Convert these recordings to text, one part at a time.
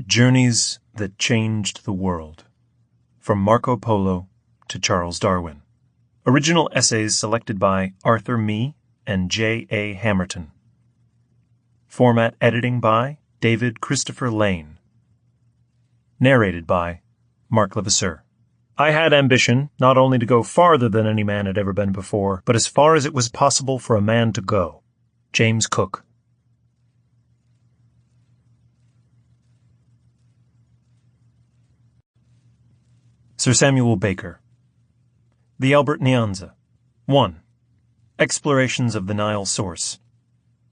Journeys that Changed the World. From Marco Polo to Charles Darwin. Original essays selected by Arthur Mee and J. A. Hamerton. Format editing by David Christopher Lane. Narrated by Marc LeVasseur. I had ambition not only to go farther than any man had ever been before, but as far as it was possible for a man to go. James Cook. Sir Samuel Baker. The Albert Nyanza. 1. Explorations of the Nile source.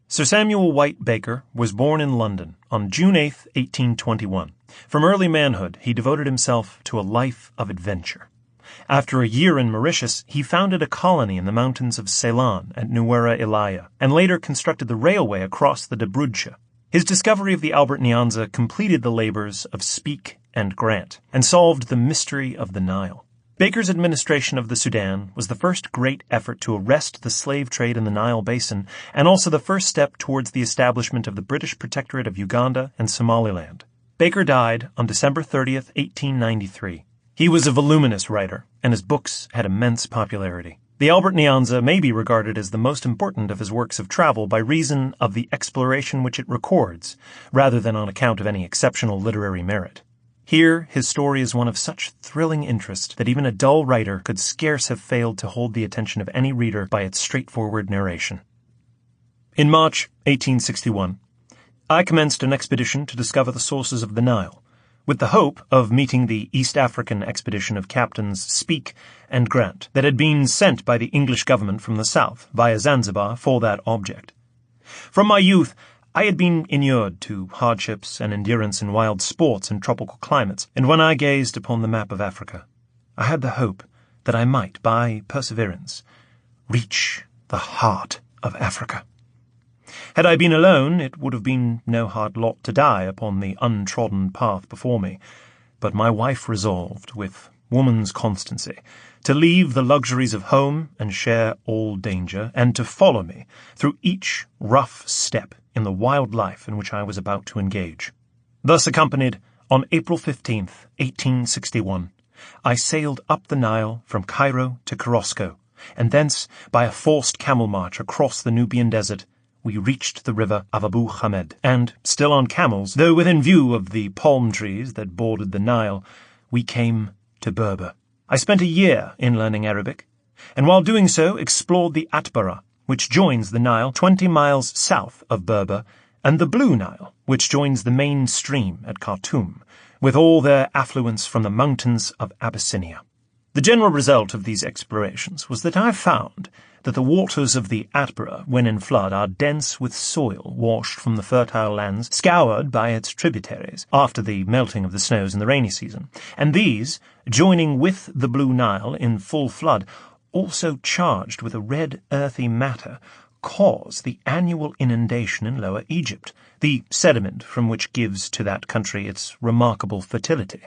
Sir Samuel White Baker was born in London on June 8, 1821. From early manhood, he devoted himself to a life of adventure. After a year in Mauritius, he founded a colony in the mountains of Ceylon and Nuwara Eliya, and later constructed the railway across the Dobrudscha. His discovery of the Albert Nyanza completed the labors of Speke and Grant, and solved the mystery of the Nile. Baker's administration of the Sudan was the first great effort to arrest the slave trade in the Nile basin, and also the first step towards the establishment of the British Protectorate of Uganda and Somaliland. Baker died on December 30th, 1893. He was a voluminous writer, and his books had immense popularity. The Albert Nyanza may be regarded as the most important of his works of travel by reason of the exploration which it records, rather than on account of any exceptional literary merit. Here, his story is one of such thrilling interest that even a dull writer could scarce have failed to hold the attention of any reader by its straightforward narration. In March 1861, I commenced an expedition to discover the sources of the Nile, with the hope of meeting the East African expedition of Captains Speke and Grant that had been sent by the English government from the south via Zanzibar for that object. From my youth, I had been inured to hardships and endurance in wild sports and tropical climates, and when I gazed upon the map of Africa, I had the hope that I might, by perseverance, reach the heart of Africa. Had I been alone, it would have been no hard lot to die upon the untrodden path before me, but my wife resolved, with woman's constancy, to leave the luxuries of home and share all danger, and to follow me through each rough step in the wild life in which I was about to engage. Thus accompanied, on April 15th, 1861, I sailed up the Nile from Cairo to Korosko, and thence, by a forced camel march across the Nubian desert, we reached the river of Abu Hamed, and, still on camels, though within view of the palm trees that bordered the Nile, we came to Berber. I spent a year in learning Arabic, and while doing so explored the Atbara, which joins the Nile 20 miles south of Berber, and the Blue Nile, which joins the main stream at Khartoum, with all their affluents from the mountains of Abyssinia. The general result of these explorations was that I found that the waters of the Atbara, when in flood, are dense with soil washed from the fertile lands scoured by its tributaries after the melting of the snows in the rainy season, and these, joining with the Blue Nile in full flood, also charged with a red earthy matter, cause the annual inundation in Lower Egypt, the sediment from which gives to that country its remarkable fertility.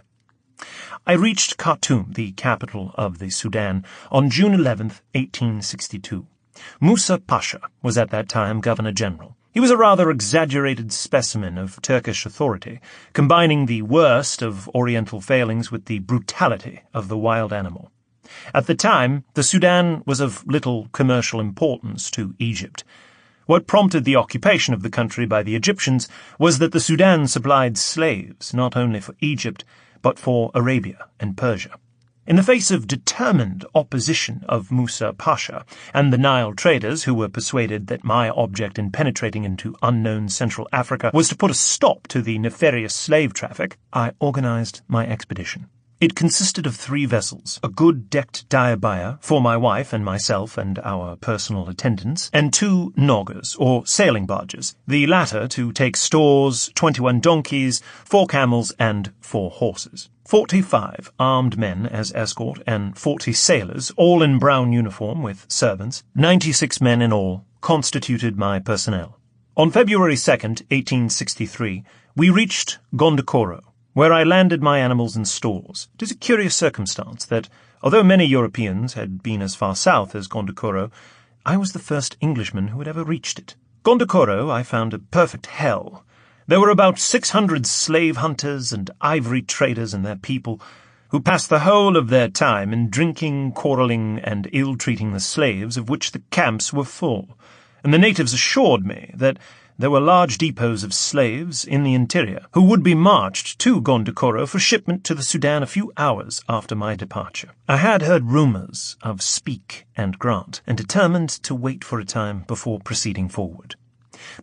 I reached Khartoum, the capital of the Sudan, on June 11th, 1862. Musa Pasha was at that time Governor-General. He was a rather exaggerated specimen of Turkish authority, combining the worst of Oriental failings with the brutality of the wild animal. At the time, the Sudan was of little commercial importance to Egypt. What prompted the occupation of the country by the Egyptians was that the Sudan supplied slaves not only for Egypt, but for Arabia and Persia. In the face of determined opposition of Musa Pasha and the Nile traders, who were persuaded that my object in penetrating into unknown Central Africa was to put a stop to the nefarious slave traffic, I organized my expedition. It consisted of 3 vessels, a good decked dahabeah for my wife and myself and our personal attendants, and 2 noggers, or sailing barges, the latter to take stores, 21 donkeys, 4 camels, and 4 horses. 45 armed men as escort, and 40 sailors, all in brown uniform with servants, 96 men in all, constituted my personnel. On February 2nd, 1863, we reached Gondokoro, where I landed my animals and stores. It is a curious circumstance that, although many Europeans had been as far south as Gondokoro, I was the first Englishman who had ever reached it. Gondokoro I found a perfect hell, There were about 600 slave hunters and ivory traders and their people, who passed the whole of their time in drinking, quarrelling, and ill-treating the slaves, of which the camps were full, and the natives assured me that there were large depots of slaves in the interior, who would be marched to Gondokoro for shipment to the Sudan a few hours after my departure. I had heard rumours of Speke and Grant, and determined to wait for a time before proceeding forward.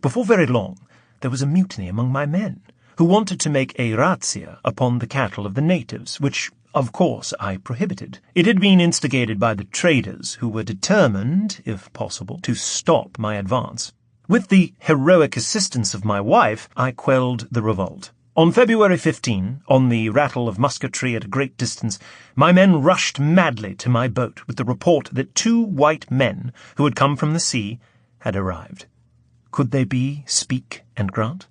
Before very long, there was a mutiny among my men, who wanted to make a razzia upon the cattle of the natives, which, of course, I prohibited. It had been instigated by the traders, who were determined, if possible, to stop my advance. With the heroic assistance of my wife, I quelled the revolt. On February 15, on the rattle of musketry at a great distance, my men rushed madly to my boat with the report that 2 white men, who had come from the sea, had arrived. Could they be Speke and Grant?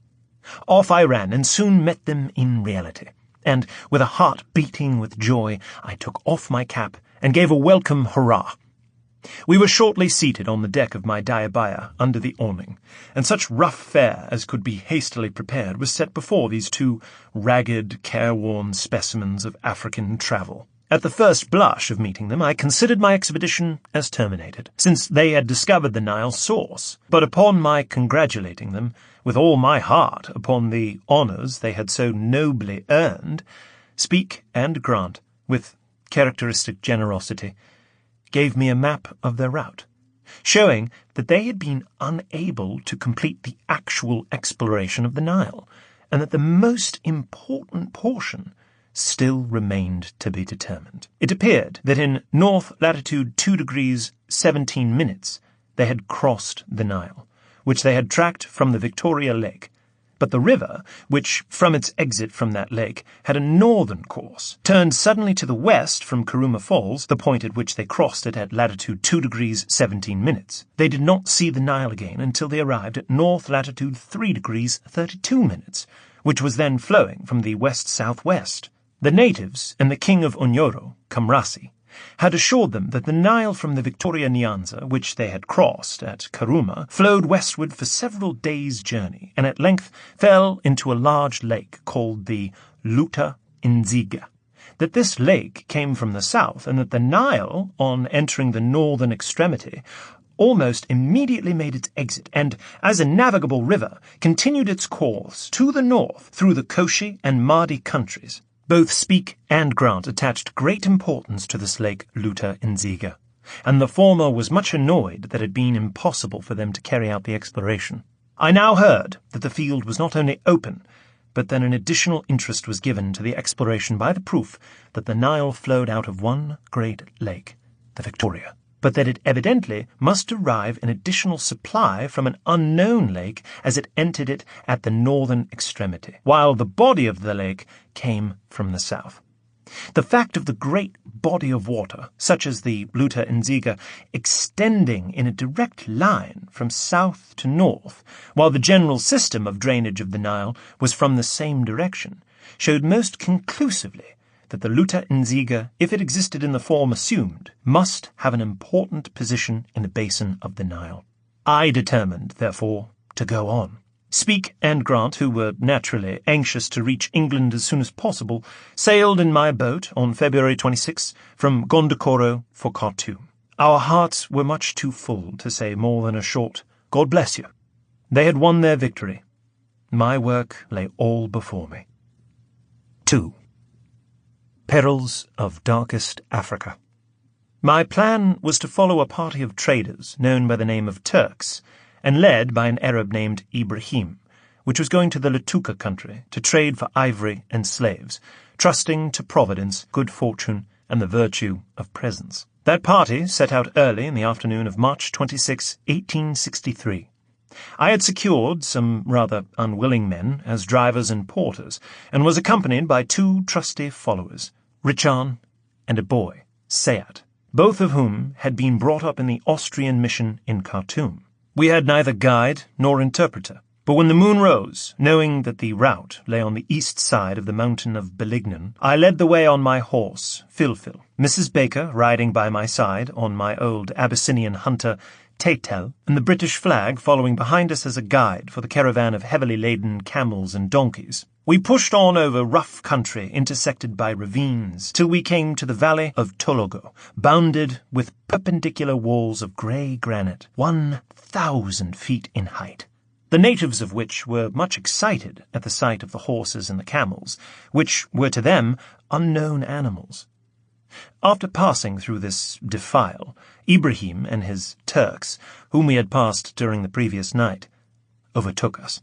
Off I ran, and soon met them in reality, and, with a heart beating with joy, I took off my cap and gave a welcome hurrah. We were shortly seated on the deck of my dahabaya under the awning, and such rough fare as could be hastily prepared was set before these 2 ragged, careworn specimens of African travel. At the first blush of meeting them, I considered my expedition as terminated, since they had discovered the Nile's source. But upon my congratulating them, with all my heart, upon the honours they had so nobly earned, Speke and Grant, with characteristic generosity, gave me a map of their route, showing that they had been unable to complete the actual exploration of the Nile, and that the most important portion still remained to be determined. It appeared that in north latitude 2 degrees 17 minutes they had crossed the Nile, which they had tracked from the Victoria Lake, but the river, which from its exit from that lake had a northern course, turned suddenly to the west from Karuma Falls, the point at which they crossed it at latitude 2 degrees 17 minutes. They did not see the Nile again until they arrived at north latitude 3 degrees 32 minutes, which was then flowing from the west-southwest. The natives and the king of Unyoro, Kamrasi, had assured them that the Nile from the Victoria Nyanza, which they had crossed at Karuma, flowed westward for several days' journey, and at length fell into a large lake called the Luta Nziga. That this lake came from the south, and that the Nile, on entering the northern extremity, almost immediately made its exit, and, as a navigable river, continued its course to the north through the Koshi and Mahdi countries. Both Speke and Grant attached great importance to this lake Luta Nziga, and the former was much annoyed that it had been impossible for them to carry out the exploration. I now heard that the field was not only open, but that an additional interest was given to the exploration by the proof that the Nile flowed out of one great lake, the Victoria, but that it evidently must derive an additional supply from an unknown lake as it entered it at the northern extremity, while the body of the lake came from the south. The fact of the great body of water, such as the Luta Nziga, extending in a direct line from south to north, while the general system of drainage of the Nile was from the same direction, showed most conclusively that the Luta Nziga, if it existed in the form assumed, must have an important position in the basin of the Nile. I determined, therefore, to go on. Speke and Grant, who were naturally anxious to reach England as soon as possible, sailed in my boat on February 26 from Gondokoro for Khartoum. Our hearts were much too full to say more than a short, "God bless you." They had won their victory. My work lay all before me. 2. Perils of Darkest Africa. My plan was to follow a party of traders known by the name of Turks, and led by an Arab named Ibrahim, which was going to the Latuka country to trade for ivory and slaves, trusting to Providence, good fortune, and the virtue of presence. That party set out early in the afternoon of March 26, 1863. I had secured some rather unwilling men as drivers and porters, and was accompanied by 2 trusty followers, Richan and a boy, Sayat, both of whom had been brought up in the Austrian mission in Khartoum. We had neither guide nor interpreter, but when the moon rose, knowing that the route lay on the east side of the mountain of Belignan, I led the way on my horse, Philphil, Mrs. Baker riding by my side on my old Abyssinian hunter, Teitel, and the British flag following behind us as a guide for the caravan of heavily laden camels and donkeys. We pushed on over rough country intersected by ravines till we came to the valley of Tologo, bounded with perpendicular walls of grey granite, 1,000 feet in height, the natives of which were much excited at the sight of the horses and the camels, which were to them unknown animals. After passing through this defile, Ibrahim and his Turks, whom we had passed during the previous night, overtook us.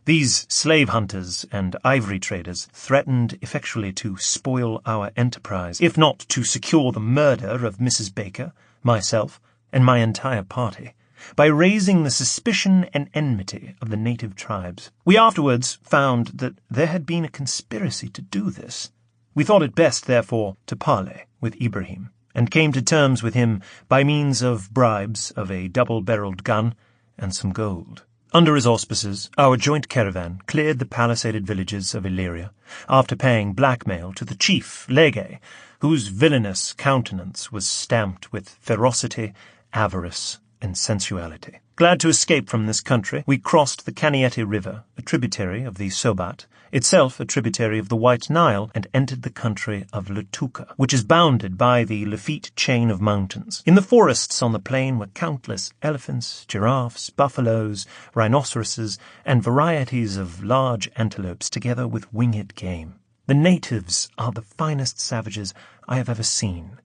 These slave hunters and ivory traders threatened effectually to spoil our enterprise, if not to secure the murder of Mrs. Baker, myself, and my entire party, by raising the suspicion and enmity of the native tribes. We afterwards found that there had been a conspiracy to do this. We thought it best, therefore, to parley with Ibrahim, and came to terms with him by means of bribes of a double-barreled gun and some gold. Under his auspices, our joint caravan cleared the palisaded villages of Illyria, after paying blackmail to the chief, Lege, whose villainous countenance was stamped with ferocity, avarice, and sensuality. Glad to escape from this country, we crossed the Caniete River, a tributary of the Sobat, itself a tributary of the White Nile, and entered the country of Lutuka, which is bounded by the Lafitte chain of mountains. In the forests on the plain were countless elephants, giraffes, buffaloes, rhinoceroses, and varieties of large antelopes, together with winged game. The natives are the finest savages I have ever seen,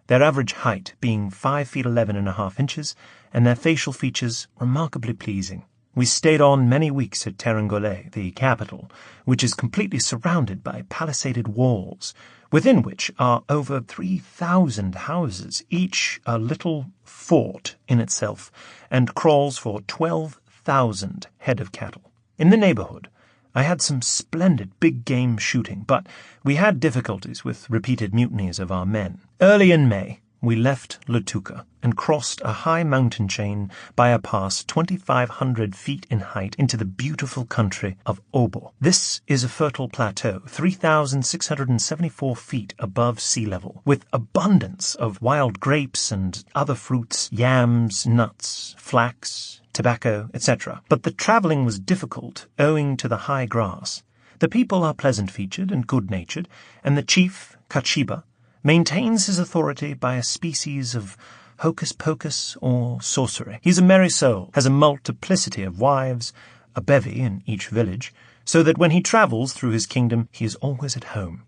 their average height being 5 feet 11.5 inches, and their facial features remarkably pleasing. We stayed on many weeks at Terengole, the capital, which is completely surrounded by palisaded walls, within which are over 3,000 houses, each a little fort in itself, and crawls for 12,000 head of cattle. In the neighbourhood, I had some splendid big-game shooting, but we had difficulties with repeated mutinies of our men. Early in May, we left Lutuka and crossed a high mountain chain by a pass 2,500 feet in height into the beautiful country of Obo. This is a fertile plateau, 3,674 feet above sea level, with abundance of wild grapes and other fruits, yams, nuts, flax, tobacco, etc. But the travelling was difficult owing to the high grass. The people are pleasant-featured and good-natured, and the chief, Kachiba, maintains his authority by a species of hocus-pocus or sorcery. He's a merry soul, has a multiplicity of wives, a bevy in each village, so that when he travels through his kingdom he is always at home.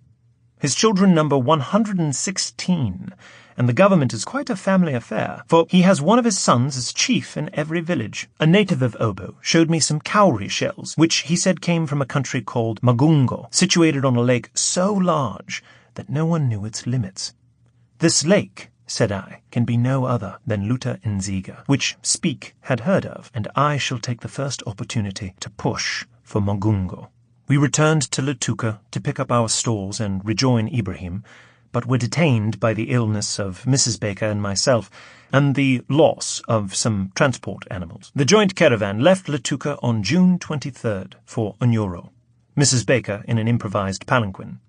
His children number 116, and the government is quite a family affair, for he has one of his sons as chief in every village. A native of Obo showed me some cowrie shells, which he said came from a country called Magungo, situated on a lake so large that no one knew its limits. This lake, said I, can be no other than Luta Nziga, which Speke had heard of, and I shall take the first opportunity to push for Magungo. We returned to Lutuka to pick up our stores and rejoin Ibrahim, but were detained by the illness of Mrs. Baker and myself, and the loss of some transport animals. The joint caravan left Lutuka on June 23rd for Unyoro, Mrs. Baker in an improvised palanquin.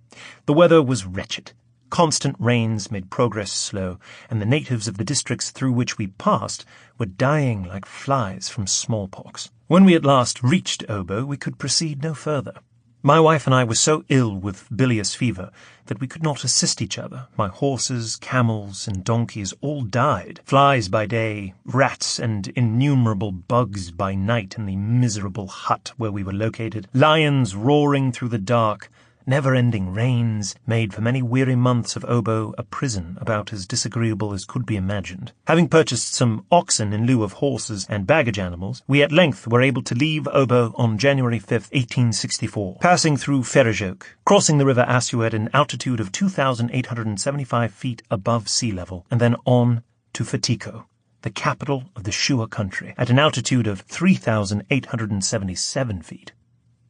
The weather was wretched. Constant rains made progress slow, and the natives of the districts through which we passed were dying like flies from smallpox. When we at last reached Obo, we could proceed no further. My wife and I were so ill with bilious fever that we could not assist each other. My horses, camels, and donkeys all died. Flies by day, rats, and innumerable bugs by night in the miserable hut where we were located. Lions roaring through the dark. Never-ending rains made for many weary months of Obo a prison about as disagreeable as could be imagined. Having purchased some oxen in lieu of horses and baggage animals, we at length were able to leave Obo on January 5th, 1864, passing through Ferrijoke, crossing the river Assu at an altitude of 2,875 feet above sea level, and then on to Fatiko, the capital of the Shua country, at an altitude of 3,877 feet.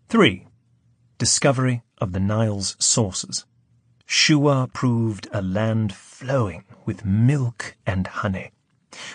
3. Discovery of the Nile's sources. Shua proved a land flowing with milk and honey.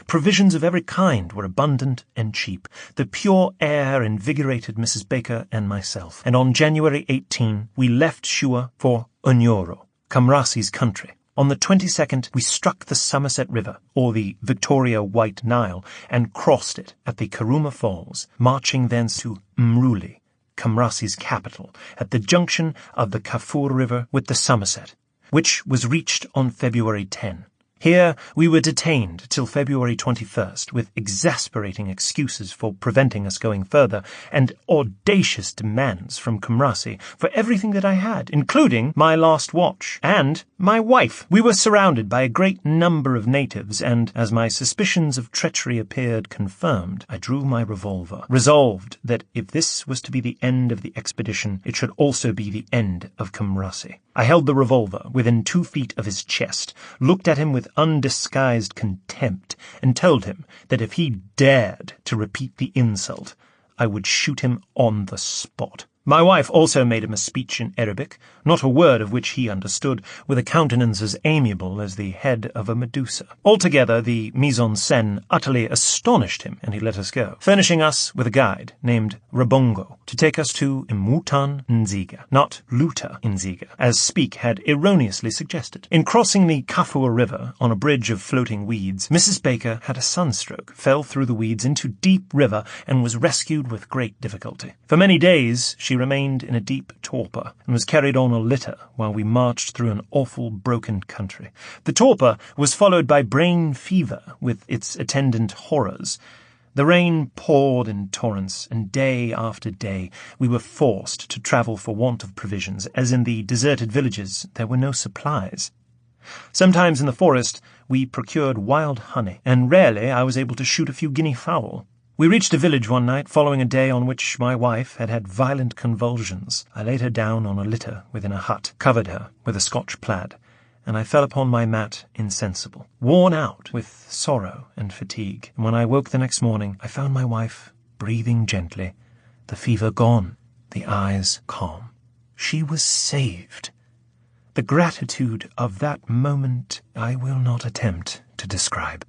Provisions of every kind were abundant and cheap. The pure air invigorated Mrs. Baker and myself, and on January 18 we left Shua for Unyoro, Kamrasi's country. On the 22nd, we struck the Somerset River, or the Victoria White Nile, and crossed it at the Karuma Falls, marching thence to Mruli, Cumrassi's capital, at the junction of the Kafur River with the Somerset, which was reached on February 10. Here we were detained till February 21st, with exasperating excuses for preventing us going further, and audacious demands from Cumrassi for everything that I had, including my last watch, and my wife. We were surrounded by a great number of natives, and, as my suspicions of treachery appeared confirmed, I drew my revolver, resolved that if this was to be the end of the expedition, it should also be the end of Cumrassi. I held the revolver within 2 feet of his chest, looked at him with undisguised contempt, and told him that if he dared to repeat the insult, I would shoot him on the spot. My wife also made him a speech in Arabic, not a word of which he understood, with a countenance as amiable as the head of a Medusa. Altogether, the mise-en-scène utterly astonished him, and he let us go, furnishing us with a guide named Rabongo to take us to Imutan Nziga, not Luta Nziga, as Speke had erroneously suggested. In crossing the Kafur River on a bridge of floating weeds, Mrs. Baker had a sunstroke, fell through the weeds into deep river, and was rescued with great difficulty. For many days she remained in a deep torpor, and was carried on a litter while we marched through an awful broken country. The torpor was followed by brain fever, with its attendant horrors. The rain poured in torrents, and day after day we were forced to travel for want of provisions, as in the deserted villages there were no supplies. Sometimes in the forest we procured wild honey, and rarely I was able to shoot a few guinea fowl. We reached a village one night following a day on which my wife had had violent convulsions. I laid her down on a litter within a hut, covered her with a Scotch plaid, and I fell upon my mat insensible, worn out with sorrow and fatigue. And when I woke the next morning, I found my wife breathing gently, the fever gone, the eyes calm. She was saved. The gratitude of that moment I will not attempt to describe.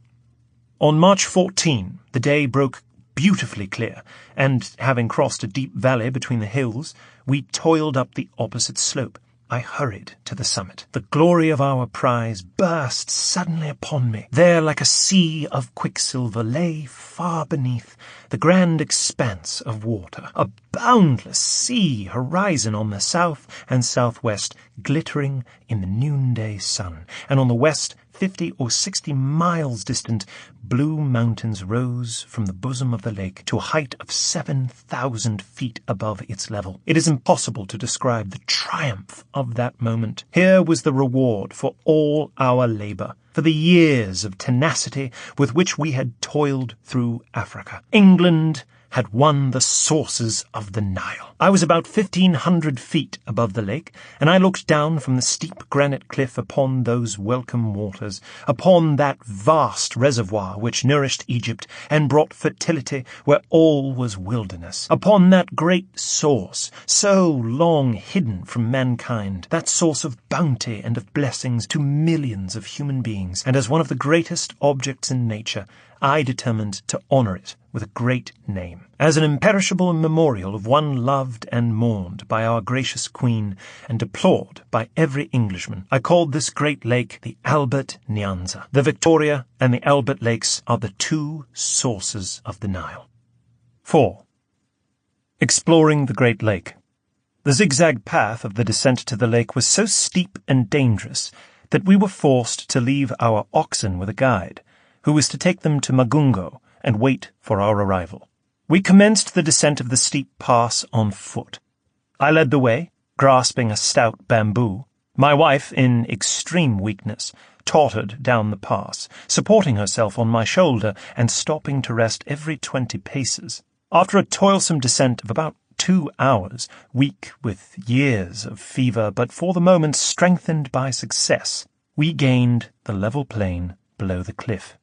On March 14, the day broke beautifully clear, and, having crossed a deep valley between the hills, we toiled up the opposite slope. I hurried to the summit. The glory of our prize burst suddenly upon me. There, like a sea of quicksilver, lay far beneath the grand expanse of water, a boundless sea horizon on the south and southwest, glittering in the noonday sun, and on the west, 50 or 60 miles distant, blue mountains rose from the bosom of the lake to a height of 7,000 feet above its level. It is impossible to describe the triumph of that moment. Here was the reward for all our labour, for the years of tenacity with which we had toiled through Africa. England had won the sources of the Nile. I was about 1,500 feet above the lake, and I looked down from the steep granite cliff upon those welcome waters, upon that vast reservoir which nourished Egypt and brought fertility where all was wilderness, upon that great source, so long hidden from mankind, that source of bounty and of blessings to millions of human beings, and as one of the greatest objects in nature, I determined to honour it with a great name. As an imperishable memorial of one loved and mourned by our gracious Queen and deplored by every Englishman, I called this great lake the Albert Nyanza. The Victoria and the Albert Lakes are the two sources of the Nile. 4. Exploring the Great Lake. The zigzag path of the descent to the lake was so steep and dangerous that we were forced to leave our oxen with a guide, who was to take them to Magungo and wait for our arrival. We commenced the descent of the steep pass on foot. I led the way, grasping a stout bamboo. My wife, in extreme weakness, tottered down the pass, supporting herself on my shoulder and stopping to rest every 20 paces. After a toilsome descent of about 2 hours, weak with years of fever, but for the moment strengthened by success, we gained the level plain below the cliff.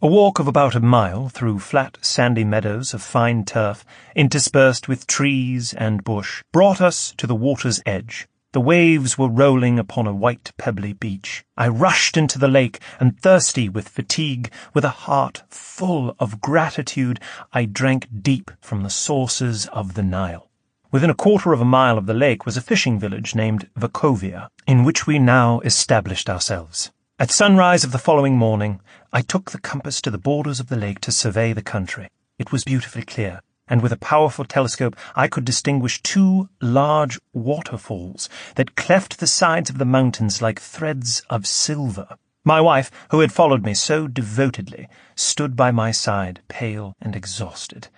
A walk of about a mile through flat, sandy meadows of fine turf, interspersed with trees and bush, brought us to the water's edge. The waves were rolling upon a white, pebbly beach. I rushed into the lake, and thirsty with fatigue, with a heart full of gratitude, I drank deep from the sources of the Nile. Within a quarter of a mile of the lake was a fishing village named Wachovia, in which we now established ourselves. At sunrise of the following morning, I took the compass to the borders of the lake to survey the country. It was beautifully clear, and with a powerful telescope I could distinguish 2 large waterfalls that cleft the sides of the mountains like threads of silver. My wife, who had followed me so devotedly, stood by my side, pale and exhausted,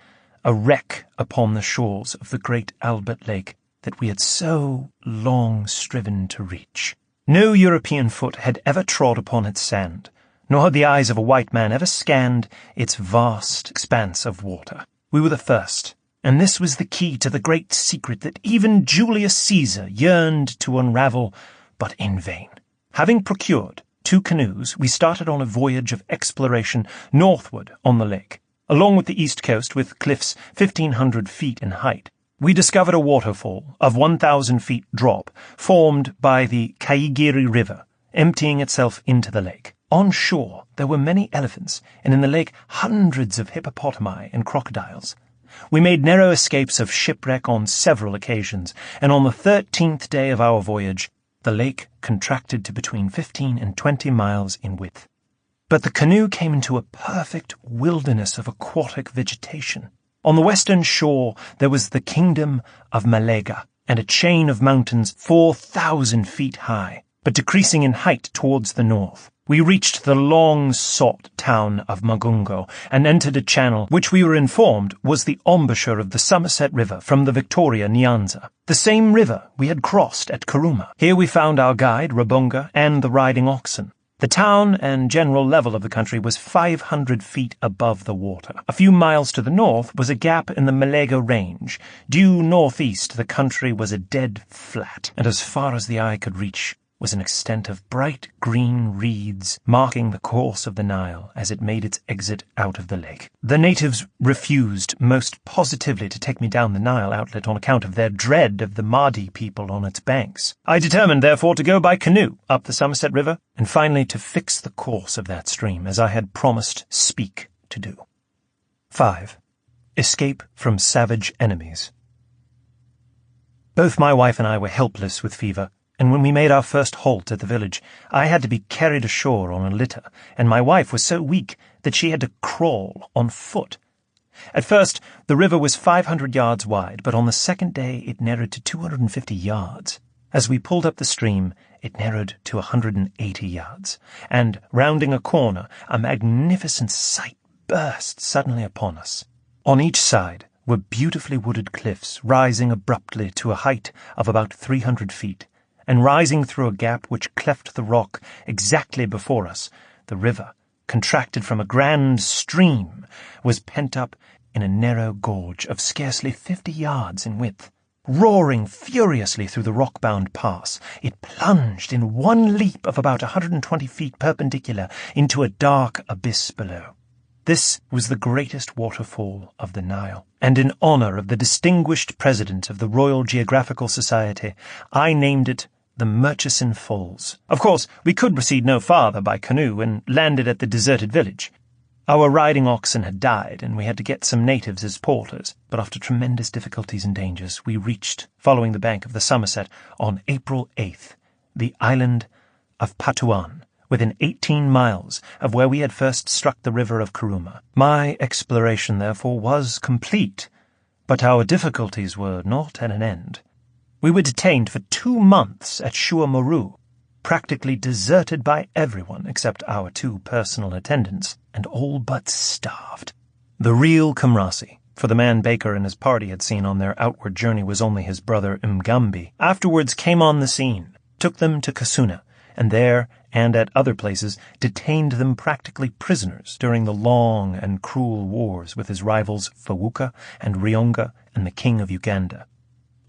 a wreck upon the shores of the great Albert Lake that we had so long striven to reach. No European foot had ever trod upon its sand, nor had the eyes of a white man ever scanned its vast expanse of water. We were the first, and this was the key to the great secret that even Julius Caesar yearned to unravel, but in vain. Having procured 2 canoes, we started on a voyage of exploration northward on the lake. Along with the east coast, with cliffs 1,500 feet in height, we discovered a waterfall of 1,000 feet drop formed by the Kaigiri River, emptying itself into the lake. On shore there were many elephants, and in the lake hundreds of hippopotami and crocodiles. We made narrow escapes of shipwreck on several occasions, and on the 13th day of our voyage the lake contracted to between 15 and 20 miles in width. But the canoe came into a perfect wilderness of aquatic vegetation. On the western shore there was the kingdom of Malaga, and a chain of mountains 4,000 feet high, but decreasing in height towards the north. We reached the long-sought town of Magungo, and entered a channel which we were informed was the embouchure of the Somerset River from the Victoria Nyanza, the same river we had crossed at Kuruma. Here we found our guide, Rabunga, and the riding oxen. The town and general level of the country was 500 feet above the water. A few miles to the north was a gap in the Malaga Range. Due northeast, the country was a dead flat, and as far as the eye could reach was an extent of bright green reeds marking the course of the Nile as it made its exit out of the lake. The natives refused most positively to take me down the Nile outlet on account of their dread of the Mahdi people on its banks. I determined, therefore, to go by canoe up the Somerset River, and finally to fix the course of that stream, as I had promised Speke to do. 5. Escape from savage enemies. Both my wife and I were helpless with fever, and when we made our first halt at the village, I had to be carried ashore on a litter, and my wife was so weak that she had to crawl on foot. At first, the river was 500 yards wide, but on the second day it narrowed to 250 yards. As we pulled up the stream, it narrowed to 180 yards, and, rounding a corner, a magnificent sight burst suddenly upon us. On each side were beautifully wooded cliffs rising abruptly to a height of about 300 feet, and rising through a gap which cleft the rock exactly before us, the river, contracted from a grand stream, was pent up in a narrow gorge of scarcely 50 yards in width. Roaring furiously through the rock-bound pass, it plunged in one leap of about 120 feet perpendicular into a dark abyss below. This was the greatest waterfall of the Nile, and in honor of the distinguished president of the Royal Geographical Society, I named it the Murchison Falls. Of course, we could proceed no farther by canoe and landed at the deserted village. Our riding oxen had died, and we had to get some natives as porters, but after tremendous difficulties and dangers, we reached, following the bank of the Somerset, on April 8th, the island of Patuan, within 18 miles of where we had first struck the river of Kuruma. My exploration, therefore, was complete, but our difficulties were not at an end. We were detained for 2 months at Shuamoru, practically deserted by everyone except our 2 personal attendants, and all but starved. The real Kumrasi, for the man Baker and his party had seen on their outward journey was only his brother Mgambi, afterwards came on the scene, took them to Kasuna, and there, and at other places, detained them practically prisoners during the long and cruel wars with his rivals Fawuka and Rionga and the King of Uganda.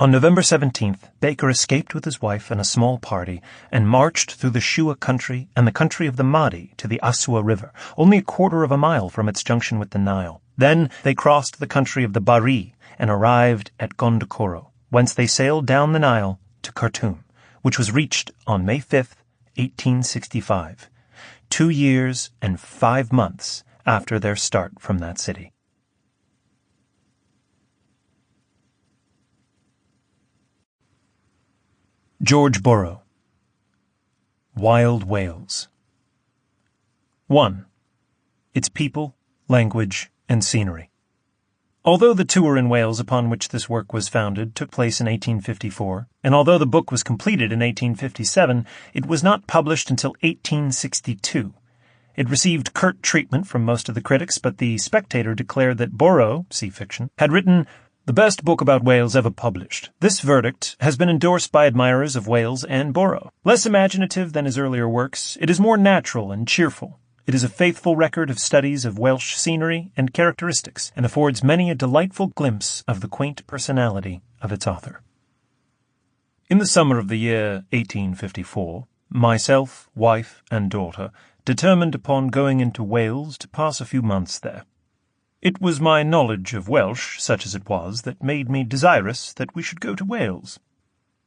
On November 17th, Baker escaped with his wife and a small party and marched through the Shua country and the country of the Mahdi to the Asua River, only a quarter of a mile from its junction with the Nile. Then they crossed the country of the Bari and arrived at Gondokoro, whence they sailed down the Nile to Khartoum, which was reached on May 5th, 1865, 2 years and 5 months after their start from that city. George Borrow. Wild Wales. 1. Its people, language, and scenery. Although the tour in Wales upon which this work was founded took place in 1854, and although the book was completed in 1857, it was not published until 1862. It received curt treatment from most of the critics, but the Spectator declared that Borrow, see fiction, had written the best book about Wales ever published. This verdict has been endorsed by admirers of Wales and Borrow. Less imaginative than his earlier works, it is more natural and cheerful. It is a faithful record of studies of Welsh scenery and characteristics, and affords many a delightful glimpse of the quaint personality of its author. In the summer of the year 1854, myself, wife, and daughter determined upon going into Wales to pass a few months there. It was my knowledge of Welsh, such as it was, that made me desirous that we should go to Wales.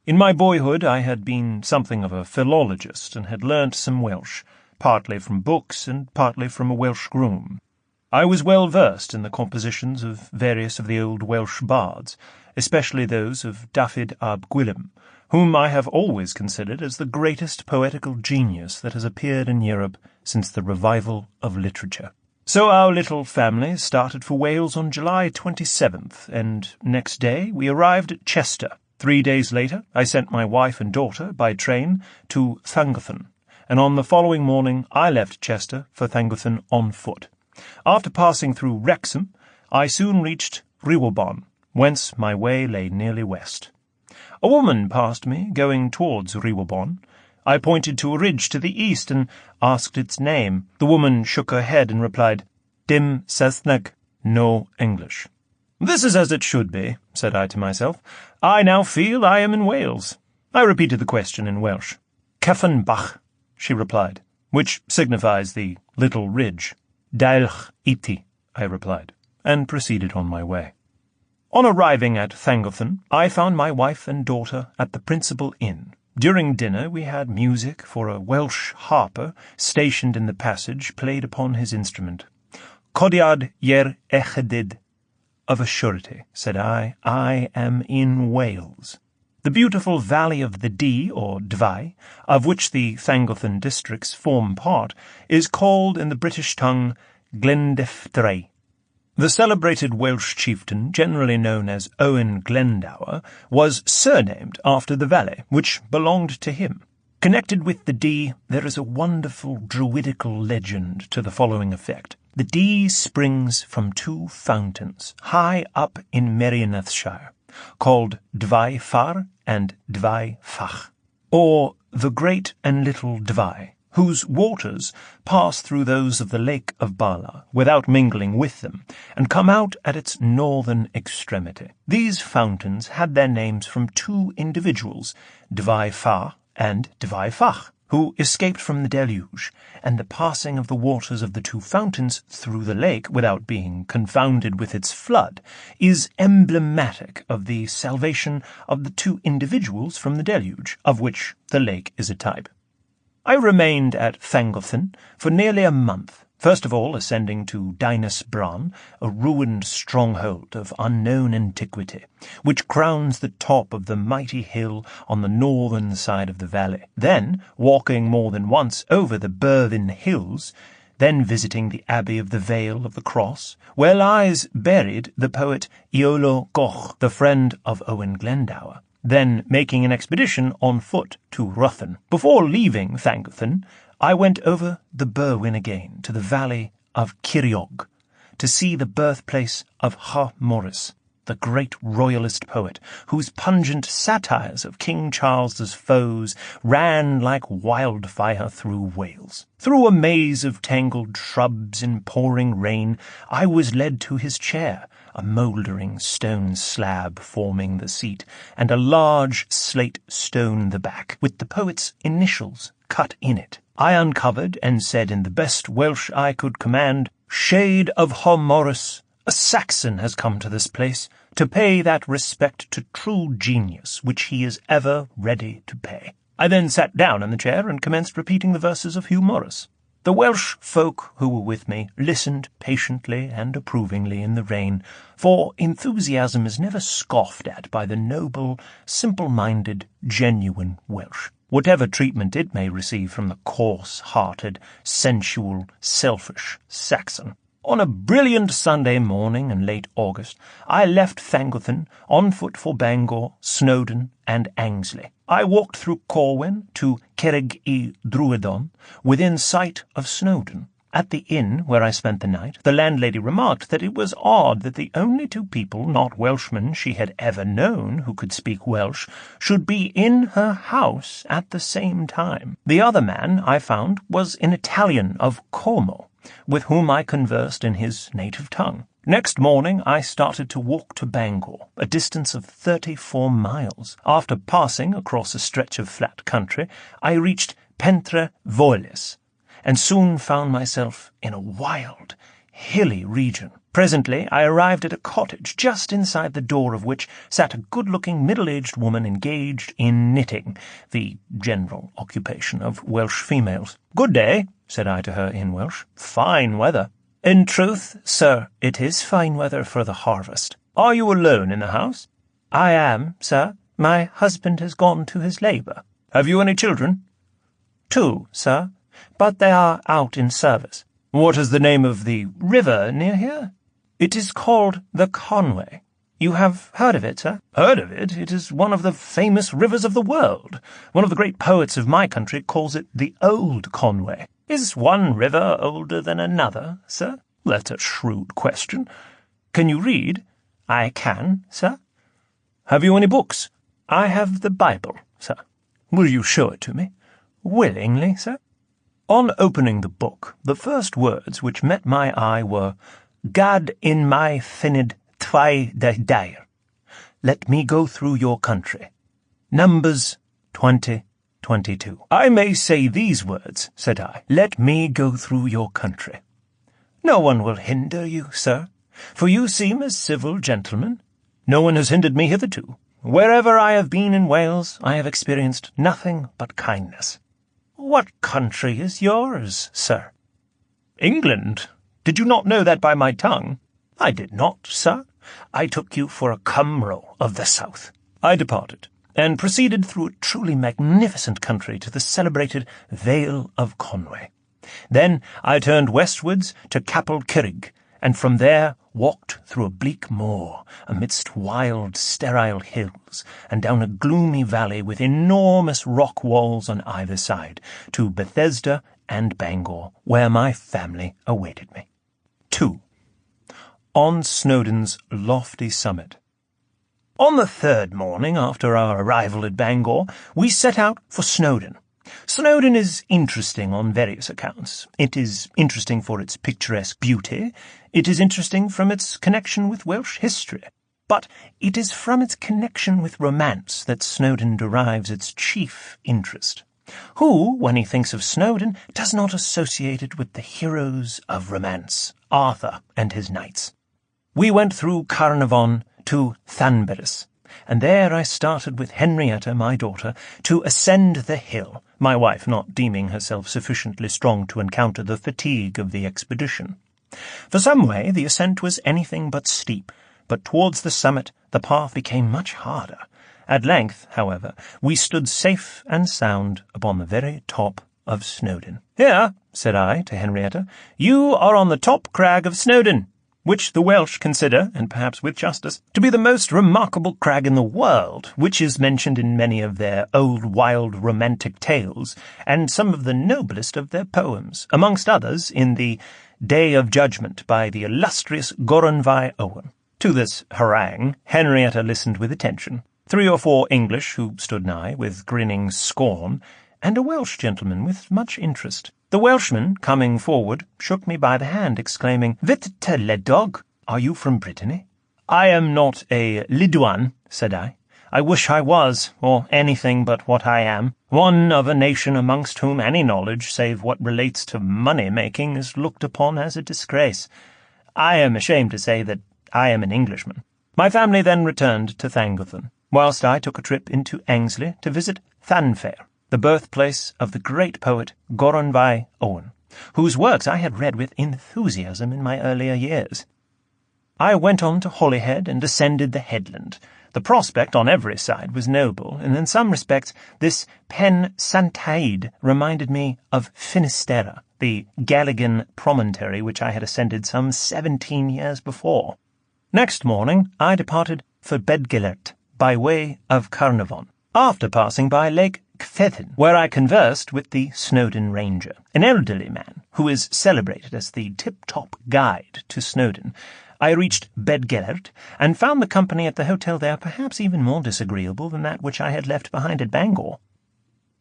In my boyhood I had been something of a philologist, and had learnt some Welsh, partly from books and partly from a Welsh groom. I was well versed in the compositions of various of the old Welsh bards, especially those of Dafydd ab Gwilym, whom I have always considered as the greatest poetical genius that has appeared in Europe since the revival of literature. So our little family started for Wales on July 27th, and next day we arrived at Chester. 3 days later I sent my wife and daughter by train to Llangollen, and on the following morning I left Chester for Llangollen on foot. After passing through Wrexham, I soon reached Rhiwabon, whence my way lay nearly west. A woman passed me, going towards Rhiwabon. I pointed to a ridge to the east and asked its name. The woman shook her head and replied, "Dim Saesneg, no English." "This is as it should be," said I to myself. "I now feel I am in Wales." I repeated the question in Welsh. "Cefn Bach," she replied, which signifies the little ridge. "Dailch iti," I replied, and proceeded on my way. On arriving at Llangollen, I found my wife and daughter at the principal inn. During dinner we had music, for a Welsh harper, stationed in the passage, played upon his instrument. "Codiad yer echedid." "Of a surety," said I am in Wales. The beautiful valley of the Dee, or Dvai, of which the Llangollen districts form part, is called in the British tongue Glendyfhtrai. The celebrated Welsh chieftain, generally known as Owen Glendower, was surnamed after the valley, which belonged to him. Connected with the Dee, there is a wonderful druidical legend to the following effect. The Dee springs from 2 fountains, high up in Merionethshire, called Dvai Far and Dvai Fach, or the Great and Little Dvai, whose waters pass through those of the Lake of Bala without mingling with them, and come out at its northern extremity. These fountains had their names from 2 individuals, Dvai Far and Dvai Fach, who escaped from the deluge, and the passing of the waters of the 2 fountains through the lake without being confounded with its flood is emblematic of the salvation of the 2 individuals from the deluge, of which the lake is a type. I remained at Llangollen for nearly a month, first of all ascending to Dinas Bran, a ruined stronghold of unknown antiquity, which crowns the top of the mighty hill on the northern side of the valley, then walking more than once over the Berwyn Hills, then visiting the Abbey of the Vale of the Cross, where lies buried the poet Iolo Goch, the friend of Owen Glendower, then making an expedition on foot to Ruthin. Before leaving Llangollen, I went over the Berwyn again to the valley of Ceiriog to see the birthplace of Morris, the great royalist poet, whose pungent satires of King Charles's foes ran like wildfire through Wales. Through a maze of tangled shrubs in pouring rain, I was led to his chair, a mouldering stone slab forming the seat, and a large slate stone the back, with the poet's initials cut in it. I uncovered and said in the best Welsh I could command, "Shade of Morris, a Saxon has come to this place to pay that respect to true genius which he is ever ready to pay." I then sat down in the chair and commenced repeating the verses of Hugh Morris. The Welsh folk who were with me listened patiently and approvingly in the rain, for enthusiasm is never scoffed at by the noble, simple-minded, genuine Welsh, whatever treatment it may receive from the coarse-hearted, sensual, selfish Saxon. On a brilliant Sunday morning in late August, I left Llangollen on foot for Bangor, Snowdon, and Angsley. I walked through Corwen to Cerrig y Drwydon, within sight of Snowdon. At the inn where I spent the night, the landlady remarked that it was odd that the only two people, not Welshmen, she had ever known who could speak Welsh, should be in her house at the same time. The other man, I found, was an Italian of Como, with whom I conversed in his native tongue. Next morning I started to walk to Bangor, a distance of 34 miles. After passing across a stretch of flat country, I reached Pentre Voelis, and soon found myself in a wild, hilly region. Presently I arrived at a cottage, just inside the door of which sat a good-looking middle-aged woman engaged in knitting, the general occupation of Welsh females. "Good day," said I to her in Welsh. "Fine weather." "In truth, sir, it is fine weather for the harvest." "Are you alone in the house?" "I am, sir. My husband has gone to his labour." "Have you any children?" "Two, sir, but they are out in service." "What is the name of the river near here?" "It is called the Conway. You have heard of it, sir?" "Heard of it? It is one of the famous rivers of the world. One of the great poets of my country calls it the Old Conway." "Is one river older than another, sir?" "That's a shrewd question. Can you read?" "I can, sir." "Have you any books?" "I have the Bible, sir." "Will you show it to me?" "Willingly, sir." On opening the book, the first words which met my eye were, "Gad in my finid twy de dair. Let me go through your country." Numbers 20:22. "I may say these words," said I. "Let me go through your country." "No one will hinder you, sir, for you seem a civil gentleman." "No one has hindered me hitherto. Wherever I have been in Wales, I have experienced nothing but kindness." "What country is yours, sir?" "England. Did you not know that by my tongue?" "I did not, sir. I took you for a Cymro of the south." I departed, and proceeded through a truly magnificent country to the celebrated Vale of Conway. Then I turned westwards to Capel Cirrig, and from there walked through a bleak moor, amidst wild, sterile hills, and down a gloomy valley with enormous rock walls on either side, to Bethesda and Bangor, where my family awaited me. 2. On Snowdon's lofty summit. On the third morning after our arrival at Bangor, we set out for Snowdon. Snowdon is interesting on various accounts. It is interesting for its picturesque beauty. It is interesting from its connection with Welsh history. But it is from its connection with romance that Snowdon derives its chief interest. Who, when he thinks of Snowdon, does not associate it with the heroes of romance, Arthur and his knights? We went through Carnarvon to Llanberis, and there I started with Henrietta, my daughter, to ascend the hill, my wife not deeming herself sufficiently strong to encounter the fatigue of the expedition. For some way the ascent was anything but steep, but towards the summit the path became much harder. At length, however, we stood safe and sound upon the very top of Snowdon. "Here," said I to Henrietta, "you are on the top crag of Snowdon, which the Welsh consider, and perhaps with justice, to be the most remarkable crag in the world, which is mentioned in many of their old wild romantic tales, and some of the noblest of their poems, amongst others in the Day of Judgment by the illustrious Goronvai Owen." To this harangue Henrietta listened with attention. 3 or 4 English who stood nigh, with grinning scorn, and a Welsh gentleman with much interest. The Welshman, coming forward, shook me by the hand, exclaiming, "Vit te ledog? Are you from Brittany?" "I am not a Lidwan," said I. "I wish I was, or anything but what I am, one of a nation amongst whom any knowledge, save what relates to money-making, is looked upon as a disgrace. I am ashamed to say that I am an Englishman." My family then returned to Llangollen, whilst I took a trip into Angsley to visit Llanfair, the birthplace of the great poet Goronvai Owen. whose works I had read with enthusiasm in my earlier years. I went on to Holyhead and ascended the headland. The prospect on every side was noble, and in some respects this Pen Santaid reminded me of Finisterre, the Galligan promontory which I had ascended some 17 years before. Next morning I departed for Beddgelert by way of Carnarvon, after passing by Lake Cfethin, where I conversed with the Snowdon ranger, an elderly man who is celebrated as the tip-top guide to Snowdon. I reached Beddgelert and found the company at the hotel there perhaps even more disagreeable than that which I had left behind at Bangor.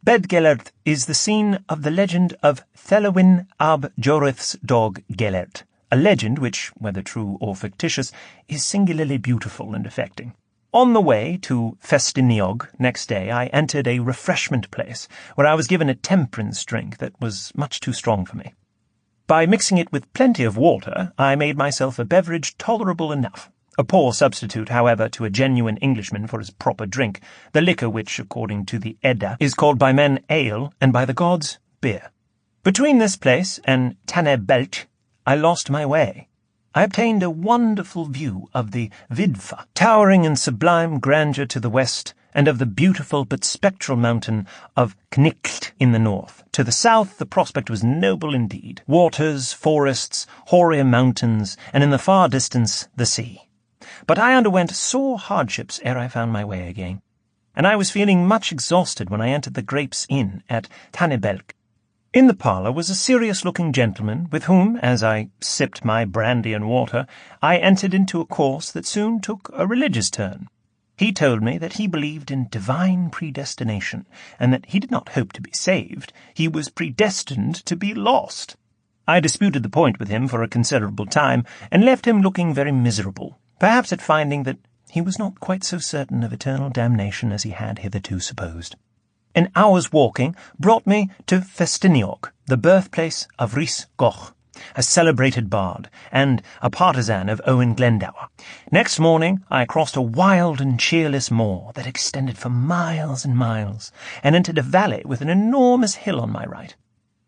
Beddgelert is the scene of the legend of Thelowyn ab Jorith's dog Gelert, a legend which, whether true or fictitious, is singularly beautiful and affecting. On the way to Festiniog next day, I entered a refreshment place where I was given a temperance drink that was much too strong for me. By mixing it with plenty of water, I made myself a beverage tolerable enough. A poor substitute, however, to a genuine Englishman for his proper drink, the liquor which, according to the Edda, is called by men ale and by the gods beer. Between this place and Tannebelt, I lost my way. I obtained a wonderful view of the Vidfa, towering in sublime grandeur to the west, and of the beautiful but spectral mountain of Knicht in the north. To the south the prospect was noble indeed. Waters, forests, hoary mountains, and in the far distance the sea. But I underwent sore hardships ere I found my way again, and I was feeling much exhausted when I entered the Grapes Inn at Tannebelk. In the parlour was a serious-looking gentleman, with whom, as I sipped my brandy and water, I entered into a course that soon took a religious turn. He told me that he believed in divine predestination, and that he did not hope to be saved. He was predestined to be lost. I disputed the point with him for a considerable time, and left him looking very miserable, perhaps at finding that he was not quite so certain of eternal damnation as he had hitherto supposed. An hour's walking brought me to Festiniog, the birthplace of Rhys Goch, a celebrated bard, and a partisan of Owen Glendower. Next morning I crossed a wild and cheerless moor that extended for miles and miles, and entered a valley with an enormous hill on my right.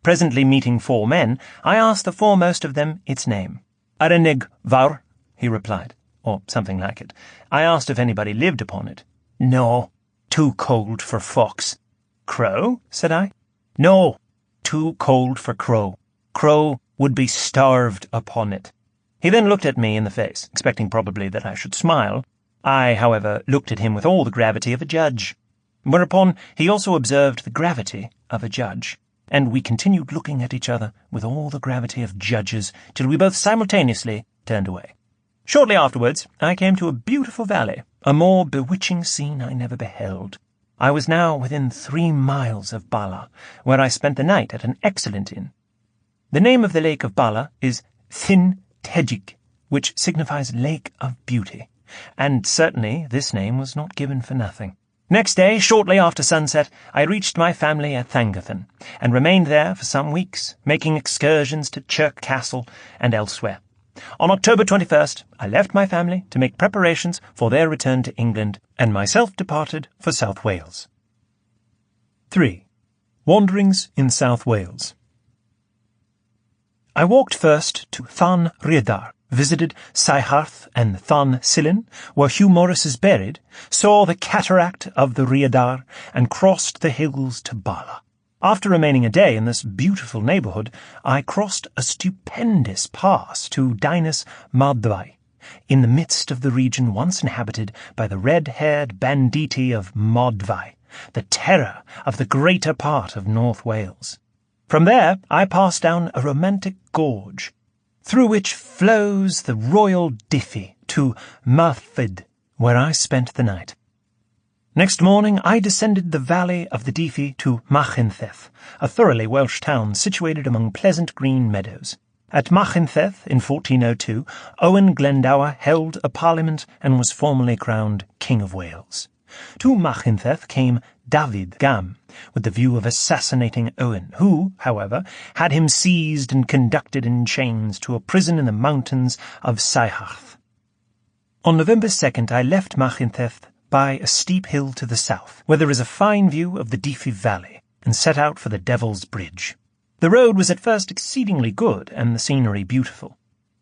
Presently meeting 4 men, I asked the foremost of them its name. Arenig Var, he replied, or something like it. I asked if anybody lived upon it. No, too cold for fox. Crow? Said I. No, too cold for crow. Crow would be starved upon it. He then looked at me in the face, expecting probably that I should smile. I, however, looked at him with all the gravity of a judge. Whereupon he also observed the gravity of a judge, and we continued looking at each other with all the gravity of judges till we both simultaneously turned away. Shortly afterwards I came to a beautiful valley, a more bewitching scene I never beheld. I was now within 3 miles of Bala, where I spent the night at an excellent inn. The name of the lake of Bala is Thin Tejik, which signifies Lake of Beauty, and certainly this name was not given for nothing. Next day, shortly after sunset, I reached my family at Thangathan, and remained there for some weeks, making excursions to Chirk Castle and elsewhere. On October 21st, I left my family to make preparations for their return to England, and myself departed for South Wales. 3. Wanderings in South Wales. I walked first to Llan Rhydar, visited Sycharth and Llan Silin, where Hugh Morris is buried, saw the cataract of the Rhydar, and crossed the hills to Bala. After remaining a day in this beautiful neighbourhood, I crossed a stupendous pass to Dinas Mawddwy, in the midst of the region once inhabited by the red-haired banditti of Mawddwy, the terror of the greater part of North Wales. From there I passed down a romantic gorge, through which flows the royal Diffy to Marfyd, where I spent the night. Next morning I descended the valley of the Diffy to Machynlleth, a thoroughly Welsh town situated among pleasant green meadows. At Machynlleth in 1402, Owen Glendower held a parliament and was formally crowned King of Wales. To Machynlleth came David Gam, with the view of assassinating Owen, who, however, had him seized and conducted in chains to a prison in the mountains of Sycharth. On November 2nd I left Machynlleth by a steep hill to the south, where there is a fine view of the Diffy Valley, and set out for the Devil's Bridge. The road was at first exceedingly good and the scenery beautiful.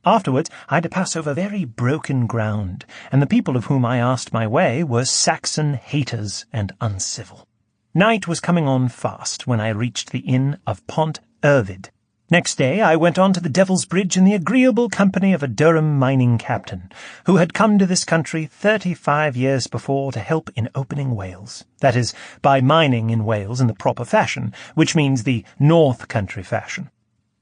Afterwards I had to pass over very broken ground, and the people of whom I asked my way were Saxon haters and uncivil. Night was coming on fast when I reached the inn of Pont Urvid. Next day I went on to the Devil's Bridge in the agreeable company of a Durham mining captain, who had come to this country 35 years before to help in opening Wales. That is, by mining in Wales in the proper fashion, which means the North Country fashion.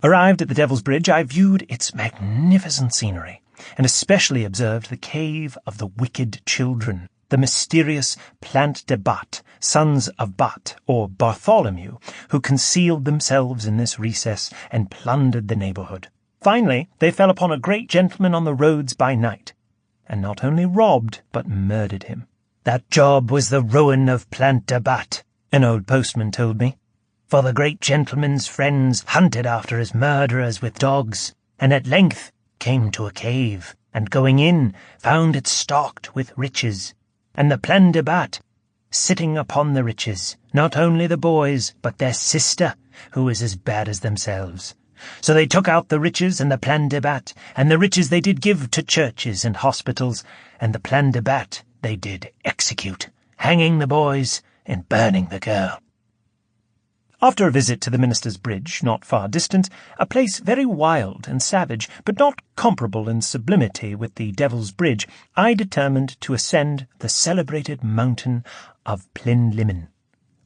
Arrived at the Devil's Bridge, I viewed its magnificent scenery, and especially observed the cave of the wicked children, the mysterious Plant de Bat, sons of Bat, or Bartholomew, who concealed themselves in this recess and plundered the neighbourhood. Finally, they fell upon a great gentleman on the roads by night, and not only robbed, but murdered him. That job was the ruin of Plant de Bat, an old postman told me, for the great gentleman's friends hunted after his murderers with dogs, and at length came to a cave, and going in, found it stocked with riches, and the Plan de Bat sitting upon the riches, not only the boys, but their sister, who was as bad as themselves. So they took out the riches and the Plan de Bat, and the riches they did give to churches and hospitals, and the Plan de Bat they did execute, hanging the boys and burning the girl. After a visit to the Minister's Bridge, not far distant, a place very wild and savage, but not comparable in sublimity with the Devil's Bridge, I determined to ascend the celebrated mountain of Plinlimmon,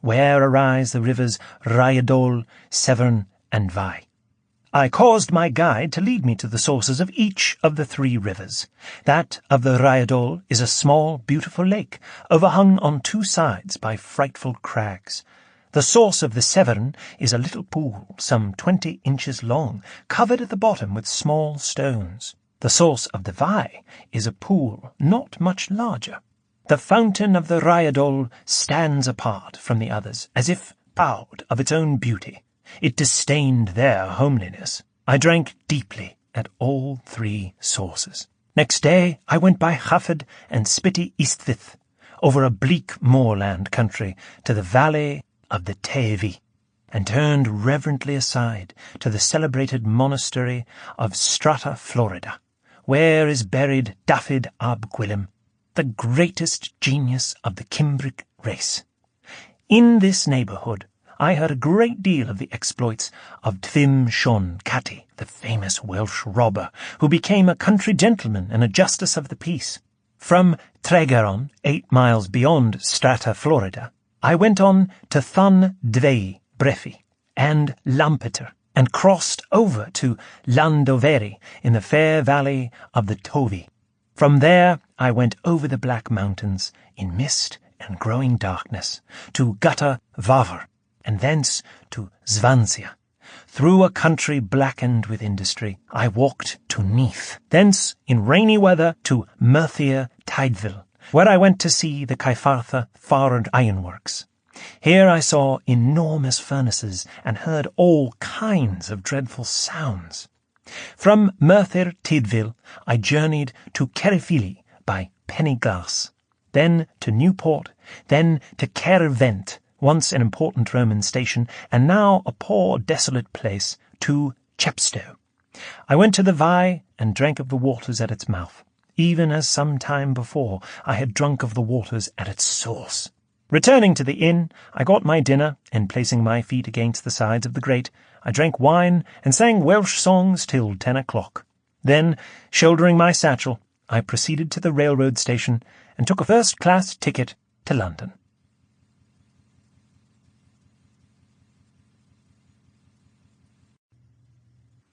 where arise the rivers Rhaiadol, Severn, and Vai. I caused my guide to lead me to the sources of each of the 3 rivers. That of the Rhaiadol is a small, beautiful lake, overhung on 2 sides by frightful crags. The source of the Severn is a little pool, some 20 inches long, covered at the bottom with small stones. The source of the Vai is a pool not much larger. The fountain of the Rhaiadol stands apart from the others, as if proud of its own beauty. It disdained their homeliness. I drank deeply at all 3 sources. Next day I went by Hafod and Spitty Eastvith, over a bleak moorland country, to the valley of the Tevi, and turned reverently aside to the celebrated monastery of Strata Florida, where is buried Dafydd ab Gwilym, the greatest genius of the Cimbric race. In this neighbourhood I heard a great deal of the exploits of Dwym Sion Catti, the famous Welsh robber, who became a country gentleman and a justice of the peace. From Tregaron, 8 miles beyond Strata Florida, I went on to Llan Dvei Brefi and Lampeter, and crossed over to Llandoveri in the fair valley of the Tovi. From there I went over the Black Mountains in mist and growing darkness to Gutta Vavor, and thence to Svansia. Through a country blackened with industry I walked to Neath, thence in rainy weather to Merthyr Tydfil, where I went to see the Cyfartha Fard ironworks. Here I saw enormous furnaces and heard all kinds of dreadful sounds. From Merthyr Tydfil I journeyed to Cerfili by Pennyglass, then to Newport, then to Cervent, once an important Roman station, and now a poor desolate place, to Chepstow. I went to the Vai and drank of the waters at its mouth, even as some time before I had drunk of the waters at its source. Returning to the inn, I got my dinner, and placing my feet against the sides of the grate, I drank wine and sang Welsh songs till 10 o'clock. Then, shouldering my satchel, I proceeded to the railroad station and took a first-class ticket to London.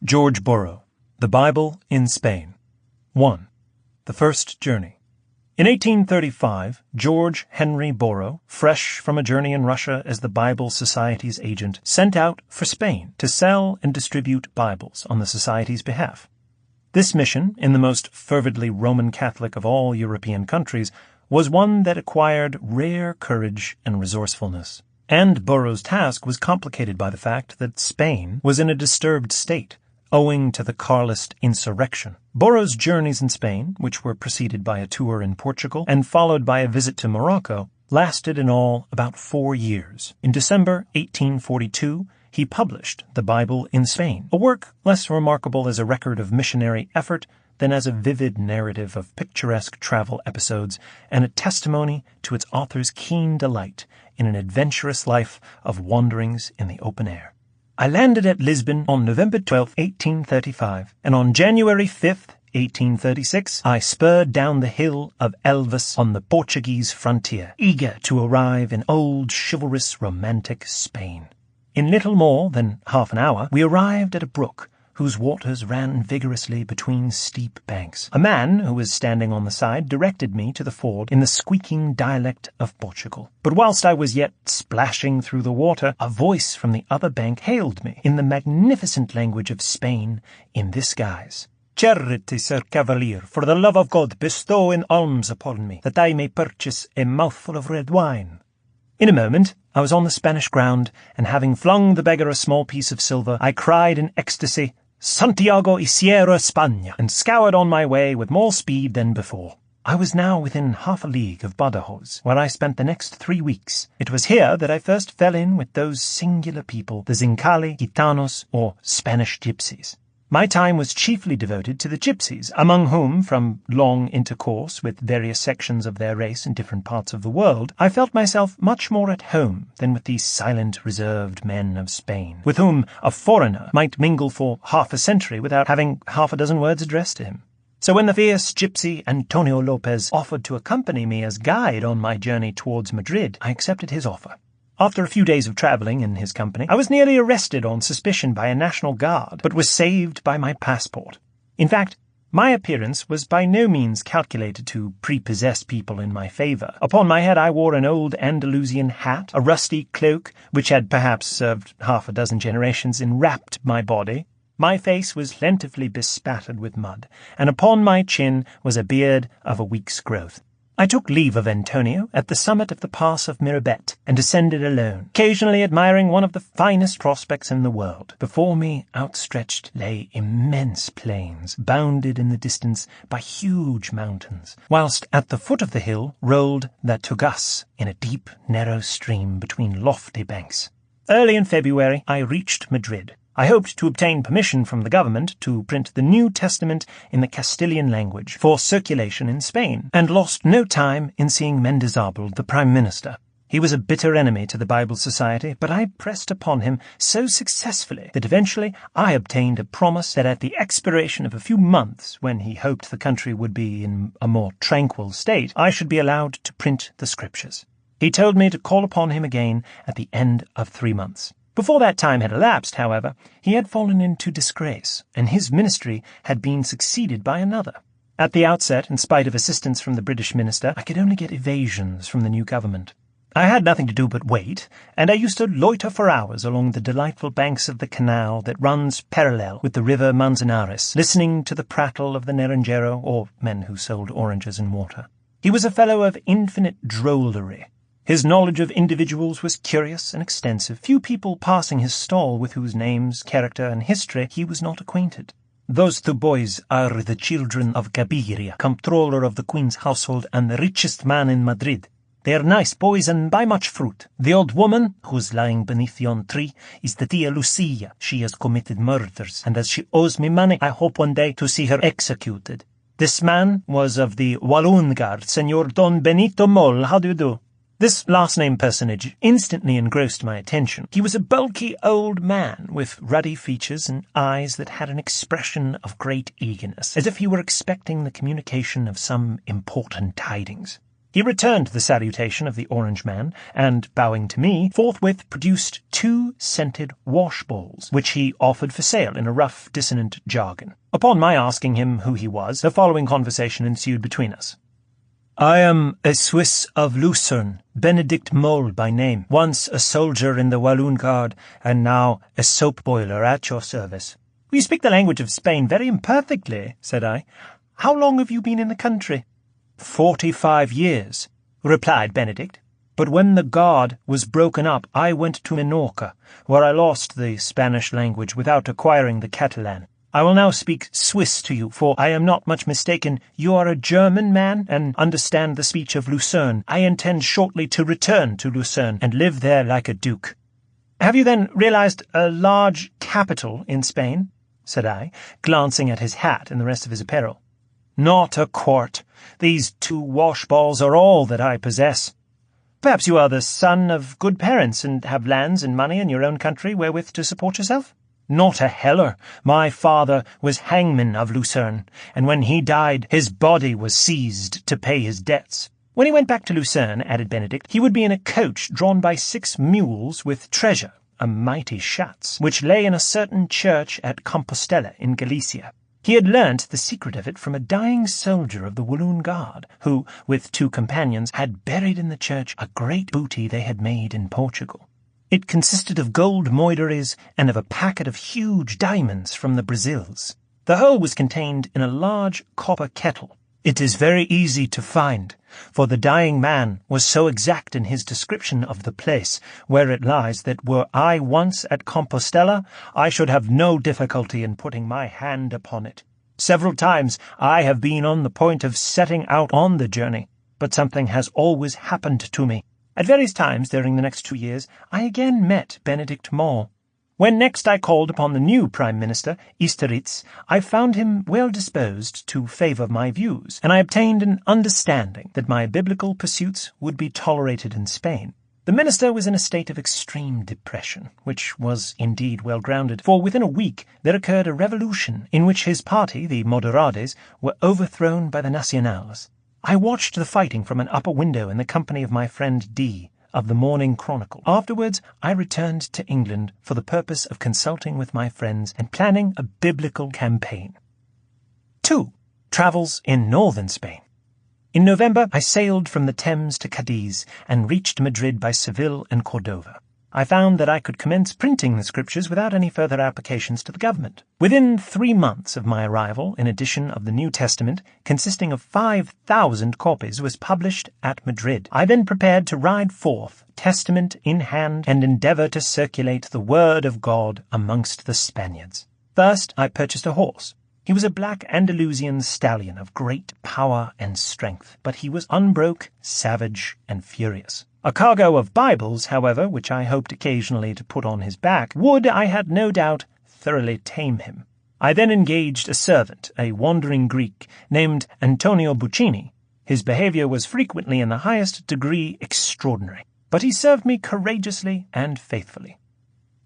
George Borrow, The Bible in Spain. 1. The First Journey. In 1835, George Henry Borrow, fresh from a journey in Russia as the Bible Society's agent, set out for Spain to sell and distribute Bibles on the Society's behalf. This mission, in the most fervidly Roman Catholic of all European countries, was one that acquired rare courage and resourcefulness. And Borrow's task was complicated by the fact that Spain was in a disturbed state, owing to the Carlist insurrection. Borrow's journeys in Spain, which were preceded by a tour in Portugal and followed by a visit to Morocco, lasted in all about 4 years. In December 1842, he published the Bible in Spain, a work less remarkable as a record of missionary effort than as a vivid narrative of picturesque travel episodes and a testimony to its author's keen delight in an adventurous life of wanderings in the open air. I landed at Lisbon on November 12, 1835, and on January 5th, 1836, I spurred down the hill of Elvas on the Portuguese frontier, eager to arrive in old chivalrous romantic Spain. In little more than half an hour, we arrived at a brook whose waters ran vigorously between steep banks. A man who was standing on the side directed me to the ford in the squeaking dialect of Portugal. But whilst I was yet splashing through the water, a voice from the other bank hailed me in the magnificent language of Spain in this guise. "Charity, Sir Cavalier, for the love of God, bestow an alms upon me, that I may purchase a mouthful of red wine." In a moment, I was on the Spanish ground, and having flung the beggar a small piece of silver, I cried in ecstasy, "Santiago y Sierra España," and scoured on my way with more speed than before. I was now within half a league of Badajoz, where I spent the next 3 weeks. It was here that I first fell in with those singular people, the Zincali, Gitanos, or Spanish gypsies. My time was chiefly devoted to the gypsies, among whom, from long intercourse with various sections of their race in different parts of the world, I felt myself much more at home than with these silent, reserved men of Spain, with whom a foreigner might mingle for half a century without having half a dozen words addressed to him. So when the fierce gypsy Antonio Lopez offered to accompany me as guide on my journey towards Madrid, I accepted his offer. After a few days of travelling in his company, I was nearly arrested on suspicion by a National Guard, but was saved by my passport. In fact, my appearance was by no means calculated to prepossess people in my favour. Upon my head I wore an old Andalusian hat, a rusty cloak, which had perhaps served half a dozen generations, enwrapped my body. My face was plentifully bespattered with mud, and upon my chin was a beard of a week's growth. I took leave of Antonio at the summit of the pass of Mirabet, and descended alone, occasionally admiring one of the finest prospects in the world. Before me outstretched lay immense plains, bounded in the distance by huge mountains, whilst at the foot of the hill rolled the Tugas in a deep, narrow stream between lofty banks. Early in February I reached Madrid. I hoped to obtain permission from the government to print the New Testament in the Castilian language for circulation in Spain, and lost no time in seeing Mendizábal, the Prime Minister. He was a bitter enemy to the Bible Society, but I pressed upon him so successfully that eventually I obtained a promise that at the expiration of a few months, when he hoped the country would be in a more tranquil state, I should be allowed to print the Scriptures. He told me to call upon him again at the end of 3 months. Before that time had elapsed, however, he had fallen into disgrace, and his ministry had been succeeded by another. At the outset, in spite of assistance from the British minister, I could only get evasions from the new government. I had nothing to do but wait, and I used to loiter for hours along the delightful banks of the canal that runs parallel with the river Manzanares, listening to the prattle of the Naranjero, or men who sold oranges and water. He was a fellow of infinite drollery. His knowledge of individuals was curious and extensive, few people passing his stall with whose names, character, and history he was not acquainted. "Those 2 boys are the children of Gaviria, comptroller of the Queen's household and the richest man in Madrid. They are nice boys and buy much fruit. The old woman, who's lying beneath yon tree, is the Tia Lucia. She has committed murders, and as she owes me money, I hope one day to see her executed. This man was of the Walloon Guard, Senor Don Benito Mol. How do you do?" This last-name personage instantly engrossed my attention. He was a bulky old man with ruddy features and eyes that had an expression of great eagerness, as if he were expecting the communication of some important tidings. He returned the salutation of the Orange Man, and, bowing to me, forthwith produced 2 scented wash-balls, which he offered for sale in a rough, dissonant jargon. Upon my asking him who he was, the following conversation ensued between us. "I am a Swiss of Lucerne, Benedict Mole by name, once a soldier in the Walloon Guard, and now a soap boiler at your service." "You speak the language of Spain very imperfectly," said I. "How long have you been in the country?" 45 years, replied Benedict. "But when the Guard was broken up, I went to Minorca, where I lost the Spanish language without acquiring the Catalan. I will now speak Swiss to you, for I am not much mistaken. You are a German man, and understand the speech of Lucerne. I intend shortly to return to Lucerne, and live there like a duke." "Have you then realized a large capital in Spain?" said I, glancing at his hat and the rest of his apparel. "Not a quart. These 2 washballs are all that I possess." "Perhaps you are the son of good parents, and have lands and money in your own country wherewith to support yourself?" "Not a heller. My father was hangman of Lucerne, and when he died, his body was seized to pay his debts." "When he went back to Lucerne," added Benedict, "he would be in a coach drawn by 6 mules with treasure, a mighty schatz, which lay in a certain church at Compostela in Galicia. He had learnt the secret of it from a dying soldier of the Walloon Guard, who, with 2 companions, had buried in the church a great booty they had made in Portugal. It consisted of gold moideries and of a packet of huge diamonds from the Brazils. The whole was contained in a large copper kettle. It is very easy to find, for the dying man was so exact in his description of the place where it lies that were I once at Compostela, I should have no difficulty in putting my hand upon it. Several times I have been on the point of setting out on the journey, but something has always happened to me. At various times during the next 2 years I again met Benedict More. When next I called upon the new Prime Minister, Easteritz, I found him well disposed to favour my views, and I obtained an understanding that my biblical pursuits would be tolerated in Spain. The minister was in a state of extreme depression, which was indeed well grounded, for within a week there occurred a revolution in which his party, the Moderades, were overthrown by the Nacionals. I watched the fighting from an upper window in the company of my friend D., of the Morning Chronicle. Afterwards I returned to England for the purpose of consulting with my friends and planning a biblical campaign. 2. Travels in northern Spain. In November I sailed from the Thames to Cadiz and reached Madrid by Seville and Cordova. I found that I could commence printing the Scriptures without any further applications to the government. Within 3 months of my arrival, an edition of the New Testament, consisting of 5,000 copies, was published at Madrid. I then prepared to ride forth, Testament in hand, and endeavour to circulate the word of God amongst the Spaniards. First I purchased a horse. He was a black Andalusian stallion of great power and strength, but he was unbroke, savage, and furious. A cargo of Bibles, however, which I hoped occasionally to put on his back, would, I had no doubt, thoroughly tame him. I then engaged a servant, a wandering Greek, named Antonio Buccini. His behaviour was frequently in the highest degree extraordinary, but he served me courageously and faithfully.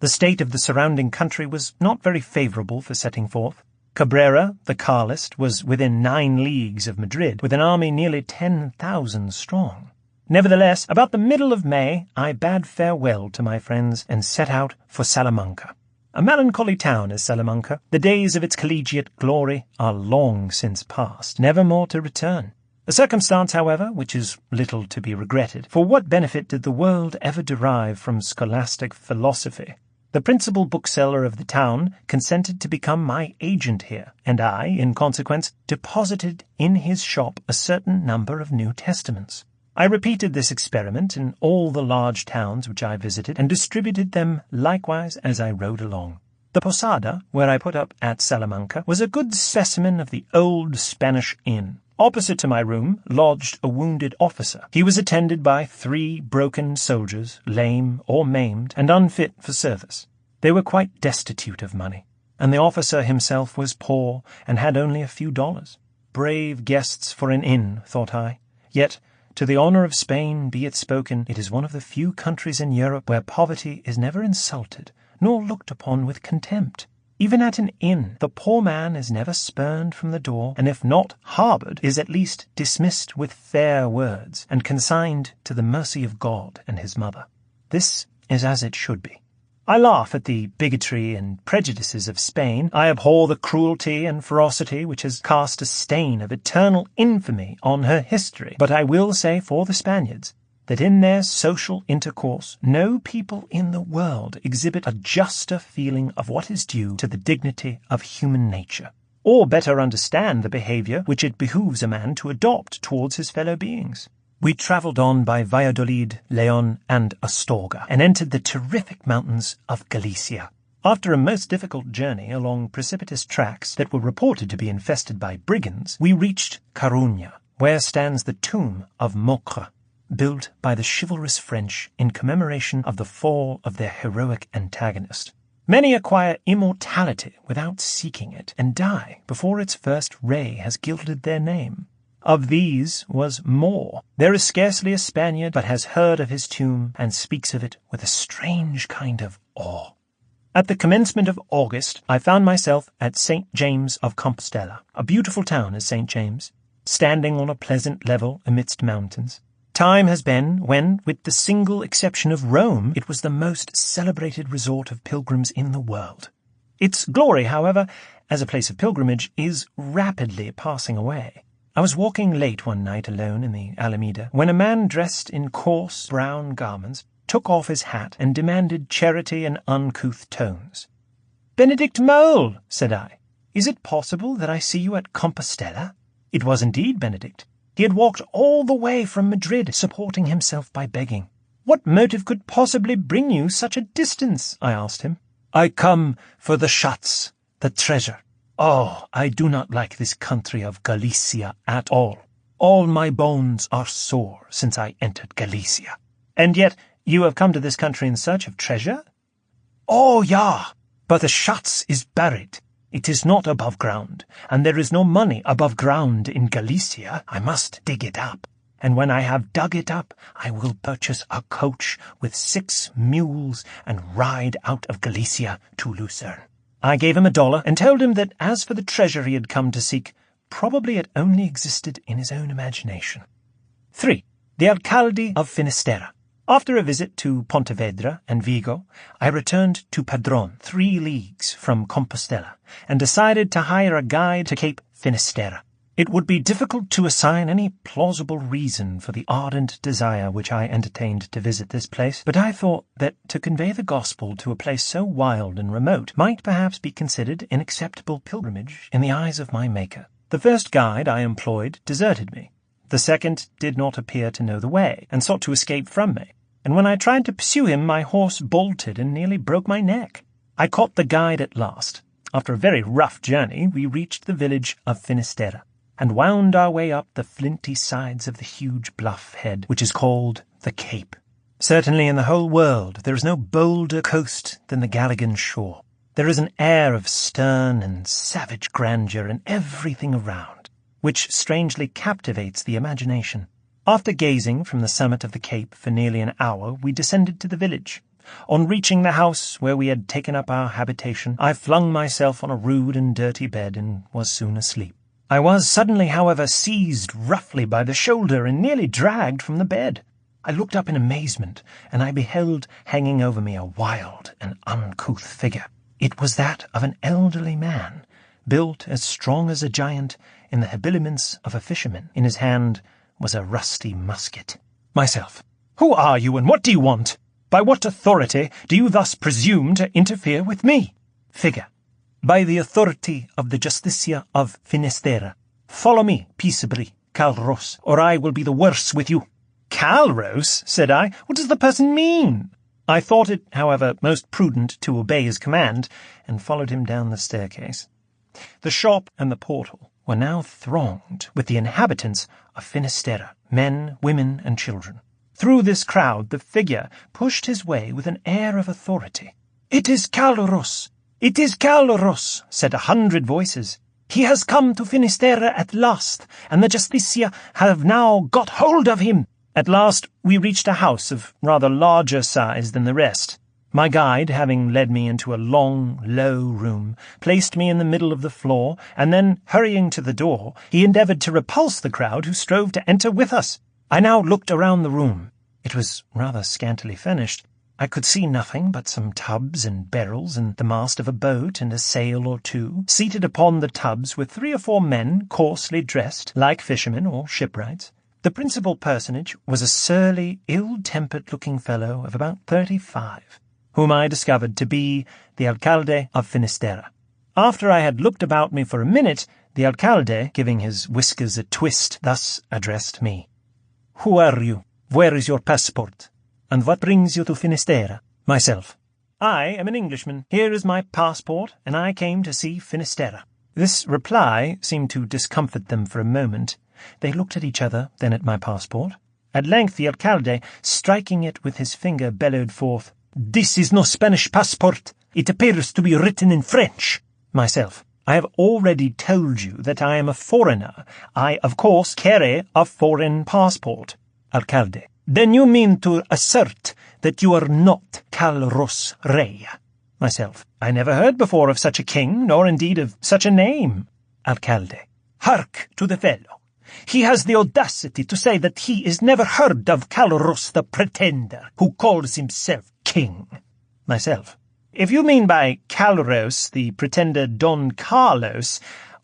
The state of the surrounding country was not very favourable for setting forth. Cabrera, the Carlist, was within 9 leagues of Madrid, with an army nearly 10,000 strong. Nevertheless, about the middle of May, I bade farewell to my friends and set out for Salamanca. A melancholy town is Salamanca. The days of its collegiate glory are long since past, never more to return. A circumstance, however, which is little to be regretted, for what benefit did the world ever derive from scholastic philosophy? The principal bookseller of the town consented to become my agent here, and I, in consequence, deposited in his shop a certain number of New Testaments. I repeated this experiment in all the large towns which I visited, and distributed them likewise as I rode along. The posada, where I put up at Salamanca, was a good specimen of the old Spanish inn. Opposite to my room lodged a wounded officer. He was attended by 3 broken soldiers, lame or maimed, and unfit for service. They were quite destitute of money, and the officer himself was poor and had only a few dollars. Brave guests for an inn, thought I. Yet, to the honour of Spain be it spoken, it is one of the few countries in Europe where poverty is never insulted, nor looked upon with contempt. Even at an inn, the poor man is never spurned from the door, and if not harboured, is at least dismissed with fair words, and consigned to the mercy of God and his mother. This is as it should be. I laugh at the bigotry and prejudices of Spain. I abhor the cruelty and ferocity which has cast a stain of eternal infamy on her history. But I will say for the Spaniards that in their social intercourse no people in the world exhibit a juster feeling of what is due to the dignity of human nature, or better understand the behaviour which it behooves a man to adopt towards his fellow beings. We travelled on by Valladolid, Leon, and Astorga, and entered the terrific mountains of Galicia. After a most difficult journey along precipitous tracks that were reported to be infested by brigands, we reached Coruña, where stands the tomb of Mocre. built by the chivalrous French in commemoration of the fall of their heroic antagonist. Many acquire immortality without seeking it, and die before its first ray has gilded their name. Of these was More. There is scarcely a Spaniard but has heard of his tomb and speaks of it with a strange kind of awe. At the commencement of August, I found myself at St. James of Compostela. A beautiful town is St. James, standing on a pleasant level amidst mountains. Time has been when, with the single exception of Rome, it was the most celebrated resort of pilgrims in the world. Its glory, however, as a place of pilgrimage, is rapidly passing away. I was walking late one night alone in the Alameda, when a man dressed in coarse brown garments took off his hat and demanded charity in uncouth tones. "Benedict Mole," said I, "is it possible that I see you at Compostela?" It was indeed Benedict. He had walked all the way from Madrid, supporting himself by begging. "What motive could possibly bring you such a distance?" I asked him. "I come for the Schatz, the treasure. Oh, I do not like this country of Galicia at all. All my bones are sore since I entered Galicia." "And yet you have come to this country in search of treasure?" "Oh, ja, but the Schatz is buried. It is not above ground, and there is no money above ground in Galicia. I must dig it up, and when I have dug it up, I will purchase a coach with 6 mules and ride out of Galicia to Lucerne." I gave him $1 and told him that as for the treasure he had come to seek, probably it only existed in his own imagination. 3. The Alcalde of Finisterre. After a visit to Pontevedra and Vigo, I returned to Padron, 3 leagues from Compostela, and decided to hire a guide to Cape Finisterre. It would be difficult to assign any plausible reason for the ardent desire which I entertained to visit this place, but I thought that to convey the gospel to a place so wild and remote might perhaps be considered an acceptable pilgrimage in the eyes of my Maker. The first guide I employed deserted me. The second did not appear to know the way, and sought to escape from me, and when I tried to pursue him, my horse bolted and nearly broke my neck. I caught the guide at last. After a very rough journey, we reached the village of Finisterre, and wound our way up the flinty sides of the huge bluff head, which is called the Cape. Certainly in the whole world there is no bolder coast than the Galligan shore. There is an air of stern and savage grandeur in everything around, which strangely captivates the imagination. After gazing from the summit of the Cape for nearly an hour, we descended to the village. On reaching the house where we had taken up our habitation, I flung myself on a rude and dirty bed and was soon asleep. I was suddenly, however, seized roughly by the shoulder and nearly dragged from the bed. I looked up in amazement, and I beheld hanging over me a wild and uncouth figure. It was that of an elderly man, built as strong as a giant, in the habiliments of a fisherman. In his hand was a rusty musket. Myself. "Who are you, and what do you want? By what authority do you thus presume to interfere with me?" Figure. "By the authority of the Justicia of Finisterre. Follow me peaceably, Calros, or I will be the worse with you." "Calros?" said I. "What does the person mean?" I thought it, however, most prudent to obey his command, and followed him down the staircase. The shop and the portal were now thronged with the inhabitants of Finisterre, men, women, and children. Through this crowd the figure pushed his way with an air of authority. "It is Calros! It is Calros!" said 100 voices. "He has come to Finisterre at last, and the Justicia have now got hold of him." At last we reached a house of rather larger size than the rest. My guide, having led me into a long, low room, placed me in the middle of the floor, and then, hurrying to the door, he endeavoured to repulse the crowd who strove to enter with us. I now looked around the room. It was rather scantily furnished. I could see nothing but some tubs and barrels and the mast of a boat and a sail or two. Seated upon the tubs were 3 or 4 men coarsely dressed, like fishermen or shipwrights. The principal personage was a surly, ill-tempered-looking fellow of about 35, whom I discovered to be the Alcalde of Finisterre. After I had looked about me for a minute, the Alcalde, giving his whiskers a twist, thus addressed me. "Who are you? Where is your passport? And what brings you to Finisterre?" Myself. "I am an Englishman. Here is my passport, and I came to see Finisterre." This reply seemed to discomfort them for a moment. They looked at each other, then at my passport, At length the alcalde, striking it with his finger, bellowed forth, "This is no Spanish passport. It appears to be written in French." Myself. I have already told you that I am a foreigner. I, of course, carry a foreign passport. Alcalde. Then you mean to assert that you are not Carlos Rey? Myself. I never heard before of such a king, nor indeed of such a name. Alcalde. Hark to the fellow. He has the audacity to say that he is never heard of Carlos the Pretender, who calls himself king. Myself. If you mean by Carlos the Pretender Don Carlos,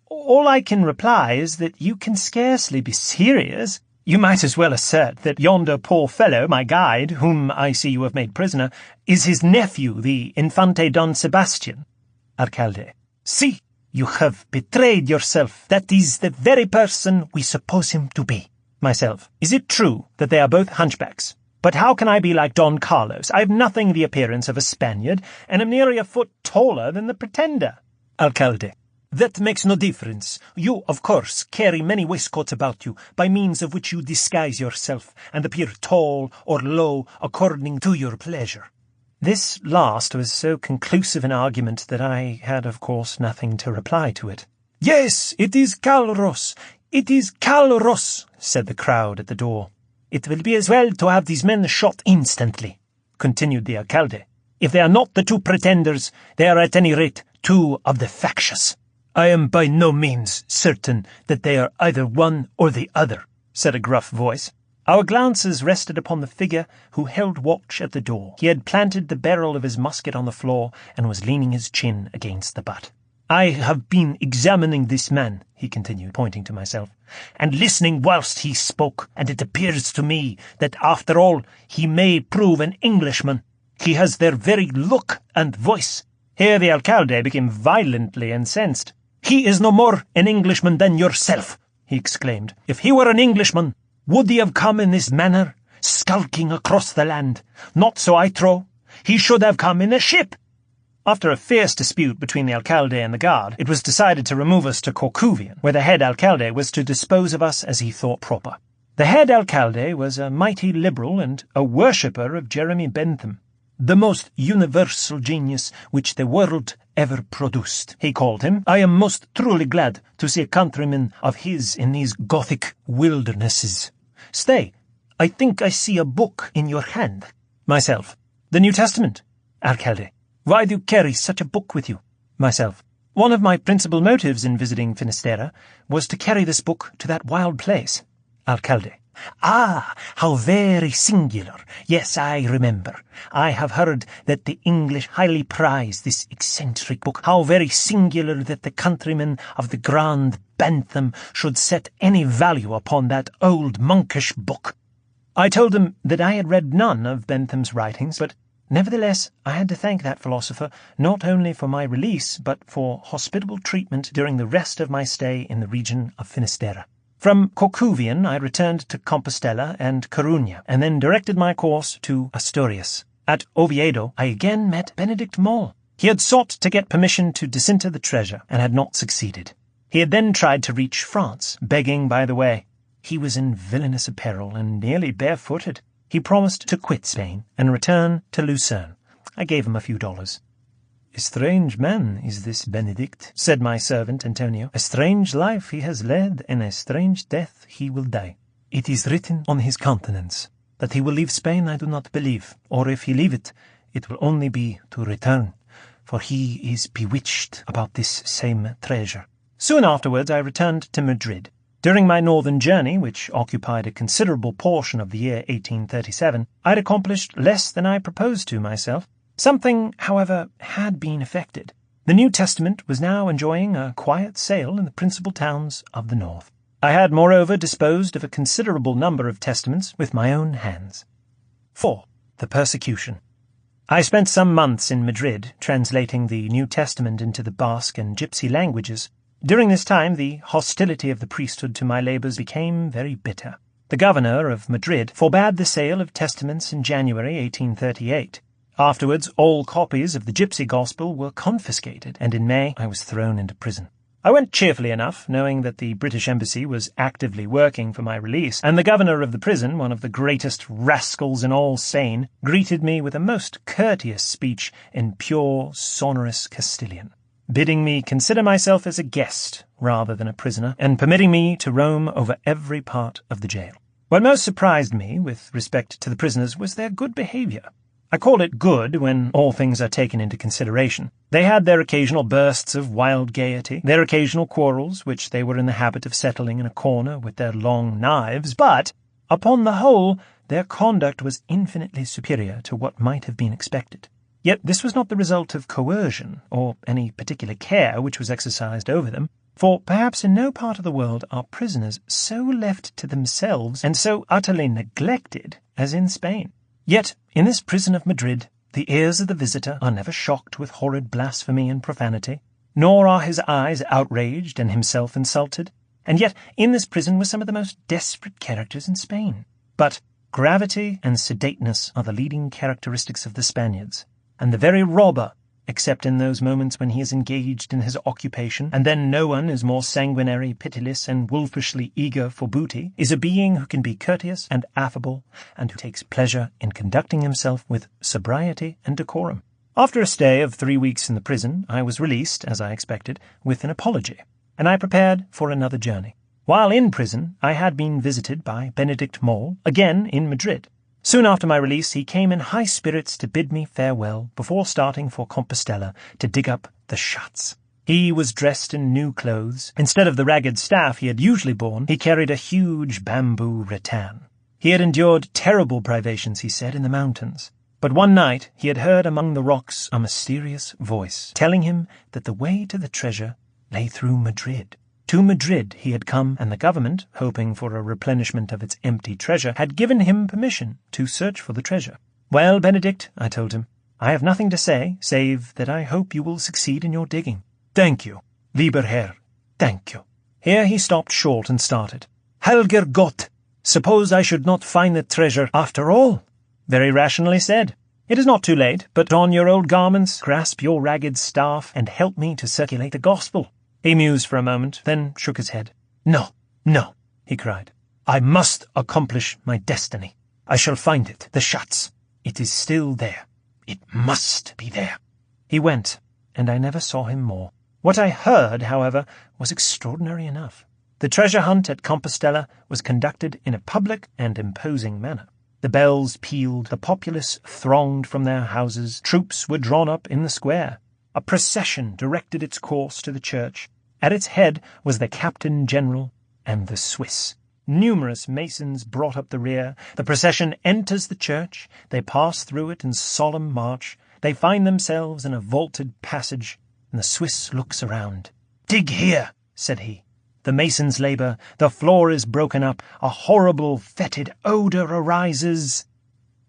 all I can reply is that you can scarcely be serious. You might as well assert that yonder poor fellow, my guide, whom I see you have made prisoner, is his nephew, the Infante Don Sebastian. Alcalde. See, you have betrayed yourself. That is the very person we suppose him to be. Myself. Is it true that they are both hunchbacks? But how can I be like Don Carlos? I have nothing the appearance of a Spaniard, and am nearly a foot taller than the Pretender. Alcalde. That makes no difference. You, of course, carry many waistcoats about you, by means of which you disguise yourself, and appear tall or low according to your pleasure. This last was so conclusive an argument that I had, of course, nothing to reply to it. "Yes, it is Carlos. It is Carlos," said the crowd at the door. "It will be as well to have these men shot instantly," continued the alcalde. "If they are not the two pretenders, they are at any rate two of the factious." "I am by no means certain that they are either one or the other," said a gruff voice. Our glances rested upon the figure who held watch at the door. He had planted the barrel of his musket on the floor and was leaning his chin against the butt. "I have been examining this man," he continued, pointing to myself, "and listening whilst he spoke, and it appears to me that, after all, he may prove an Englishman. He has their very look and voice." Here the alcalde became violently incensed. "He is no more an Englishman than yourself," he exclaimed. "If he were an Englishman, would he have come in this manner, skulking across the land? Not so, I trow. He should have come in a ship." After a fierce dispute between the alcalde and the guard, it was decided to remove us to Corcuvian, where the head alcalde was to dispose of us as he thought proper. The head alcalde was a mighty liberal and a worshipper of Jeremy Bentham, "the most universal genius which the world ever produced," he called him. "I am most truly glad to see a countryman of his in these Gothic wildernesses. Stay, I think I see a book in your hand." Myself. "The New Testament." Alcalde. "Why do you carry such a book with you?" Myself. "One of my principal motives in visiting Finisterre was to carry this book to that wild place." Alcalde. "Ah, how very singular. Yes, I remember. I have heard that the English highly prize this eccentric book. How very singular that the countrymen of the grand Bentham should set any value upon that old monkish book." I told him that I had read none of Bentham's writings, but nevertheless I had to thank that philosopher not only for my release, but for hospitable treatment during the rest of my stay in the region of Finisterre. From Corcuvian I returned to Compostela and Coruña, and then directed my course to Asturias. At Oviedo I again met Benedict Moll. He had sought to get permission to disinter the treasure, and had not succeeded. He had then tried to reach France, begging by the way. He was in villainous apparel, and nearly barefooted. He promised to quit Spain, and return to Lucerne. I gave him a few dollars. "A strange man is this Benedict," said my servant Antonio. "A strange life he has led, and a strange death he will die. It is written on his countenance. That he will leave Spain I do not believe, or if he leave it, it will only be to return, for he is bewitched about this same treasure." Soon afterwards I returned to Madrid. During my northern journey, which occupied a considerable portion of the year 1837, I had accomplished less than I proposed to myself. Something, however, had been effected. The New Testament was now enjoying a quiet sale in the principal towns of the north. I had, moreover, disposed of a considerable number of testaments with my own hands. 4. The Persecution. I spent some months in Madrid, translating the New Testament into the Basque and Gypsy languages. During this time the hostility of the priesthood to my labours became very bitter. The governor of Madrid forbade the sale of testaments in January 1838. Afterwards all copies of the Gypsy Gospel were confiscated, and in May I was thrown into prison. I went cheerfully enough, knowing that the British Embassy was actively working for my release, and the governor of the prison, one of the greatest rascals in all Spain, greeted me with a most courteous speech in pure, sonorous Castilian, bidding me consider myself as a guest rather than a prisoner, and permitting me to roam over every part of the jail. What most surprised me with respect to the prisoners was their good behaviour. I call it good when all things are taken into consideration. They had their occasional bursts of wild gaiety, their occasional quarrels, which they were in the habit of settling in a corner with their long knives, but, upon the whole, their conduct was infinitely superior to what might have been expected. Yet this was not the result of coercion, or any particular care which was exercised over them, for perhaps in no part of the world are prisoners so left to themselves and so utterly neglected as in Spain. Yet, in this prison of Madrid, the ears of the visitor are never shocked with horrid blasphemy and profanity, nor are his eyes outraged and himself insulted, and yet in this prison were some of the most desperate characters in Spain. But gravity and sedateness are the leading characteristics of the Spaniards, and the very robber, except in those moments when he is engaged in his occupation, and then no one is more sanguinary, pitiless, and wolfishly eager for booty, is a being who can be courteous and affable, and who takes pleasure in conducting himself with sobriety and decorum. After a stay of 3 weeks in the prison, I was released, as I expected, with an apology, and I prepared for another journey. While in prison, I had been visited by Benedict Mole, again in Madrid. Soon after my release, he came in high spirits to bid me farewell before starting for Compostela to dig up the Schatz. He was dressed in new clothes. Instead of the ragged staff he had usually borne, he carried a huge bamboo rattan. He had endured terrible privations, he said, in the mountains. But one night he had heard among the rocks a mysterious voice, telling him that the way to the treasure lay through Madrid. To Madrid he had come, and the government, hoping for a replenishment of its empty treasure, had given him permission to search for the treasure. "Well, Benedict," I told him, "I have nothing to say, save that I hope you will succeed in your digging." "Thank you, lieber Herr, thank you." Here he stopped short and started. "Helger Gott, suppose I should not find the treasure after all?" "Very rationally said. It is not too late. Put on your old garments, grasp your ragged staff, and help me to circulate the gospel." He mused for a moment, then shook his head. "No, no," he cried. "I must accomplish my destiny. I shall find it, the Schatz. It is still there. It must be there." He went, and I never saw him more. What I heard, however, was extraordinary enough. The treasure hunt at Compostela was conducted in a public and imposing manner. The bells pealed, the populace thronged from their houses, troops were drawn up in the square. A procession directed its course to the church. At its head was the Captain General and the Swiss. Numerous masons brought up the rear. The procession enters the church. They pass through it in solemn march. They find themselves in a vaulted passage, and the Swiss looks around. "Dig here," said he. The masons labour. The floor is broken up. A horrible, fetid odour arises.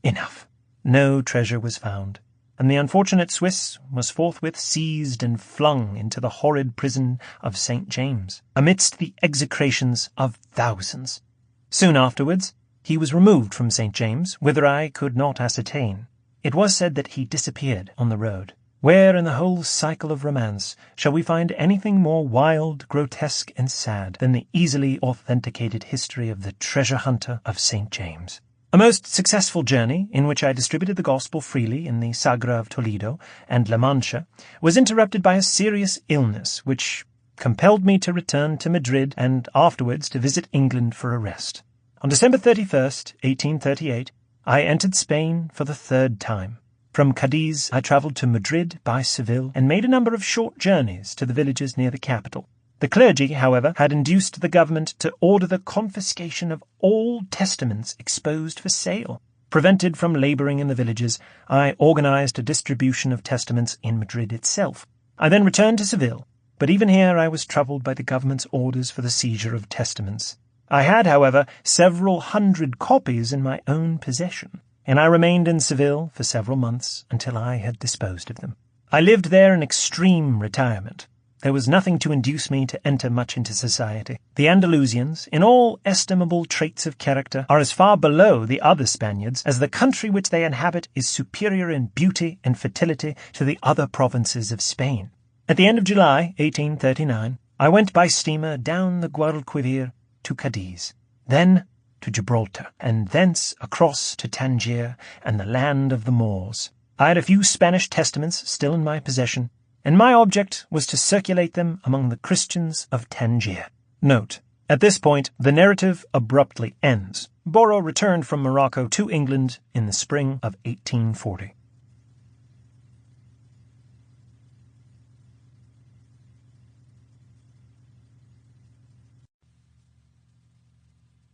Enough. No treasure was found, and the unfortunate Swiss was forthwith seized and flung into the horrid prison of St. James, amidst the execrations of thousands. Soon afterwards, he was removed from St. James, whither I could not ascertain. It was said that he disappeared on the road. Where in the whole cycle of romance shall we find anything more wild, grotesque, and sad than the easily authenticated history of the treasure hunter of St. James? A most successful journey, in which I distributed the gospel freely in the Sagra of Toledo and La Mancha, was interrupted by a serious illness, which compelled me to return to Madrid and afterwards to visit England for a rest. On December 31st, 1838, I entered Spain for the 3rd time. From Cadiz, I travelled to Madrid by Seville and made a number of short journeys to the villages near the capital. The clergy, however, had induced the government to order the confiscation of all testaments exposed for sale. Prevented from labouring in the villages, I organised a distribution of testaments in Madrid itself. I then returned to Seville, but even here I was troubled by the government's orders for the seizure of testaments. I had, however, several hundred copies in my own possession, and I remained in Seville for several months until I had disposed of them. I lived there in extreme retirement. There was nothing to induce me to enter much into society. The Andalusians, in all estimable traits of character, are as far below the other Spaniards as the country which they inhabit is superior in beauty and fertility to the other provinces of Spain. At the end of July, 1839, I went by steamer down the Guadalquivir to Cadiz, then to Gibraltar, and thence across to Tangier and the land of the Moors. I had a few Spanish testaments still in my possession, and my object was to circulate them among the Christians of Tangier. Note: at this point, the narrative abruptly ends. Borrow returned from Morocco to England in the spring of 1840.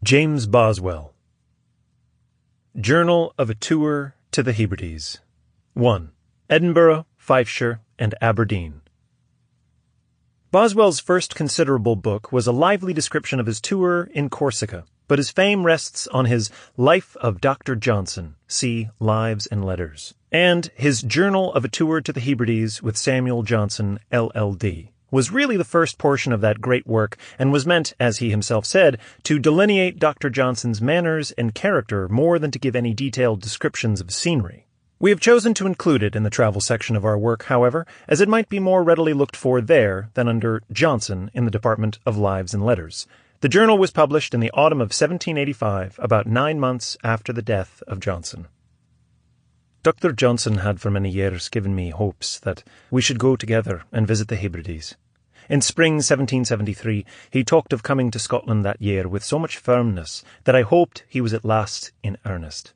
James Boswell. Journal of a Tour to the Hebrides. 1. Edinburgh, Fifeshire, and Aberdeen. Boswell's first considerable book was a lively description of his tour in Corsica, but his fame rests on his Life of Dr. Johnson, see Lives and Letters, and his Journal of a Tour to the Hebrides with Samuel Johnson, LL.D., was really the first portion of that great work and was meant, as he himself said, to delineate Dr. Johnson's manners and character more than to give any detailed descriptions of scenery. We have chosen to include it in the travel section of our work, however, as it might be more readily looked for there than under Johnson in the Department of Lives and Letters. The journal was published in the autumn of 1785, about 9 months after the death of Johnson. Dr. Johnson had for many years given me hopes that we should go together and visit the Hebrides. In spring 1773, he talked of coming to Scotland that year with so much firmness that I hoped he was at last in earnest.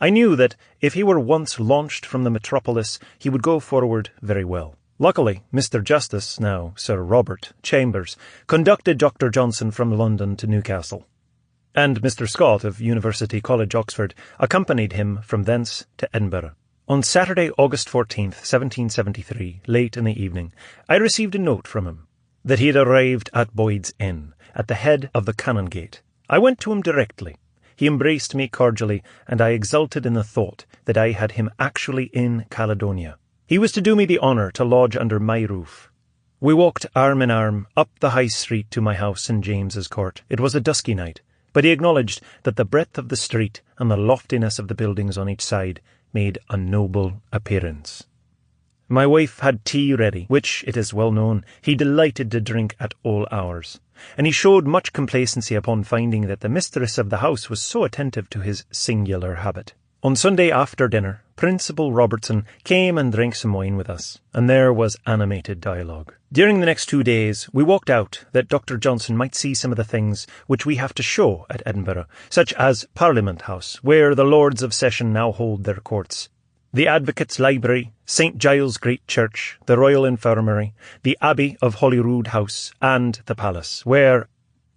I knew that if he were once launched from the metropolis, he would go forward very well. Luckily, Mr. Justice, now Sir Robert, Chambers, conducted Dr. Johnson from London to Newcastle, and Mr. Scott of University College, Oxford, accompanied him from thence to Edinburgh. On Saturday, August 14th, 1773, late in the evening, I received a note from him that he had arrived at Boyd's Inn, at the head of the Canongate. I went to him directly. He embraced me cordially, and I exulted in the thought that I had him actually in Caledonia. He was to do me the honour to lodge under my roof. We walked arm in arm up the High Street to my house in James's Court. It was a dusky night, but he acknowledged that the breadth of the street and the loftiness of the buildings on each side made a noble appearance. My wife had tea ready, which, it is well known, he delighted to drink at all hours, and he showed much complacency upon finding that the mistress of the house was so attentive to his singular habit. On Sunday after dinner, Principal Robertson came and drank some wine with us, and there was animated dialogue. During the next 2 days, we walked out that Dr. Johnson might see some of the things which we have to show at Edinburgh, such as Parliament House, where the Lords of Session now hold their courts, the Advocates' Library, St. Giles' Great Church, the Royal Infirmary, the Abbey of Holyrood House, and the Palace, where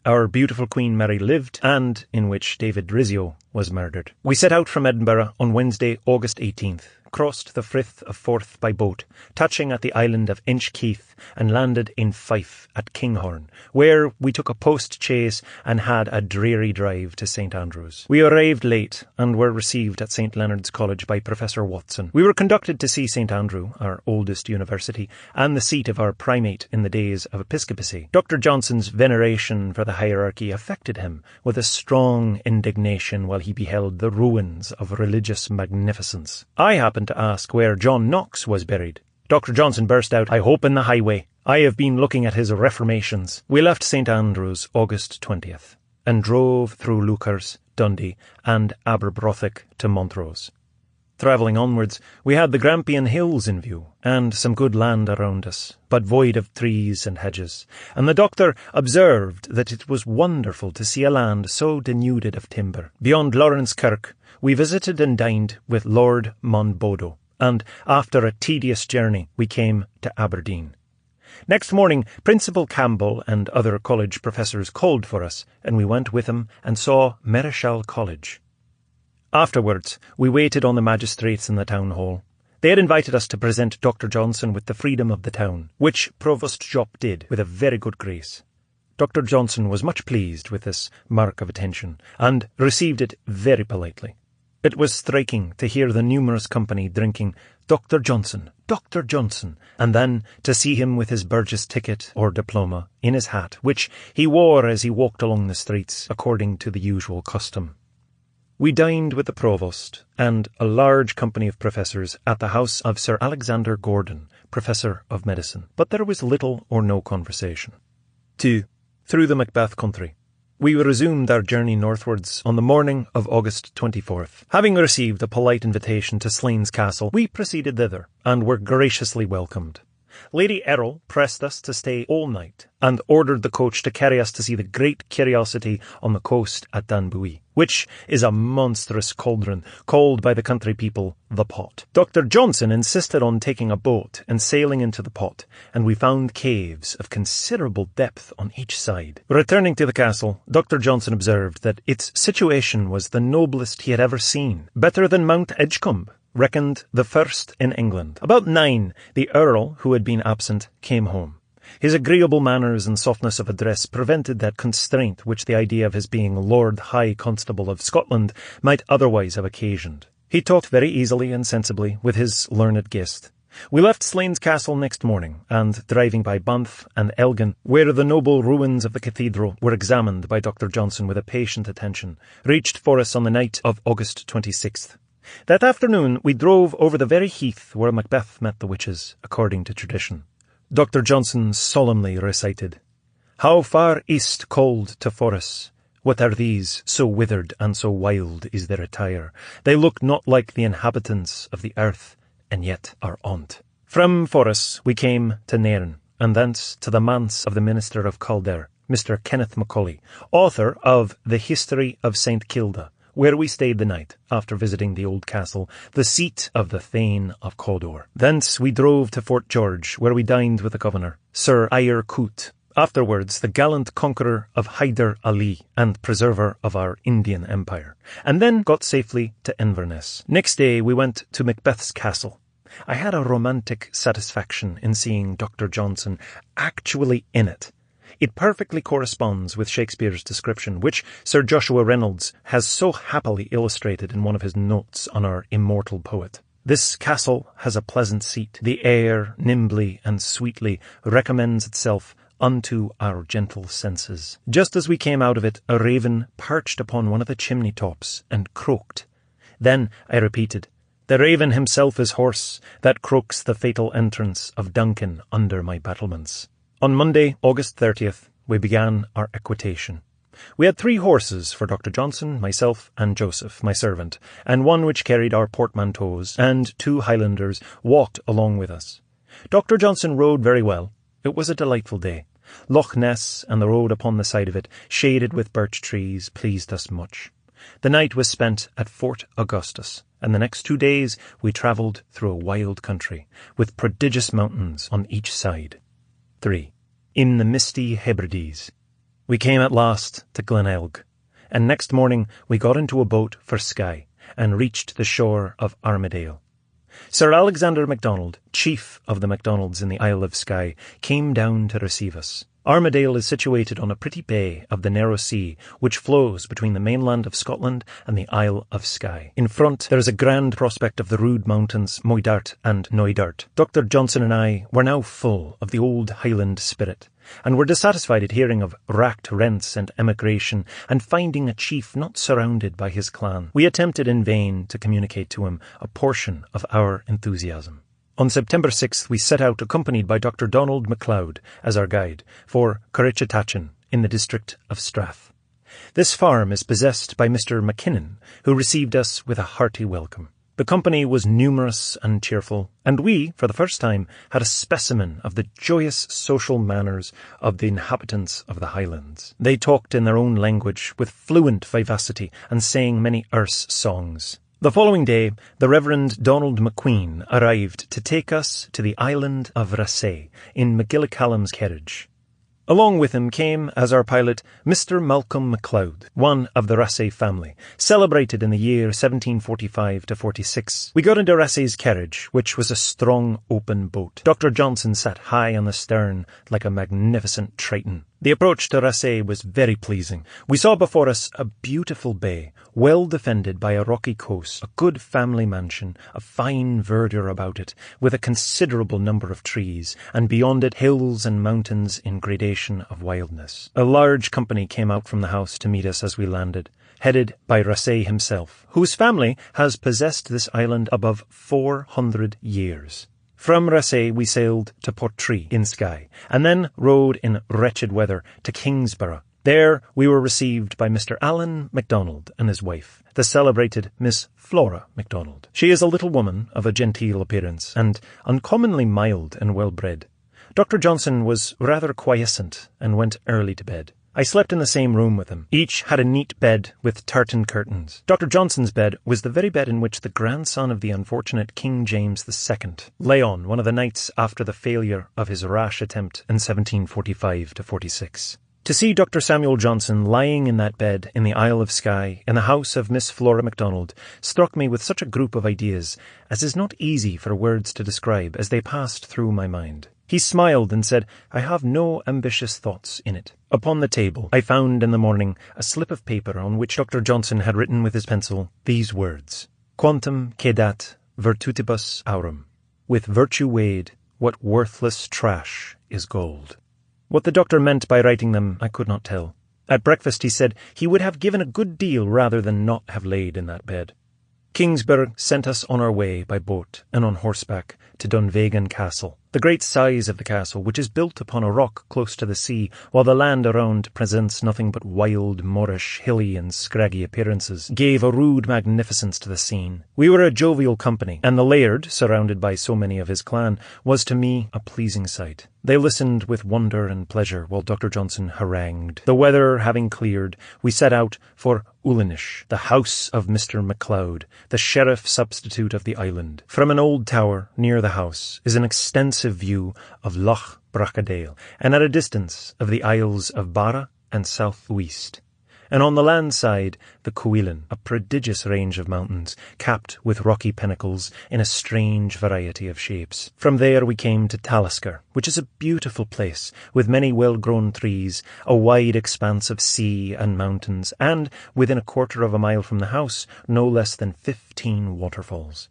our beautiful Queen Mary lived, and in which David Rizzio was murdered. We set out from Edinburgh on Wednesday, August 18th, crossed the Frith of Forth by boat, touching at the island of Inchkeith, and landed in Fife at Kinghorn, where we took a post-chaise and had a dreary drive to St. Andrews. We arrived late and were received at St. Leonard's College by Professor Watson. We were conducted to see St. Andrew, our oldest university, and the seat of our primate in the days of episcopacy. Dr. Johnson's veneration for the hierarchy affected him with a strong indignation while he beheld the ruins of religious magnificence. I happened to ask where John Knox was buried. Dr. Johnson burst out, "I hope in the highway. I have been looking at his reformations." We left St. Andrews August 20th and drove through Leuchars, Dundee, and Aberbrothick to Montrose. Travelling onwards, we had the Grampian Hills in view, and some good land around us, but void of trees and hedges, and the doctor observed that it was wonderful to see a land so denuded of timber. Beyond Lawrence Kirk, we visited and dined with Lord Monboddo, and after a tedious journey, we came to Aberdeen. Next morning, Principal Campbell and other college professors called for us, and we went with them and saw Mareschal College. Afterwards, we waited on the magistrates in the town hall. They had invited us to present Dr. Johnson with the freedom of the town, which Provost Jopp did with a very good grace. Dr. Johnson was much pleased with this mark of attention, and received it very politely. It was striking to hear the numerous company drinking Dr. Johnson, Dr. Johnson, and then to see him with his Burgess ticket or diploma in his hat, which he wore as he walked along the streets, according to the usual custom. We dined with the provost and a large company of professors at the house of Sir Alexander Gordon, Professor of Medicine, but there was little or no conversation. 2. Through the Macbeth country. We resumed our journey northwards on the morning of August 24th. Having received a polite invitation to Slains Castle, we proceeded thither, and were graciously welcomed. Lady Errol pressed us to stay all night, and ordered the coach to carry us to see the great curiosity on the coast at Danbuie, which is a monstrous cauldron, called by the country people the Pot. Dr. Johnson insisted on taking a boat and sailing into the Pot, and we found caves of considerable depth on each side. Returning to the castle, Dr. Johnson observed that its situation was the noblest he had ever seen, better than Mount Edgecombe, reckoned the first in England. About 9, the Earl, who had been absent, came home. His agreeable manners and softness of address prevented that constraint which the idea of his being Lord High Constable of Scotland might otherwise have occasioned. He talked very easily and sensibly with his learned guest. We left Slains Castle next morning, and driving by Banff and Elgin, where the noble ruins of the cathedral were examined by Dr. Johnson with a patient attention, reached Forres on the night of August 26th. That afternoon we drove over the very heath where Macbeth met the witches, according to tradition. Dr. Johnson solemnly recited, "How far east called to Forres? What are these, so withered and so wild is their attire? They look not like the inhabitants of the earth, and yet are on't." From Forres we came to Nairn, and thence to the manse of the minister of Kildare, Mr. Kenneth Macaulay, author of The History of St. Kilda, where we stayed the night, after visiting the old castle, the seat of the Thane of Cawdor. Thence we drove to Fort George, where we dined with the governor, Sir Eyre Coote, afterwards the gallant conqueror of Hyder Ali and preserver of our Indian Empire, and then got safely to Inverness. Next day we went to Macbeth's castle. I had a romantic satisfaction in seeing Dr. Johnson actually in it. It perfectly corresponds with Shakespeare's description, which Sir Joshua Reynolds has so happily illustrated in one of his notes on our immortal poet. This castle has a pleasant seat. The air, nimbly and sweetly, recommends itself unto our gentle senses. Just as we came out of it, a raven perched upon one of the chimney tops and croaked. Then I repeated, "The raven himself is hoarse, that croaks the fatal entrance of Duncan under my battlements." On Monday, August 30th, we began our equitation. We had 3 horses for Dr. Johnson, myself, and Joseph, my servant, and one which carried our portmanteaus, and 2 Highlanders walked along with us. Dr. Johnson rode very well. It was a delightful day. Loch Ness and the road upon the side of it, shaded with birch trees, pleased us much. The night was spent at Fort Augustus, and the next 2 days we travelled through a wild country, with prodigious mountains on each side. 3. In the misty Hebrides. We came at last to Glenelg, and next morning we got into a boat for Skye, and reached the shore of Armadale. Sir Alexander MacDonald, chief of the MacDonalds in the Isle of Skye, came down to receive us. Armadale is situated on a pretty bay of the narrow sea which flows between the mainland of Scotland and the Isle of Skye. In front there is a grand prospect of the rude mountains Moidart and Knoydart. Dr. Johnson and I were now full of the old Highland spirit, and were dissatisfied at hearing of racked rents and emigration, and finding a chief not surrounded by his clan. We attempted in vain to communicate to him a portion of our enthusiasm. On September 6th we set out, accompanied by Dr. Donald MacLeod as our guide, for Corrichatachin in the district of Strath. This farm is possessed by Mr. Mackinnon, who received us with a hearty welcome. The company was numerous and cheerful, and we, for the first time, had a specimen of the joyous social manners of the inhabitants of the Highlands. They talked in their own language with fluent vivacity, and sang many Erse songs. The following day, the Reverend Donald McQueen arrived to take us to the island of Raasay in McGillicallum's carriage. Along with him came, as our pilot, Mr. Malcolm MacLeod, one of the Raasay family, celebrated in the year 1745-46. We got into Raasay's carriage, which was a strong, open boat. Dr. Johnson sat high on the stern like a magnificent Triton. The approach to Raasay was very pleasing. We saw before us a beautiful bay, well defended by a rocky coast, a good family mansion, a fine verdure about it, with a considerable number of trees, and beyond it hills and mountains in gradation of wildness. A large company came out from the house to meet us as we landed. headed by Rasay himself, whose family has possessed this island above 400 years. From Rasay we sailed to Portree in Skye, and then rode in wretched weather to Kingsborough. There we were received by Mr. Alan MacDonald and his wife, the celebrated Miss Flora MacDonald. She is a little woman of a genteel appearance, and uncommonly mild and well-bred. Dr. Johnson was rather quiescent, and went early to bed. I slept in the same room with him. Each had a neat bed with tartan curtains. Dr. Johnson's bed was the very bed in which the grandson of the unfortunate King James II lay on one of the nights after the failure of his rash attempt in 1745-46. To see Dr. Samuel Johnson lying in that bed in the Isle of Skye, in the house of Miss Flora MacDonald, struck me with such a group of ideas as is not easy for words to describe as they passed through my mind. He smiled and said, "I have no ambitious thoughts in it." Upon the table I found in the morning a slip of paper on which Dr. Johnson had written with his pencil these words: "Quantum cedat virtutibus aurum. With virtue weighed, what worthless trash is gold." What the doctor meant by writing them I could not tell. At breakfast he said he would have given a good deal rather than not have laid in that bed. Kingsborough sent us on our way by boat and on horseback to Dunvegan Castle. The great size of the castle, which is built upon a rock close to the sea, while the land around presents nothing but wild, moorish, hilly and scraggy appearances, gave a rude magnificence to the scene. We were a jovial company, and the laird, surrounded by so many of his clan, was to me a pleasing sight. They listened with wonder and pleasure while Dr. Johnson harangued. The weather having cleared, we set out for Ullinish, the house of Mr. MacLeod, the sheriff substitute of the island. From an old tower near the house is an extensive view of Loch Bracadale, and at a distance of the Isles of Barra and South Uist. And on the land side, the Cuillin, a prodigious range of mountains, capped with rocky pinnacles in a strange variety of shapes. From there we came to Talisker, which is a beautiful place, with many well-grown trees, a wide expanse of sea and mountains, and, within a quarter of a mile from the house, no less than 15 waterfalls.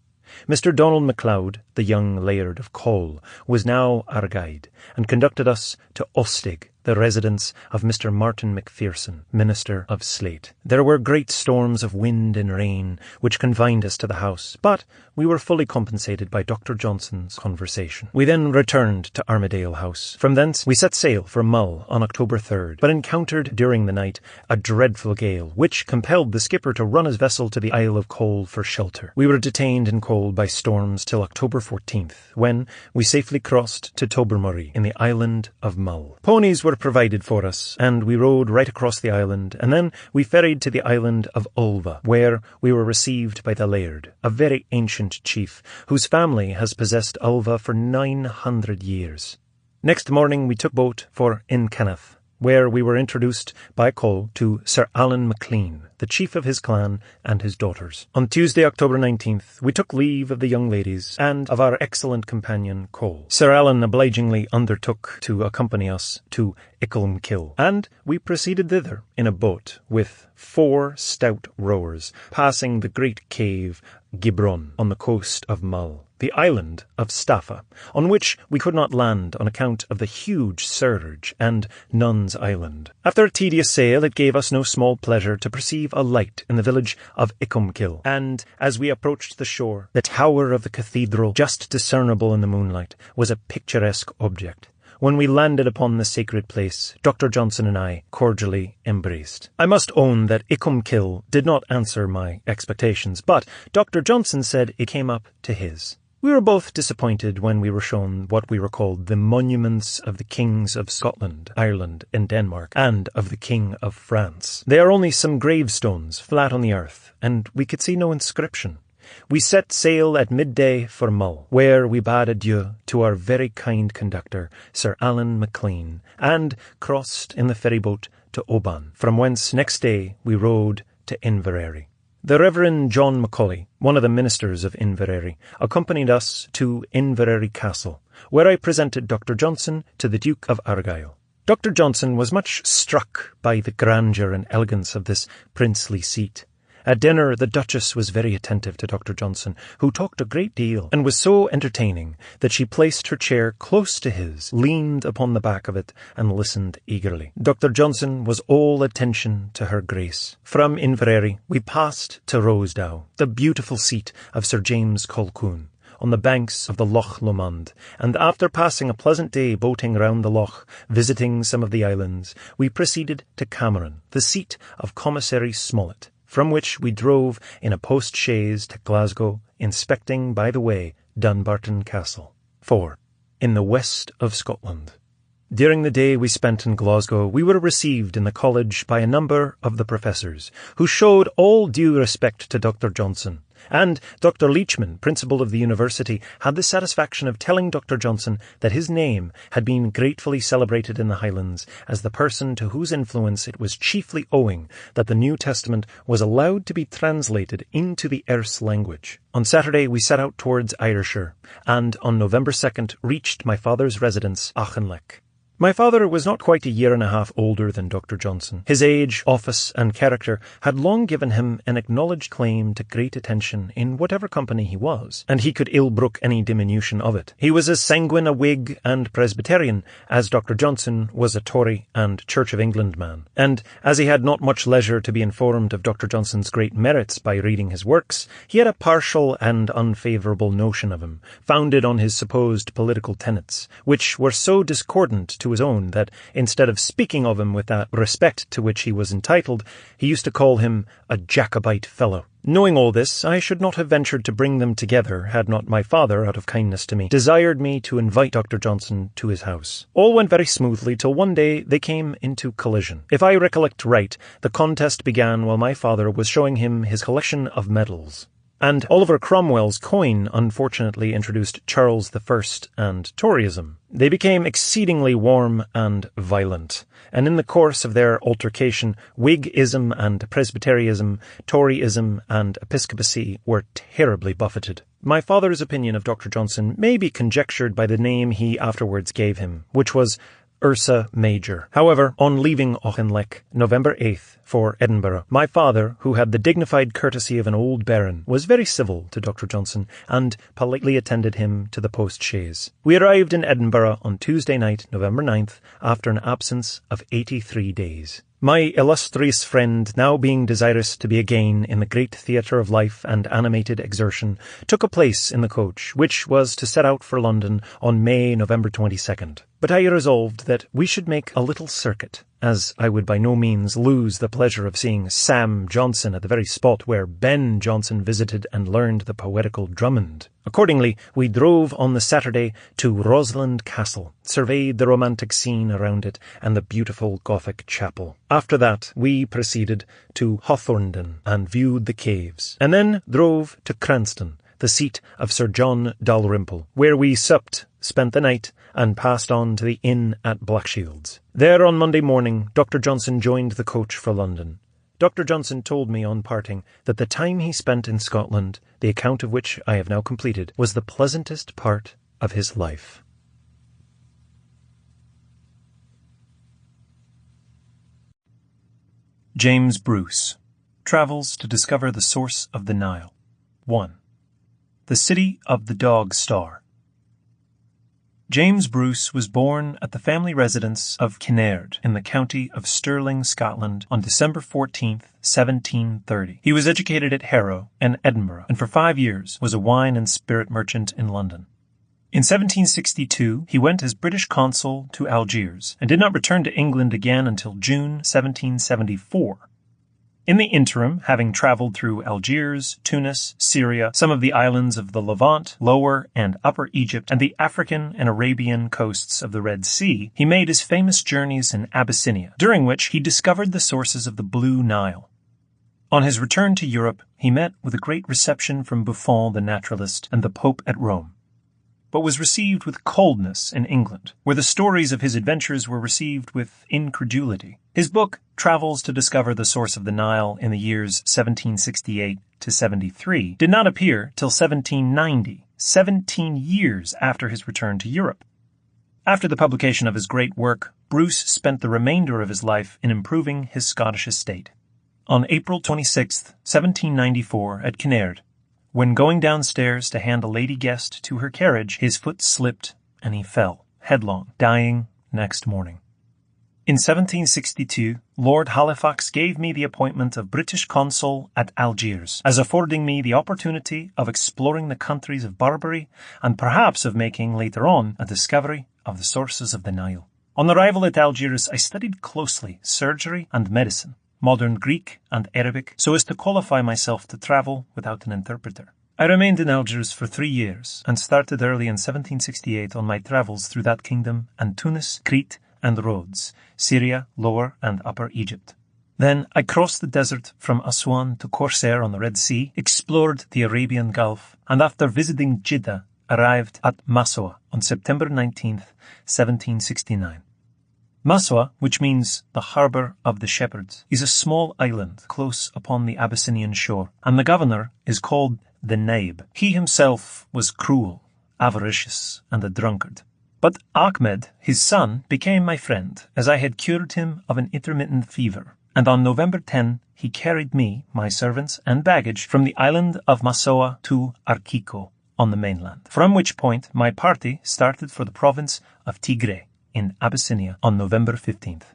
Mr. Donald MacLeod, the young laird of Cole, was now our guide, and conducted us to Ostig, the residence of Mr. Martin Macpherson, minister of Slate. There were great storms of wind and rain, which confined us to the house, but we were fully compensated by Dr. Johnson's conversation. We then returned to Armadale House. From thence we set sail for Mull on October 3rd, but encountered during the night a dreadful gale, which compelled the skipper to run his vessel to the Isle of Cole for shelter. We were detained in Cole by storms till October 14th, when we safely crossed to Tobermory in the island of Mull. Ponies were provided for us, and we rode right across the island, and then we ferried to the island of Ulva, where we were received by the laird, a very ancient chief, whose family has possessed Ulva for 900 years. Next morning we took boat for Incannath, where we were introduced by Cole to Sir Alan MacLean, the chief of his clan, and his daughters. On Tuesday, October 19th, we took leave of the young ladies and of our excellent companion Cole. Sir Alan obligingly undertook to accompany us to Icolmkill, and we proceeded thither in a boat with 4 stout rowers, passing the great cave Gibron on the coast of Mull, the island of Staffa, on which we could not land on account of the huge surge, and Nuns Island. After a tedious sail, it gave us no small pleasure to perceive a light in the village of Icolmkill, and as we approached the shore, the tower of the cathedral, just discernible in the moonlight, was a picturesque object. When we landed upon the sacred place, Dr. Johnson and I cordially embraced. I must own that Icolmkill did not answer my expectations, but Dr. Johnson said it came up to his. We were both disappointed when we were shown what we were called the monuments of the kings of Scotland, Ireland, and Denmark, and of the King of France. They are only some gravestones flat on the earth, and we could see no inscription. We set sail at midday for Mull, where we bade adieu to our very kind conductor, Sir Alan MacLean, and crossed in the ferryboat to Oban, from whence next day we rode to Inverary. The Reverend John Macaulay, one of the ministers of Inverary, accompanied us to Inverary Castle, where I presented Dr. Johnson to the Duke of Argyll. Dr. Johnson was much struck by the grandeur and elegance of this princely seat, At dinner, the Duchess was very attentive to Dr. Johnson, who talked a great deal, and was so entertaining that she placed her chair close to his, leaned upon the back of it, and listened eagerly. Dr. Johnson was all attention to her Grace. From Inverary, we passed to Rosedow, the beautiful seat of Sir James Colquhoun, on the banks of the Loch Lomond, and after passing a pleasant day boating round the loch, visiting some of the islands, we proceeded to Cameron, the seat of Commissary Smollett, from which we drove in a post-chaise to Glasgow, inspecting, by the way, Dunbarton Castle. 4. In the west of Scotland. During the day we spent in Glasgow, we were received in the college by a number of the professors, who showed all due respect to Dr. Johnson, and Dr. Leachman, principal of the university, had the satisfaction of telling Dr. Johnson that his name had been gratefully celebrated in the Highlands as the person to whose influence it was chiefly owing that the New Testament was allowed to be translated into the Erse language. On Saturday we set out towards Ayrshire, and on November 2nd reached my father's residence, Auchinleck. My father was not quite a year and a half older than Dr. Johnson. His age, office, and character had long given him an acknowledged claim to great attention in whatever company he was, and he could ill brook any diminution of it. He was as sanguine a Whig and Presbyterian as Dr. Johnson was a Tory and Church of England man, and as he had not much leisure to be informed of Dr. Johnson's great merits by reading his works, he had a partial and unfavourable notion of him, founded on his supposed political tenets, which were so discordant to his own that, instead of speaking of him with that respect to which he was entitled, he used to call him a Jacobite fellow. Knowing all this, I should not have ventured to bring them together had not my father, out of kindness to me, desired me to invite Dr. Johnson to his house. All went very smoothly till one day they came into collision. If I recollect right, the contest began while my father was showing him his collection of medals, and Oliver Cromwell's coin unfortunately introduced Charles I and Toryism. They became exceedingly warm and violent, and in the course of their altercation, Whigism and Presbyterianism, Toryism and Episcopacy were terribly buffeted. My father's opinion of Dr. Johnson may be conjectured by the name he afterwards gave him, which was Ursa Major. However, on leaving Auchinleck, November 8th, for Edinburgh, my father, who had the dignified courtesy of an old baron, was very civil to Dr. Johnson, and politely attended him to the post-chaise. We arrived in Edinburgh on Tuesday night, November 9th, after an absence of 83 days. My illustrious friend, now being desirous to be again in the great theatre of life and animated exertion, took a place in the coach, which was to set out for London on November 22nd. But I resolved that we should make a little circuit, as I would by no means lose the pleasure of seeing Sam Johnson at the very spot where Ben Jonson visited and learned the poetical Drummond. Accordingly, we drove on the Saturday to Rosalind Castle, surveyed the romantic scene around it and the beautiful Gothic chapel. After that, we proceeded to Hawthornden and viewed the caves, and then drove to Cranston, the seat of Sir John Dalrymple, where we supped, spent the night, and passed on to the inn at Blackshields. There on Monday morning, Dr. Johnson joined the coach for London. Dr. Johnson told me on parting that the time he spent in Scotland, the account of which I have now completed, was the pleasantest part of his life. James Bruce travels to discover the source of the Nile. 1. The City of the Dog Star. James Bruce was born at the family residence of Kinnaird in the county of Stirling, Scotland, on December 14, 1730. He was educated at Harrow and Edinburgh, and for 5 years was a wine and spirit merchant in London. In 1762, he went as British consul to Algiers, and did not return to England again until June 1774. In the interim, having travelled through Algiers, Tunis, Syria, some of the islands of the Levant, Lower and Upper Egypt, and the African and Arabian coasts of the Red Sea, he made his famous journeys in Abyssinia, during which he discovered the sources of the Blue Nile. On his return to Europe, he met with a great reception from Buffon the naturalist and the Pope at Rome, but was received with coldness in England, where the stories of his adventures were received with incredulity. His book, Travels to Discover the Source of the Nile in the years 1768 to 73, did not appear till 1790, 17 years after his return to Europe. After the publication of his great work, Bruce spent the remainder of his life in improving his Scottish estate. on April 26, 1794, at Kinnaird. When going downstairs to hand a lady guest to her carriage, his foot slipped and he fell, headlong, dying next morning. In 1762, Lord Halifax gave me the appointment of British Consul at Algiers, as affording me the opportunity of exploring the countries of Barbary and perhaps of making, later on, a discovery of the sources of the Nile. On arrival at Algiers, I studied closely surgery and medicine, modern Greek and Arabic, so as to qualify myself to travel without an interpreter. I remained in Algiers for 3 years and started early in 1768 on my travels through that kingdom and Tunis, Crete, and Rhodes, Syria, Lower and Upper Egypt. Then I crossed the desert from Aswan to Corsair on the Red Sea, explored the Arabian Gulf, and after visiting Jeddah, arrived at Massoua on September 19th, 1769. Massoua, which means the harbour of the shepherds, is a small island close upon the Abyssinian shore, and the governor is called the Naib. He himself was cruel, avaricious, and a drunkard. But Ahmed, his son, became my friend, as I had cured him of an intermittent fever, and on November 10 he carried me, my servants, and baggage from the island of Massoua to Arquico on the mainland, from which point my party started for the province of Tigray in Abyssinia on November 15th.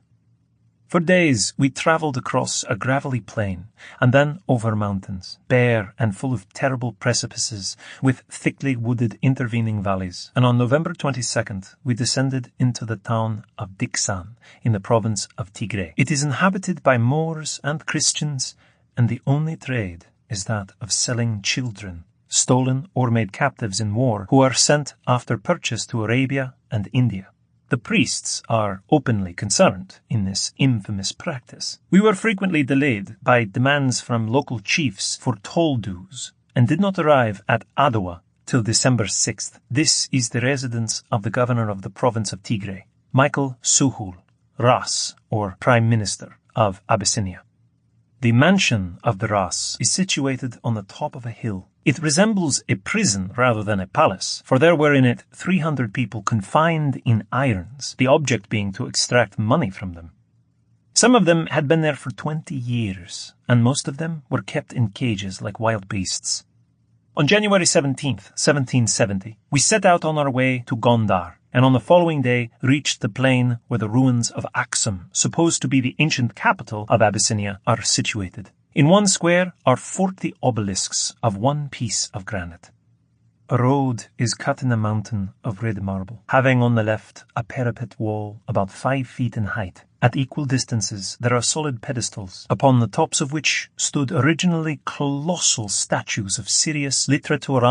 For days we travelled across a gravelly plain, and then over mountains, bare and full of terrible precipices, with thickly wooded intervening valleys, and on November 22nd we descended into the town of Diksan in the province of Tigray. It is inhabited by Moors and Christians, and the only trade is that of selling children, stolen or made captives in war, who are sent after purchase to Arabia and India. The priests are openly concerned in this infamous practice. We were frequently delayed by demands from local chiefs for toll dues and did not arrive at Adowa till December 6th. This is the residence of the governor of the province of Tigray, Michael Suhul, Ras, or Prime Minister of Abyssinia. The mansion of the Ras is situated on the top of a hill. It resembles a prison rather than a palace, for there were in it 300 people confined in irons, the object being to extract money from them. Some of them had been there for 20 years, and most of them were kept in cages like wild beasts. On January 17th, 1770, we set out on our way to Gondar, and on the following day reached the plain where the ruins of Aksum, supposed to be the ancient capital of Abyssinia, are situated. In one square are 40 obelisks of one piece of granite. A road is cut in a mountain of red marble, having on the left a parapet wall about 5 feet in height. At equal distances there are solid pedestals, upon the tops of which stood originally colossal statues of Sirius, Literatur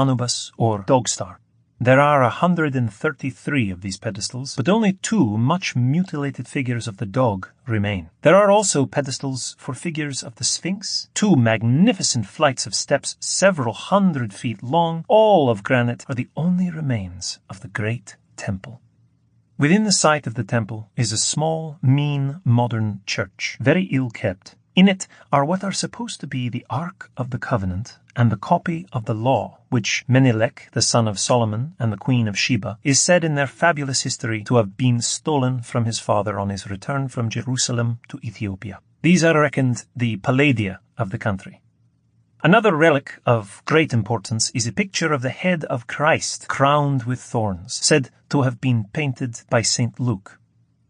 or Dogstar. There are 133 of these pedestals, but only 2 much mutilated figures of the dog remain. There are also pedestals for figures of the Sphinx, 2 magnificent flights of steps several hundred feet long, all of granite, are the only remains of the great temple. Within the site of the temple is a small, mean, modern church, very ill-kept. In it are what are supposed to be the Ark of the Covenant and the copy of the law, which Menelik, the son of Solomon and the Queen of Sheba, is said in their fabulous history to have been stolen from his father on his return from Jerusalem to Ethiopia. These are reckoned the Palladia of the country. Another relic of great importance is a picture of the head of Christ crowned with thorns, said to have been painted by St. Luke.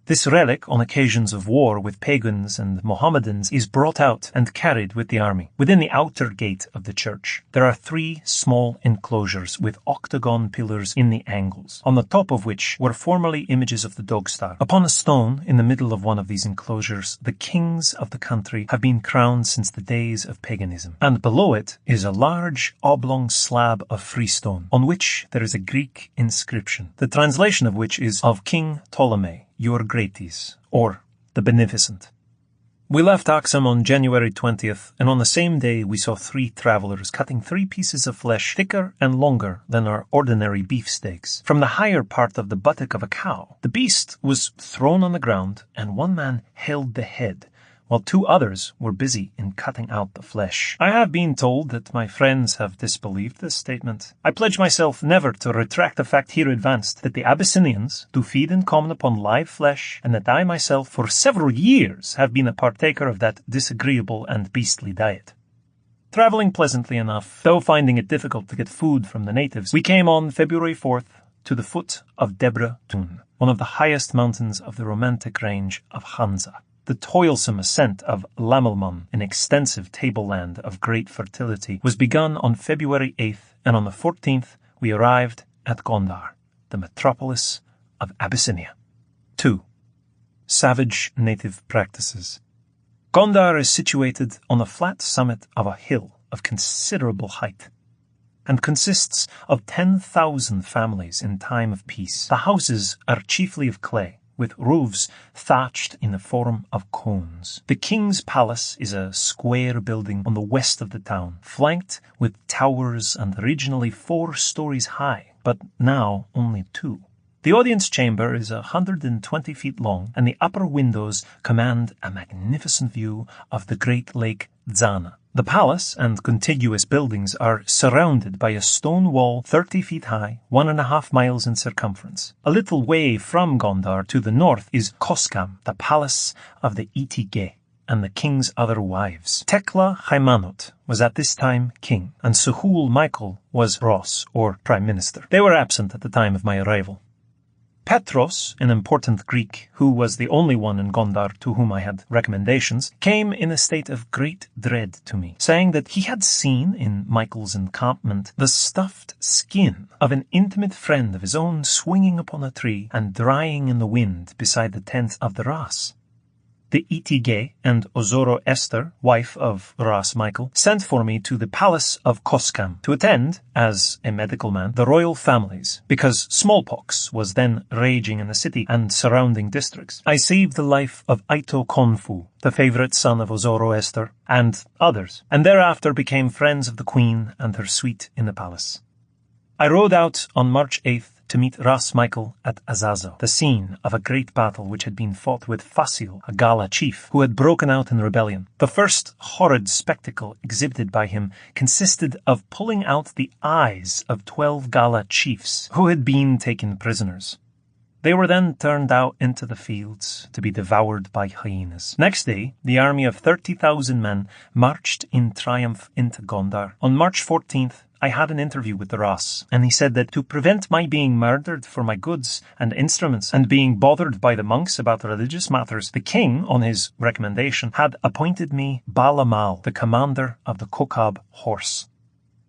This relic, on occasions of war with pagans and Mohammedans, is brought out and carried with the army. Within the outer gate of the church, there are 3 small enclosures with octagon pillars in the angles, on the top of which were formerly images of the dog star. Upon a stone in the middle of one of these enclosures, the kings of the country have been crowned since the days of paganism, and below it is a large oblong slab of freestone, on which there is a Greek inscription, the translation of which is of King Ptolemy, Your Greates, or the Beneficent. We left Aksum on January 20th, and on the same day we saw 3 travellers cutting 3 pieces of flesh thicker and longer than our ordinary beefsteaks from the higher part of the buttock of a cow. The beast was thrown on the ground, and one man held the head, while 2 others were busy in cutting out the flesh. I have been told that my friends have disbelieved this statement. I pledge myself never to retract the fact here advanced that the Abyssinians do feed in common upon live flesh, and that I myself for several years have been a partaker of that disagreeable and beastly diet. Travelling pleasantly enough, though finding it difficult to get food from the natives, we came on February 4th to the foot of Debre Tun, one of the highest mountains of the romantic range of Nyanza. The toilsome ascent of Lamelman, an extensive tableland of great fertility, was begun on February 8th, and on the 14th we arrived at Gondar, the metropolis of Abyssinia. 2. Savage native practices. Gondar is situated on the flat summit of a hill of considerable height, and consists of 10,000 families in time of peace. The houses are chiefly of clay, with roofs thatched in the form of cones. The king's palace is a square building on the west of the town, flanked with towers and originally 4 stories high, but now only 2. The audience chamber is 120 feet long, and the upper windows command a magnificent view of the great lake Zana. The palace and contiguous buildings are surrounded by a stone wall 30 feet high, 1.5 miles in circumference. A little way from Gondar to the north is Koskam, the palace of the Itige and the king's other wives. Tekla Haimanot was at this time king, and Suhul Michael was Ross, or prime minister. They were absent at the time of my arrival. Petros, an important Greek, who was the only one in Gondar to whom I had recommendations, came in a state of great dread to me, saying that he had seen in Michael's encampment the stuffed skin of an intimate friend of his own swinging upon a tree and drying in the wind beside the tent of the Ras. The Itige and Ozoro Esther, wife of Ras Michael, sent for me to the palace of Koskam to attend, as a medical man, the royal families, because smallpox was then raging in the city and surrounding districts. I saved the life of Aito Konfu, the favourite son of Ozoro Esther, and others, and thereafter became friends of the queen and her suite in the palace. I rode out on March 8th to meet Ras Michael at Azazo, the scene of a great battle which had been fought with Fasil, a Gala chief, who had broken out in rebellion. The first horrid spectacle exhibited by him consisted of pulling out the eyes of 12 Gala chiefs who had been taken prisoners. They were then turned out into the fields to be devoured by hyenas. Next day, the army of 30,000 men marched in triumph into Gondar. On March 14th, I had an interview with the Ras, and he said that to prevent my being murdered for my goods and instruments and being bothered by the monks about religious matters, the king, on his recommendation, had appointed me Balamal, the commander of the Kokab horse.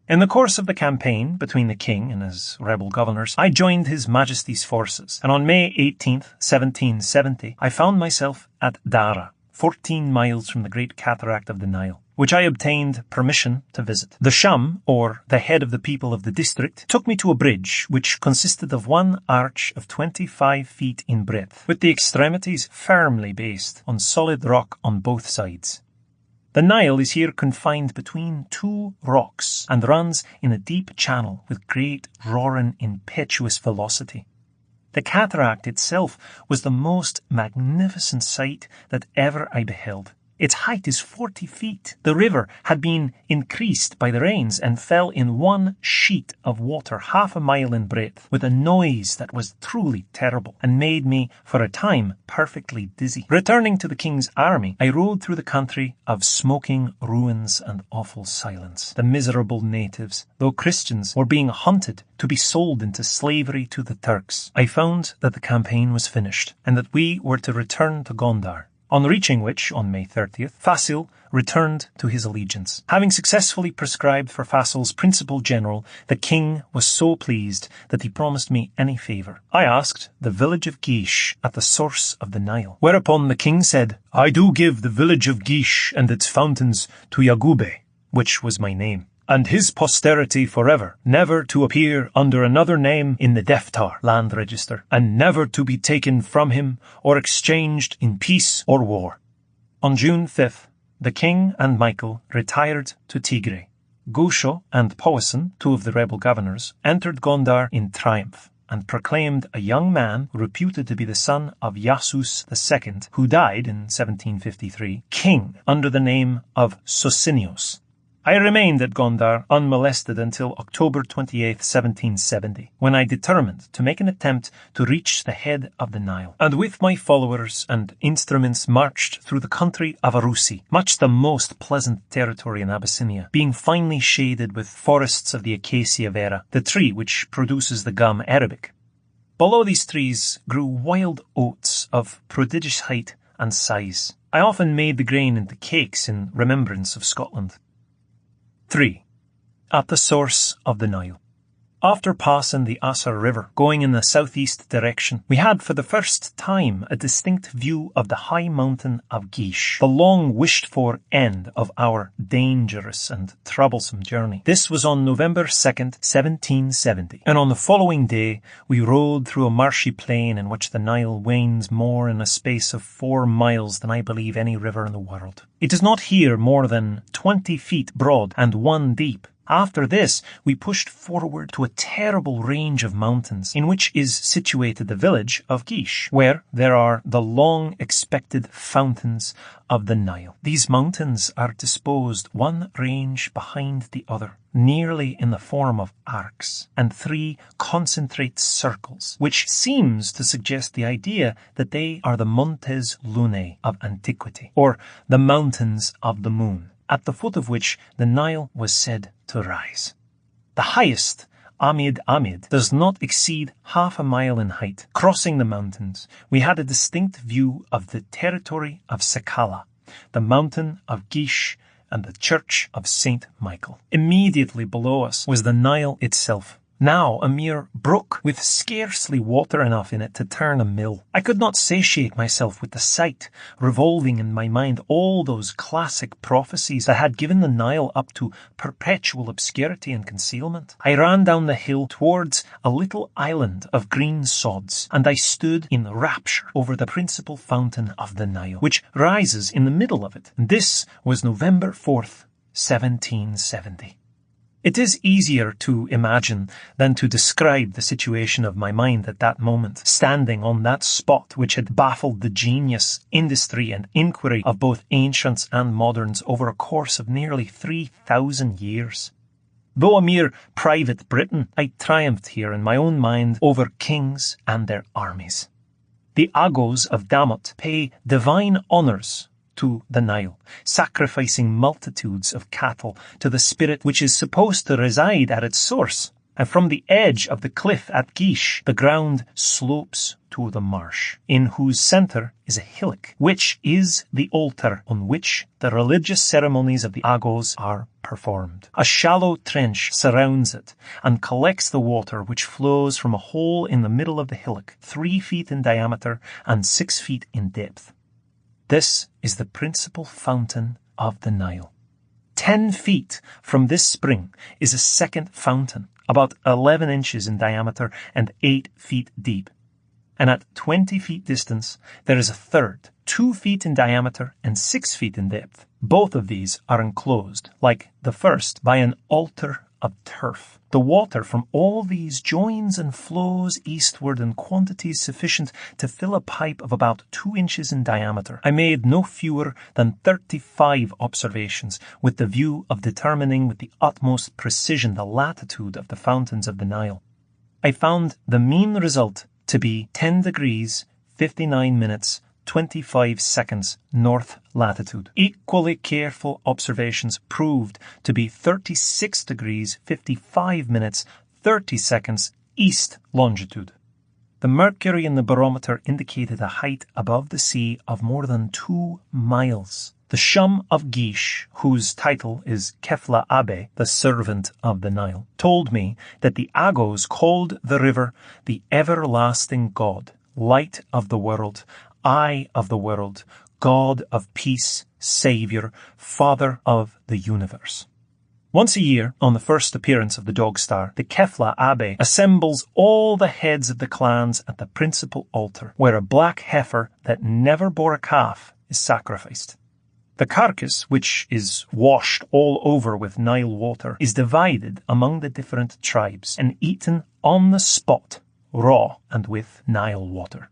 In the course of the campaign between the king and his rebel governors, I joined His Majesty's forces, and on May 18th, 1770, I found myself at Dara, 14 miles from the great cataract of the Nile, which I obtained permission to visit. The Sham, or the head of the people of the district, took me to a bridge which consisted of one arch of 25 feet in breadth, with the extremities firmly based on solid rock on both sides. The Nile is here confined between 2 rocks and runs in a deep channel with great, roaring, impetuous velocity. The cataract itself was the most magnificent sight that ever I beheld. Its height is 40 feet. The river had been increased by the rains and fell in one sheet of water 1/2 mile in breadth, with a noise that was truly terrible, and made me, for a time, perfectly dizzy. Returning to the king's army, I rode through the country of smoking ruins and awful silence. The miserable natives, though Christians, were being hunted to be sold into slavery to the Turks. I found that the campaign was finished, and that we were to return to Gondar, on reaching which, on May 30th, Fasil returned to his allegiance. Having successfully prescribed for Fasil's principal general, the king was so pleased that he promised me any favour. I asked the village of Gish at the source of the Nile, whereupon the king said, "I do give the village of Gish and its fountains to Yagube," which was my name, "and his posterity forever, never to appear under another name in the Deftar land register, and never to be taken from him or exchanged in peace or war." On June 5th, the king and Michael retired to Tigray. Gusho and Powison, 2 of the rebel governors, entered Gondar in triumph. and proclaimed a young man reputed to be the son of Yasus II, who died in 1753, king under the name of Socinius. I remained at Gondar unmolested until October 28, 1770, when I determined to make an attempt to reach the head of the Nile, and with my followers and instruments marched through the country of Arusi, much the most pleasant territory in Abyssinia, being finely shaded with forests of the Acacia vera, the tree which produces the gum Arabic. Below these trees grew wild oats of prodigious height and size. I often made the grain into cakes in remembrance of Scotland. 3. At the source of the Nile. After passing the Asser River, going in the southeast direction, we had for the first time a distinct view of the high mountain of Gish, the long wished-for end of our dangerous and troublesome journey. This was on November 2nd, 1770, and on the following day we rode through a marshy plain in which the Nile wanes more in a space of 4 miles than I believe any river in the world. It is not here more than 20 feet broad and 1 deep. After this, we pushed forward to a terrible range of mountains, in which is situated the village of Gish, where there are the long-expected fountains of the Nile. These mountains are disposed one range behind the other, nearly in the form of arcs, and 3 concentrate circles, which seems to suggest the idea that they are the Montes Lunae of antiquity, or the mountains of the moon, at the foot of which the Nile was said to rise. The highest, Amid, does not exceed half a mile in height. Crossing the mountains, we had a distinct view of the territory of Sakala, the mountain of Gish, and the church of St. Michael. Immediately below us was the Nile itself, now a mere brook with scarcely water enough in it to turn a mill. I could not satiate myself with the sight, revolving in my mind all those classic prophecies that had given the Nile up to perpetual obscurity and concealment. I ran down the hill towards a little island of green sods, and I stood in rapture over the principal fountain of the Nile, which rises in the middle of it. And this was November 4th, 1770. It is easier to imagine than to describe the situation of my mind at that moment, standing on that spot which had baffled the genius, industry, and inquiry of both ancients and moderns over a course of nearly 3,000 years. Though a mere private Briton, I triumphed here in my own mind over kings and their armies. The Agos of Damot pay divine honours to the Nile, sacrificing multitudes of cattle to the spirit which is supposed to reside at its source. And from the edge of the cliff at Gish, the ground slopes to the marsh, in whose centre is a hillock, which is the altar on which the religious ceremonies of the Agos are performed. A shallow trench surrounds it and collects the water which flows from a hole in the middle of the hillock, 3 feet in diameter and 6 feet in depth. This is the principal fountain of the Nile. 10 feet from this spring is a second fountain, about 11 inches in diameter and 8 feet deep. And at 20 feet distance, there is a third, 2 feet in diameter and 6 feet in depth. Both of these are enclosed, like the first, by an altar of turf. The water from all these joins and flows eastward in quantities sufficient to fill a pipe of about 2 inches in diameter. I made no fewer than 35 observations with the view of determining with the utmost precision the latitude of the fountains of the Nile. I found the mean result to be 10 degrees, 59 minutes, 25 seconds north latitude. Equally careful observations proved to be 36 degrees, 55 minutes, 30 seconds east longitude. The mercury in the barometer indicated a height above the sea of more than 2 miles. The Shum of Gish, whose title is Kefla Abe, the servant of the Nile, told me that the Agos called the river the everlasting God, light of the world, eye of the world, God of peace, Saviour, Father of the universe. Once a year, on the first appearance of the Dog Star, the Kefla Abe assembles all the heads of the clans at the principal altar, where a black heifer that never bore a calf is sacrificed. The carcass, which is washed all over with Nile water, is divided among the different tribes and eaten on the spot raw and with Nile water.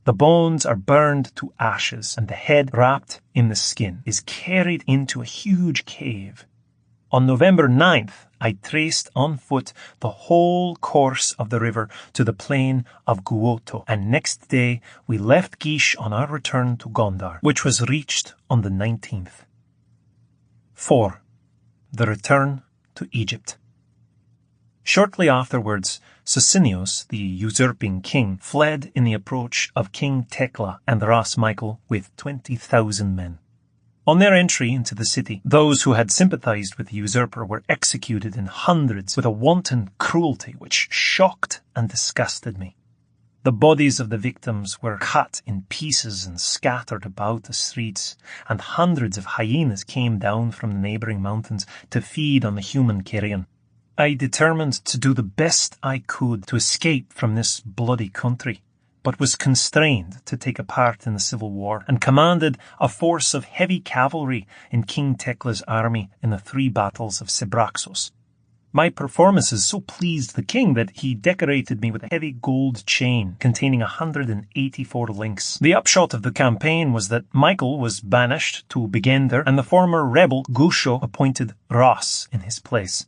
The bones are burned to ashes, and the head, wrapped in the skin, is carried into a huge cave. On November 9th, I traced on foot the whole course of the river to the plain of Guoto, and next day we left Gish on our return to Gondar, which was reached on the 19th. 4. The return to Egypt. Shortly afterwards, Socinius, the usurping king, fled in the approach of King Tekla and Ras Michael with 20,000 men. On their entry into the city, those who had sympathized with the usurper were executed in hundreds with a wanton cruelty which shocked and disgusted me. The bodies of the victims were cut in pieces and scattered about the streets, and hundreds of hyenas came down from the neighboring mountains to feed on the human carrion. I determined to do the best I could to escape from this bloody country, but was constrained to take a part in the civil war, and commanded a force of heavy cavalry in King Tekla's army in the 3 battles of Sebraxos. My performances so pleased the king that he decorated me with a heavy gold chain containing 184 links. The upshot of the campaign was that Michael was banished to Beddgelert, and the former rebel Gusho appointed Ras in his place.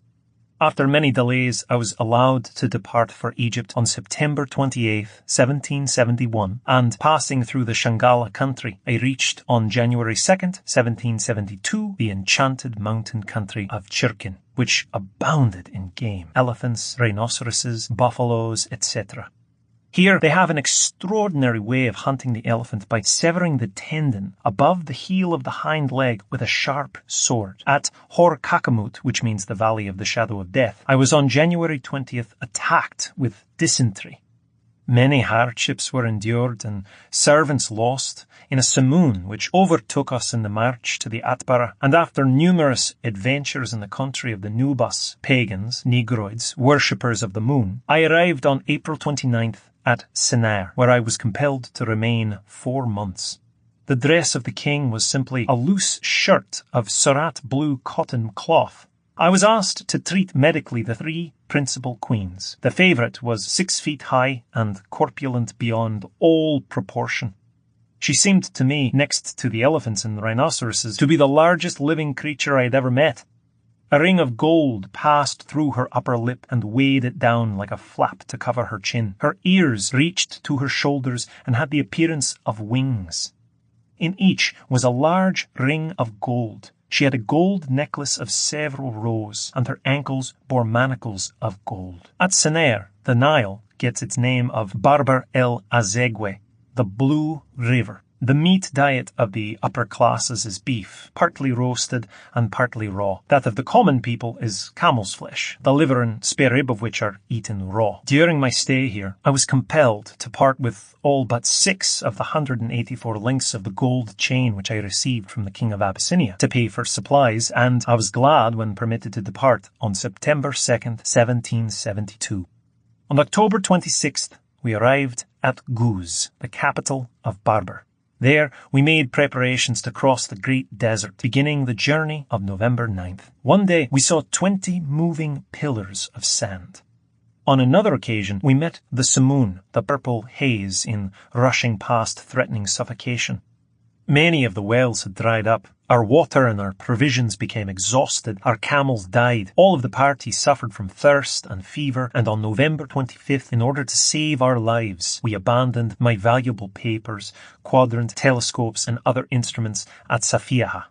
After many delays, I was allowed to depart for Egypt on September 28, 1771, and passing through the Shangala country, I reached on January 2, 1772, the enchanted mountain country of Chirkin, which abounded in game, elephants, rhinoceroses, buffaloes, etc. Here they have an extraordinary way of hunting the elephant by severing the tendon above the heel of the hind leg with a sharp sword. At Hor Kakamut, which means the Valley of the Shadow of Death, I was on January 20th attacked with dysentery. Many hardships were endured and servants lost in a simoon which overtook us in the march to the Atbara, and after numerous adventures in the country of the Nubas, pagans, negroids, worshippers of the moon, I arrived on April 29th at Sennaar, where I was compelled to remain 4 months. The dress of the king was simply a loose shirt of Surat blue cotton cloth. I was asked to treat medically the 3 principal queens. The favourite was 6 feet high and corpulent beyond all proportion. She seemed to me, next to the elephants and the rhinoceroses, to be the largest living creature I had ever met. A ring of gold passed through her upper lip and weighed it down like a flap to cover her chin. Her ears reached to her shoulders and had the appearance of wings. In each was a large ring of gold. She had a gold necklace of several rows, and her ankles bore manacles of gold. At Sennaar, the Nile gets its name of Barber el Azegwe, the Blue River. The meat diet of the upper classes is beef, partly roasted and partly raw. That of the common people is camel's flesh, the liver and spare rib of which are eaten raw. During my stay here, I was compelled to part with all but 6 of the 184 links of the gold chain which I received from the king of Abyssinia to pay for supplies, and I was glad when permitted to depart on September 2nd, 1772. On October 26th, we arrived at Guz, the capital of Barber. There, we made preparations to cross the great desert, beginning the journey of November 9th. One day, we saw 20 moving pillars of sand. On another occasion, we met the simoon, the purple haze in rushing past threatening suffocation. Many of the wells had dried up. Our water and our provisions became exhausted. Our camels died. All of the party suffered from thirst and fever, and on November 25th, in order to save our lives, we abandoned my valuable papers, quadrant, telescopes, and other instruments at Safiaha.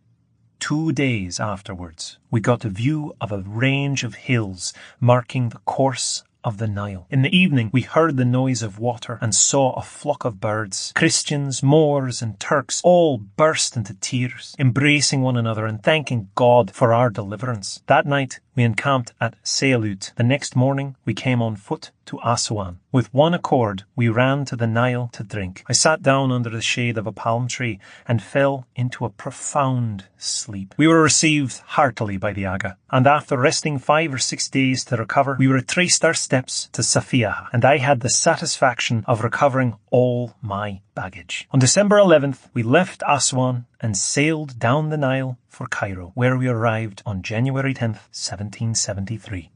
2 days afterwards, we got a view of a range of hills marking the course of the Nile. In the evening, we heard the noise of water and saw a flock of birds. Christians, Moors, and Turks all burst into tears, embracing one another and thanking God for our deliverance. That night, we encamped at Sealut. The next morning, we came on foot to Aswan. With one accord, we ran to the Nile to drink. I sat down under the shade of a palm tree and fell into a profound sleep. We were received heartily by the Aga, and after resting 5 or 6 days to recover, we retraced our steps to Safiaha, and I had the satisfaction of recovering all my baggage. On December 11th, we left Aswan and sailed down the Nile for Cairo, where we arrived on January 10th, 1773.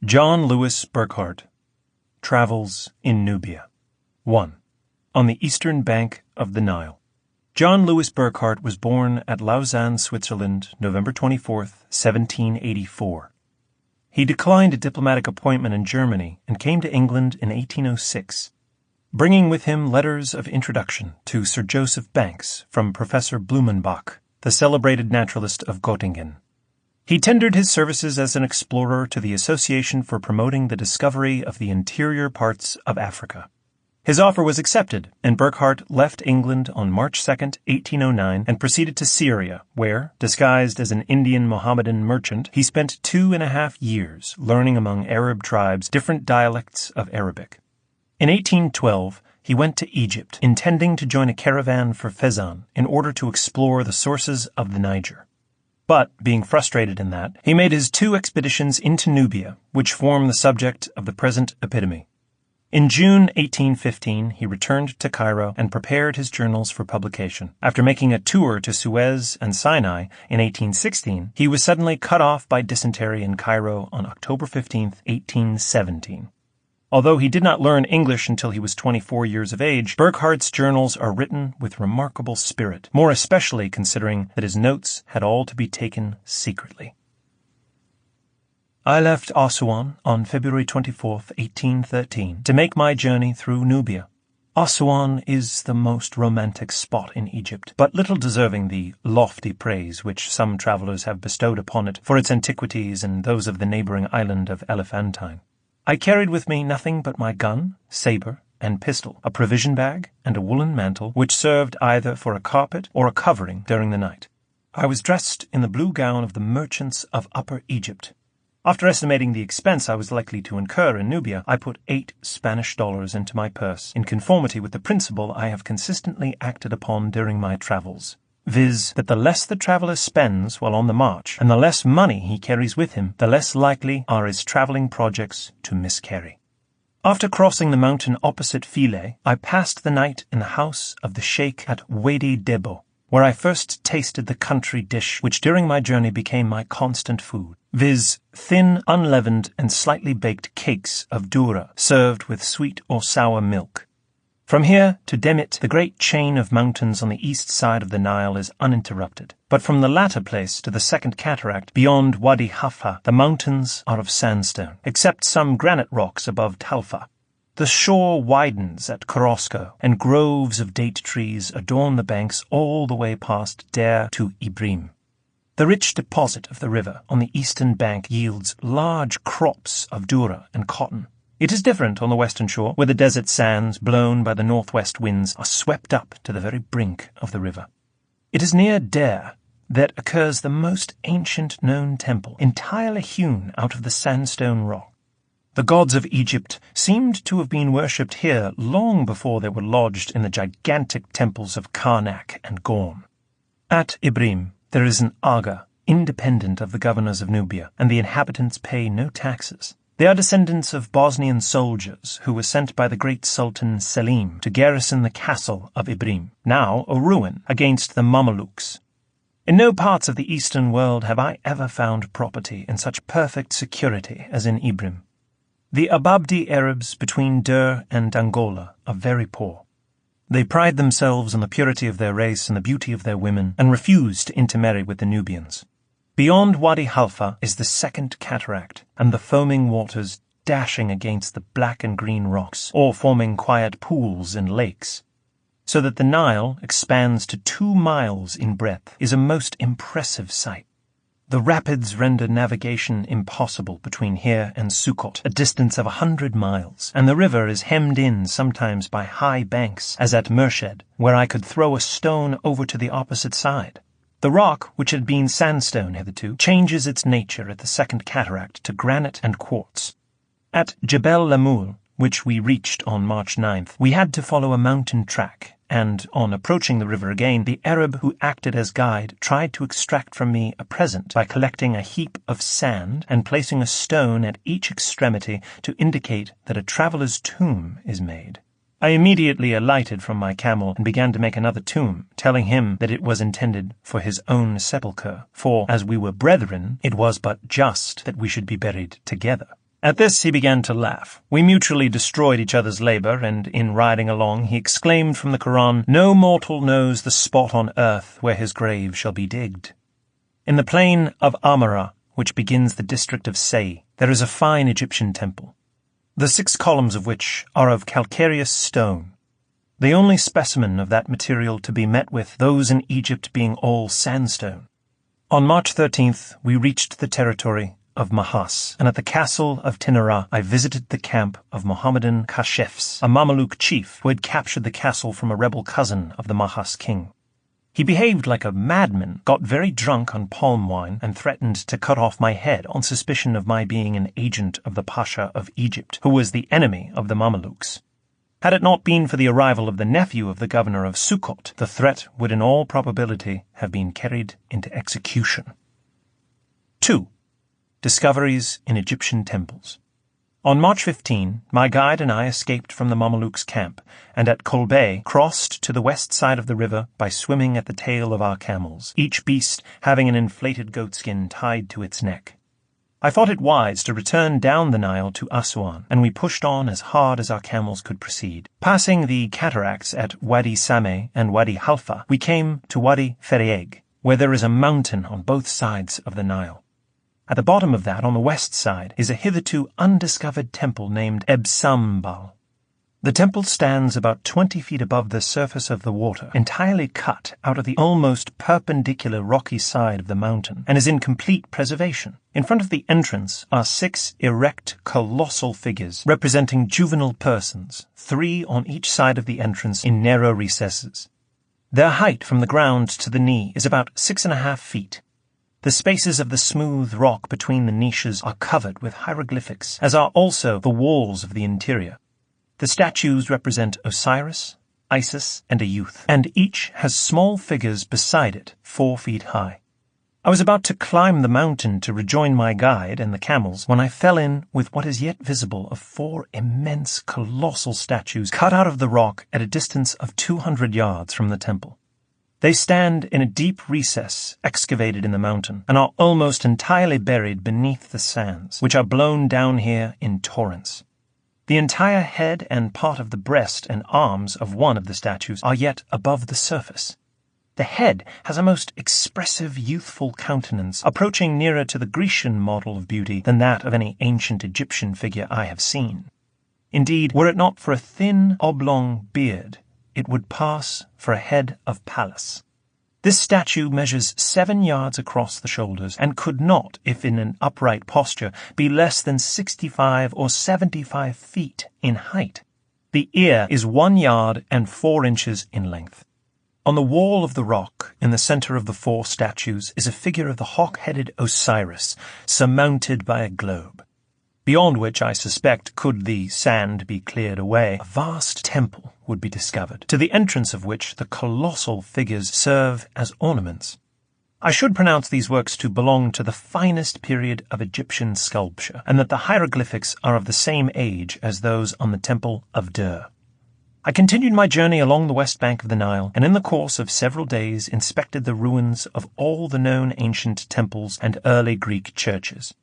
John Lewis Burckhardt, Travels in Nubia. 1. On the eastern bank of the Nile. John Lewis Burckhardt was born at Lausanne, Switzerland, November 24, 1784. He declined a diplomatic appointment in Germany and came to England in 1806, bringing with him letters of introduction to Sir Joseph Banks from Professor Blumenbach, the celebrated naturalist of Göttingen. He tendered his services as an explorer to the Association for Promoting the Discovery of the Interior Parts of Africa. His offer was accepted, and Burckhardt left England on March 2, 1809, and proceeded to Syria, where, disguised as an Indian Mohammedan merchant, he spent 2.5 years learning among Arab tribes different dialects of Arabic. In 1812, he went to Egypt, intending to join a caravan for Fezzan in order to explore the sources of the Niger. But, being frustrated in that, he made his 2 expeditions into Nubia, which form the subject of the present epitome. In June 1815, he returned to Cairo and prepared his journals for publication. After making a tour to Suez and Sinai in 1816, he was suddenly cut off by dysentery in Cairo on October 15, 1817. Although he did not learn English until he was 24 years of age, Burckhardt's journals are written with remarkable spirit, more especially considering that his notes had all to be taken secretly. I left Assuan on February 24, 1813, to make my journey through Nubia. Assuan is the most romantic spot in Egypt, but little deserving the lofty praise which some travellers have bestowed upon it for its antiquities and those of the neighbouring island of Elephantine. I carried with me nothing but my gun, sabre, and pistol, a provision bag, and a woolen mantle, which served either for a carpet or a covering during the night. I was dressed in the blue gown of the merchants of Upper Egypt. After estimating the expense I was likely to incur in Nubia, I put $8 Spanish into my purse, in conformity with the principle I have consistently acted upon during my travels, viz., that the less the traveller spends while on the march, and the less money he carries with him, the less likely are his travelling projects to miscarry. After crossing the mountain opposite Philae, I passed the night in the house of the sheikh at Wadi Debo, where I first tasted the country dish which during my journey became my constant food, viz., thin, unleavened, and slightly baked cakes of doura served with sweet or sour milk. From here to Demit, the great chain of mountains on the east side of the Nile is uninterrupted. But from the latter place to the second cataract, beyond Wadi Hafha, the mountains are of sandstone, except some granite rocks above Talfa. The shore widens at Korosko, and groves of date trees adorn the banks all the way past Der to Ibrim. The rich deposit of the river on the eastern bank yields large crops of doura and cotton. It is different on the western shore, where the desert sands, blown by the northwest winds, are swept up to the very brink of the river. It is near Der that occurs the most ancient known temple, entirely hewn out of the sandstone rock. The gods of Egypt seemed to have been worshipped here long before they were lodged in the gigantic temples of Karnak and Gorm. At Ibrim, there is an aga, independent of the governors of Nubia, and the inhabitants pay no taxes. They are descendants of Bosnian soldiers who were sent by the great Sultan Selim to garrison the castle of Ibrim, now a ruin, against the Mamelukes. In no parts of the eastern world have I ever found property in such perfect security as in Ibrim. The Ababdi Arabs between Der and Angola are very poor. They pride themselves on the purity of their race and the beauty of their women, and refuse to intermarry with the Nubians. Beyond Wadi Halfa is the second cataract, and the foaming waters dashing against the black and green rocks, or forming quiet pools and lakes, so that the Nile expands to 2 miles in breadth, is a most impressive sight. The rapids render navigation impossible between here and Sukkot, a distance of 100 miles, and the river is hemmed in sometimes by high banks, as at Mershed, where I could throw a stone over to the opposite side. The rock, which had been sandstone hitherto, changes its nature at the second cataract to granite and quartz. At Jebel Lamul, which we reached on March 9th, we had to follow a mountain track, and on approaching the river again, the Arab who acted as guide tried to extract from me a present by collecting a heap of sand and placing a stone at each extremity to indicate that a traveller's tomb is made. I immediately alighted from my camel and began to make another tomb, telling him that it was intended for his own sepulchre, for, as we were brethren, it was but just that we should be buried together. At this he began to laugh. We mutually destroyed each other's labor, and in riding along he exclaimed from the Koran, "No mortal knows the spot on earth where his grave shall be digged." In the plain of Amara, which begins the district of Say, there is a fine Egyptian temple, the 6 columns of which are of calcareous stone, the only specimen of that material to be met with, those in Egypt being all sandstone. On March 13th we reached the territory of Mahas, and at the castle of Tinara I visited the camp of Mohammedan Kashefs, a Mameluke chief who had captured the castle from a rebel cousin of the Mahas king. He behaved like a madman, got very drunk on palm wine, and threatened to cut off my head on suspicion of my being an agent of the Pasha of Egypt, who was the enemy of the Mamelukes. Had it not been for the arrival of the nephew of the governor of Sukkot, the threat would in all probability have been carried into execution. 2. Discoveries in Egyptian temples. On March 15, my guide and I escaped from the Mamelukes' camp, and at Kolbeh crossed to the west side of the river by swimming at the tail of our camels, each beast having an inflated goatskin tied to its neck. I thought it wise to return down the Nile to Aswan, and we pushed on as hard as our camels could proceed. Passing the cataracts at Wadi Sameh and Wadi Halfa, we came to Wadi Ferieg, where there is a mountain on both sides of the Nile. At the bottom of that, on the west side, is a hitherto undiscovered temple named Ebsambal. The temple stands about 20 feet above the surface of the water, entirely cut out of the almost perpendicular rocky side of the mountain, and is in complete preservation. In front of the entrance are 6 erect, colossal figures representing juvenile persons, 3 on each side of the entrance in narrow recesses. Their height from the ground to the knee is about 6.5 feet. The spaces of the smooth rock between the niches are covered with hieroglyphics, as are also the walls of the interior. The statues represent Osiris, Isis, and a youth, and each has small figures beside it, 4 feet high. I was about to climb the mountain to rejoin my guide and the camels when I fell in with what is yet visible of 4 immense, colossal statues cut out of the rock at a distance of 200 yards from the temple. They stand in a deep recess excavated in the mountain and are almost entirely buried beneath the sands, which are blown down here in torrents. The entire head and part of the breast and arms of one of the statues are yet above the surface. The head has a most expressive youthful countenance, approaching nearer to the Grecian model of beauty than that of any ancient Egyptian figure I have seen. Indeed, were it not for a thin, oblong beard, it would pass for a head of Pallas. This statue measures 7 yards across the shoulders and could not, if in an upright posture, be less than 65 or 75 feet in height. The ear is 1 yard and 4 inches in length. On the wall of the rock, in the center of the 4 statues, is a figure of the hawk-headed Osiris, surmounted by a globe, beyond which I suspect, could the sand be cleared away, a vast temple would be discovered, to the entrance of which the colossal figures serve as ornaments. I should pronounce these works to belong to the finest period of Egyptian sculpture, and that the hieroglyphics are of the same age as those on the Temple of Dur. I continued my journey along the west bank of the Nile, and in the course of several days inspected the ruins of all the known ancient temples and early Greek churches.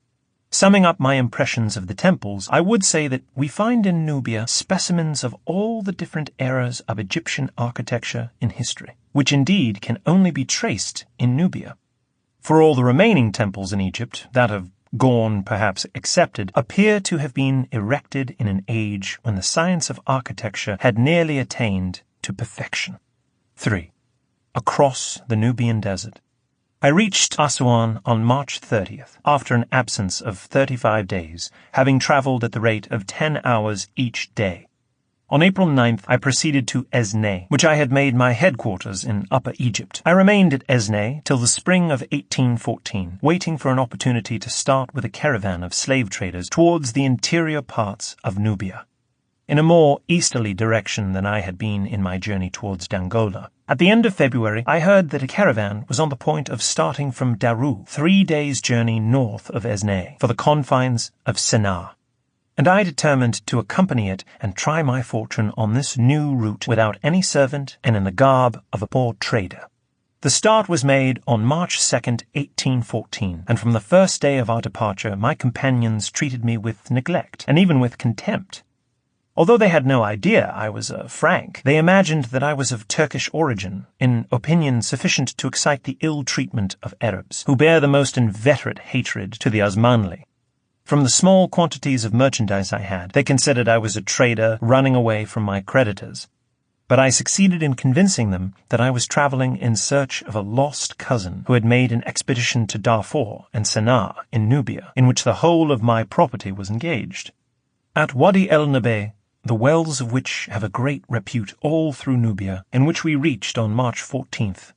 Summing up my impressions of the temples, I would say that we find in Nubia specimens of all the different eras of Egyptian architecture in history, which indeed can only be traced in Nubia. For all the remaining temples in Egypt, that of Gorn perhaps excepted, appear to have been erected in an age when the science of architecture had nearly attained to perfection. 3. Across the Nubian Desert. I reached Aswan on March 30th, after an absence of 35 days, having travelled at the rate of 10 hours each day. On April 9th, I proceeded to Esneh, which I had made my headquarters in Upper Egypt. I remained at Esneh till the spring of 1814, waiting for an opportunity to start with a caravan of slave traders towards the interior parts of Nubia, in a more easterly direction than I had been in my journey towards Dongola. At the end of February, I heard that a caravan was on the point of starting from Daru, 3 days' journey north of Esneh, for the confines of Sennar, and I determined to accompany it and try my fortune on this new route without any servant and in the garb of a poor trader. The start was made on March 2nd, 1814, and from the first day of our departure my companions treated me with neglect, and even with contempt. Although they had no idea I was a Frank, they imagined that I was of Turkish origin, in opinion sufficient to excite the ill treatment of Arabs, who bear the most inveterate hatred to the Osmanli. From the small quantities of merchandise I had, they considered I was a trader running away from my creditors. But I succeeded in convincing them that I was travelling in search of a lost cousin who had made an expedition to Darfur and Sennaar in Nubia, in which the whole of my property was engaged. At Wadi el-Nabe, the wells of which have a great repute all through Nubia, in which we reached on March 14th,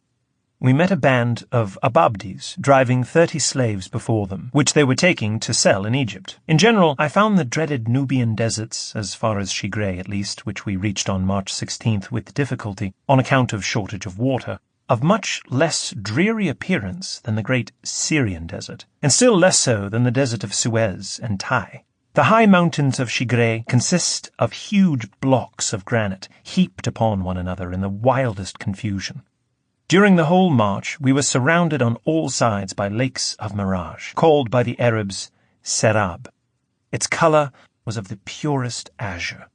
we met a band of Ababdis driving 30 slaves before them, which they were taking to sell in Egypt. In general, I found the dreaded Nubian deserts, as far as Shigre at least, which we reached on March 16th with difficulty, on account of shortage of water, of much less dreary appearance than the great Syrian desert, and still less so than the desert of Suez and Tai. The high mountains of Shigre consist of huge blocks of granite heaped upon one another in the wildest confusion. During the whole march we were surrounded on all sides by lakes of mirage, called by the Arabs Serab. Its colour was of the purest azure,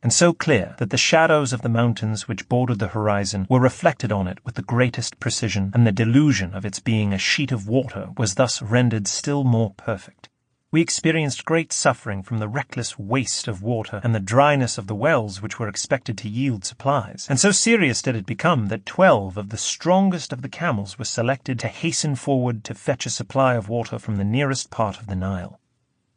and so clear that the shadows of the mountains which bordered the horizon were reflected on it with the greatest precision, and the delusion of its being a sheet of water was thus rendered still more perfect. We experienced great suffering from the reckless waste of water and the dryness of the wells which were expected to yield supplies, and so serious did it become that 12 of the strongest of the camels were selected to hasten forward to fetch a supply of water from the nearest part of the Nile.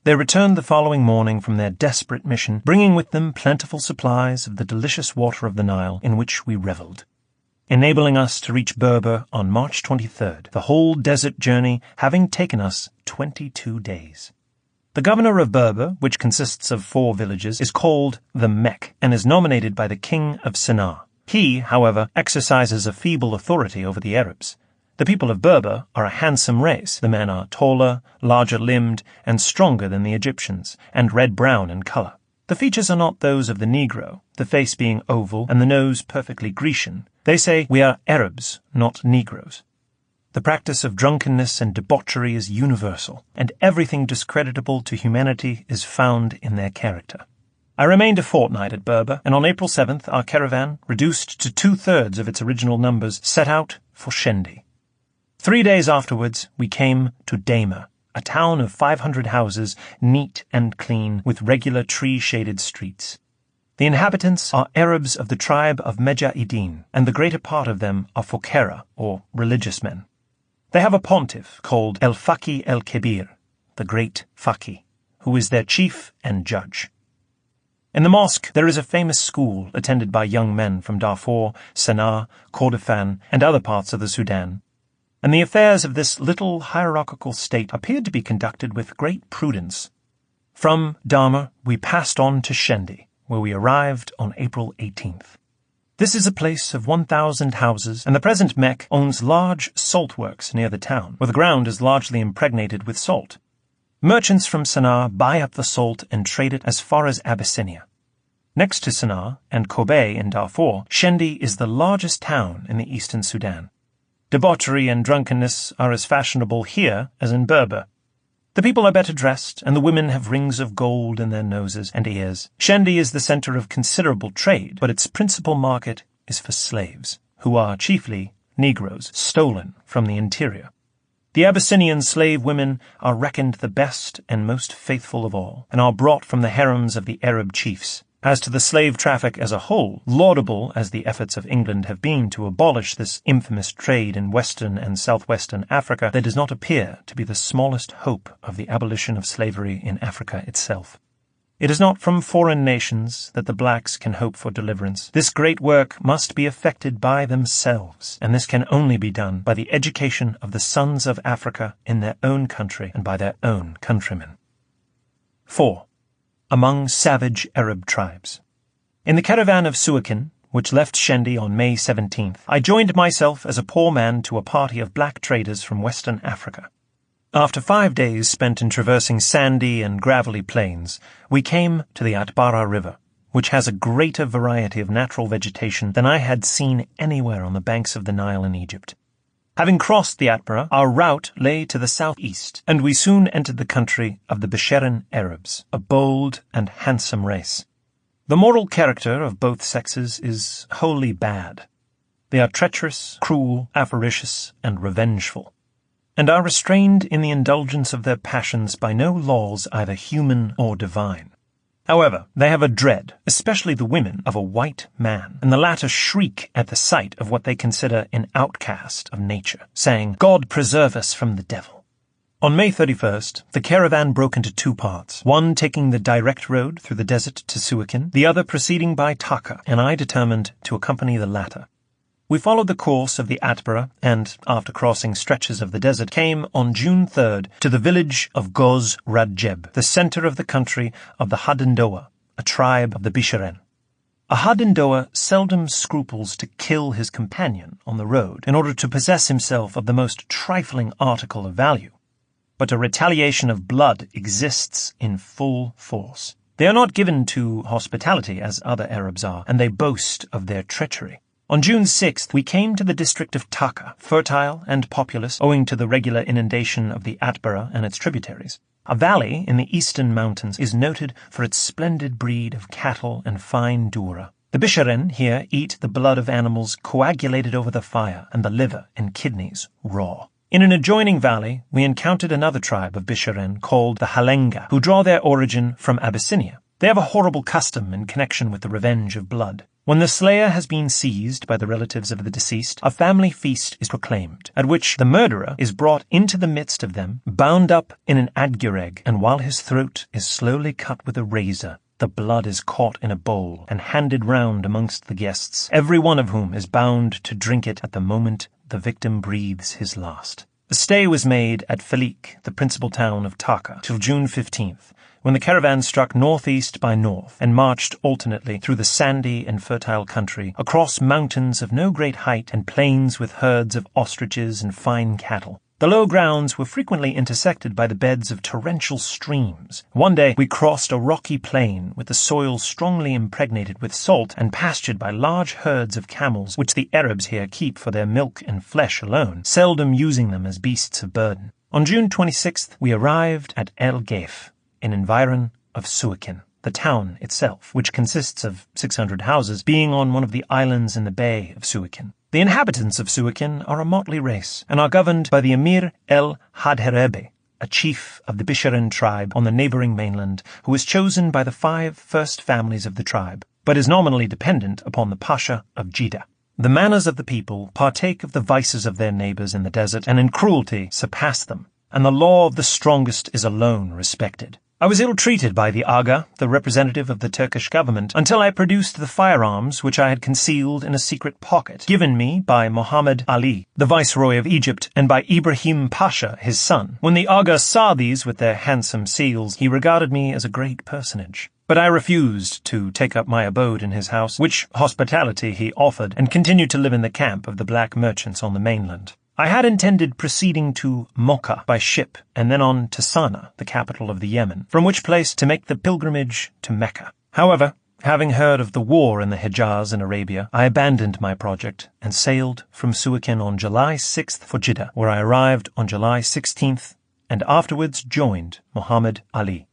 They returned the following morning from their desperate mission, bringing with them plentiful supplies of the delicious water of the Nile, in which we revelled, enabling us to reach Berber on March 23rd, the whole desert journey having taken us 22 days. The governor of Berber, which consists of 4 villages, is called the Mek, and is nominated by the king of Sennaar. He, however, exercises a feeble authority over the Arabs. The people of Berber are a handsome race. The men are taller, larger-limbed, and stronger than the Egyptians, and red-brown in colour. The features are not those of the Negro, the face being oval and the nose perfectly Grecian. They say, "We are Arabs, not Negroes." The practice of drunkenness and debauchery is universal, and everything discreditable to humanity is found in their character. I remained a fortnight at Berber, and on April 7th our caravan, reduced to 2/3 of its original numbers, set out for Shendi. 3 days afterwards we came to Dama, a town of 500 houses, neat and clean, with regular tree-shaded streets. The inhabitants are Arabs of the tribe of Mejahideen, and the greater part of them are Fokera, or religious men. They have a pontiff called El-Faki el-Kebir, the great Faki, who is their chief and judge. In the mosque there is a famous school attended by young men from Darfur, Sennaar, Kordofan, and other parts of the Sudan, and the affairs of this little hierarchical state appeared to be conducted with great prudence. From Dama we passed on to Shendi, where we arrived on April 18th. This is a place of 1,000 houses, and the present Mek owns large salt works near the town, where the ground is largely impregnated with salt. Merchants from Sennaar buy up the salt and trade it as far as Abyssinia. Next to Sennaar and Kobe in Darfur, Shendi is the largest town in the eastern Sudan. Debauchery and drunkenness are as fashionable here as in Berber. The people are better dressed, and the women have rings of gold in their noses and ears. Shendi is the centre of considerable trade, but its principal market is for slaves, who are chiefly Negroes, stolen from the interior. The Abyssinian slave women are reckoned the best and most faithful of all, and are brought from the harems of the Arab chiefs. As to the slave traffic as a whole, laudable as the efforts of England have been to abolish this infamous trade in western and southwestern Africa, there does not appear to be the smallest hope of the abolition of slavery in Africa itself. It is not from foreign nations that the blacks can hope for deliverance. This great work must be effected by themselves, and this can only be done by the education of the sons of Africa in their own country and by their own countrymen. 4. Among savage Arab tribes. In the caravan of Suakin, which left Shendi on May 17th, I joined myself as a poor man to a party of black traders from western Africa. After 5 days spent in traversing sandy and gravelly plains, we came to the Atbara River, which has a greater variety of natural vegetation than I had seen anywhere on the banks of the Nile in Egypt. Having crossed the Atbara, our route lay to the southeast, and we soon entered the country of the Bisharin Arabs, a bold and handsome race. The moral character of both sexes is wholly bad. They are treacherous, cruel, avaricious, and revengeful, and are restrained in the indulgence of their passions by no laws either human or divine. However, they have a dread, especially the women, of a white man, and the latter shriek at the sight of what they consider an outcast of nature, saying, "God preserve us from the devil." On May 31st, the caravan broke into two parts, one taking the direct road through the desert to Suakin, the other proceeding by Taka, and I determined to accompany the latter. We followed the course of the Atbara and, after crossing stretches of the desert, came on June 3rd to the village of Goz Radjeb, the center of the country of the Hadendoa, a tribe of the Bisharin. A Hadendoa seldom scruples to kill his companion on the road in order to possess himself of the most trifling article of value, but a retaliation of blood exists in full force. They are not given to hospitality as other Arabs are, and they boast of their treachery. On June 6th, we came to the district of Taka, fertile and populous owing to the regular inundation of the Atbara and its tributaries. A valley in the eastern mountains is noted for its splendid breed of cattle and fine doura. The Bisharin here eat the blood of animals coagulated over the fire and the liver and kidneys raw. In an adjoining valley, we encountered another tribe of Bisharin called the Halenga, who draw their origin from Abyssinia. They have a horrible custom in connection with the revenge of blood. When the slayer has been seized by the relatives of the deceased, a family feast is proclaimed, at which the murderer is brought into the midst of them, bound up in an adgureg, and while his throat is slowly cut with a razor, the blood is caught in a bowl and handed round amongst the guests, every one of whom is bound to drink it at the moment the victim breathes his last. A stay was made at Felik, the principal town of Taka, till June 15th, when the caravan struck northeast by north and marched alternately through the sandy and fertile country, across mountains of no great height and plains with herds of ostriches and fine cattle. The low grounds were frequently intersected by the beds of torrential streams. One day we crossed a rocky plain with the soil strongly impregnated with salt and pastured by large herds of camels, which the Arabs here keep for their milk and flesh alone, seldom using them as beasts of burden. On June 26th we arrived at El Geif, an environ of Suakin, the town itself, which consists of 600 houses, being on one of the islands in the bay of Suakin. The inhabitants of Suakin are a motley race, and are governed by the Emir El Hadherebe, a chief of the Bisharin tribe on the neighboring mainland, who is chosen by the 5 first families of the tribe, but is nominally dependent upon the Pasha of Jeddah. The manners of the people partake of the vices of their neighbors in the desert, and in cruelty surpass them, and the law of the strongest is alone respected. I was ill-treated by the Aga, the representative of the Turkish government, until I produced the firearms which I had concealed in a secret pocket, given me by Muhammad Ali, the viceroy of Egypt, and by Ibrahim Pasha, his son. When the Aga saw these with their handsome seals, he regarded me as a great personage. But I refused to take up my abode in his house, which hospitality he offered, and continued to live in the camp of the black merchants on the mainland. I had intended proceeding to Mocha by ship, and then on to Sana'a, the capital of the Yemen, from which place to make the pilgrimage to Mecca. However, having heard of the war in the Hejaz in Arabia, I abandoned my project and sailed from Suakin on July 6th for Jeddah, where I arrived on July 16th and afterwards joined Muhammad Ali.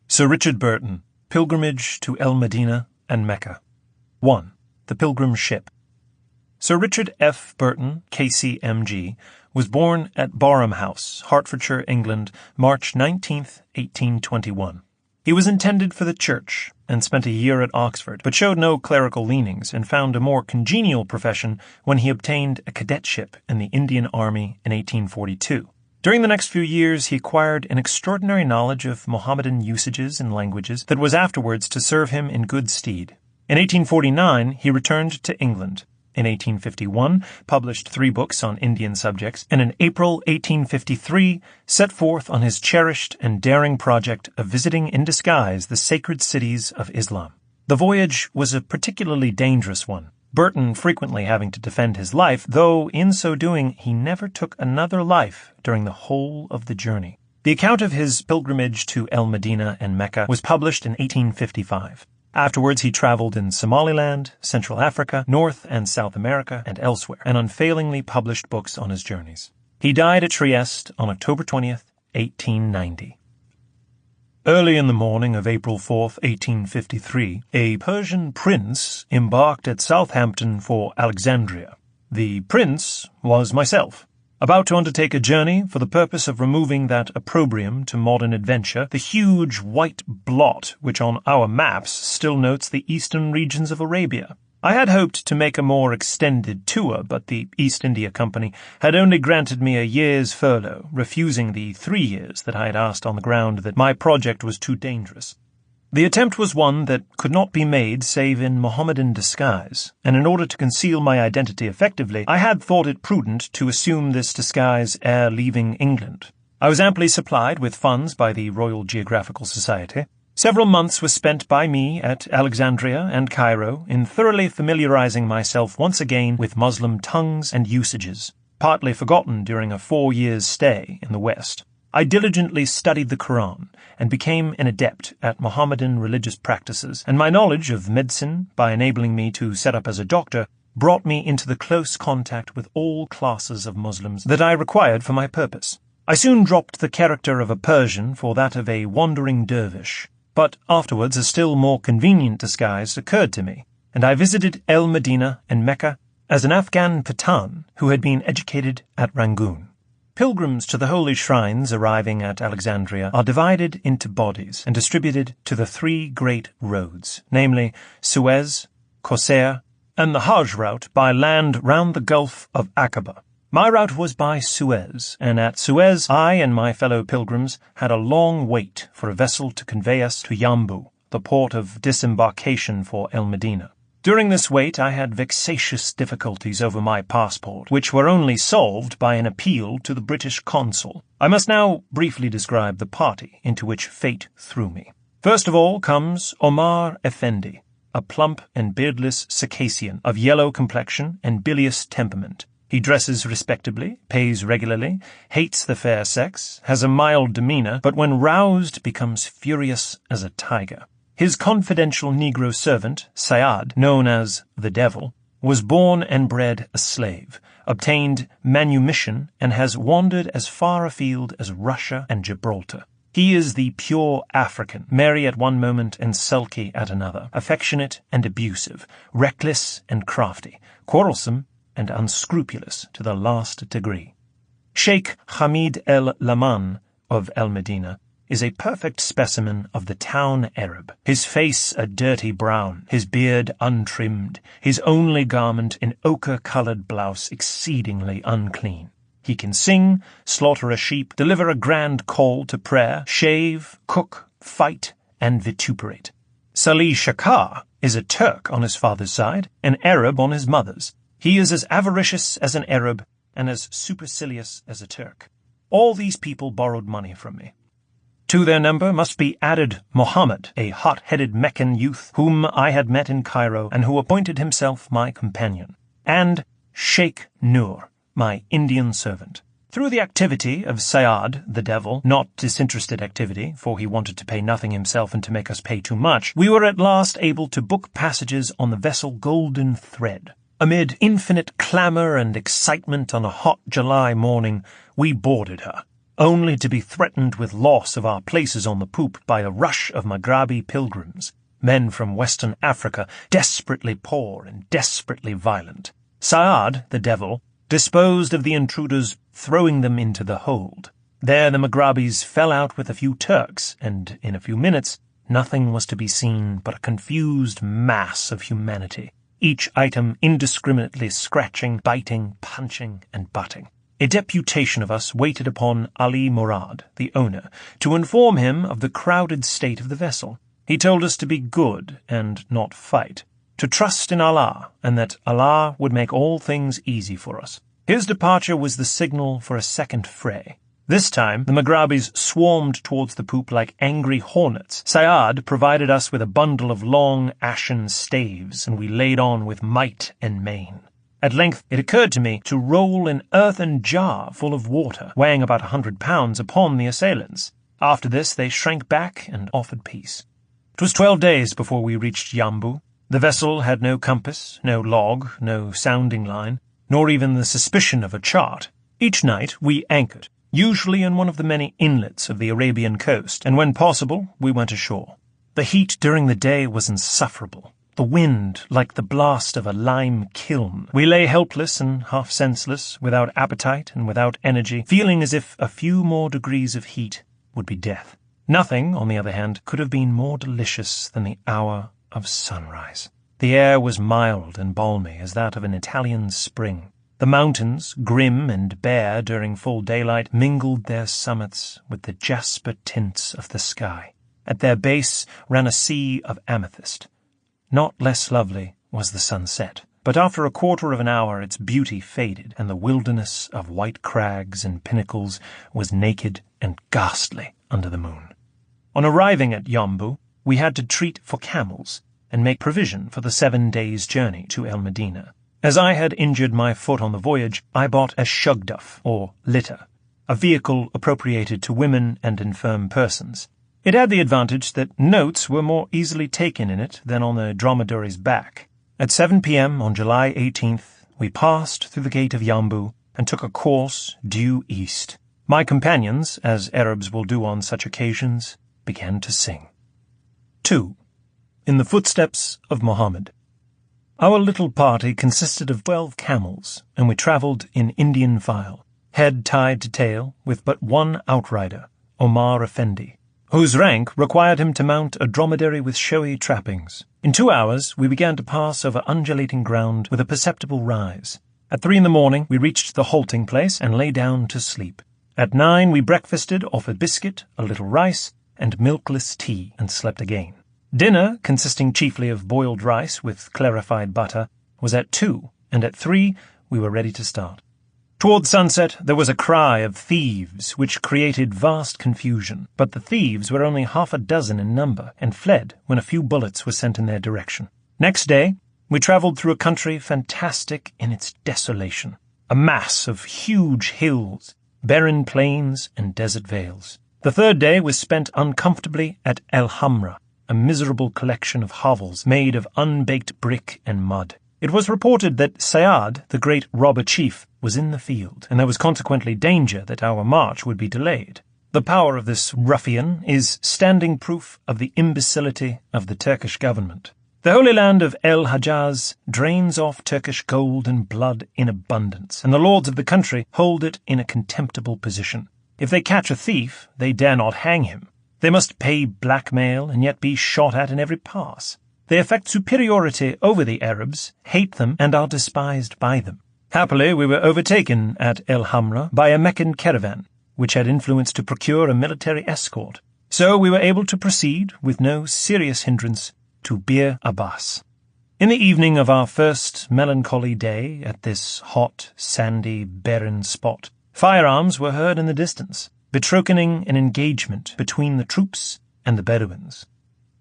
Sir Richard Burton, Pilgrimage to El Medina and Mecca. 1. The Pilgrim Ship. Sir Richard F. Burton, KCMG, was born at Barham House, Hertfordshire, England, March 19, 1821. He was intended for the church and spent a year at Oxford, but showed no clerical leanings and found a more congenial profession when he obtained a cadetship in the Indian Army in 1842. During the next few years, he acquired an extraordinary knowledge of Mohammedan usages and languages that was afterwards to serve him in good stead. In 1849, he returned to England. In 1851, published 3 books on Indian subjects, and in April 1853, set forth on his cherished and daring project of visiting in disguise the sacred cities of Islam. The voyage was a particularly dangerous one, Burton frequently having to defend his life, though in so doing he never took another life during the whole of the journey. The account of his pilgrimage to El Medina and Mecca was published in 1855. Afterwards, he traveled in Somaliland, Central Africa, North and South America, and elsewhere, and unfailingly published books on his journeys. He died at Trieste on October 20th, 1890. Early in the morning of April 4th, 1853, a Persian prince embarked at Southampton for Alexandria. The prince was myself, about to undertake a journey for the purpose of removing that opprobrium to modern adventure, the huge white blot which on our maps still notes the eastern regions of Arabia. I had hoped to make a more extended tour, but the East India Company had only granted me a year's furlough, refusing the 3 years that I had asked on the ground that my project was too dangerous. The attempt was one that could not be made save in Mohammedan disguise, and in order to conceal my identity effectively, I had thought it prudent to assume this disguise ere leaving England. I was amply supplied with funds by the Royal Geographical Society. Several months were spent by me at Alexandria and Cairo in thoroughly familiarizing myself once again with Muslim tongues and usages, partly forgotten during a 4 years' stay in the West. I diligently studied the Quran and became an adept at Mohammedan religious practices, and my knowledge of medicine, by enabling me to set up as a doctor, brought me into the close contact with all classes of Muslims that I required for my purpose. I soon dropped the character of a Persian for that of a wandering dervish, but afterwards a still more convenient disguise occurred to me, and I visited El Medina and Mecca as an Afghan Pathan who had been educated at Rangoon. Pilgrims to the holy shrines arriving at Alexandria are divided into bodies and distributed to the 3 great roads, namely Suez, Corsair, and the Hajj route by land round the Gulf of Aqaba. My route was by Suez, and at Suez I and my fellow pilgrims had a long wait for a vessel to convey us to Yambu, the port of disembarkation for El Medina. During this wait I had vexatious difficulties over my passport, which were only solved by an appeal to the British consul. I must now briefly describe the party into which fate threw me. First of all comes Omar Effendi, a plump and beardless Circassian of yellow complexion and bilious temperament. He dresses respectably, pays regularly, hates the fair sex, has a mild demeanor, but when roused becomes furious as a tiger. His confidential Negro servant, Syed, known as the Devil, was born and bred a slave, obtained manumission, and has wandered as far afield as Russia and Gibraltar. He is the pure African, merry at one moment and sulky at another, affectionate and abusive, reckless and crafty, quarrelsome and unscrupulous to the last degree. Sheikh Hamid el-Laman of El Medina is a perfect specimen of the town Arab, his face a dirty brown, his beard untrimmed, his only garment an ochre-coloured blouse exceedingly unclean. He can sing, slaughter a sheep, deliver a grand call to prayer, shave, cook, fight, and vituperate. Salih Shakar is a Turk on his father's side, an Arab on his mother's. He is as avaricious as an Arab and as supercilious as a Turk. All these people borrowed money from me. To their number must be added Mohammed, a hot-headed Meccan youth whom I had met in Cairo and who appointed himself my companion, and Sheikh Nur, my Indian servant. Through the activity of Syed, the Devil, not disinterested activity, for he wanted to pay nothing himself and to make us pay too much, we were at last able to book passages on the vessel Golden Thread. Amid infinite clamour and excitement on a hot July morning, we boarded her, only to be threatened with loss of our places on the poop by a rush of Maghrabi pilgrims, men from Western Africa, desperately poor and desperately violent. Syed, the Devil, disposed of the intruders, throwing them into the hold. There the Maghrabis fell out with a few Turks, and in a few minutes nothing was to be seen but a confused mass of humanity, each item indiscriminately scratching, biting, punching, and butting. A deputation of us waited upon Ali Murad, the owner, to inform him of the crowded state of the vessel. He told us to be good and not fight, to trust in Allah, and that Allah would make all things easy for us. His departure was the signal for a second fray. This time the Maghrabis swarmed towards the poop like angry hornets. Syed provided us with a bundle of long ashen staves, and we laid on with might and main. At length it occurred to me to roll an earthen jar full of water, weighing about 100 pounds, upon the assailants. After this they shrank back and offered peace. 'Twas 12 days before we reached Yambu. The vessel had no compass, no log, no sounding line, nor even the suspicion of a chart. Each night we anchored, usually in one of the many inlets of the Arabian coast, and when possible we went ashore. The heat during the day was insufferable, the wind like the blast of a lime kiln. We lay helpless and half senseless, without appetite and without energy, feeling as if a few more degrees of heat would be death. Nothing, on the other hand, could have been more delicious than the hour of sunrise. The air was mild and balmy as that of an Italian spring. The mountains, grim and bare during full daylight, mingled their summits with the jasper tints of the sky. At their base ran a sea of amethyst. Not less lovely was the sunset, but after a quarter of an hour its beauty faded, and the wilderness of white crags and pinnacles was naked and ghastly under the moon. On arriving at Yambu, we had to treat for camels and make provision for the 7 days' journey to El Medina. As I had injured my foot on the voyage, I bought a shugduff, or litter, a vehicle appropriated to women and infirm persons. It had the advantage that notes were more easily taken in it than on the dromedary's back. At 7 p.m. on July 18th, we passed through the gate of Yambu and took a course due east. My companions, as Arabs will do on such occasions, began to sing. 2. In the footsteps of Mohammed. Our little party consisted of 12 camels, and we travelled in Indian file, head tied to tail, with but one outrider, Omar Effendi, whose rank required him to mount a dromedary with showy trappings. In 2 hours we began to pass over undulating ground with a perceptible rise. At 3 in the morning we reached the halting place and lay down to sleep. At 9 we breakfasted off a biscuit, a little rice, and milkless tea, and slept again. Dinner, consisting chiefly of boiled rice with clarified butter, was at 2, and at 3 we were ready to start. Toward sunset there was a cry of thieves, which created vast confusion, but the thieves were only half a dozen in number, and fled when a few bullets were sent in their direction. Next day we travelled through a country fantastic in its desolation, a mass of huge hills, barren plains, and desert vales. The 3rd day was spent uncomfortably at El Hamra, a miserable collection of hovels made of unbaked brick and mud. It was reported that Sayad, the great robber chief, was in the field, and there was consequently danger that our march would be delayed. The power of this ruffian is standing proof of the imbecility of the Turkish government. The Holy Land of El Hajaz drains off Turkish gold and blood in abundance, and the lords of the country hold it in a contemptible position. If they catch a thief, they dare not hang him. They must pay blackmail and yet be shot at in every pass. They affect superiority over the Arabs, hate them, and are despised by them. Happily, we were overtaken at El Hamra by a Meccan caravan, which had influence to procure a military escort. So we were able to proceed, with no serious hindrance, to Bir Abbas. In the evening of our first melancholy day at this hot, sandy, barren spot, firearms were heard in the distance, betokening an engagement between the troops and the Bedouins.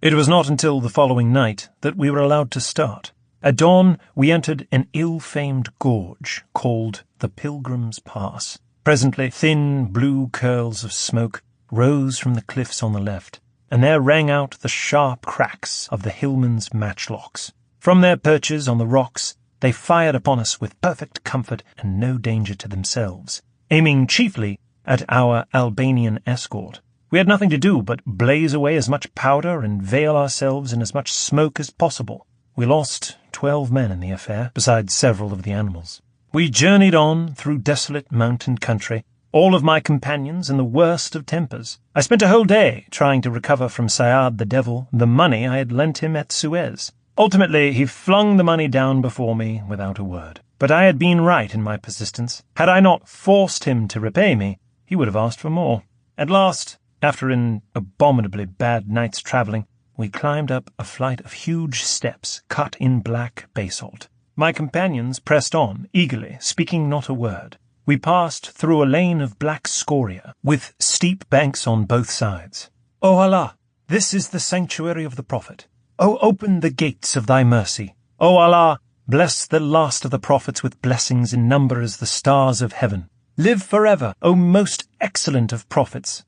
It was not until the following night that we were allowed to start. At dawn we entered an ill-famed gorge called the Pilgrim's Pass. Presently thin blue curls of smoke rose from the cliffs on the left, and there rang out the sharp cracks of the hillmen's matchlocks. From their perches on the rocks they fired upon us with perfect comfort and no danger to themselves, aiming chiefly at our Albanian escort. We had nothing to do but blaze away as much powder and veil ourselves in as much smoke as possible. We lost 12 men in the affair, besides several of the animals. We journeyed on through desolate mountain country, all of my companions in the worst of tempers. I spent a whole day trying to recover from Sayad the Devil the money I had lent him at Suez. Ultimately, he flung the money down before me without a word. But I had been right in my persistence. Had I not forced him to repay me, he would have asked for more. At last, after an abominably bad night's travelling, we climbed up a flight of huge steps cut in black basalt. My companions pressed on, eagerly, speaking not a word. We passed through a lane of black scoria, with steep banks on both sides. O Allah, this is the sanctuary of the Prophet. O open the gates of thy mercy. O Allah, Bless the last of the prophets with blessings in number as the stars of heaven. Live forever, O most excellent of prophets.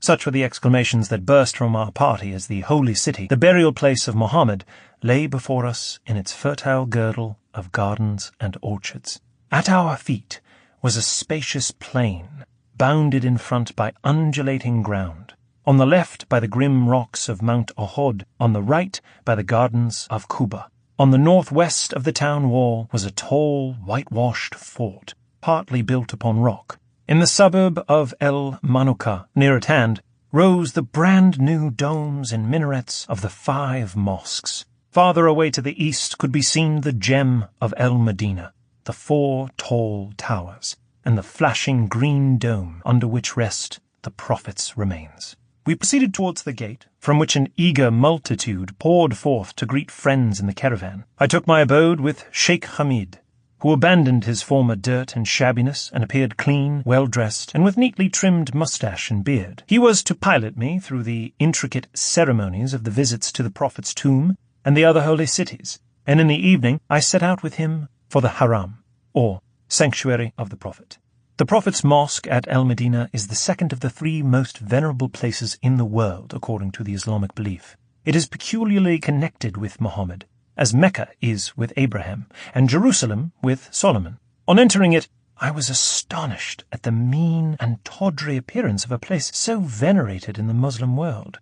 Such were the exclamations that burst from our party as the holy city, the burial place of Mohammed, lay before us in its fertile girdle of gardens and orchards. At our feet was a spacious plain, bounded in front by undulating ground, on the left by the grim rocks of Mount Ohod, on the right by the gardens of Quba. On the northwest of the town wall was a tall, whitewashed fort, partly built upon rock. In the suburb of El Manuka, near at hand, rose the brand-new domes and minarets of the 5 mosques. Farther away to the east could be seen the gem of El Medina, the 4 tall towers, and the flashing green dome under which rest the prophet's remains. We proceeded towards the gate, from which an eager multitude poured forth to greet friends in the caravan. I took my abode with Sheikh Hamid, who abandoned his former dirt and shabbiness and appeared clean, well-dressed, and with neatly trimmed moustache and beard. He was to pilot me through the intricate ceremonies of the visits to the Prophet's tomb and the other holy cities, and in the evening I set out with him for the Haram, or sanctuary of the Prophet. The Prophet's mosque at El Medina is the second of the 3 most venerable places in the world, according to the Islamic belief. It is peculiarly connected with Muhammad, as Mecca is with Abraham, and Jerusalem with Solomon. On entering it, I was astonished at the mean and tawdry appearance of a place so venerated in the Muslim world.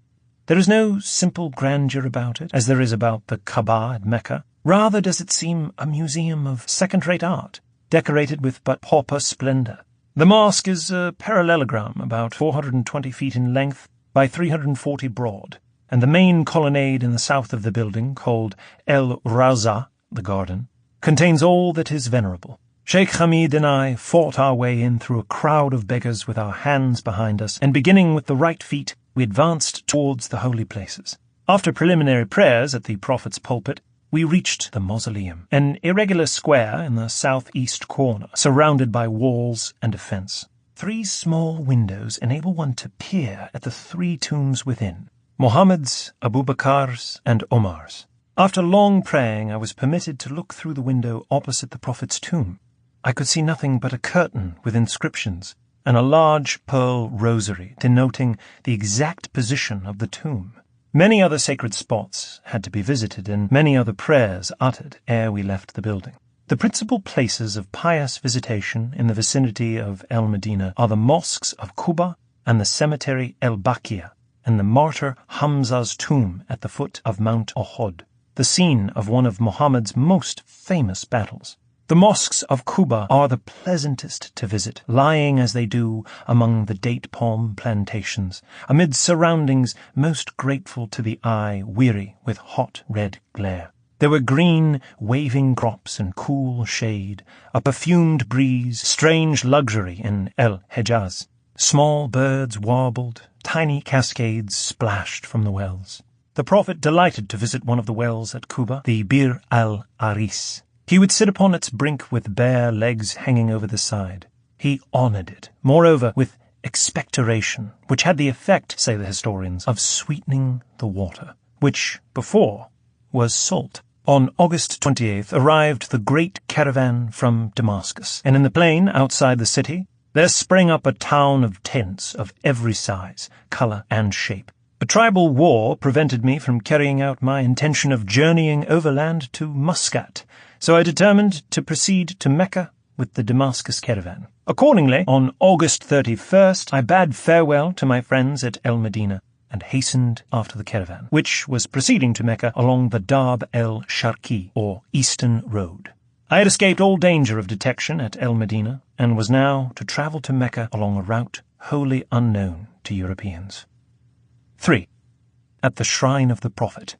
There is no simple grandeur about it, as there is about the Kaaba at Mecca. Rather does it seem a museum of second-rate art, decorated with but pauper splendor. The mosque is a parallelogram about 420 feet in length by 340 broad, and the main colonnade in the south of the building, called El Rawza, the garden, contains all that is venerable. Sheikh Hamid and I fought our way in through a crowd of beggars with our hands behind us, and beginning with the right feet, we advanced towards the holy places. After preliminary prayers at the Prophet's pulpit, we reached the mausoleum, an irregular square in the southeast corner, surrounded by walls and a fence. 3 small windows enable one to peer at the 3 tombs within, Muhammad's, Abu Bakr's, and Omar's. After long praying, I was permitted to look through the window opposite the Prophet's tomb. I could see nothing but a curtain with inscriptions, and a large pearl rosary denoting the exact position of the tomb. Many other sacred spots had to be visited, and many other prayers uttered ere we left the building. The principal places of pious visitation in the vicinity of El Medina are the mosques of Quba and the cemetery El Bakia, and the martyr Hamza's tomb at the foot of Mount Ohod, the scene of one of Muhammad's most famous battles. The mosques of Quba are the pleasantest to visit, lying as they do among the date palm plantations, amid surroundings most grateful to the eye weary with hot red glare. There were green, waving crops and cool shade, a perfumed breeze, strange luxury in El Hejaz. Small birds warbled, tiny cascades splashed from the wells. The Prophet delighted to visit one of the wells at Quba, the Bir al-Aris. He would sit upon its brink with bare legs hanging over the side. He honoured it, moreover, with expectoration, which had the effect, say the historians, of sweetening the water, which, before, was salt. On August 28th arrived the great caravan from Damascus, and in the plain outside the city there sprang up a town of tents of every size, colour, and shape. A tribal war prevented me from carrying out my intention of journeying overland to Muscat, so I determined to proceed to Mecca with the Damascus caravan. Accordingly, on August 31st, I bade farewell to my friends at El Medina and hastened after the caravan, which was proceeding to Mecca along the Darb el-Sharqi, or Eastern Road. I had escaped all danger of detection at El Medina, and was now to travel to Mecca along a route wholly unknown to Europeans. 3. At the Shrine of the Prophet.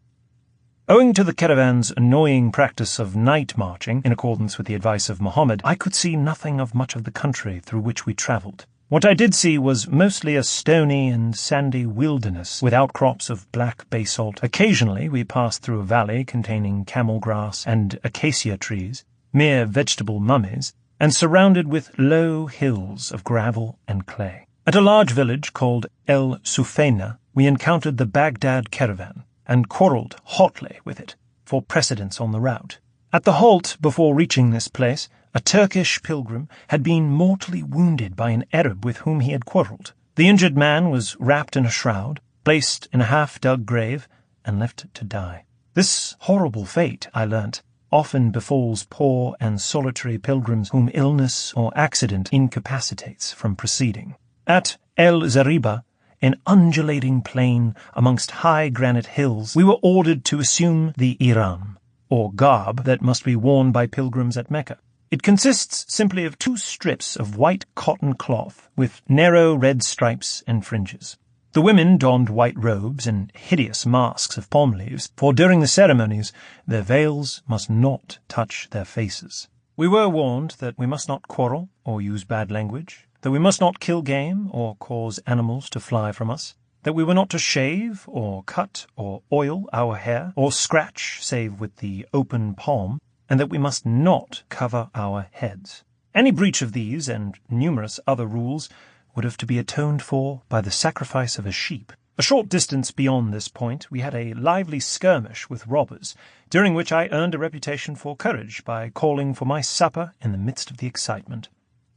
Owing to the caravan's annoying practice of night marching, in accordance with the advice of Muhammad, I could see nothing of much of the country through which we travelled. What I did see was mostly a stony and sandy wilderness, with outcrops of black basalt. Occasionally we passed through a valley containing camel grass and acacia trees, mere vegetable mummies, and surrounded with low hills of gravel and clay. At a large village called El Sufayna, we encountered the Baghdad caravan, and quarrelled hotly with it for precedence on the route. At the halt before reaching this place, a Turkish pilgrim had been mortally wounded by an Arab with whom he had quarrelled. The injured man was wrapped in a shroud, placed in a half-dug grave, and left to die. This horrible fate, I learnt, often befalls poor and solitary pilgrims whom illness or accident incapacitates from proceeding. At El Zariba, an undulating plain amongst high granite hills, we were ordered to assume the ihram, or garb that must be worn by pilgrims at Mecca. It consists simply of 2 strips of white cotton cloth with narrow red stripes and fringes. The women donned white robes and hideous masks of palm leaves, for during the ceremonies their veils must not touch their faces. We were warned that we must not quarrel or use bad language, that we must not kill game or cause animals to fly from us, that we were not to shave or cut or oil our hair or scratch save with the open palm, and that we must not cover our heads. Any breach of these and numerous other rules would have to be atoned for by the sacrifice of a sheep. A short distance beyond this point we had a lively skirmish with robbers, during which I earned a reputation for courage by calling for my supper in the midst of the excitement.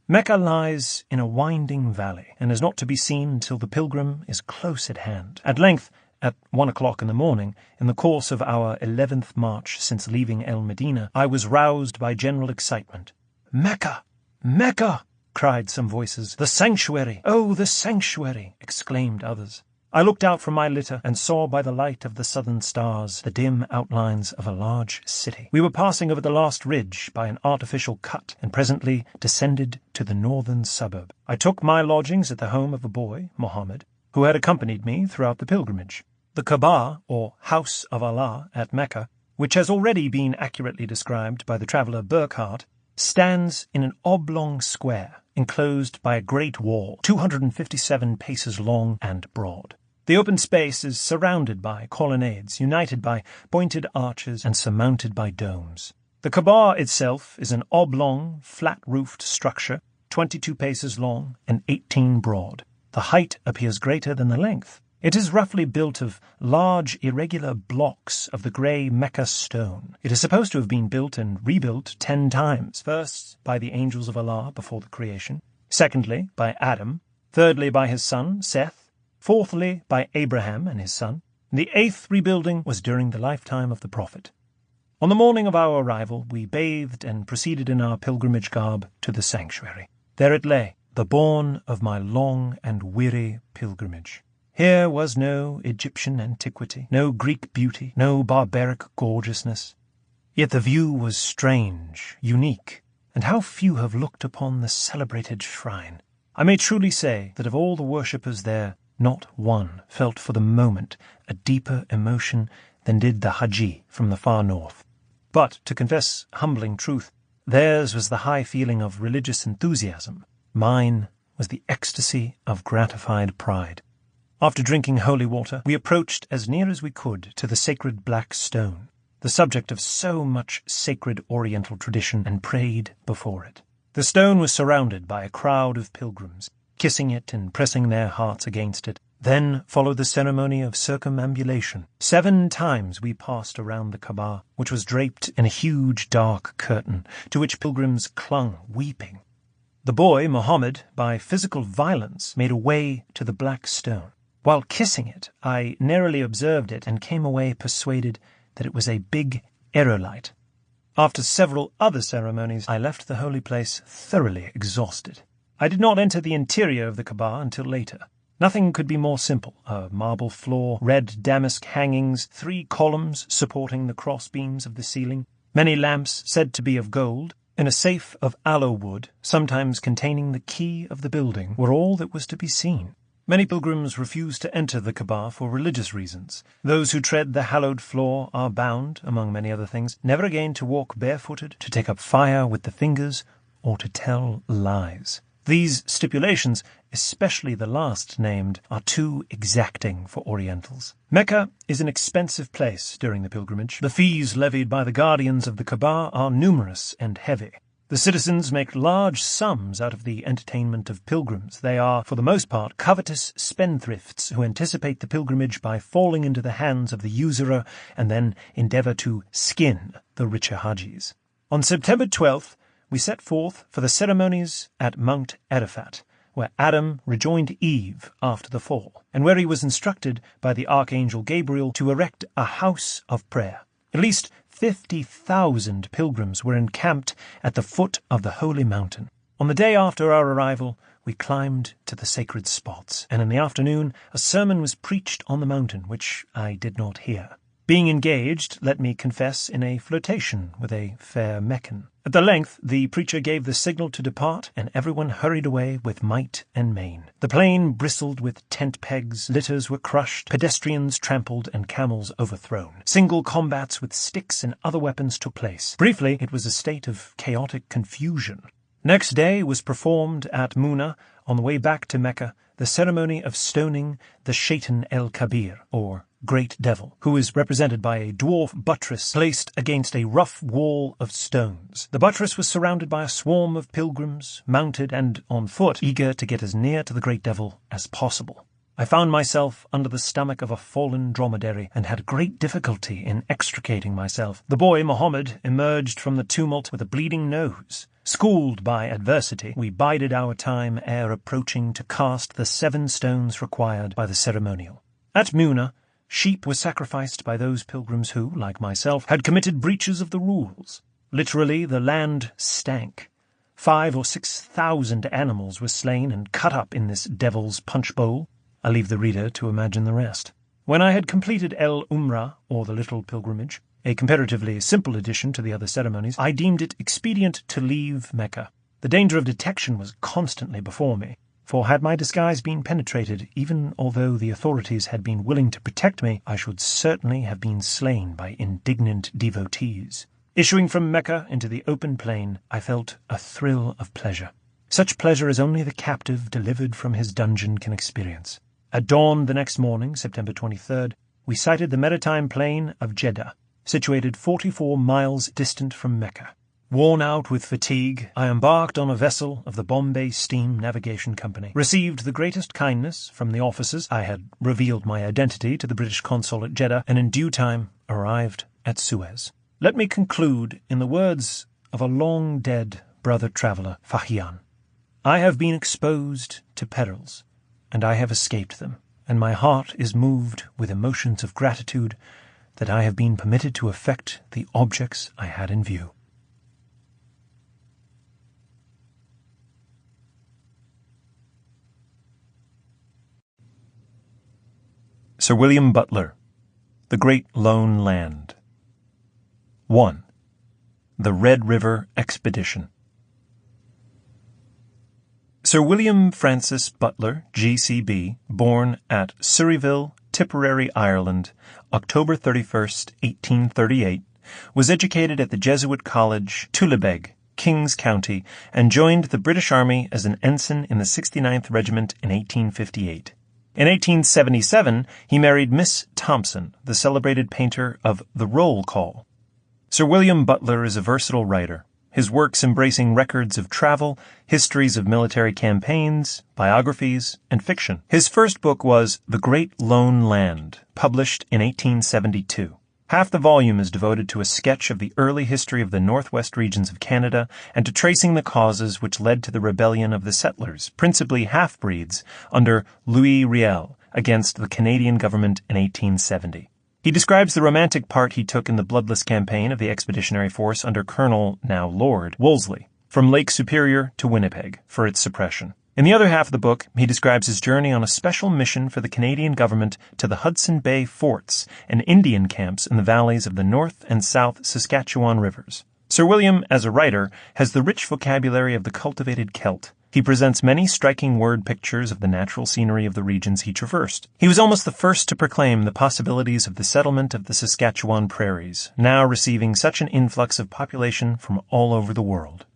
Mecca lies in a winding valley, and is not to be seen until the pilgrim is close at hand. At length, at 1 o'clock in the morning, in the course of our 11th march since leaving El Medina, I was roused by general excitement. "Mecca! Mecca!" cried some voices. "The sanctuary! Oh, the sanctuary!" exclaimed others. I looked out from my litter and saw by the light of the southern stars the dim outlines of a large city. We were passing over the last ridge by an artificial cut, and presently descended to the northern suburb. I took my lodgings at the home of a boy, Mohammed, who had accompanied me throughout the pilgrimage. The Kaaba, or House of Allah, at Mecca, which has already been accurately described by the traveller Burckhardt, stands in an oblong square, enclosed by a great wall, 257 paces long and broad. The open space is surrounded by colonnades, united by pointed arches and surmounted by domes. The Kaaba itself is an oblong, flat-roofed structure, 22 paces long and 18 broad. The height appears greater than the length. It is roughly built of large, irregular blocks of the grey Mecca stone. It is supposed to have been built and rebuilt 10 times. First, by the angels of Allah before the creation. Secondly, by Adam. Thirdly, by his son, Seth. Fourthly, by Abraham and his son. The 8th rebuilding was during the lifetime of the Prophet. On the morning of our arrival, we bathed and proceeded in our pilgrimage garb to the sanctuary. There it lay, the bourne of my long and weary pilgrimage. Here was no Egyptian antiquity, no Greek beauty, no barbaric gorgeousness. Yet the view was strange, unique, and how few have looked upon the celebrated shrine. I may truly say that of all the worshippers there, not one felt for the moment a deeper emotion than did the Haji from the far north. But, to confess humbling truth, theirs was the high feeling of religious enthusiasm. Mine was the ecstasy of gratified pride. After drinking holy water, we approached as near as we could to the sacred black stone, the subject of so much sacred Oriental tradition, and prayed before it. The stone was surrounded by a crowd of pilgrims, kissing it and pressing their hearts against it. Then followed the ceremony of circumambulation. 7 times we passed around the Kaaba, which was draped in a huge dark curtain, to which pilgrims clung, weeping. The boy, Mohammed, by physical violence, made a way to the black stone. While kissing it, I narrowly observed it and came away persuaded that it was a big aerolite. After several other ceremonies, I left the holy place thoroughly exhausted. I did not enter the interior of the Kaaba until later. Nothing could be more simple. A marble floor, red damask hangings, 3 columns supporting the cross beams of the ceiling, many lamps said to be of gold, and a safe of aloe wood, sometimes containing the key of the building, were all that was to be seen. Many pilgrims refuse to enter the Kaaba for religious reasons. Those who tread the hallowed floor are bound, among many other things, never again to walk barefooted, to take up fire with the fingers, or to tell lies. These stipulations, especially the last named, are too exacting for Orientals. Mecca is an expensive place during the pilgrimage. The fees levied by the guardians of the Kaaba are numerous and heavy. The citizens make large sums out of the entertainment of pilgrims. They are, for the most part, covetous spendthrifts who anticipate the pilgrimage by falling into the hands of the usurer and then endeavour to skin the richer Hajis. On September 12th, we set forth for the ceremonies at Mount Arafat, where Adam rejoined Eve after the fall, and where he was instructed by the Archangel Gabriel to erect a house of prayer. At least 50,000 pilgrims were encamped at the foot of the holy mountain. On the day after our arrival, we climbed to the sacred spots, and in the afternoon a sermon was preached on the mountain, which I did not hear, being engaged, let me confess, in a flirtation with a fair Meccan. At the length the preacher gave the signal to depart, and everyone hurried away with might and main. The plain bristled with tent pegs, litters were crushed, pedestrians trampled, and camels overthrown. Single combats with sticks and other weapons took place. Briefly, it was a state of chaotic confusion. Next day was performed at Muna, on the way back to Mecca, the ceremony of stoning the Shaitan el-Kabir, or Great Devil, who is represented by a dwarf buttress placed against a rough wall of stones. The buttress was surrounded by a swarm of pilgrims, mounted and on foot, eager to get as near to the Great Devil as possible. I found myself under the stomach of a fallen dromedary, and had great difficulty in extricating myself. The boy, Mohammed, emerged from the tumult with a bleeding nose. Schooled by adversity, we bided our time ere approaching to cast the 7 stones required by the ceremonial. At Muna, sheep were sacrificed by those pilgrims who, like myself, had committed breaches of the rules. Literally, the land stank. 5,000 or 6,000 animals were slain and cut up in this devil's punch bowl. I leave the reader to imagine the rest. When I had completed El Umrah, or the Little Pilgrimage, a comparatively simple addition to the other ceremonies, I deemed it expedient to leave Mecca. The danger of detection was constantly before me, for had my disguise been penetrated, even although the authorities had been willing to protect me, I should certainly have been slain by indignant devotees. Issuing from Mecca into the open plain, I felt a thrill of pleasure, such pleasure as only the captive delivered from his dungeon can experience. At dawn the next morning, September 23rd, we sighted the maritime plain of Jeddah, situated 44 miles distant from Mecca. Worn out with fatigue, I embarked on a vessel of the Bombay Steam Navigation Company, received the greatest kindness from the officers. I had revealed my identity to the British consul at Jeddah, and in due time arrived at Suez. Let me conclude in the words of a long-dead brother traveller, Fahian. I have been exposed to perils, and I have escaped them, and my heart is moved with emotions of gratitude that I have been permitted to effect the objects I had in view. Sir William Butler, The Great Lone Land. 1. The Red River Expedition. Sir William Francis Butler, G.C.B., born at Surreyville, Tipperary, Ireland, October 31st, 1838, was educated at the Jesuit College, Tullibeg, Kings County, and joined the British Army as an ensign in the 69th Regiment in 1858. In 1877, he married Miss Thompson, the celebrated painter of The Roll Call. Sir William Butler is a versatile writer, his works embracing records of travel, histories of military campaigns, biographies, and fiction. His first book was The Great Lone Land, published in 1872. Half the volume is devoted to a sketch of the early history of the northwest regions of Canada and to tracing the causes which led to the rebellion of the settlers, principally half-breeds, under Louis Riel against the Canadian government in 1870. He describes the romantic part he took in the bloodless campaign of the expeditionary force under Colonel, now Lord, Wolseley, from Lake Superior to Winnipeg, for its suppression. In the other half of the book, he describes his journey on a special mission for the Canadian government to the Hudson Bay forts and Indian camps in the valleys of the North and South Saskatchewan rivers. Sir William, as a writer, has the rich vocabulary of the cultivated Celt. He presents many striking word pictures of the natural scenery of the regions he traversed. He was almost the first to proclaim the possibilities of the settlement of the Saskatchewan prairies, now receiving such an influx of population from all over the world.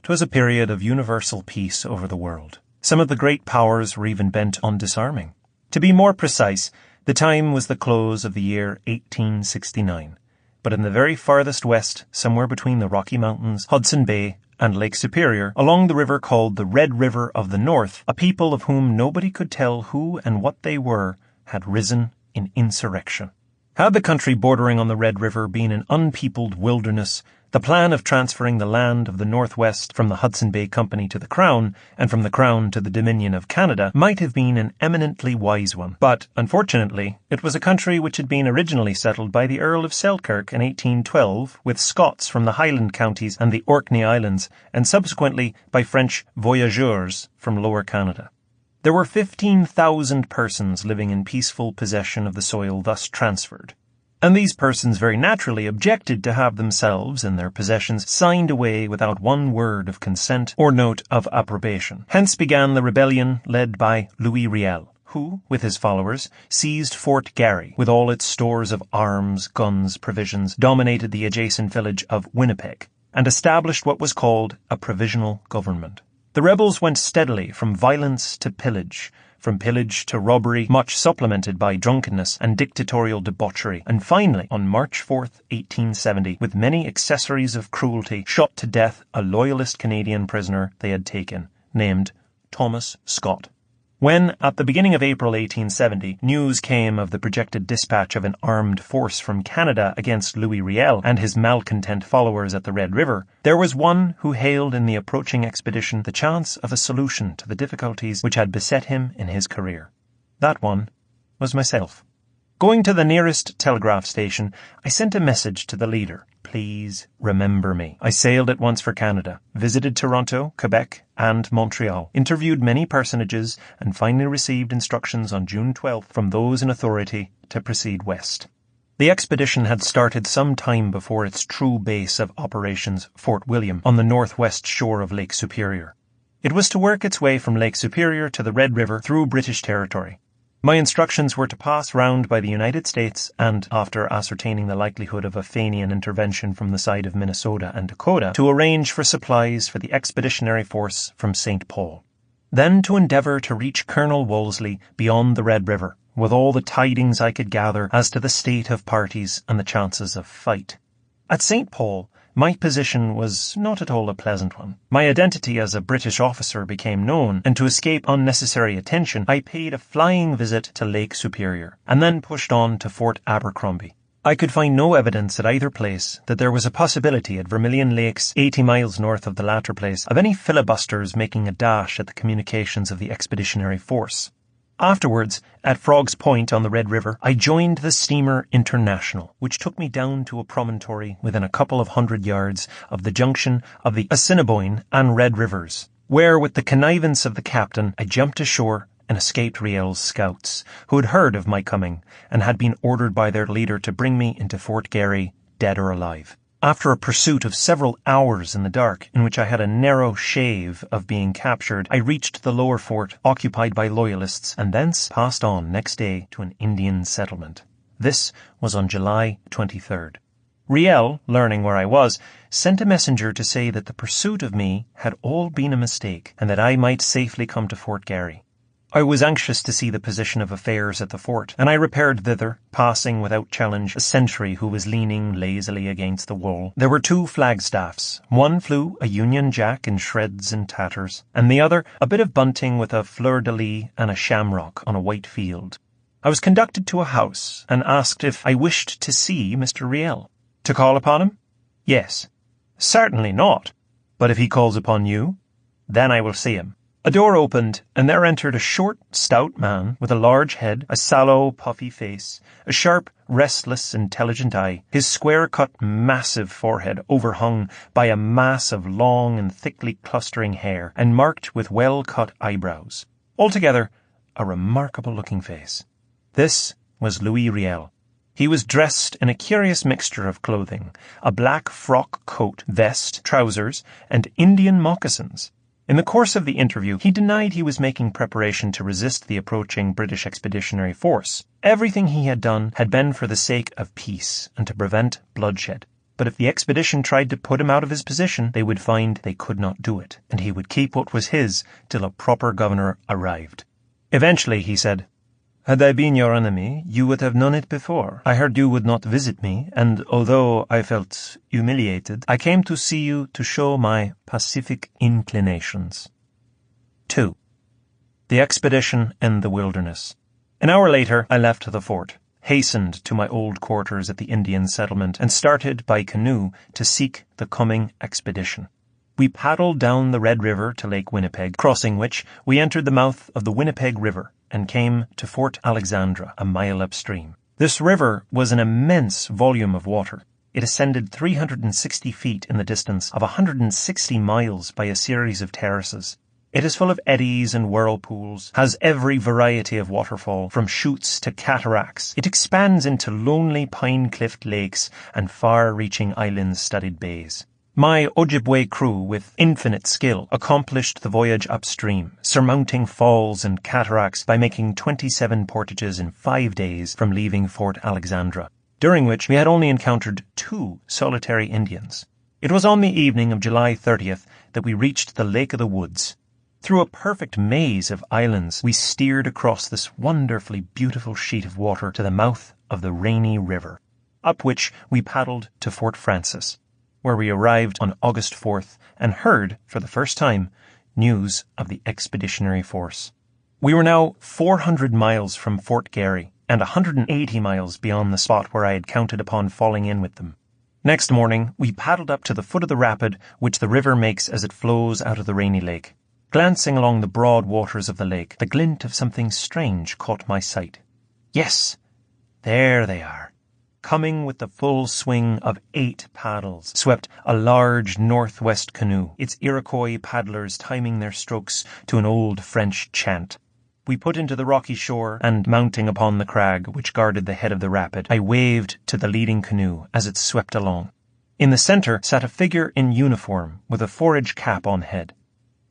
'Twas a period of universal peace over the world. Some of the great powers were even bent on disarming. To be more precise, the time was the close of the year 1869. But in the very farthest west, somewhere between the Rocky Mountains, Hudson Bay, and Lake Superior, along the river called the Red River of the North, a people of whom nobody could tell who and what they were had risen in insurrection. Had the country bordering on the Red River been an unpeopled wilderness, the plan of transferring the land of the Northwest from the Hudson Bay Company to the Crown, and from the Crown to the Dominion of Canada, might have been an eminently wise one. But, unfortunately, it was a country which had been originally settled by the Earl of Selkirk in 1812, with Scots from the Highland counties and the Orkney Islands, and subsequently by French voyageurs from Lower Canada. There were 15,000 persons living in peaceful possession of the soil thus transferred, and these persons very naturally objected to have themselves and their possessions signed away without one word of consent or note of approbation. Hence began the rebellion led by Louis Riel, who, with his followers, seized Fort Garry, with all its stores of arms, guns, provisions, dominated the adjacent village of Winnipeg, and established what was called a provisional government. The rebels went steadily from violence to pillage, from pillage to robbery, much supplemented by drunkenness and dictatorial debauchery, and finally, on March 4th, 1870, with many accessories of cruelty, shot to death a loyalist Canadian prisoner they had taken, named Thomas Scott. When, at the beginning of April 1870, news came of the projected dispatch of an armed force from Canada against Louis Riel and his malcontent followers at the Red River, there was one who hailed in the approaching expedition the chance of a solution to the difficulties which had beset him in his career. That one was myself. Going to the nearest telegraph station, I sent a message to the leader. Please remember me. I sailed at once for Canada, visited Toronto, Quebec, and Montreal, interviewed many personages, and finally received instructions on June 12th from those in authority to proceed west. The expedition had started some time before its true base of operations, Fort William, on the northwest shore of Lake Superior. It was to work its way from Lake Superior to the Red River through British territory. My instructions were to pass round by the United States and, after ascertaining the likelihood of a Fenian intervention from the side of Minnesota and Dakota, to arrange for supplies for the expeditionary force from St. Paul. Then to endeavour to reach Colonel Wolseley beyond the Red River, with all the tidings I could gather as to the state of parties and the chances of fight. At St. Paul, my position was not at all a pleasant one. My identity as a British officer became known, and to escape unnecessary attention, I paid a flying visit to Lake Superior, and then pushed on to Fort Abercrombie. I could find no evidence at either place that there was a possibility at Vermilion Lakes, 80 miles north of the latter place, of any filibusters making a dash at the communications of the expeditionary force. Afterwards, at Frog's Point on the Red River, I joined the steamer International, which took me down to a promontory within a couple of 100 yards of the junction of the Assiniboine and Red Rivers, where, with the connivance of the captain, I jumped ashore and escaped Riel's scouts, who had heard of my coming and had been ordered by their leader to bring me into Fort Garry, dead or alive. After a pursuit of several hours in the dark, in which I had a narrow shave of being captured, I reached the lower fort, occupied by loyalists, and thence passed on next day to an Indian settlement. This was on July 23rd. Riel, learning where I was, sent a messenger to say that the pursuit of me had all been a mistake, and that I might safely come to Fort Garry. I was anxious to see the position of affairs at the fort, and I repaired thither, passing without challenge a sentry who was leaning lazily against the wall. There were 2 flagstaffs. One flew a Union Jack in shreds and tatters, and the other a bit of bunting with a fleur-de-lis and a shamrock on a white field. I was conducted to a house, and asked if I wished to see Mr. Riel. To call upon him? Yes. Certainly not. But if he calls upon you, then I will see him. A door opened, and there entered a short, stout man with a large head, a sallow, puffy face, a sharp, restless, intelligent eye, his square-cut, massive forehead overhung by a mass of long and thickly clustering hair, and marked with well-cut eyebrows. Altogether, a remarkable-looking face. This was Louis Riel. He was dressed in a curious mixture of clothing, a black frock coat, vest, trousers, and Indian moccasins. In the course of the interview, he denied he was making preparation to resist the approaching British expeditionary force. Everything he had done had been for the sake of peace and to prevent bloodshed. But if the expedition tried to put him out of his position, they would find they could not do it, and he would keep what was his till a proper governor arrived. Eventually, he said, "Had I been your enemy, you would have known it before. I heard you would not visit me, and although I felt humiliated, I came to see you to show my pacific inclinations." 2. The expedition in the wilderness. An hour later, I left the fort. hastened to my old quarters at the Indian settlement and started by canoe to seek the coming expedition. We paddled down the Red River to Lake Winnipeg, crossing which we entered the mouth of the Winnipeg River and came to Fort Alexandra, a mile upstream. This river was an immense volume of water. It ascended 360 feet in the distance of 160 miles by a series of terraces. It is full of eddies and whirlpools, has every variety of waterfall, from chutes to cataracts. It expands into lonely pine-cliffed lakes and far-reaching island-studded bays. My Ojibwe crew, with infinite skill, accomplished the voyage upstream, surmounting falls and cataracts by making 27 portages in 5 days from leaving Fort Alexandra, during which we had only encountered 2 solitary Indians. It was on the evening of July 30th that we reached the Lake of the Woods. Through a perfect maze of islands, we steered across this wonderfully beautiful sheet of water to the mouth of the Rainy River, up which we paddled to Fort Francis, where we arrived on August 4th and heard, for the first time, news of the expeditionary force. We were now 400 miles from Fort Garry and 180 miles beyond the spot where I had counted upon falling in with them. Next morning, we paddled up to the foot of the rapid which the river makes as it flows out of the Rainy Lake. Glancing along the broad waters of the lake, the glint of something strange caught my sight. Yes, there they are. Coming with the full swing of 8 paddles, swept a large northwest canoe, its Iroquois paddlers timing their strokes to an old French chant. We put into the rocky shore, and mounting upon the crag which guarded the head of the rapid, I waved to the leading canoe as it swept along. In the centre sat a figure in uniform with a forage cap on head,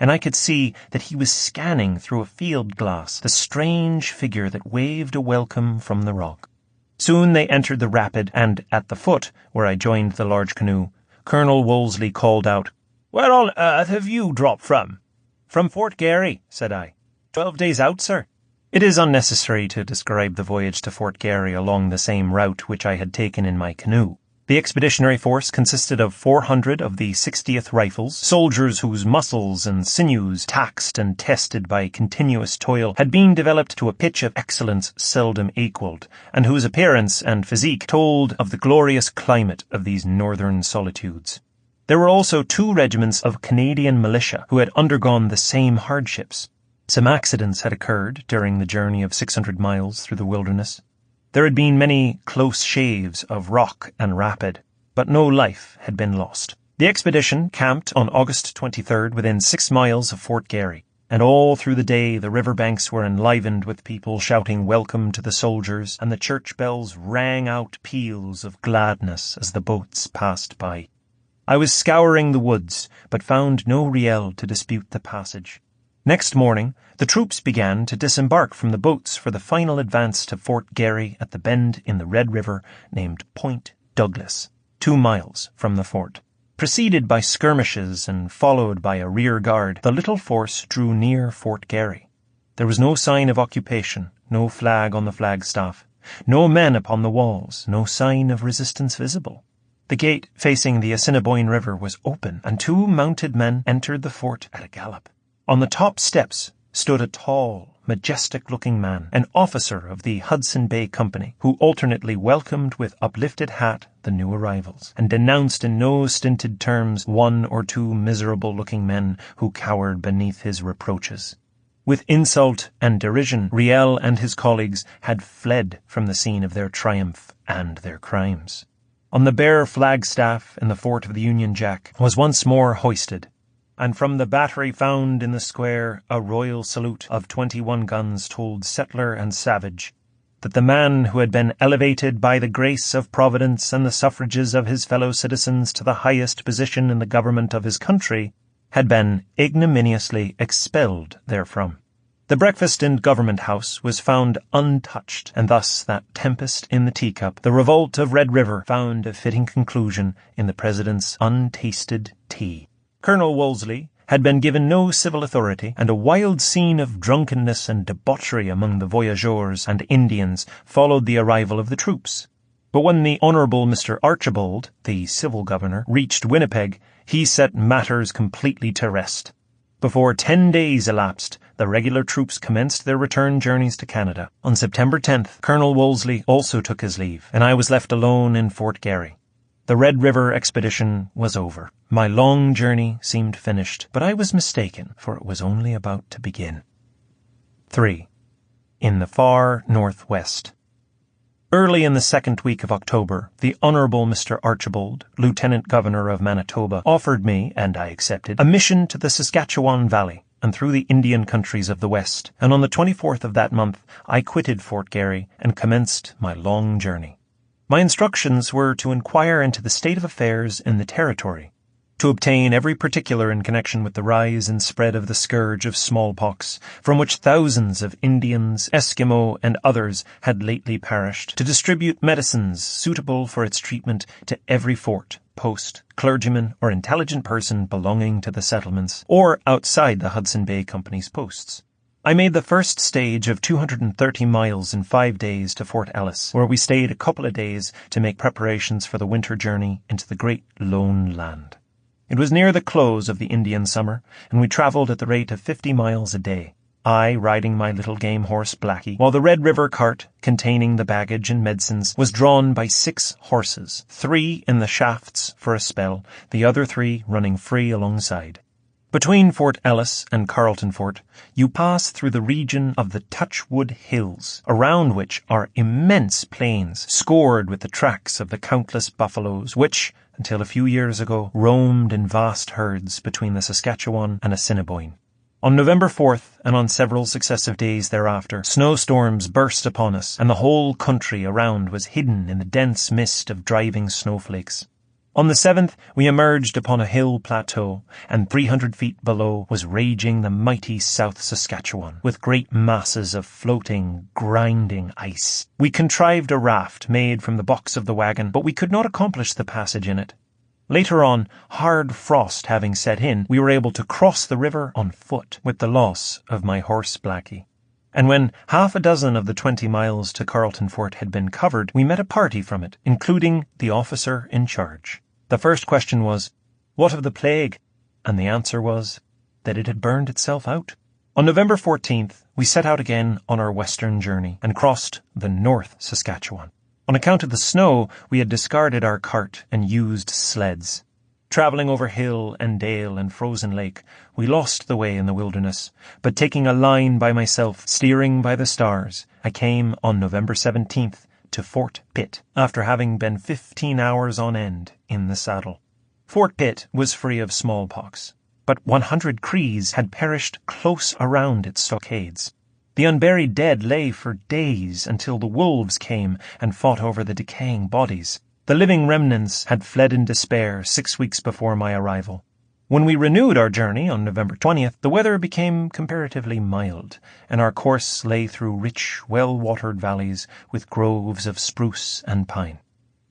and I could see that he was scanning through a field glass the strange figure that waved a welcome from the rock. Soon they entered the rapid, and at the foot, where I joined the large canoe, Colonel Wolseley called out, "Where on earth have you dropped from?" "From Fort Garry," said I. 12 days out, sir." It is unnecessary to describe the voyage to Fort Garry along the same route which I had taken in my canoe. The expeditionary force consisted of 400 of the 60th Rifles, soldiers whose muscles and sinews, taxed and tested by continuous toil, had been developed to a pitch of excellence seldom equalled, and whose appearance and physique told of the glorious climate of these northern solitudes. There were also 2 regiments of Canadian militia who had undergone the same hardships. Some accidents had occurred during the journey of 600 miles through the wilderness. There had been many close shaves of rock and rapid, but no life had been lost. The expedition camped on August 23rd within 6 miles of Fort Garry, and all through the day the river banks were enlivened with people shouting welcome to the soldiers, and the church bells rang out peals of gladness as the boats passed by. I was scouring the woods, but found no Riel to dispute the passage. Next morning, the troops began to disembark from the boats for the final advance to Fort Garry at the bend in the Red River named Point Douglas, 2 miles from the fort. Preceded by skirmishes and followed by a rear guard, the little force drew near Fort Garry. There was no sign of occupation, no flag on the flagstaff, no men upon the walls, no sign of resistance visible. The gate facing the Assiniboine River was open, and 2 mounted men entered the fort at a gallop. On the top steps stood a tall, majestic-looking man, an officer of the Hudson Bay Company, who alternately welcomed with uplifted hat the new arrivals, and denounced in no stinted terms 1 or 2 miserable-looking men who cowered beneath his reproaches. With insult and derision, Riel and his colleagues had fled from the scene of their triumph and their crimes. On the bare flagstaff in the fort of the Union Jack was once more hoisted, and from the battery found in the square a royal salute of 21 guns told settler and savage that the man who had been elevated by the grace of Providence and the suffrages of his fellow citizens to the highest position in the government of his country had been ignominiously expelled therefrom. The breakfast in Government House was found untouched, and thus that tempest in the teacup, the revolt of Red River, found a fitting conclusion in the President's untasted tea. Colonel Wolseley had been given no civil authority, and a wild scene of drunkenness and debauchery among the voyageurs and Indians followed the arrival of the troops. But when the Honourable Mr. Archibald, the civil governor, reached Winnipeg, he set matters completely to rest. Before 10 days elapsed, the regular troops commenced their return journeys to Canada. On September 10th, Colonel Wolseley also took his leave, and I was left alone in Fort Garry. The Red River expedition was over. My long journey seemed finished, but I was mistaken, for it was only about to begin. 3. In the far northwest. Early in the second week of October, the Honourable Mr. Archibald, Lieutenant Governor of Manitoba, offered me, and I accepted, a mission to the Saskatchewan Valley and through the Indian countries of the West, and on the 24th of that month I quitted Fort Garry and commenced my long journey. My instructions were to inquire into the state of affairs in the territory, to obtain every particular in connection with the rise and spread of the scourge of smallpox, from which thousands of Indians, Eskimo, and others had lately perished, to distribute medicines suitable for its treatment to every fort, post, clergyman, or intelligent person belonging to the settlements, or outside the Hudson Bay Company's posts. I made the first stage of 230 miles in 5 days to Fort Ellis, where we stayed a couple of days to make preparations for the winter journey into the great lone land. It was near the close of the Indian summer, and we travelled at the rate of 50 miles a day, I riding my little game horse Blackie, while the Red River cart, containing the baggage and medicines, was drawn by 6 horses, 3 in the shafts for a spell, the other 3 running free alongside. Between Fort Ellis and Carleton Fort, you pass through the region of the Touchwood Hills, around which are immense plains, scored with the tracks of the countless buffaloes which, until a few years ago, roamed in vast herds between the Saskatchewan and Assiniboine. On November 4th, and on several successive days thereafter, snowstorms burst upon us, and the whole country around was hidden in the dense mist of driving snowflakes. On the 7th, we emerged upon a hill plateau, and 300 feet below was raging the mighty South Saskatchewan, with great masses of floating, grinding ice. We contrived a raft made from the box of the wagon, but we could not accomplish the passage in it. Later on, hard frost having set in, we were able to cross the river on foot, with the loss of my horse Blackie. And when half a dozen of the 20 miles to Carleton Fort had been covered, we met a party from it, including the officer in charge. The first question was, "What of the plague?" And the answer was that it had burned itself out. On November 14th, we set out again on our western journey and crossed the North Saskatchewan. On account of the snow, we had discarded our cart and used sleds. Travelling over hill and dale and frozen lake, we lost the way in the wilderness, but taking a line by myself, steering by the stars, I came on November 17th to Fort Pitt, after having been 15 hours on end in the saddle. Fort Pitt was free of smallpox, but 100 Crees had perished close around its stockades. The unburied dead lay for days until the wolves came and fought over the decaying bodies. The living remnants had fled in despair 6 weeks before my arrival. When we renewed our journey on November 20th, the weather became comparatively mild, and our course lay through rich, well-watered valleys with groves of spruce and pine.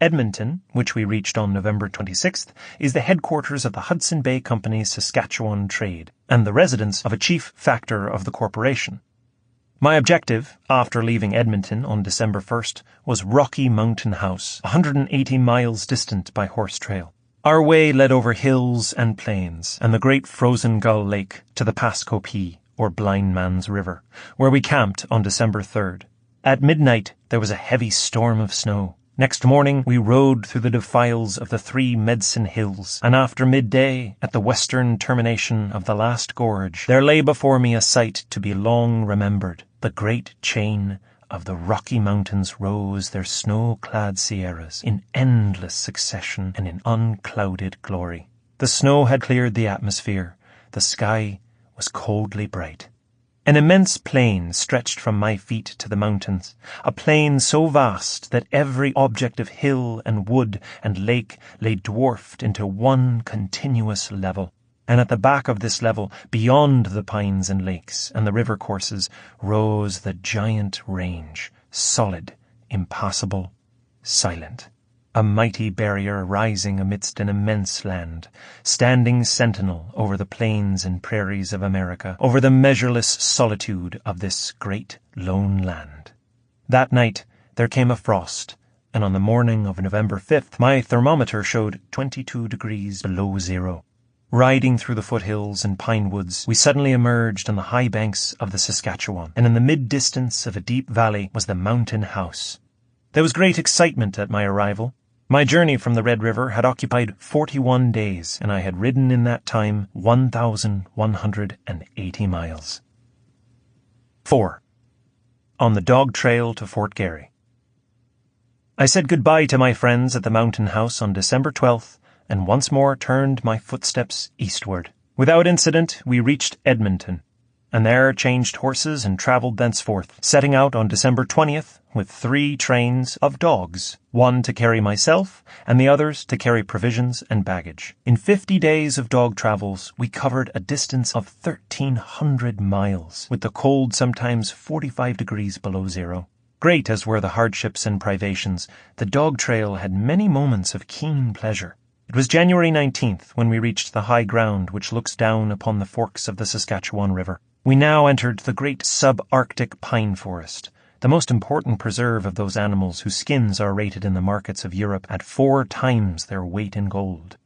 Edmonton, which we reached on November 26th, is the headquarters of the Hudson Bay Company's Saskatchewan trade, and the residence of a chief factor of the corporation. My objective, after leaving Edmonton on December 1st, was Rocky Mountain House, 180 miles distant by horse trail. Our way led over hills and plains, and the great frozen Gull Lake to the Pascoe, or Blind Man's River, where we camped on December 3rd. At midnight, there was a heavy storm of snow. Next morning, we rode through the defiles of the 3 Medicine Hills, and after midday, at the western termination of the last gorge, there lay before me a sight to be long remembered. The great chain of the Rocky Mountains rose their snow-clad sierras in endless succession and in unclouded glory. The snow had cleared the atmosphere. The sky was coldly bright. An immense plain stretched from my feet to the mountains, a plain so vast that every object of hill and wood and lake lay dwarfed into one continuous level. And at the back of this level, beyond the pines and lakes and the river courses, rose the giant range, solid, impassable, silent. A mighty barrier rising amidst an immense land, standing sentinel over the plains and prairies of America, over the measureless solitude of this great lone land. That night there came a frost, and on the morning of November 5th my thermometer showed 22 degrees below zero. Riding through the foothills and pine woods, we suddenly emerged on the high banks of the Saskatchewan, and in the mid-distance of a deep valley was the mountain house. There was great excitement at my arrival. My journey from the Red River had occupied 41 days, and I had ridden in that time 1,180 miles. 4. On the dog trail to Fort Garry. I said goodbye to my friends at the mountain house on December 12th, and once more turned my footsteps eastward. Without incident, we reached Edmonton, and there changed horses and travelled thenceforth, setting out on December 20th with 3 trains of dogs, one to carry myself, and the others to carry provisions and baggage. In 50 days of dog travels, we covered a distance of 1,300 miles, with the cold sometimes 45 degrees below zero. Great as were the hardships and privations, the dog trail had many moments of keen pleasure. It was January 19th when we reached the high ground which looks down upon the forks of the Saskatchewan River. We now entered the great subarctic pine forest, the most important preserve of those animals whose skins are rated in the markets of Europe at 4 times their weight in gold.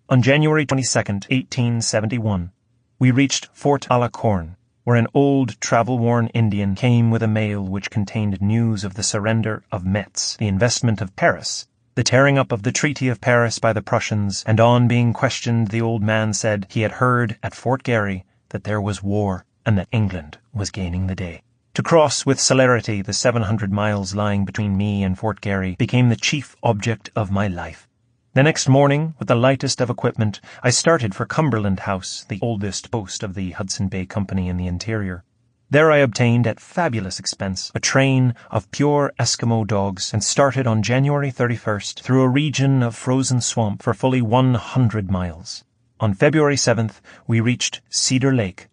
On January 22nd, 1871, we reached Fort à la Corne, where an old travel-worn Indian came with a mail which contained news of the surrender of Metz, the investment of Paris, the tearing up of the Treaty of Paris by the Prussians, and on being questioned the old man said he had heard at Fort Garry that there was war and that England was gaining the day. To cross with celerity the 700 miles lying between me and Fort Garry became the chief object of my life. The next morning, with the lightest of equipment, I started for Cumberland House, the oldest post of the Hudson Bay Company in the interior. There I obtained, at fabulous expense, a train of pure Eskimo dogs and started on January 31st through a region of frozen swamp for fully 100 miles. On February 7th, we reached Cedar Lake,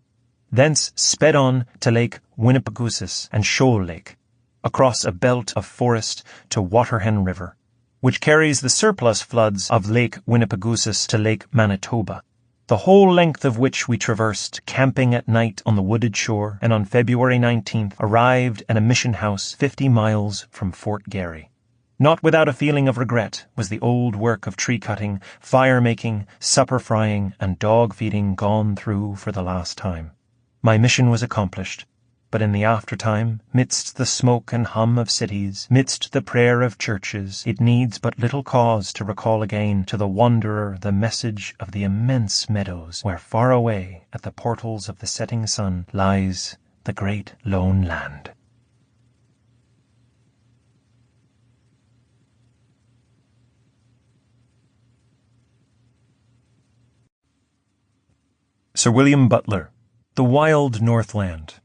thence sped on to Lake Winnipegoosis and Shoal Lake, across a belt of forest to Waterhen River, which carries the surplus floods of Lake Winnipegoosis to Lake Manitoba, the whole length of which we traversed, camping at night on the wooded shore, and on February 19th arrived at a mission house 50 miles from Fort Garry. Not without a feeling of regret was the old work of tree-cutting, fire-making, supper-frying, and dog-feeding gone through for the last time. My mission was accomplished, but in the aftertime, midst the smoke and hum of cities, midst the prayer of churches, it needs but little cause to recall again to the wanderer the message of the immense meadows where far away at the portals of the setting sun lies the great lone land. Sir William Butler, The Wild Northland.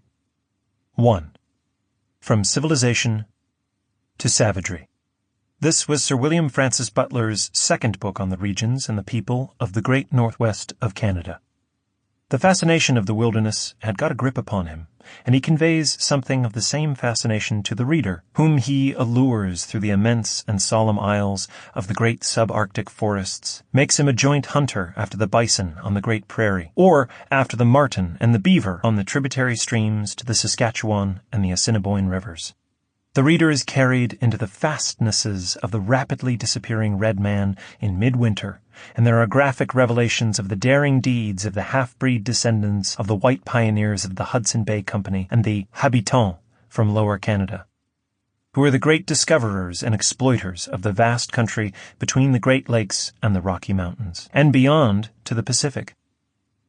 1. From Civilization to Savagery. This was Sir William Francis Butler's second book on the regions and the people of the great northwest of Canada. The fascination of the wilderness had got a grip upon him, and he conveys something of the same fascination to the reader, whom he allures through the immense and solemn aisles of the great subarctic forests, makes him a joint hunter after the bison on the great prairie, or after the marten and the beaver on the tributary streams to the Saskatchewan and the Assiniboine rivers. The reader is carried into the fastnesses of the rapidly disappearing red man in midwinter, and there are graphic revelations of the daring deeds of the half-breed descendants of the white pioneers of the Hudson Bay Company and the habitants from Lower Canada, who are the great discoverers and exploiters of the vast country between the Great Lakes and the Rocky Mountains, and beyond to the Pacific.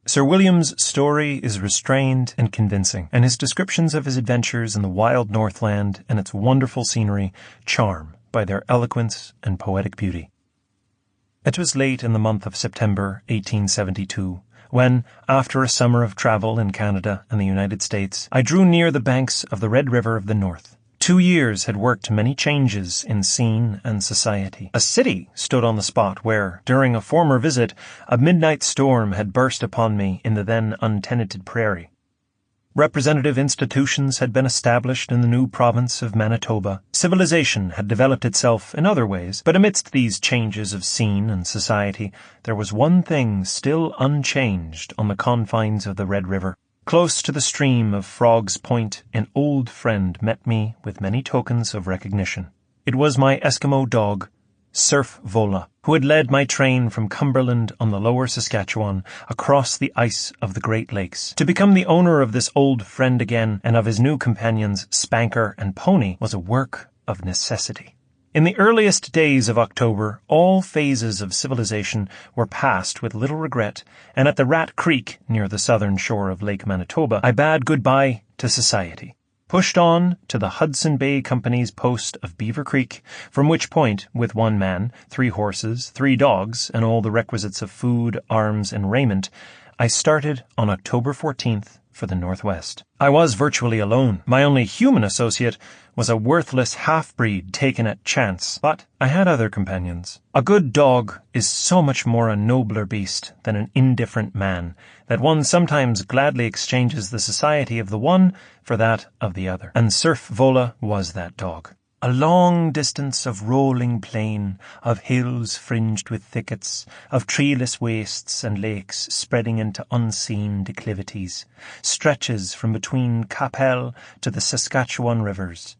Sir William's story is restrained and convincing, and his descriptions of his adventures in the wild Northland and its wonderful scenery charm by their eloquence and poetic beauty. It was late in the month of September 1872, when, after a summer of travel in Canada and the United States, I drew near the banks of the Red River of the North. 2 years had worked many changes in scene and society. A city stood on the spot where, during a former visit, a midnight storm had burst upon me in the then untenanted prairie. Representative institutions had been established in the new province of Manitoba. Civilization had developed itself in other ways, but amidst these changes of scene and society, there was one thing still unchanged on the confines of the Red River. Close to the stream of Frog's Point, an old friend met me with many tokens of recognition. It was my Eskimo dog, Surf Vola, who had led my train from Cumberland on the lower Saskatchewan across the ice of the Great Lakes. To become the owner of this old friend again and of his new companions, Spanker and Pony, was a work of necessity. In the earliest days of October, all phases of civilization were passed with little regret, and at the Rat Creek, near the southern shore of Lake Manitoba, I bade goodbye to society. Pushed on to the Hudson Bay Company's post of Beaver Creek, from which point, with 1 man, 3 horses, 3 dogs, and all the requisites of food, arms, and raiment, I started on October 14th for the Northwest. I was virtually alone. My only human associate was a worthless half-breed taken at chance, but I had other companions. A good dog is so much more a nobler beast than an indifferent man that one sometimes gladly exchanges the society of the one for that of the other. And Surf Vola was that dog. A long distance of rolling plain, of hills fringed with thickets, of treeless wastes and lakes spreading into unseen declivities, stretches from between Capel to the Saskatchewan rivers.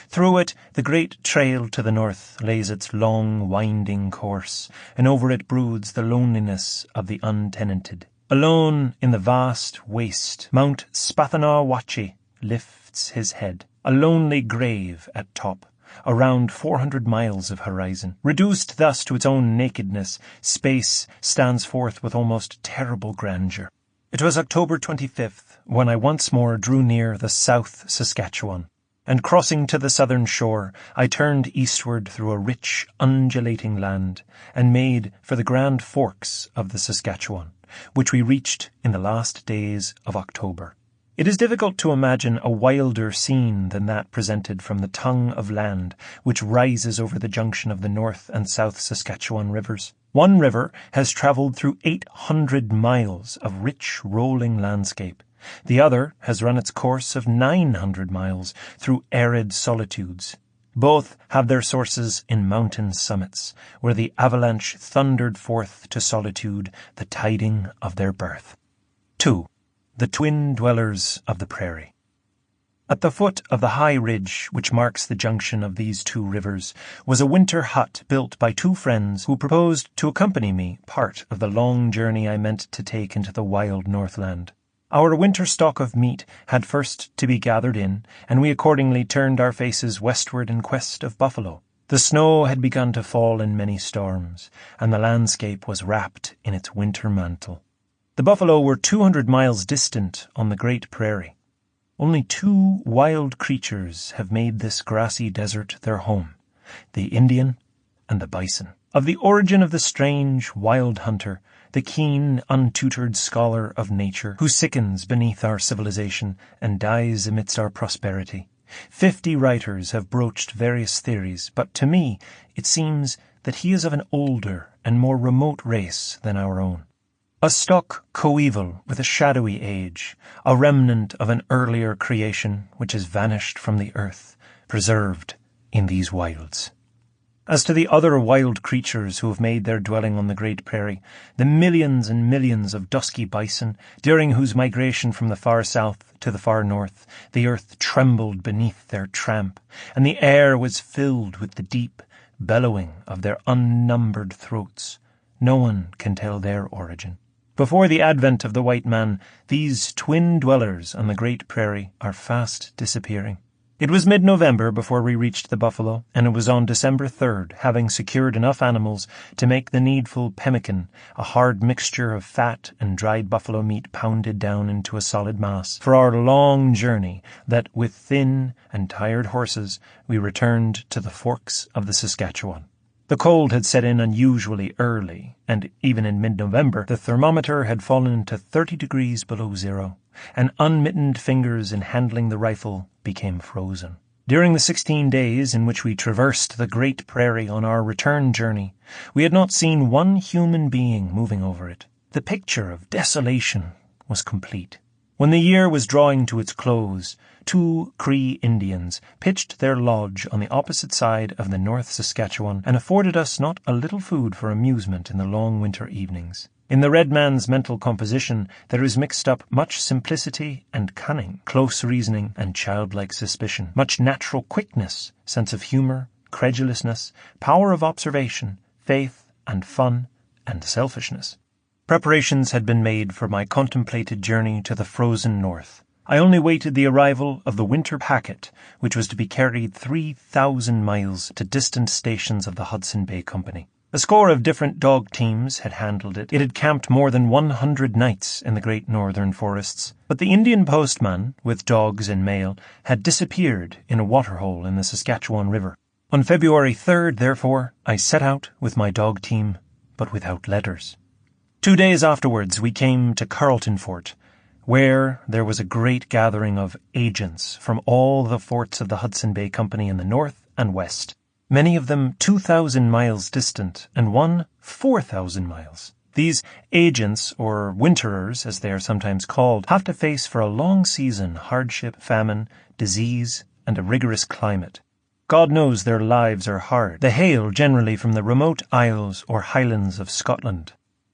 Through it, the great trail to the north lays its long, winding course, and over it broods the loneliness of the untenanted. Alone in the vast waste, Mount Spathanawachi lifts his head, a lonely grave at top, around 400 miles of horizon. Reduced thus to its own nakedness, space stands forth with almost terrible grandeur. It was October 25th when I once more drew near the South Saskatchewan, and crossing to the southern shore, I turned eastward through a rich, undulating land, and made for the Grand Forks of the Saskatchewan, which we reached in the last days of October. It is difficult to imagine a wilder scene than that presented from the tongue of land which rises over the junction of the North and South Saskatchewan rivers. One river has travelled through 800 miles of rich rolling landscape. The other has run its course of 900 miles through arid solitudes. Both have their sources in mountain summits, where the avalanche thundered forth to solitude the tiding of their birth. 2. The twin dwellers of the prairie. At the foot of the high ridge which marks the junction of these 2 rivers was a winter hut built by 2 friends who proposed to accompany me part of the long journey I meant to take into the wild Northland. Our winter stock of meat had first to be gathered in, and we accordingly turned our faces westward in quest of buffalo. The snow had begun to fall in many storms, and the landscape was wrapped in its winter mantle. The buffalo were 200 miles distant on the great prairie. Only 2 wild creatures have made this grassy desert their home, the Indian and the bison. Of the origin of the strange wild hunter, the keen, untutored scholar of nature, who sickens beneath our civilization and dies amidst our prosperity, 50 writers have broached various theories, but to me it seems that he is of an older and more remote race than our own. A stock coeval with a shadowy age, a remnant of an earlier creation which has vanished from the earth, preserved in these wilds. As to the other wild creatures who have made their dwelling on the great prairie, the millions and millions of dusky bison, during whose migration from the far south to the far north, the earth trembled beneath their tramp, and the air was filled with the deep bellowing of their unnumbered throats, no one can tell their origin. Before the advent of the white man, these twin dwellers on the great prairie are fast disappearing. It was mid-November before we reached the buffalo, and it was on December 3rd, having secured enough animals to make the needful pemmican, a hard mixture of fat and dried buffalo meat pounded down into a solid mass, for our long journey, that with thin and tired horses we returned to the forks of the Saskatchewan. The cold had set in unusually early, and even in mid-November the thermometer had fallen to 30 degrees below zero, and unmittened fingers in handling the rifle became frozen. During the 16 days in which we traversed the great prairie on our return journey, we had not seen one human being moving over it. The picture of desolation was complete. When the year was drawing to its close, 2 Cree Indians pitched their lodge on the opposite side of the North Saskatchewan and afforded us not a little food for amusement in the long winter evenings. In the red man's mental composition there is mixed up much simplicity and cunning, close reasoning and childlike suspicion, much natural quickness, sense of humour, credulousness, power of observation, faith and fun, and selfishness. Preparations had been made for my contemplated journey to the frozen north. I only waited the arrival of the winter packet, which was to be carried 3,000 miles to distant stations of the Hudson Bay Company. A score of different dog teams had handled it. It had camped more than 100 nights in the great northern forests. But the Indian postman, with dogs and mail, had disappeared in a waterhole in the Saskatchewan River. On February 3rd, therefore, I set out with my dog team, but without letters. 2 days afterwards, we came to Carleton Fort, where there was a great gathering of agents from all the forts of the Hudson Bay Company in the north and west. Many of them 2,000 miles distant, and one 4,000 miles. These agents, or winterers as they are sometimes called, have to face for a long season hardship, famine, disease, and a rigorous climate. God knows their lives are hard. They hail generally from the remote isles or highlands of Scotland.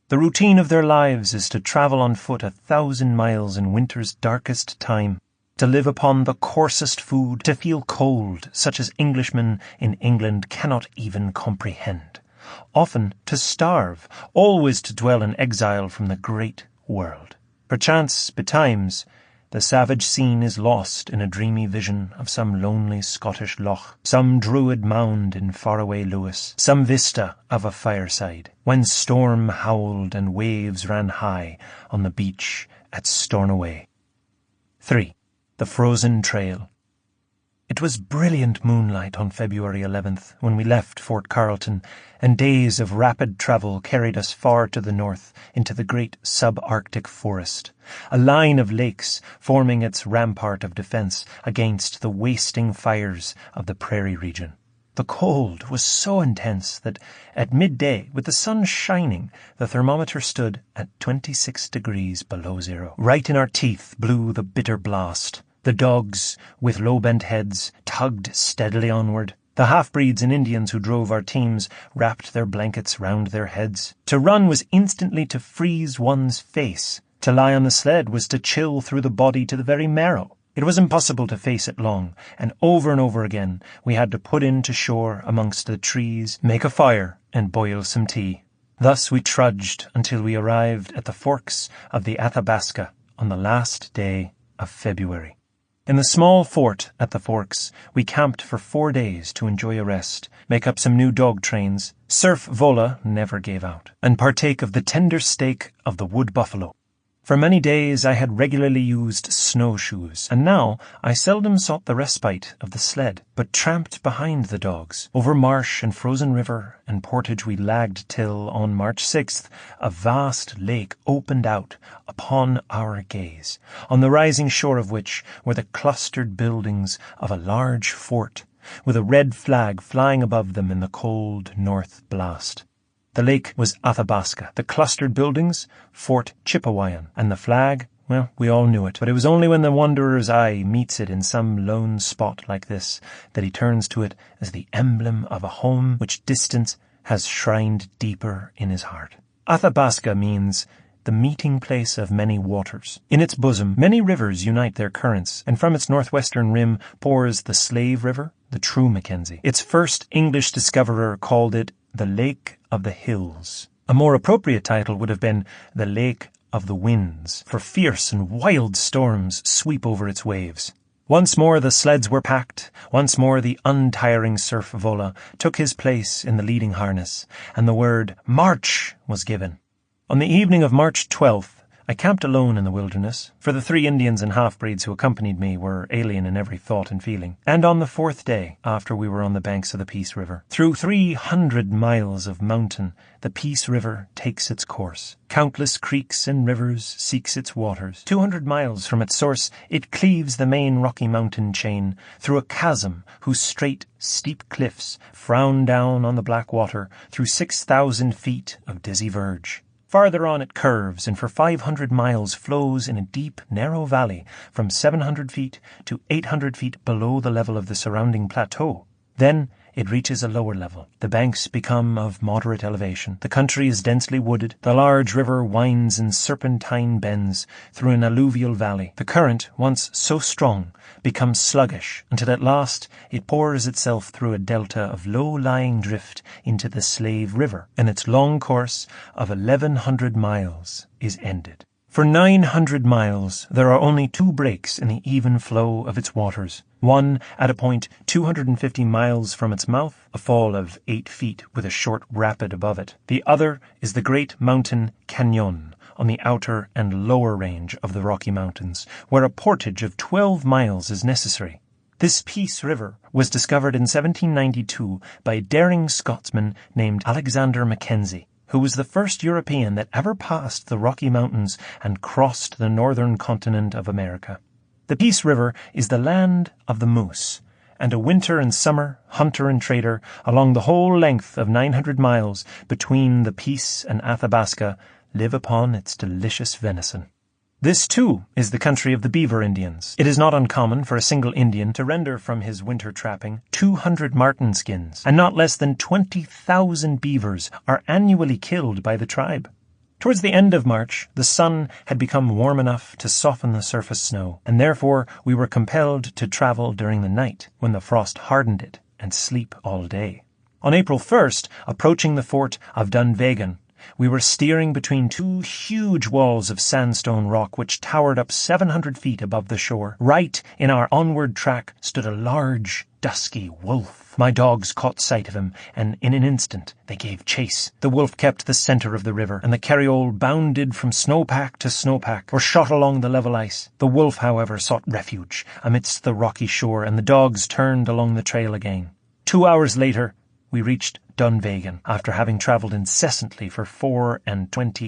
The routine of their lives is to travel on foot 1,000 miles in winter's darkest time, to live upon the coarsest food, to feel cold, such as Englishmen in England cannot even comprehend, often to starve, always to dwell in exile from the great world. Perchance, betimes, the savage scene is lost in a dreamy vision of some lonely Scottish loch, some druid mound in faraway Lewis, some vista of a fireside, when storm howled and waves ran high on the beach at Stornoway. 3. The Frozen Trail. It was brilliant moonlight on February 11th when we left Fort Carleton, and days of rapid travel carried us far to the north into the great subarctic forest, a line of lakes forming its rampart of defence against the wasting fires of the prairie region. The cold was so intense that at midday, with the sun shining, the thermometer stood at 26 degrees below zero. Right in our teeth blew the bitter blast. The dogs, with low-bent heads, tugged steadily onward. The half-breeds and Indians who drove our teams wrapped their blankets round their heads. To run was instantly to freeze one's face. To lie on the sled was to chill through the body to the very marrow. It was impossible to face it long, and over again we had to put in to shore amongst the trees, make a fire, and boil some tea. Thus we trudged until we arrived at the forks of the Athabasca on the last day of February. In the small fort at the forks, we camped for 4 days to enjoy a rest, make up some new dog trains, surf vola never gave out, and partake of the tender steak of the wood buffalo. For many days I had regularly used snowshoes, and now I seldom sought the respite of the sled, but tramped behind the dogs. Over marsh and frozen river and portage we lagged till, on March 6th, a vast lake opened out upon our gaze, on the rising shore of which were the clustered buildings of a large fort, with a red flag flying above them in the cold north blast. The lake was Athabasca, the clustered buildings, Fort Chipewyan, and the flag, well, we all knew it, but it was only when the wanderer's eye meets it in some lone spot like this that he turns to it as the emblem of a home which distance has shrined deeper in his heart. Athabasca means the meeting place of many waters. In its bosom, many rivers unite their currents, and from its northwestern rim pours the Slave River, the true Mackenzie. Its first English discoverer called it the Lake of the Hills. A more appropriate title would have been the Lake of the Winds, for fierce and wild storms sweep over its waves. Once more the sleds were packed, once more the untiring surf vola took his place in the leading harness, and the word "March" was given. On the evening of March 12th, I camped alone in the wilderness, for the 3 Indians and half-breeds who accompanied me were alien in every thought and feeling. And on the 4th day, after we were on the banks of the Peace River, through 300 miles of mountain, the Peace River takes its course. Countless creeks and rivers seeks its waters. 200 miles from its source, it cleaves the main Rocky Mountain chain through a chasm whose straight, steep cliffs frown down on the black water through 6,000 feet of dizzy verge. Farther on it curves, and for 500 miles flows in a deep, narrow valley from 700 feet to 800 feet below the level of the surrounding plateau. Then it reaches a lower level. The banks become of moderate elevation. The country is densely wooded. The large river winds in serpentine bends through an alluvial valley. The current, once so strong, becomes sluggish until at last it pours itself through a delta of low-lying drift into the Slave River, and its long course of 1,100 miles is ended. For 900 miles, there are only 2 breaks in the even flow of its waters. One at a point 250 miles from its mouth, a fall of 8 feet with a short rapid above it. The other is the great mountain Canyon on the outer and lower range of the Rocky Mountains, where a portage of 12 miles is necessary. This Peace River was discovered in 1792 by a daring Scotsman named Alexander Mackenzie, who was the first European that ever passed the Rocky Mountains and crossed the northern continent of America. The Peace River is the land of the moose, and a winter and summer hunter and trader along the whole length of 900 miles between the Peace and Athabasca live upon its delicious venison. This, too, is the country of the beaver Indians. It is not uncommon for a single Indian to render from his winter trapping 200 marten skins, and not less than 20,000 beavers are annually killed by the tribe. Towards the end of March, the sun had become warm enough to soften the surface snow, and therefore we were compelled to travel during the night, when the frost hardened it, and sleep all day. On April 1st, approaching the fort of Dunvegan, we were steering between 2 huge walls of sandstone rock which towered up 700 feet above the shore. Right in our onward track stood a large, dusky wolf. My dogs caught sight of him, and in an instant they gave chase. The wolf kept the centre of the river, and the carriole bounded from snowpack to snowpack, or shot along the level ice. The wolf, however, sought refuge amidst the rocky shore, and the dogs turned along the trail again. 2 hours later, we reached Dunvegan, after having travelled incessantly for 24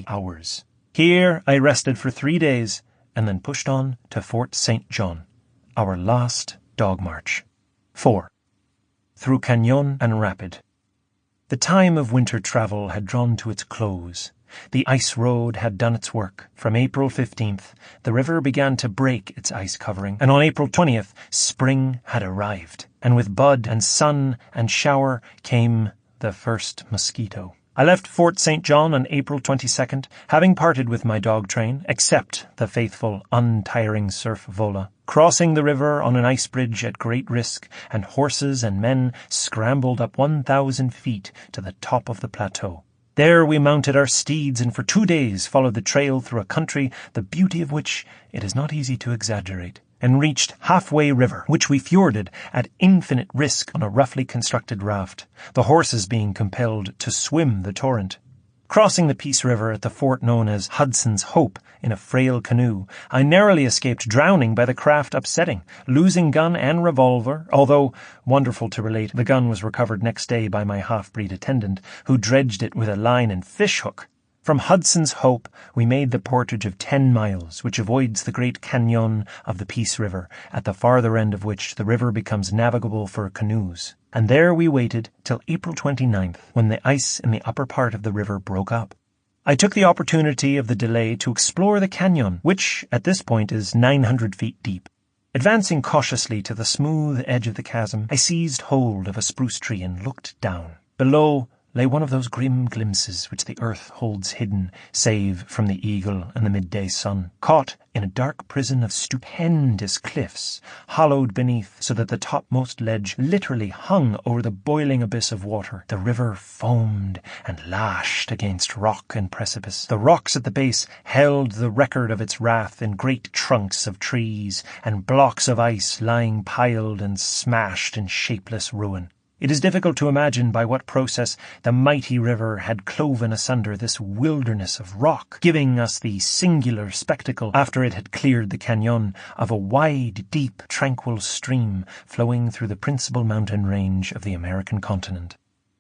hours. Here I rested for 3 days, and then pushed on to Fort St. John, our last dog march. 4. Through Canyon and Rapid. The time of winter travel had drawn to its close. The ice road had done its work. From April 15th, the river began to break its ice covering, and on April 20th, spring had arrived, and with bud and sun and shower came the first mosquito. I left Fort St. John on April 22nd, having parted with my dog train, except the faithful, untiring serf Vola, crossing the river on an ice bridge at great risk, and horses and men scrambled up 1,000 feet to the top of the plateau. There we mounted our steeds and for 2 days followed the trail through a country the beauty of which it is not easy to exaggerate, and reached Halfway River, which we forded at infinite risk on a roughly constructed raft, the horses being compelled to swim the torrent. Crossing the Peace River at the fort known as Hudson's Hope in a frail canoe, I narrowly escaped drowning by the craft upsetting, losing gun and revolver, although, wonderful to relate, the gun was recovered next day by my half-breed attendant, who dredged it with a line and fish-hook. From Hudson's Hope, we made the portage of 10 miles, which avoids the great canyon of the Peace River, at the farther end of which the river becomes navigable for canoes. And there we waited till April 29th, when the ice in the upper part of the river broke up. I took the opportunity of the delay to explore the canyon, which, at this point, is 900 feet deep. Advancing cautiously to the smooth edge of the chasm, I seized hold of a spruce tree and looked down. Below lay one of those grim glimpses which the earth holds hidden, save from the eagle and the midday sun, caught in a dark prison of stupendous cliffs, hollowed beneath so that the topmost ledge literally hung over the boiling abyss of water. The river foamed and lashed against rock and precipice. The rocks at the base held the record of its wrath in great trunks of trees and blocks of ice lying piled and smashed in shapeless ruin. It is difficult to imagine by what process the mighty river had cloven asunder this wilderness of rock, giving us the singular spectacle, after it had cleared the canyon, of a wide, deep, tranquil stream flowing through the principal mountain range of the American continent.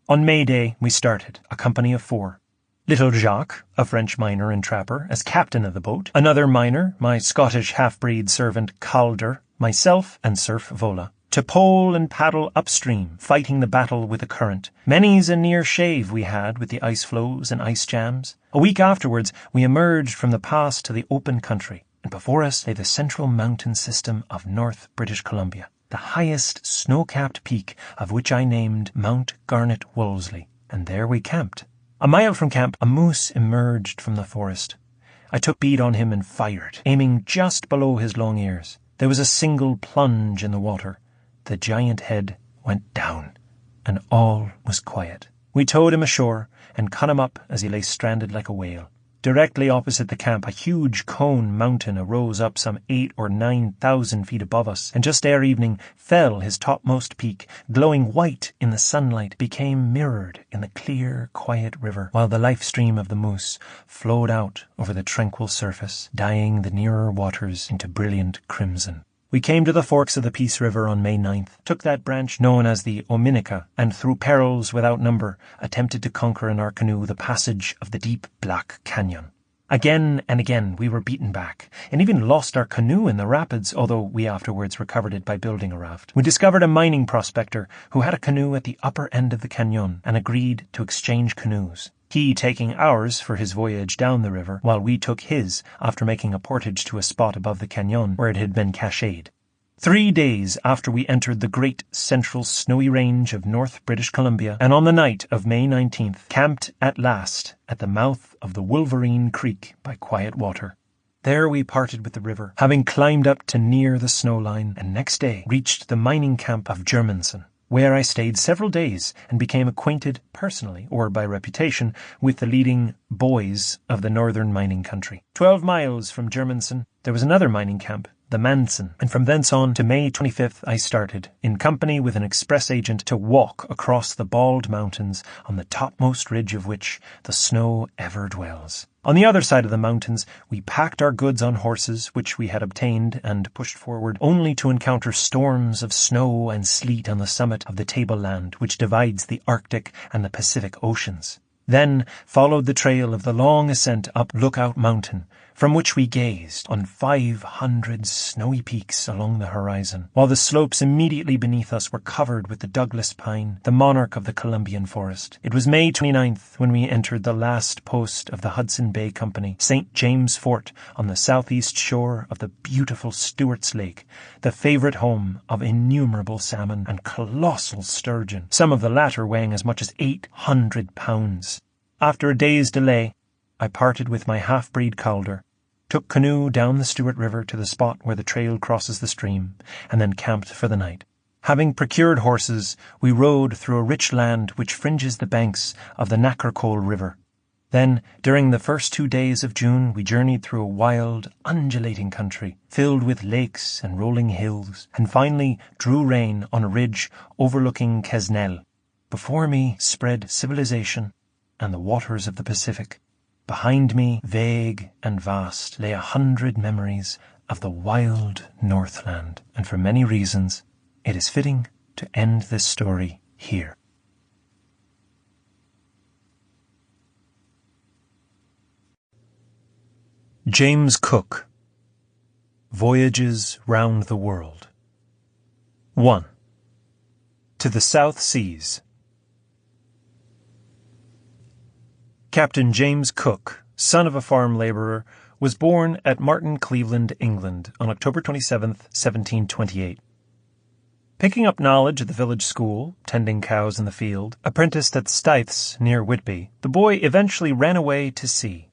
On May Day we started, a company of 4. Little Jacques, a French miner and trapper, as captain of the boat, another miner, my Scottish half-breed servant Calder, myself, and serf Vola, to pole and paddle upstream, fighting the battle with the current. Many's a near shave we had with the ice floes and ice jams. A week afterwards, we emerged from the pass to the open country, and before us lay the central mountain system of North British Columbia. the highest snow-capped peak of which I named Mount Garnet Wolseley, and there we camped. A mile from camp, a moose emerged from the forest. I took bead on him and fired, aiming just below his long ears. There was a single plunge in the water. The giant head went down, and all was quiet. We towed him ashore and cut him up as he lay stranded like a whale. Directly opposite the camp, a huge cone mountain arose up some 8,000 or 9,000 feet above us, and just ere evening fell his topmost peak, glowing white in the sunlight, became mirrored in the clear, quiet river, while the life stream of the moose flowed out over the tranquil surface, dyeing the nearer waters into brilliant crimson. We came to the forks of the Peace River on May 9th, took that branch known as the Ominica, and through perils without number, attempted to conquer in our canoe the passage of the deep black canyon. Again and again we were beaten back, and even lost our canoe in the rapids, although we afterwards recovered it by building a raft. We discovered a mining prospector who had a canoe at the upper end of the canyon, and agreed to exchange canoes, he taking ours for his voyage down the river, while we took his after making a portage to a spot above the canyon where it had been cached. 3 days after we entered the great central snowy range of North British Columbia, and on the night of May 19th, camped at last at the mouth of the Wolverine Creek by quiet water. There we parted with the river, having climbed up to near the snow line, and next day reached the mining camp of Germanson, where I stayed several days and became acquainted personally, or by reputation, with the leading boys of the northern mining country. 12 miles from Germanson, there was another mining camp, the Manson, and from thence on to May 25th I started, in company with an express agent, to walk across the bald mountains, on the topmost ridge of which the snow ever dwells. On the other side of the mountains, we packed our goods on horses which we had obtained and pushed forward, only to encounter storms of snow and sleet on the summit of the tableland which divides the Arctic and the Pacific Oceans. Then followed the trail of the long ascent up Lookout Mountain, from which we gazed on 500 snowy peaks along the horizon, while the slopes immediately beneath us were covered with the Douglas pine, the monarch of the Columbian forest. It was May 29th when we entered the last post of the Hudson Bay Company, St. James Fort, on the southeast shore of the beautiful Stewart's Lake, the favorite home of innumerable salmon and colossal sturgeon, some of the latter weighing as much as 800 pounds. After a day's delay, I parted with my half-breed Calder, took canoe down the Stewart River to the spot where the trail crosses the stream, and then camped for the night. Having procured horses, we rode through a rich land which fringes the banks of the Narrated River. Then, during the first 2 days of June, we journeyed through a wild, undulating country, filled with lakes and rolling hills, and finally drew rein on a ridge overlooking Quesnel. Before me spread civilization and the waters of the Pacific. Behind me, vague and vast, lay 100 memories of the wild Northland, and for many reasons, it is fitting to end this story here. James Cook, Voyages Round the World. 1. To the South Seas. Captain James Cook, son of a farm labourer, was born at Martin, Cleveland, England, on October 27, 1728. Picking up knowledge at the village school, tending cows in the field, apprenticed at Stythes, near Whitby, the boy eventually ran away to sea.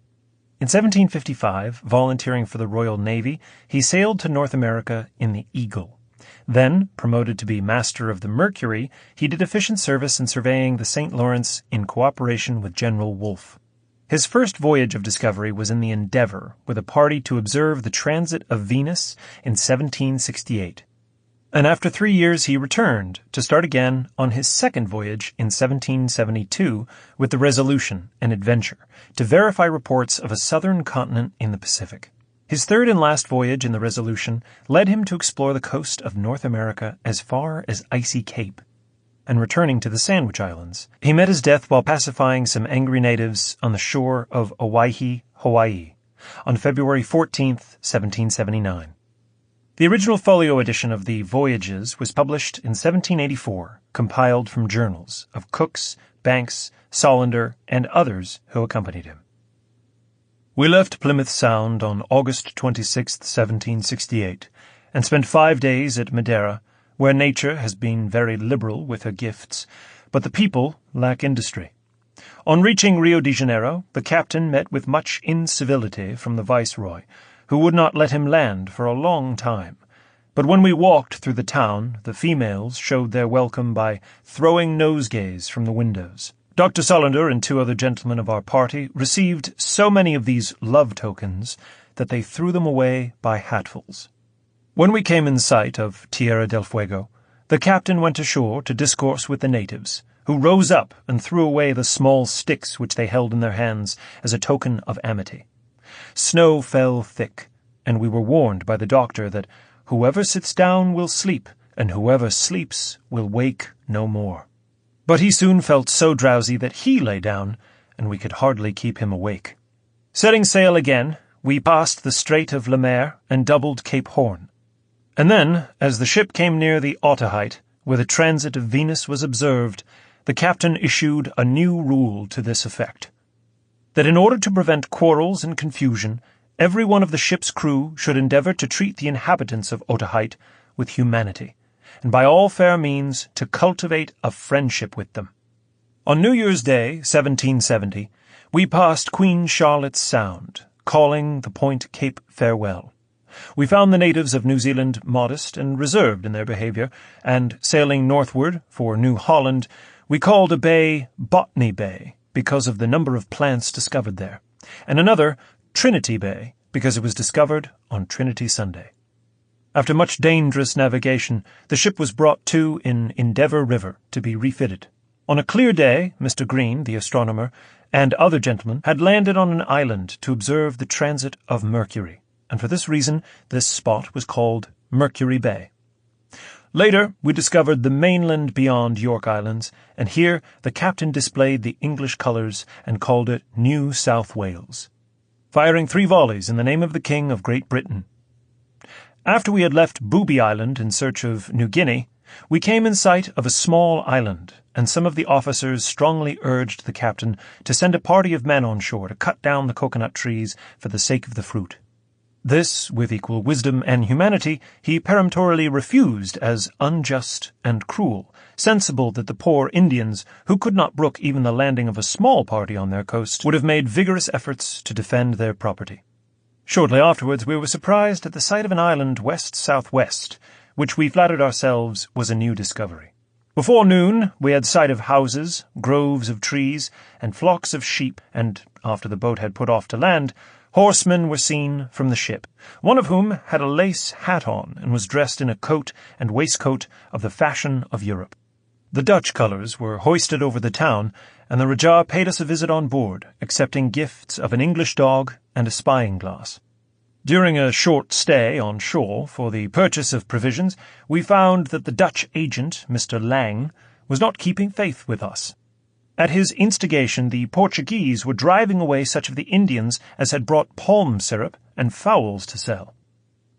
In 1755, volunteering for the Royal Navy, he sailed to North America in the Eagle. Then, promoted to be Master of the Mercury, he did efficient service in surveying the St. Lawrence in cooperation with General Wolfe. His first voyage of discovery was in the Endeavour, with a party to observe the transit of Venus in 1768. And after 3 years he returned, to start again on his second voyage in 1772 with the Resolution, an adventure, to verify reports of a southern continent in the Pacific. His third and last voyage in the Resolution led him to explore the coast of North America as far as Icy Cape, and returning to the Sandwich Islands, he met his death while pacifying some angry natives on the shore of Owyhee, Hawaii, on February 14, 1779. The original folio edition of the Voyages was published in 1784, compiled from journals of Cooks, Banks, Solander, and others who accompanied him. We left Plymouth Sound on August 26, 1768, and spent 5 days at Madeira, where nature has been very liberal with her gifts, but the people lack industry. On reaching Rio de Janeiro, the captain met with much incivility from the viceroy, who would not let him land for a long time. But when we walked through the town, the females showed their welcome by throwing nosegays from the windows. Dr. Solander and 2 other gentlemen of our party received so many of these love tokens that they threw them away by hatfuls. When we came in sight of Tierra del Fuego, the captain went ashore to discourse with the natives, who rose up and threw away the small sticks which they held in their hands as a token of amity. Snow fell thick, and we were warned by the doctor that whoever sits down will sleep, and whoever sleeps will wake no more. But he soon felt so drowsy that he lay down, and we could hardly keep him awake. Setting sail again, we passed the Strait of Le Maire and doubled Cape Horn. And then, as the ship came near the Otaheite, where the transit of Venus was observed, the captain issued a new rule to this effect: that in order to prevent quarrels and confusion, every one of the ship's crew should endeavour to treat the inhabitants of Otaheite with humanity, and by all fair means to cultivate a friendship with them. On New Year's Day, 1770, we passed Queen Charlotte's Sound, calling the point Cape Farewell. We found the natives of New Zealand modest and reserved in their behaviour, and sailing northward for New Holland, we called a bay Botany Bay because of the number of plants discovered there, and another Trinity Bay because it was discovered on Trinity Sunday. After much dangerous navigation, the ship was brought to in Endeavour River to be refitted. On a clear day, Mr. Green, the astronomer, and other gentlemen had landed on an island to observe the transit of Mercury, and for this reason this spot was called Mercury Bay. Later, we discovered the mainland beyond York Islands, and here the captain displayed the English colours and called it New South Wales, firing 3 volleys in the name of the King of Great Britain. After we had left Booby Island in search of New Guinea, we came in sight of a small island, and some of the officers strongly urged the captain to send a party of men on shore to cut down the coconut trees for the sake of the fruit. This, with equal wisdom and humanity, he peremptorily refused as unjust and cruel, sensible that the poor Indians, who could not brook even the landing of a small party on their coast, would have made vigorous efforts to defend their property. Shortly afterwards we were surprised at the sight of an island west-southwest, which we flattered ourselves was a new discovery. Before noon we had sight of houses, groves of trees, and flocks of sheep, and, after the boat had put off to land, horsemen were seen from the ship, one of whom had a lace hat on and was dressed in a coat and waistcoat of the fashion of Europe. The Dutch colours were hoisted over the town, and the Rajah paid us a visit on board, accepting gifts of an English dog and a spying glass. During a short stay on shore for the purchase of provisions, we found that the Dutch agent, Mr. Lang, was not keeping faith with us. At his instigation, the Portuguese were driving away such of the Indians as had brought palm syrup and fowls to sell.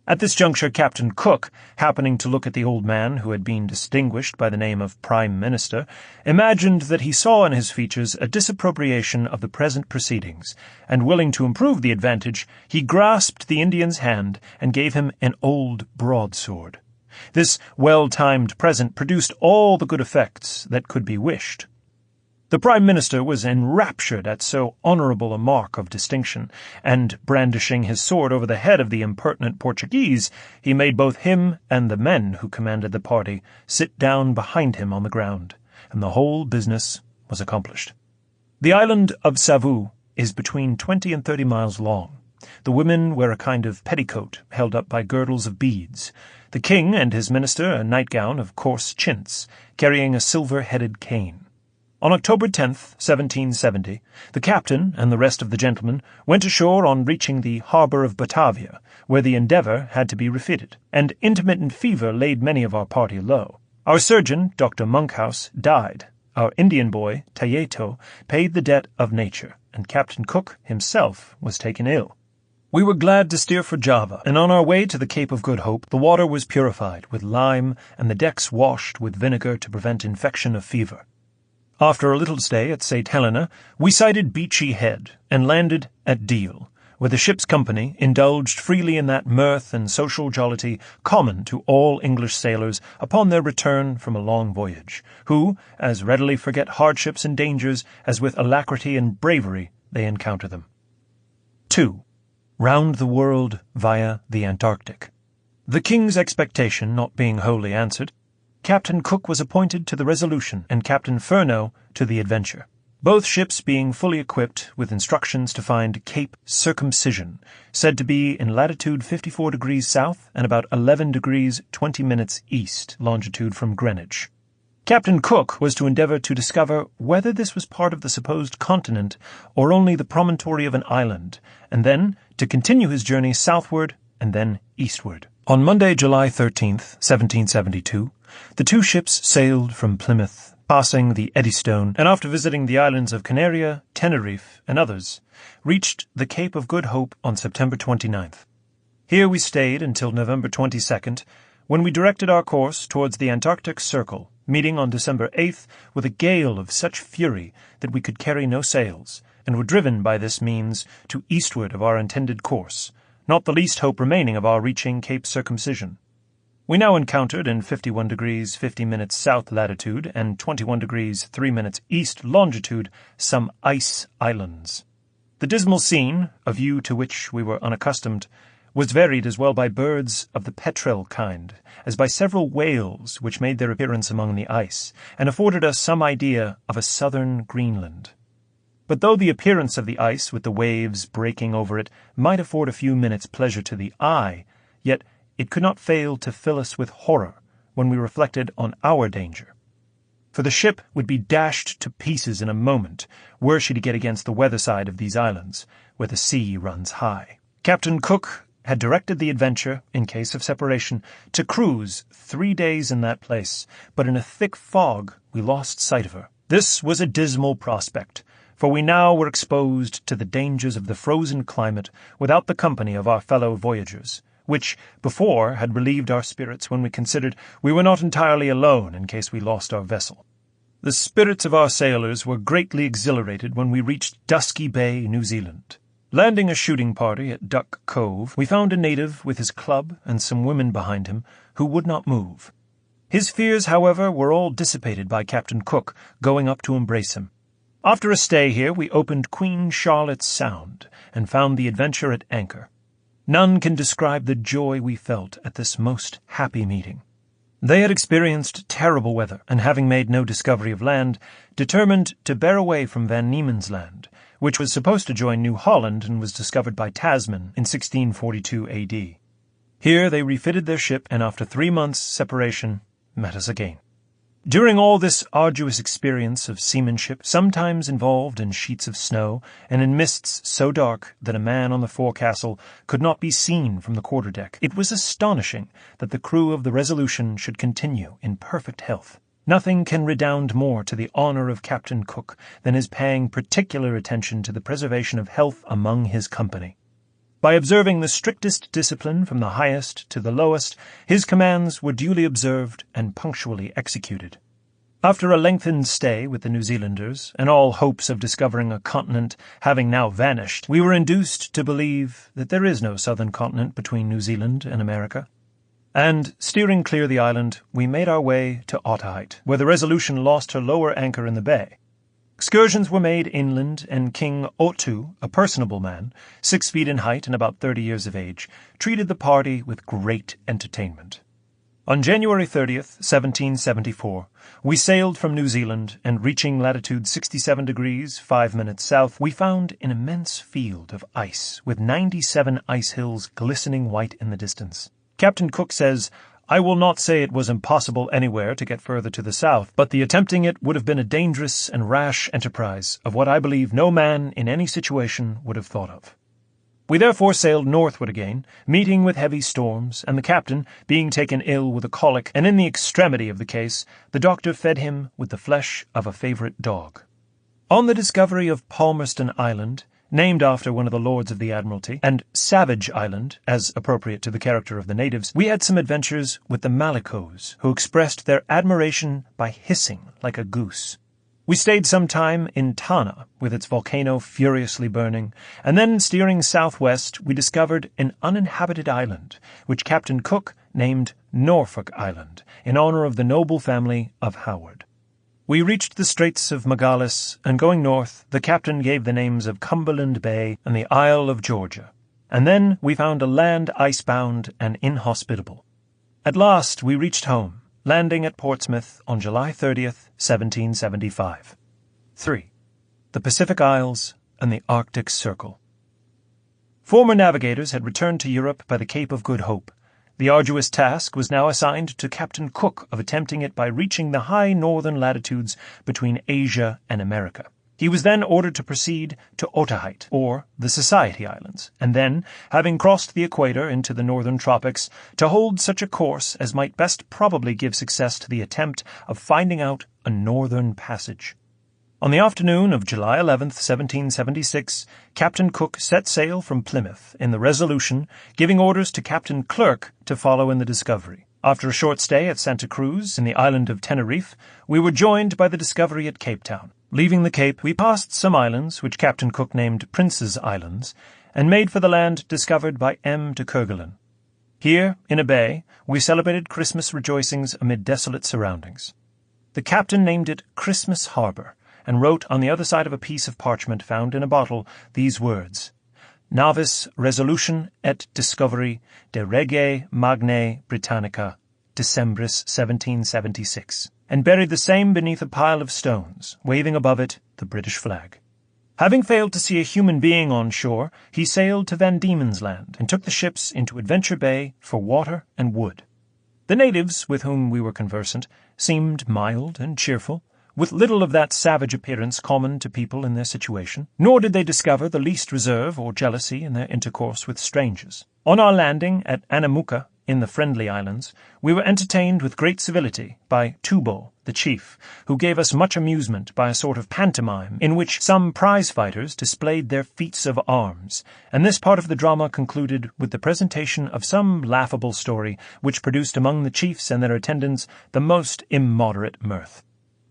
At this juncture, Captain Cook, happening to look at the old man who had been distinguished by the name of Prime Minister, imagined that he saw in his features a disapprobation of the present proceedings, and willing to improve the advantage, he grasped the Indian's hand and gave him an old broadsword. This well-timed present produced all the good effects that could be wished. The Prime Minister was enraptured at so honourable a mark of distinction, and, brandishing his sword over the head of the impertinent Portuguese, he made both him and the men who commanded the party sit down behind him on the ground, and the whole business was accomplished. The island of Savu is between 20 and 30 miles long. The women wear a kind of petticoat held up by girdles of beads. The king and his minister a nightgown of coarse chintz, carrying a silver-headed cane. On October 10th, 1770, the captain and the rest of the gentlemen went ashore on reaching the harbour of Batavia, where the Endeavour had to be refitted, and intermittent fever laid many of our party low. Our surgeon, Dr. Monkhouse, died. Our Indian boy, Tayeto, paid the debt of nature, and Captain Cook himself was taken ill. We were glad to steer for Java, and on our way to the Cape of Good Hope the water was purified with lime and the decks washed with vinegar to prevent infection of fever. After a little stay at St. Helena, we sighted Beachy Head and landed at Deal, where the ship's company indulged freely in that mirth and social jollity common to all English sailors upon their return from a long voyage, who as readily forget hardships and dangers as with alacrity and bravery they encounter them. 2. Round the world via the Antarctic. The King's expectation not being wholly answered, Captain Cook was appointed to the Resolution and Captain Furneaux to the Adventure, both ships being fully equipped with instructions to find Cape Circumcision, said to be in latitude 54 degrees south and about 11 degrees 20 minutes east longitude from Greenwich. Captain Cook was to endeavour to discover whether this was part of the supposed continent or only the promontory of an island, and then to continue his journey southward and then eastward. On Monday, July 13th, 1772, the two ships sailed from Plymouth, passing the Eddystone, and after visiting the islands of Canaria, Tenerife, and others, reached the Cape of Good Hope on September 29th. Here we stayed until November 22nd, when we directed our course towards the Antarctic Circle, meeting on December 8th with a gale of such fury that we could carry no sails, and were driven by this means to eastward of our intended course, not the least hope remaining of our reaching Cape Circumcision. We now encountered in 51 degrees 50 minutes south latitude and 21 degrees 3 minutes east longitude some ice islands. The dismal scene, a view to which we were unaccustomed, was varied as well by birds of the petrel kind as by several whales which made their appearance among the ice, and afforded us some idea of a southern Greenland. But though the appearance of the ice with the waves breaking over it might afford a few minutes' pleasure to the eye, yet it could not fail to fill us with horror when we reflected on our danger. For the ship would be dashed to pieces in a moment were she to get against the weather side of these islands, where the sea runs high. Captain Cook had directed the Adventure, in case of separation, to cruise 3 days in that place, but in a thick fog we lost sight of her. This was a dismal prospect, for we now were exposed to the dangers of the frozen climate without the company of our fellow voyagers, which before had relieved our spirits when we considered we were not entirely alone in case we lost our vessel. The spirits of our sailors were greatly exhilarated when we reached Dusky Bay, New Zealand. Landing a shooting party at Duck Cove, we found a native with his club and some women behind him who would not move. His fears, however, were all dissipated by Captain Cook going up to embrace him. After a stay here, we opened Queen Charlotte's Sound and found the Adventure at anchor. None can describe the joy we felt at this most happy meeting. They had experienced terrible weather, and having made no discovery of land, determined to bear away from Van Diemen's Land, which was supposed to join New Holland and was discovered by Tasman in 1642 A.D. Here they refitted their ship, and after 3 months' separation, met us again. During all this arduous experience of seamanship, sometimes involved in sheets of snow and in mists so dark that a man on the forecastle could not be seen from the quarter-deck, it was astonishing that the crew of the Resolution should continue in perfect health. Nothing can redound more to the honour of Captain Cook than his paying particular attention to the preservation of health among his company. By observing the strictest discipline from the highest to the lowest, his commands were duly observed and punctually executed. After a lengthened stay with the New Zealanders, and all hopes of discovering a continent having now vanished, we were induced to believe that there is no southern continent between New Zealand and America. And, steering clear the island, we made our way to Otaheite, where the Resolution lost her lower anchor in the bay. Excursions were made inland, and King Otu, a personable man, 6 feet in height and about 30 years of age, treated the party with great entertainment. On January 30th, 1774, we sailed from New Zealand, and reaching latitude 67 degrees 5 minutes south, we found an immense field of ice, with 97 ice hills glistening white in the distance. Captain Cook says, "I will not say it was impossible anywhere to get further to the south, but the attempting it would have been a dangerous and rash enterprise, of what I believe no man in any situation would have thought of." We therefore sailed northward again, meeting with heavy storms, and the captain being taken ill with a colic, and in the extremity of the case, the doctor fed him with the flesh of a favourite dog. On the discovery of Palmerston Island, named after one of the Lords of the Admiralty, and Savage Island, as appropriate to the character of the natives, we had some adventures with the Malicos, who expressed their admiration by hissing like a goose. We stayed some time in Tana, with its volcano furiously burning, and then, steering southwest, we discovered an uninhabited island, which Captain Cook named Norfolk Island, in honor of the noble family of Howard. We reached the Straits of Magalhaes, and going north, the captain gave the names of Cumberland Bay and the Isle of Georgia. And then we found a land icebound and inhospitable. At last we reached home, landing at Portsmouth on July 30th, 1775. 3. The Pacific Isles and the Arctic Circle. Former navigators had returned to Europe by the Cape of Good Hope. The arduous task was now assigned to Captain Cook of attempting it by reaching the high northern latitudes between Asia and America. He was then ordered to proceed to Otaheite, or the Society Islands, and then, having crossed the equator into the northern tropics, to hold such a course as might best probably give success to the attempt of finding out a northern passage. On the afternoon of July 11th, 1776, Captain Cook set sail from Plymouth in the Resolution, giving orders to Captain Clerke to follow in the Discovery. After a short stay at Santa Cruz in the island of Tenerife, we were joined by the Discovery at Cape Town. Leaving the Cape, we passed some islands, which Captain Cook named Prince's Islands, and made for the land discovered by M. de Kerguelen. Here, in a bay, we celebrated Christmas rejoicings amid desolate surroundings. The captain named it Christmas Harbour, and wrote on the other side of a piece of parchment found in a bottle these words: Navis Resolution et Discovery de Rege Magnae Britannica, Decembris 1776, and buried the same beneath a pile of stones, waving above it the British flag. Having failed to see a human being on shore, he sailed to Van Diemen's Land and took the ships into Adventure Bay for water and wood. The natives, with whom we were conversant, seemed mild and cheerful, with little of that savage appearance common to people in their situation, nor did they discover the least reserve or jealousy in their intercourse with strangers. On our landing at Anamuka, in the Friendly Islands, we were entertained with great civility by Tubo, the chief, who gave us much amusement by a sort of pantomime in which some prize-fighters displayed their feats of arms, and this part of the drama concluded with the presentation of some laughable story which produced among the chiefs and their attendants the most immoderate mirth.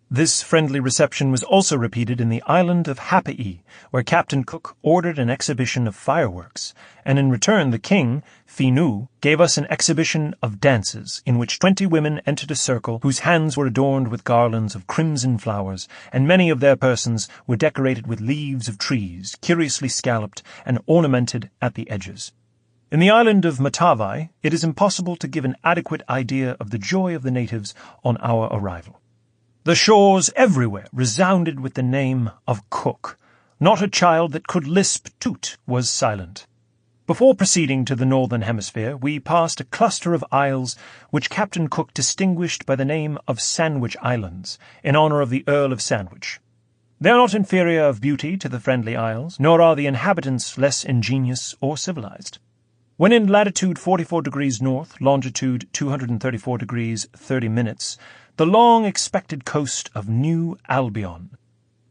This friendly reception was also repeated in the island of Hapaee, where Captain Cook ordered an exhibition of fireworks, and in return the king, Finu, gave us an exhibition of dances, in which 20 women entered a circle whose hands were adorned with garlands of crimson flowers, and many of their persons were decorated with leaves of trees, curiously scalloped and ornamented at the edges. In the island of Matavai, it is impossible to give an adequate idea of the joy of the natives on our arrival. The shores everywhere resounded with the name of Cook. Not a child that could lisp toot was silent. Before proceeding to the northern hemisphere, we passed a cluster of isles which Captain Cook distinguished by the name of Sandwich Islands, in honour of the Earl of Sandwich. They are not inferior of beauty to the Friendly Isles, nor are the inhabitants less ingenious or civilized. When in latitude 44 degrees north, longitude 234 degrees 30 minutes, the long-expected coast of New Albion,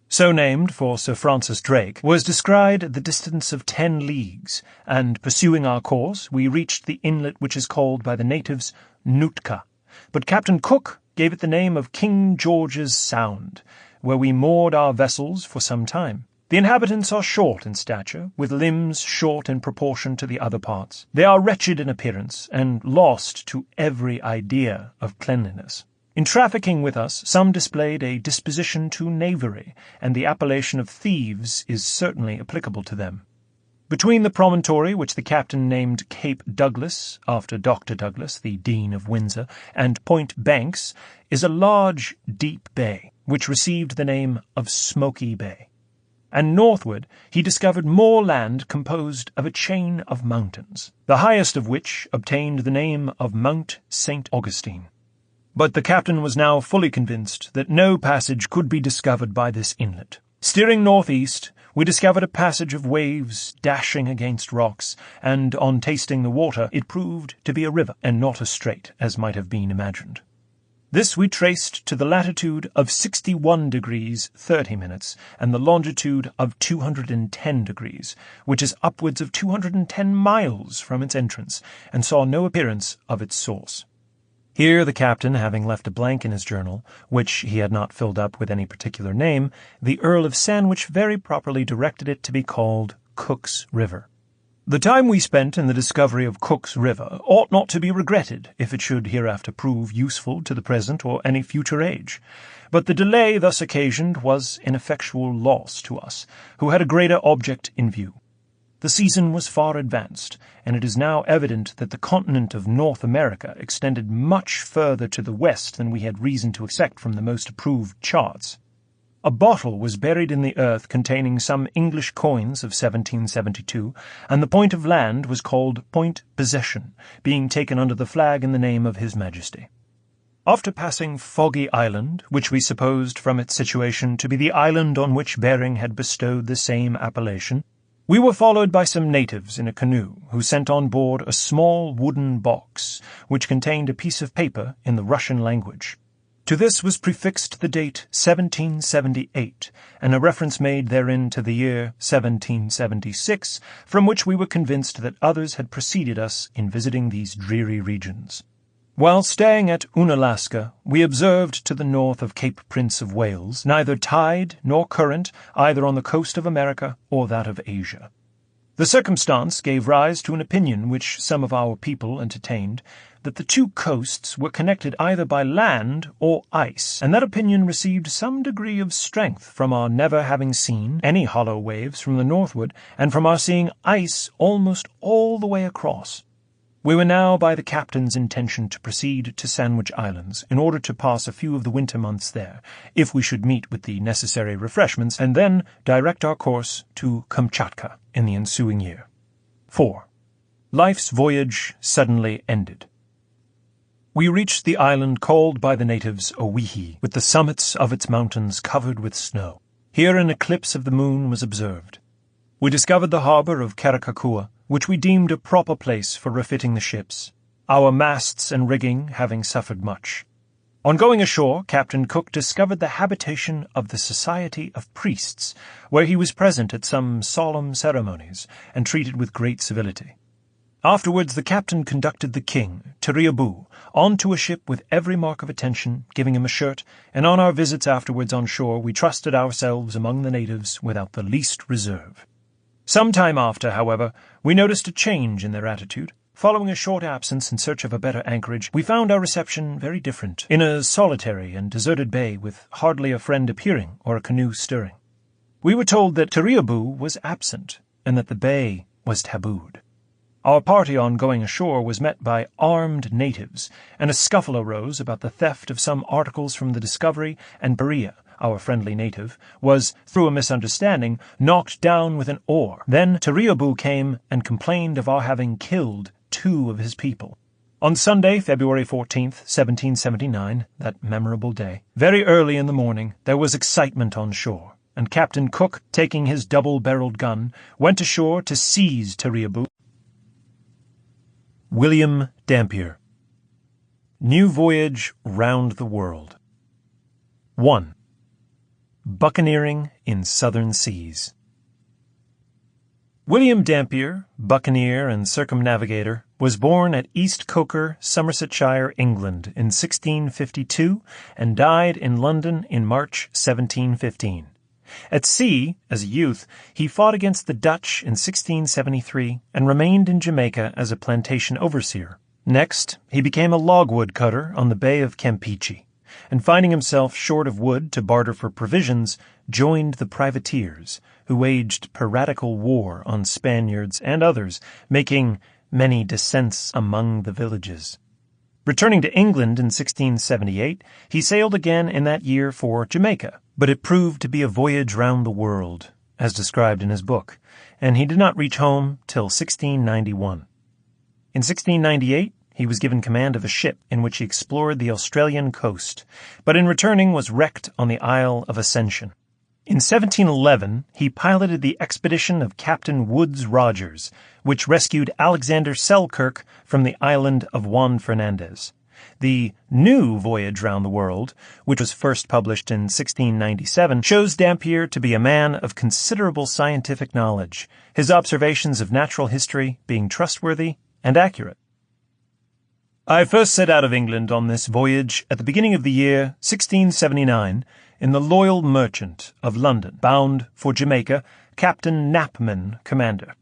so named for Sir Francis Drake, was descried at the distance of 10 leagues, and, pursuing our course, we reached the inlet which is called by the natives Nootka, but Captain Cook gave it the name of King George's Sound, where we moored our vessels for some time. The inhabitants are short in stature, with limbs short in proportion to the other parts. They are wretched in appearance, and lost to every idea of cleanliness. In trafficking with us, some displayed a disposition to knavery, and the appellation of thieves is certainly applicable to them. Between the promontory, which the captain named Cape Douglas, after Dr. Douglas, the Dean of Windsor, and Point Banks, is a large, deep bay, which received the name of Smoky Bay. And northward he discovered more land composed of a chain of mountains, the highest of which obtained the name of Mount St. Augustine. But the captain was now fully convinced that no passage could be discovered by this inlet. Steering northeast, we discovered a passage of waves dashing against rocks, and on tasting the water it proved to be a river, and not a strait, as might have been imagined. This we traced to the latitude of 61 degrees 30 minutes, and the longitude of 210 degrees, which is upwards of 210 miles from its entrance, and saw no appearance of its source. Here the captain, having left a blank in his journal, which he had not filled up with any particular name, the Earl of Sandwich very properly directed it to be called Cook's River. The time we spent in the discovery of Cook's River ought not to be regretted if it should hereafter prove useful to the present or any future age. But the delay thus occasioned was an effectual loss to us, who had a greater object in view. The season was far advanced, and it is now evident that the continent of North America extended much further to the west than we had reason to expect from the most approved charts. A bottle was buried in the earth containing some English coins of 1772, and the point of land was called Point Possession, being taken under the flag in the name of His Majesty. After passing Foggy Island, which we supposed from its situation to be the island on which Bering had bestowed the same appellation, we were followed by some natives in a canoe, who sent on board a small wooden box, which contained a piece of paper in the Russian language. To this was prefixed the date 1778, and a reference made therein to the year 1776, from which we were convinced that others had preceded us in visiting these dreary regions. While staying at Unalaska, we observed to the north of Cape Prince of Wales neither tide nor current either on the coast of America or that of Asia. The circumstance gave rise to an opinion which some of our people entertained, that the two coasts were connected either by land or ice, and that opinion received some degree of strength from our never having seen any hollow waves from the northward, and from our seeing ice almost all the way across. We were now by the captain's intention to proceed to Sandwich Islands, in order to pass a few of the winter months there, if we should meet with the necessary refreshments, and then direct our course to Kamchatka in the ensuing year. 4. Life's voyage suddenly ended. We reached the island called by the natives Owihi, with the summits of its mountains covered with snow. Here an eclipse of the moon was observed. We discovered the harbour of Karakakua, which we deemed a proper place for refitting the ships, our masts and rigging having suffered much. On going ashore, Captain Cook discovered the habitation of the Society of Priests, where he was present at some solemn ceremonies, and treated with great civility. Afterwards the captain conducted the king, Tiriabu, on to a ship with every mark of attention, giving him a shirt, and on our visits afterwards on shore we trusted ourselves among the natives without the least reserve. Some time after, however, we noticed a change in their attitude. Following a short absence in search of a better anchorage, we found our reception very different, in a solitary and deserted bay with hardly a friend appearing or a canoe stirring. We were told that Tiriabu was absent, and that the bay was tabooed. Our party on going ashore was met by armed natives, and a scuffle arose about the theft of some articles from the Discovery, and Berea, our friendly native, was, through a misunderstanding, knocked down with an oar. Then Tiriabu came and complained of our having killed 2 of his people. On Sunday, February 14th, 1779, that memorable day, very early in the morning, there was excitement on shore, and Captain Cook, taking his double-barreled gun, went ashore to seize Tiriabu. William Dampier. New Voyage Round the World. 1. Buccaneering in Southern Seas. William Dampier, buccaneer and circumnavigator, was born at East Coker, Somersetshire, England, in 1652, and died in London in March 1715. At sea, as a youth, he fought against the Dutch in 1673 and remained in Jamaica as a plantation overseer. Next, he became a logwood cutter on the Bay of Campeche, and finding himself short of wood to barter for provisions, joined the privateers, who waged piratical war on Spaniards and others, making many descents among the villages. Returning to England in 1678, he sailed again in that year for Jamaica, but it proved to be a voyage round the world, as described in his book, and he did not reach home till 1691. In 1698, he was given command of a ship in which he explored the Australian coast, but in returning was wrecked on the Isle of Ascension. In 1711, he piloted the expedition of Captain Woodes Rogers, which rescued Alexander Selkirk from the island of Juan Fernandez. The New Voyage Round the World, which was first published in 1697, shows Dampier to be a man of considerable scientific knowledge, his observations of natural history being trustworthy and accurate. I first set out of England on this voyage at the beginning of the year 1679 in the Loyal Merchant of London, bound for Jamaica, Captain Knapman, commander.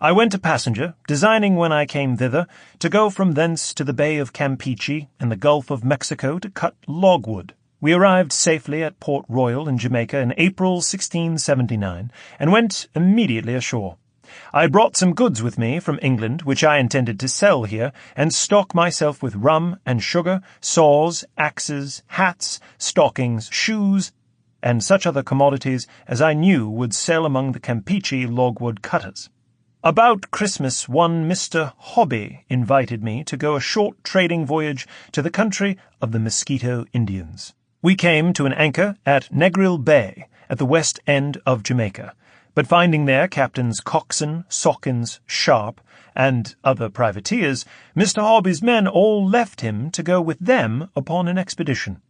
I went a passenger, designing when I came thither to go from thence to the Bay of Campeche and the Gulf of Mexico to cut logwood. We arrived safely at Port Royal in Jamaica in April 1679 and went immediately ashore. I brought some goods with me from England, which I intended to sell here, and stock myself with rum and sugar, saws, axes, hats, stockings, shoes, and such other commodities as I knew would sell among the Campeche logwood cutters. About Christmas, one Mr. Hobby invited me to go a short trading voyage to the country of the Mosquito Indians. We came to an anchor at Negril Bay, at the west end of Jamaica, but finding there Captains Coxon, Sawkins, Sharp, and other privateers, Mr. Hobby's men all left him to go with them upon an expedition.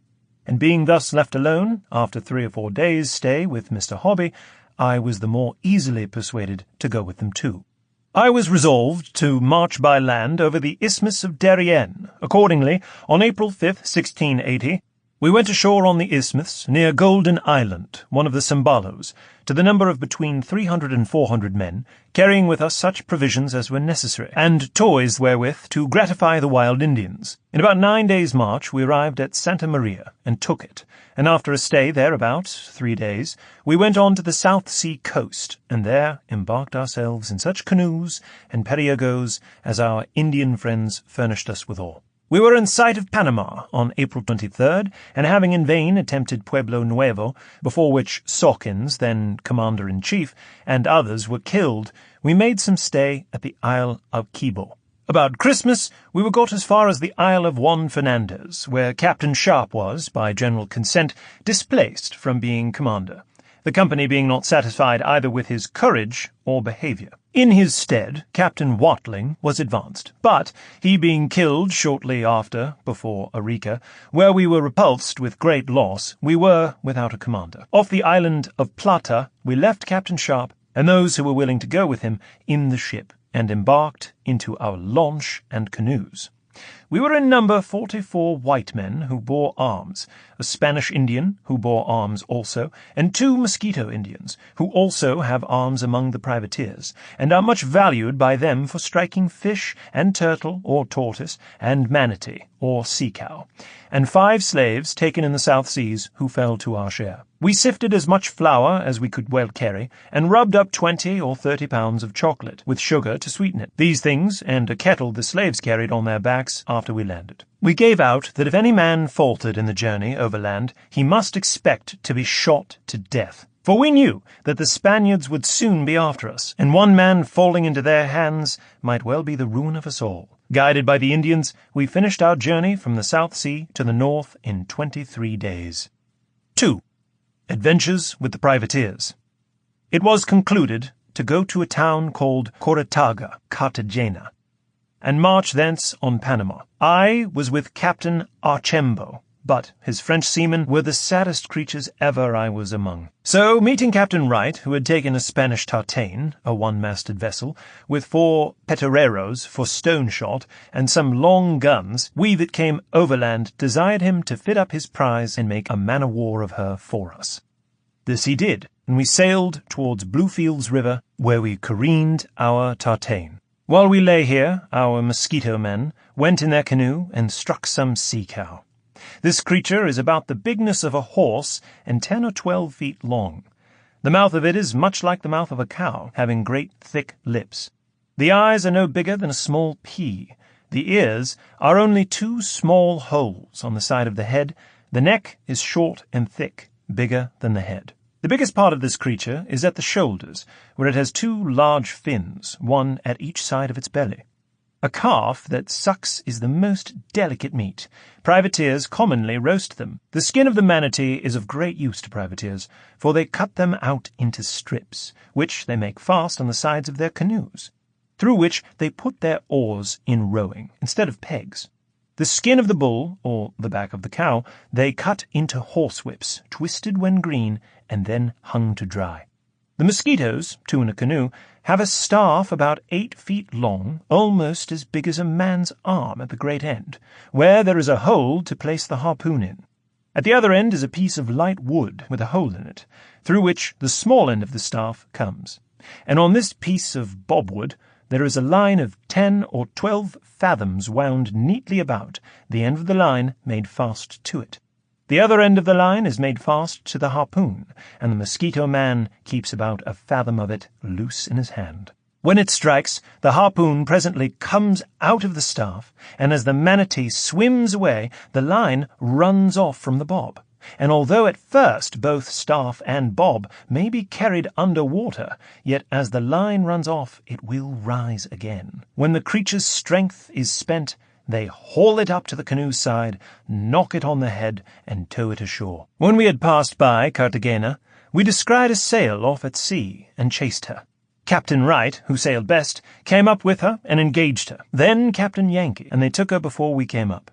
And being thus left alone, after 3 or 4 days' stay with Mr. Hobby, I was the more easily persuaded to go with them too. I was resolved to march by land over the Isthmus of Darien. Accordingly, on April 5th, 1680, we went ashore on the isthmus near Golden Island, one of the Sambalos, to the number of between 300 and 400 men, carrying with us such provisions as were necessary, and toys wherewith to gratify the wild Indians. In about 9 days' march we arrived at Santa Maria, and took it, and after a stay there about 3 days, we went on to the South Sea coast, and there embarked ourselves in such canoes and periagos as our Indian friends furnished us withal. We were in sight of Panama on April 23rd, and having in vain attempted Pueblo Nuevo, before which Sawkins, then commander-in-chief, and others were killed, we made some stay at the Isle of Quibo. About Christmas, we were got as far as the Isle of Juan Fernandez, where Captain Sharp was, by general consent, displaced from being commander, the company being not satisfied either with his courage or behaviour. In his stead, Captain Watling was advanced, but, he being killed shortly after, before Arica, where we were repulsed with great loss, we were without a commander. Off the island of Plata, we left Captain Sharp, and those who were willing to go with him, in the ship, and embarked into our launch and canoes. We were in number 44 white men who bore arms, a Spanish Indian who bore arms also, and 2 Mosquito Indians, who also have arms among the privateers, and are much valued by them for striking fish and turtle or tortoise, and manatee or sea-cow, and 5 slaves taken in the South Seas who fell to our share. We sifted as much flour as we could well carry, and rubbed up 20 or 30 pounds of chocolate, with sugar to sweeten it. These things, and a kettle the slaves carried on their backs after we landed. We gave out that if any man faltered in the journey overland, he must expect to be shot to death. For we knew that the Spaniards would soon be after us, and one man falling into their hands might well be the ruin of us all. Guided by the Indians, we finished our journey from the South Sea to the north in 23 days. 2. Adventures with the privateers. It was concluded to go to a town called Corataga, Cartagena, and march thence on Panama. I was with Captain Archambault, but his French seamen were the saddest creatures ever I was among. So, meeting Captain Wright, who had taken a Spanish tartane, a one-masted vessel, with 4 petereros for stone shot, and some long guns, we that came overland desired him to fit up his prize and make a man-of-war of her for us. This he did, and we sailed towards Bluefields River, where we careened our tartane. While we lay here, our mosquito men went in their canoe and struck some sea-cow. This creature is about the bigness of a horse and 10 or 12 feet long. The mouth of it is much like the mouth of a cow, having great thick lips. The eyes are no bigger than a small pea. The ears are only 2 small holes on the side of the head. The neck is short and thick, bigger than the head. The biggest part of this creature is at the shoulders, where it has 2 large fins, one at each side of its belly. A calf that sucks is the most delicate meat. Privateers commonly roast them. The skin of the manatee is of great use to privateers, for they cut them out into strips, which they make fast on the sides of their canoes, through which they put their oars in rowing, instead of pegs. The skin of the bull, or the back of the cow, they cut into horsewhips, twisted when green, and then hung to dry. The mosquitoes, 2 in a canoe, have a staff about 8 feet long, almost as big as a man's arm at the great end, where there is a hole to place the harpoon in. At the other end is a piece of light wood with a hole in it, through which the small end of the staff comes. And on this piece of bobwood there is a line of 10 or 12 fathoms wound neatly about, the end of the line made fast to it. The other end of the line is made fast to the harpoon, and the mosquito man keeps about a fathom of it loose in his hand. When it strikes, the harpoon presently comes out of the staff, and as the manatee swims away, the line runs off from the bob. And although at first both staff and bob may be carried under water, yet as the line runs off it will rise again. When the creature's strength is spent, they haul it up to the canoe's side, knock it on the head, and tow it ashore. When we had passed by Cartagena, we descried a sail off at sea, and chased her. Captain Wright, who sailed best, came up with her and engaged her. Then Captain Yankee, and they took her before we came up.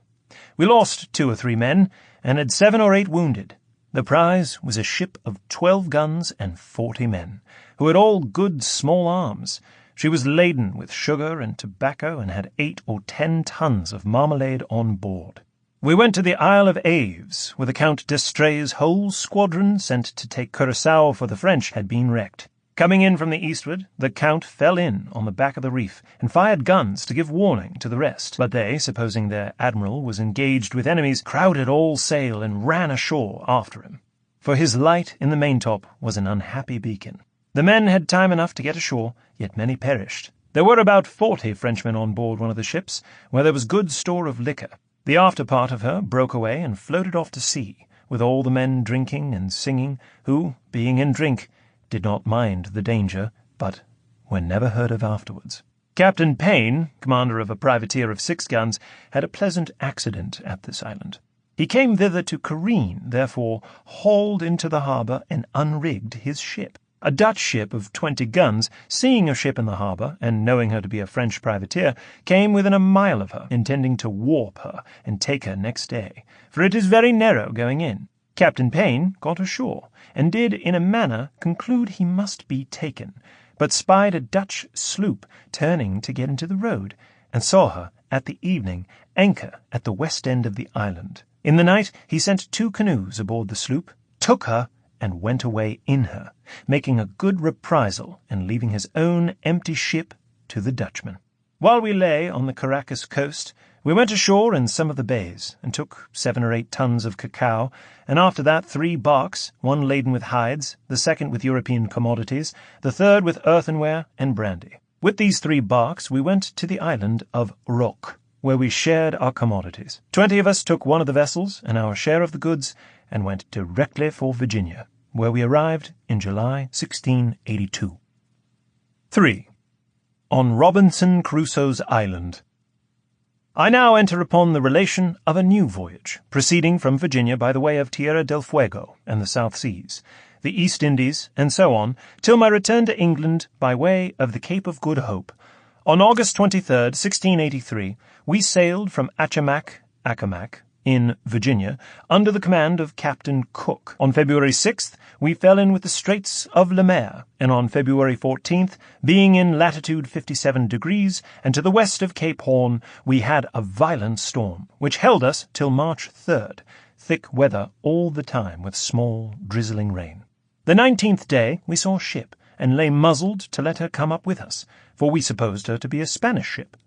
We lost 2 or 3 men, and had 7 or 8 wounded. The prize was a ship of 12 guns and 40 men, who had all good small arms. She was laden with sugar and tobacco, and had 8 or 10 tons of marmalade on board. We went to the Isle of Aves, where the Count d'Estrées' whole squadron sent to take Curaçao for the French had been wrecked. Coming in from the eastward, the Count fell in on the back of the reef, and fired guns to give warning to the rest. But they, supposing their admiral was engaged with enemies, crowded all sail and ran ashore after him. For his light in the maintop was an unhappy beacon. The men had time enough to get ashore, yet many perished. There were about 40 Frenchmen on board one of the ships, where there was good store of liquor. The after part of her broke away and floated off to sea, with all the men drinking and singing, who, being in drink, did not mind the danger, but were never heard of afterwards. Captain Payne, commander of a privateer of 6 guns, had a pleasant accident at this island. He came thither to careen, therefore hauled into the harbour and unrigged his ship. A Dutch ship of 20 guns, seeing a ship in the harbour, and knowing her to be a French privateer, came within a mile of her, intending to warp her and take her next day, for it is very narrow going in. Captain Payne got ashore, and did in a manner conclude he must be taken, but spied a Dutch sloop turning to get into the road, and saw her, at the evening, anchor at the west end of the island. In the night he sent 2 canoes aboard the sloop, took her, and went away in her, making a good reprisal, and leaving his own empty ship to the Dutchman. While we lay on the Caracas coast, we went ashore in some of the bays, and took 7 or 8 tons of cacao, and after that 3 barks, one laden with hides, the second with European commodities, the third with earthenware and brandy. With these 3 barks we went to the island of Roque, where we shared our commodities. 20 of us took one of the vessels, and our share of the goods, and went directly for Virginia, where we arrived in July 1682. 3. On Robinson Crusoe's Island. I now enter upon the relation of a new voyage, proceeding from Virginia by the way of Tierra del Fuego and the South Seas, the East Indies, and so on, till my return to England by way of the Cape of Good Hope. On August 23rd, 1683, we sailed from Accomac, in Virginia, under the command of Captain Cook. On February 6th, we fell in with the Straits of Le Maire, and on February 14th, being in latitude 57 degrees, and to the west of Cape Horn, we had a violent storm, which held us till March 3rd, thick weather all the time with small, drizzling rain. The 19th day we saw a ship, and lay muzzled to let her come up with us, for we supposed her to be a Spanish ship.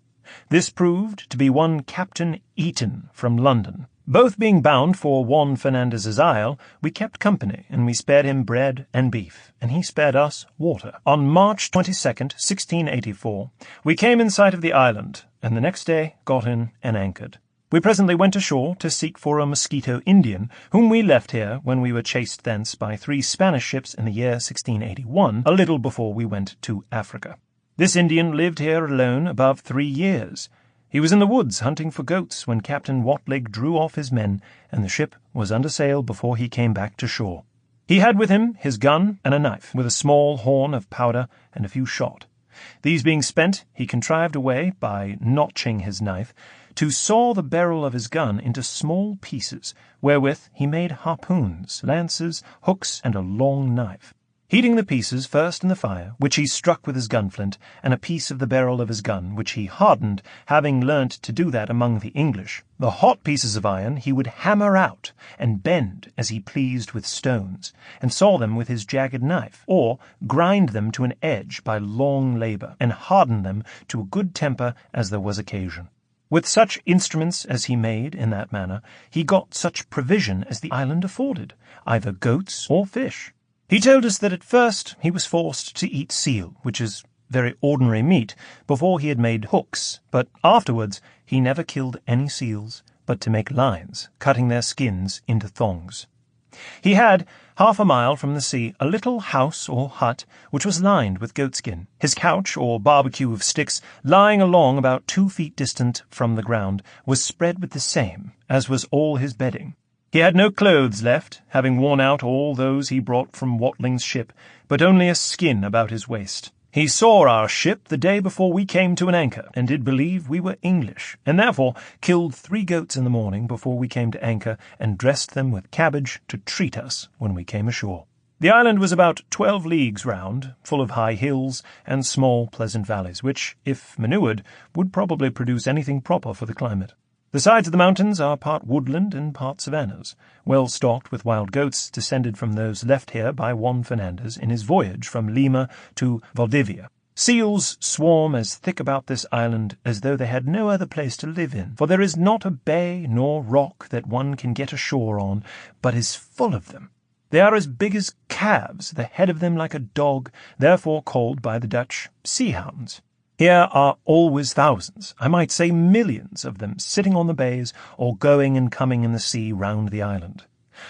This proved to be one Captain Eaton from London. Both being bound for Juan Fernandez's Isle, we kept company, and we spared him bread and beef, and he spared us water. On March 22nd, 1684, we came in sight of the island, and the next day got in and anchored. We presently went ashore to seek for a Mosquito Indian, whom we left here when we were chased thence by 3 Spanish ships in the year 1681, a little before we went to Africa. This Indian lived here alone above 3 years. He was in the woods hunting for goats when Captain Watlig drew off his men, and the ship was under sail before he came back to shore. He had with him his gun and a knife, with a small horn of powder and a few shot. These being spent, he contrived a way, by notching his knife, to saw the barrel of his gun into small pieces, wherewith he made harpoons, lances, hooks, and a long knife. Heating the pieces first in the fire, which he struck with his gunflint, and a piece of the barrel of his gun, which he hardened, having learnt to do that among the English, the hot pieces of iron he would hammer out, and bend as he pleased with stones, and saw them with his jagged knife, or grind them to an edge by long labour, and harden them to a good temper as there was occasion. With such instruments as he made in that manner, he got such provision as the island afforded, either goats or fish. He told us that at first he was forced to eat seal, which is very ordinary meat, before he had made hooks, but afterwards he never killed any seals, but to make lines, cutting their skins into thongs. He had, 1/2 mile from the sea, a little house or hut, which was lined with goatskin. His couch, or barbecue of sticks, lying along about 2 feet distant from the ground, was spread with the same, as was all his bedding. He had no clothes left, having worn out all those he brought from Watling's ship, but only a skin about his waist. He saw our ship the day before we came to an anchor, and did believe we were English, and therefore killed 3 goats in the morning before we came to anchor, and dressed them with cabbage to treat us when we came ashore. The island was about 12 leagues round, full of high hills and small pleasant valleys, which, if manured, would probably produce anything proper for the climate. The sides of the mountains are part woodland and part savannas, well stocked with wild goats descended from those left here by Juan Fernandez in his voyage from Lima to Valdivia. Seals swarm as thick about this island as though they had no other place to live in, for there is not a bay nor rock that one can get ashore on, but is full of them. They are as big as calves, the head of them like a dog, therefore called by the Dutch sea-hounds. Here are always thousands, I might say millions of them, sitting on the bays or going and coming in the sea round the island.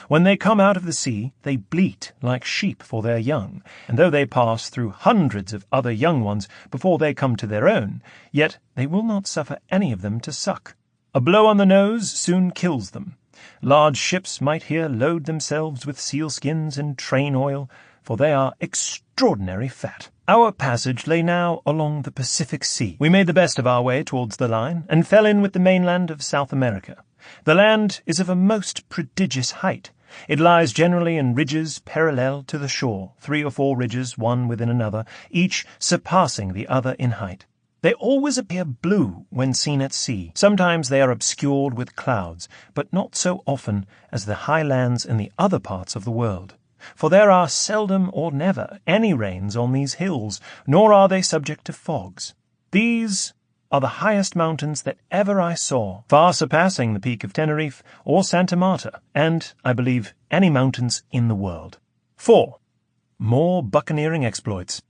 When they come out of the sea, they bleat like sheep for their young, and though they pass through hundreds of other young ones before they come to their own, yet they will not suffer any of them to suck. A blow on the nose soon kills them. Large ships might here load themselves with sealskins and train oil, for they are extraordinary fat. Our passage lay now along the Pacific Sea. We made the best of our way towards the line, and fell in with the mainland of South America. The land is of a most prodigious height. It lies generally in ridges parallel to the shore, 3 or 4 ridges one within another, each surpassing the other in height. They always appear blue when seen at sea. Sometimes they are obscured with clouds, but not so often as the high lands in the other parts of the world. For there are seldom or never any rains on these hills, nor are they subject to fogs. These are the highest mountains that ever I saw, far surpassing the peak of Tenerife or Santa Marta, and, I believe, any mountains in the world. 4. More buccaneering exploits.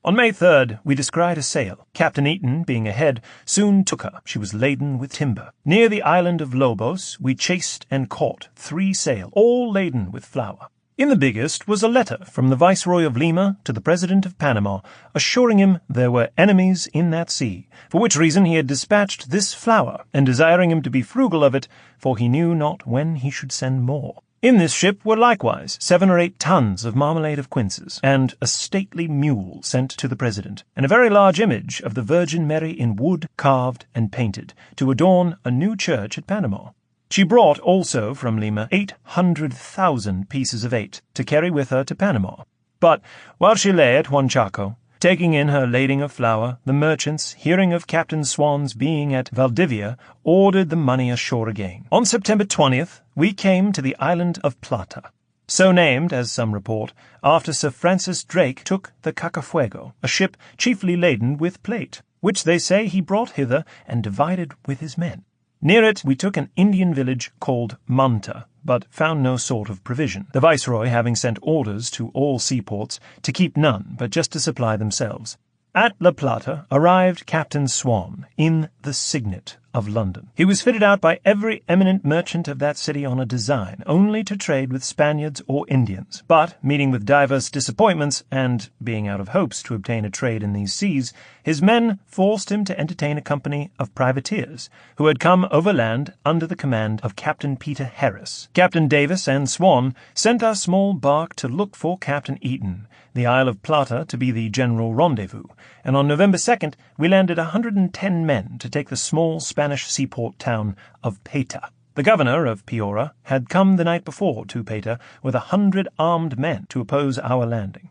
On May 3rd, we descried a sail. Captain Eaton, being ahead, soon took her. She was laden with timber. Near the island of Lobos, we chased and caught 3 sail, all laden with flour. In the biggest was a letter from the Viceroy of Lima to the President of Panama, assuring him there were enemies in that sea, for which reason he had dispatched this flour, and desiring him to be frugal of it, for he knew not when he should send more. In this ship were likewise 7 or 8 tons of marmalade of quinces, and a stately mule sent to the President, and a very large image of the Virgin Mary in wood, carved and painted, to adorn a new church at Panama. She brought also from Lima 800,000 pieces of 8 to carry with her to Panama. But while she lay at Huanchaco, taking in her lading of flour, the merchants, hearing of Captain Swan's being at Valdivia, ordered the money ashore again. On September 20th, we came to the island of Plata, so named, as some report, after Sir Francis Drake took the Cacafuego, a ship chiefly laden with plate, which they say he brought hither and divided with his men. Near it we took an Indian village called Manta, but found no sort of provision, the Viceroy having sent orders to all seaports to keep none, but just to supply themselves. At La Plata arrived Captain Swan, in the Signet of London. He was fitted out by every eminent merchant of that city on a design, only to trade with Spaniards or Indians. But, meeting with divers disappointments, and being out of hopes to obtain a trade in these seas, his men forced him to entertain a company of privateers, who had come overland under the command of Captain Peter Harris. Captain Davis and Swan sent our small bark to look for Captain Eaton, the Isle of Plata to be the general rendezvous, and on November 2nd we landed 110 men to take the small Spanish seaport town of Payta. The governor of Piora had come the night before to Pater with 100 armed men to oppose our landing.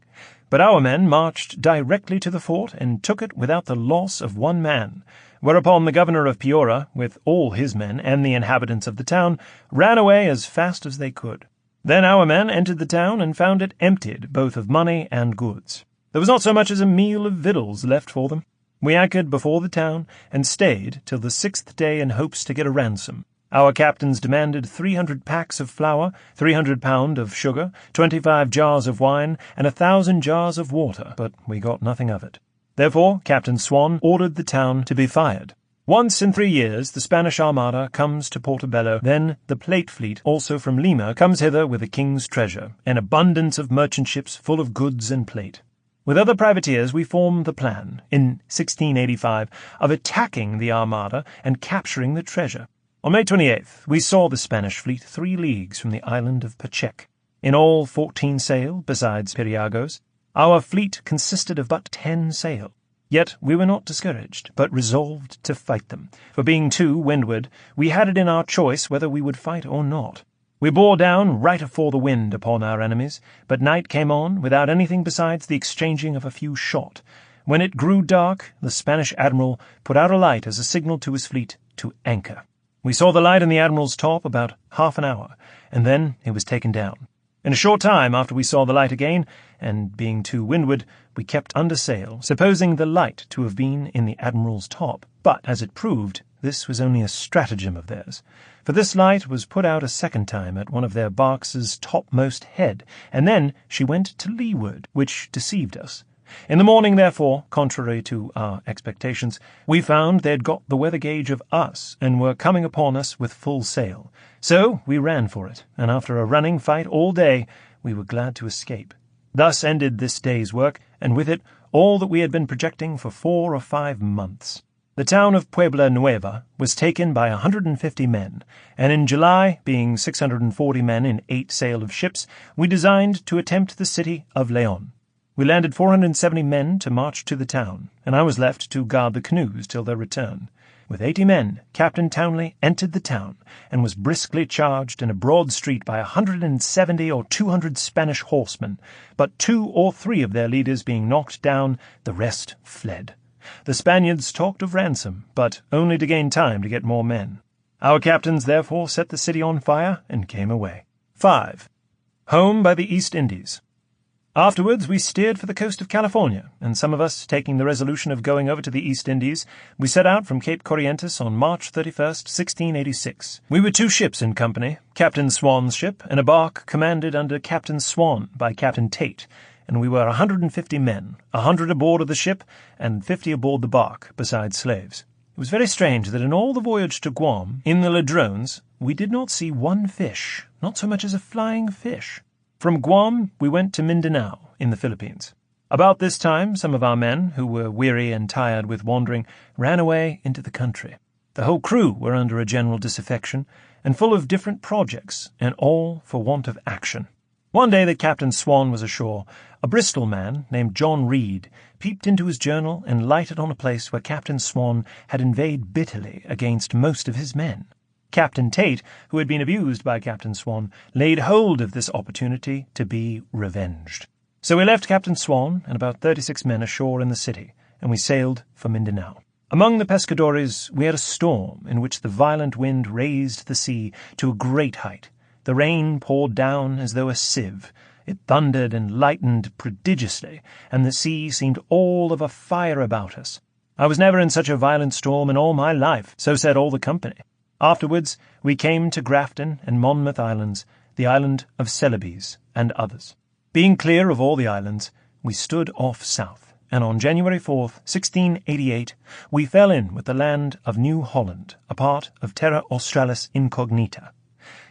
But our men marched directly to the fort and took it without the loss of one man, whereupon the governor of Piora, with all his men and the inhabitants of the town, ran away as fast as they could. Then our men entered the town and found it emptied both of money and goods. There was not so much as a meal of victuals left for them. We anchored before the town and stayed till the 6th day in hopes to get a ransom. Our captains demanded 300 packs of flour, 300 pound of sugar, 25 jars of wine, and 1,000 jars of water, but we got nothing of it. Therefore, Captain Swan ordered the town to be fired. Once in 3 years the Spanish Armada comes to Portobello, then the Plate Fleet, also from Lima, comes hither with the king's treasure, an abundance of merchant ships full of goods and plate. With other privateers we formed the plan, in 1685, of attacking the Armada and capturing the treasure. On May 28th, we saw the Spanish fleet 3 leagues from the island of Pachec. In all 14 sail, besides periagos. Our fleet consisted of but 10 sail. Yet we were not discouraged, but resolved to fight them. For being to windward, we had it in our choice whether we would fight or not. We bore down right afore the wind upon our enemies, but night came on without anything besides the exchanging of a few shot. When it grew dark, the Spanish admiral put out a light as a signal to his fleet to anchor. We saw the light in the admiral's top about half an hour, and then it was taken down. In a short time after we saw the light again, and being to windward, we kept under sail, supposing the light to have been in the admiral's top. But, as it proved, this was only a stratagem of theirs, for this light was put out a second time at one of their barks' topmost head, and then she went to leeward, which deceived us. In the morning, therefore, contrary to our expectations, we found they had got the weather gauge of us, and were coming upon us with full sail. So we ran for it, and after a running fight all day, we were glad to escape. Thus ended this day's work, and with it all that we had been projecting for 4 or 5 months. The town of Puebla Nueva was taken by 150 men, and in July, being 640 men in 8 sail of ships, we designed to attempt the city of Leon. We landed 470 men to march to the town, and I was left to guard the canoes till their return. With 80 men, Captain Townley entered the town, and was briskly charged in a broad street by 170 or 200 Spanish horsemen, but 2 or 3 of their leaders being knocked down, the rest fled. The Spaniards talked of ransom, but only to gain time to get more men. Our captains therefore set the city on fire and came away. 5. Home by the East Indies. Afterwards we steered for the coast of California, and some of us, taking the resolution of going over to the East Indies, we set out from Cape Corrientes on March 31st, 1686. We were 2 ships in company, Captain Swan's ship, and a bark commanded under Captain Swan by Captain Tate, and we were 150 men, 100 aboard of the ship, and 50 aboard the bark, besides slaves. It was very strange that in all the voyage to Guam, in the Ladrones, we did not see one fish, not so much as a flying fish. From Guam we went to Mindanao, in the Philippines. About this time some of our men, who were weary and tired with wandering, ran away into the country. The whole crew were under a general disaffection, and full of different projects, and all for want of action. One day that Captain Swan was ashore, a Bristol man named John Reed peeped into his journal and lighted on a place where Captain Swan had inveighed bitterly against most of his men. Captain Tate, who had been abused by Captain Swan, laid hold of this opportunity to be revenged. So we left Captain Swan and about 36 men ashore in the city, and we sailed for Mindanao. Among the pescadores we had a storm in which the violent wind raised the sea to a great height. The rain poured down as though a sieve. It thundered and lightened prodigiously, and the sea seemed all of a fire about us. I was never in such a violent storm in all my life, so said all the company. Afterwards we came to Grafton and Monmouth Islands, the island of Celebes, and others. Being clear of all the islands, we stood off south, and on January 4th, 1688, we fell in with the land of New Holland, a part of Terra Australis Incognita.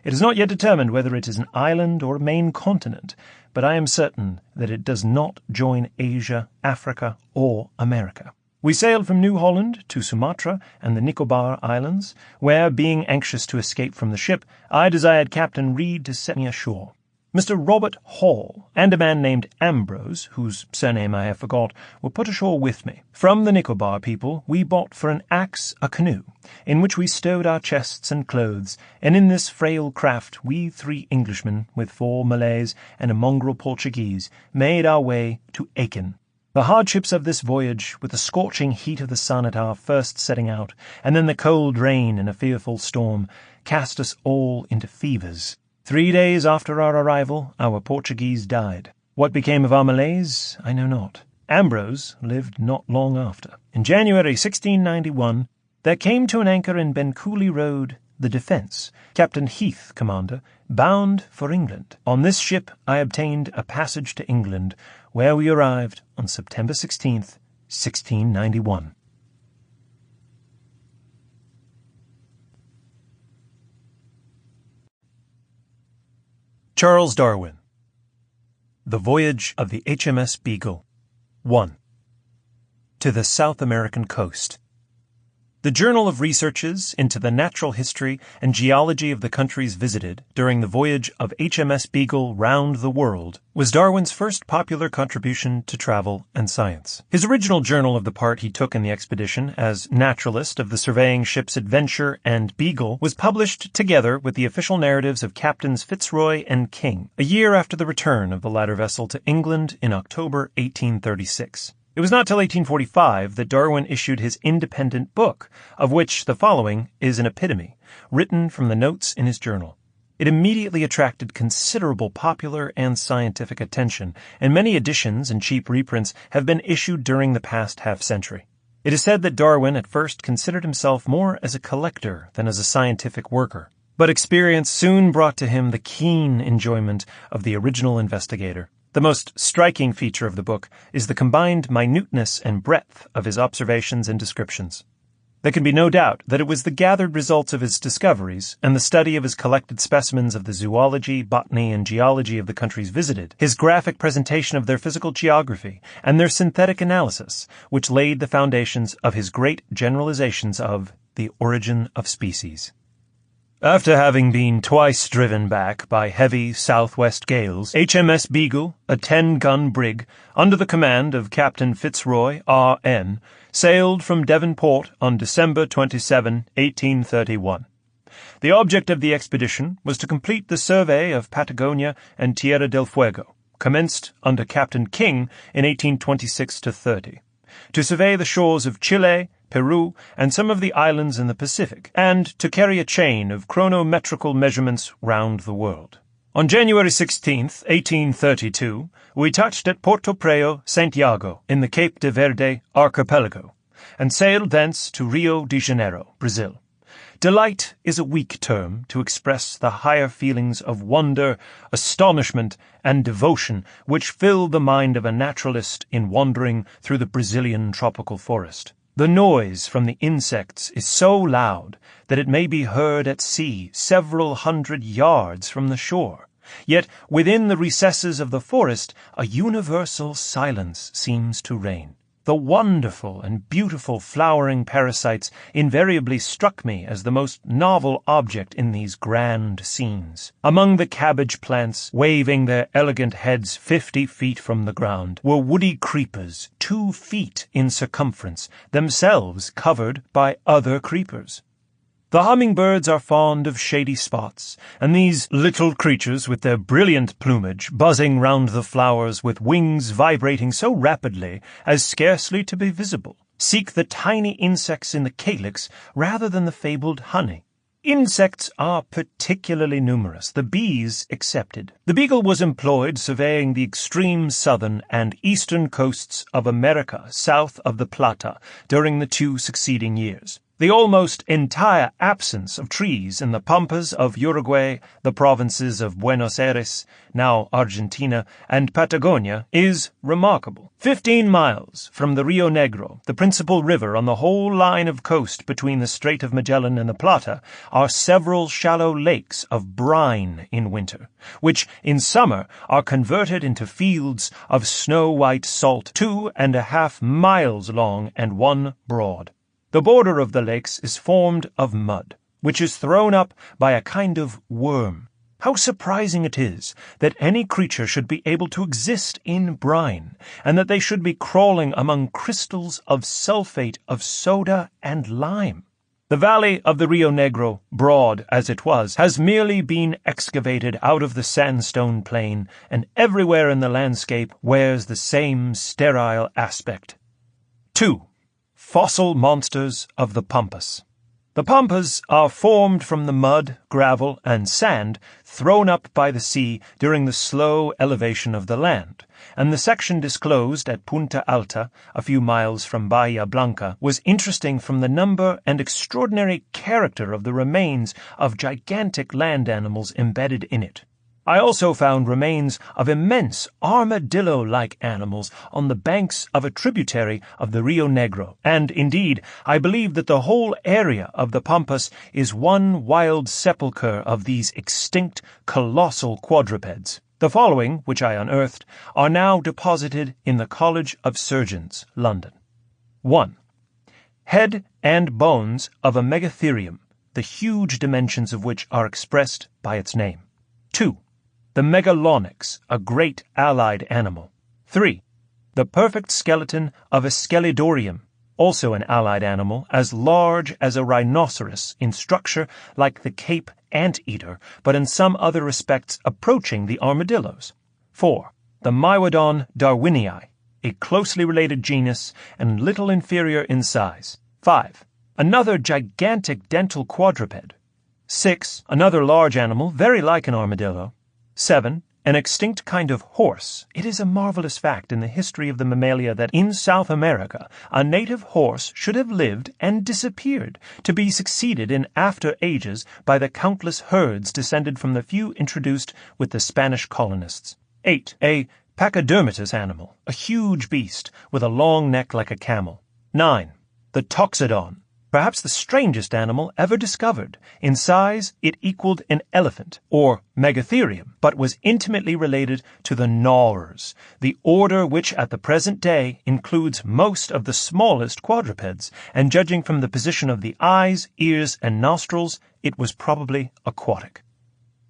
It is not yet determined whether it is an island or a main continent, but I am certain that it does not join Asia, Africa, or America. We sailed from New Holland to Sumatra and the Nicobar Islands, where, being anxious to escape from the ship, I desired Captain Reed to set me ashore. Mr. Robert Hall and a man named Ambrose, whose surname I have forgot, were put ashore with me. From the Nicobar people we bought for an axe a canoe, in which we stowed our chests and clothes, and in this frail craft we 3 Englishmen, with 4 Malays and a mongrel Portuguese, made our way to Aiken. The hardships of this voyage, with the scorching heat of the sun at our first setting out, and then the cold rain and a fearful storm, cast us all into fevers. 3 days after our arrival, our Portuguese died. What became of our Malays, I know not. Ambrose lived not long after. In January 1691, there came to an anchor in Bencooley Road the Defence, Captain Heath, commander, bound for England. On this ship I obtained a passage to England, where we arrived on September 16th, 1691. Charles Darwin. The Voyage of the HMS Beagle. 1. To the South American Coast. The Journal of Researches into the Natural History and Geology of the Countries Visited during the Voyage of HMS Beagle Round the World was Darwin's first popular contribution to travel and science. His original journal of the part he took in the expedition as naturalist of the surveying ships Adventure and Beagle was published together with the official narratives of Captains Fitzroy and King, a year after the return of the latter vessel to England in October 1836. It was not till 1845 that Darwin issued his independent book, of which the following is an epitome, written from the notes in his journal. It immediately attracted considerable popular and scientific attention, and many editions and cheap reprints have been issued during the past half-century. It is said that Darwin at first considered himself more as a collector than as a scientific worker, but experience soon brought to him the keen enjoyment of the original investigator. The most striking feature of the book is the combined minuteness and breadth of his observations and descriptions. There can be no doubt that it was the gathered results of his discoveries and the study of his collected specimens of the zoology, botany, and geology of the countries visited, his graphic presentation of their physical geography, and their synthetic analysis, which laid the foundations of his great generalizations of the origin of species. After having been twice driven back by heavy southwest gales, HMS Beagle, a 10-gun brig, under the command of Captain Fitzroy, R.N., sailed from Devonport on December 27, 1831. The object of the expedition was to complete the survey of Patagonia and Tierra del Fuego, commenced under Captain King in 1826-30, to survey the shores of Chile, Peru, and some of the islands in the Pacific, and to carry a chain of chronometrical measurements round the world. On January 16, 1832, we touched at Porto Preo, Santiago, in the Cape de Verde archipelago, and sailed thence to Rio de Janeiro, Brazil. Delight is a weak term to express the higher feelings of wonder, astonishment, and devotion which fill the mind of a naturalist in wandering through the Brazilian tropical forest. The noise from the insects is so loud that it may be heard at sea several hundred yards from the shore. Yet within the recesses of the forest a universal silence seems to reign. The wonderful and beautiful flowering parasites invariably struck me as the most novel object in these grand scenes. Among the cabbage plants, waving their elegant heads 50 feet from the ground, were woody creepers 2 feet in circumference, themselves covered by other creepers. The hummingbirds are fond of shady spots, and these little creatures with their brilliant plumage buzzing round the flowers with wings vibrating so rapidly as scarcely to be visible, seek the tiny insects in the calyx rather than the fabled honey. Insects are particularly numerous, the bees excepted. The Beagle was employed surveying the extreme southern and eastern coasts of America south of the Plata during the 2 succeeding years. The almost entire absence of trees in the pampas of Uruguay, the provinces of Buenos Aires, now Argentina, and Patagonia is remarkable. 15 miles from the Rio Negro, the principal river on the whole line of coast between the Strait of Magellan and the Plata, are several shallow lakes of brine in winter, which in summer are converted into fields of snow-white salt 2.5 miles long and 1 broad. The border of the lakes is formed of mud, which is thrown up by a kind of worm. How surprising it is that any creature should be able to exist in brine, and that they should be crawling among crystals of sulfate of soda and lime. The valley of the Rio Negro, broad as it was, has merely been excavated out of the sandstone plain, and everywhere in the landscape wears the same sterile aspect. 2. Fossil monsters of the Pampas. The Pampas are formed from the mud, gravel, and sand thrown up by the sea during the slow elevation of the land, and the section disclosed at Punta Alta, a few miles from Bahia Blanca, was interesting from the number and extraordinary character of the remains of gigantic land animals embedded in it. I also found remains of immense armadillo-like animals on the banks of a tributary of the Rio Negro, and, indeed, I believe that the whole area of the Pampas is one wild sepulchre of these extinct, colossal quadrupeds. The following, which I unearthed, are now deposited in the College of Surgeons, London. 1. Head and bones of a megatherium, the huge dimensions of which are expressed by its name. 2. The megalonyx, a great allied animal. 3. The perfect skeleton of a scelidorium, also an allied animal, as large as a rhinoceros in structure like the Cape anteater, but in some other respects approaching the armadillos. 4. The Maiodon darwinii, a closely related genus and little inferior in size. 5. Another gigantic dental quadruped. 6. Another large animal, very like an armadillo. 7. An extinct kind of horse. It is a marvelous fact in the history of the mammalia that in South America a native horse should have lived and disappeared, to be succeeded in after ages by the countless herds descended from the few introduced with the Spanish colonists. 8. A pachydermatous animal, a huge beast with a long neck like a camel. 9. The toxodon. Perhaps the strangest animal ever discovered. In size, it equaled an elephant, or megatherium, but was intimately related to the gnawers, the order which at the present day includes most of the smallest quadrupeds, and judging from the position of the eyes, ears, and nostrils, it was probably aquatic.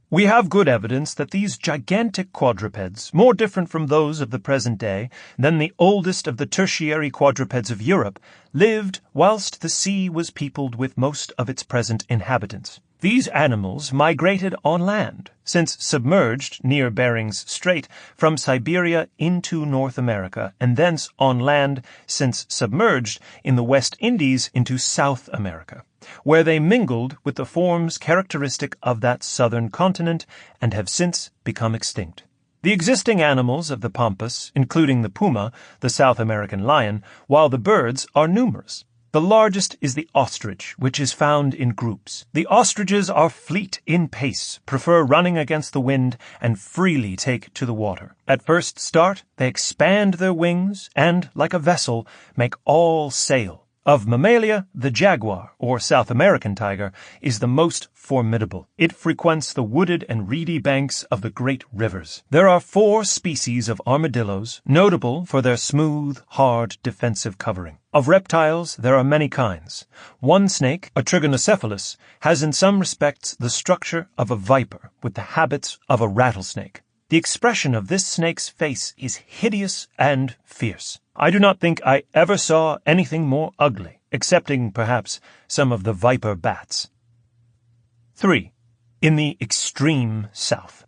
We have good evidence that these gigantic quadrupeds, more different from those of the present day than the oldest of the tertiary quadrupeds of Europe, lived whilst the sea was peopled with most of its present inhabitants. These animals migrated on land, since submerged near Bering's Strait, from Siberia into North America, and thence on land, since submerged in the West Indies into South America, where they mingled with the forms characteristic of that southern continent and have since become extinct. The existing animals of the Pampas, including the puma, the South American lion, while the birds are numerous. The largest is the ostrich, which is found in groups. The ostriches are fleet in pace, prefer running against the wind, and freely take to the water. At first start, they expand their wings, and, like a vessel, make all sail. Of mammalia, the jaguar, or South American tiger, is the most formidable. It frequents the wooded and reedy banks of the great rivers. There are 4 species of armadillos, notable for their smooth, hard, defensive covering. Of reptiles, there are many kinds. One snake, a trigonocephalus, has in some respects the structure of a viper, with the habits of a rattlesnake. The expression of this snake's face is hideous and fierce. I do not think I ever saw anything more ugly, excepting, perhaps, some of the viper bats. 3. In the extreme south.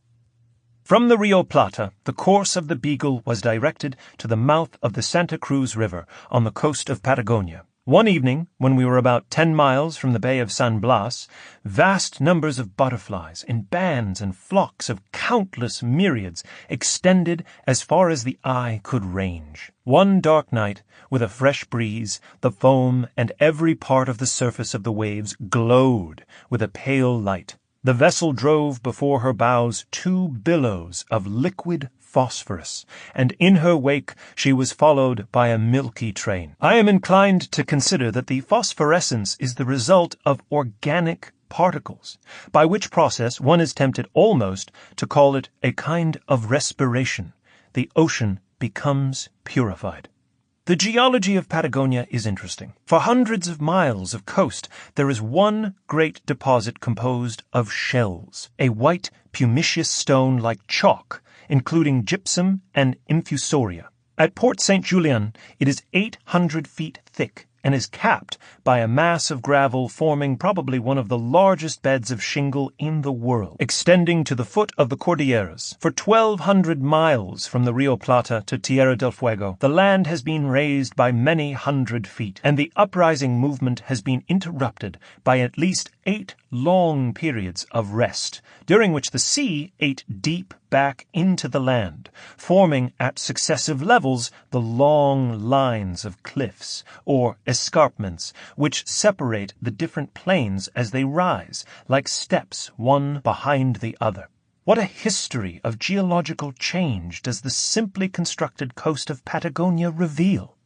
From the Rio Plata, the course of the Beagle was directed to the mouth of the Santa Cruz River on the coast of Patagonia. One evening, when we were about 10 miles from the Bay of San Blas, vast numbers of butterflies, in bands and flocks of countless myriads, extended as far as the eye could range. One dark night, with a fresh breeze, the foam and every part of the surface of the waves glowed with a pale light. The vessel drove before her bows 2 billows of liquid phosphorus, and in her wake she was followed by a milky train. I am inclined to consider that the phosphorescence is the result of organic particles, by which process one is tempted almost to call it a kind of respiration. The ocean becomes purified. The geology of Patagonia is interesting. For hundreds of miles of coast, there is one great deposit composed of shells, a white pumiceous stone like chalk, including gypsum and infusoria. At Port St. Julien, it is 800 feet thick and is capped by a mass of gravel forming probably one of the largest beds of shingle in the world, extending to the foot of the Cordilleras. For 1,200 miles from the Rio Plata to Tierra del Fuego, the land has been raised by many hundred feet, and the uprising movement has been interrupted by at least 8 long periods of rest, during which the sea ate deep back into the land, forming at successive levels the long lines of cliffs, or escarpments, which separate the different plains as they rise, like steps one behind the other. What a history of geological change does the simply constructed coast of Patagonia reveal!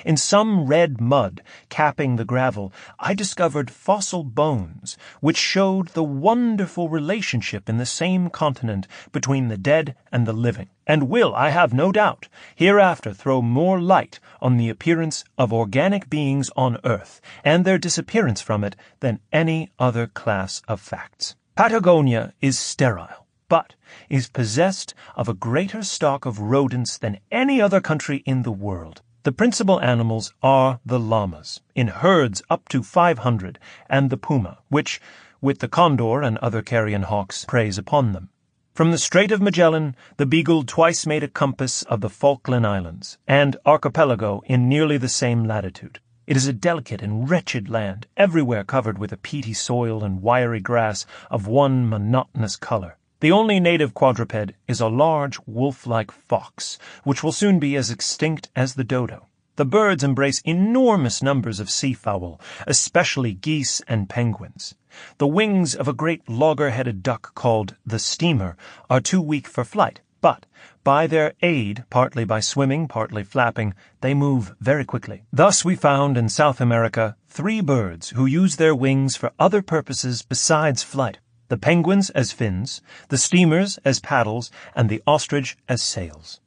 In some red mud capping the gravel, I discovered fossil bones which showed the wonderful relationship in the same continent between the dead and the living, and will, I have no doubt, hereafter throw more light on the appearance of organic beings on Earth and their disappearance from it than any other class of facts. Patagonia is sterile, but is possessed of a greater stock of rodents than any other country in the world. The principal animals are the llamas, in herds up to 500, and the puma, which, with the condor and other carrion hawks, preys upon them. From the Strait of Magellan, the Beagle twice made a compass of the Falkland Islands, and archipelago in nearly the same latitude. It is a delicate and wretched land, everywhere covered with a peaty soil and wiry grass of one monotonous color. The only native quadruped is a large wolf-like fox, which will soon be as extinct as the dodo. The birds embrace enormous numbers of seafowl, especially geese and penguins. The wings of a great logger-headed duck called the steamer are too weak for flight, but by their aid, partly by swimming, partly flapping, they move very quickly. Thus we found in South America 3 birds who use their wings for other purposes besides flight: the penguins as fins, the steamers as paddles, and the ostrich as sails.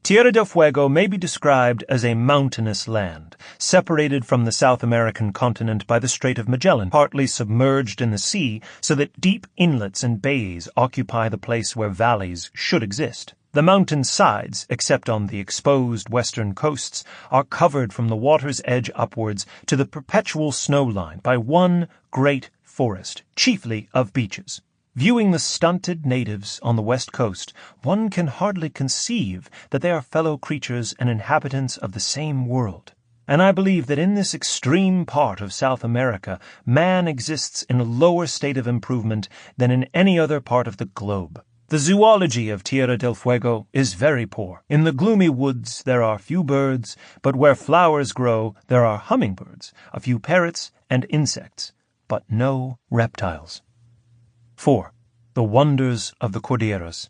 Tierra del Fuego may be described as a mountainous land, separated from the South American continent by the Strait of Magellan, partly submerged in the sea so that deep inlets and bays occupy the place where valleys should exist. The mountain sides, except on the exposed western coasts, are covered from the water's edge upwards to the perpetual snow line by one great forest, chiefly of beeches. Viewing the stunted natives on the west coast, one can hardly conceive that they are fellow creatures and inhabitants of the same world. And I believe that in this extreme part of South America, man exists in a lower state of improvement than in any other part of the globe. The zoology of Tierra del Fuego is very poor. In the gloomy woods there are few birds, but where flowers grow there are hummingbirds, a few parrots, and insects, but no reptiles. 4. The Wonders of the Cordilleras.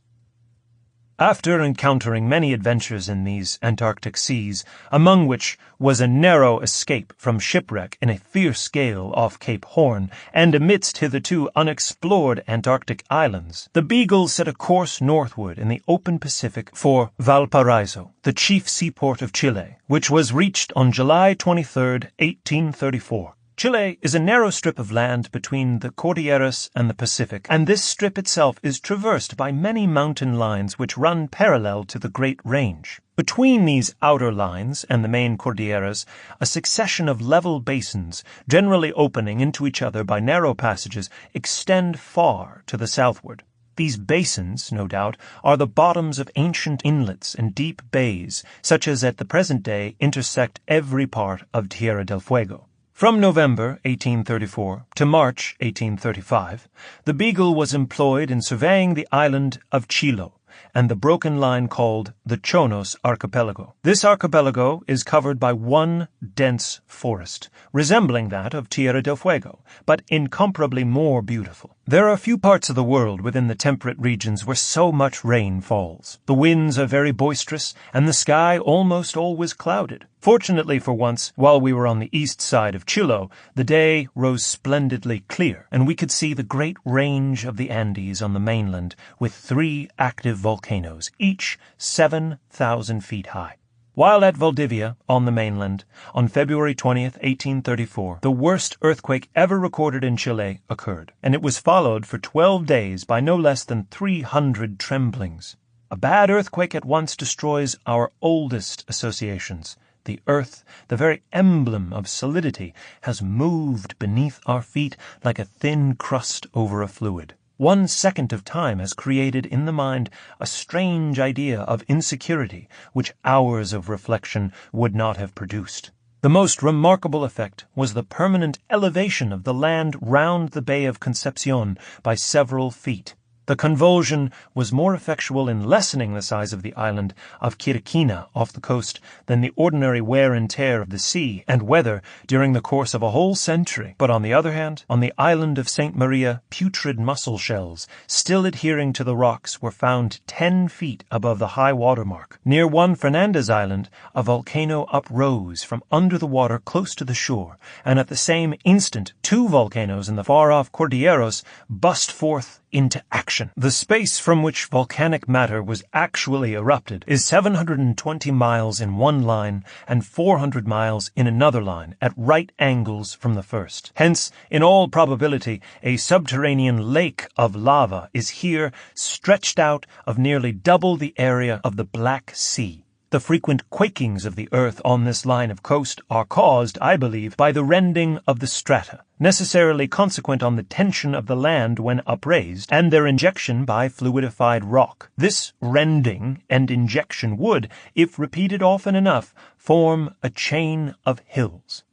After encountering many adventures in these Antarctic seas, among which was a narrow escape from shipwreck in a fierce gale off Cape Horn, and amidst hitherto unexplored Antarctic islands, the Beagle set a course northward in the open Pacific for Valparaiso, the chief seaport of Chile, which was reached on July 23, 1834. Chile is a narrow strip of land between the Cordilleras and the Pacific, and this strip itself is traversed by many mountain lines which run parallel to the Great Range. Between these outer lines and the main Cordilleras, a succession of level basins, generally opening into each other by narrow passages, extend far to the southward. These basins, no doubt, are the bottoms of ancient inlets and deep bays, such as at the present day intersect every part of Tierra del Fuego. From November 1834 to March 1835, the Beagle was employed in surveying the island of Chilo and the broken line called the Chonos Archipelago. This archipelago is covered by one dense forest, resembling that of Tierra del Fuego, but incomparably more beautiful. There are few parts of the world within the temperate regions where so much rain falls. The winds are very boisterous, and the sky almost always clouded. Fortunately for once, while we were on the east side of Chilo, the day rose splendidly clear, and we could see the great range of the Andes on the mainland, with 3 active volcanoes, each 7,000 feet high. While at Valdivia, on the mainland, on February 20th, 1834, the worst earthquake ever recorded in Chile occurred, and it was followed for 12 days by no less than 300 tremblings. A bad earthquake at once destroys our oldest associations. The earth, the very emblem of solidity, has moved beneath our feet like a thin crust over a fluid. 1 second of time has created in the mind a strange idea of insecurity which hours of reflection would not have produced. The most remarkable effect was the permanent elevation of the land round the Bay of Concepcion by several feet. The convulsion was more effectual in lessening the size of the island of Quiriquina off the coast than the ordinary wear and tear of the sea and weather during the course of a whole century. But on the other hand, on the island of St. Maria, putrid mussel shells, still adhering to the rocks, were found 10 feet above the high water mark. Near Juan Fernandez Island, a volcano uprose from under the water close to the shore, and at the same instant 2 volcanoes in the far-off Cordilleras burst forth into action. The space from which volcanic matter was actually erupted is 720 miles in one line and 400 miles in another line at right angles from the first. Hence, in all probability, a subterranean lake of lava is here stretched out of nearly double the area of the Black Sea. The frequent quakings of the earth on this line of coast are caused, I believe, by the rending of the strata, necessarily consequent on the tension of the land when upraised, and their injection by fluidified rock. This rending and injection would, if repeated often enough, form a chain of hills.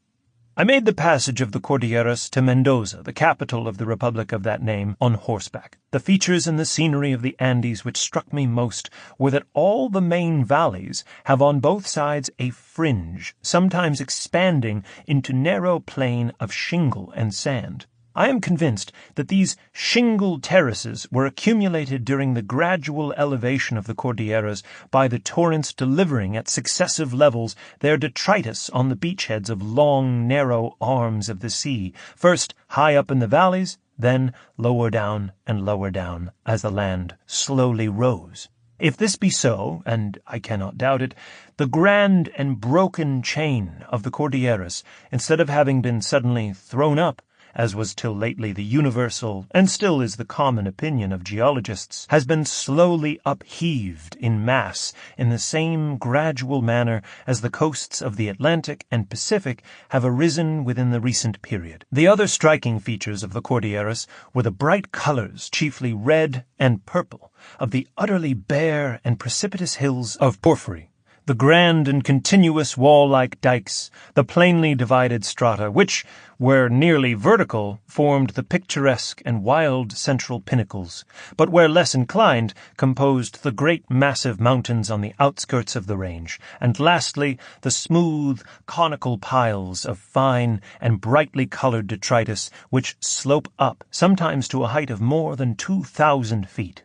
I made the passage of the Cordilleras to Mendoza, the capital of the republic of that name, on horseback. The features in the scenery of the Andes which struck me most were that all the main valleys have on both sides a fringe, sometimes expanding into narrow plain of shingle and sand. I am convinced that these shingle terraces were accumulated during the gradual elevation of the Cordilleras by the torrents delivering at successive levels their detritus on the beachheads of long, narrow arms of the sea, first high up in the valleys, then lower down and lower down as the land slowly rose. If this be so, and I cannot doubt it, the grand and broken chain of the Cordilleras, instead of having been suddenly thrown up, as was till lately the universal, and still is the common opinion of geologists, has been slowly upheaved in mass in the same gradual manner as the coasts of the Atlantic and Pacific have arisen within the recent period. The other striking features of the Cordilleras were the bright colors, chiefly red and purple, of the utterly bare and precipitous hills of porphyry, the grand and continuous wall-like dikes, the plainly divided strata, which, where nearly vertical, formed the picturesque and wild central pinnacles, but where less inclined, composed the great massive mountains on the outskirts of the range, and lastly, the smooth, conical piles of fine and brightly colored detritus, which slope up, sometimes to a height of more than 2,000 feet.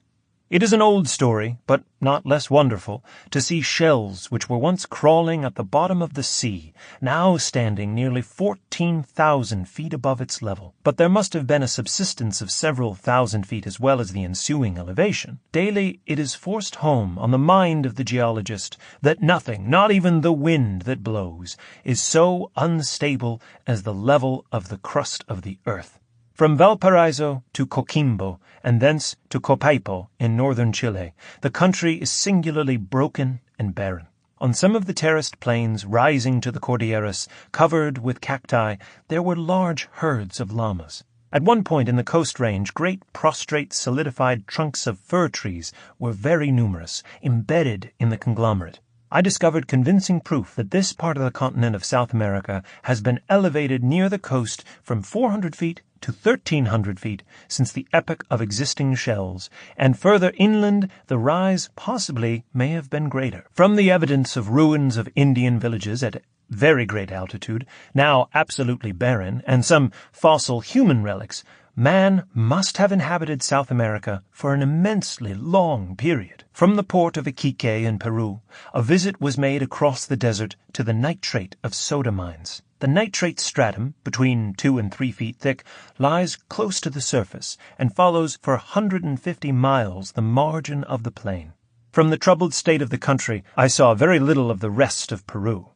It is an old story, but not less wonderful, to see shells which were once crawling at the bottom of the sea, now standing nearly 14,000 feet above its level. But there must have been a subsistence of several thousand feet as well as the ensuing elevation. Daily it is forced home on the mind of the geologist that nothing, not even the wind that blows, is so unstable as the level of the crust of the earth. From Valparaiso to Coquimbo, and thence to Copaipo in northern Chile, the country is singularly broken and barren. On some of the terraced plains rising to the Cordilleras, covered with cacti, there were large herds of llamas. At one point in the coast range, great prostrate solidified trunks of fir trees were very numerous, embedded in the conglomerate. I discovered convincing proof that this part of the continent of South America has been elevated near the coast from 400 feet to 1,300 feet since the epoch of existing shells, and further inland the rise possibly may have been greater. From the evidence of ruins of Indian villages at very great altitude, now absolutely barren, and some fossil human relics, man must have inhabited South America for an immensely long period. From the port of Iquique in Peru, a visit was made across the desert to the nitrate of soda mines. The nitrate stratum, between 2 and 3 feet thick, lies close to the surface and follows for 150 miles the margin of the plain. From the troubled state of the country, I saw very little of the rest of Peru.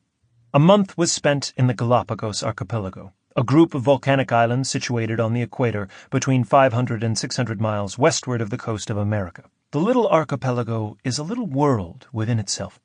A month was spent in the Galapagos archipelago, a group of volcanic islands situated on the equator between 500 and 600 miles westward of the coast of America. The little archipelago is a little world within itself.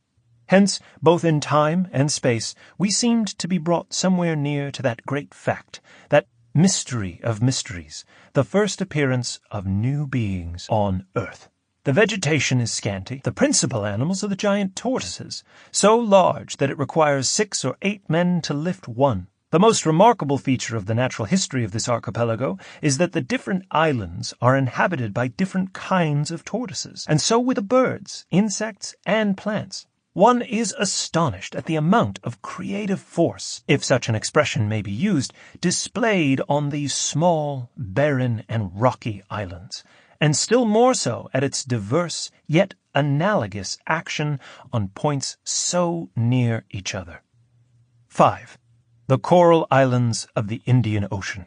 Hence, both in time and space, we seemed to be brought somewhere near to that great fact, that mystery of mysteries, the first appearance of new beings on Earth. The vegetation is scanty. The principal animals are the giant tortoises, so large that it requires 6 or 8 men to lift one. The most remarkable feature of the natural history of this archipelago is that the different islands are inhabited by different kinds of tortoises, and so with the birds, insects, and plants. One is astonished at the amount of creative force, if such an expression may be used, displayed on these small, barren, and rocky islands, and still more so at its diverse yet analogous action on points so near each other. 5. The Coral Islands of the Indian Ocean.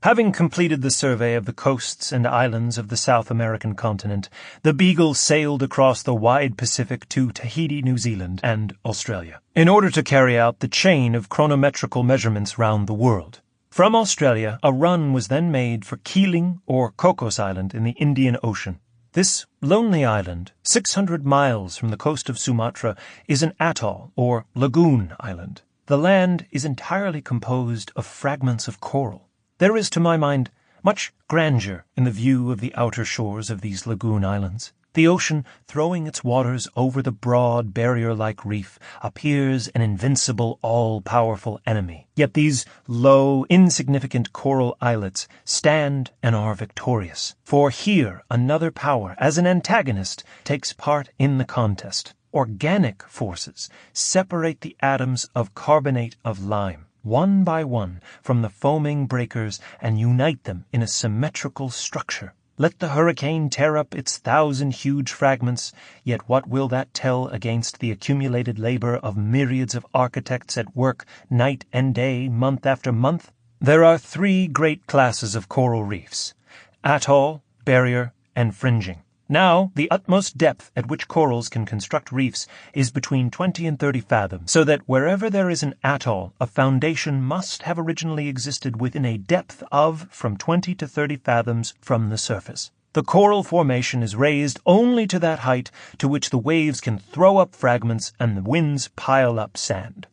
Having completed the survey of the coasts and islands of the South American continent, the Beagle sailed across the wide Pacific to Tahiti, New Zealand, and Australia, in order to carry out the chain of chronometrical measurements round the world. From Australia, a run was then made for Keeling or Cocos Island in the Indian Ocean. This lonely island, 600 miles from the coast of Sumatra, is an atoll or lagoon island. The land is entirely composed of fragments of coral. There is, to my mind, much grandeur in the view of the outer shores of these lagoon islands. The ocean, throwing its waters over the broad barrier-like reef, appears an invincible, all-powerful enemy. Yet these low, insignificant coral islets stand and are victorious. For here another power, as an antagonist, takes part in the contest. Organic forces separate the atoms of carbonate of lime, one by one, from the foaming breakers and unite them in a symmetrical structure. Let the hurricane tear up its 1,000 huge fragments, yet what will that tell against the accumulated labor of myriads of architects at work night and day, month after month? There are 3 great classes of coral reefs: atoll, barrier, and fringing. Now, the utmost depth at which corals can construct reefs is between 20 and 30 fathoms, so that wherever there is an atoll, a foundation must have originally existed within a depth of from 20 to 30 fathoms from the surface. The coral formation is raised only to that height to which the waves can throw up fragments and the winds pile up sand.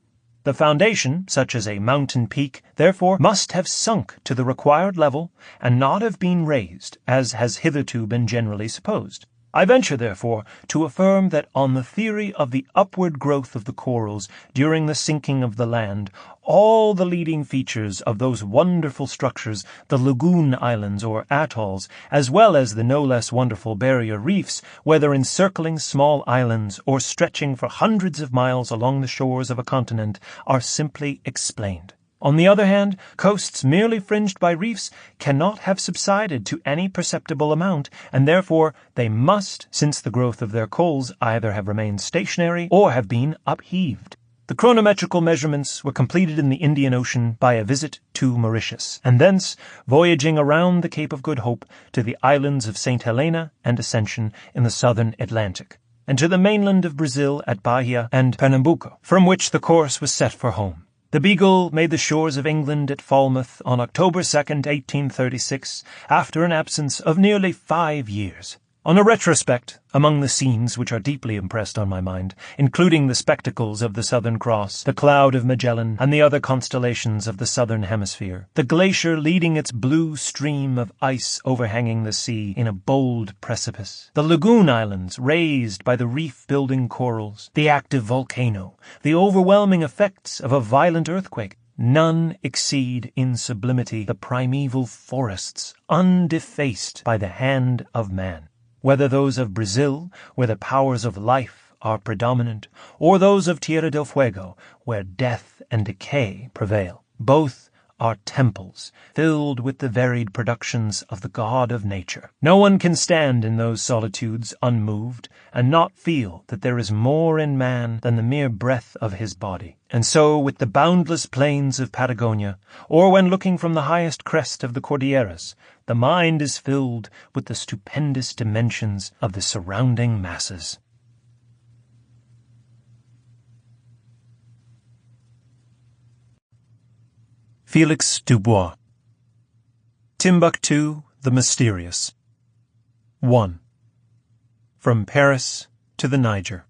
The foundation, such as a mountain peak, therefore, must have sunk to the required level and not have been raised, as has hitherto been generally supposed. I venture, therefore, to affirm that on the theory of the upward growth of the corals during the sinking of the land, all the leading features of those wonderful structures, the lagoon islands or atolls, as well as the no less wonderful barrier reefs, whether encircling small islands or stretching for hundreds of miles along the shores of a continent, are simply explained. On the other hand, coasts merely fringed by reefs cannot have subsided to any perceptible amount, and therefore they must, since the growth of their coals, either have remained stationary or have been upheaved. The chronometrical measurements were completed in the Indian Ocean by a visit to Mauritius, and thence voyaging around the Cape of Good Hope to the islands of St. Helena and Ascension in the southern Atlantic, and to the mainland of Brazil at Bahia and Pernambuco, from which the course was set for home. The Beagle made the shores of England at Falmouth on October 2nd, 1836, after an absence of nearly 5 years. On a retrospect, among the scenes which are deeply impressed on my mind, including the spectacles of the Southern Cross, the Cloud of Magellan, and the other constellations of the Southern Hemisphere, the glacier leading its blue stream of ice overhanging the sea in a bold precipice, the lagoon islands raised by the reef-building corals, the active volcano, the overwhelming effects of a violent earthquake, none exceed in sublimity the primeval forests undefaced by the hand of man. Whether those of Brazil, where the powers of life are predominant, or those of Tierra del Fuego, where death and decay prevail, both are temples filled with the varied productions of the God of nature. No one can stand in those solitudes unmoved and not feel that there is more in man than the mere breath of his body. And so with the boundless plains of Patagonia, or when looking from the highest crest of the Cordilleras, the mind is filled with the stupendous dimensions of the surrounding masses. Felix Dubois. Timbuktu the Mysterious. 1. From Paris to the Niger.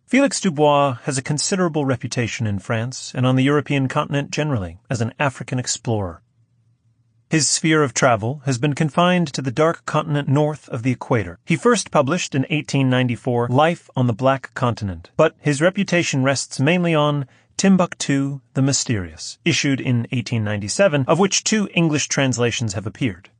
Felix Dubois has a considerable reputation in France and on the European continent generally as an African explorer. His sphere of travel has been confined to the dark continent north of the equator. He first published in 1894 Life on the Black Continent, but his reputation rests mainly on Timbuktu the Mysterious, issued in 1897, of which 2 English translations have appeared.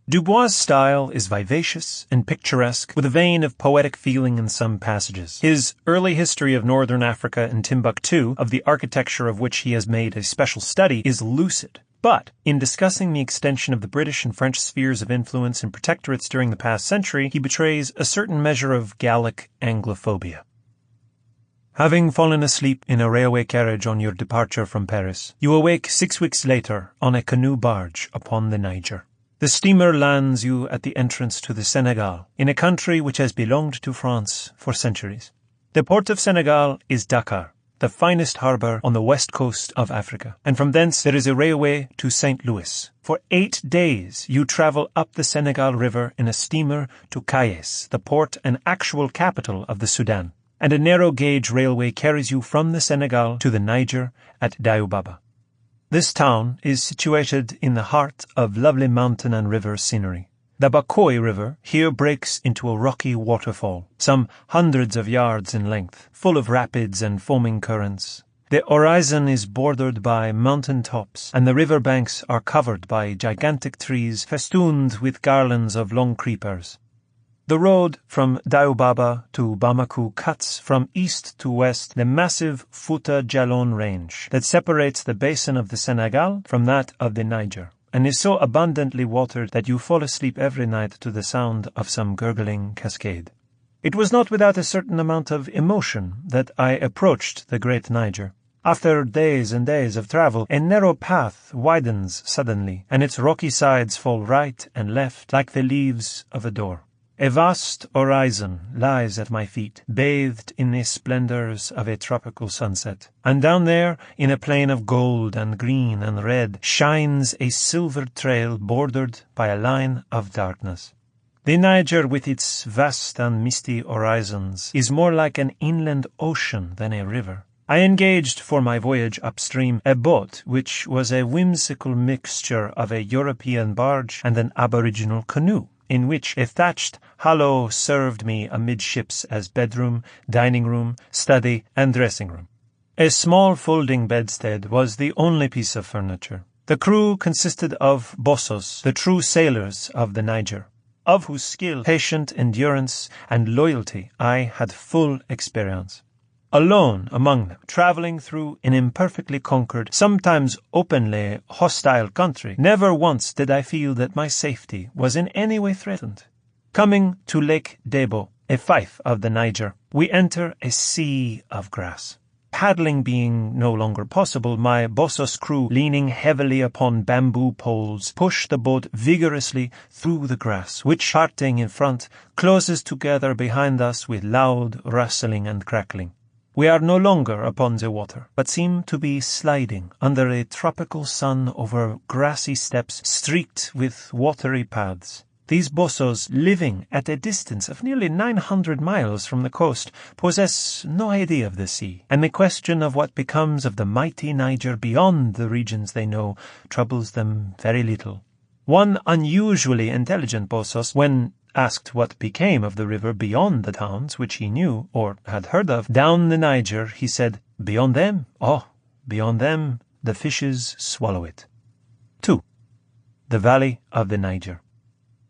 Dubois' style is vivacious and picturesque, with a vein of poetic feeling in some passages. His early history of northern Africa and Timbuktu, of the architecture of which he has made a special study, is lucid. But, in discussing the extension of the British and French spheres of influence and protectorates during the past century, he betrays a certain measure of Gallic Anglophobia. Having fallen asleep in a railway carriage on your departure from Paris, you awake 6 weeks later on a canoe barge upon the Niger. The steamer lands you at the entrance to the Senegal, in a country which has belonged to France for centuries. The port of Senegal is Dakar, the finest harbour on the west coast of Africa, and from thence there is a railway to St. Louis. For 8 days you travel up the Senegal River in a steamer to Kayes, the port and actual capital of the Sudan, and a narrow-gauge railway carries you from the Senegal to the Niger at Dayoubaba. This town is situated in the heart of lovely mountain and river scenery. The Bakoy River here breaks into a rocky waterfall, some hundreds of yards in length, full of rapids and foaming currents. The horizon is bordered by mountain tops, and the river banks are covered by gigantic trees festooned with garlands of long creepers. The road from Dayoubaba to Bamako cuts from east to west the massive Fouta Djallon range that separates the basin of the Senegal from that of the Niger, and is so abundantly watered that you fall asleep every night to the sound of some gurgling cascade. It was not without a certain amount of emotion that I approached the great Niger. After days and days of travel, a narrow path widens suddenly, and its rocky sides fall right and left like the leaves of a door. A vast horizon lies at my feet, bathed in the splendors of a tropical sunset. And down there, in a plain of gold and green and red, shines a silver trail bordered by a line of darkness. The Niger, with its vast and misty horizons, is more like an inland ocean than a river. I engaged for my voyage upstream a boat which was a whimsical mixture of a European barge and an aboriginal canoe, in which a thatched hollow served me amidships as bedroom, dining room, study, and dressing room. A small folding bedstead was the only piece of furniture. The crew consisted of bossos, the true sailors of the Niger, of whose skill, patient endurance, and loyalty I had full experience. Alone among them, travelling through an imperfectly conquered, sometimes openly hostile country, never once did I feel that my safety was in any way threatened. Coming to Lake Debo, a fief of the Niger, we enter a sea of grass. Paddling being no longer possible, my bossos crew, leaning heavily upon bamboo poles, push the boat vigorously through the grass, which, parting in front, closes together behind us with loud rustling and crackling. We are no longer upon the water, but seem to be sliding under a tropical sun over grassy steppes streaked with watery paths. These bossos, living at a distance of nearly 900 miles from the coast, possess no idea of the sea, and the question of what becomes of the mighty Niger beyond the regions they know troubles them very little. One unusually intelligent bossos, when asked what became of the river beyond the towns which he knew or had heard of, down the Niger, he said, "Beyond them? Oh, beyond them, the fishes swallow it." 2. The Valley of the Niger.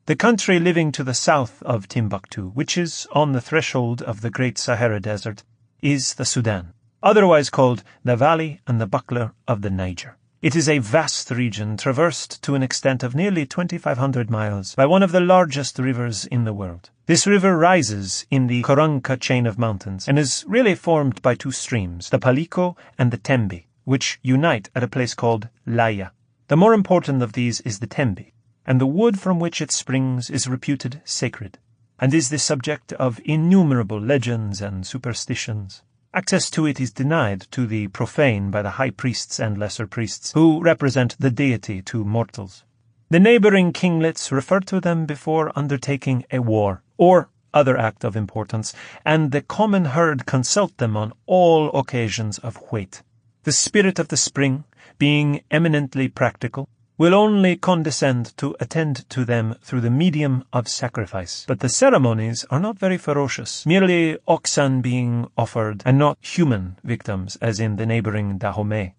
The country living to the south of Timbuktu, which is on the threshold of the Great Sahara Desert, is the Sudan, otherwise called the Valley and the Buckler of the Niger. It is a vast region traversed to an extent of nearly 2,500 miles by one of the largest rivers in the world. This river rises in the Koranka chain of mountains and is really formed by two streams, the Paliko and the Tembi, which unite at a place called Laya. The more important of these is the Tembi, and the wood from which it springs is reputed sacred, and is the subject of innumerable legends and superstitions. Access to it is denied to the profane by the high priests and lesser priests, who represent the deity to mortals. The neighbouring kinglets refer to them before undertaking a war, or other act of importance, and the common herd consult them on all occasions of weight. The spirit of the spring, being eminently practical, will only condescend to attend to them through the medium of sacrifice. But the ceremonies are not very ferocious, merely oxen being offered, and not human victims, as in the neighbouring Dahomey.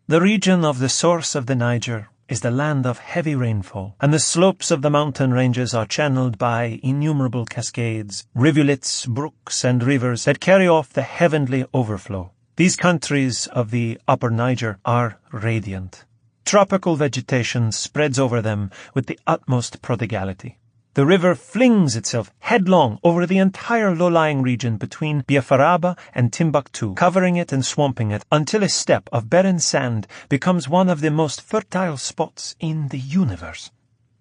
The region of the source of the Niger is the land of heavy rainfall, and the slopes of the mountain ranges are channeled by innumerable cascades, rivulets, brooks, and rivers that carry off the heavenly overflow. These countries of the upper Niger are radiant. Tropical vegetation spreads over them with the utmost prodigality. The river flings itself headlong over the entire low-lying region between Biafraba and Timbuktu, covering it and swamping it until a steppe of barren sand becomes one of the most fertile spots in the universe.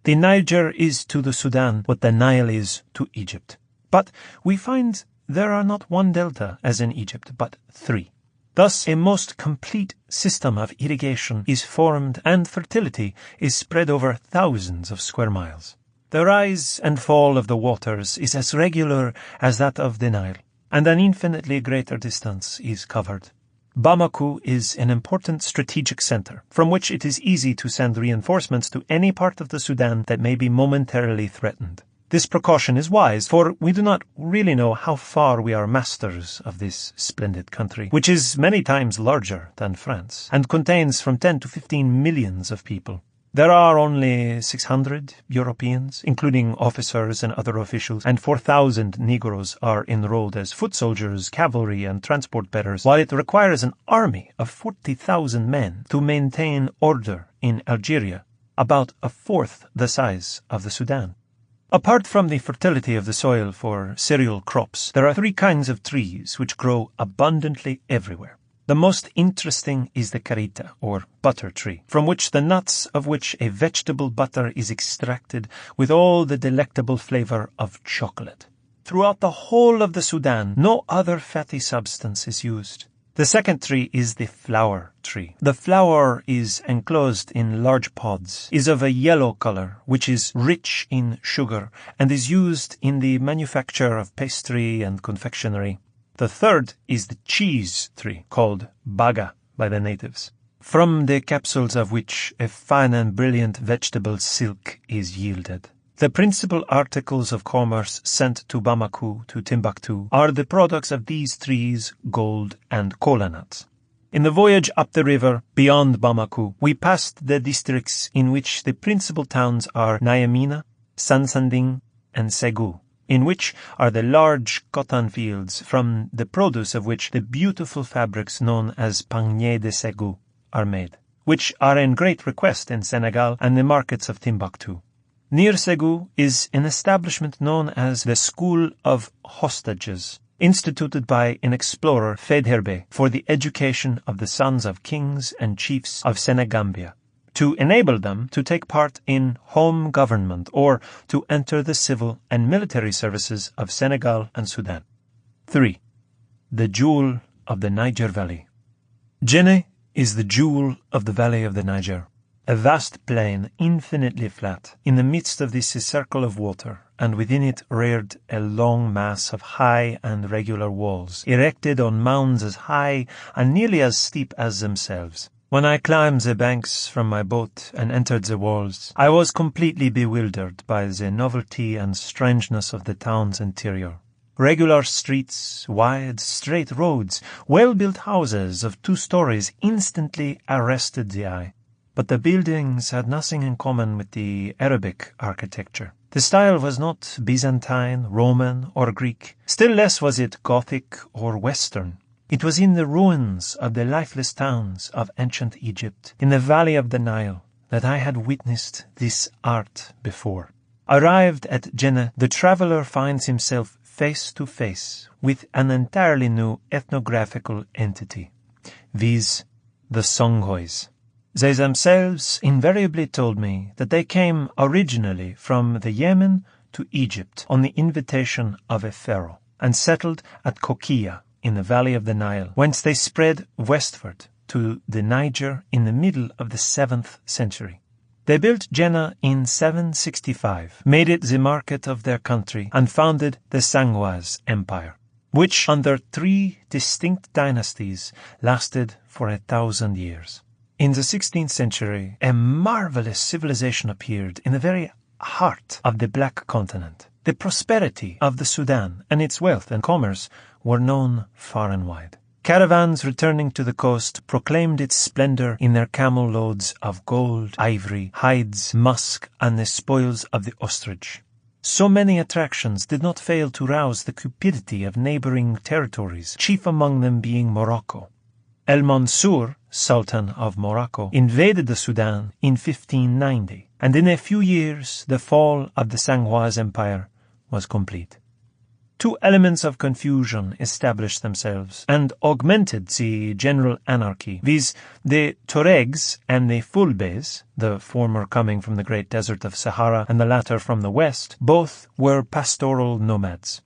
The Niger is to the Sudan what the Nile is to Egypt. But we find there are not one delta, as in Egypt, but three. Thus, a most complete system of irrigation is formed, and fertility is spread over thousands of square miles. The rise and fall of the waters is as regular as that of the Nile, and an infinitely greater distance is covered. Bamako is an important strategic center, from which it is easy to send reinforcements to any part of the Sudan that may be momentarily threatened. This precaution is wise, for we do not really know how far we are masters of this splendid country, which is many times larger than France, and contains from 10 to 15 millions of people. There are only 600 Europeans, including officers and other officials, and 4,000 Negroes are enrolled as foot soldiers, cavalry, and transport bearers, while it requires an army of 40,000 men to maintain order in Algeria, about a fourth the size of the Sudan. Apart from the fertility of the soil for cereal crops, there are three kinds of trees which grow abundantly everywhere. The most interesting is the carita, or butter tree, from which the nuts of which a vegetable butter is extracted with all the delectable flavor of chocolate. Throughout the whole of the Sudan, no other fatty substance is used. The second tree is the flower tree. The flower is enclosed in large pods, is of a yellow color, which is rich in sugar, and is used in the manufacture of pastry and confectionery. The third is the cheese tree, called baga by the natives, from the capsules of which a fine and brilliant vegetable silk is yielded. The principal articles of commerce sent to Bamako, to Timbuktu, are the products of these trees, gold, and kola nuts. In the voyage up the river, beyond Bamako, we passed the districts in which the principal towns are Nyamena, Sansanding, and Segu, in which are the large cotton fields, from the produce of which the beautiful fabrics known as panier de Segu are made, which are in great request in Senegal and the markets of Timbuktu. Near Segu is an establishment known as the School of Hostages, instituted by an explorer, Faidherbe, for the education of the sons of kings and chiefs of Senegambia, to enable them to take part in home government or to enter the civil and military services of Senegal and Sudan. 3. The Jewel of the Niger Valley. Djenné is the jewel of the valley of the Niger. A vast plain, infinitely flat, in the midst of this circle of water, and within it reared a long mass of high and regular walls, erected on mounds as high and nearly as steep as themselves. When I climbed the banks from my boat and entered the walls, I was completely bewildered by the novelty and strangeness of the town's interior. Regular streets, wide, straight roads, well-built houses of 2 stories instantly arrested the eye. But the buildings had nothing in common with the Arabic architecture. The style was not Byzantine, Roman, or Greek. Still less was it Gothic or Western. It was in the ruins of the lifeless towns of ancient Egypt, in the valley of the Nile, that I had witnessed this art before. Arrived at Jenne, the traveller finds himself face to face with an entirely new ethnographical entity, viz. The Songhois. They themselves invariably told me that they came originally from the Yemen to Egypt on the invitation of a pharaoh, and settled at Kokia in the valley of the Nile, whence they spread westward to the Niger in the middle of the 7th century. They built Jenne in 765, made it the market of their country, and founded the Sangwaz Empire, which under 3 distinct dynasties lasted for 1,000 years. In the 16th century, a marvelous civilization appeared in the very heart of the Black Continent. The prosperity of the Sudan and its wealth and commerce were known far and wide. Caravans returning to the coast proclaimed its splendor in their camel loads of gold, ivory, hides, musk, and the spoils of the ostrich. So many attractions did not fail to rouse the cupidity of neighboring territories, chief among them being Morocco. El-Mansur, Sultan of Morocco, invaded the Sudan in 1590, and in a few years the fall of the Sangwaz Empire was complete. 2 elements of confusion established themselves and augmented the general anarchy, viz. The Tuaregs and the Fulbes, the former coming from the great desert of Sahara and the latter from the west. Both were pastoral nomads.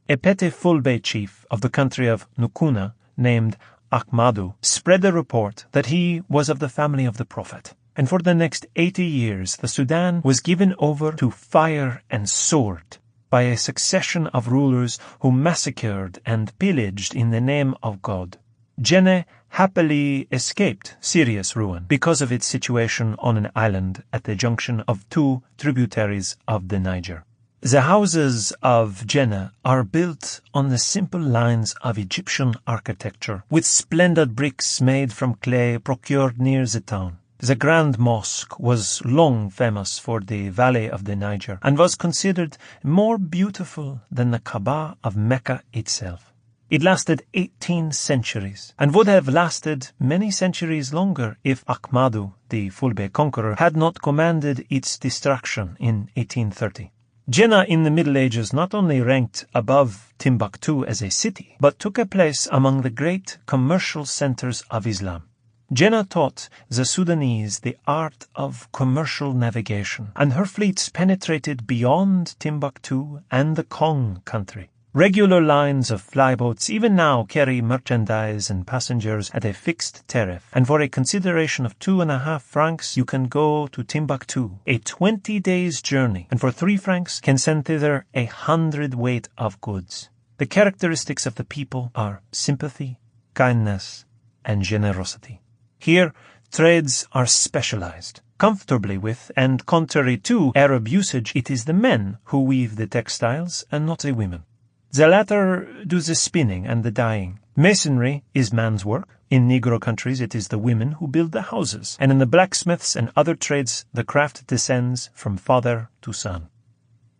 A petty Fulbe chief of the country of Nukuna, named Ahmadu, spread the report that he was of the family of the Prophet, and for the next 80 years the Sudan was given over to fire and sword by a succession of rulers who massacred and pillaged in the name of God. Jenne happily escaped serious ruin because of its situation on an island at the junction of 2 tributaries of the Niger. The houses of Jenne are built on the simple lines of Egyptian architecture, with splendid bricks made from clay procured near the town. The Grand Mosque was long famous for the valley of the Niger, and was considered more beautiful than the Kaaba of Mecca itself. It lasted 18 centuries, and would have lasted many centuries longer if Ahmadu, the Fulbe conqueror, had not commanded its destruction in 1830. Jenne in the Middle Ages not only ranked above Timbuktu as a city, but took a place among the great commercial centers of Islam. Jenne taught the Sudanese the art of commercial navigation, and her fleets penetrated beyond Timbuktu and the Kong country. Regular lines of flyboats even now carry merchandise and passengers at a fixed tariff, and for a consideration of 2.5 francs you can go to Timbuktu, a 20 days journey, and for 3 francs can send thither 100 weight of goods. The characteristics of the people are sympathy, kindness, and generosity. Here, trades are specialized. Comfortably with, and contrary to, Arab usage, it is the men who weave the textiles and not the women. The latter do the spinning and the dyeing. Masonry is man's work. In Negro countries it is the women who build the houses, and in the blacksmiths and other trades the craft descends from father to son.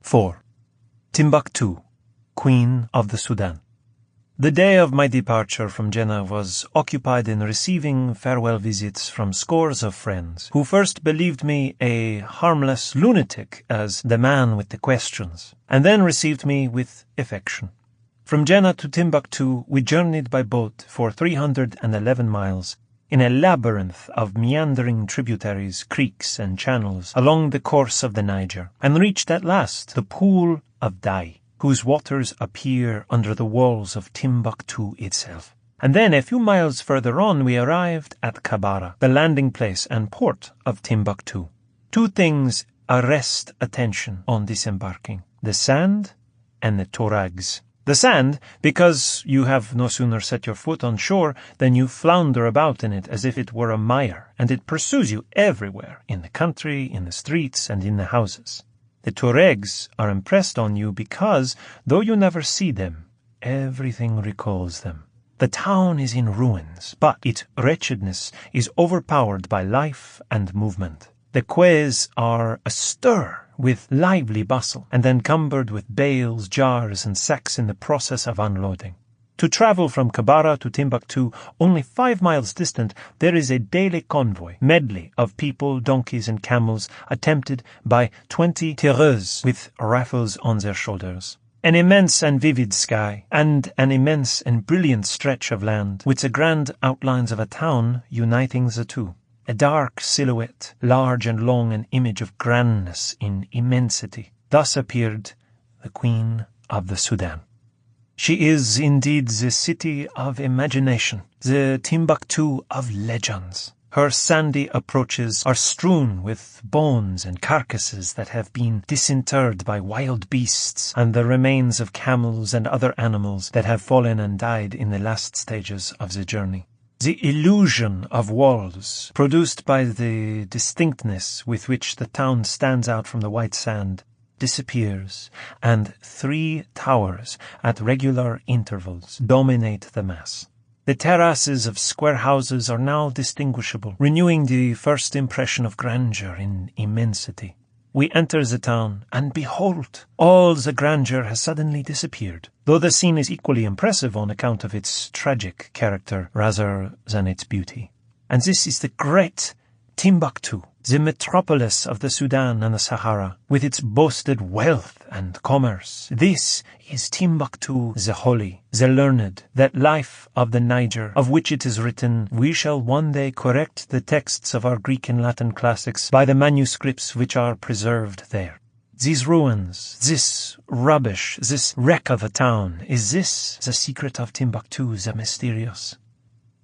4. Timbuktu, Queen of the Sudan. The day of my departure from Jenne was occupied in receiving farewell visits from scores of friends, who first believed me a harmless lunatic as the man with the questions, and then received me with affection. From Jenne to Timbuktu we journeyed by boat for 311 miles, in a labyrinth of meandering tributaries, creeks, and channels along the course of the Niger, and reached at last the pool of Dai, whose waters appear under the walls of Timbuktu itself. And then, a few miles further on, we arrived at Kabara, the landing place and port of Timbuktu. 2 things arrest attention on disembarking: the sand and the Tuaregs. The sand, because you have no sooner set your foot on shore than you flounder about in it as if it were a mire, and it pursues you everywhere, in the country, in the streets, and in the houses. The Tuaregs are impressed on you because, though you never see them, everything recalls them. The town is in ruins, but its wretchedness is overpowered by life and movement. The quays are astir with lively bustle, and encumbered with bales, jars, and sacks in the process of unloading. To travel from Kabara to Timbuktu, only 5 miles distant, there is a daily convoy, medley of people, donkeys, and camels, attempted by 20 tireuses with rifles on their shoulders. An immense and vivid sky, and an immense and brilliant stretch of land, with the grand outlines of a town uniting the two. A dark silhouette, large and long, an image of grandness in immensity. Thus appeared the Queen of the Sudan. She is indeed the city of imagination, the Timbuktu of legends. Her sandy approaches are strewn with bones and carcasses that have been disinterred by wild beasts and the remains of camels and other animals that have fallen and died in the last stages of the journey. The illusion of walls, produced by the distinctness with which the town stands out from the white sand, disappears, and 3 towers at regular intervals dominate the mass. The terraces of square houses are now distinguishable, renewing the first impression of grandeur in immensity. We enter the town, and behold, all the grandeur has suddenly disappeared, though the scene is equally impressive on account of its tragic character rather than its beauty. And this is the great Timbuktu, the metropolis of the Sudan and the Sahara, with its boasted wealth and commerce. This is Timbuktu the holy, the learned, that life of the Niger, of which it is written, "We shall one day correct the texts of our Greek and Latin classics by the manuscripts which are preserved there." These ruins, this rubbish, this wreck of a town, is this the secret of Timbuktu the mysterious?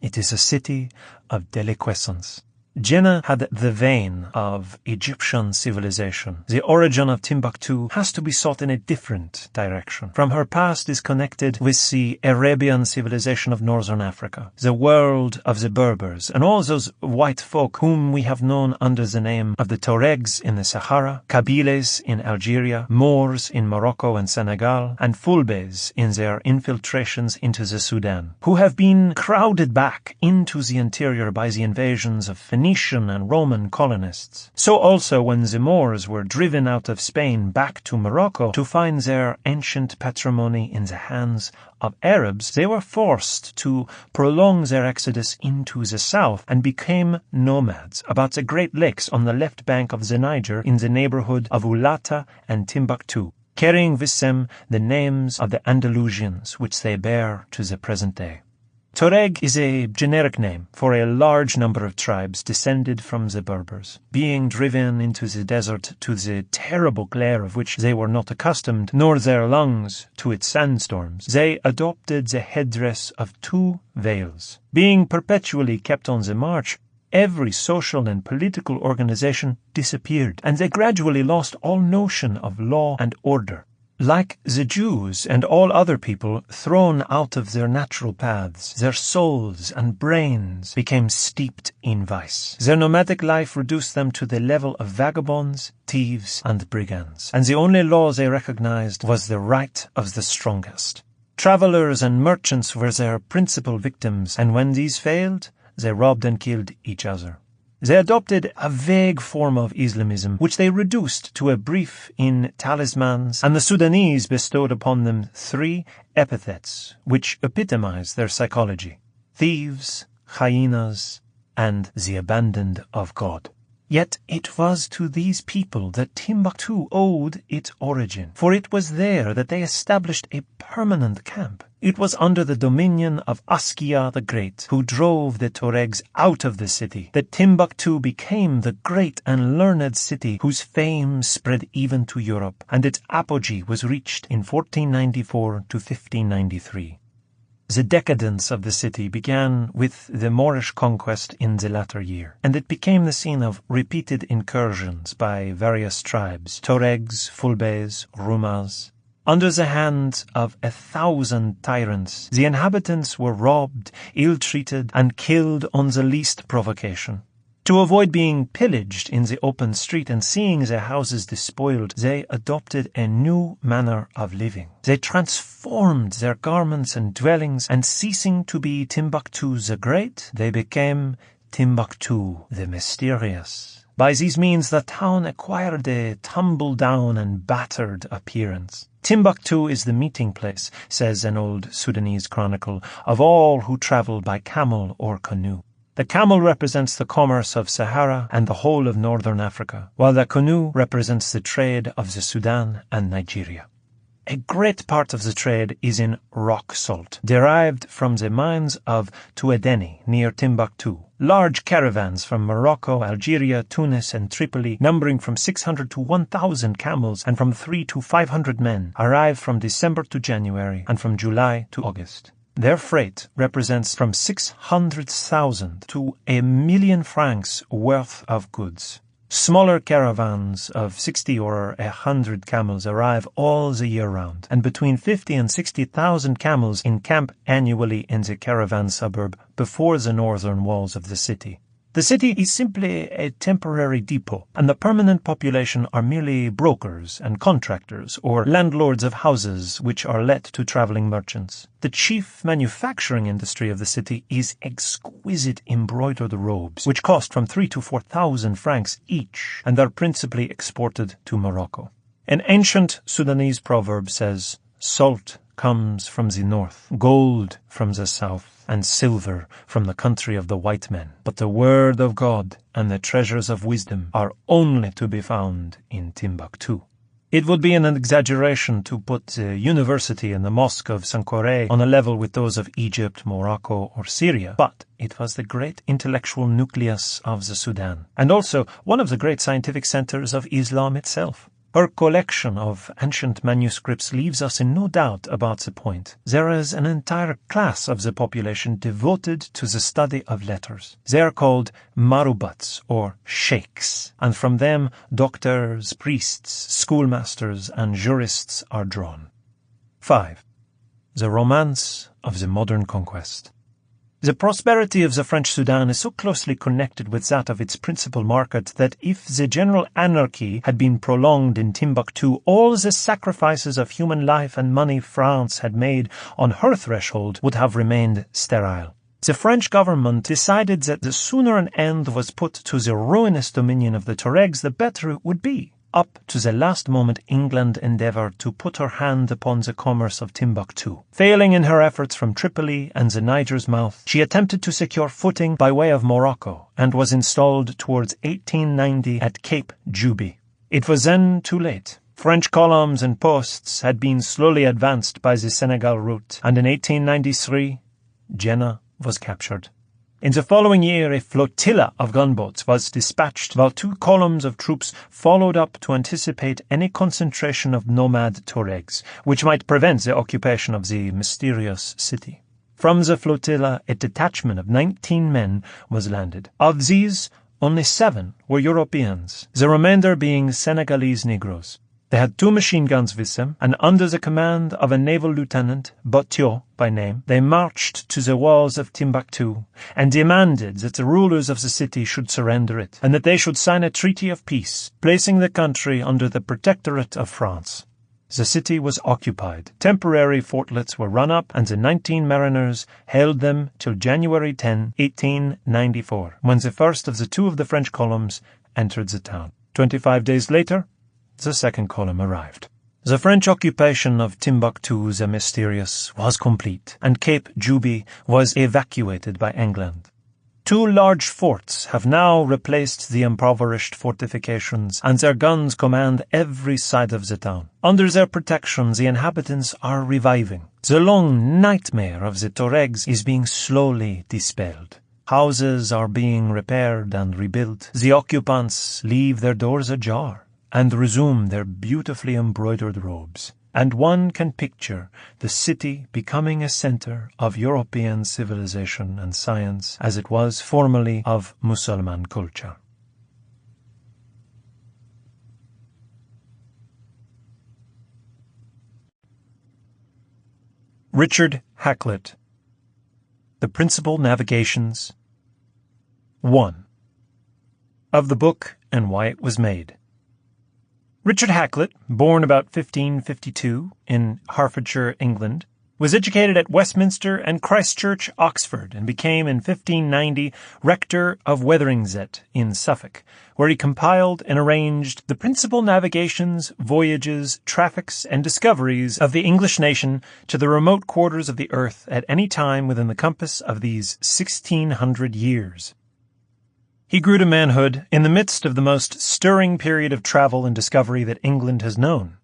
It is a city of deliquescence. Jannah had the vein of Egyptian civilization. The origin of Timbuktu has to be sought in a different direction. From her past is connected with the Arabian civilization of northern Africa, the world of the Berbers, and all those white folk whom we have known under the name of the Tuaregs in the Sahara, Kabyles in Algeria, Moors in Morocco and Senegal, and Fulbes in their infiltrations into the Sudan, who have been crowded back into the interior by the invasions of Phoenician and Roman colonists. So also when the Moors were driven out of Spain back to Morocco to find their ancient patrimony in the hands of Arabs, they were forced to prolong their exodus into the south and became nomads about the Great Lakes on the left bank of the Niger in the neighborhood of Ulata and Timbuktu, carrying with them the names of the Andalusians which they bear to the present day. Tuareg is a generic name for a large number of tribes descended from the Berbers. Being driven into the desert to the terrible glare of which they were not accustomed, nor their lungs to its sandstorms, they adopted the headdress of 2 veils. Being perpetually kept on the march, every social and political organization disappeared, and they gradually lost all notion of law and order. Like the Jews and all other people thrown out of their natural paths, their souls and brains became steeped in vice. Their nomadic life reduced them to the level of vagabonds, thieves, and brigands, and the only law they recognized was the right of the strongest. Travelers and merchants were their principal victims, and when these failed, they robbed and killed each other. They adopted a vague form of Islamism, which they reduced to a brief in talismans, and the Sudanese bestowed upon them 3 epithets which epitomize their psychology: thieves, hyenas, and the abandoned of God. Yet it was to these people that Timbuktu owed its origin, for it was there that they established a permanent camp. It was under the dominion of Askia the Great, who drove the Tuaregs out of the city, that Timbuktu became the great and learned city whose fame spread even to Europe, and its apogee was reached in 1494 to 1593. The decadence of the city began with the Moorish conquest in the latter year, and it became the scene of repeated incursions by various tribes, Tuaregs, Fulbes, Rumas. Under the hand of 1,000 tyrants, the inhabitants were robbed, ill-treated, and killed on the least provocation. To avoid being pillaged in the open street and seeing their houses despoiled, they adopted a new manner of living. They transformed their garments and dwellings, and ceasing to be Timbuktu the Great, they became Timbuktu the Mysterious. By these means the town acquired a tumble-down and battered appearance. Timbuktu is the meeting place, says an old Sudanese chronicle, of all who travel by camel or canoe. The camel represents the commerce of Sahara and the whole of northern Africa, while the canoe represents the trade of the Sudan and Nigeria. A great part of the trade is in rock salt, derived from the mines of Tuedeni near Timbuktu. Large caravans from Morocco, Algeria, Tunis, and Tripoli, numbering from 600 to 1,000 camels and from 300 to 500 men, arrive from December to January and from July to August. Their freight represents from 600,000 to 1,000,000 francs worth of goods. Smaller caravans of 60 or 100 camels arrive all the year round, and between 50 and 60,000 camels encamp annually in the caravan suburb before the northern walls of the city. The city is simply a temporary depot, and the permanent population are merely brokers and contractors or landlords of houses which are let to traveling merchants. The chief manufacturing industry of the city is exquisite embroidered robes, which cost from 3,000 to 4,000 francs each, and are principally exported to Morocco. An ancient Sudanese proverb says, "Salt comes from the north, gold from the south, and silver from the country of the white men. But the word of God and the treasures of wisdom are only to be found in Timbuktu." It would be an exaggeration to put the university and the mosque of Sankore on a level with those of Egypt, Morocco, or Syria, but it was the great intellectual nucleus of the Sudan, and also one of the great scientific centers of Islam itself. Her collection of ancient manuscripts leaves us in no doubt about the point. There is an entire class of the population devoted to the study of letters. They are called marubats, or sheikhs, and from them doctors, priests, schoolmasters, and jurists are drawn. 5. The romance of the modern conquest. The prosperity of the French Sudan is so closely connected with that of its principal market that if the general anarchy had been prolonged in Timbuktu, all the sacrifices of human life and money France had made on her threshold would have remained sterile. The French government decided that the sooner an end was put to the ruinous dominion of the Tuaregs, the better it would be. Up to the last moment, England endeavoured to put her hand upon the commerce of Timbuktu. Failing in her efforts from Tripoli and the Niger's mouth, she attempted to secure footing by way of Morocco and was installed towards 1890 at Cape Juby. It was then too late. French columns and posts had been slowly advanced by the Senegal route, and in 1893, Jena was captured. In the following year, a flotilla of gunboats was dispatched, while 2 columns of troops followed up to anticipate any concentration of nomad Tuaregs, which might prevent the occupation of the mysterious city. From the flotilla, a detachment of 19 men was landed. Of these, only 7 were Europeans, the remainder being Senegalese Negroes. They had 2 machine guns with them, and under the command of a naval lieutenant, Botio by name, they marched to the walls of Timbuktu and demanded that the rulers of the city should surrender it, and that they should sign a treaty of peace, placing the country under the protectorate of France. The city was occupied. Temporary fortlets were run up, and the 19 mariners held them till January 10, 1894, when the first of the 2 of the French columns entered the town. 25 days later, the second column arrived. The French occupation of Timbuktu the Mysterious was complete, and Cape Juby was evacuated by England. 2 large forts have now replaced the impoverished fortifications, and their guns command every side of the town. Under their protection, the inhabitants are reviving. The long nightmare of the Tuaregs is being slowly dispelled. Houses are being repaired and rebuilt. The occupants leave their doors ajar and resume their beautifully embroidered robes. And one can picture the city becoming a center of European civilization and science as it was formerly of Mussulman culture. Richard Hakluyt. The Principal Navigations. 1. Of the book and why it was made. Richard Hakluyt, born about 1552 in Hertfordshire, England, was educated at Westminster and Christ Church, Oxford, and became in 1590 rector of Wetheringset in Suffolk, where he compiled and arranged the principal navigations, voyages, traffics, and discoveries of the English nation to the remote quarters of the earth at any time within the compass of these 1600 years. He grew to manhood in the midst of the most stirring period of travel and discovery that England has known.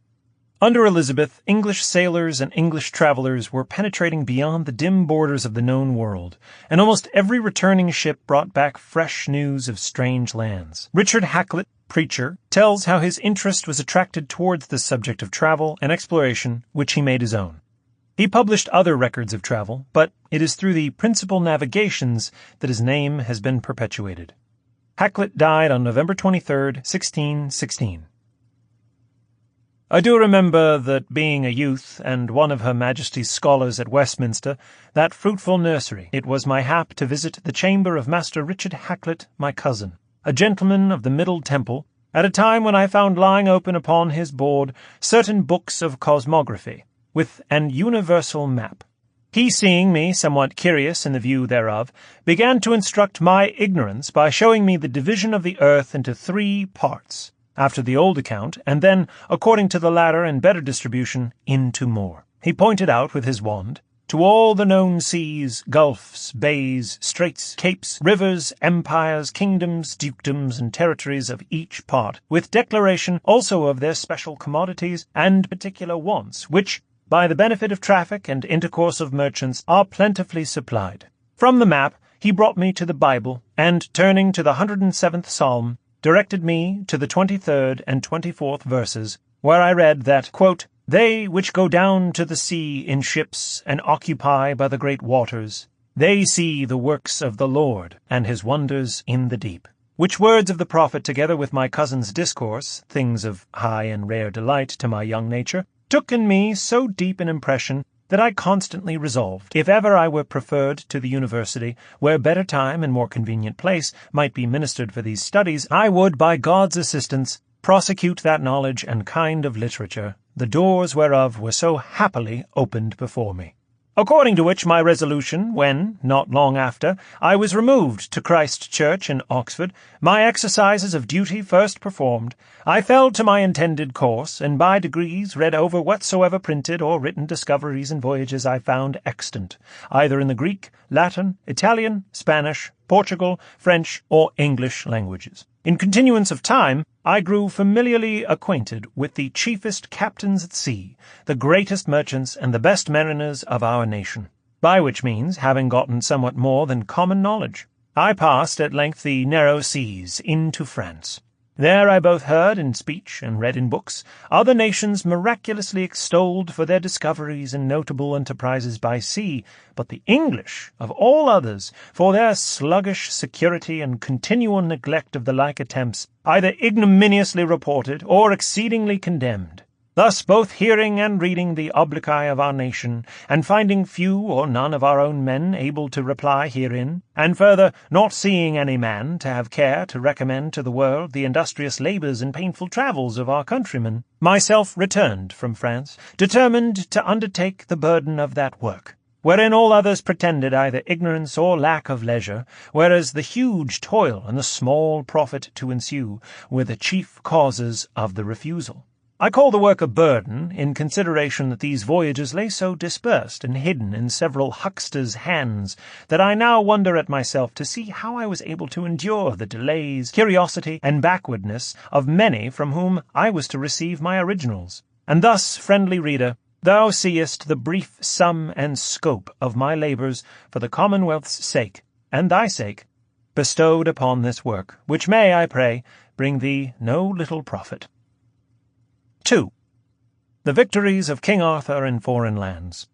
Under Elizabeth, English sailors and English travelers were penetrating beyond the dim borders of the known world, and almost every returning ship brought back fresh news of strange lands. Richard Hakluyt, preacher, tells how his interest was attracted towards the subject of travel and exploration, which he made his own. He published other records of travel, but it is through the principal navigations that his name has been perpetuated. Hakluyt died on November 23, 1616. I do remember that being a youth and one of Her Majesty's scholars at Westminster, that fruitful nursery, it was my hap to visit the chamber of Master Richard Hakluyt, my cousin, a gentleman of the Middle Temple, at a time when I found lying open upon his board certain books of cosmography, with an universal map. He, seeing me somewhat curious in the view thereof, began to instruct my ignorance by showing me the division of the earth into 3 parts, after the old account, and then, according to the latter and better distribution, into more. He pointed out with his wand to all the known seas, gulfs, bays, straits, capes, rivers, empires, kingdoms, dukedoms, and territories of each part, with declaration also of their special commodities and particular wants, which, by the benefit of traffic and intercourse of merchants, are plentifully supplied. From the map he brought me to the Bible, and, turning to the 107th Psalm, directed me to the 23rd and 24th verses, where I read that, quote, "They which go down to the sea in ships and occupy by the great waters, they see the works of the Lord and his wonders in the deep." Which words of the prophet, together with my cousin's discourse, things of high and rare delight to my young nature, took in me so deep an impression that I constantly resolved, if ever I were preferred to the university, where better time and more convenient place might be ministered for these studies, I would, by God's assistance, prosecute that knowledge and kind of literature, the doors whereof were so happily opened before me. According to which my resolution, when, not long after, I was removed to Christ Church in Oxford, my exercises of duty first performed, I fell to my intended course, and by degrees read over whatsoever printed or written discoveries and voyages I found extant, either in the Greek, Latin, Italian, Spanish, Portugal, French, or English languages. In continuance of time, I grew familiarly acquainted with the chiefest captains at sea, the greatest merchants, and the best mariners of our nation, by which means, having gotten somewhat more than common knowledge, I passed at length the narrow seas into France. There I both heard in speech and read in books other nations miraculously extolled for their discoveries and notable enterprises by sea, but the English, of all others, for their sluggish security and continual neglect of the like attempts, either ignominiously reported or exceedingly condemned. Thus, both hearing and reading the obloquy of our nation, and finding few or none of our own men able to reply herein, and further, not seeing any man to have care to recommend to the world the industrious labours and painful travels of our countrymen, myself returned from France, determined to undertake the burden of that work, wherein all others pretended either ignorance or lack of leisure, whereas the huge toil and the small profit to ensue were the chief causes of the refusal. I call the work a burden, in consideration that these voyages lay so dispersed and hidden in several hucksters' hands, that I now wonder at myself to see how I was able to endure the delays, curiosity, and backwardness of many from whom I was to receive my originals. And thus, friendly reader, thou seest the brief sum and scope of my labours for the Commonwealth's sake, and thy sake, bestowed upon this work, which may, I pray, bring thee no little profit. 2. The victories of King Arthur in foreign lands.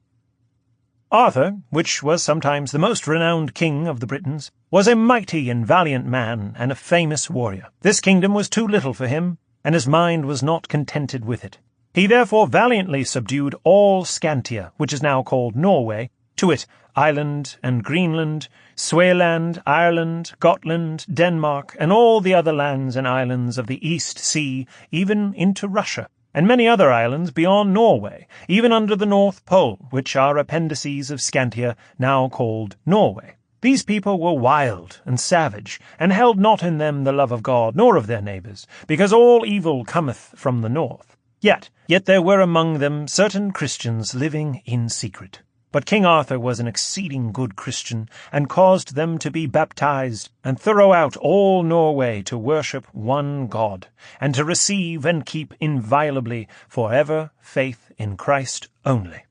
Arthur, which was sometimes the most renowned king of the Britons, was a mighty and valiant man and a famous warrior. This kingdom was too little for him, and his mind was not contented with it. He therefore valiantly subdued all Scantia, which is now called Norway, to it Ireland and Greenland, Swaeland, Ireland, Gotland, Denmark, and all the other lands and islands of the East Sea, even into Russia, and many other islands beyond Norway, even under the North Pole, which are appendices of Scantia, now called Norway. These people were wild and savage, and held not in them the love of God, nor of their neighbours, because all evil cometh from the north. Yet there were among them certain Christians living in secret. But King Arthur was an exceeding good Christian, and caused them to be baptized, and throughout all Norway to worship one God, and to receive and keep inviolably for ever faith in Christ only.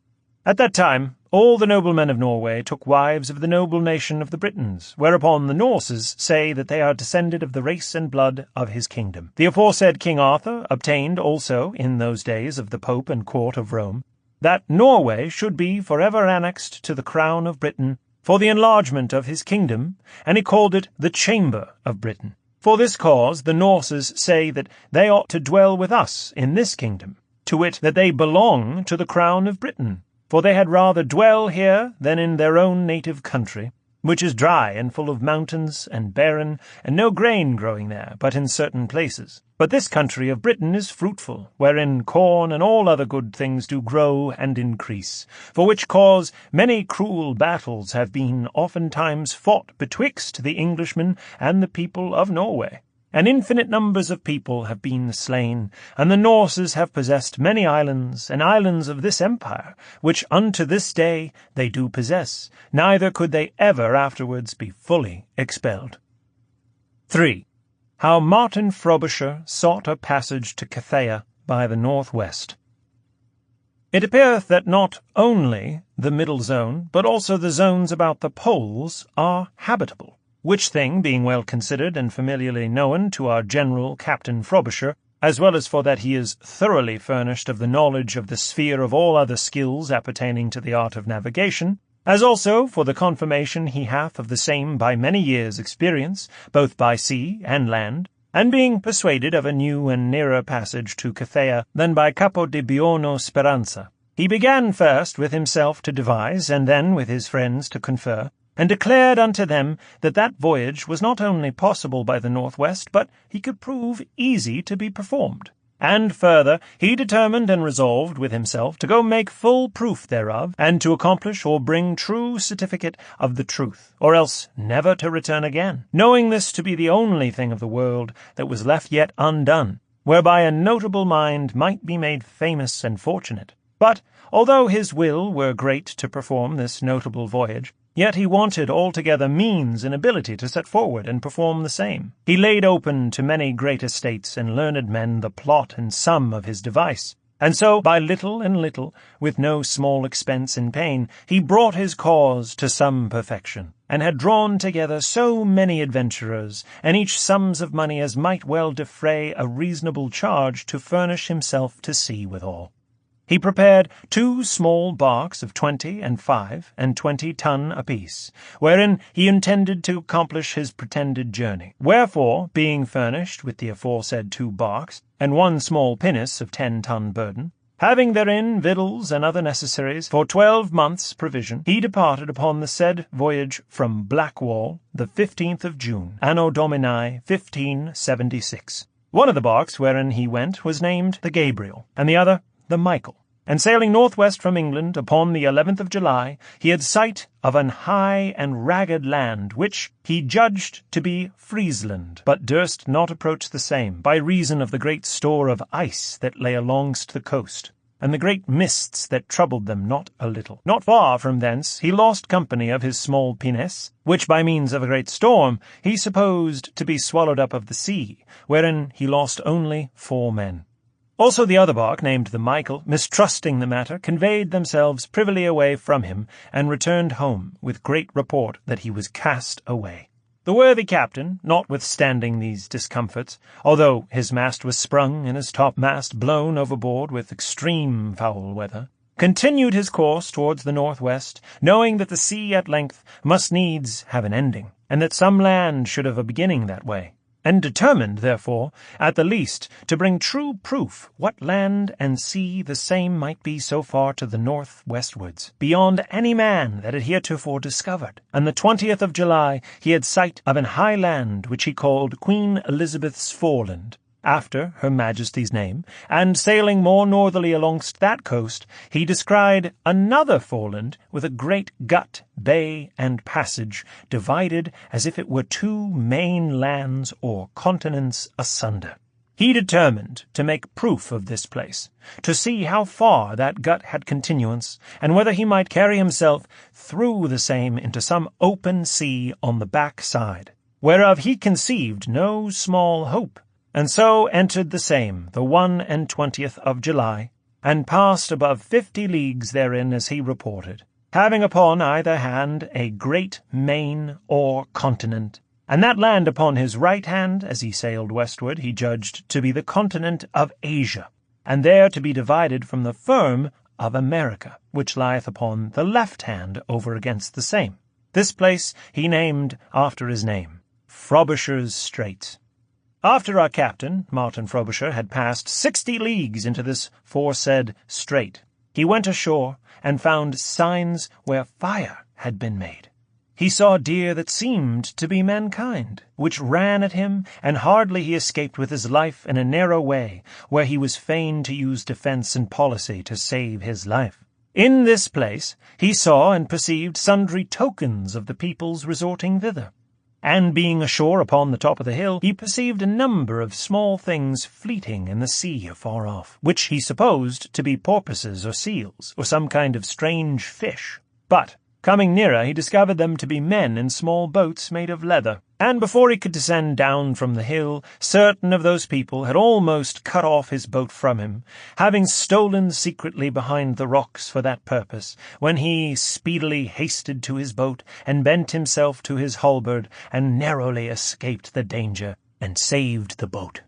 At that time all the noblemen of Norway took wives of the noble nation of the Britons, whereupon the Norses say that they are descended of the race and blood of his kingdom. The aforesaid King Arthur obtained also in those days of the Pope and court of Rome that Norway should be forever annexed to the crown of Britain for the enlargement of his kingdom, and he called it the Chamber of Britain. For this cause the Norses say that they ought to dwell with us in this kingdom, to wit, that they belong to the crown of Britain. For they had rather dwell here than in their own native country, which is dry and full of mountains and barren, and no grain growing there, but in certain places. But this country of Britain is fruitful, wherein corn and all other good things do grow and increase, for which cause many cruel battles have been oftentimes fought betwixt the Englishmen and the people of Norway. And infinite numbers of people have been slain, and the Norses have possessed many islands, and islands of this empire, which unto this day they do possess, neither could they ever afterwards be fully expelled. 3. How Martin Frobisher sought a passage to Cathay by the northwest. It appeareth that not only the middle zone, but also the zones about the poles are habitable, which thing, being well considered and familiarly known to our General Captain Frobisher, as well as for that he is thoroughly furnished of the knowledge of the sphere of all other skills appertaining to the art of navigation, as also for the confirmation he hath of the same by many years' experience, both by sea and land, and being persuaded of a new and nearer passage to Cathay than by Capo di Buona Speranza, he began first with himself to devise, and then with his friends to confer, and declared unto them that that voyage was not only possible by the northwest, but he could prove easy to be performed. And further, he determined and resolved with himself to go make full proof thereof, and to accomplish or bring true certificate of the truth, or else never to return again, knowing this to be the only thing of the world that was left yet undone, whereby a notable mind might be made famous and fortunate. But, although his will were great to perform this notable voyage, yet he wanted altogether means and ability to set forward and perform the same. He laid open to many great estates and learned men the plot and sum of his device, and so by little and little, with no small expense and pain, he brought his cause to some perfection, and had drawn together so many adventurers, and each sums of money as might well defray a reasonable charge to furnish himself to sea withal. He prepared 2 small barks of 20 and 5 and 20 ton apiece, wherein he intended to accomplish his pretended journey. Wherefore, being furnished with the aforesaid 2 barks, and 1 small pinnace of 10-ton burden, having therein victuals and other necessaries for 12 months' provision, he departed upon the said voyage from Blackwall the 15th of June, Anno Domini 1576. One of the barks wherein he went was named the Gabriel, and the other the Michael. And sailing northwest from England upon the 11th of July, he had sight of an high and ragged land, which he judged to be Friesland, but durst not approach the same, by reason of the great store of ice that lay alongst the coast, and the great mists that troubled them not a little. Not far from thence he lost company of his small pinnace, which by means of a great storm he supposed to be swallowed up of the sea, wherein he lost only 4 men. Also the other bark, named the Michael, mistrusting the matter, conveyed themselves privily away from him, and returned home with great report that he was cast away. The worthy captain, notwithstanding these discomforts, although his mast was sprung and his topmast blown overboard with extreme foul weather, continued his course towards the northwest, knowing that the sea at length must needs have an ending, and that some land should have a beginning that way, and determined, therefore, at the least, to bring true proof what land and sea the same might be so far to the north-westwards, beyond any man that had heretofore discovered. And the 20th of July he had sight of an high land which he called Queen Elizabeth's Foreland, after Her Majesty's name, and sailing more northerly alongst that coast, he descried another foreland with a great gut, bay, and passage, divided as if it were two main lands or continents asunder. He determined to make proof of this place, to see how far that gut had continuance, and whether he might carry himself through the same into some open sea on the back side, whereof he conceived no small hope, and so entered the same the 21st of July, and passed above 50 leagues therein as he reported, having upon either hand a great main or continent, and that land upon his right hand, as he sailed westward, he judged to be the continent of Asia, and there to be divided from the firm of America, which lieth upon the left hand over against the same. This place he named after his name, Frobisher's Straits. After our captain, Martin Frobisher, had passed 60 leagues into this foresaid strait, he went ashore and found signs where fire had been made. He saw deer that seemed to be mankind, which ran at him, and hardly he escaped with his life in a narrow way, where he was fain to use defence and policy to save his life. In this place he saw and perceived sundry tokens of the peoples resorting thither. And being ashore upon the top of the hill, he perceived a number of small things fleeting in the sea afar off, which he supposed to be porpoises or seals, or some kind of strange fish. But, coming nearer, he discovered them to be men in small boats made of leather, and before he could descend down from the hill, certain of those people had almost cut off his boat from him, having stolen secretly behind the rocks for that purpose, when he speedily hasted to his boat, and bent himself to his halberd, and narrowly escaped the danger, and saved the boat.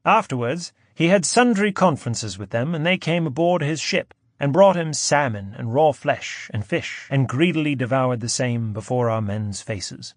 Afterwards he had sundry conferences with them, and they came aboard his ship, and brought him salmon and raw flesh and fish, and greedily devoured the same before our men's faces.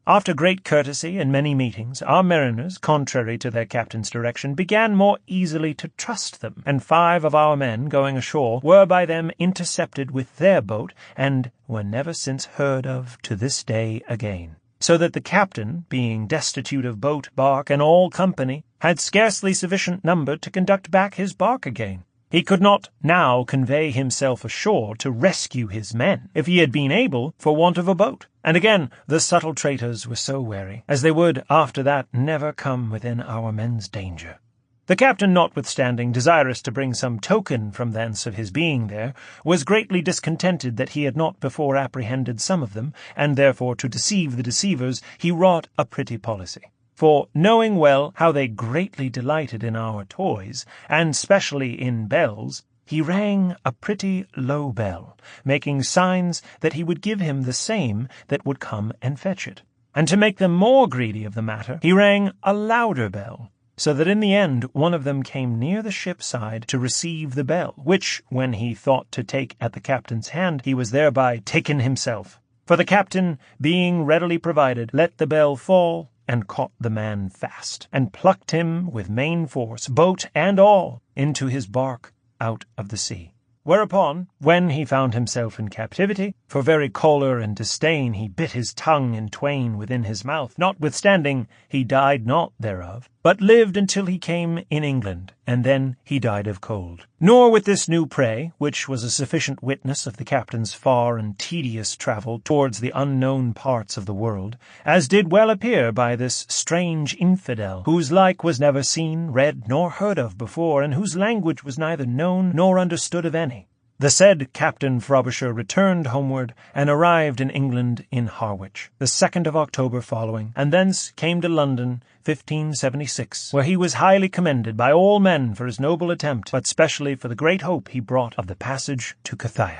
After great courtesy and many meetings, our mariners, contrary to their captain's direction, began more easily to trust them, and 5 of our men, going ashore, were by them intercepted with their boat, and were never since heard of to this day again. So that the captain, being destitute of boat, bark, and all company, had scarcely sufficient number to conduct back his bark again. He could not now convey himself ashore to rescue his men, if he had been able, for want of a boat. And again the subtle traitors were so wary, as they would after that never come within our men's danger. The captain, notwithstanding, desirous to bring some token from thence of his being there, was greatly discontented that he had not before apprehended some of them, and therefore to deceive the deceivers he wrought a pretty policy. For, knowing well how they greatly delighted in our toys, and specially in bells, he rang a pretty low bell, making signs that he would give him the same that would come and fetch it. And to make them more greedy of the matter, he rang a louder bell, so that in the end one of them came near the ship's side to receive the bell, which, when he thought to take at the captain's hand, he was thereby taken himself. For the captain, being readily provided, let the bell fall, and caught the man fast, and plucked him with main force, boat and all, into his bark out of the sea. Whereupon, when he found himself in captivity, for very choler and disdain he bit his tongue in twain within his mouth, notwithstanding he died not thereof, but lived until he came in England, and then he died of cold. Nor with this new prey, which was a sufficient witness of the captain's far and tedious travel towards the unknown parts of the world, as did well appear by this strange infidel, whose like was never seen, read, nor heard of before, and whose language was neither known nor understood of any. The said Captain Frobisher returned homeward, and arrived in England in Harwich, the 2nd of October following, and thence came to London, 1576, where he was highly commended by all men for his noble attempt, but specially for the great hope he brought of the passage to Cathay.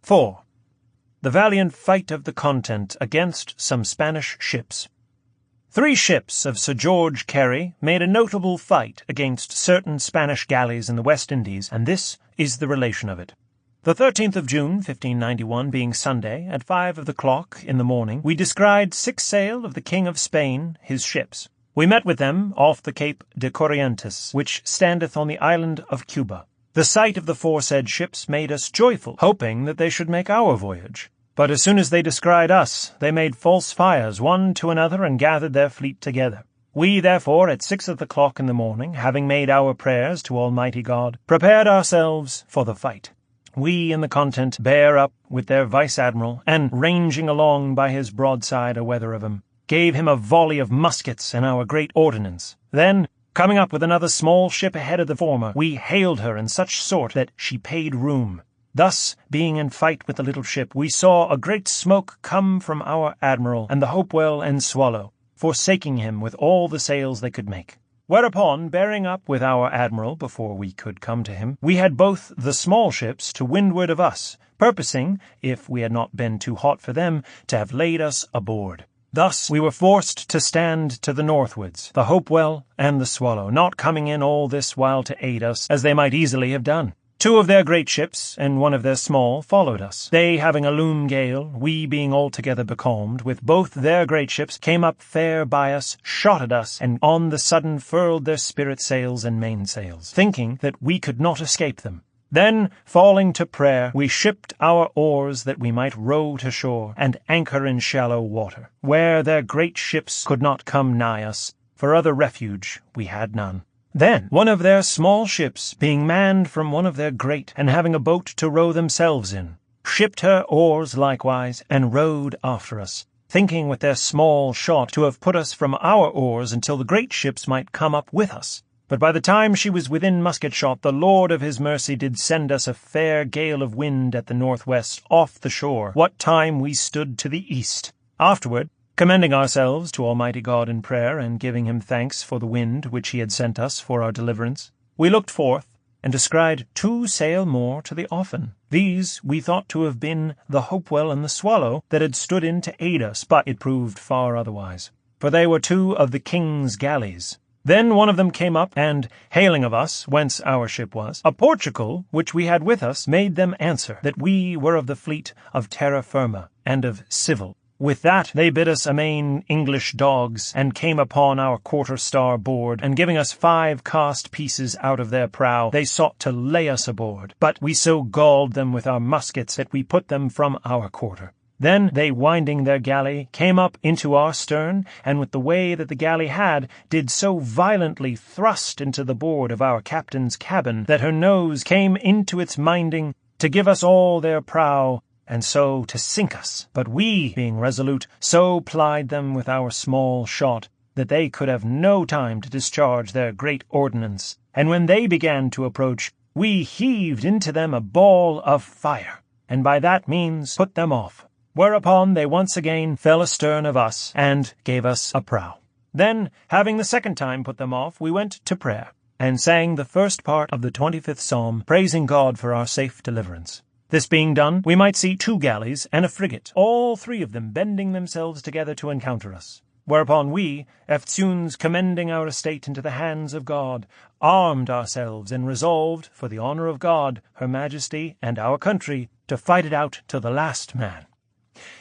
4. The valiant fight of the Content against some Spanish ships. 3 ships of Sir George Carey made a notable fight against certain Spanish galleys in the West Indies, and this is the relation of it. The 13th of June, 1591, being Sunday, at 5 of the clock in the morning, we descried 6 sail of the King of Spain, his ships. We met with them off the Cape de Corrientes, which standeth on the island of Cuba. The sight of the foresaid ships made us joyful, hoping that they should make our voyage. But as soon as they descried us, they made false fires one to another, and gathered their fleet together. We, therefore, at 6 o'clock in the morning, having made our prayers to Almighty God, prepared ourselves for the fight. We in the content bear up with their vice-admiral, and ranging along by his broadside a weather of him, gave him a volley of muskets and our great ordnance. Then, coming up with another small ship ahead of the former, we hailed her in such sort that she paid room. Thus, being in fight with the little ship, we saw a great smoke come from our admiral and the Hopewell and Swallow, forsaking him with all the sails they could make. Whereupon, bearing up with our admiral before we could come to him, we had both the small ships to windward of us, purposing, if we had not been too hot for them, to have laid us aboard. Thus we were forced to stand to the northwards, the Hopewell and the Swallow, not coming in all this while to aid us, as they might easily have done. 2 of their great ships, and 1 of their small, followed us. They having a loom gale, we being altogether becalmed, with both their great ships, came up fair by us, shot at us, and on the sudden furled their sprit sails and mainsails, thinking that we could not escape them. Then, falling to prayer, we shipped our oars that we might row to shore, and anchor in shallow water, where their great ships could not come nigh us, for other refuge we had none. Then 1 of their small ships, being manned from 1 of their great, and having a boat to row themselves in, shipped her oars likewise, and rowed after us, thinking with their small shot to have put us from our oars until the great ships might come up with us. But by the time she was within musket shot, the Lord of his mercy did send us a fair gale of wind at the northwest off the shore, what time we stood to the east. Afterward, commending ourselves to Almighty God in prayer, and giving him thanks for the wind which he had sent us for our deliverance, we looked forth, and descried 2 sail more to the offing. These we thought to have been the Hopewell and the Swallow that had stood in to aid us, but it proved far otherwise, for they were 2 of the king's galleys. Then 1 of them came up, and, hailing of us, whence our ship was, a Portugal, which we had with us, made them answer that we were of the fleet of terra firma, and of civil. With that they bid us amain English dogs, and came upon our quarter-star board, and giving us 5 cast pieces out of their prow, they sought to lay us aboard. But we so galled them with our muskets that we put them from our quarter. Then they, winding their galley, came up into our stern, and with the way that the galley had, did so violently thrust into the board of our captain's cabin, that her nose came into its minding to give us all their prow, and so to sink us. But we, being resolute, so plied them with our small shot, that they could have no time to discharge their great ordnance. And when they began to approach, we heaved into them a ball of fire, and by that means put them off. Whereupon they once again fell astern of us, and gave us a prow. Then, having the second time put them off, we went to prayer, and sang the first part of the 25th Psalm, praising God for our safe deliverance. This being done, we might see 2 galleys and a frigate, all 3 of them bending themselves together to encounter us. Whereupon we, eftsoons commending our estate into the hands of God, armed ourselves and resolved, for the honour of God, her Majesty, and our country, to fight it out to the last man.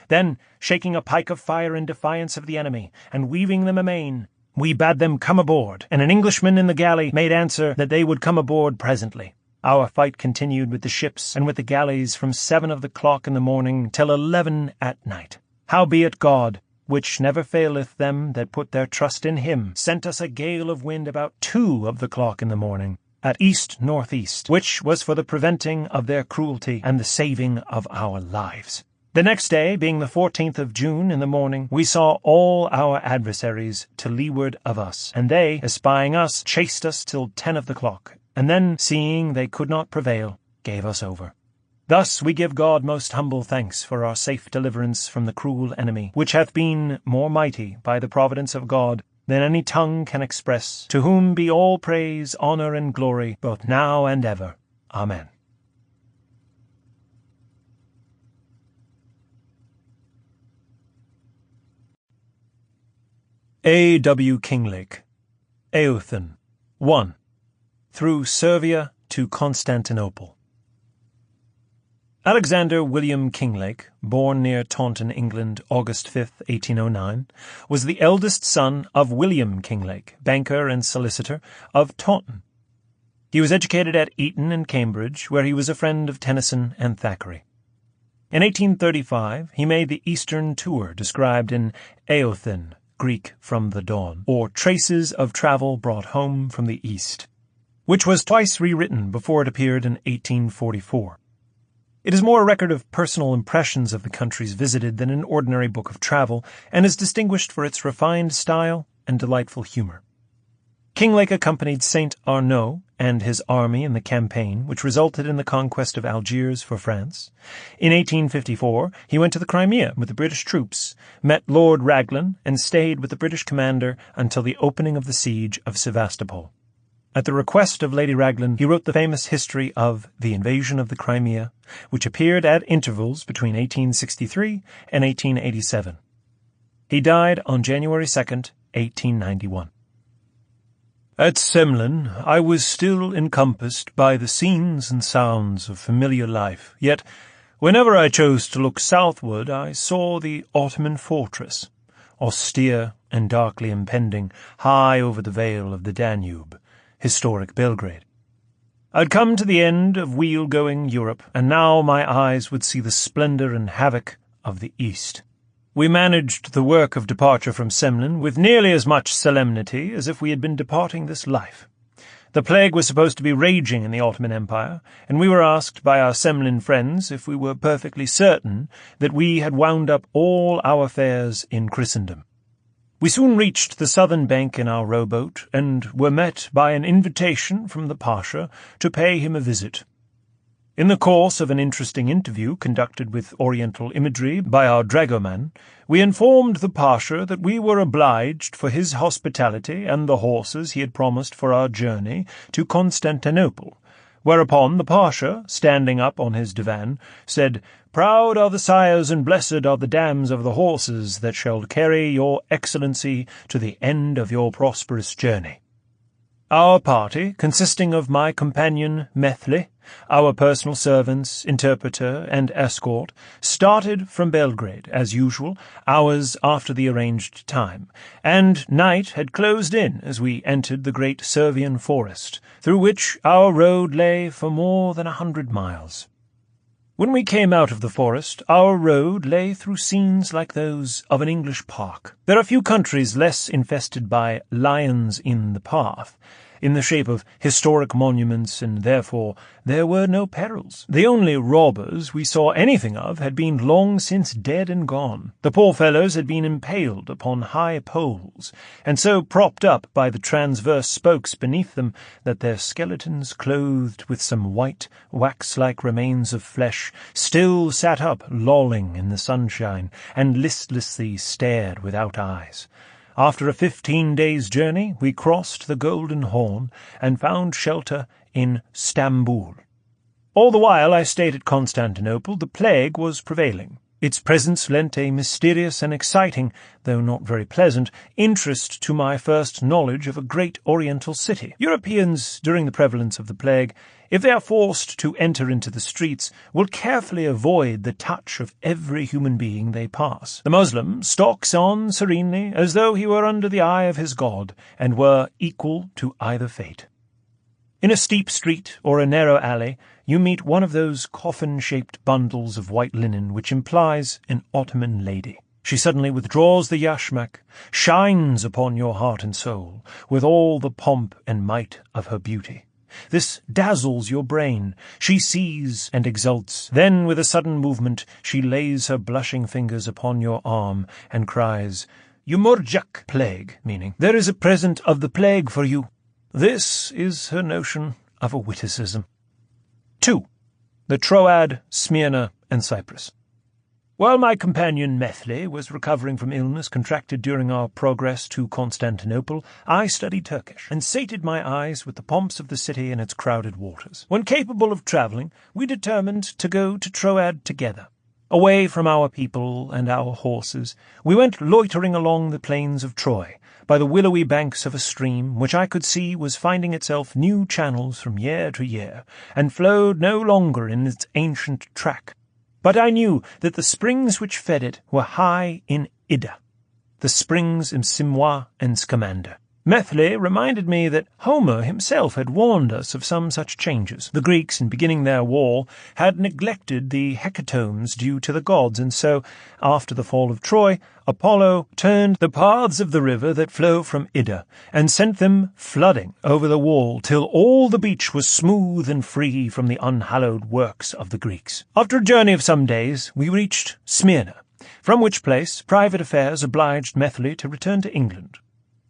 Then, shaking a pike of fire in defiance of the enemy, and weaving them amain, we bade them come aboard, and an Englishman in the galley made answer that they would come aboard presently. Our fight continued with the ships and with the galleys from 7 o'clock in the morning till 11 at night. Howbeit God, which never faileth them that put their trust in him, sent us a gale of wind about 2 o'clock in the morning, at east-northeast, which was for the preventing of their cruelty and the saving of our lives. The next day, being the 14th of June in the morning, we saw all our adversaries to leeward of us, and they, espying us, chased us till 10 o'clock, and then, seeing they could not prevail, gave us over. Thus we give God most humble thanks for our safe deliverance from the cruel enemy, which hath been more mighty by the providence of God than any tongue can express, to whom be all praise, honour, and glory, both now and ever. Amen. A. W. Kinglake, Eothen, 1. Through Servia to Constantinople. Alexander William Kinglake, born near Taunton, England, August 5, 1809, was the eldest son of William Kinglake, banker and solicitor, of Taunton. He was educated at Eton and Cambridge, where he was a friend of Tennyson and Thackeray. In 1835 he made the Eastern tour described in Eothen, Greek from the dawn, or Traces of Travel Brought Home from the East, which was twice rewritten before it appeared in 1844. It is more a record of personal impressions of the countries visited than an ordinary book of travel, and is distinguished for its refined style and delightful humor. Kinglake accompanied Saint Arnaud and his army in the campaign which resulted in the conquest of Algiers for France. In 1854 he went to the Crimea with the British troops, met Lord Raglan, and stayed with the British commander until the opening of the siege of Sevastopol. At the request of Lady Raglan, he wrote the famous history of the invasion of the Crimea, which appeared at intervals between 1863 and 1887. He died on January 2nd, 1891. At Semlin I was still encompassed by the scenes and sounds of familiar life, yet whenever I chose to look southward I saw the Ottoman fortress, austere and darkly impending, high over the vale of the Danube, historic Belgrade. I'd come to the end of wheel-going Europe, and now my eyes would see the splendour and havoc of the East. We managed the work of departure from Semlin with nearly as much solemnity as if we had been departing this life. The plague was supposed to be raging in the Ottoman Empire, and we were asked by our Semlin friends if we were perfectly certain that we had wound up all our affairs in Christendom. We soon reached the southern bank in our rowboat, and were met by an invitation from the Pasha to pay him a visit. In the course of an interesting interview conducted with Oriental imagery by our dragoman, we informed the Pasha that we were obliged for his hospitality and the horses he had promised for our journey to Constantinople, whereupon the Pasha, standing up on his divan, said, "Proud are the sires and blessed are the dams of the horses that shall carry your excellency to the end of your prosperous journey." Our party, consisting of my companion Methley, our personal servants, interpreter, and escort, started from Belgrade, as usual, hours after the arranged time, and night had closed in as we entered the great Servian forest, through which our road lay for more than 100 miles. When we came out of the forest, our road lay through scenes like those of an English park. There are few countries less infested by lions in the path, in the shape of historic monuments, and therefore there were no perils. The only robbers we saw anything of had been long since dead and gone. The poor fellows had been impaled upon high poles, and so propped up by the transverse spokes beneath them that their skeletons, clothed with some white, wax-like remains of flesh, still sat up lolling in the sunshine, and listlessly stared without eyes. After a 15 days' journey, we crossed the Golden Horn and found shelter in Stamboul. All the while I stayed at Constantinople, the plague was prevailing. Its presence lent a mysterious and exciting, though not very pleasant, interest to my first knowledge of a great oriental city. Europeans, during the prevalence of the plague, if they are forced to enter into the streets, will carefully avoid the touch of every human being they pass. The Moslem stalks on serenely, as though he were under the eye of his God, and were equal to either fate. In a steep street or a narrow alley, you meet one of those coffin-shaped bundles of white linen which implies an Ottoman lady. She suddenly withdraws the yashmak, shines upon your heart and soul with all the pomp and might of her beauty. This dazzles your brain. She sees and exults. Then, with a sudden movement, she lays her blushing fingers upon your arm and cries, "Yumurjak, plague," meaning, "There is a present of the plague for you." This is her notion of a witticism. 2. The Troad, Smyrna, and Cyprus. While my companion Methley was recovering from illness contracted during our progress to Constantinople, I studied Turkish, and sated my eyes with the pomps of the city and its crowded waters. When capable of travelling, we determined to go to Troad together. Away from our people and our horses, we went loitering along the plains of Troy, by the willowy banks of a stream which I could see was finding itself new channels from year to year, and flowed no longer in its ancient track. But I knew that the springs which fed it were high in Ida, the springs in Simois and Scamander. Methley reminded me that Homer himself had warned us of some such changes. The Greeks, in beginning their war, had neglected the hecatombs due to the gods, and so, after the fall of Troy, Apollo turned the paths of the river that flow from Ida, and sent them flooding over the wall till all the beach was smooth and free from the unhallowed works of the Greeks. After a journey of some days, we reached Smyrna, from which place private affairs obliged Methley to return to England.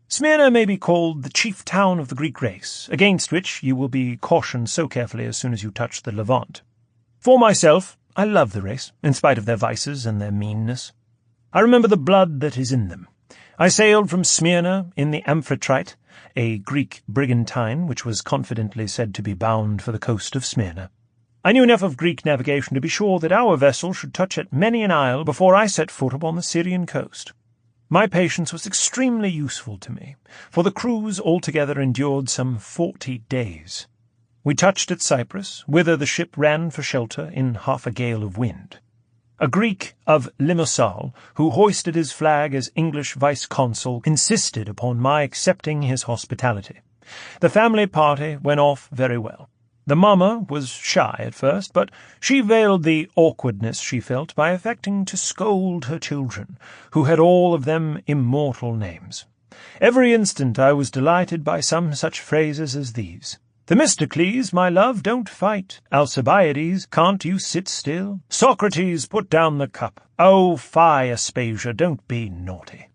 Smyrna may be called the chief town of the Greek race, against which you will be cautioned so carefully as soon as you touch the Levant. For myself, I love the race, in spite of their vices and their meanness. I remember the blood that is in them. I sailed from Smyrna in the Amphitrite, a Greek brigantine which was confidently said to be bound for the coast of Smyrna. I knew enough of Greek navigation to be sure that our vessel should touch at many an isle before I set foot upon the Syrian coast. My patience was extremely useful to me, for the cruise altogether endured some 40 days. We touched at Cyprus, whither the ship ran for shelter in half a gale of wind. A Greek of Limassol, who hoisted his flag as English vice-consul, insisted upon my accepting his hospitality. The family party went off very well. The mamma was shy at first, but she veiled the awkwardness she felt by affecting to scold her children, who had all of them immortal names. Every instant I was delighted by some such phrases as these. Themistocles, my love, don't fight. Alcibiades, can't you sit still? Socrates, put down the cup. Oh, fie, Aspasia, don't be naughty.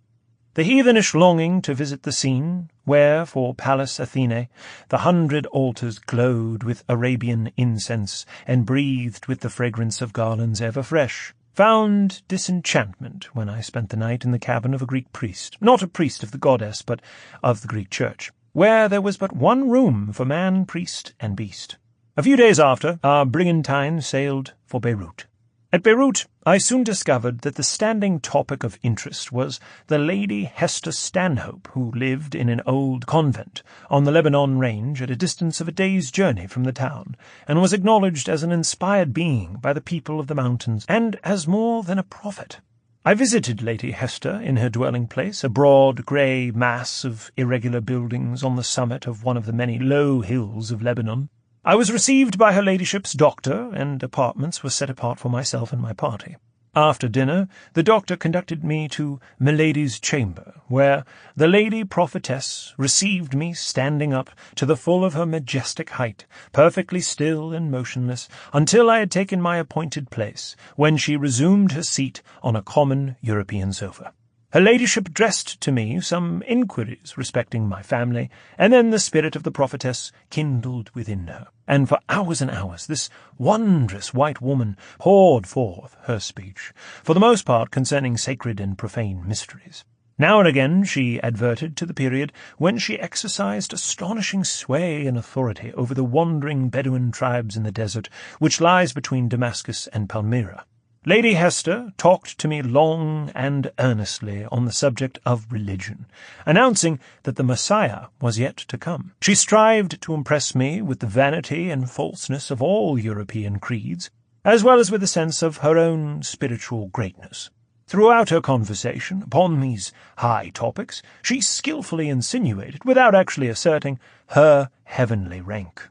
The heathenish longing to visit the scene, where, for Pallas Athene, the 100 altars glowed with Arabian incense and breathed with the fragrance of garlands ever fresh, found disenchantment when I spent the night in the cabin of a Greek priest, not a priest of the goddess, but of the Greek church, where there was but one room for man, priest, and beast. A few days after, our brigantine sailed for Beirut. At Beirut, I soon discovered that the standing topic of interest was the Lady Hester Stanhope, who lived in an old convent on the Lebanon range at a distance of a day's journey from the town, and was acknowledged as an inspired being by the people of the mountains, and as more than a prophet. I visited Lady Hester in her dwelling-place, a broad grey mass of irregular buildings on the summit of one of the many low hills of Lebanon. I was received by her ladyship's doctor, and apartments were set apart for myself and my party. After dinner, the doctor conducted me to Milady's chamber, where the lady prophetess received me standing up to the full of her majestic height, perfectly still and motionless, until I had taken my appointed place, when she resumed her seat on a common European sofa. Her ladyship addressed to me some inquiries respecting my family, and then the spirit of the prophetess kindled within her, and for hours and hours this wondrous white woman poured forth her speech, for the most part concerning sacred and profane mysteries. Now and again she adverted to the period when she exercised astonishing sway and authority over the wandering Bedouin tribes in the desert which lies between Damascus and Palmyra. Lady Hester talked to me long and earnestly on the subject of religion, announcing that the Messiah was yet to come. She strived to impress me with the vanity and falseness of all European creeds, as well as with a sense of her own spiritual greatness. Throughout her conversation upon these high topics, she skilfully insinuated, without actually asserting, her heavenly rank.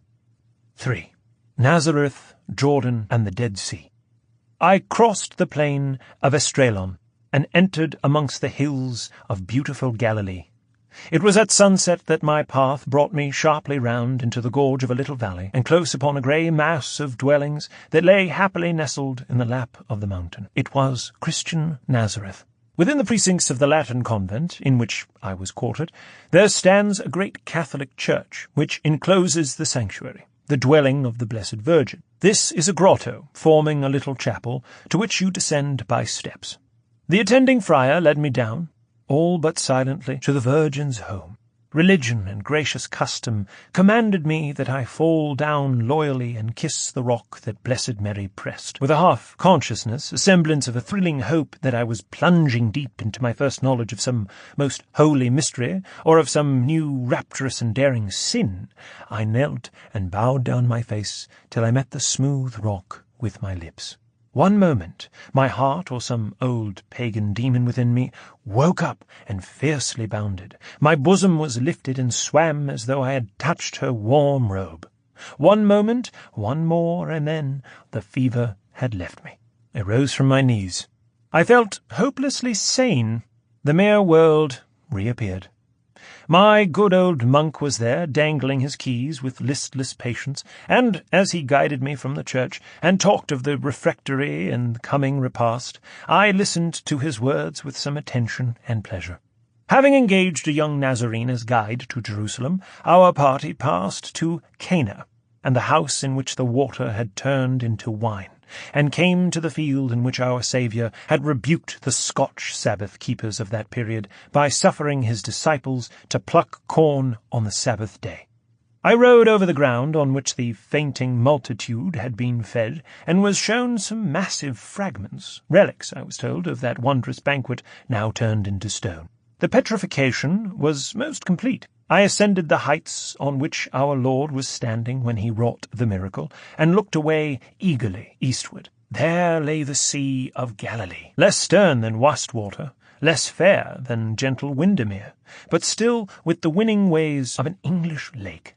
3. Nazareth, Jordan, and the Dead Sea. I crossed the plain of Esdraelon and entered amongst the hills of beautiful Galilee. It was at sunset that my path brought me sharply round into the gorge of a little valley, and close upon a grey mass of dwellings that lay happily nestled in the lap of the mountain. It was Christian Nazareth. Within the precincts of the Latin convent, in which I was quartered, there stands a great Catholic church, which encloses the sanctuary, the dwelling of the Blessed Virgin. This is a grotto, forming a little chapel, to which you descend by steps. The attending friar led me down, all but silently, to the Virgin's home. Religion and gracious custom commanded me that I fall down loyally and kiss the rock that Blessed Mary pressed, with a half-consciousness, a semblance of a thrilling hope that I was plunging deep into my first knowledge of some most holy mystery, or of some new rapturous and daring sin. I knelt and bowed down my face till I met the smooth rock with my lips. One moment, my heart, or some old pagan demon within me, woke up and fiercely bounded. My bosom was lifted and swam as though I had touched her warm robe. One moment, one more, and then the fever had left me. I rose from my knees. I felt hopelessly sane. The mere world reappeared. My good old monk was there, dangling his keys with listless patience, and as he guided me from the church, and talked of the refectory and coming repast, I listened to his words with some attention and pleasure. Having engaged a young Nazarene as guide to Jerusalem, our party passed to Cana, and the house in which the water had turned into wine, and came to the field in which our Saviour had rebuked the Scotch Sabbath keepers of that period by suffering his disciples to pluck corn on the Sabbath day. I rode over the ground on which the fainting multitude had been fed, and was shown some massive fragments, relics, I was told, of that wondrous banquet now turned into stone. The petrification was most complete. I ascended the heights on which our Lord was standing when he wrought the miracle, and looked away eagerly eastward. There lay the Sea of Galilee, less stern than Wastwater, less fair than gentle Windermere, but still with the winning ways of an English lake.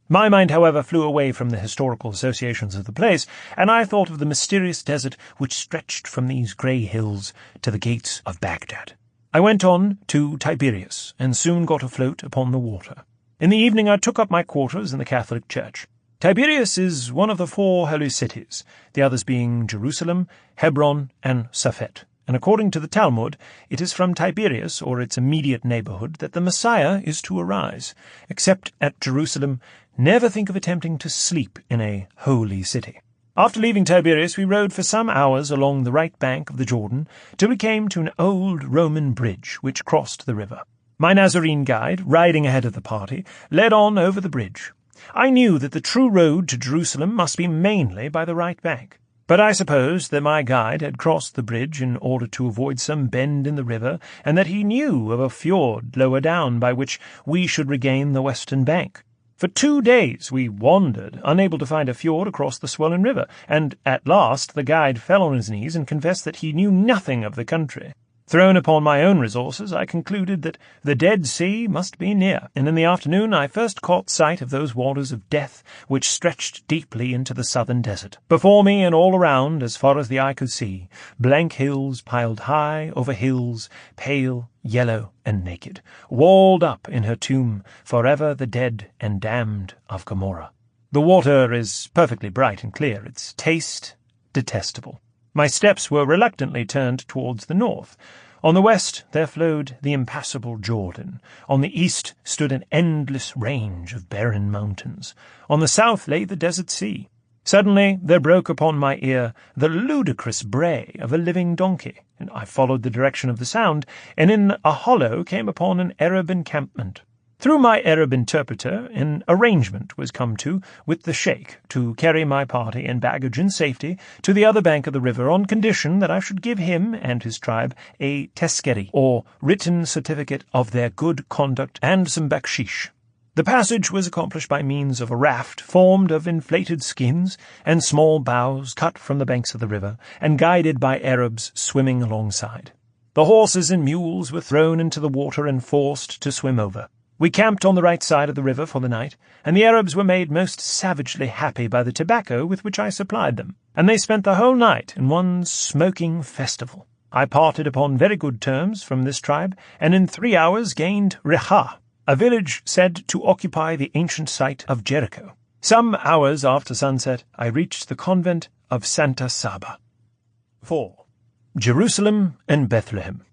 My mind, however, flew away from the historical associations of the place, and I thought of the mysterious desert which stretched from these grey hills to the gates of Baghdad. I went on to Tiberias, and soon got afloat upon the water. In the evening I took up my quarters in the Catholic Church. Tiberias is one of the 4 holy cities, the others being Jerusalem, Hebron, and Safed, and according to the Talmud, it is from Tiberias, or its immediate neighbourhood, that the Messiah is to arise. Except at Jerusalem, never think of attempting to sleep in a holy city. After leaving Tiberias, we rode for some hours along the right bank of the Jordan, till we came to an old Roman bridge which crossed the river. My Nazarene guide, riding ahead of the party, led on over the bridge. I knew that the true road to Jerusalem must be mainly by the right bank, but I supposed that my guide had crossed the bridge in order to avoid some bend in the river, and that he knew of a fjord lower down by which we should regain the western bank. For 2 days we wandered, unable to find a fjord across the swollen river, and at last the guide fell on his knees and confessed that he knew nothing of the country. Thrown upon my own resources, I concluded that the Dead Sea must be near, and in the afternoon I first caught sight of those waters of death which stretched deeply into the southern desert. Before me and all around, as far as the eye could see, blank hills piled high over hills, pale, yellow, and naked, walled up in her tomb, forever the dead and damned of Gomorrah. The water is perfectly bright and clear, its taste detestable. My steps were reluctantly turned towards the north. On the west there flowed the impassable Jordan. On the east stood an endless range of barren mountains. On the south lay the desert sea. Suddenly there broke upon my ear the ludicrous bray of a living donkey, and I followed the direction of the sound, and in a hollow came upon an Arab encampment. Through my Arab interpreter, an arrangement was come to with the sheikh to carry my party and baggage in safety to the other bank of the river on condition that I should give him and his tribe a teskeri, or written certificate of their good conduct, and some bakshish. The passage was accomplished by means of a raft formed of inflated skins and small boughs cut from the banks of the river, and guided by Arabs swimming alongside. The horses and mules were thrown into the water and forced to swim over. We camped on the right side of the river for the night, and the Arabs were made most savagely happy by the tobacco with which I supplied them, and they spent the whole night in one smoking festival. I parted upon very good terms from this tribe, and in 3 hours gained Reha, a village said to occupy the ancient site of Jericho. Some hours after sunset, I reached the convent of Santa Saba. 4. Jerusalem and Bethlehem.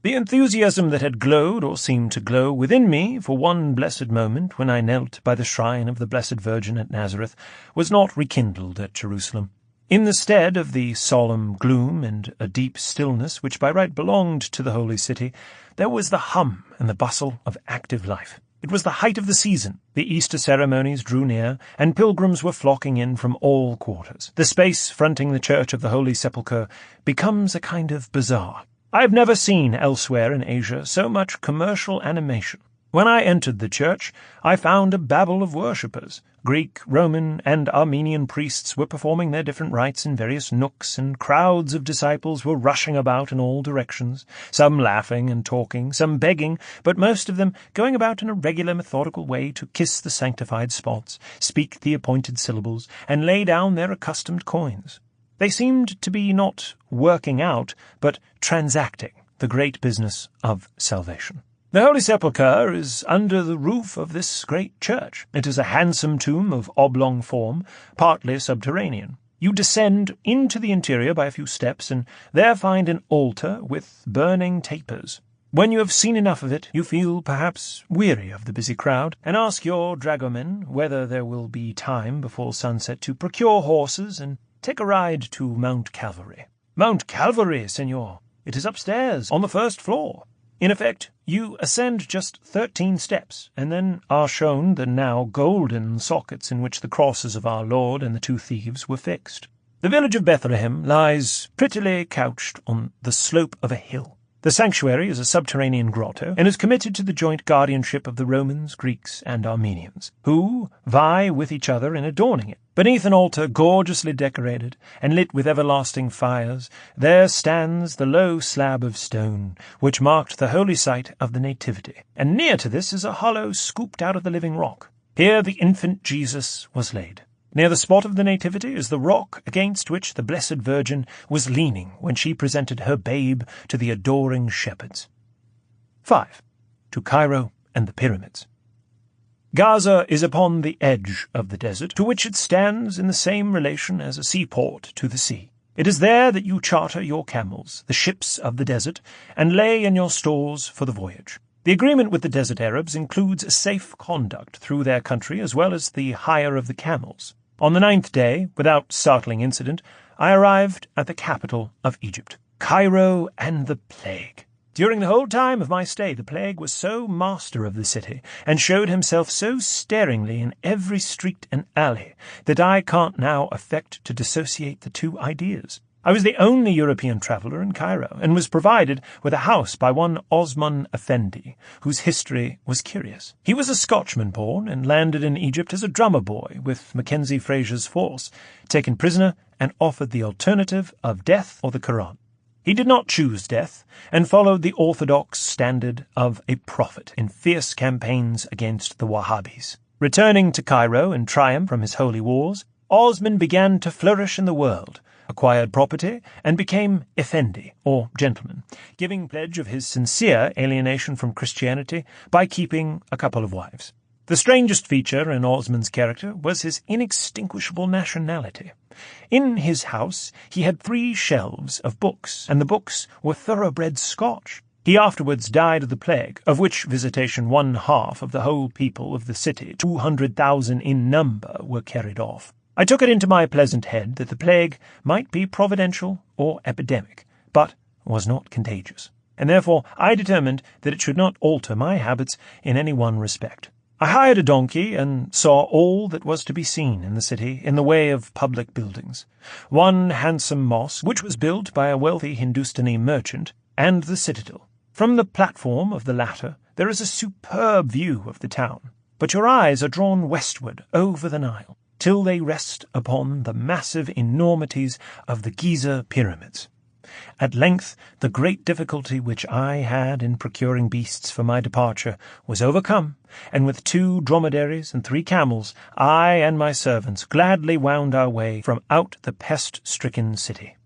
The enthusiasm that had glowed, or seemed to glow, within me for one blessed moment when I knelt by the shrine of the Blessed Virgin at Nazareth was not rekindled at Jerusalem. In the stead of the solemn gloom and a deep stillness which by right belonged to the holy city, there was the hum and the bustle of active life. It was the height of the season. The Easter ceremonies drew near, and pilgrims were flocking in from all quarters. The space fronting the Church of the Holy Sepulchre becomes a kind of bazaar. I have never seen elsewhere in Asia so much commercial animation. When I entered the church, I found a babel of worshippers, Greek, Roman, and Armenian priests were performing their different rites in various nooks, and crowds of disciples were rushing about in all directions, some laughing and talking, some begging, but most of them going about in a regular methodical way to kiss the sanctified spots, speak the appointed syllables, and lay down their accustomed coins. They seemed to be not working out, but transacting the great business of salvation. The Holy Sepulchre is under the roof of this great church. It is a handsome tomb of oblong form, partly subterranean. You descend into the interior by a few steps, and there find an altar with burning tapers. When you have seen enough of it, you feel perhaps weary of the busy crowd, and ask your dragoman whether there will be time before sunset to procure horses and take a ride to Mount Calvary. Mount Calvary, senor! It is upstairs, on the first floor. In effect, you ascend just 13 steps, and then are shown the now golden sockets in which the crosses of our Lord and the two thieves were fixed. The village of Bethlehem lies prettily couched on the slope of a hill. The sanctuary is a subterranean grotto, and is committed to the joint guardianship of the Romans, Greeks, and Armenians, who vie with each other in adorning it. Beneath an altar gorgeously decorated, and lit with everlasting fires, there stands the low slab of stone, which marked the holy site of the Nativity, and near to this is a hollow scooped out of the living rock. Here the infant Jesus was laid. Near the spot of the Nativity is the rock against which the Blessed Virgin was leaning when she presented her babe to the adoring shepherds. 5. To Cairo and the Pyramids. Gaza is upon the edge of the desert, to which it stands in the same relation as a seaport to the sea. It is there that you charter your camels, the ships of the desert, and lay in your stores for the voyage. The agreement with the desert Arabs includes a safe conduct through their country as well as the hire of the camels. On the 9th day, without startling incident, I arrived at the capital of Egypt, Cairo, and the plague. During the whole time of my stay, the plague was so master of the city, and showed himself so staringly in every street and alley, that I can't now affect to dissociate the two ideas. I was the only European traveller in Cairo, and was provided with a house by one Osman Effendi, whose history was curious. He was a Scotchman born, and landed in Egypt as a drummer boy with Mackenzie Fraser's force, taken prisoner, and offered the alternative of death or the Quran. He did not choose death, and followed the orthodox standard of a prophet in fierce campaigns against the Wahhabis. Returning to Cairo in triumph from his holy wars, Osman began to flourish in the world, acquired property, and became effendi, or gentleman, giving pledge of his sincere alienation from Christianity by keeping a couple of wives. The strangest feature in Osman's character was his inextinguishable nationality. In his house he had 3 shelves of books, and the books were thoroughbred Scotch. He afterwards died of the plague, of which visitation 1/2 of the whole people of the city, 200,000 in number, were carried off. I took it into my pleasant head that the plague might be providential or epidemic, but was not contagious, and therefore I determined that it should not alter my habits in any one respect. I hired a donkey and saw all that was to be seen in the city in the way of public buildings. One handsome mosque, which was built by a wealthy Hindustani merchant, and the citadel. From the platform of the latter there is a superb view of the town, but your eyes are drawn westward over the Nile, till they rest upon the massive enormities of the Giza pyramids. At length the great difficulty which I had in procuring beasts for my departure was overcome, and with 2 dromedaries and 3 camels, I and my servants gladly wound our way from out the pest-stricken city.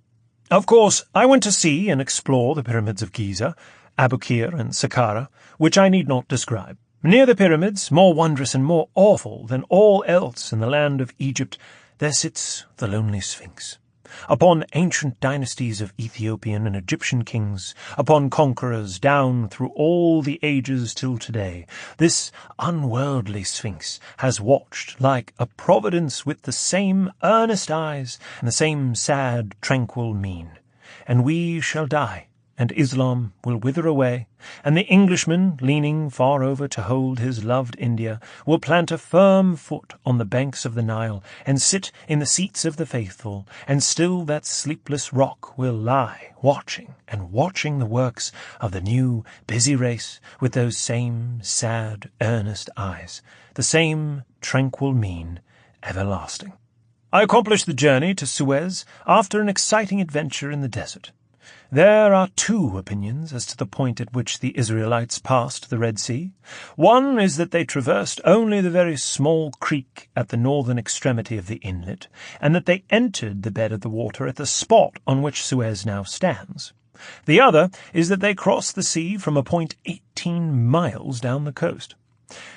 Of course, I went to see and explore the pyramids of Giza, Abukir, and Saqqara, which I need not describe. Near the pyramids, more wondrous and more awful than all else in the land of Egypt, there sits the lonely Sphinx. Upon ancient dynasties of Ethiopian and Egyptian kings, upon conquerors down through all the ages till today, this unworldly Sphinx has watched like a providence with the same earnest eyes and the same sad, tranquil mien. And we shall die, and Islam will wither away, and the Englishman, leaning far over to hold his loved India, will plant a firm foot on the banks of the Nile, and sit in the seats of the faithful, and still that sleepless rock will lie, watching and watching the works of the new, busy race, with those same sad, earnest eyes, the same tranquil mien, everlasting. I accomplished the journey to Suez after an exciting adventure in the desert. There are two opinions as to the point at which the Israelites passed the Red Sea. One is that they traversed only the very small creek at the northern extremity of the inlet, and that they entered the bed of the water at the spot on which Suez now stands. The other is that they crossed the sea from a point 18 miles down the coast.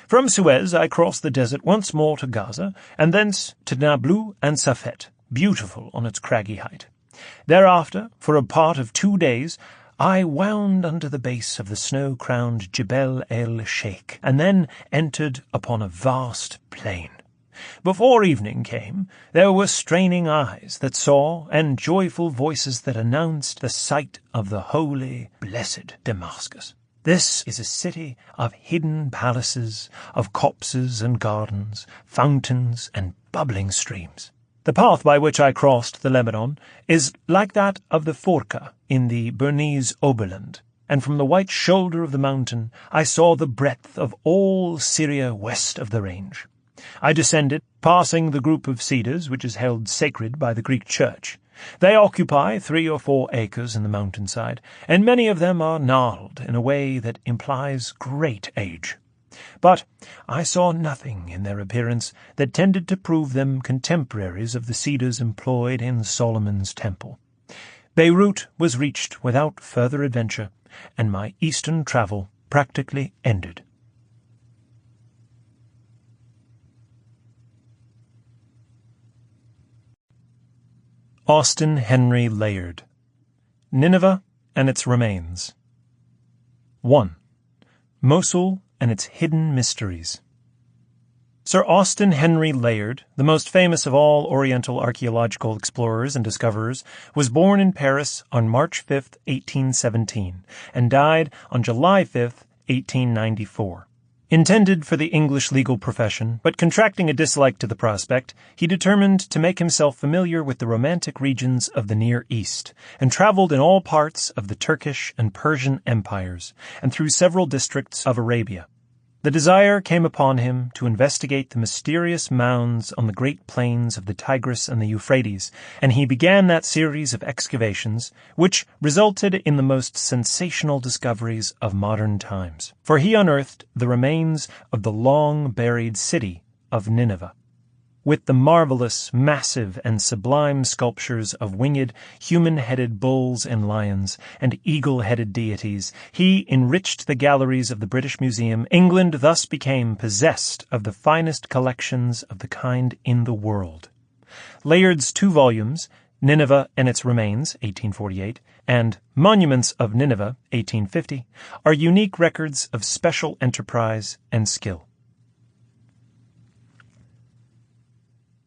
From Suez I crossed the desert once more to Gaza, and thence to Nablus and Safed, beautiful on its craggy height. Thereafter, for a part of 2 days, I wound under the base of the snow-crowned Jebel el-Sheikh, and then entered upon a vast plain. Before evening came, there were straining eyes that saw, and joyful voices that announced the sight of the holy, blessed Damascus. This is a city of hidden palaces, of copses and gardens, fountains and bubbling streams. The path by which I crossed the Lebanon is like that of the Forca in the Bernese Oberland, and from the white shoulder of the mountain I saw the breadth of all Syria west of the range. I descended, passing the group of cedars which is held sacred by the Greek church. They occupy 3 or 4 acres in the mountainside, and many of them are gnarled in a way that implies great age. But I saw nothing in their appearance that tended to prove them contemporaries of the cedars employed in Solomon's temple. Beirut was reached without further adventure, and my eastern travel practically ended. Austen Henry Layard. Nineveh and its Remains. 1. Mosul and its Hidden Mysteries. Sir Austen Henry Layard, the most famous of all Oriental archaeological explorers and discoverers, was born in Paris on March 5, 1817, and died on July 5, 1894. Intended for the English legal profession, but contracting a dislike to the prospect, he determined to make himself familiar with the romantic regions of the Near East, and travelled in all parts of the Turkish and Persian empires, and through several districts of Arabia. The desire came upon him to investigate the mysterious mounds on the great plains of the Tigris and the Euphrates, and he began that series of excavations which resulted in the most sensational discoveries of modern times. For he unearthed the remains of the long-buried city of Nineveh. With the marvelous, massive, and sublime sculptures of winged, human-headed bulls and lions, and eagle-headed deities, he enriched the galleries of the British Museum. England thus became possessed of the finest collections of the kind in the world. Layard's 2 volumes, Nineveh and its Remains, 1848, and Monuments of Nineveh, 1850, are unique records of special enterprise and skill.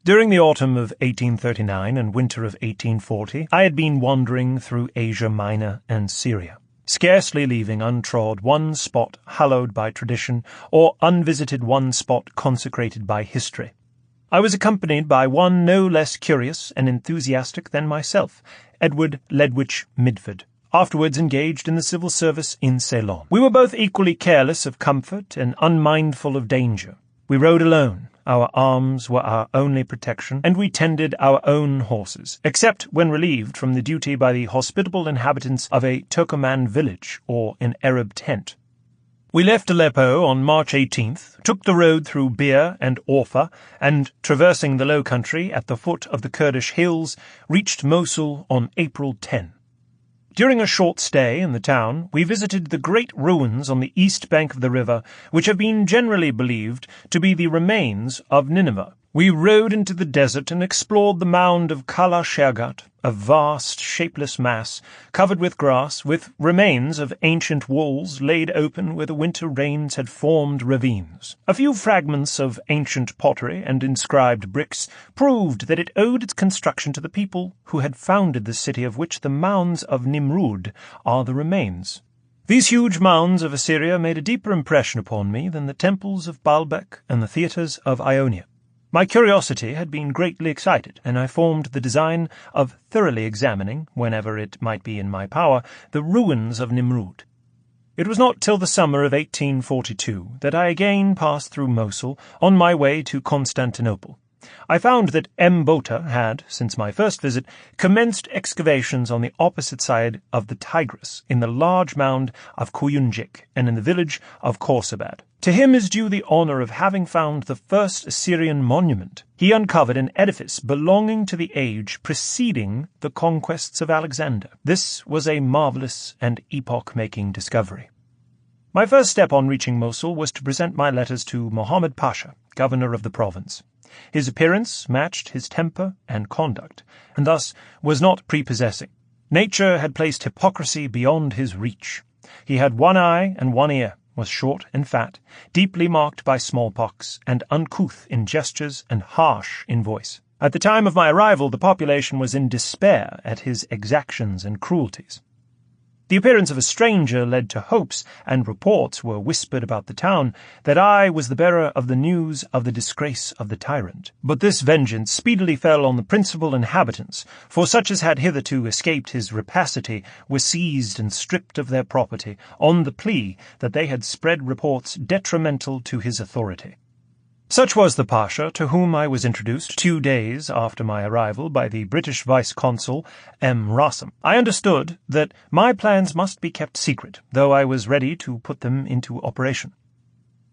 During the autumn of 1839 and winter of 1840, I had been wandering through Asia Minor and Syria, scarcely leaving untrod one spot hallowed by tradition, or unvisited one spot consecrated by history. I was accompanied by one no less curious and enthusiastic than myself, Edward Ledwich Midford, afterwards engaged in the civil service in Ceylon. We were both equally careless of comfort and unmindful of danger. We rode alone. Our arms were our only protection, and we tended our own horses, except when relieved from the duty by the hospitable inhabitants of a Turkoman village or an Arab tent. We left Aleppo on March 18th, took the road through Bir and Orfa, and, traversing the low country at the foot of the Kurdish hills, reached Mosul on April 10. During a short stay in the town, we visited the great ruins on the east bank of the river, which have been generally believed to be the remains of Nineveh. We rode into the desert and explored the mound of Kala Shergat, a vast, shapeless mass, covered with grass, with remains of ancient walls laid open where the winter rains had formed ravines. A few fragments of ancient pottery and inscribed bricks proved that it owed its construction to the people who had founded the city of which the mounds of Nimrud are the remains. These huge mounds of Assyria made a deeper impression upon me than the temples of Baalbek and the theatres of Ionia. My curiosity had been greatly excited, and I formed the design of thoroughly examining, whenever it might be in my power, the ruins of Nimrud. It was not till the summer of 1842 that I again passed through Mosul on my way to Constantinople. I found that Mbota had, since my first visit, commenced excavations on the opposite side of the Tigris, in the large mound of Kuyunjik and in the village of Khorsabad. To him is due the honour of having found the first Assyrian monument. He uncovered an edifice belonging to the age preceding the conquests of Alexander. This was a marvellous and epoch-making discovery. My first step on reaching Mosul was to present my letters to Mohammed Pasha, governor of the province. His appearance matched his temper and conduct, and thus was not prepossessing. Nature had placed hypocrisy beyond his reach. He had one eye and one ear, was short and fat, deeply marked by smallpox, and uncouth in gestures and harsh in voice. At the time of my arrival, the population was in despair at his exactions and cruelties. The appearance of a stranger led to hopes, and reports were whispered about the town that I was the bearer of the news of the disgrace of the tyrant. But this vengeance speedily fell on the principal inhabitants, for such as had hitherto escaped his rapacity were seized and stripped of their property, on the plea that they had spread reports detrimental to his authority. Such was the Pasha to whom I was introduced 2 days after my arrival by the British Vice-Consul M. Rassam. I understood that my plans must be kept secret, though I was ready to put them into operation.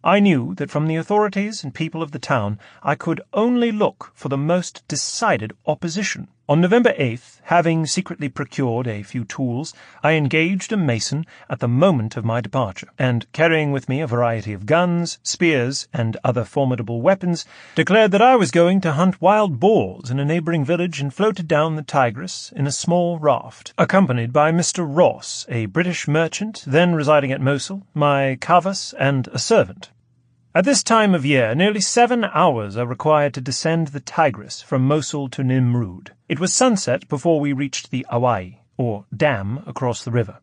I knew that from the authorities and people of the town I could only look for the most decided opposition. On November 8th, having secretly procured a few tools, I engaged a mason at the moment of my departure, and, carrying with me a variety of guns, spears, and other formidable weapons, declared that I was going to hunt wild boars in a neighbouring village and floated down the Tigris in a small raft, accompanied by Mr. Ross, a British merchant then residing at Mosul, my kavas, and a servant. At this time of year, nearly 7 hours are required to descend the Tigris from Mosul to Nimrud. It was sunset before we reached the Awai, or dam, across the river.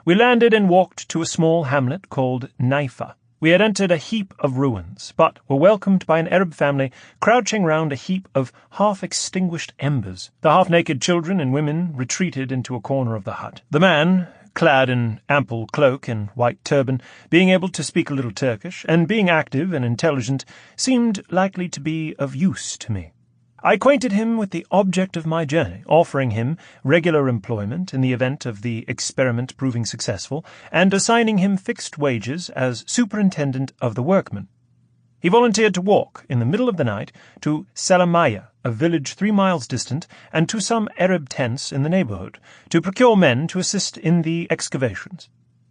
We landed and walked to a small hamlet called Naifa. We had entered a heap of ruins, but were welcomed by an Arab family crouching round a heap of half-extinguished embers. The half-naked children and women retreated into a corner of the hut. The man, clad in ample cloak and white turban, being able to speak a little Turkish, and being active and intelligent, seemed likely to be of use to me. I acquainted him with the object of my journey, offering him regular employment in the event of the experiment proving successful, and assigning him fixed wages as superintendent of the workmen. He volunteered to walk in the middle of the night to Salamaya, a village 3 miles distant, and to some Arab tents in the neighbourhood, to procure men to assist in the excavations.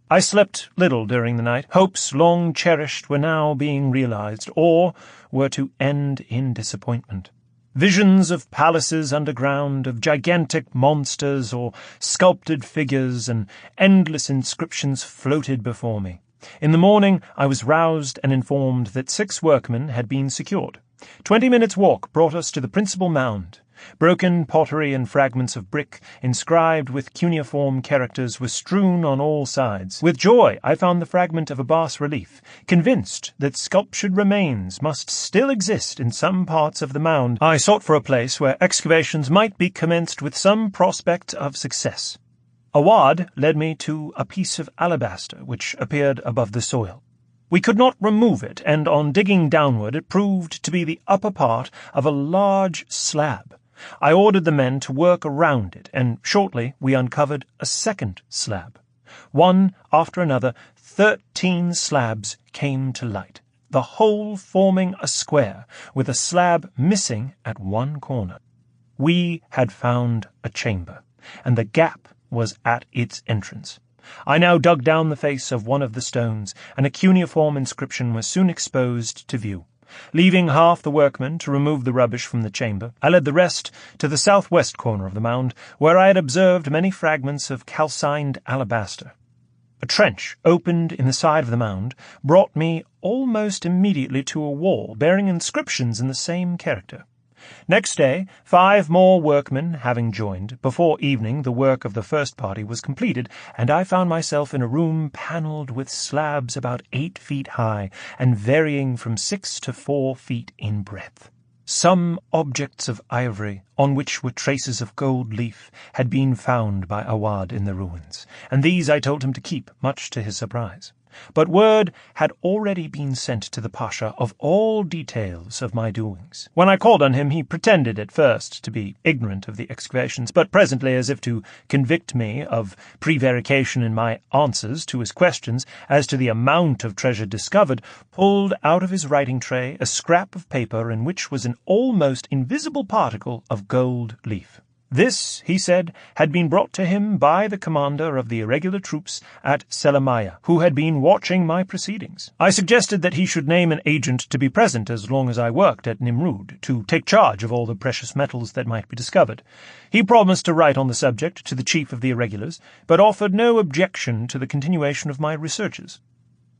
I slept little during the night. Hopes long cherished were now being realized, or were to end in disappointment. Visions of palaces underground, of gigantic monsters or sculpted figures, and endless inscriptions floated before me. In the morning I was roused and informed that 6 workmen had been secured. 20 minutes' walk brought us to the principal mound. Broken pottery and fragments of brick, inscribed with cuneiform characters, were strewn on all sides. With joy I found the fragment of a bas-relief, convinced that sculptured remains must still exist in some parts of the mound. I sought for a place where excavations might be commenced with some prospect of success. A wad led me to a piece of alabaster which appeared above the soil. We could not remove it, and on digging downward it proved to be the upper part of a large slab. I ordered the men to work around it, and shortly we uncovered a second slab. One after another, 13 slabs came to light, the whole forming a square, with a slab missing at one corner. We had found a chamber, and the gap was at its entrance. I now dug down the face of one of the stones, and a cuneiform inscription was soon exposed to view. Leaving half the workmen to remove the rubbish from the chamber, I led the rest to the southwest corner of the mound, where I had observed many fragments of calcined alabaster. A trench, opened in the side of the mound, brought me almost immediately to a wall bearing inscriptions in the same character. Next day, 5 more workmen having joined, before evening the work of the first party was completed, and I found myself in a room panelled with slabs about 8 feet high, and varying from 6 to 4 feet in breadth. Some objects of ivory, on which were traces of gold leaf, had been found by Awad in the ruins, and these I told him to keep, much to his surprise. but word had already been sent to the Pasha of all details of my doings. When I called on him, he pretended at first to be ignorant of the excavations, but presently, as if to convict me of prevarication in my answers to his questions as to the amount of treasure discovered, pulled out of his writing tray a scrap of paper in which was an almost invisible particle of gold leaf. This, he said, had been brought to him by the commander of the irregular troops at Selamaya, who had been watching my proceedings. I suggested that he should name an agent to be present as long as I worked at Nimrud, to take charge of all the precious metals that might be discovered. He promised to write on the subject to the chief of the irregulars, but offered no objection to the continuation of my researches.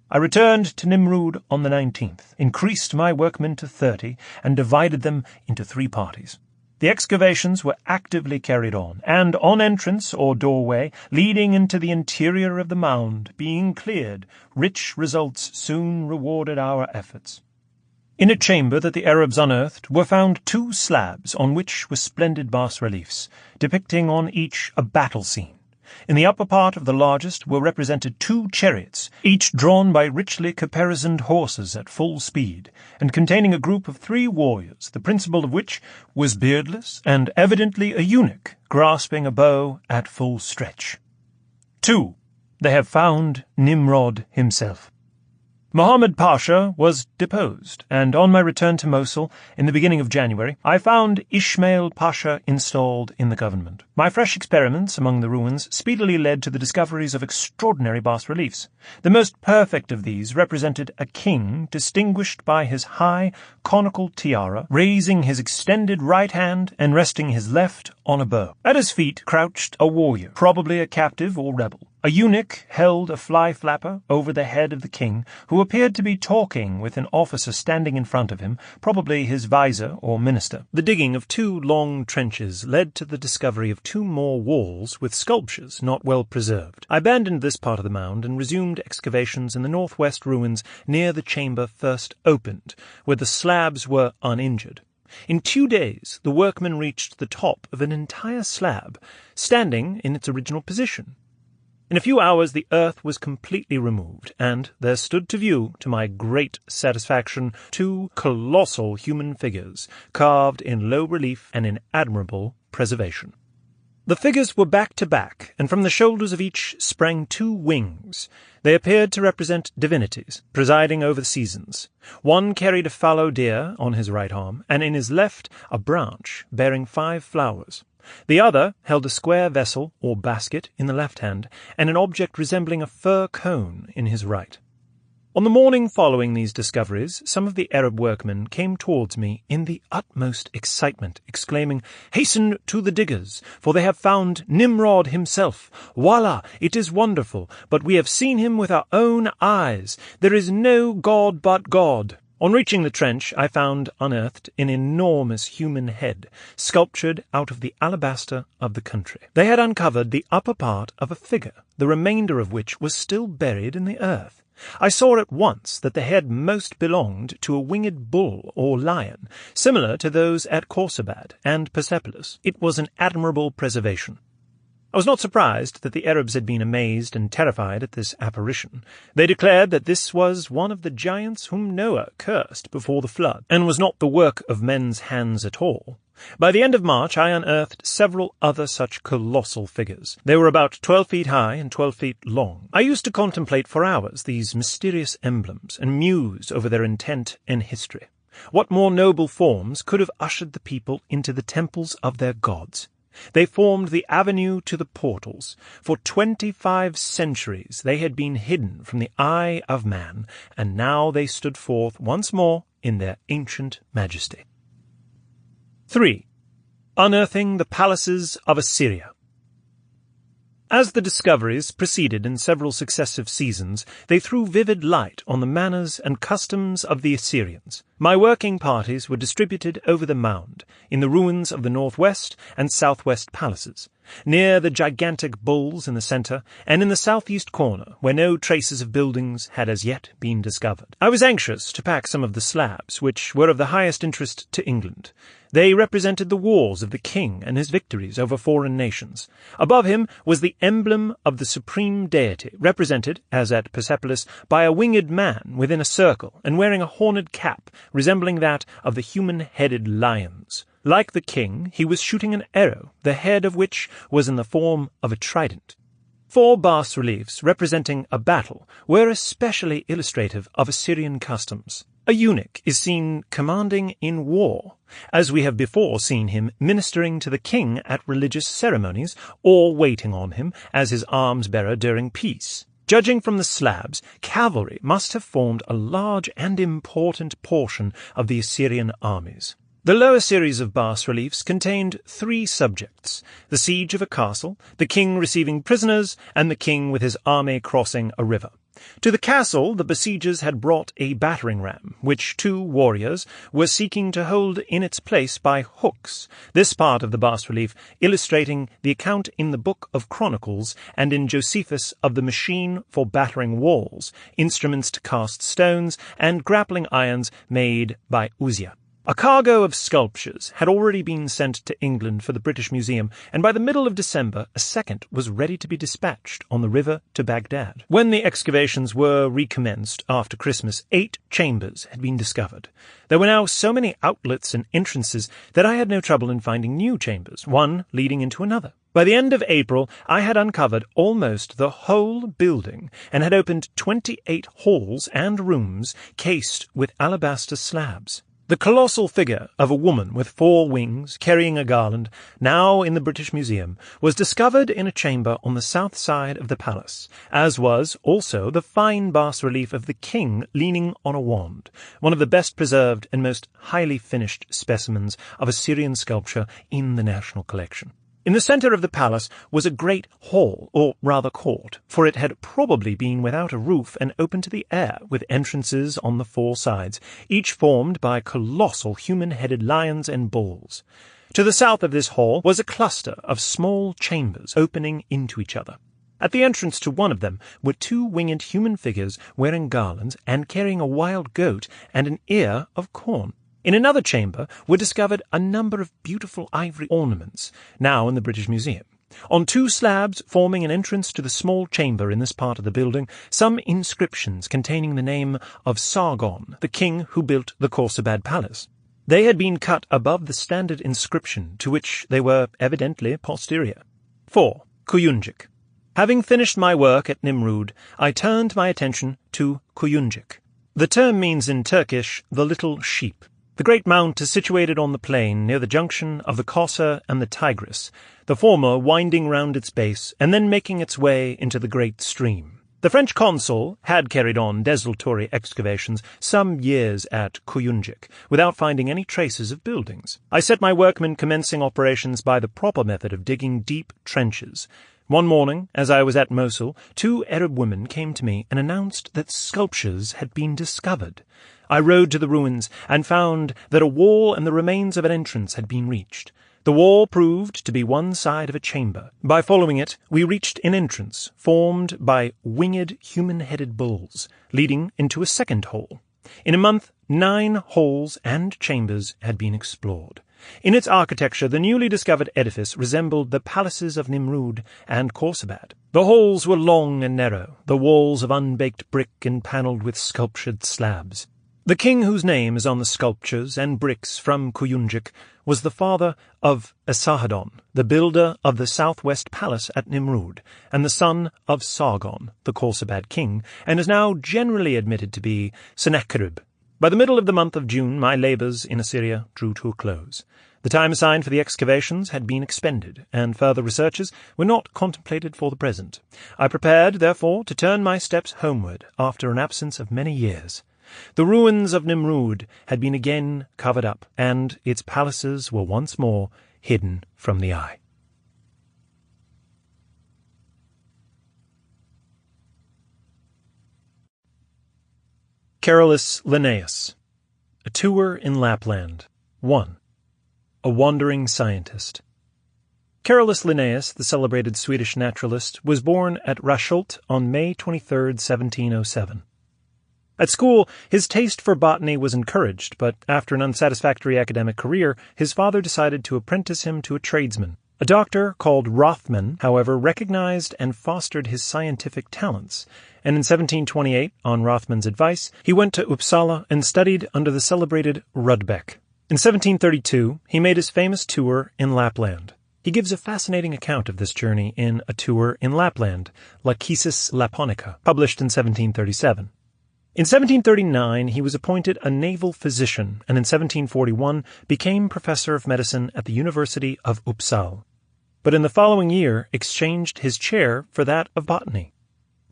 I returned to Nimrud on the 19th, increased my workmen to 30, and divided them into 3 parties. The excavations were actively carried on, and on entrance or doorway leading into the interior of the mound being cleared, rich results soon rewarded our efforts. In a chamber that the Arabs unearthed were found 2 slabs on which were splendid bas-reliefs, depicting on each a battle scene. In the upper part of the largest were represented 2 chariots, each drawn by richly caparisoned horses at full speed, and containing a group of 3 warriors, the principal of which was beardless and evidently a eunuch, grasping a bow at full stretch. 2. They have found Nimrod himself. Mohammed Pasha was deposed, and on my return to Mosul in the beginning of January, I found Ismail Pasha installed in the government. My fresh experiments among the ruins speedily led to the discoveries of extraordinary bas-reliefs. The most perfect of these represented a king distinguished by his high, conical tiara, raising his extended right hand and resting his left on a bow. At his feet crouched a warrior, probably a captive or rebel. A eunuch held a fly-flapper over the head of the king, who appeared to be talking with an officer standing in front of him, probably his vizier or minister. The digging of 2 long trenches led to the discovery of 2 more walls with sculptures not well preserved. I abandoned this part of the mound and resumed excavations in the northwest ruins near the chamber first opened, where the slabs were uninjured. In 2 days the workmen reached the top of an entire slab, standing in its original position. In a few hours the earth was completely removed, and there stood to view, to my great satisfaction, 2 colossal human figures, carved in low relief and in admirable preservation. The figures were back to back, and from the shoulders of each sprang 2 wings. They appeared to represent divinities, presiding over the seasons. One carried a fallow deer on his right arm, and in his left a branch bearing 5 flowers. The other held a square vessel or basket in the left hand, and an object resembling a fir cone in his right. On the morning following these discoveries, some of the Arab workmen came towards me in the utmost excitement, exclaiming, "Hasten to the diggers, for they have found Nimrod himself. Wallah, it is wonderful, but we have seen him with our own eyes. There is no God but God." On reaching the trench, I found unearthed an enormous human head, sculptured out of the alabaster of the country. They had uncovered the upper part of a figure, the remainder of which was still buried in the earth. I saw at once that the head most belonged to a winged bull or lion, similar to those at Khorsabad and Persepolis. It was an admirable preservation. I was not surprised that the Arabs had been amazed and terrified at this apparition. They declared that this was one of the giants whom Noah cursed before the flood, and was not the work of men's hands at all. By the end of March I unearthed several other such colossal figures. They were about 12 feet high and 12 feet long. I used to contemplate for hours these mysterious emblems, and muse over their intent and history. What more noble forms could have ushered the people into the temples of their gods? They formed the avenue to the portals. For 25 centuries they had been hidden from the eye of man, and now they stood forth once more in their ancient majesty. 3. Unearthing the palaces of Assyria. As the discoveries proceeded in several successive seasons, they threw vivid light on the manners and customs of the Assyrians. My working parties were distributed over the mound, in the ruins of the northwest and southwest palaces, near the gigantic bulls in the centre, and in the southeast corner, where no traces of buildings had as yet been discovered. I was anxious to pack some of the slabs, which were of the highest interest to England. They represented the wars of the king and his victories over foreign nations. Above him was the emblem of the supreme deity, represented, as at Persepolis, by a winged man within a circle and wearing a horned cap resembling that of the human-headed lions. Like the king, he was shooting an arrow, the head of which was in the form of a trident. 4 bas-reliefs representing a battle were especially illustrative of Assyrian customs. A eunuch is seen commanding in war, as we have before seen him ministering to the king at religious ceremonies or waiting on him as his arms-bearer during peace. Judging from the slabs, cavalry must have formed a large and important portion of the Assyrian armies. The lower series of bas-reliefs contained 3 subjects: the siege of a castle, the king receiving prisoners, and the king with his army crossing a river. To the castle the besiegers had brought a battering ram, which 2 warriors were seeking to hold in its place by hooks, this part of the bas-relief illustrating the account in the Book of Chronicles and in Josephus of the machine for battering walls, instruments to cast stones, and grappling irons made by Uzziah. A cargo of sculptures had already been sent to England for the British Museum, and by the middle of December a second was ready to be dispatched on the river to Baghdad. When the excavations were recommenced after Christmas, 8 chambers had been discovered. There were now so many outlets and entrances that I had no trouble in finding new chambers, one leading into another. By the end of April, I had uncovered almost the whole building and had opened 28 halls and rooms cased with alabaster slabs. The colossal figure of a woman with 4 wings carrying a garland, now in the British Museum, was discovered in a chamber on the south side of the palace, as was also the fine bas-relief of the king leaning on a wand, one of the best preserved and most highly finished specimens of Assyrian sculpture in the National Collection. In the centre of the palace was a great hall, or rather court, for it had probably been without a roof and open to the air, with entrances on the 4 sides, each formed by colossal human-headed lions and bulls. To the south of this hall was a cluster of small chambers opening into each other. At the entrance to one of them were 2 winged human figures wearing garlands and carrying a wild goat and an ear of corn. In another chamber were discovered a number of beautiful ivory ornaments, now in the British Museum. On 2 slabs forming an entrance to the small chamber in this part of the building, some inscriptions containing the name of Sargon, the king who built the Khorsabad Palace. They had been cut above the standard inscription, to which they were evidently posterior. 4. Kuyunjik. Having finished my work at Nimrud, I turned my attention to Kuyunjik. The term means in Turkish, the little sheep. The great mount is situated on the plain near the junction of the Kosser and the Tigris, the former winding round its base and then making its way into the great stream. The French consul had carried on desultory excavations some years at Kuyunjik, without finding any traces of buildings. I set my workmen commencing operations by the proper method of digging deep trenches. One morning, as I was at Mosul, 2 Arab women came to me and announced that sculptures had been discovered. I rode to the ruins and found that a wall and the remains of an entrance had been reached. The wall proved to be one side of a chamber. By following it, we reached an entrance formed by winged human-headed bulls, leading into a second hall. In a month, 9 halls and chambers had been explored. In its architecture, the newly discovered edifice resembled the palaces of Nimrud and Khorsabad. The halls were long and narrow, the walls of unbaked brick and panelled with sculptured slabs. The king whose name is on the sculptures and bricks from Kuyunjik was the father of Esarhaddon, the builder of the southwest palace at Nimrud, and the son of Sargon, the Khorsabad king, and is now generally admitted to be Sennacherib. By the middle of the month of June, my labours in Assyria drew to a close. The time assigned for the excavations had been expended, and further researches were not contemplated for the present. I prepared, therefore, to turn my steps homeward after an absence of many years. The ruins of Nimrud had been again covered up, and its palaces were once more hidden from the eye. Carolus Linnaeus. A Tour in Lapland. 1. A Wandering Scientist. Carolus Linnaeus, the celebrated Swedish naturalist, was born at Reshaped on May 23, 1707. At school, his taste for botany was encouraged, but after an unsatisfactory academic career, his father decided to apprentice him to a tradesman. A doctor called Rothman, however, recognized and fostered his scientific talents, and in 1728, on Rothman's advice, he went to Uppsala and studied under the celebrated Rudbeck. In 1732, he made his famous tour in Lapland. He gives a fascinating account of this journey in A Tour in Lapland, Lachesis Laponica, published in 1737. In 1739, he was appointed a naval physician, and in 1741 became professor of medicine at the University of Uppsala. But in the following year exchanged his chair for that of botany.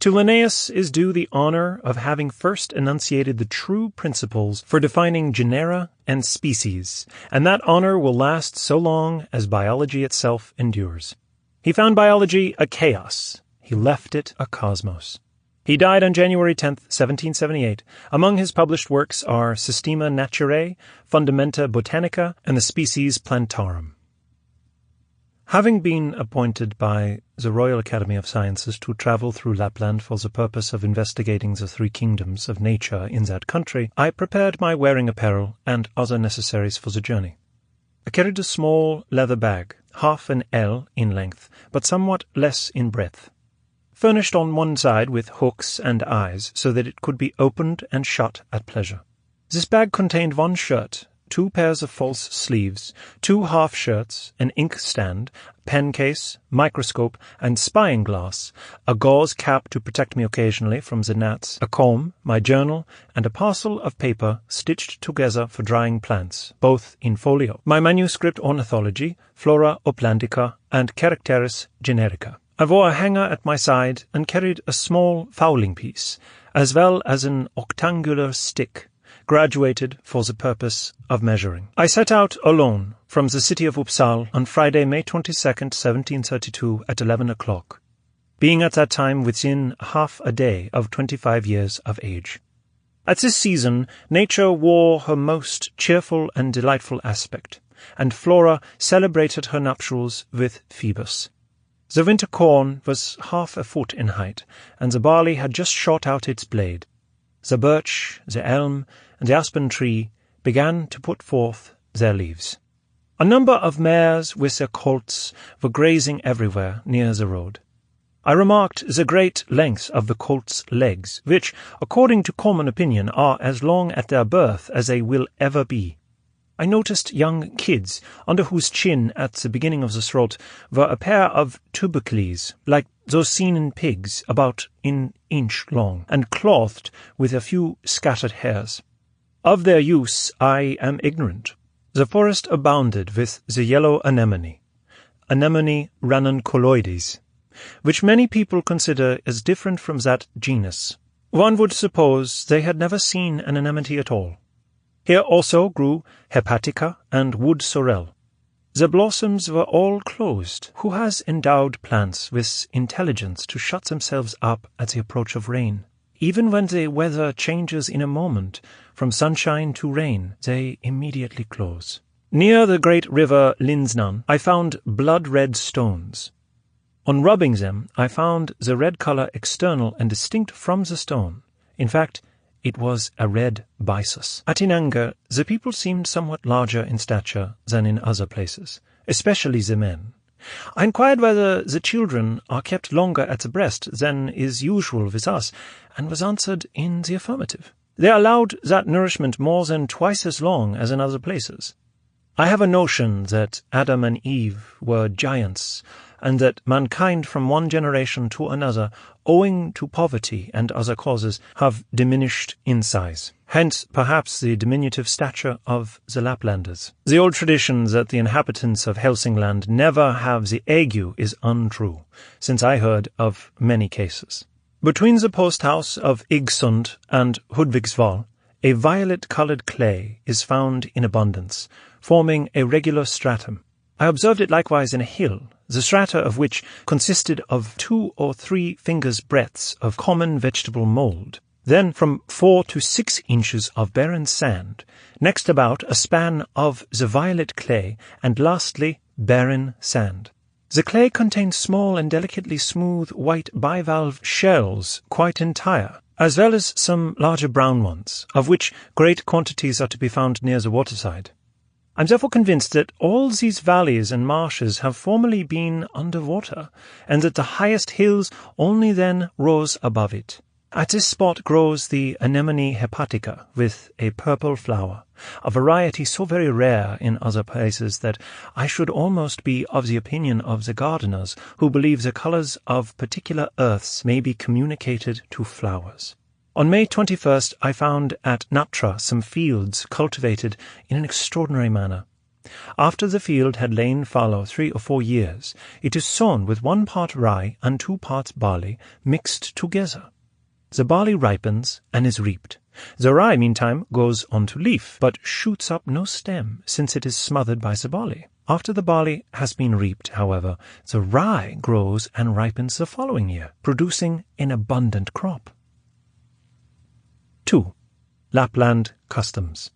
To Linnaeus is due the honor of having first enunciated the true principles for defining genera and species, and that honor will last so long as biology itself endures. He found biology a chaos. He left it a cosmos. He died on January 10, 1778. Among his published works are Systema Naturae, Fundamenta Botanica, and the Species Plantarum. Having been appointed by the Royal Academy of Sciences to travel through Lapland for the purpose of investigating the three kingdoms of nature in that country, I prepared my wearing apparel and other necessaries for the journey. I carried a small leather bag, half an ell in length, but somewhat less in breadth, furnished on one side with hooks and eyes so that it could be opened and shut at pleasure. This bag contained one shirt, 2 pairs of false sleeves, 2 half-shirts, an inkstand, pen case, microscope, and spying glass, a gauze cap to protect me occasionally from the gnats, a comb, my journal, and a parcel of paper stitched together for drying plants, both in folio, my manuscript ornithology, Flora Upplandica, and Characteris Generica. I wore a hanger at my side and carried a small fowling piece, as well as an octangular stick, graduated for the purpose of measuring. I set out alone from the city of Uppsala on Friday, May 22nd, 1732, at 11 o'clock, being at that time within half a day of 25 years of age. At this season, nature wore her most cheerful and delightful aspect, and Flora celebrated her nuptials with Phoebus. The winter corn was half a foot in height, and the barley had just shot out its blade. The birch, the elm, and the aspen tree began to put forth their leaves. A number of mares with their colts were grazing everywhere near the road. I remarked the great length of the colts' legs, which, according to common opinion, are as long at their birth as they will ever be. I noticed young kids, under whose chin at the beginning of the throat were a pair of tubercles, like those seen in pigs, about an inch long, and clothed with a few scattered hairs. Of their use I am ignorant. The forest abounded with the yellow anemone, Anemone ranunculoides, which many people consider as different from that genus. One would suppose they had never seen an anemone at all. Here also grew hepatica and wood sorrel. The blossoms were all closed. Who has endowed plants with intelligence to shut themselves up at the approach of rain? Even when the weather changes in a moment, from sunshine to rain, they immediately close. Near the great river Linsnan, I found blood-red stones. On rubbing them, I found the red colour external and distinct from the stone. In fact, it was a red byssus. At Inanga, the people seemed somewhat larger in stature than in other places, especially the men. I inquired whether the children are kept longer at the breast than is usual with us, and was answered in the affirmative. They are allowed that nourishment more than twice as long as in other places. I have a notion that Adam and Eve were giants, and that mankind from one generation to another, owing to poverty and other causes, have diminished in size. Hence, perhaps, the diminutive stature of the Laplanders. The old tradition that the inhabitants of Helsingland never have the ague is untrue, since I heard of many cases. Between the post-house of Igsund and Hudvigsvall, a violet-coloured clay is found in abundance, forming a regular stratum. I observed it likewise in a hill, the strata of which consisted of 2 or 3 fingers' breadths of common vegetable mould, then from 4 to 6 inches of barren sand, next about a span of the violet clay, and lastly barren sand. The clay contains small and delicately smooth white bivalve shells, quite entire, as well as some larger brown ones, of which great quantities are to be found near the waterside. I'm therefore convinced that all these valleys and marshes have formerly been under water, and that the highest hills only then rose above it. At this spot grows the anemone hepatica, with a purple flower, a variety so very rare in other places that I should almost be of the opinion of the gardeners, who believe the colours of particular earths may be communicated to flowers. On May 21st I found at Natra some fields cultivated in an extraordinary manner. After the field had lain fallow 3 or 4 years, it is sown with 1 part rye and 2 parts barley mixed together. The barley ripens and is reaped. The rye, meantime, goes on to leaf, but shoots up no stem, since it is smothered by the barley. After the barley has been reaped, however, the rye grows and ripens the following year, producing an abundant crop. 2. Lapland customs.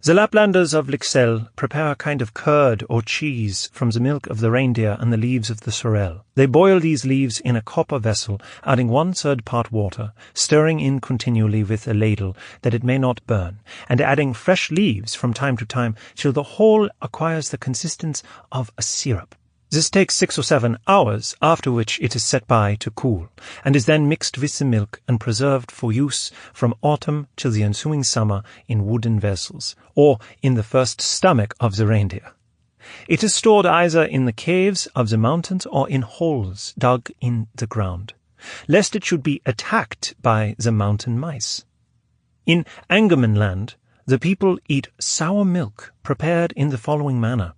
The Laplanders of Lixell prepare a kind of curd or cheese from the milk of the reindeer and the leaves of the sorrel. They boil these leaves in a copper vessel, adding 1/3 part water, stirring in continually with a ladle that it may not burn, and adding fresh leaves from time to time till the whole acquires the consistence of a syrup. This takes 6 or 7 hours, after which it is set by to cool, and is then mixed with the milk and preserved for use from autumn till the ensuing summer in wooden vessels, or in the first stomach of the reindeer. It is stored either in the caves of the mountains or in holes dug in the ground, lest it should be attacked by the mountain mice. In Angormenland, the people eat sour milk prepared in the following manner.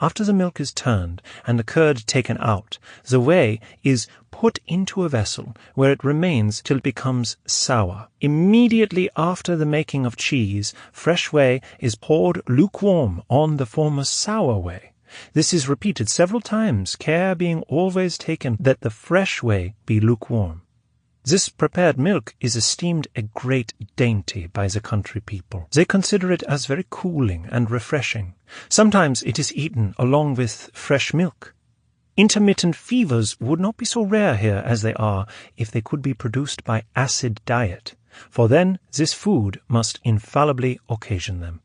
After the milk is turned and the curd taken out, the whey is put into a vessel where it remains till it becomes sour. Immediately after the making of cheese, fresh whey is poured lukewarm on the former sour whey. This is repeated several times, care being always taken that the fresh whey be lukewarm. This prepared milk is esteemed a great dainty by the country people. They consider it as very cooling and refreshing. Sometimes it is eaten along with fresh milk. Intermittent fevers would not be so rare here as they are if they could be produced by acid diet, for then this food must infallibly occasion them.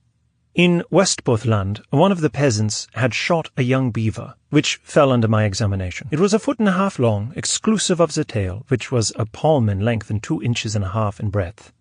In Westbotland, one of the peasants had shot a young beaver, which fell under my examination. It was 1.5 feet long, exclusive of the tail, which was a palm in length and 2.5 inches in breadth.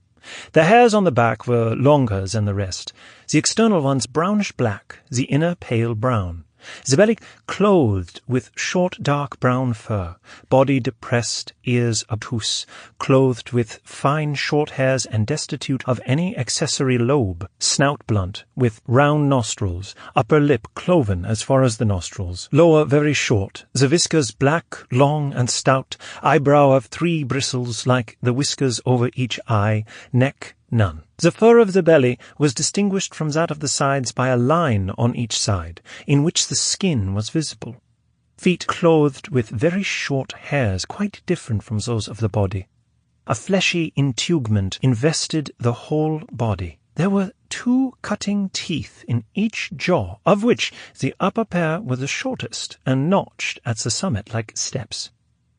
The hairs on the back were longer than the rest, the external ones brownish-black, the inner pale brown. The belly clothed with short dark brown fur, body depressed, ears obtuse, clothed with fine short hairs and destitute of any accessory lobe, snout blunt, with round nostrils, upper lip cloven as far as the nostrils, lower very short, the whiskers black, long and stout, eyebrow of 3 bristles like the whiskers over each eye, neck none. The fur of the belly was distinguished from that of the sides by a line on each side, in which the skin was visible. Feet clothed with very short hairs, quite different from those of the body. A fleshy integument invested the whole body. There were 2 cutting teeth in each jaw, of which the upper pair were the shortest and notched at the summit like steps.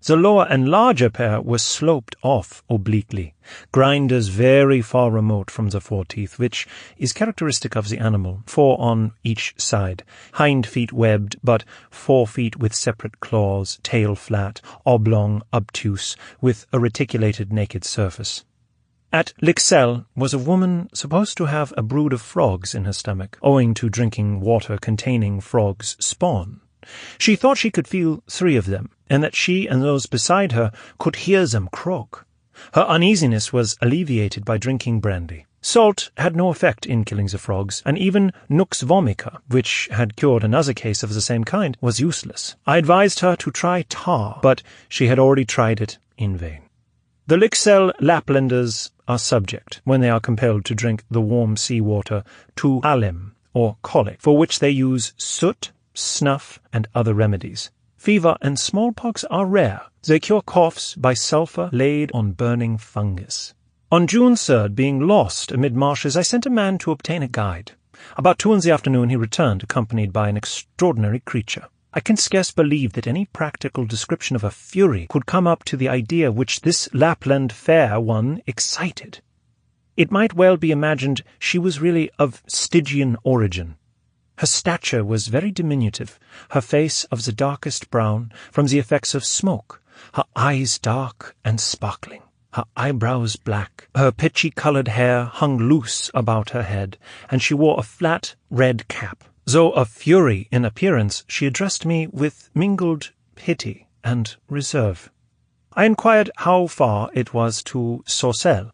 The lower and larger pair were sloped off obliquely, grinders very far remote from the 4 teeth, which is characteristic of the animal, 4 on each side, hind feet webbed, but 4 feet with separate claws, tail flat, oblong, obtuse, with a reticulated naked surface. At Lixell was a woman supposed to have a brood of frogs in her stomach, owing to drinking water containing frogs' spawn. She thought she could feel 3 of them, and that she and those beside her could hear them croak. Her uneasiness was alleviated by drinking brandy. Salt had no effect in killing the frogs, and even nux vomica, which had cured another case of the same kind, was useless. I advised her to try tar, but she had already tried it in vain. The Lixell Laplanders are subject, when they are compelled to drink the warm sea water, to alem, or colic, for which they use soot, snuff, and other remedies. Fever and smallpox are rare. They cure coughs by sulphur laid on burning fungus. On June 3rd, being lost amid marshes, I sent a man to obtain a guide. About 2 in the afternoon he returned, accompanied by an extraordinary creature. I can scarce believe that any practical description of a fury could come up to the idea which this Lapland fair one excited. It might well be imagined she was really of Stygian origin. Her stature was very diminutive, her face of the darkest brown, from the effects of smoke, her eyes dark and sparkling, her eyebrows black, her pitchy-coloured hair hung loose about her head, and she wore a flat red cap. Though a fury in appearance, she addressed me with mingled pity and reserve. I inquired how far it was to Sorcelles.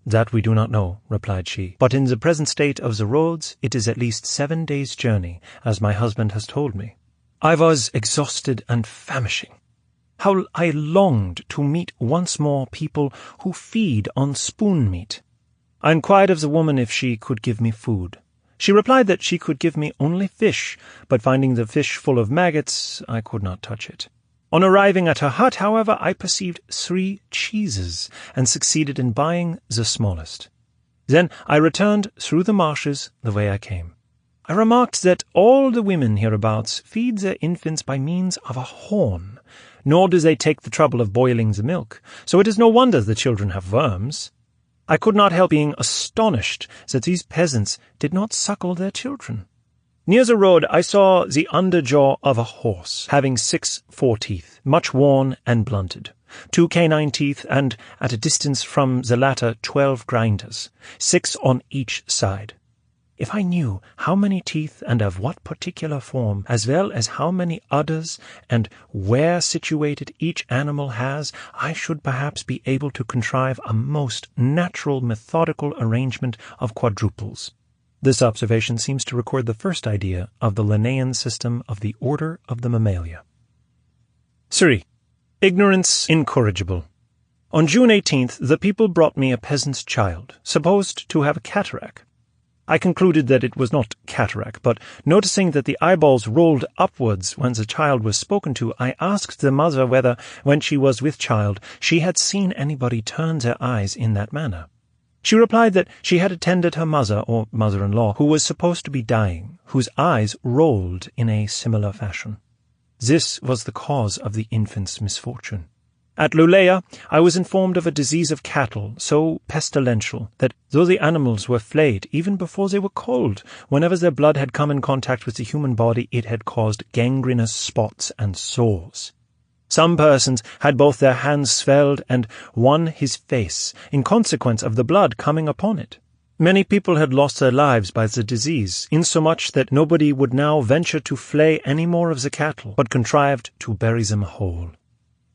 "That we do not know," replied she, "but in the present state of the roads it is at least 7 days' journey, as my husband has told me." I was exhausted and famishing. How I longed to meet once more people who feed on spoon meat. I inquired of the woman if she could give me food. She replied that she could give me only fish, but finding the fish full of maggots, I could not touch it. On arriving at her hut, however, I perceived 3 cheeses, and succeeded in buying the smallest. Then I returned through the marshes the way I came. I remarked that all the women hereabouts feed their infants by means of a horn, nor do they take the trouble of boiling the milk, so it is no wonder the children have worms. I could not help being astonished that these peasants did not suckle their children. Near the road I saw the underjaw of a horse, having 6 foreteeth, much worn and blunted, 2 canine teeth, and, at a distance from the latter, 12 grinders, 6 on each side. If I knew how many teeth and of what particular form, as well as how many udders and where situated each animal has, I should perhaps be able to contrive a most natural methodical arrangement of quadruples. This observation seems to record the first idea of the Linnaean system of the order of the Mammalia. 3. Ignorance incorrigible. On June 18th, the people brought me a peasant's child, supposed to have a cataract. I concluded that it was not cataract, but noticing that the eyeballs rolled upwards when the child was spoken to, I asked the mother whether, when she was with child, she had seen anybody turn their eyes in that manner. She replied that she had attended her mother, or mother-in-law, who was supposed to be dying, whose eyes rolled in a similar fashion. This was the cause of the infant's misfortune. At Luleia, I was informed of a disease of cattle, so pestilential that, though the animals were flayed even before they were cold, whenever their blood had come in contact with the human body, it had caused gangrenous spots and sores. Some persons had both their hands swelled and one his face, in consequence of the blood coming upon it. Many people had lost their lives by the disease, insomuch that nobody would now venture to flay any more of the cattle, but contrived to bury them whole.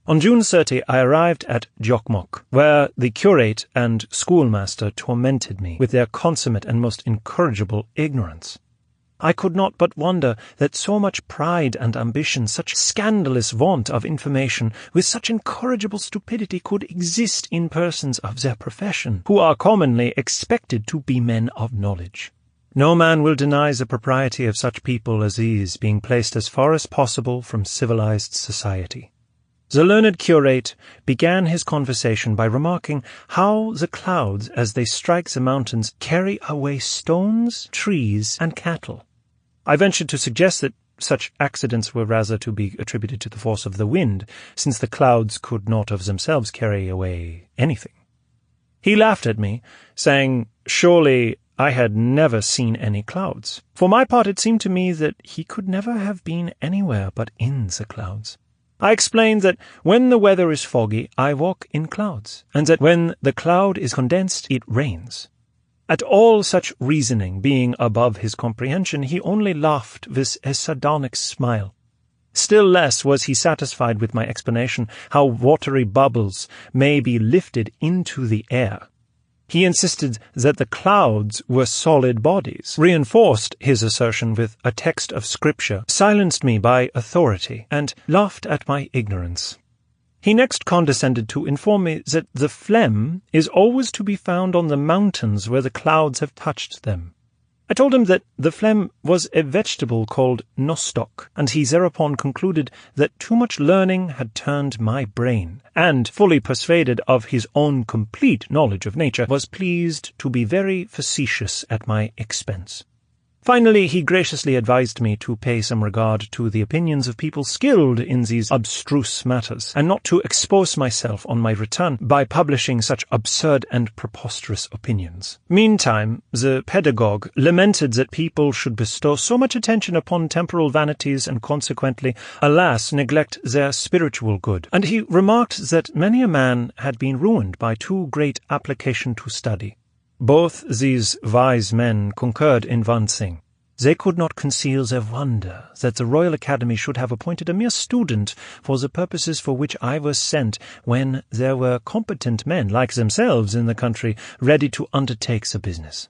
On June 30, I arrived at Jokkmokk, where the curate and schoolmaster tormented me with their consummate and most incorrigible ignorance. I could not but wonder that so much pride and ambition, such scandalous want of information, with such incorrigible stupidity could exist in persons of their profession, who are commonly expected to be men of knowledge. No man will deny the propriety of such people as these being placed as far as possible from civilized society. The learned curate began his conversation by remarking how the clouds, as they strike the mountains, carry away stones, trees, and cattle. I ventured to suggest that such accidents were rather to be attributed to the force of the wind, since the clouds could not of themselves carry away anything. He laughed at me, saying, surely I had never seen any clouds. For my part, it seemed to me that he could never have been anywhere but in the clouds. I explained that when the weather is foggy, I walk in clouds, and that when the cloud is condensed, it rains. At all such reasoning being above his comprehension, he only laughed with a sardonic smile. Still less was he satisfied with my explanation how watery bubbles may be lifted into the air. He insisted that the clouds were solid bodies, reinforced his assertion with a text of Scripture, silenced me by authority, and laughed at my ignorance. He next condescended to inform me that the phlegm is always to be found on the mountains where the clouds have touched them. I told him that the phlegm was a vegetable called nostoc, and he thereupon concluded that too much learning had turned my brain, and, fully persuaded of his own complete knowledge of nature, was pleased to be very facetious at my expense. Finally, he graciously advised me to pay some regard to the opinions of people skilled in these abstruse matters, and not to expose myself on my return by publishing such absurd and preposterous opinions. Meantime, the pedagogue lamented that people should bestow so much attention upon temporal vanities and consequently, alas, neglect their spiritual good, and he remarked that many a man had been ruined by too great application to study. Both these wise men concurred in one thing. They could not conceal their wonder that the Royal Academy should have appointed a mere student for the purposes for which I was sent, when there were competent men like themselves in the country ready to undertake the business.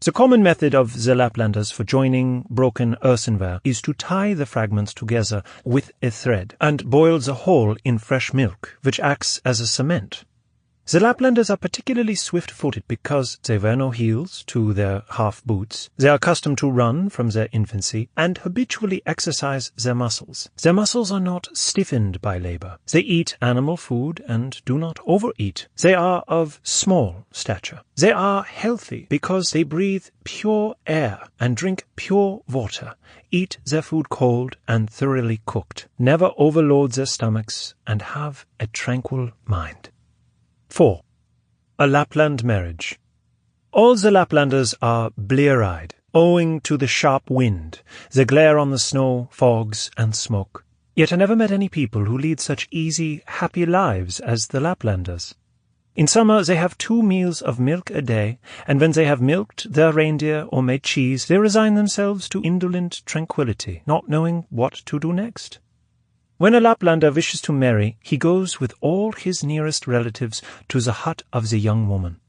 The common method of the Laplanders for joining broken earthenware is to tie the fragments together with a thread and boil the whole in fresh milk, which acts as a cement. The Laplanders are particularly swift-footed because they wear no heels to their half-boots. They are accustomed to run from their infancy and habitually exercise their muscles. Their muscles are not stiffened by labor. They eat animal food and do not overeat. They are of small stature. They are healthy because they breathe pure air and drink pure water, eat their food cold and thoroughly cooked, never overload their stomachs, and have a tranquil mind. 4. A Lapland marriage. All the Laplanders are blear-eyed, owing to the sharp wind, the glare on the snow, fogs, and smoke. Yet I never met any people who lead such easy, happy lives as the Laplanders. In summer they have 2 meals of milk a day, and when they have milked their reindeer or made cheese, they resign themselves to indolent tranquillity, not knowing what to do next. When a Laplander wishes to marry, he goes with all his nearest relatives to the hut of the young woman.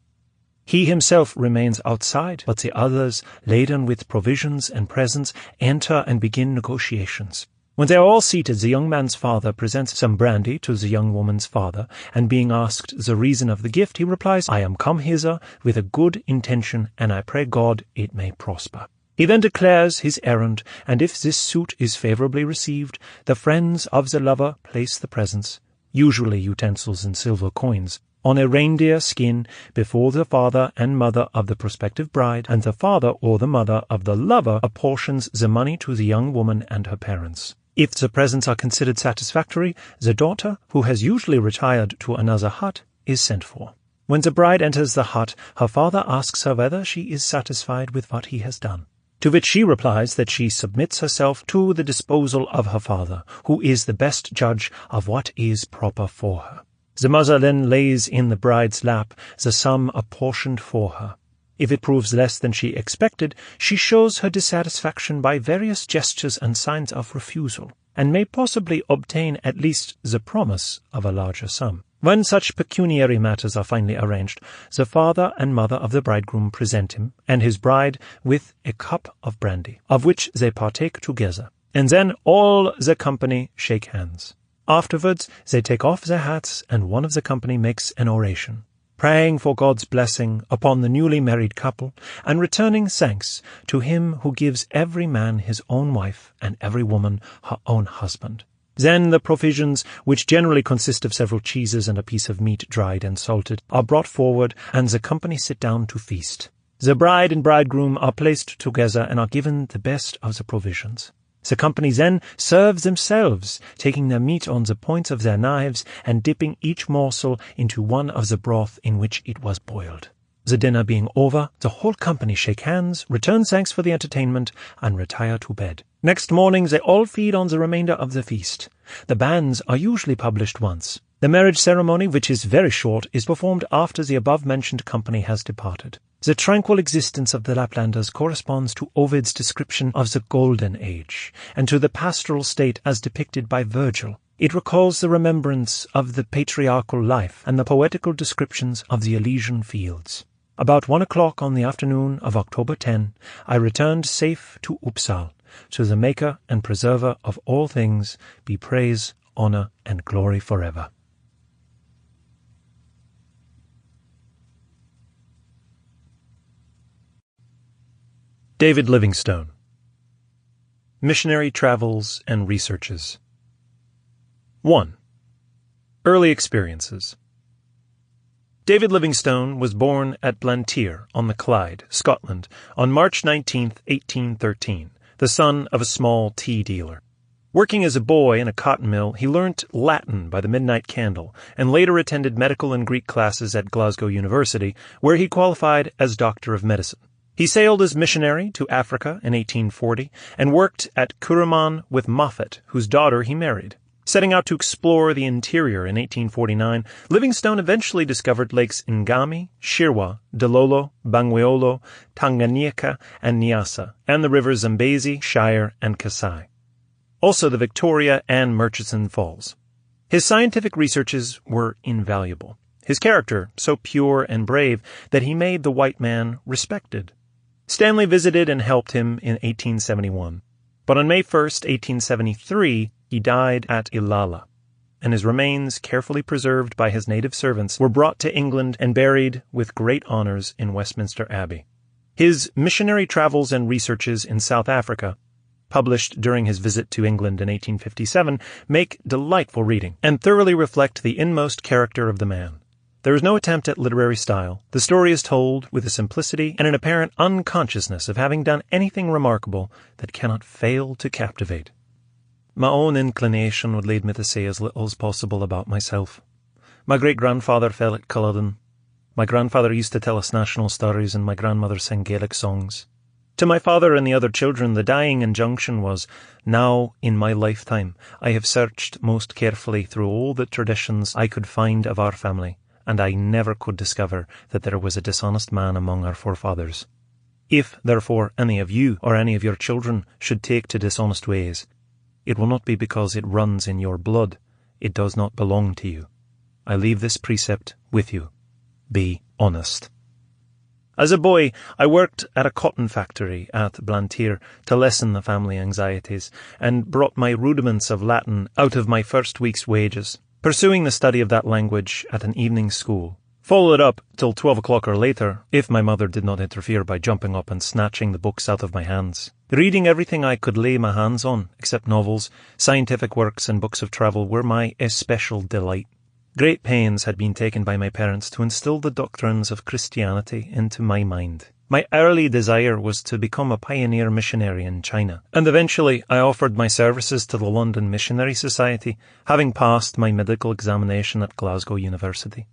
He himself remains outside, but the others, laden with provisions and presents, enter and begin negotiations. When they are all seated, the young man's father presents some brandy to the young woman's father, and being asked the reason of the gift, he replies, "I am come hither with a good intention, and I pray God it may prosper." He then declares his errand, and if this suit is favourably received, the friends of the lover place the presents, usually utensils and silver coins, on a reindeer skin before the father and mother of the prospective bride, and the father or the mother of the lover apportions the money to the young woman and her parents. If the presents are considered satisfactory, the daughter, who has usually retired to another hut, is sent for. When the bride enters the hut, her father asks her whether she is satisfied with what he has done, to which she replies that she submits herself to the disposal of her father, who is the best judge of what is proper for her. The mother then lays in the bride's lap the sum apportioned for her. If it proves less than she expected, she shows her dissatisfaction by various gestures and signs of refusal, and may possibly obtain at least the promise of a larger sum. When such pecuniary matters are finally arranged, the father and mother of the bridegroom present him and his bride with a cup of brandy, of which they partake together, and then all the company shake hands. Afterwards they take off their hats, and one of the company makes an oration, praying for God's blessing upon the newly married couple, and returning thanks to him who gives every man his own wife and every woman her own husband. Then the provisions, which generally consist of several cheeses and a piece of meat dried and salted, are brought forward, and the company sit down to feast. The bride and bridegroom are placed together and are given the best of the provisions. The company then serve themselves, taking their meat on the points of their knives and dipping each morsel into one of the broth in which it was boiled. The dinner being over, the whole company shake hands, return thanks for the entertainment, and retire to bed. Next morning they all feed on the remainder of the feast. The banns are usually published once. The marriage ceremony, which is very short, is performed after the above-mentioned company has departed. The tranquil existence of the Laplanders corresponds to Ovid's description of the Golden Age, and to the pastoral state as depicted by Virgil. It recalls the remembrance of the patriarchal life and the poetical descriptions of the Elysian fields. About 1 o'clock on the afternoon of October 10, I returned safe to Uppsala. To the Maker and Preserver of all things be praise, honour, and glory forever. David Livingstone. Missionary Travels and Researches. 1. Early Experiences. David Livingstone was born at Blantyre on the Clyde, Scotland, on March 19, 1813, the son of a small tea dealer. Working as a boy in a cotton mill, he learnt Latin by the midnight candle and later attended medical and Greek classes at Glasgow University, where he qualified as Doctor of Medicine. He sailed as missionary to Africa in 1840 and worked at Kuruman with Moffat, whose daughter he married. Setting out to explore the interior in 1849, Livingstone eventually discovered lakes Ngami, Shirwa, Dololo, Bangweolo, Tanganyika, and Nyasa, and the rivers Zambezi, Shire, and Kasai. Also the Victoria and Murchison Falls. His scientific researches were invaluable. His character so pure and brave that he made the white man respected. Stanley visited and helped him in 1871. But on May 1, 1873, he died at Ilala, and his remains, carefully preserved by his native servants, were brought to England and buried with great honours in Westminster Abbey. His missionary travels and researches in South Africa, published during his visit to England in 1857, make delightful reading and thoroughly reflect the inmost character of the man. There is no attempt at literary style. The story is told with a simplicity and an apparent unconsciousness of having done anything remarkable that cannot fail to captivate. My own inclination would lead me to say as little as possible about myself. My great-grandfather fell at Culloden. My grandfather used to tell us national stories and my grandmother sang Gaelic songs. To my father and the other children, the dying injunction was, "Now, in my lifetime, I have searched most carefully through all the traditions I could find of our family, and I never could discover that there was a dishonest man among our forefathers. If, therefore, any of you or any of your children should take to dishonest ways, it will not be because it runs in your blood. It does not belong to you. I leave this precept with you. Be honest." As a boy, I worked at a cotton factory at Blantyre to lessen the family anxieties, and brought my rudiments of Latin out of my first week's wages, pursuing the study of that language at an evening school. Followed up till 12 o'clock or later, if my mother did not interfere by jumping up and snatching the books out of my hands. Reading everything I could lay my hands on, except novels, scientific works and books of travel, were my especial delight. Great pains had been taken by my parents to instill the doctrines of Christianity into my mind. My early desire was to become a pioneer missionary in China, and eventually I offered my services to the London Missionary Society, having passed my medical examination at Glasgow University.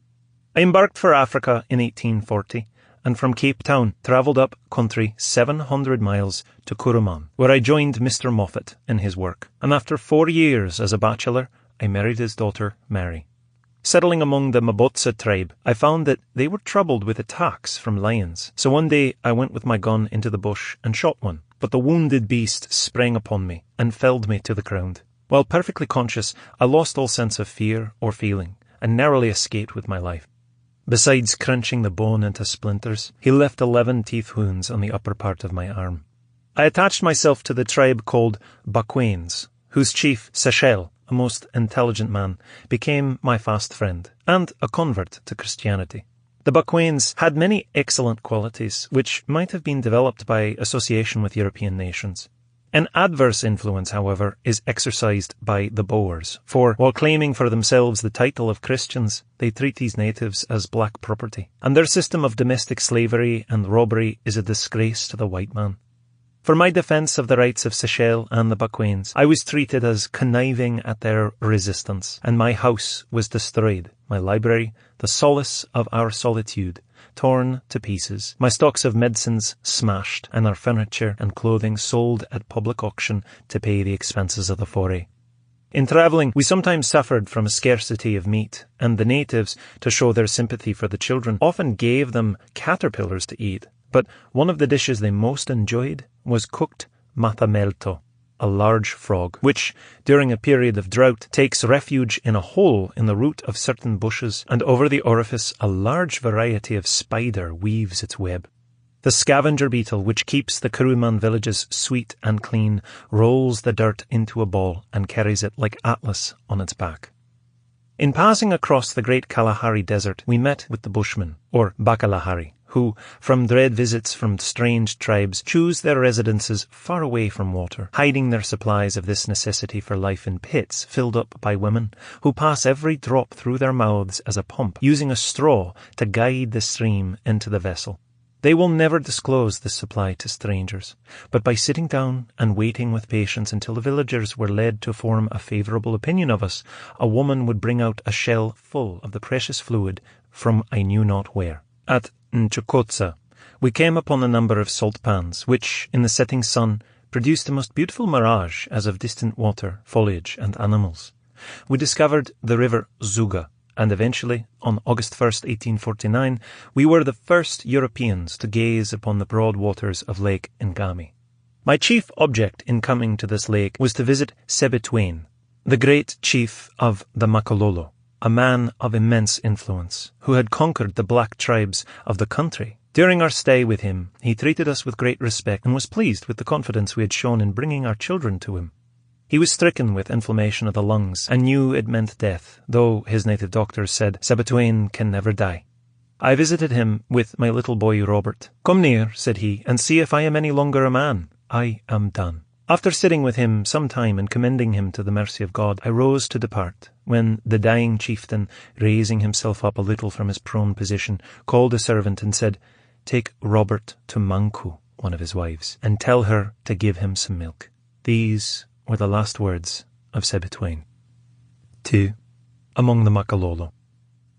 I embarked for Africa in 1840, and from Cape Town travelled up country 700 miles to Kuruman, where I joined Mr. Moffat in his work, and after 4 years as a bachelor, I married his daughter Mary. Settling among the Mabotsa tribe, I found that they were troubled with attacks from lions, so one day I went with my gun into the bush and shot one, but the wounded beast sprang upon me and felled me to the ground. While perfectly conscious, I lost all sense of fear or feeling, and narrowly escaped with my life. Besides crunching the bone into splinters, he left 11 teeth wounds on the upper part of my arm. I attached myself to the tribe called Bakwains, whose chief, Sechel, a most intelligent man, became my fast friend, and a convert to Christianity. The Bakwains had many excellent qualities, which might have been developed by association with European nations. An adverse influence, however, is exercised by the Boers, for, while claiming for themselves the title of Christians, they treat these natives as black property, and their system of domestic slavery and robbery is a disgrace to the white man. For my defence of the rights of Sechel and the Bakwains, I was treated as conniving at their resistance, and my house was destroyed, my library, the solace of our solitude, torn to pieces, my stocks of medicines smashed, and our furniture and clothing sold at public auction to pay the expenses of the foray. In travelling, we sometimes suffered from a scarcity of meat, and the natives, to show their sympathy for the children, often gave them caterpillars to eat. But one of the dishes they most enjoyed was cooked matamelto, a large frog, which, during a period of drought, takes refuge in a hole in the root of certain bushes, and over the orifice a large variety of spider weaves its web. The scavenger beetle, which keeps the Kuruman villages sweet and clean, rolls the dirt into a ball and carries it like Atlas on its back. In passing across the great Kalahari Desert, we met with the Bushmen, or Bakalahari, who, from dread visits from strange tribes, choose their residences far away from water, hiding their supplies of this necessity for life in pits filled up by women, who pass every drop through their mouths as a pump, using a straw to guide the stream into the vessel. They will never disclose this supply to strangers, but by sitting down and waiting with patience until the villagers were led to form a favourable opinion of us, a woman would bring out a shell full of the precious fluid from I knew not where. At Nchukotsa, we came upon a number of salt pans, which, in the setting sun, produced a most beautiful mirage as of distant water, foliage, and animals. We discovered the river Zuga, and eventually, on August 1st, 1849, we were the first Europeans to gaze upon the broad waters of Lake Ngami. My chief object in coming to this lake was to visit Sebitwain, the great chief of the Makololo, a man of immense influence, who had conquered the black tribes of the country. During our stay with him, he treated us with great respect and was pleased with the confidence we had shown in bringing our children to him. He was stricken with inflammation of the lungs and knew it meant death, though his native doctors said Sebitwain can never die. I visited him with my little boy Robert. "Come near," said he, "and see if I am any longer a man. I am done." After sitting with him some time and commending him to the mercy of God, I rose to depart, when the dying chieftain, raising himself up a little from his prone position, called a servant and said, "Take Robert to Manku," one of his wives, "and tell her to give him some milk." These were the last words of Sebitwain. 2. Among the Makololo.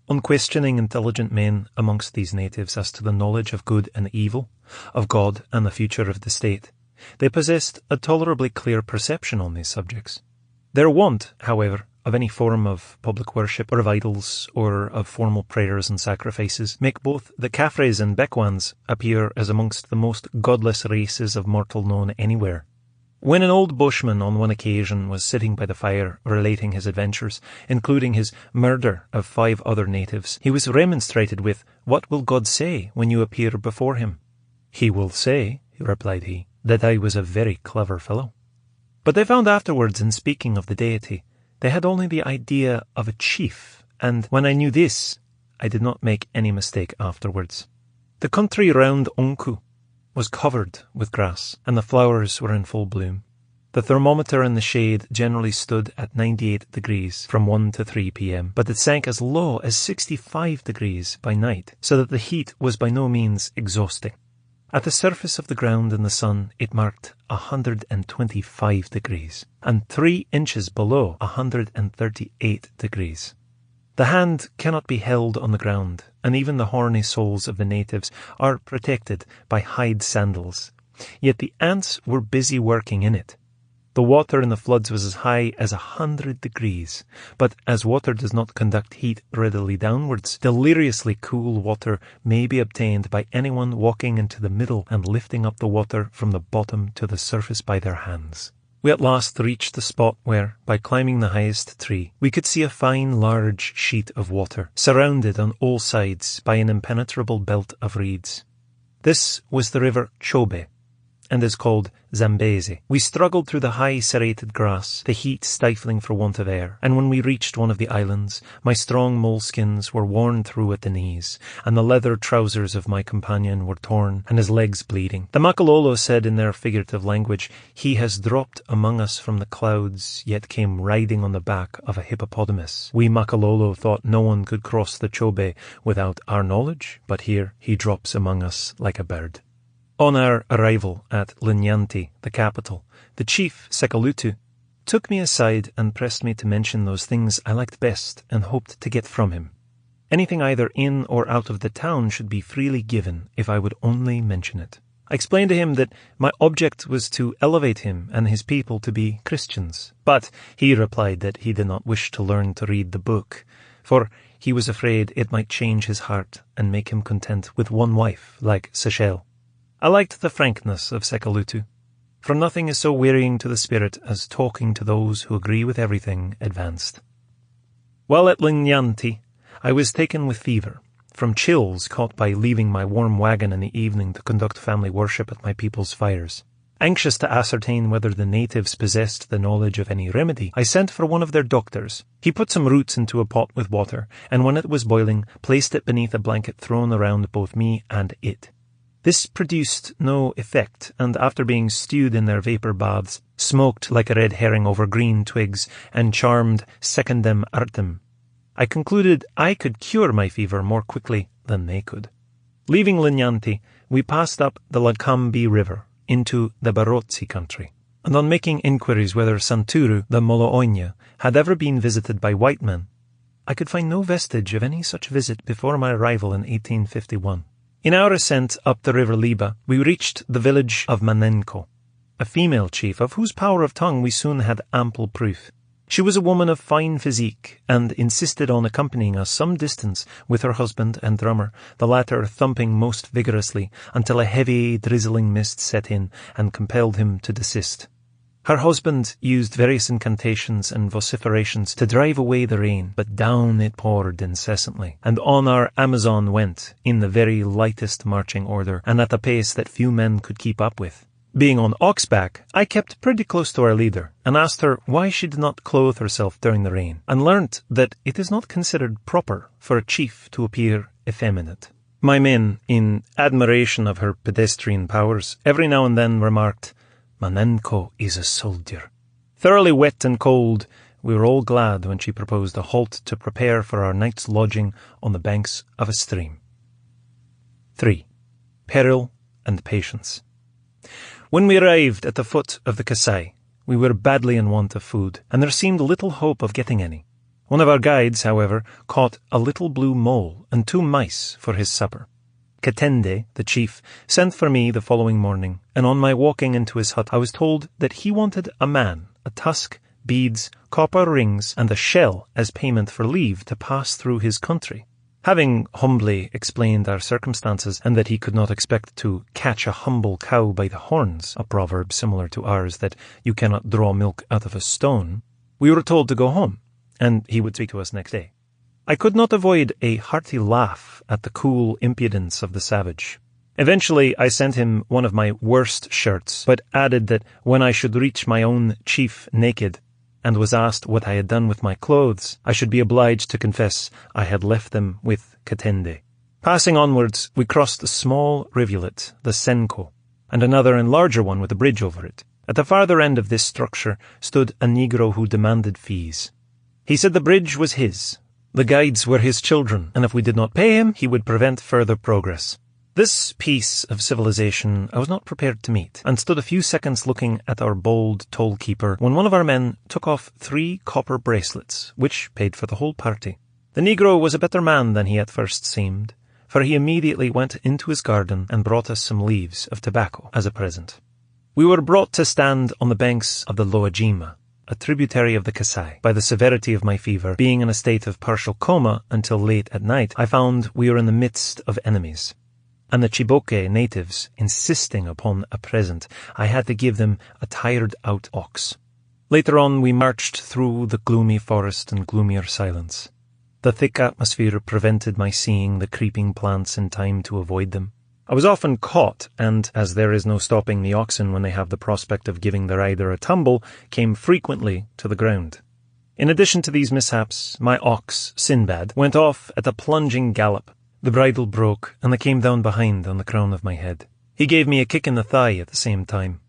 On questioning intelligent men amongst these natives as to the knowledge of good and evil, of God and the future of the state, they possessed a tolerably clear perception on these subjects. Their want, however, of any form of public worship or of idols or of formal prayers and sacrifices make both the Caffres and Bekwans appear as amongst the most godless races of mortal known anywhere. When an old bushman on one occasion was sitting by the fire relating his adventures, including his murder of 5 other natives, he was remonstrated with, "What will God say when you appear before him?" "He will say," replied he, "that I was a very clever fellow." But they found afterwards, in speaking of the deity, they had only the idea of a chief, and when I knew this, I did not make any mistake afterwards. The country round Onku was covered with grass, and the flowers were in full bloom. The thermometer in the shade generally stood at 98 degrees from 1 to 3 p.m., but it sank as low as 65 degrees by night, so that the heat was by no means exhausting. At the surface of the ground in the sun, it marked 125 degrees, and 3 inches below 138 degrees. The hand cannot be held on the ground, and even the horny soles of the natives are protected by hide sandals. Yet the ants were busy working in it. The water in the floods was as high as 100 degrees, but as water does not conduct heat readily downwards, deliriously cool water may be obtained by anyone walking into the middle and lifting up the water from the bottom to the surface by their hands. We at last reached the spot where, by climbing the highest tree, we could see a fine large sheet of water, surrounded on all sides by an impenetrable belt of reeds. This was the river Chobe, and is called Zambezi. We struggled through the high serrated grass, the heat stifling for want of air, and when we reached one of the islands, my strong moleskins were worn through at the knees, and the leather trousers of my companion were torn, and his legs bleeding. The Makololo said in their figurative language, "He has dropped among us from the clouds, yet came riding on the back of a hippopotamus." We Makololo thought no one could cross the Chobe without our knowledge, but here he drops among us like a bird. On our arrival at Linyanti, the capital, the chief, Sekalutu, took me aside and pressed me to mention those things I liked best and hoped to get from him. Anything either in or out of the town should be freely given if I would only mention it. I explained to him that my object was to elevate him and his people to be Christians, but he replied that he did not wish to learn to read the book, for he was afraid it might change his heart and make him content with one wife like Sechel. I liked the frankness of Sekalutu, for nothing is so wearying to the spirit as talking to those who agree with everything advanced. While at Linyanti, I was taken with fever, from chills caught by leaving my warm wagon in the evening to conduct family worship at my people's fires. Anxious to ascertain whether the natives possessed the knowledge of any remedy, I sent for one of their doctors. He put some roots into a pot with water, and when it was boiling, placed it beneath a blanket thrown around both me and it. This produced no effect, and after being stewed in their vapour baths, smoked like a red herring over green twigs, and charmed secundem artem, I concluded I could cure my fever more quickly than they could. Leaving Linyanti, we passed up the Lacambi River into the Barotse country, and on making inquiries whether Santuru, the Moloonya, had ever been visited by white men, I could find no vestige of any such visit before my arrival in 1851. In our ascent up the river Liba, we reached the village of Manenko, a female chief of whose power of tongue we soon had ample proof. She was a woman of fine physique, and insisted on accompanying us some distance with her husband and drummer, the latter thumping most vigorously until a heavy, drizzling mist set in and compelled him to desist. Her husband used various incantations and vociferations to drive away the rain, but down it poured incessantly, and on our Amazon went, in the very lightest marching order, and at a pace that few men could keep up with. Being on oxback, I kept pretty close to our leader, and asked her why she did not clothe herself during the rain, and learnt that it is not considered proper for a chief to appear effeminate. My men, in admiration of her pedestrian powers, every now and then remarked, "Manenko is a soldier." Thoroughly wet and cold, we were all glad when she proposed a halt to prepare for our night's lodging on the banks of a stream. 3. Peril and patience. When we arrived at the foot of the Kasai, we were badly in want of food, and there seemed little hope of getting any. One of our guides, however, caught a little blue mole and 2 mice for his supper. Katende, the chief, sent for me the following morning, and on my walking into his hut I was told that he wanted a man, a tusk, beads, copper rings, and a shell as payment for leave to pass through his country. Having humbly explained our circumstances, and that he could not expect to catch a humble cow by the horns, a proverb similar to ours that you cannot draw milk out of a stone, we were told to go home, and he would speak to us next day. I could not avoid a hearty laugh at the cool impudence of the savage. Eventually I sent him one of my worst shirts, but added that when I should reach my own chief naked, and was asked what I had done with my clothes, I should be obliged to confess I had left them with Katende. Passing onwards, we crossed a small rivulet, the Senko, and another and larger one with a bridge over it. At the farther end of this structure stood a Negro who demanded fees. He said the bridge was his. The guides were his children, and if we did not pay him, he would prevent further progress. This piece of civilization I was not prepared to meet, and stood a few seconds looking at our bold toll-keeper when one of our men took off 3 copper bracelets, which paid for the whole party. The Negro was a better man than he at first seemed, for he immediately went into his garden and brought us some leaves of tobacco as a present. We were brought to stand on the banks of the Loajima, a tributary of the Kasai. By the severity of my fever, being in a state of partial coma until late at night, I found we were in the midst of enemies. And the Chiboke natives insisting upon a present, I had to give them a tired-out ox. Later on we marched through the gloomy forest and gloomier silence. The thick atmosphere prevented my seeing the creeping plants in time to avoid them. I was often caught, and, as there is no stopping the oxen when they have the prospect of giving the rider a tumble, came frequently to the ground. In addition to these mishaps, my ox, Sinbad, went off at a plunging gallop. The bridle broke, and I came down behind on the crown of my head. He gave me a kick in the thigh at the same time.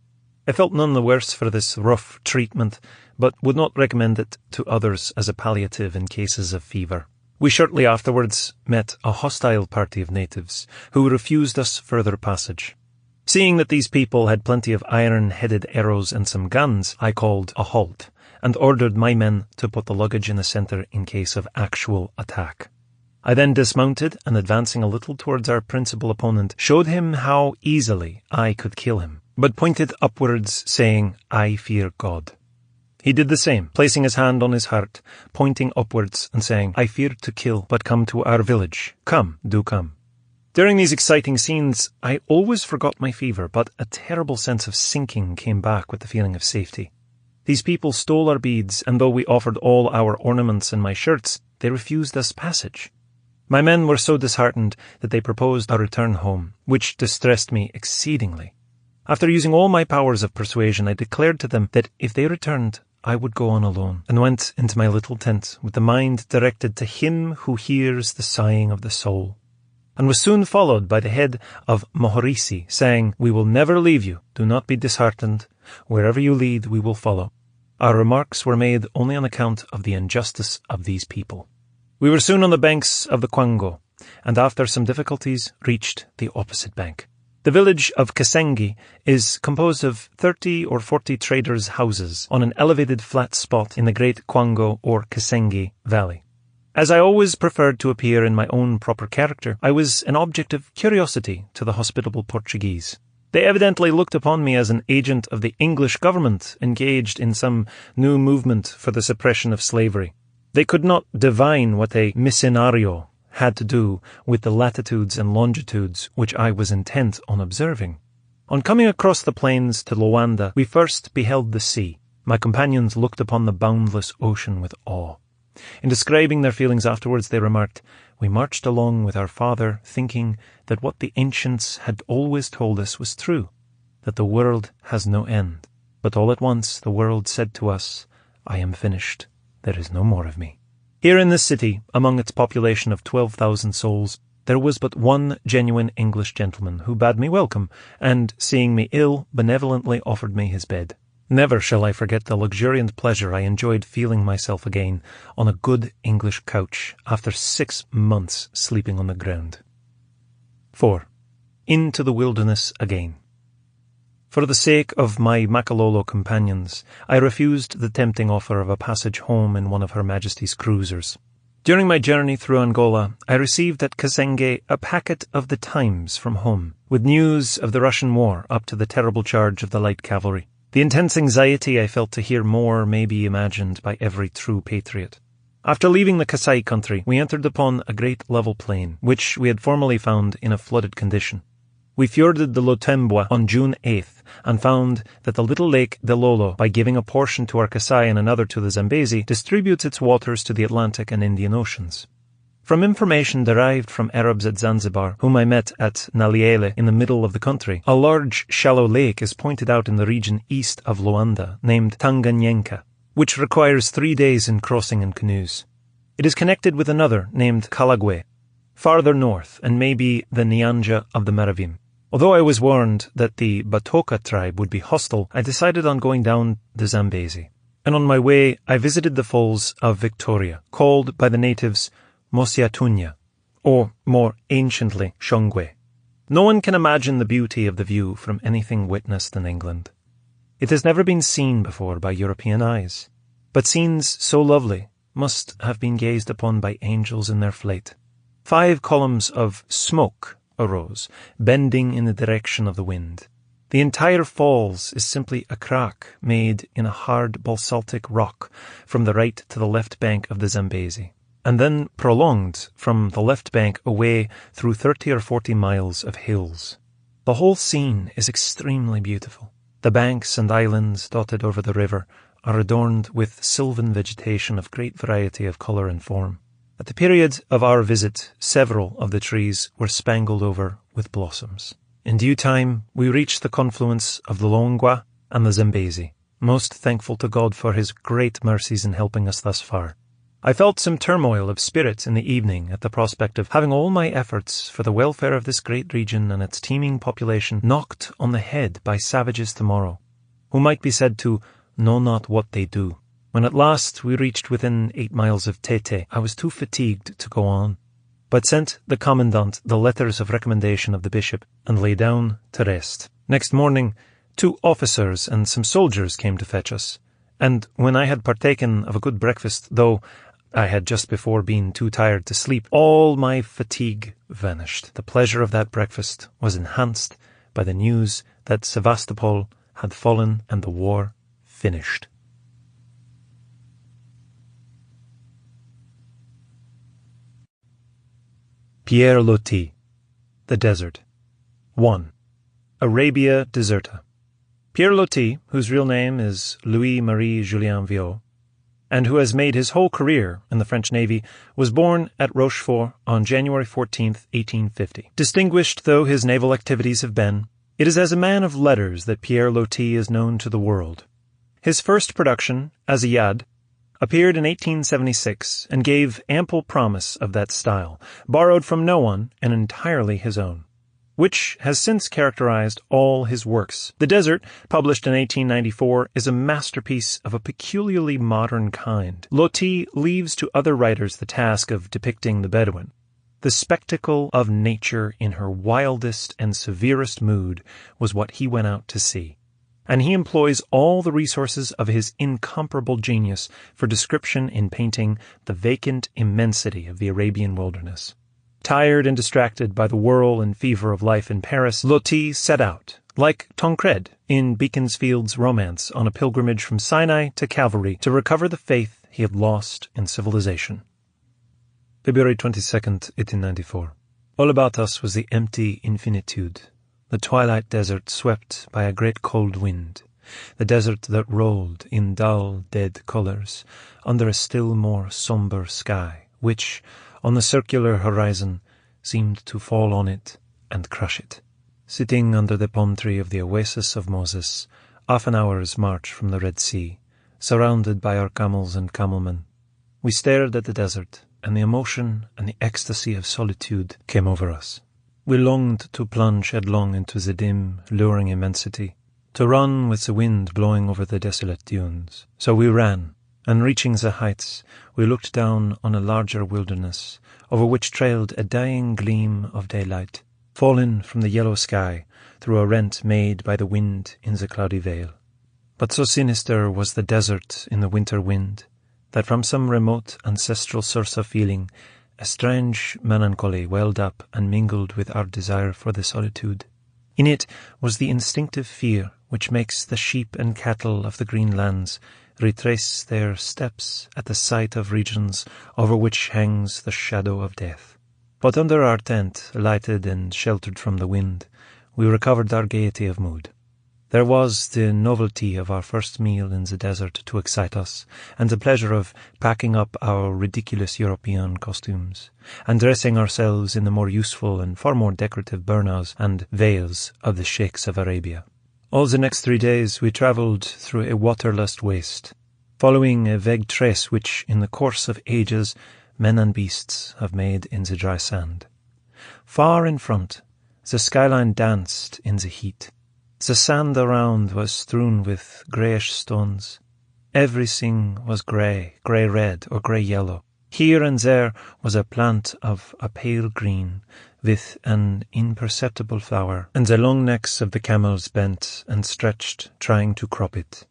I felt none the worse for this rough treatment, but would not recommend it to others as a palliative in cases of fever. We shortly afterwards met a hostile party of natives, who refused us further passage. Seeing that these people had plenty of iron-headed arrows and some guns, I called a halt, and ordered my men to put the luggage in the centre in case of actual attack. I then dismounted, and advancing a little towards our principal opponent, showed him how easily I could kill him, but pointed upwards, saying, "I fear God." He did the same, placing his hand on his heart, pointing upwards and saying, "I fear to kill, but come to our village. Come, do come." During these exciting scenes, I always forgot my fever, but a terrible sense of sinking came back with the feeling of safety. These people stole our beads, and though we offered all our ornaments and my shirts, they refused us passage. My men were so disheartened that they proposed a return home, which distressed me exceedingly. After using all my powers of persuasion, I declared to them that if they returned, I would go on alone, and went into my little tent with the mind directed to him who hears the sighing of the soul, and was soon followed by the head of Mohorisi, saying, "We will never leave you. Do not be disheartened. Wherever you lead, we will follow." Our remarks were made only on account of the injustice of these people. We were soon on the banks of the Kwango, and after some difficulties reached the opposite bank. The village of Kasengi is composed of 30 or 40 traders' houses on an elevated flat spot in the great Kwango or Kasengi Valley. As I always preferred to appear in my own proper character, I was an object of curiosity to the hospitable Portuguese. They evidently looked upon me as an agent of the English government engaged in some new movement for the suppression of slavery. They could not divine what a missionario had to do with the latitudes and longitudes which I was intent on observing. On coming across the plains to Luanda, we first beheld the sea. My companions looked upon the boundless ocean with awe. In describing their feelings afterwards, they remarked, "We marched along with our father, thinking that what the ancients had always told us was true, that the world has no end. But all at once the world said to us, 'I am finished. There is no more of me.'" Here in this city, among its population of 12,000 souls, there was but one genuine English gentleman who bade me welcome, and, seeing me ill, benevolently offered me his bed. Never shall I forget the luxuriant pleasure I enjoyed feeling myself again on a good English couch after 6 months sleeping on the ground. 4. Into the wilderness again. For the sake of my Makalolo companions, I refused the tempting offer of a passage home in one of Her Majesty's cruisers. During my journey through Angola, I received at Kasenge a packet of the Times from home, with news of the Russian war up to the terrible charge of the light cavalry. The intense anxiety I felt to hear more may be imagined by every true patriot. After leaving the Kasai country, we entered upon a great level plain, which we had formerly found in a flooded condition. We forded the Lotembwa on June 8th and found that the little lake Delolo, by giving a portion to our Kasai and another to the Zambezi, distributes its waters to the Atlantic and Indian Oceans. From information derived from Arabs at Zanzibar, whom I met at Naliele in the middle of the country, a large shallow lake is pointed out in the region east of Luanda, named Tanganyika, which requires 3 days in crossing in canoes. It is connected with another named Kalagwe, farther north, and may be the Nyanza of the Maravim. Although I was warned that the Batoka tribe would be hostile, I decided on going down the Zambezi. And on my way, I visited the falls of Victoria, called by the natives Mosiatunya, or more anciently Shongwe. No one can imagine the beauty of the view from anything witnessed in England. It has never been seen before by European eyes, but scenes so lovely must have been gazed upon by angels in their flight. 5 columns of smoke arose, bending in the direction of the wind. The entire falls is simply a crack made in a hard basaltic rock from the right to the left bank of the Zambezi, and then prolonged from the left bank away through 30 or 40 miles of hills. The whole scene is extremely beautiful. The banks and islands dotted over the river are adorned with sylvan vegetation of great variety of colour and form. At the period of our visit, several of the trees were spangled over with blossoms. In due time, we reached the confluence of the Longwa and the Zambezi, most thankful to God for his great mercies in helping us thus far. I felt some turmoil of spirit in the evening at the prospect of having all my efforts for the welfare of this great region and its teeming population knocked on the head by savages tomorrow, who might be said to know not what they do. When at last we reached within 8 miles of Tete, I was too fatigued to go on, but sent the commandant the letters of recommendation of the bishop and lay down to rest. Next morning, 2 officers and some soldiers came to fetch us, and when I had partaken of a good breakfast, though I had just before been too tired to sleep, all my fatigue vanished. The pleasure of that breakfast was enhanced by the news that Sevastopol had fallen and the war finished. Pierre Loti, The Desert. 1. Arabia Deserta. Pierre Loti, whose real name is Louis-Marie Julien Viau, and who has made his whole career in the French Navy, was born at Rochefort on January 14, 1850. Distinguished though his naval activities have been, It is as a man of letters that Pierre Loti is known to the world. His first production, as a Yad, appeared in 1876 and gave ample promise of that style, borrowed from no one and entirely his own, which has since characterized all his works. The Desert, published in 1894, is a masterpiece of a peculiarly modern kind. Loti leaves to other writers the task of depicting the Bedouin. The spectacle of nature in her wildest and severest mood was what he went out to see, and he employs all the resources of his incomparable genius for description in painting the vacant immensity of the Arabian wilderness. Tired and distracted by the whirl and fever of life in Paris, Loti set out, like Tancred in Beaconsfield's romance, on a pilgrimage from Sinai to Calvary to recover the faith he had lost in civilization. February 22nd, 1894. All about us was the empty infinitude, the twilight desert swept by a great cold wind, the desert that rolled in dull, dead colours under a still more sombre sky, which, on the circular horizon, seemed to fall on it and crush it. Sitting under the palm tree of the oasis of Moses, half an hour's march from the Red Sea, surrounded by our camels and camelmen, we stared at the desert, and the emotion and the ecstasy of solitude came over us. We longed to plunge headlong into the dim, luring immensity, to run with the wind blowing over the desolate dunes. So we ran, and reaching the heights, we looked down on a larger wilderness, over which trailed a dying gleam of daylight, fallen from the yellow sky through a rent made by the wind in the cloudy veil. But so sinister was the desert in the winter wind, that from some remote ancestral source of feeling, a strange melancholy welled up and mingled with our desire for the solitude. In it was the instinctive fear which makes the sheep and cattle of the green lands retrace their steps at the sight of regions over which hangs the shadow of death. But under our tent, lighted and sheltered from the wind, we recovered our gaiety of mood. There was the novelty of our first meal in the desert to excite us, and the pleasure of packing up our ridiculous European costumes, and dressing ourselves in the more useful and far more decorative burnas and veils of the sheikhs of Arabia. All the next 3 days we travelled through a waterless waste, following a vague trace which, in the course of ages, men and beasts have made in the dry sand. Far in front, the skyline danced in the heat. The sand around was strewn with greyish stones. Everything was grey-red or grey-yellow. Here and there was a plant of a pale green, with an imperceptible flower, and the long necks of the camels bent and stretched, trying to crop it.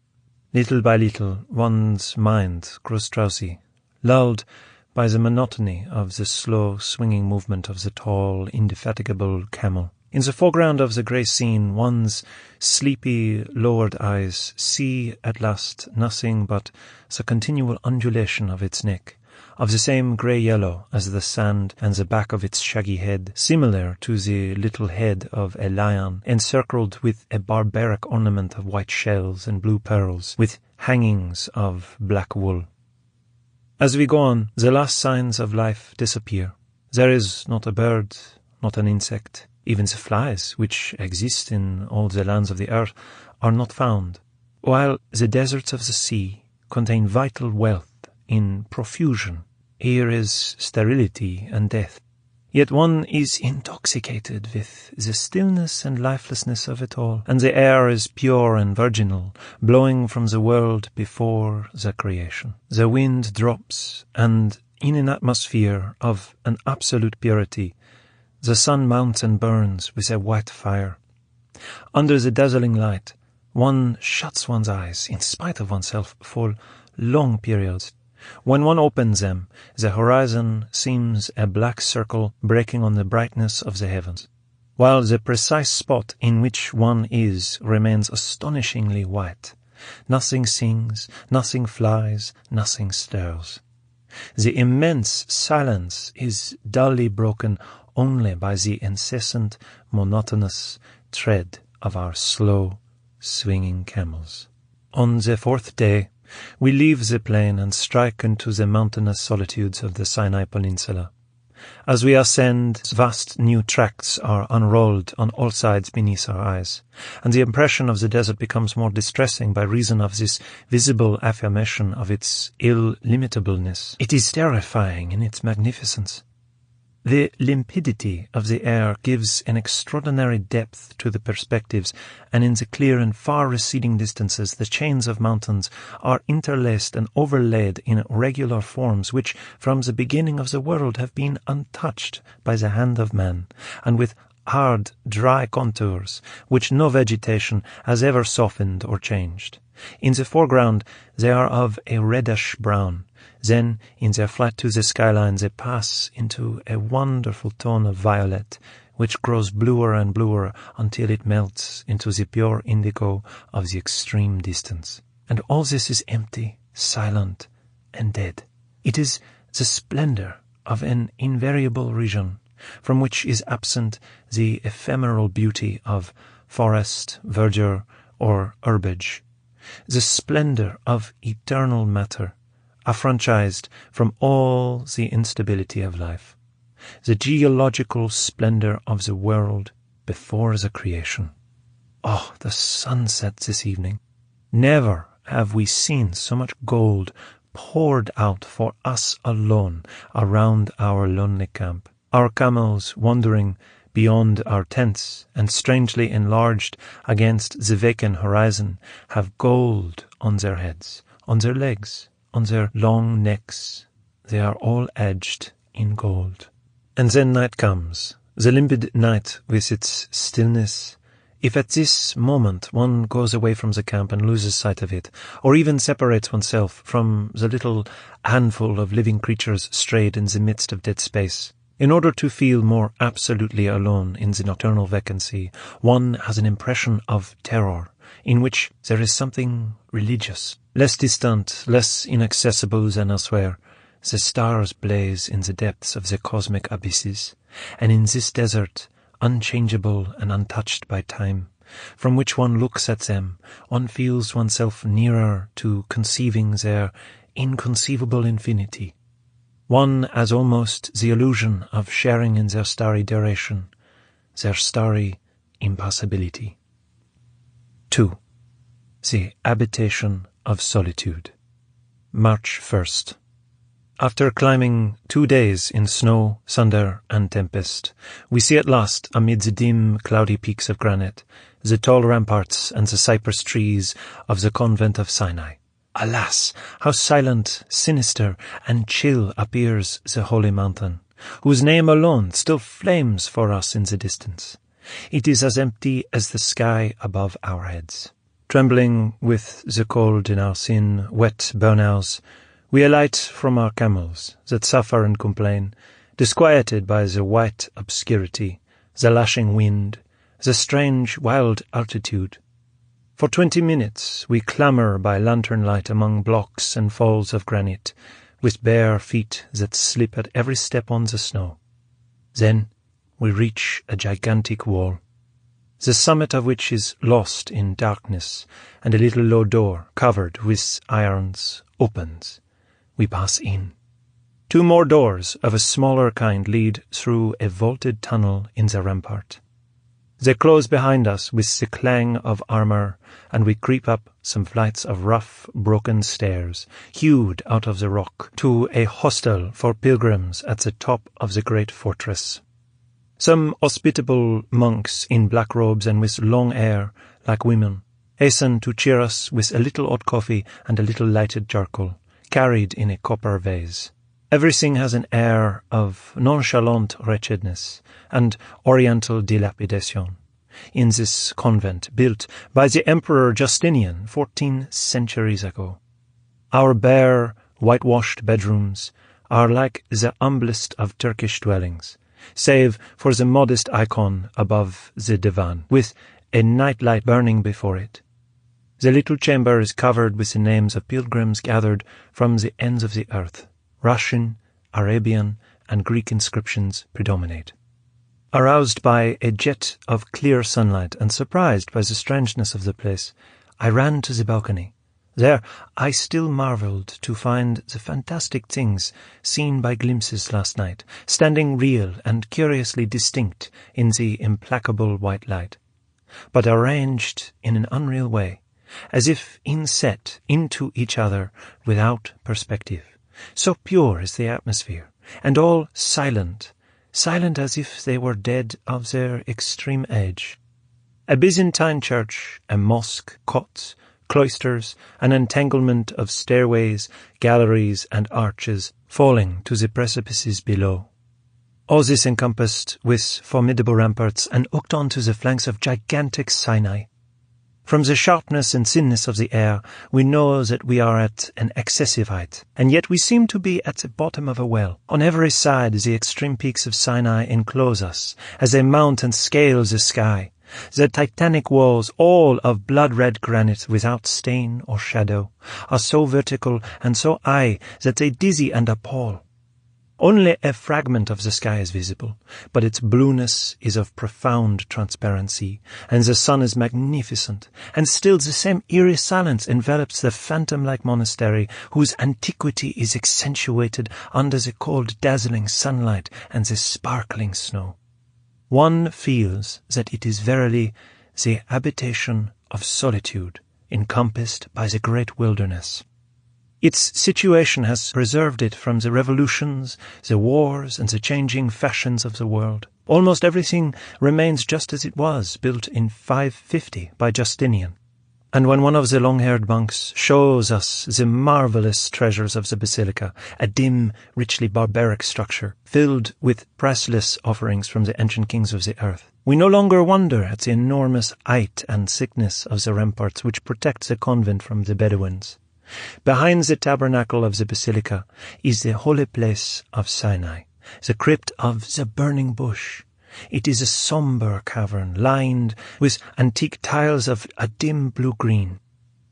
Little by little, one's mind grows drowsy, lulled by the monotony of the slow, swinging movement of the tall, indefatigable camel. In the foreground of the grey scene, one's sleepy, lowered eyes see at last nothing but the continual undulation of its neck, of the same grey-yellow as the sand and the back of its shaggy head, similar to the little head of a lion, encircled with a barbaric ornament of white shells and blue pearls, with hangings of black wool. As we go on, the last signs of life disappear. There is not a bird, not an insect. Even the flies, which exist in all the lands of the earth, are not found, while the deserts of the sea contain vital wealth in profusion. Here is sterility and death. Yet one is intoxicated with the stillness and lifelessness of it all, and the air is pure and virginal, blowing from the world before the creation. The wind drops, and in an atmosphere of an absolute purity, the sun mounts and burns with a white fire. Under the dazzling light, one shuts one's eyes, in spite of oneself, for long periods. When one opens them, the horizon seems a black circle breaking on the brightness of the heavens, while the precise spot in which one is remains astonishingly white. Nothing sings, nothing flies, nothing stirs. The immense silence is dully broken only by the incessant, monotonous tread of our slow, swinging camels. On the 4th day, we leave the plain and strike into the mountainous solitudes of the Sinai Peninsula. As we ascend, vast new tracts are unrolled on all sides beneath our eyes, and the impression of the desert becomes more distressing by reason of this visible affirmation of its illimitableness. It is terrifying in its magnificence. The limpidity of the air gives an extraordinary depth to the perspectives, and in the clear and far-receding distances the chains of mountains are interlaced and overlaid in regular forms which, from the beginning of the world, have been untouched by the hand of man, and with hard, dry contours, which no vegetation has ever softened or changed. In the foreground they are of a reddish brown. Then, in their flight to the skyline, they pass into a wonderful tone of violet, which grows bluer and bluer until it melts into the pure indigo of the extreme distance. And all this is empty, silent, and dead. It is the splendor of an invariable region, from which is absent the ephemeral beauty of forest, verdure, or herbage. The splendor of eternal matter, affranchised from all the instability of life, the geological splendor of the world before the creation. Oh, the sunset this evening! Never have we seen so much gold poured out for us alone around our lonely camp. Our camels wandering beyond our tents and strangely enlarged against the vacant horizon have gold on their heads, on their legs, on their long necks. They are all edged in gold. And then night comes, the limpid night with its stillness. If at this moment one goes away from the camp and loses sight of it, or even separates oneself from the little handful of living creatures strayed in the midst of dead space, in order to feel more absolutely alone in the nocturnal vacancy, one has an impression of terror, in which there is something religious. Less distant, less inaccessible than elsewhere, the stars blaze in the depths of the cosmic abysses, and in this desert, unchangeable and untouched by time, from which one looks at them, one feels oneself nearer to conceiving their inconceivable infinity. One has almost the illusion of sharing in their starry duration, their starry impassibility. 2. The Habitation of Solitude. March 1st. After climbing 2 days in snow, thunder, and tempest, we see at last, amid the dim, cloudy peaks of granite, the tall ramparts and the cypress trees of the convent of Sinai. Alas, how silent, sinister, and chill appears the holy mountain, whose name alone still flames for us in the distance. It is as empty as the sky above our heads. Trembling with the cold in our thin, wet burnous, we alight from our camels that suffer and complain, disquieted by the white obscurity, the lashing wind, the strange wild altitude. For 20 minutes we clamber by lantern light among blocks and falls of granite, with bare feet that slip at every step on the snow. Then we reach a gigantic wall, the summit of which is lost in darkness, and a little low door, covered with irons, opens. We pass in. 2 more doors of a smaller kind lead through a vaulted tunnel in the rampart. They close behind us with the clang of armor, and we creep up some flights of rough, broken stairs, hewed out of the rock, to a hostel for pilgrims at the top of the great fortress. Some hospitable monks in black robes and with long hair, like women, hasten to cheer us with a little hot coffee and a little lighted charcoal, carried in a copper vase. Everything has an air of nonchalant wretchedness and oriental dilapidation in this convent built by the Emperor Justinian 14 centuries ago. Our bare, whitewashed bedrooms are like the humblest of Turkish dwellings, save for the modest icon above the divan, with a nightlight burning before it. The little chamber is covered with the names of pilgrims gathered from the ends of the earth. Russian, Arabian, and Greek inscriptions predominate. Aroused by a jet of clear sunlight and surprised by the strangeness of the place, I ran to the balcony. There I still marvelled to find the fantastic things seen by glimpses last night, standing real and curiously distinct in the implacable white light, but arranged in an unreal way, as if inset into each other without perspective. So pure is the atmosphere, and all silent as if they were dead of their extreme age. A Byzantine church, a mosque, cots, cloisters, an entanglement of stairways, galleries, and arches falling to the precipices below. All this encompassed with formidable ramparts and hooked on to the flanks of gigantic Sinai. From the sharpness and thinness of the air, we know that we are at an excessive height, and yet we seem to be at the bottom of a well. On every side the extreme peaks of Sinai enclose us, as they mount and scale the sky. The titanic walls, all of blood-red granite without stain or shadow, are so vertical and so high that they dizzy and appall. Only a fragment of the sky is visible, but its blueness is of profound transparency, and the sun is magnificent, and still the same eerie silence envelops the phantom-like monastery, whose antiquity is accentuated under the cold, dazzling sunlight and the sparkling snow. One feels that it is verily the habitation of solitude, encompassed by the great wilderness. Its situation has preserved it from the revolutions, the wars, and the changing fashions of the world. Almost everything remains just as it was, built in 550 by Justinian. And when one of the long-haired monks shows us the marvellous treasures of the basilica, a dim, richly barbaric structure, filled with priceless offerings from the ancient kings of the earth, we no longer wonder at the enormous height and thickness of the ramparts which protect the convent from the Bedouins. Behind the tabernacle of the basilica is the holy place of Sinai, the crypt of the burning bush. It is a sombre cavern lined with antique tiles of a dim blue-green,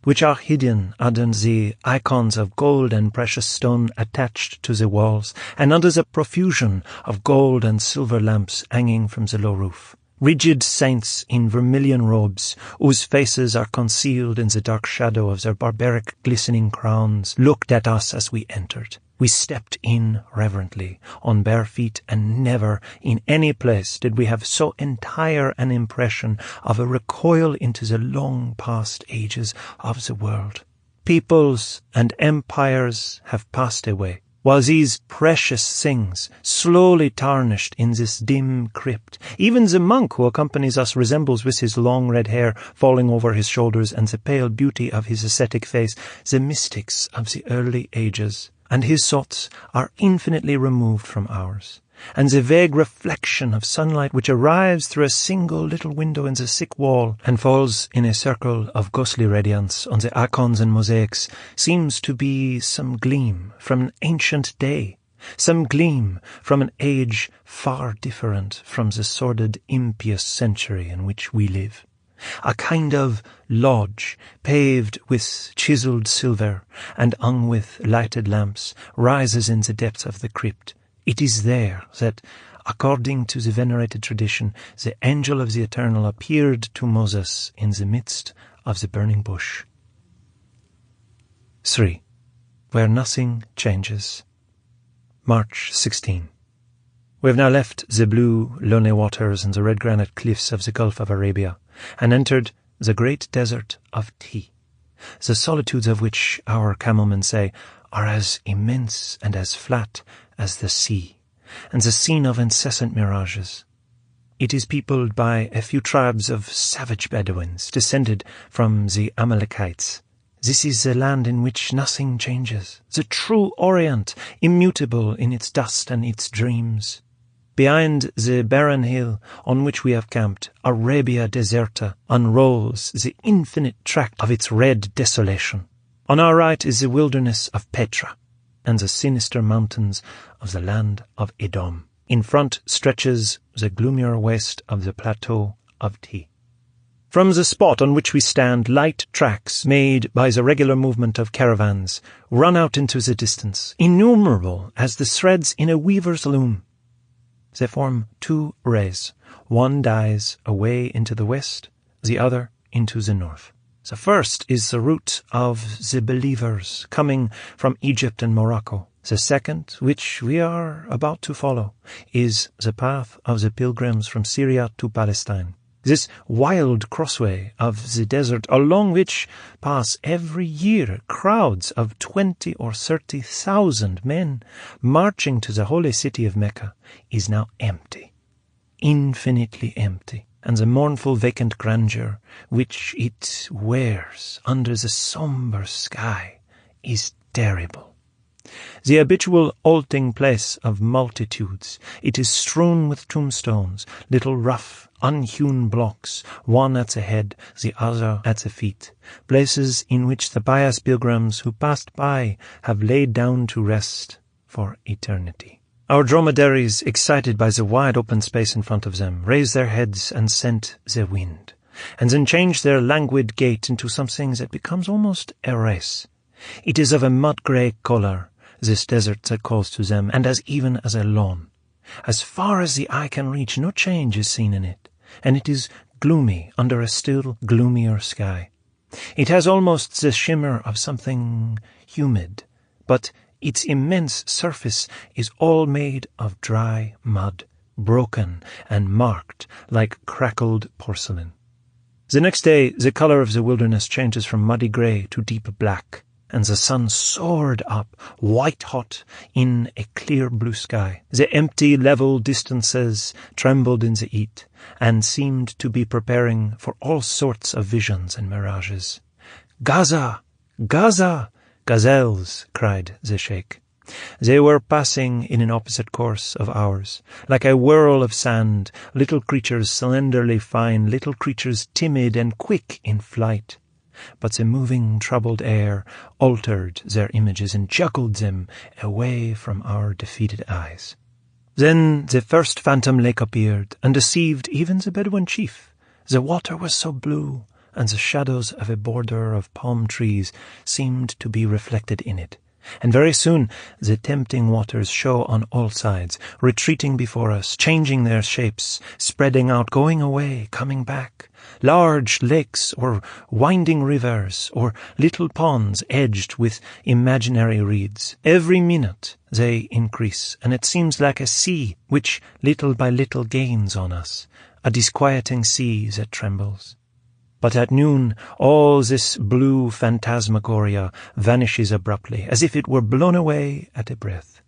which are hidden under the icons of gold and precious stone attached to the walls, and under the profusion of gold and silver lamps hanging from the low roof. Rigid saints in vermilion robes, whose faces are concealed in the dark shadow of their barbaric glistening crowns, looked at us as we entered. We stepped in reverently, on bare feet, and never in any place did we have so entire an impression of a recoil into the long past ages of the world. Peoples and empires have passed away, while these precious things slowly tarnished in this dim crypt. Even the monk who accompanies us resembles, with his long red hair falling over his shoulders and the pale beauty of his ascetic face, the mystics of the early ages, and his thoughts are infinitely removed from ours. And the vague reflection of sunlight which arrives through a single little window in the thick wall and falls in a circle of ghostly radiance on the icons and mosaics seems to be some gleam from an ancient day, some gleam from an age far different from the sordid, impious century in which we live. A kind of lodge, paved with chiselled silver and hung with lighted lamps, rises in the depths of the crypt. It is there that, according to the venerated tradition, the angel of the Eternal appeared to Moses in the midst of the burning bush. 3. Where nothing changes. March 16. We have now left the blue, lonely waters and the red granite cliffs of the Gulf of Arabia, and entered the great desert of tea, the solitudes of which, our camelmen say, are as immense and as flat as the sea, and the scene of incessant mirages. It is peopled by a few tribes of savage Bedouins, descended from the Amalekites. This is the land in which nothing changes, the true Orient, immutable in its dust and its dreams. Behind the barren hill on which we have camped, Arabia deserta unrolls the infinite tract of its red desolation. On our right is the wilderness of Petra, and the sinister mountains of the land of Edom. In front stretches the gloomier waste of the plateau of Ti. From the spot on which we stand, light tracks made by the regular movement of caravans run out into the distance, innumerable as the threads in a weaver's loom. They form two rays. One dies away into the west, the other into the north. The first is the route of the believers coming from Egypt and Morocco. The second, which we are about to follow, is the path of the pilgrims from Syria to Palestine. This wild crossway of the desert, along which pass every year crowds of 20 or 30,000 men marching to the holy city of Mecca, is now empty, infinitely empty, and the mournful vacant grandeur which it wears under the sombre sky is terrible. The habitual halting place of multitudes, it is strewn with tombstones, little rough, unhewn blocks, one at the head, the other at the feet, places in which the pious pilgrims who passed by have laid down to rest for eternity. Our dromedaries, excited by the wide open space in front of them, raise their heads and scent the wind, and then change their languid gait into something that becomes almost a race. It is of a mud-grey colour, this desert that calls to them, and as even as a lawn. As far as the eye can reach, no change is seen in it, and it is gloomy under a still gloomier sky. It has almost the shimmer of something humid, but its immense surface is all made of dry mud, broken and marked like crackled porcelain. The next day the colour of the wilderness changes from muddy grey to deep black, and the sun soared up, white-hot, in a clear blue sky. The empty, level distances trembled in the heat, and seemed to be preparing for all sorts of visions and mirages. "Gaza! Gaza!" "Gazelles!" cried the sheikh. They were passing in an opposite course of ours, like a whirl of sand, little creatures slenderly fine, little creatures timid and quick in flight. But the moving, troubled air altered their images and juggled them away from our defeated eyes. Then the first phantom lake appeared, and deceived even the Bedouin chief. The water was so blue, and the shadows of a border of palm trees seemed to be reflected in it. And very soon the tempting waters show on all sides, retreating before us, changing their shapes, spreading out, going away, coming back. Large lakes or winding rivers or little ponds edged with imaginary reeds. Every minute they increase, and it seems like a sea which little by little gains on us, a disquieting sea that trembles. But at noon all this blue phantasmagoria vanishes abruptly, as if it were blown away at a breath.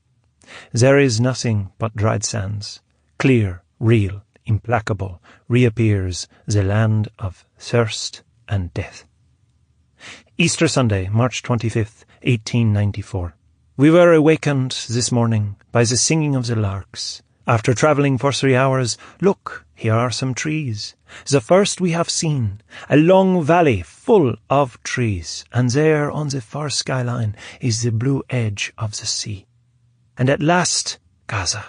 There is nothing but dried sands. Clear, real, implacable, reappears the land of thirst and death. Easter Sunday, March 25th, 1894. We were awakened this morning by the singing of the larks. After travelling for 3 hours, look, here are some trees. The first we have seen, a long valley full of trees, and there on the far skyline is the blue edge of the sea. And at last, Gaza,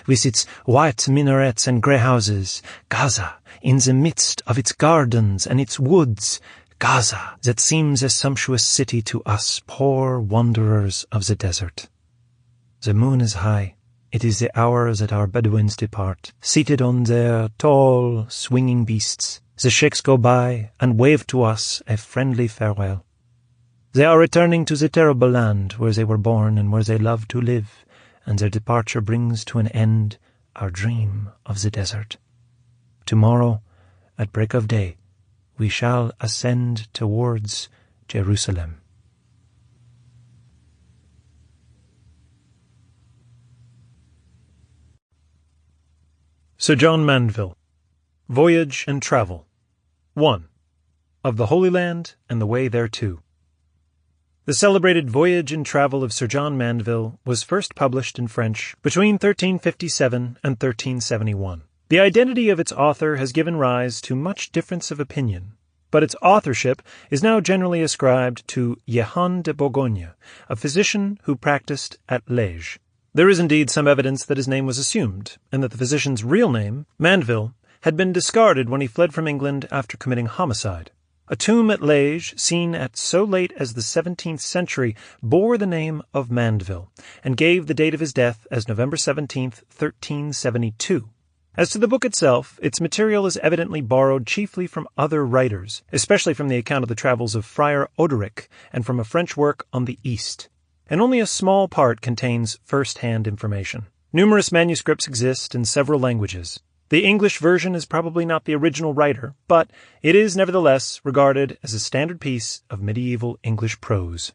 with its white minarets and grey houses, Gaza, in the midst of its gardens and its woods, Gaza, that seems a sumptuous city to us, poor wanderers of the desert. The moon is high. It is the hour that our Bedouins depart, seated on their tall, swinging beasts. The sheikhs go by and wave to us a friendly farewell. They are returning to the terrible land where they were born and where they love to live, and their departure brings to an end our dream of the desert. Tomorrow, at break of day, we shall ascend towards Jerusalem. Sir John Mandeville, Voyage and Travel. 1. Of the Holy Land and the Way Thereto. The celebrated Voyage and Travel of Sir John Mandeville was first published in French between 1357 and 1371. The identity of its author has given rise to much difference of opinion, but its authorship is now generally ascribed to Jehan de Bourgogne, a physician who practiced at Liege. There is indeed some evidence that his name was assumed, and that the physician's real name, Mandeville, had been discarded when he fled from England after committing homicide. A tomb at Liege, seen at so late as the 17th century, bore the name of Mandeville, and gave the date of his death as November 17th, 1372. As to the book itself, its material is evidently borrowed chiefly from other writers, especially from the account of the travels of Friar Odoric and from a French work on the East, and only a small part contains first-hand information. Numerous manuscripts exist in several languages. The English version is probably not the original writer, but it is nevertheless regarded as a standard piece of medieval English prose.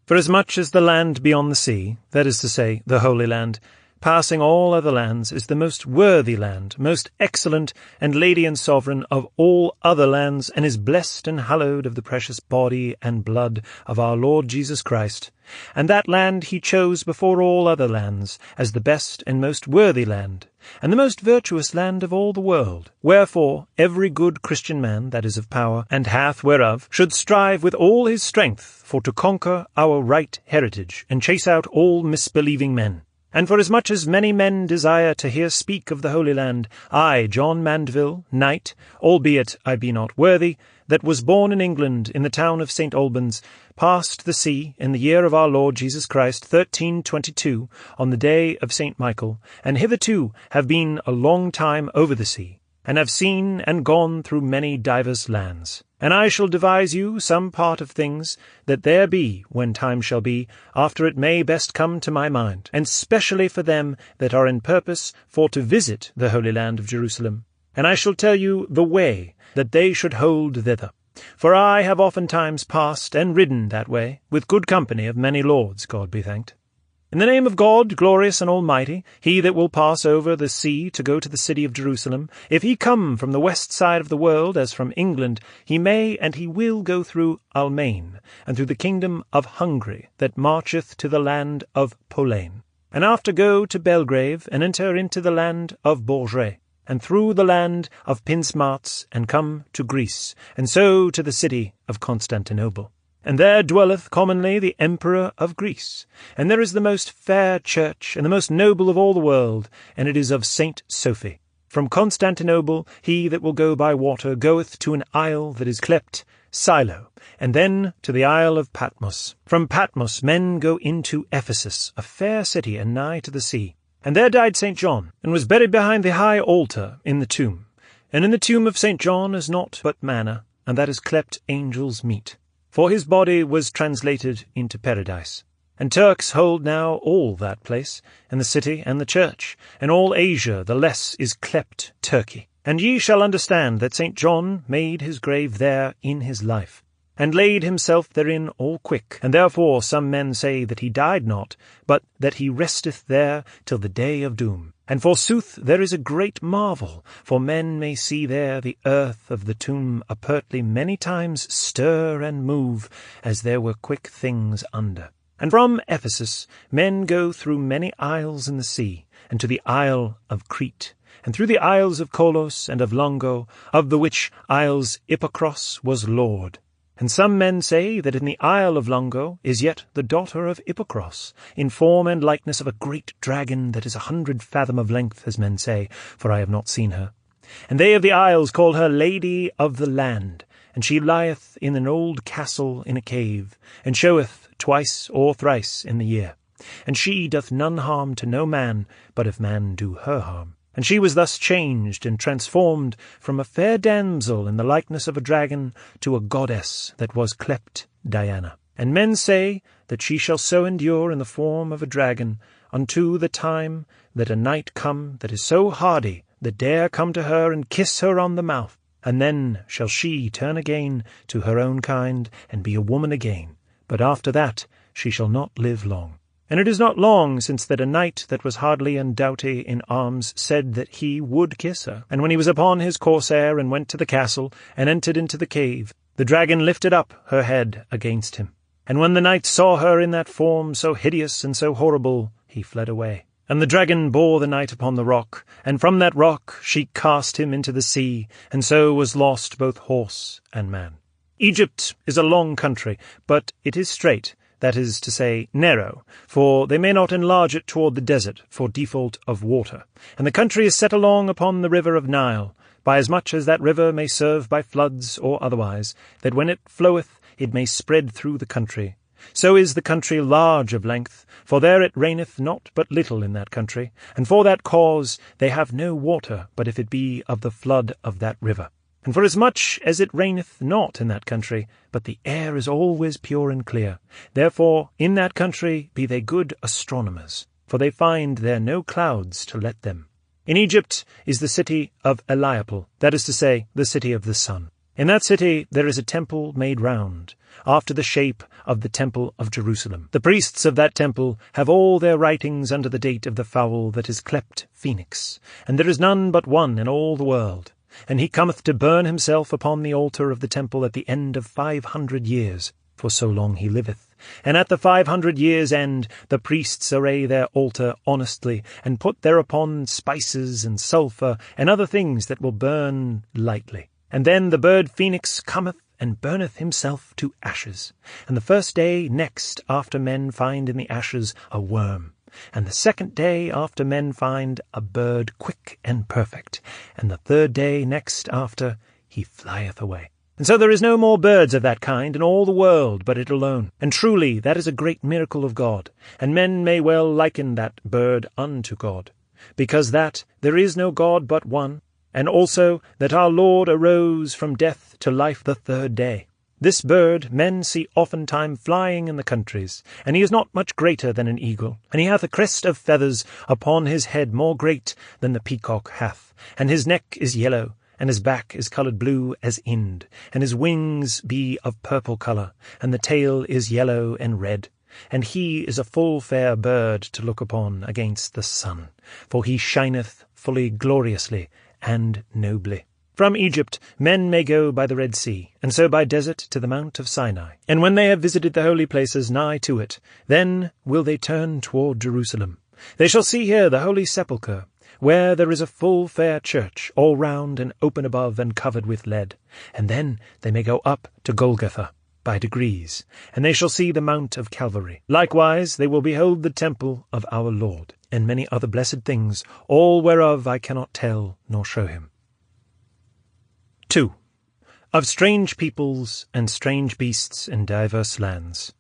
Forasmuch as the land beyond the sea, that is to say, the Holy Land, passing all other lands, is the most worthy land, most excellent, and lady and sovereign of all other lands, and is blessed and hallowed of the precious body and blood of our Lord Jesus Christ. And that land he chose before all other lands, as the best and most worthy land, and the most virtuous land of all the world. Wherefore every good Christian man that is of power, and hath whereof, should strive with all his strength for to conquer our right heritage, and chase out all misbelieving men. And forasmuch as many men desire to hear speak of the Holy Land, I, John Mandeville, knight, albeit I be not worthy, that was born in England in the town of St. Albans, passed the sea in the year of our Lord Jesus Christ, 1322, on the day of St. Michael, and hitherto have been a long time over the sea, and have seen and gone through many divers lands. And I shall devise you some part of things that there be, when time shall be, after it may best come to my mind, and specially for them that are in purpose for to visit the Holy Land of Jerusalem. And I shall tell you the way that they should hold thither. For I have oftentimes passed and ridden that way, with good company of many lords, God be thanked. In the name of God, glorious and almighty, he that will pass over the sea to go to the city of Jerusalem, if he come from the west side of the world, as from England, he may and he will go through Almain, and through the kingdom of Hungary, that marcheth to the land of Polain, and after go to Belgrave, and enter into the land of Bourget, and through the land of Pinsmarts, and come to Greece, and so to the city of Constantinople. And there dwelleth commonly the Emperor of Greece, and there is the most fair church, and the most noble of all the world, and it is of Saint Sophie. From Constantinople he that will go by water goeth to an isle that is clept Silo, and then to the isle of Patmos. From Patmos men go into Ephesus, a fair city and nigh to the sea. And there died St. John, and was buried behind the high altar in the tomb. And in the tomb of St. John is naught but manna, and that is clept angel's meat. For his body was translated into paradise. And Turks hold now all that place, and the city and the church, and all Asia the less is clept Turkey. And ye shall understand that St. John made his grave there in his life, and laid himself therein all quick, and therefore some men say that he died not, but that he resteth there till the day of doom. And forsooth there is a great marvel, for men may see there the earth of the tomb apertly many times stir and move, as there were quick things under. And from Ephesus men go through many isles in the sea, and to the isle of Crete, and through the isles of Colos and of Longo, of the which isles Ippocros was lord. And some men say that in the isle of Longo is yet the daughter of Ippocros, in form and likeness of a great dragon that is 100 fathom of length, as men say, for I have not seen her. And they of the isles call her Lady of the Land, and she lieth in an old castle in a cave, and showeth twice or thrice in the year. And she doth none harm to no man, but if man do her harm. And she was thus changed and transformed from a fair damsel in the likeness of a dragon to a goddess that was clept Diana. And men say that she shall so endure in the form of a dragon unto the time that a knight come that is so hardy that dare come to her and kiss her on the mouth, and then shall she turn again to her own kind and be a woman again. But after that she shall not live long. And it is not long since that a knight that was hardly and doughty in arms said that he would kiss her. And when he was upon his corsair and went to the castle and entered into the cave, the dragon lifted up her head against him. And when the knight saw her in that form so hideous and so horrible, he fled away. And the dragon bore the knight upon the rock, and from that rock she cast him into the sea, and so was lost both horse and man. Egypt is a long country, but it is straight, that is to say, narrow, for they may not enlarge it toward the desert for default of water. And the country is set along upon the river of Nile, by as much as that river may serve by floods or otherwise, that when it floweth it may spread through the country. So is the country large of length, for there it raineth not but little in that country, and for that cause they have no water but if it be of the flood of that river. And forasmuch as it raineth not in that country, but the air is always pure and clear, therefore in that country be they good astronomers, for they find there no clouds to let them. In Egypt is the city of Eliapal, that is to say, the city of the sun. In that city there is a temple made round, after the shape of the temple of Jerusalem. The priests of that temple have all their writings under the date of the fowl that is clept Phoenix, and there is none but one in all the world. And he cometh to burn himself upon the altar of the temple at the end of 500 years, for so long he liveth. And at the 500 years' end the priests array their altar honestly, and put thereupon spices and sulphur, and other things that will burn lightly. And then the bird Phoenix cometh, and burneth himself to ashes. And the first day next after men find in the ashes a worm. And the second day after men find a bird quick and perfect, and the third day next after he flieth away. And so there is no more birds of that kind in all the world but it alone. And truly that is a great miracle of God, and men may well liken that bird unto God, because that there is no God but one, and also that our Lord arose from death to life the third day. This bird men see oftentime flying in the countries, and he is not much greater than an eagle, and he hath a crest of feathers upon his head more great than the peacock hath, and his neck is yellow, and his back is coloured blue as Ind, and his wings be of purple colour, and the tail is yellow and red. And he is a full fair bird to look upon against the sun, for he shineth fully gloriously and nobly. From Egypt men may go by the Red Sea, and so by desert to the Mount of Sinai. And when they have visited the holy places nigh to it, then will they turn toward Jerusalem. They shall see here the holy sepulchre, where there is a full fair church, all round and open above and covered with lead. And then they may go up to Golgotha by degrees, and they shall see the Mount of Calvary. Likewise they will behold the temple of our Lord, and many other blessed things, all whereof I cannot tell nor show him. 2. Of strange peoples and strange beasts in diverse lands.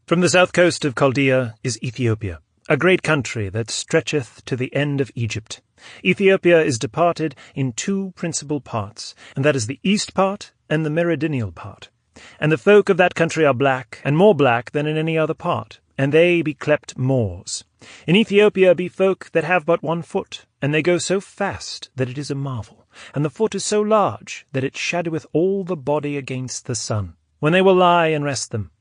From the south coast of Chaldea is Ethiopia, a great country that stretcheth to the end of Egypt. Ethiopia is departed in two principal parts, and that is the east part and the meridional part. And the folk of that country are black, and more black than in any other part, and they be clept Moors. In Ethiopia be folk that have but 1 foot, and they go so fast that it is a marvel, and the foot is so large that it shadoweth all the body against the sun, when they will lie and rest them.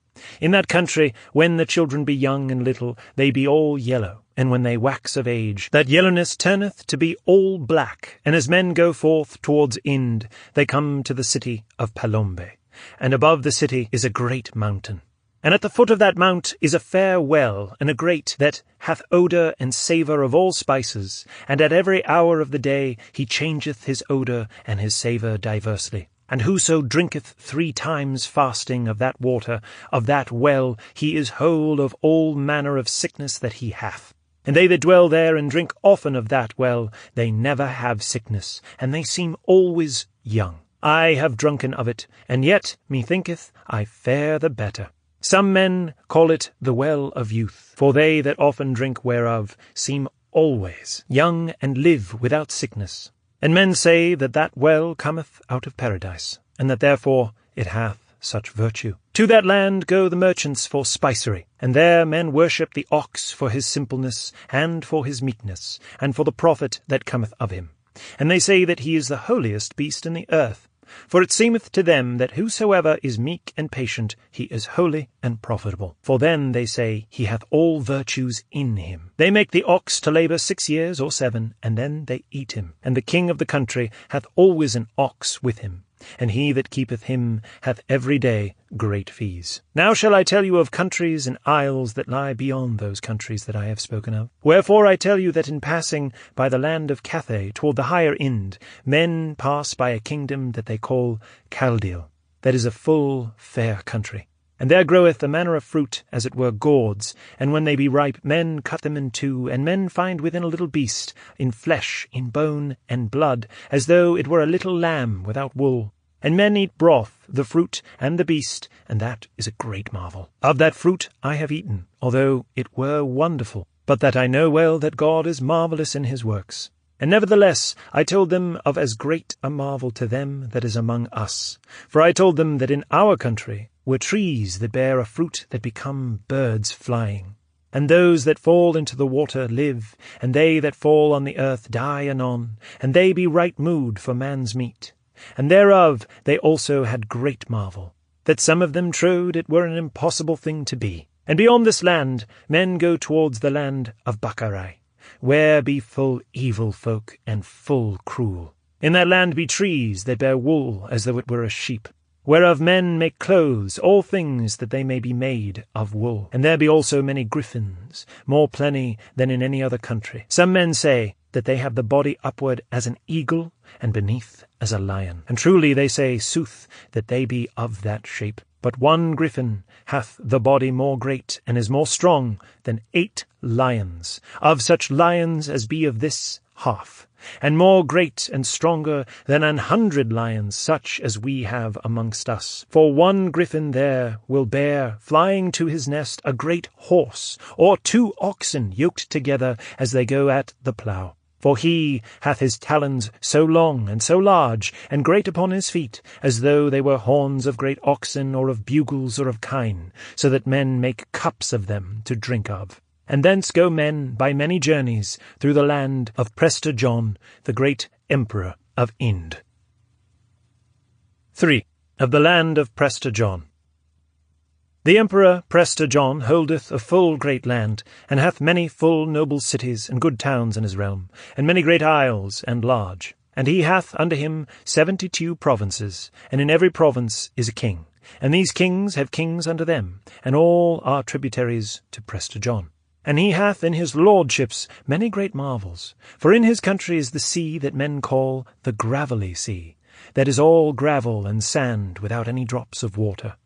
In that country, when the children be young and little, they be all yellow, and when they wax of age, that yellowness turneth to be all black, and as men go forth towards Ind, they come to the city of Palombe, and above the city is a great mountain. And at the foot of that mount is a fair well, and a great, that hath odour and savour of all spices, and at every hour of the day he changeth his odour and his savour diversely. And whoso drinketh 3 times fasting of that water, of that well, he is whole of all manner of sickness that he hath. And they that dwell there and drink often of that well, they never have sickness, and they seem always young. I have drunken of it, and yet, methinketh, I fare the better. Some men call it the well of youth, for they that often drink whereof seem always young and live without sickness. And men say that that well cometh out of paradise, and that therefore it hath such virtue. To that land go the merchants for spicery, and there men worship the ox for his simpleness, and for his meekness, and for the profit that cometh of him. And they say that he is the holiest beast in the earth. For it seemeth to them that whosoever is meek and patient, he is holy and profitable. For then, they say, he hath all virtues in him. They make the ox to labour 6 years or 7, and then they eat him. And the king of the country hath always an ox with him, and he that keepeth him hath every day great fees. Now shall I tell you of countries and isles that lie beyond those countries that I have spoken of. Wherefore I tell you that in passing by the land of Cathay toward the higher Ind, men pass by a kingdom that they call Chaldea, that is a full fair country. And there groweth a manner of fruit, as it were gourds, and when they be ripe, men cut them in two, and men find within a little beast, in flesh, in bone, and blood, as though it were a little lamb without wool. And men eat broth, the fruit, and the beast, and that is a great marvel. Of that fruit I have eaten, although it were wonderful, but that I know well that God is marvellous in his works. And nevertheless I told them of as great a marvel to them that is among us. For I told them that in our country were trees that bear a fruit that become birds flying. And those that fall into the water live, and they that fall on the earth die anon, and they be right mood for man's meat. And thereof they also had great marvel, that some of them trowed it were an impossible thing to be. And beyond this land men go towards the land of Baccarai, where be full evil folk and full cruel. In that land be trees that bear wool as though it were a sheep, whereof men make clothes, all things that they may be made of wool. And there be also many griffins, more plenty than in any other country. Some men say that they have the body upward as an eagle, and beneath as a lion. And truly they say, sooth, that they be of that shape. But one griffin hath the body more great, and is more strong than 8 lions, of such lions as be of this half, and more great and stronger than 100 lions, such as we have amongst us. For one griffin there will bear, flying to his nest, a great horse, or 2 oxen yoked together as they go at the plough. For he hath his talons so long and so large, and great upon his feet, as though they were horns of great oxen, or of bugles, or of kine, so that men make cups of them to drink of. And thence go men by many journeys through the land of Prester John, the great emperor of Ind. 3. Of the land of Prester John. The Emperor Prester John holdeth a full great land, and hath many full noble cities and good towns in his realm, and many great isles and large. And he hath under him 72 provinces, and in every province is a king. And these kings have kings under them, and all are tributaries to Prester John. And he hath in his lordships many great marvels. For in his country is the sea that men call the gravelly sea, that is all gravel and sand without any drops of water.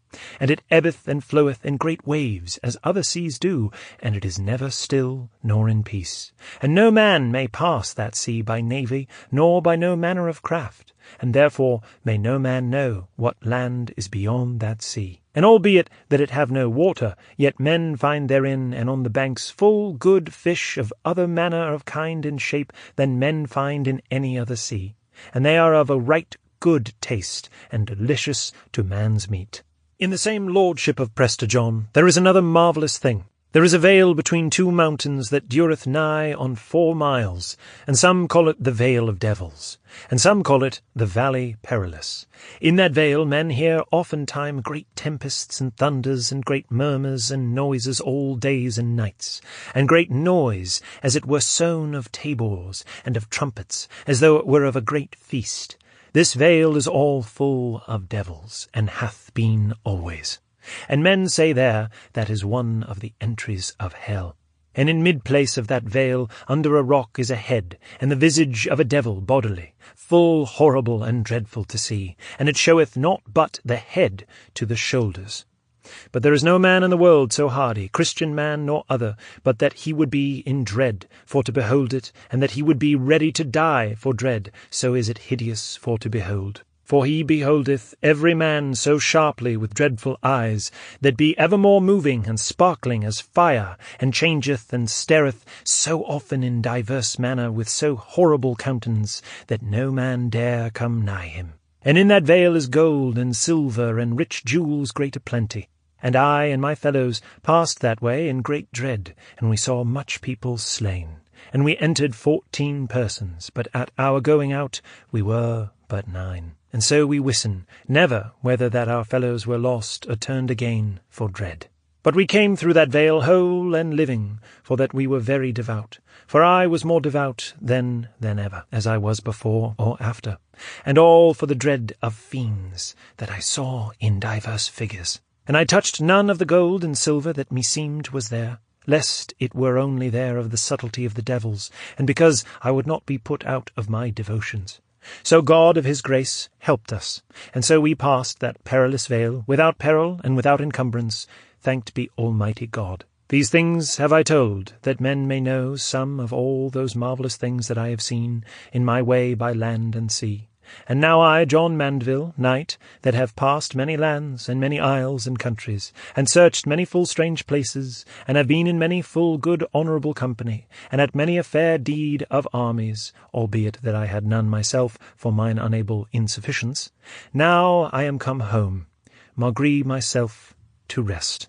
And it ebbeth and floweth in great waves, as other seas do, and it is never still nor in peace. And no man may pass that sea by navy, nor by no manner of craft, and therefore may no man know what land is beyond that sea. And albeit that it have no water, yet men find therein and on the banks full good fish of other manner of kind and shape than men find in any other sea. And they are of a right good taste, and delicious to man's meat. In the same lordship of Prester John there is another marvellous thing. There is a vale between 2 mountains that dureth nigh on 4 miles, and some call it the Vale of Devils, and some call it the Valley Perilous. In that vale men hear oftentime great tempests and thunders, and great murmurs and noises all days and nights, and great noise, as it were sown of tabors and of trumpets, as though it were of a great feast. This vale is all full of devils, and hath been always. And men say there that is one of the entries of hell. And in mid-place of that vale, under a rock, is a head, and the visage of a devil bodily, full horrible and dreadful to see, and it showeth not but the head to the shoulders. But there is no man in the world so hardy, Christian man nor other, but that he would be in dread for to behold it, and that he would be ready to die for dread, so is it hideous for to behold. For he beholdeth every man so sharply with dreadful eyes, that be evermore moving and sparkling as fire, and changeth and stareth so often in diverse manner with so horrible countenance, that no man dare come nigh him. And in that vale is gold and silver and rich jewels great aplenty. And I and my fellows passed that way in great dread, and we saw much people slain. And we entered 14 persons, but at our going out we were but 9. And so we wisten never whether that our fellows were lost or turned again for dread. But we came through that vale whole and living, for that we were very devout. For I was more devout then than ever, as I was before or after. And all for the dread of fiends that I saw in divers figures. And I touched none of the gold and silver that meseemed was there, lest it were only there of the subtlety of the devils, and because I would not be put out of my devotions. So God of his grace helped us, and so we passed that perilous vale, without peril and without encumbrance, thanked be Almighty God. These things have I told, that men may know some of all those marvellous things that I have seen in my way by land and sea, And now I, John Mandeville, knight, that have passed many lands and many isles and countries, and searched many full strange places, and have been in many full good honourable company, and at many a fair deed of armies, albeit that I had none myself for mine unable insufficience, now I am come home, malgré myself, to rest.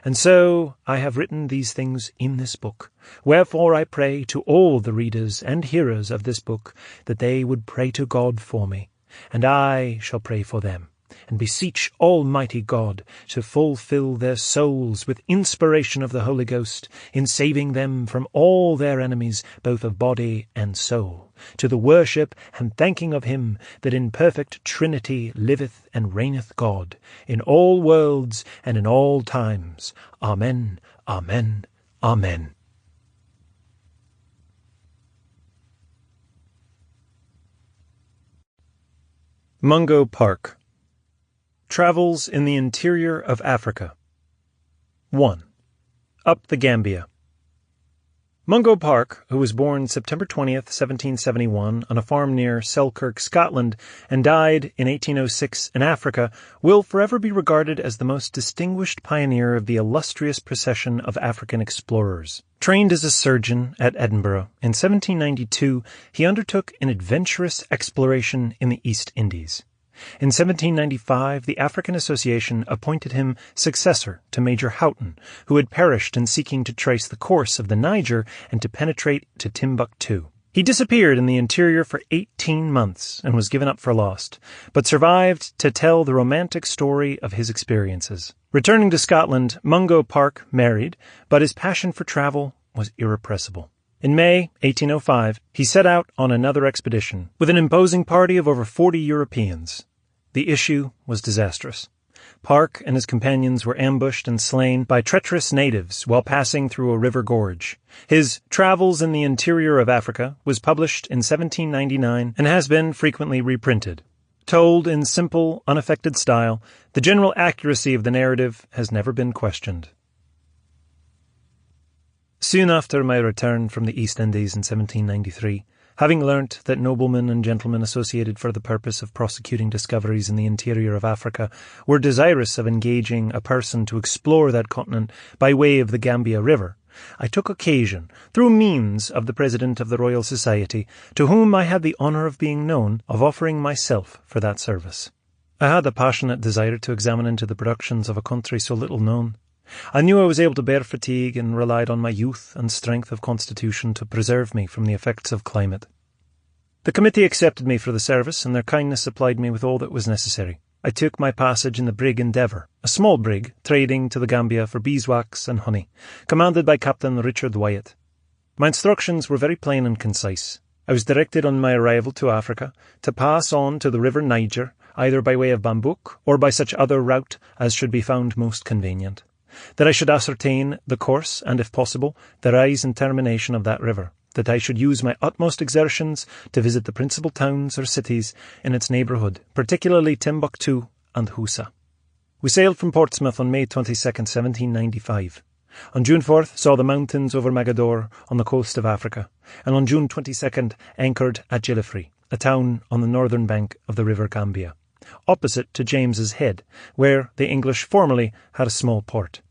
And so I have written these things in this book, wherefore I pray to all the readers and hearers of this book that they would pray to God for me, and I shall pray for them, and beseech Almighty God to fulfill their souls with inspiration of the Holy Ghost in saving them from all their enemies, both of body and soul, to the worship and thanking of him that in perfect Trinity liveth and reigneth God, in all worlds and in all times. Amen, amen, amen. Mungo Park. Travels in the interior of Africa. 1. Up the Gambia. Mungo Park, who was born September 20th, 1771, on a farm near Selkirk, Scotland, and died in 1806 in Africa, will forever be regarded as the most distinguished pioneer of the illustrious procession of African explorers. Trained as a surgeon at Edinburgh, in 1792 he undertook an adventurous exploration in the East Indies. In 1795, the African Association appointed him successor to Major Houghton, who had perished in seeking to trace the course of the Niger and to penetrate to Timbuktu. He disappeared in the interior for 18 months and was given up for lost, but survived to tell the romantic story of his experiences. Returning to Scotland, Mungo Park married, but his passion for travel was irrepressible. In May 1805, he set out on another expedition, with an imposing party of over 40 Europeans. The issue was disastrous. Park and his companions were ambushed and slain by treacherous natives while passing through a river gorge. His Travels in the Interior of Africa was published in 1799 and has been frequently reprinted. Told in simple, unaffected style, the general accuracy of the narrative has never been questioned. Soon after my return from the East Indies in 1793, having learnt that noblemen and gentlemen associated for the purpose of prosecuting discoveries in the interior of Africa were desirous of engaging a person to explore that continent by way of the Gambia River, I took occasion, through means of the President of the Royal Society, to whom I had the honour of being known, of offering myself for that service. I had a passionate desire to examine into the productions of a country so little known. I knew I was able to bear fatigue and relied on my youth and strength of constitution to preserve me from the effects of climate. The committee accepted me for the service, and their kindness supplied me with all that was necessary. I took my passage in the brig Endeavour, a small brig trading to the Gambia for beeswax and honey, commanded by Captain Richard Wyatt. My instructions were very plain and concise. I was directed on my arrival to Africa to pass on to the river Niger, either by way of Bambouk or by such other route as should be found most convenient. That I should ascertain the course and, if possible, the rise and termination of that river, that I should use my utmost exertions to visit the principal towns or cities in its neighbourhood, particularly Timbuktu and Houssa. We sailed from Portsmouth on May 22nd, 1795. On June 4th saw the mountains over Mogador on the coast of Africa, and on June 22nd anchored at Gillifrey, a town on the northern bank of the river Gambia, opposite to James's Head, where the English formerly had a small port.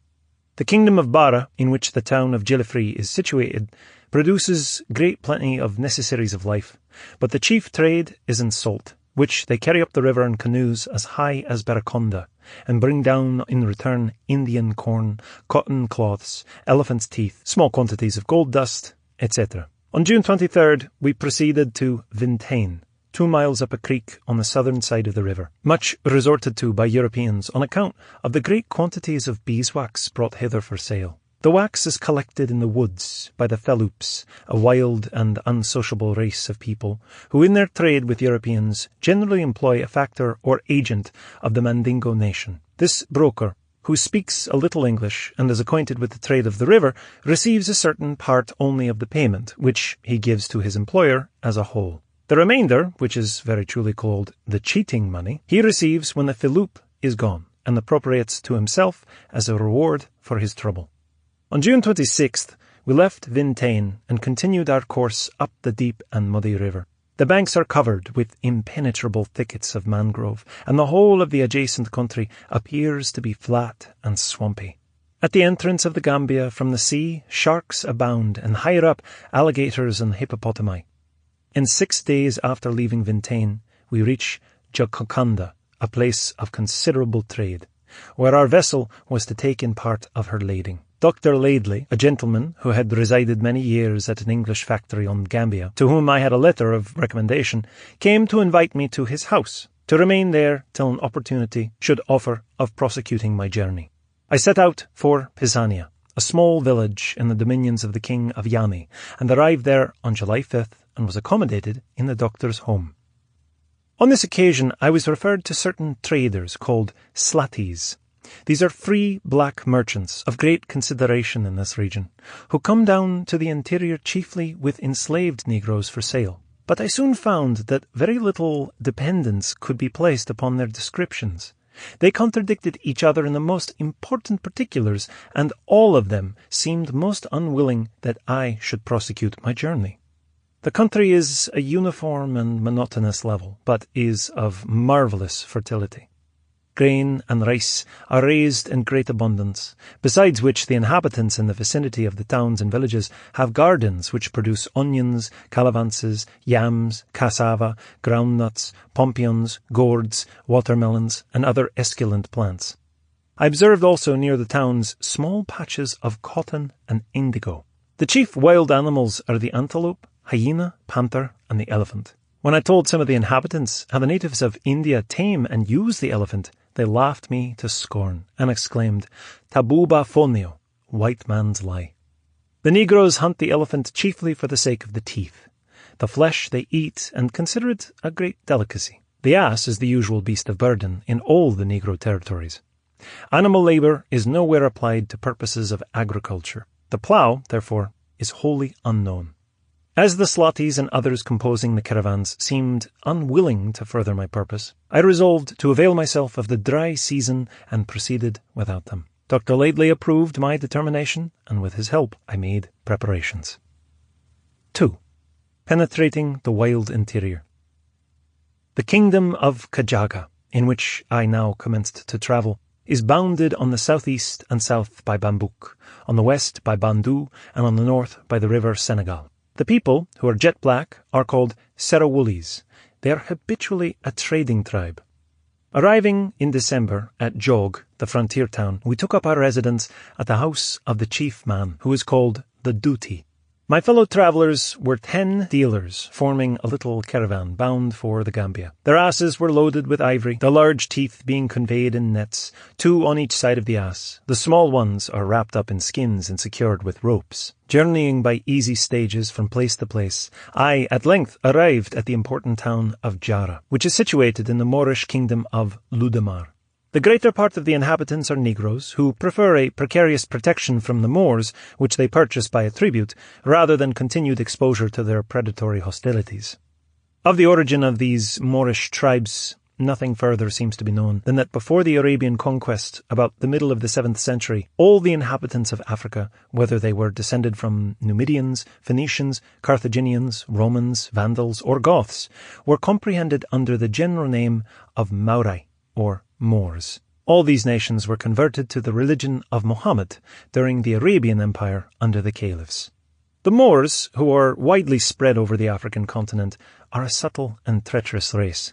The kingdom of Bara, in which the town of Gillifrey is situated, produces great plenty of necessaries of life, but the chief trade is in salt, which they carry up the river in canoes as high as Baraconda, and bring down in return Indian corn, cotton cloths, elephant's teeth, small quantities of gold dust, etc. On June 23rd, we proceeded to Vintain, 2 miles up a creek on the southern side of the river, much resorted to by Europeans on account of the great quantities of beeswax brought hither for sale. The wax is collected in the woods by the Feloops, a wild and unsociable race of people who in their trade with Europeans generally employ a factor or agent of the Mandingo nation. This broker, who speaks a little English and is acquainted with the trade of the river, receives a certain part only of the payment, which he gives to his employer as a whole. The remainder, which is very truly called the cheating money, he receives when the Feloop is gone, and appropriates to himself as a reward for his trouble. On June 26th, we left Vintain and continued our course up the deep and muddy river. The banks are covered with impenetrable thickets of mangrove, and the whole of the adjacent country appears to be flat and swampy. At the entrance of the Gambia from the sea, sharks abound, and higher up, alligators and hippopotami. In 6 days after leaving Vintain, we reach Jacocanda, a place of considerable trade, where our vessel was to take in part of her lading. Dr. Laidley, a gentleman who had resided many years at an English factory on Gambia, to whom I had a letter of recommendation, came to invite me to his house, to remain there till an opportunity should offer of prosecuting my journey. I set out for Pisania, a small village in the dominions of the King of Yami, and arrived there on July 5th and was accommodated in the doctor's home. On this occasion I was referred to certain traders called slaties. These are free black merchants of great consideration in this region, who come down to the interior chiefly with enslaved negroes for sale. But I soon found that very little dependence could be placed upon their descriptions. They contradicted each other in the most important particulars, and all of them seemed most unwilling that I should prosecute my journey. The country is a uniform and monotonous level, but is of marvellous fertility. Grain and rice are raised in great abundance, besides which the inhabitants in the vicinity of the towns and villages have gardens which produce onions, calavances, yams, cassava, groundnuts, pompions, gourds, watermelons, and other esculent plants. I observed also near the towns small patches of cotton and indigo. The chief wild animals are the antelope, hyena, panther, and the elephant. When I told some of the inhabitants how the natives of India tame and use the elephant, they laughed me to scorn and exclaimed, "Tabuba fonio," white man's lie. The Negroes hunt the elephant chiefly for the sake of the teeth. The flesh they eat and consider it a great delicacy. The ass is the usual beast of burden in all the Negro territories. Animal labour is nowhere applied to purposes of agriculture. The plough, therefore, is wholly unknown. As the slaties and others composing the caravans seemed unwilling to further my purpose, I resolved to avail myself of the dry season and proceeded without them. Dr. Laidley approved my determination, and with his help I made preparations. 2. Penetrating the wild interior. The kingdom of Kajaga, in which I now commenced to travel, is bounded on the southeast and south by Bambouk, on the west by Bandou, and on the north by the river Senegal. The people, who are jet black, are called Serawulis. They are habitually a trading tribe. Arriving in December at Jog, the frontier town, we took up our residence at the house of the chief man, who is called the Duty. My fellow travellers were 10 dealers, forming a little caravan bound for the Gambia. Their asses were loaded with ivory, the large teeth being conveyed in nets, 2 on each side of the ass. The small ones are wrapped up in skins and secured with ropes. Journeying by easy stages from place to place, I at length arrived at the important town of Jara, which is situated in the Moorish kingdom of Ludamar. The greater part of the inhabitants are Negroes, who prefer a precarious protection from the Moors, which they purchase by a tribute, rather than continued exposure to their predatory hostilities. Of the origin of these Moorish tribes, nothing further seems to be known than that before the Arabian conquest, about the middle of the 7th century, all the inhabitants of Africa, whether they were descended from Numidians, Phoenicians, Carthaginians, Romans, Vandals, or Goths, were comprehended under the general name of Maurai, or Moors. All these nations were converted to the religion of Muhammad during the Arabian Empire under the caliphs. The Moors, who are widely spread over the African continent, are a subtle and treacherous race.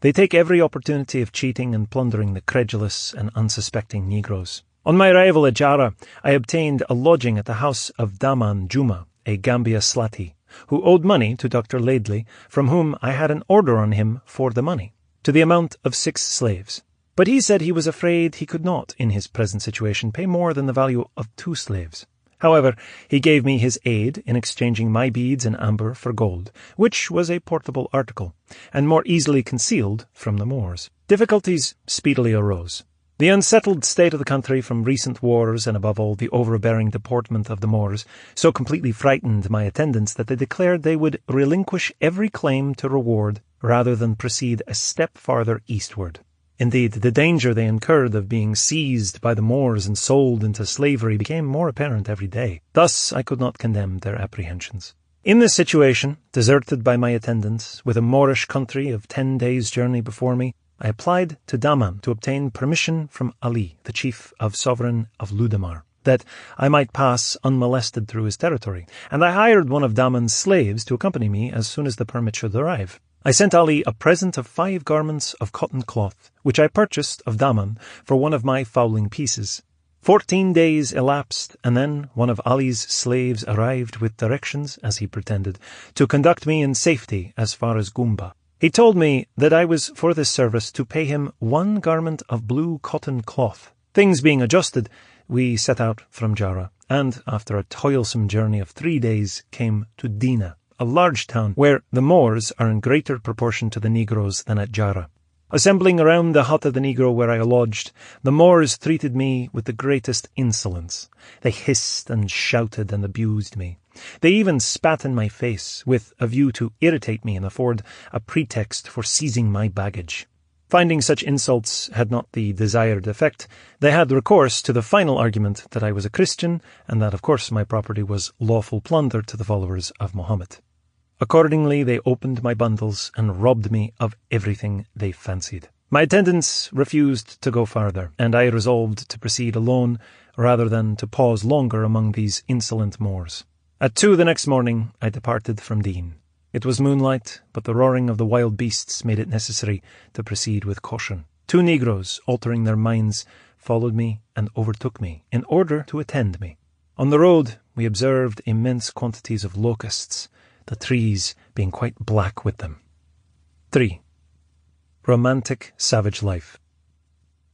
They take every opportunity of cheating and plundering the credulous and unsuspecting Negroes. On my arrival at Jara, I obtained a lodging at the house of Daman Juma, a Gambia slati, who owed money to Dr. Laidley, from whom I had an order on him for the money, to the amount of 6 slaves. But he said he was afraid he could not, in his present situation, pay more than the value of 2 slaves. However, he gave me his aid in exchanging my beads and amber for gold, which was a portable article, and more easily concealed from the Moors. Difficulties speedily arose. The unsettled state of the country from recent wars, and above all the overbearing deportment of the Moors, so completely frightened my attendants that they declared they would relinquish every claim to reward rather than proceed a step farther eastward. Indeed, the danger they incurred of being seized by the Moors and sold into slavery became more apparent every day. Thus I could not condemn their apprehensions. In this situation, deserted by my attendants, with a Moorish country of 10 days' journey before me, I applied to Daman to obtain permission from Ali, the chief of sovereign of Ludamar, that I might pass unmolested through his territory, and I hired one of Daman's slaves to accompany me as soon as the permit should arrive. I sent Ali a present of 5 garments of cotton cloth, which I purchased of Daman for one of my fowling pieces. 14 days elapsed, and then one of Ali's slaves arrived with directions, as he pretended, to conduct me in safety as far as Goomba. He told me that I was for this service to pay him 1 garment of blue cotton cloth. Things being adjusted, we set out from Jara, and after a toilsome journey of 3 days came to Dina, a large town where the Moors are in greater proportion to the Negroes than at Jara. Assembling around the hut of the Negro where I lodged, the Moors treated me with the greatest insolence. They hissed and shouted and abused me. They even spat in my face, with a view to irritate me and afford a pretext for seizing my baggage. Finding such insults had not the desired effect, they had recourse to the final argument that I was a Christian, and that, of course, my property was lawful plunder to the followers of Mohammed. Accordingly, they opened my bundles and robbed me of everything they fancied. My attendants refused to go farther, and I resolved to proceed alone rather than to pause longer among these insolent Moors. At 2 the next morning, I departed from Dean. It was moonlight, but the roaring of the wild beasts made it necessary to proceed with caution. 2 Negroes, altering their minds, followed me and overtook me in order to attend me. On the road, we observed immense quantities of locusts, the trees being quite black with them. 3. Romantic savage life.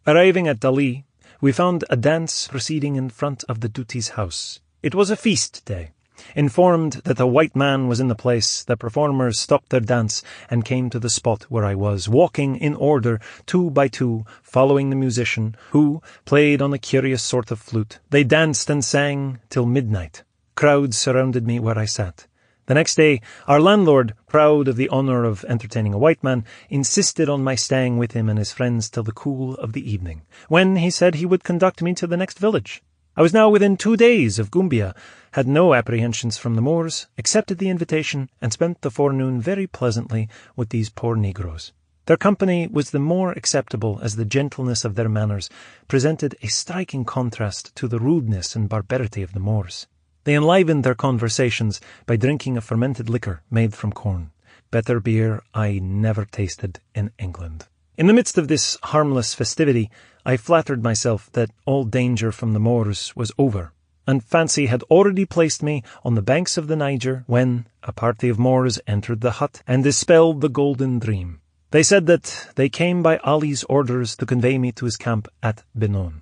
Arriving at Dali, we found a dance proceeding in front of the Duti's house. It was a feast day. Informed that a white man was in the place, the performers stopped their dance and came to the spot where I was, walking in order, 2 by 2, following the musician, who played on a curious sort of flute. They danced and sang till midnight. Crowds surrounded me where I sat. The next day, our landlord, proud of the honour of entertaining a white man, insisted on my staying with him and his friends till the cool of the evening, when he said he would conduct me to the next village. I was now within 2 days of Goombia, had no apprehensions from the Moors, accepted the invitation, and spent the forenoon very pleasantly with these poor Negroes. Their company was the more acceptable as the gentleness of their manners presented a striking contrast to the rudeness and barbarity of the Moors. They enlivened their conversations by drinking a fermented liquor made from corn. Better beer I never tasted in England. In the midst of this harmless festivity, I flattered myself that all danger from the Moors was over, and fancy had already placed me on the banks of the Niger when a party of Moors entered the hut and dispelled the golden dream. They said that they came by Ali's orders to convey me to his camp at Benon.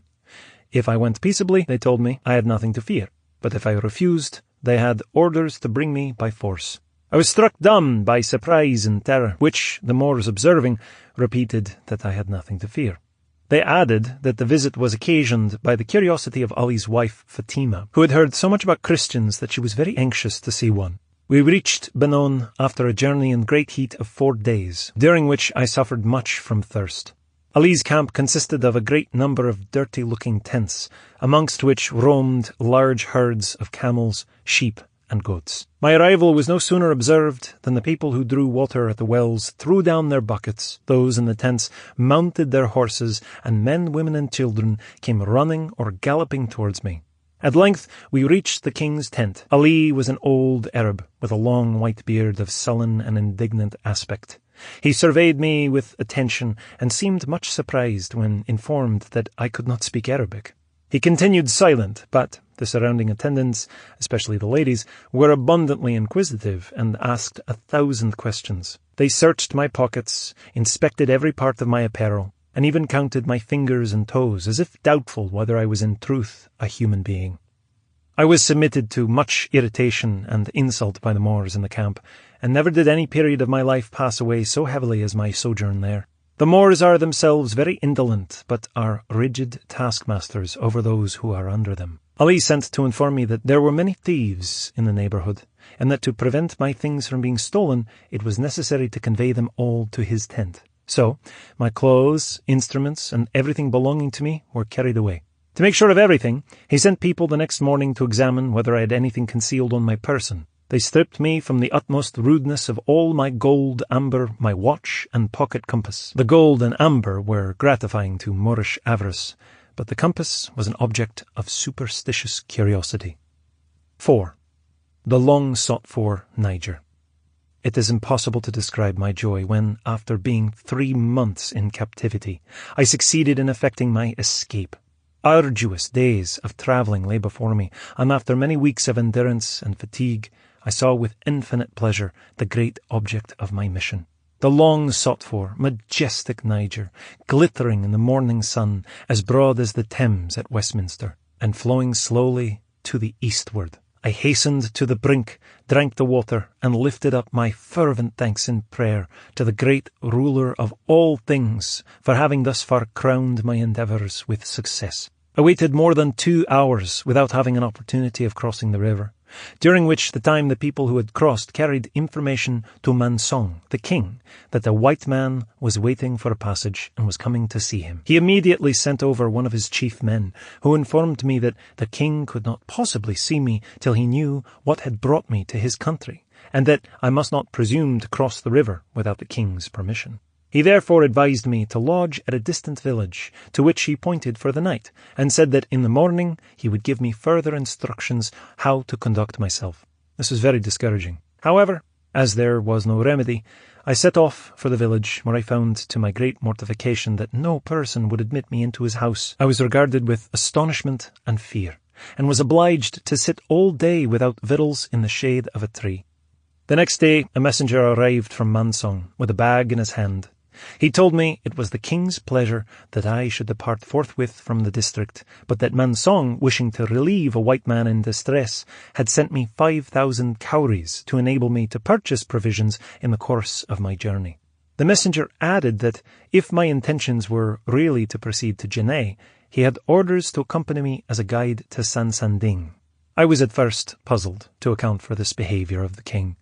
If I went peaceably, they told me, I had nothing to fear. But if I refused, they had orders to bring me by force. I was struck dumb by surprise and terror, which, the Moors observing, repeated that I had nothing to fear. They added that the visit was occasioned by the curiosity of Ali's wife, Fatima, who had heard so much about Christians that she was very anxious to see one. We reached Benon after a journey in great heat of 4 days, during which I suffered much from thirst. Ali's camp consisted of a great number of dirty-looking tents, amongst which roamed large herds of camels, sheep, and goats. My arrival was no sooner observed than the people who drew water at the wells threw down their buckets, those in the tents mounted their horses, and men, women, and children came running or galloping towards me. At length we reached the king's tent. Ali was an old Arab, with a long white beard of sullen and indignant aspect. He surveyed me with attention and seemed much surprised when informed that I could not speak Arabic. He continued silent, but the surrounding attendants, especially the ladies, were abundantly inquisitive and asked 1,000 questions. They searched my pockets, inspected every part of my apparel, and even counted my fingers and toes, as if doubtful whether I was in truth a human being. I was submitted to much irritation and insult by the Moors in the camp, and never did any period of my life pass away so heavily as my sojourn there. The Moors are themselves very indolent, but are rigid taskmasters over those who are under them. Ali sent to inform me that there were many thieves in the neighbourhood, and that to prevent my things from being stolen, it was necessary to convey them all to his tent. So, my clothes, instruments, and everything belonging to me were carried away. To make sure of everything, he sent people the next morning to examine whether I had anything concealed on my person. They stripped me from the utmost rudeness of all my gold, amber, my watch, and pocket compass. The gold and amber were gratifying to Moorish avarice, but the compass was an object of superstitious curiosity. 4. The long-sought-for Niger. It is impossible to describe my joy when, after being 3 months in captivity, I succeeded in effecting my escape. Arduous days of travelling lay before me, and after many weeks of endurance and fatigue, I saw with infinite pleasure the great object of my mission. The long-sought-for, majestic Niger, glittering in the morning sun, as broad as the Thames at Westminster, and flowing slowly to the eastward. I hastened to the brink, drank the water, and lifted up my fervent thanks in prayer to the great ruler of all things for having thus far crowned my endeavours with success. I waited more than 2 hours without having an opportunity of crossing the river, during which the time the people who had crossed carried information to Mansong, the king, that a white man was waiting for a passage and was coming to see him. He immediately sent over one of his chief men, who informed me that the king could not possibly see me till he knew what had brought me to his country, and that I must not presume to cross the river without the king's permission. He therefore advised me to lodge at a distant village, to which he pointed for the night, and said that in the morning he would give me further instructions how to conduct myself. This was very discouraging. However, as there was no remedy, I set off for the village, where I found to my great mortification that no person would admit me into his house. I was regarded with astonishment and fear, and was obliged to sit all day without victuals in the shade of a tree. The next day a messenger arrived from Mansong with a bag in his hand. He told me it was the king's pleasure that I should depart forthwith from the district, but that Mansong, wishing to relieve a white man in distress, had sent me 5,000 cowries to enable me to purchase provisions in the course of my journey. The messenger added that if my intentions were really to proceed to Jenné, he had orders to accompany me as a guide to Sansanding. I was at first puzzled to account for this behaviour of the king,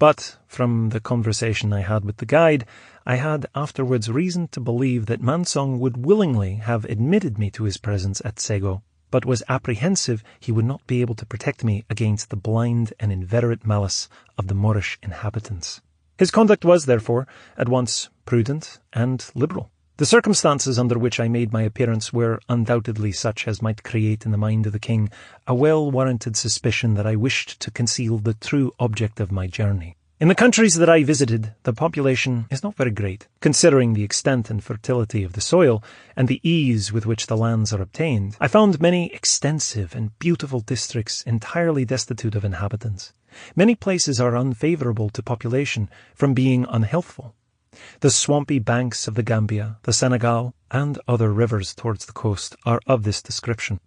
but from the conversation I had with the guide, I had afterwards reason to believe that Mansong would willingly have admitted me to his presence at Sego, but was apprehensive he would not be able to protect me against the blind and inveterate malice of the Moorish inhabitants. His conduct was, therefore, at once prudent and liberal. The circumstances under which I made my appearance were undoubtedly such as might create in the mind of the king a well-warranted suspicion that I wished to conceal the true object of my journey. In the countries that I visited, the population is not very great, considering the extent and fertility of the soil and the ease with which the lands are obtained. I found many extensive and beautiful districts entirely destitute of inhabitants. Many places are unfavourable to population from being unhealthful. The swampy banks of the Gambia, the Senegal, and other rivers towards the coast are of this description.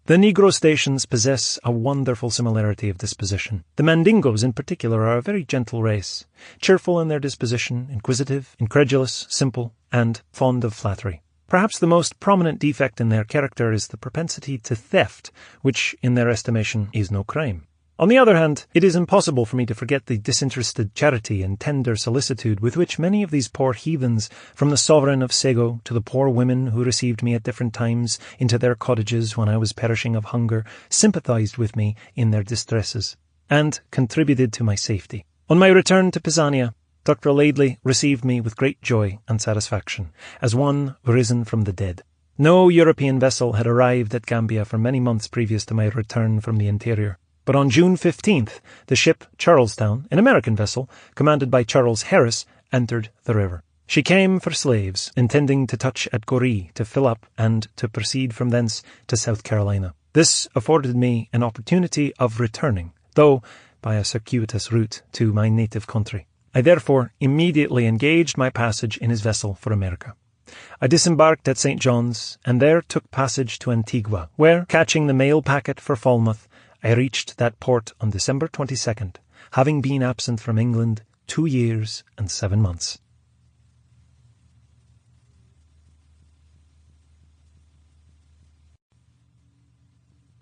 The Negro stations possess a wonderful similarity of disposition. The Mandingos in particular are a very gentle race, cheerful in their disposition, inquisitive, incredulous, simple, and fond of flattery. Perhaps the most prominent defect in their character is the propensity to theft, which, in their estimation, is no crime. On the other hand, it is impossible for me to forget the disinterested charity and tender solicitude with which many of these poor heathens, from the sovereign of Sego to the poor women who received me at different times into their cottages when I was perishing of hunger, sympathized with me in their distresses, and contributed to my safety. On my return to Pisania, Dr. Laidley received me with great joy and satisfaction, as one risen from the dead. No European vessel had arrived at Gambia for many months previous to my return from the interior. But on June 15th, the ship Charlestown, an American vessel, commanded by Charles Harris, entered the river. She came for slaves, intending to touch at Goree to fill up and to proceed from thence to South Carolina. This afforded me an opportunity of returning, though by a circuitous route, to my native country. I therefore immediately engaged my passage in his vessel for America. I disembarked at St. John's, and there took passage to Antigua, where, catching the mail packet for Falmouth, I reached that port on December 22nd, having been absent from England 2 years and 7 months.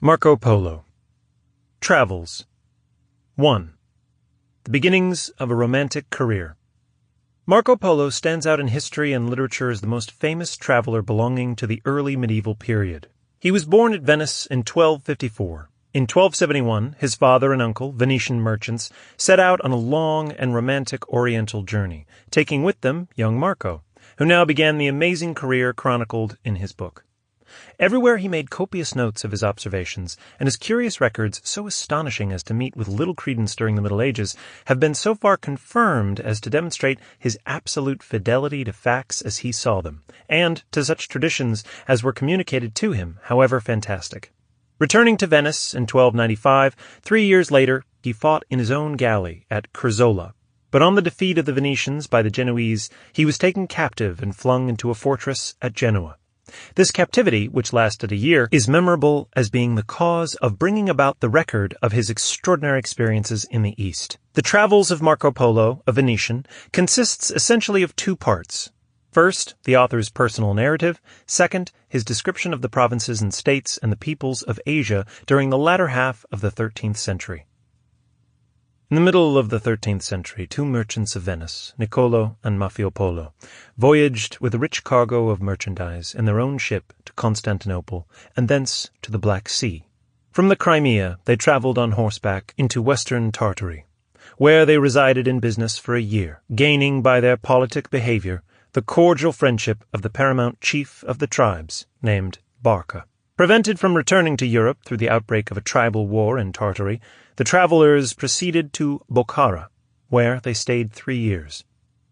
Marco Polo. Travels. 1. The beginnings of a romantic career. Marco Polo stands out in history and literature as the most famous traveler belonging to the early medieval period. He was born at Venice in 1254. In 1271, his father and uncle, Venetian merchants, set out on a long and romantic oriental journey, taking with them young Marco, who now began the amazing career chronicled in his book. Everywhere he made copious notes of his observations, and his curious records, so astonishing as to meet with little credence during the Middle Ages, have been so far confirmed as to demonstrate his absolute fidelity to facts as he saw them, and to such traditions as were communicated to him, however fantastic. Returning to Venice in 1295, 3 years later, he fought in his own galley at Curzola. But on the defeat of the Venetians by the Genoese, he was taken captive and flung into a fortress at Genoa. This captivity, which lasted a year, is memorable as being the cause of bringing about the record of his extraordinary experiences in the East. The Travels of Marco Polo, a Venetian, consists essentially of 2 parts. First, the author's personal narrative. Second, his description of the provinces and states and the peoples of Asia during the latter half of the 13th century. In the middle of the 13th century, 2 merchants of Venice, Niccolo and Marco Polo, voyaged with a rich cargo of merchandise in their own ship to Constantinople and thence to the Black Sea. From the Crimea, they traveled on horseback into western Tartary, where they resided in business for a year, gaining by their politic behavior the cordial friendship of the paramount chief of the tribes, named Barca. Prevented from returning to Europe through the outbreak of a tribal war in Tartary, the travelers proceeded to Bokhara, where they stayed 3 years.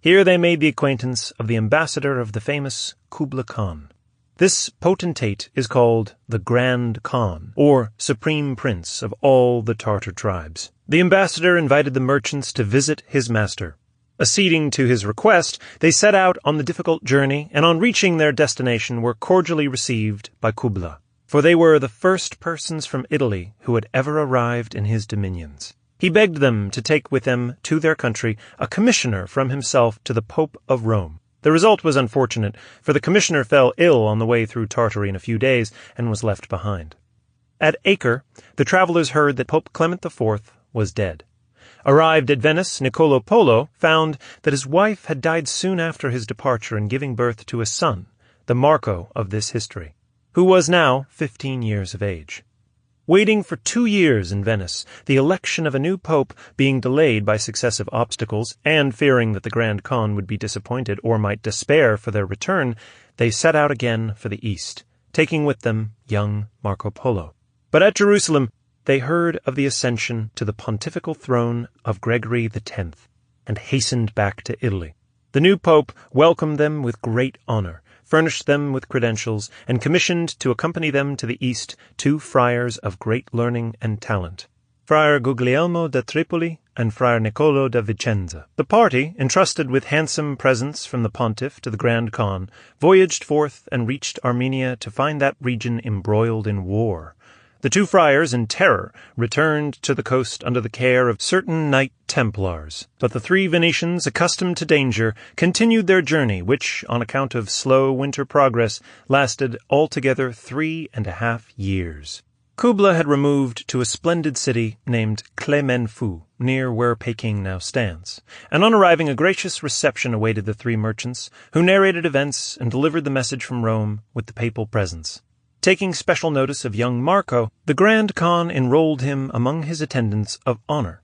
Here they made the acquaintance of the ambassador of the famous Kublai Khan. This potentate is called the Grand Khan, or Supreme Prince of all the Tartar tribes. The ambassador invited the merchants to visit his master. Acceding to his request, they set out on the difficult journey, and on reaching their destination were cordially received by Kublai, for they were the first persons from Italy who had ever arrived in his dominions. He begged them to take with them to their country a commissioner from himself to the Pope of Rome. The result was unfortunate, for the commissioner fell ill on the way through Tartary in a few days and was left behind. At Acre, the travelers heard that Pope Clement IV was dead. Arrived at Venice, Niccolo Polo found that his wife had died soon after his departure in giving birth to a son, the Marco of this history, who was now 15 years of age. Waiting for 2 years in Venice, the election of a new pope being delayed by successive obstacles, and fearing that the Grand Khan would be disappointed or might despair for their return, they set out again for the east, taking with them young Marco Polo. But at Jerusalem, they heard of the ascension to the pontifical throne of Gregory X, and hastened back to Italy. The new pope welcomed them with great honor, furnished them with credentials, and commissioned to accompany them to the east 2 friars of great learning and talent, Friar Guglielmo da Tripoli and Friar Niccolo da Vicenza. The party, entrusted with handsome presents from the pontiff to the Grand Khan, voyaged forth and reached Armenia to find that region embroiled in war. The 2 friars, in terror, returned to the coast under the care of certain Knight Templars. But the 3 Venetians, accustomed to danger, continued their journey, which, on account of slow winter progress, lasted altogether 3.5 years. Kublai had removed to a splendid city named Clemenfoo, near where Peking now stands, and on arriving a gracious reception awaited the 3 merchants, who narrated events and delivered the message from Rome with the papal presents. Taking special notice of young Marco, the Grand Khan enrolled him among his attendants of honor.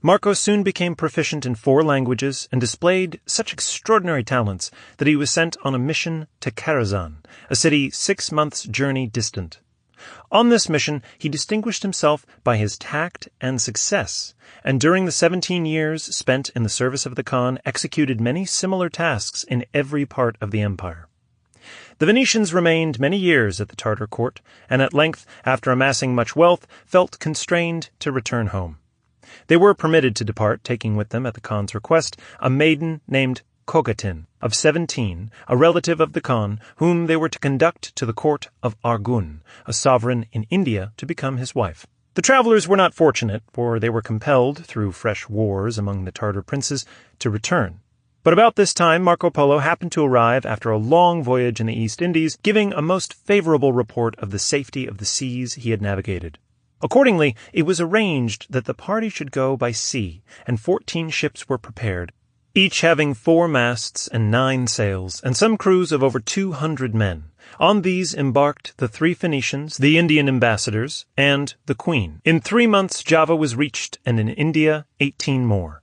Marco soon became proficient in 4 languages and displayed such extraordinary talents that he was sent on a mission to Karazhan, a city 6 months' journey distant. On this mission, he distinguished himself by his tact and success, and during the 17 years spent in the service of the Khan, executed many similar tasks in every part of the empire. The Venetians remained many years at the Tartar court, and at length, after amassing much wealth, felt constrained to return home. They were permitted to depart, taking with them, at the Khan's request, a maiden named Kogatin, of 17, a relative of the Khan, whom they were to conduct to the court of Argun, a sovereign in India, to become his wife. The travelers were not fortunate, for they were compelled, through fresh wars among the Tartar princes, to return. But about this time Marco Polo happened to arrive after a long voyage in the East Indies, giving a most favorable report of the safety of the seas he had navigated. Accordingly, it was arranged that the party should go by sea, and 14 ships were prepared. each having 4 masts and 9 sails, and some crews of over 200 men. On these embarked the 3 Phoenicians, the Indian ambassadors, and the Queen. In 3 months Java was reached, and in India 18 more.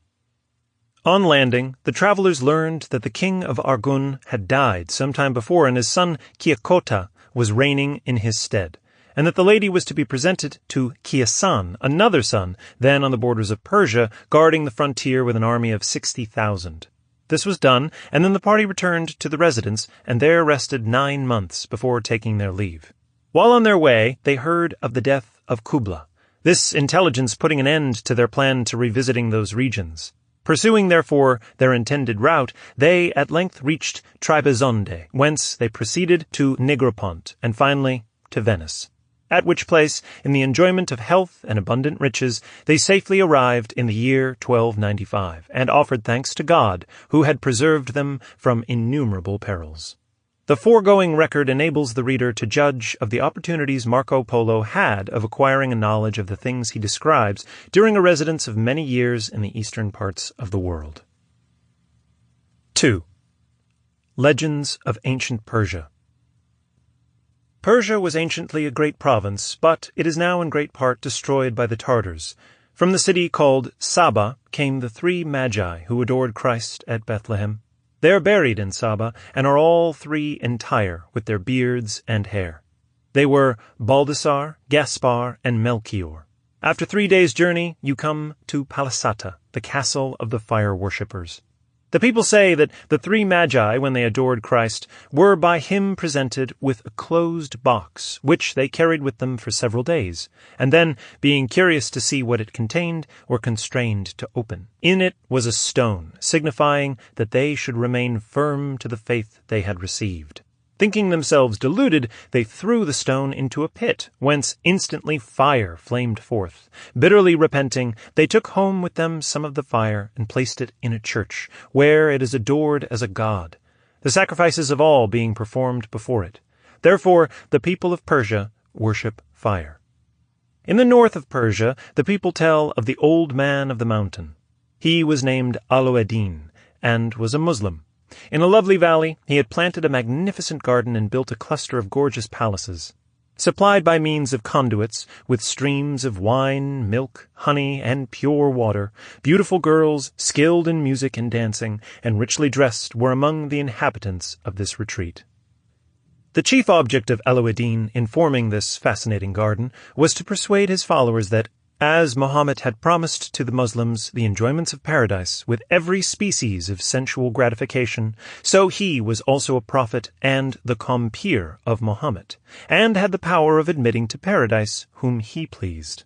On landing, the travelers learned that the king of Argun had died some time before, and his son Kyakota was reigning in his stead, and that the lady was to be presented to Kyasan, another son, then on the borders of Persia, guarding the frontier with an army of 60,000. This was done, and then the party returned to the residence, and there rested 9 months before taking their leave. While on their way, they heard of the death of Kubla, this intelligence putting an end to their plan to revisiting those regions. Pursuing, therefore, their intended route, they at length reached Trebizonde, whence they proceeded to Negropont, and finally to Venice. At which place, in the enjoyment of health and abundant riches, they safely arrived in the year 1295, and offered thanks to God, who had preserved them from innumerable perils. The foregoing record enables the reader to judge of the opportunities Marco Polo had of acquiring a knowledge of the things he describes during a residence of many years in the eastern parts of the world. 2. Legends of Ancient Persia. Persia was anciently a great province, but it is now in great part destroyed by the Tartars. From the city called Saba came the 3 Magi who adored Christ at Bethlehem. They are buried in Saba, and are all 3 entire, with their beards and hair. They were Baldassar, Gaspar, and Melchior. After 3 days' journey, you come to Palasata, the castle of the fire worshippers. The people say that the 3 Magi, when they adored Christ, were by him presented with a closed box, which they carried with them for several days, and then, being curious to see what it contained, were constrained to open. In it was a stone, signifying that they should remain firm to the faith they had received. Thinking themselves deluded, they threw the stone into a pit, whence instantly fire flamed forth. Bitterly repenting, they took home with them some of the fire and placed it in a church, where it is adored as a god, the sacrifices of all being performed before it. Therefore, the people of Persia worship fire. In the north of Persia, the people tell of the old man of the mountain. He was named Alauddin, and was a Muslim. In a lovely valley, he had planted a magnificent garden and built a cluster of gorgeous palaces. Supplied by means of conduits, with streams of wine, milk, honey, and pure water, beautiful girls, skilled in music and dancing, and richly dressed, were among the inhabitants of this retreat. The chief object of Alauddin in forming this fascinating garden was to persuade his followers that, as Mohammed had promised to the Muslims the enjoyments of paradise with every species of sensual gratification, so he was also a prophet and the compeer of Mohammed, and had the power of admitting to paradise whom he pleased.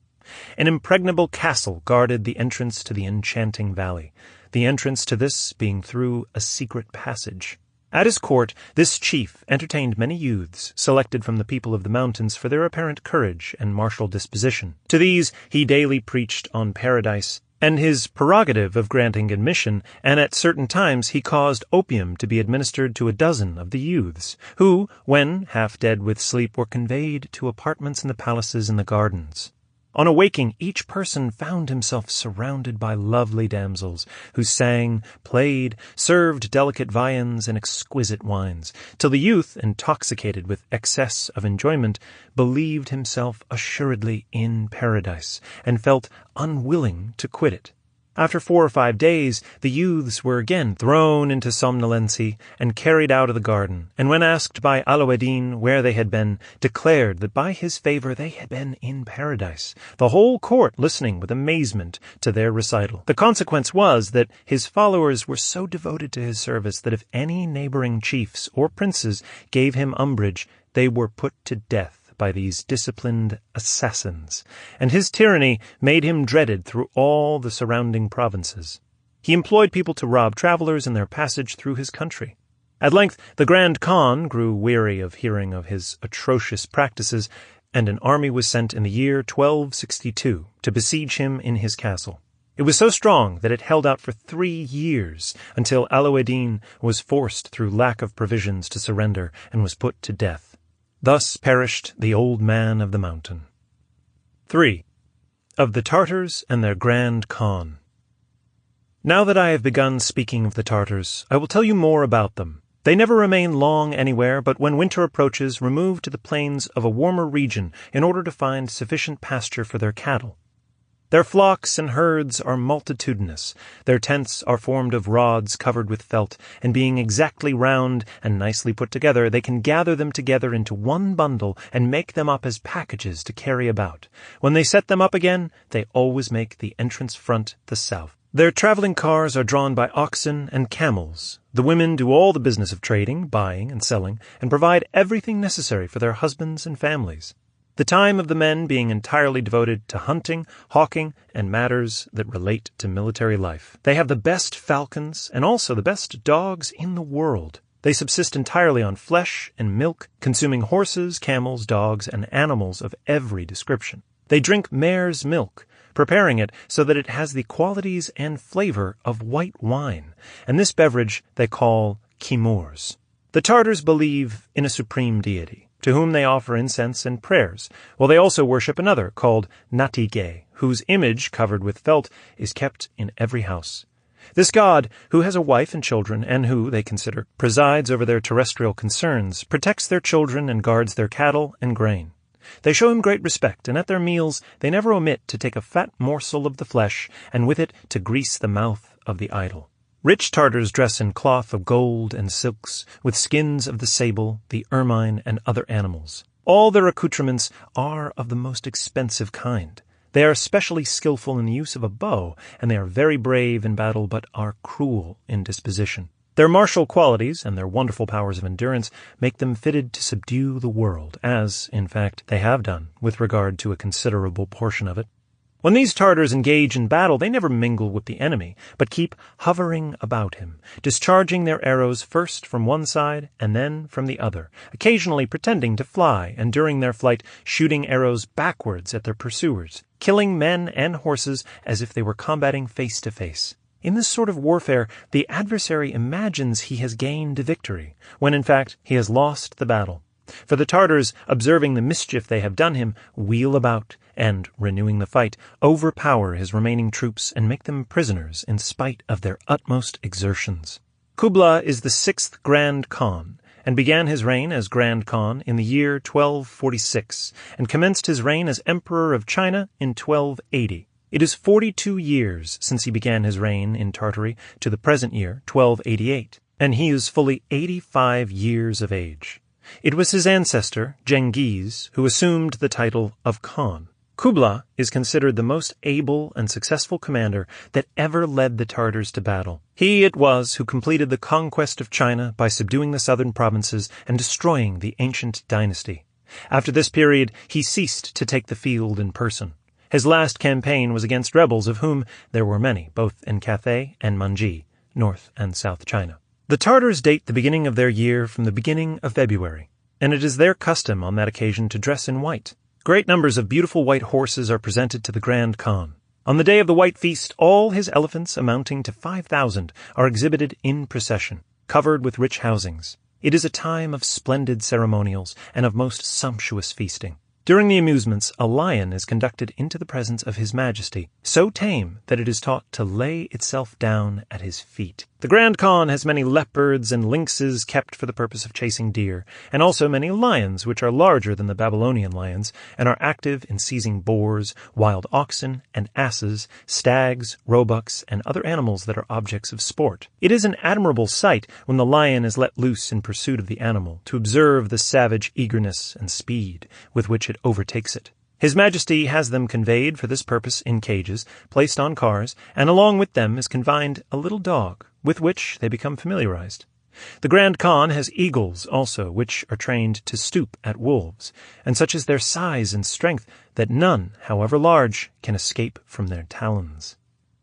An impregnable castle guarded the entrance to the enchanting valley, the entrance to this being through a secret passage. At his court, this chief entertained many youths, selected from the people of the mountains for their apparent courage and martial disposition. To these he daily preached on paradise, and his prerogative of granting admission, and at certain times he caused opium to be administered to 12 of the youths, who, when half dead with sleep, were conveyed to apartments in the palaces and the gardens. On awaking, each person found himself surrounded by lovely damsels, who sang, played, served delicate viands and exquisite wines, till the youth, intoxicated with excess of enjoyment, believed himself assuredly in paradise, and felt unwilling to quit it. After 4 or 5 days, the youths were again thrown into somnolency and carried out of the garden, and when asked by Alauddin where they had been, declared that by his favor they had been in paradise, the whole court listening with amazement to their recital. The consequence was that his followers were so devoted to his service that if any neighboring chiefs or princes gave him umbrage, they were put to death by these disciplined assassins, and his tyranny made him dreaded through all the surrounding provinces. He employed people to rob travelers in their passage through his country. At length the Grand Khan grew weary of hearing of his atrocious practices, and an army was sent in the year 1262 to besiege him in his castle. It was so strong that it held out for 3 years, until Alauddin was forced through lack of provisions to surrender and was put to death. Thus perished the old man of the mountain. 3. Of the Tartars and their Grand Khan. Now that I have begun speaking of the Tartars, I will tell you more about them. They never remain long anywhere, but when winter approaches, remove to the plains of a warmer region in order to find sufficient pasture for their cattle. Their flocks and herds are multitudinous. Their tents are formed of rods covered with felt, and being exactly round and nicely put together, they can gather them together into one bundle and make them up as packages to carry about. When they set them up again, they always make the entrance front the south. Their traveling cars are drawn by oxen and camels. The women do all the business of trading, buying, and selling, and provide everything necessary for their husbands and families. The time of the men being entirely devoted to hunting, hawking, and matters that relate to military life. They have the best falcons and also the best dogs in the world. They subsist entirely on flesh and milk, consuming horses, camels, dogs, and animals of every description. They drink mare's milk, preparing it so that it has the qualities and flavor of white wine, and this beverage they call kimors. The Tartars believe in a supreme deity, to whom they offer incense and prayers, while they also worship another called Natige, whose image, covered with felt, is kept in every house. This god, who has a wife and children, and who, they consider, presides over their terrestrial concerns, protects their children and guards their cattle and grain. They show him great respect, and at their meals they never omit to take a fat morsel of the flesh, and with it to grease the mouth of the idol. Rich Tartars dress in cloth of gold and silks, with skins of the sable, the ermine, and other animals. All their accoutrements are of the most expensive kind. They are especially skillful in the use of a bow, and they are very brave in battle, but are cruel in disposition. Their martial qualities and their wonderful powers of endurance make them fitted to subdue the world, as, in fact, they have done with regard to a considerable portion of it. When these Tartars engage in battle, they never mingle with the enemy, but keep hovering about him, discharging their arrows first from one side and then from the other, occasionally pretending to fly, and during their flight shooting arrows backwards at their pursuers, killing men and horses as if they were combating face to face. In this sort of warfare, the adversary imagines he has gained a victory, when in fact he has lost the battle. For the Tartars, observing the mischief they have done him, wheel about, and, renewing the fight, overpower his remaining troops and make them prisoners in spite of their utmost exertions. Kubla is the 6th Grand Khan, and began his reign as Grand Khan in the year 1246, and commenced his reign as Emperor of China in 1280. It is 42 years since he began his reign in Tartary to the present year, 1288, and he is fully 85 years of age. It was his ancestor, Genghis, who assumed the title of Khan. Kubla is considered the most able and successful commander that ever led the Tartars to battle. He it was who completed the conquest of China by subduing the southern provinces and destroying the ancient dynasty. After this period, he ceased to take the field in person. His last campaign was against rebels, of whom there were many, both in Cathay and Manji, North and South China. The Tartars date the beginning of their year from the beginning of February, and it is their custom on that occasion to dress in white. Great numbers of beautiful white horses are presented to the Grand Khan. On the day of the White Feast, all his elephants, amounting to 5,000, are exhibited in procession, covered with rich housings. It is a time of splendid ceremonials and of most sumptuous feasting. During the amusements, a lion is conducted into the presence of His Majesty, so tame that it is taught to lay itself down at his feet. The Grand Khan has many leopards and lynxes kept for the purpose of chasing deer, and also many lions, which are larger than the Babylonian lions, and are active in seizing boars, wild oxen, and asses, stags, roebucks, and other animals that are objects of sport. It is an admirable sight when the lion is let loose in pursuit of the animal, to observe the savage eagerness and speed with which it overtakes it. His Majesty has them conveyed for this purpose in cages, placed on cars, and along with them is confined a little dog, with which they become familiarized. The Grand Khan has eagles also, which are trained to stoop at wolves, and such is their size and strength that none, however large, can escape from their talons.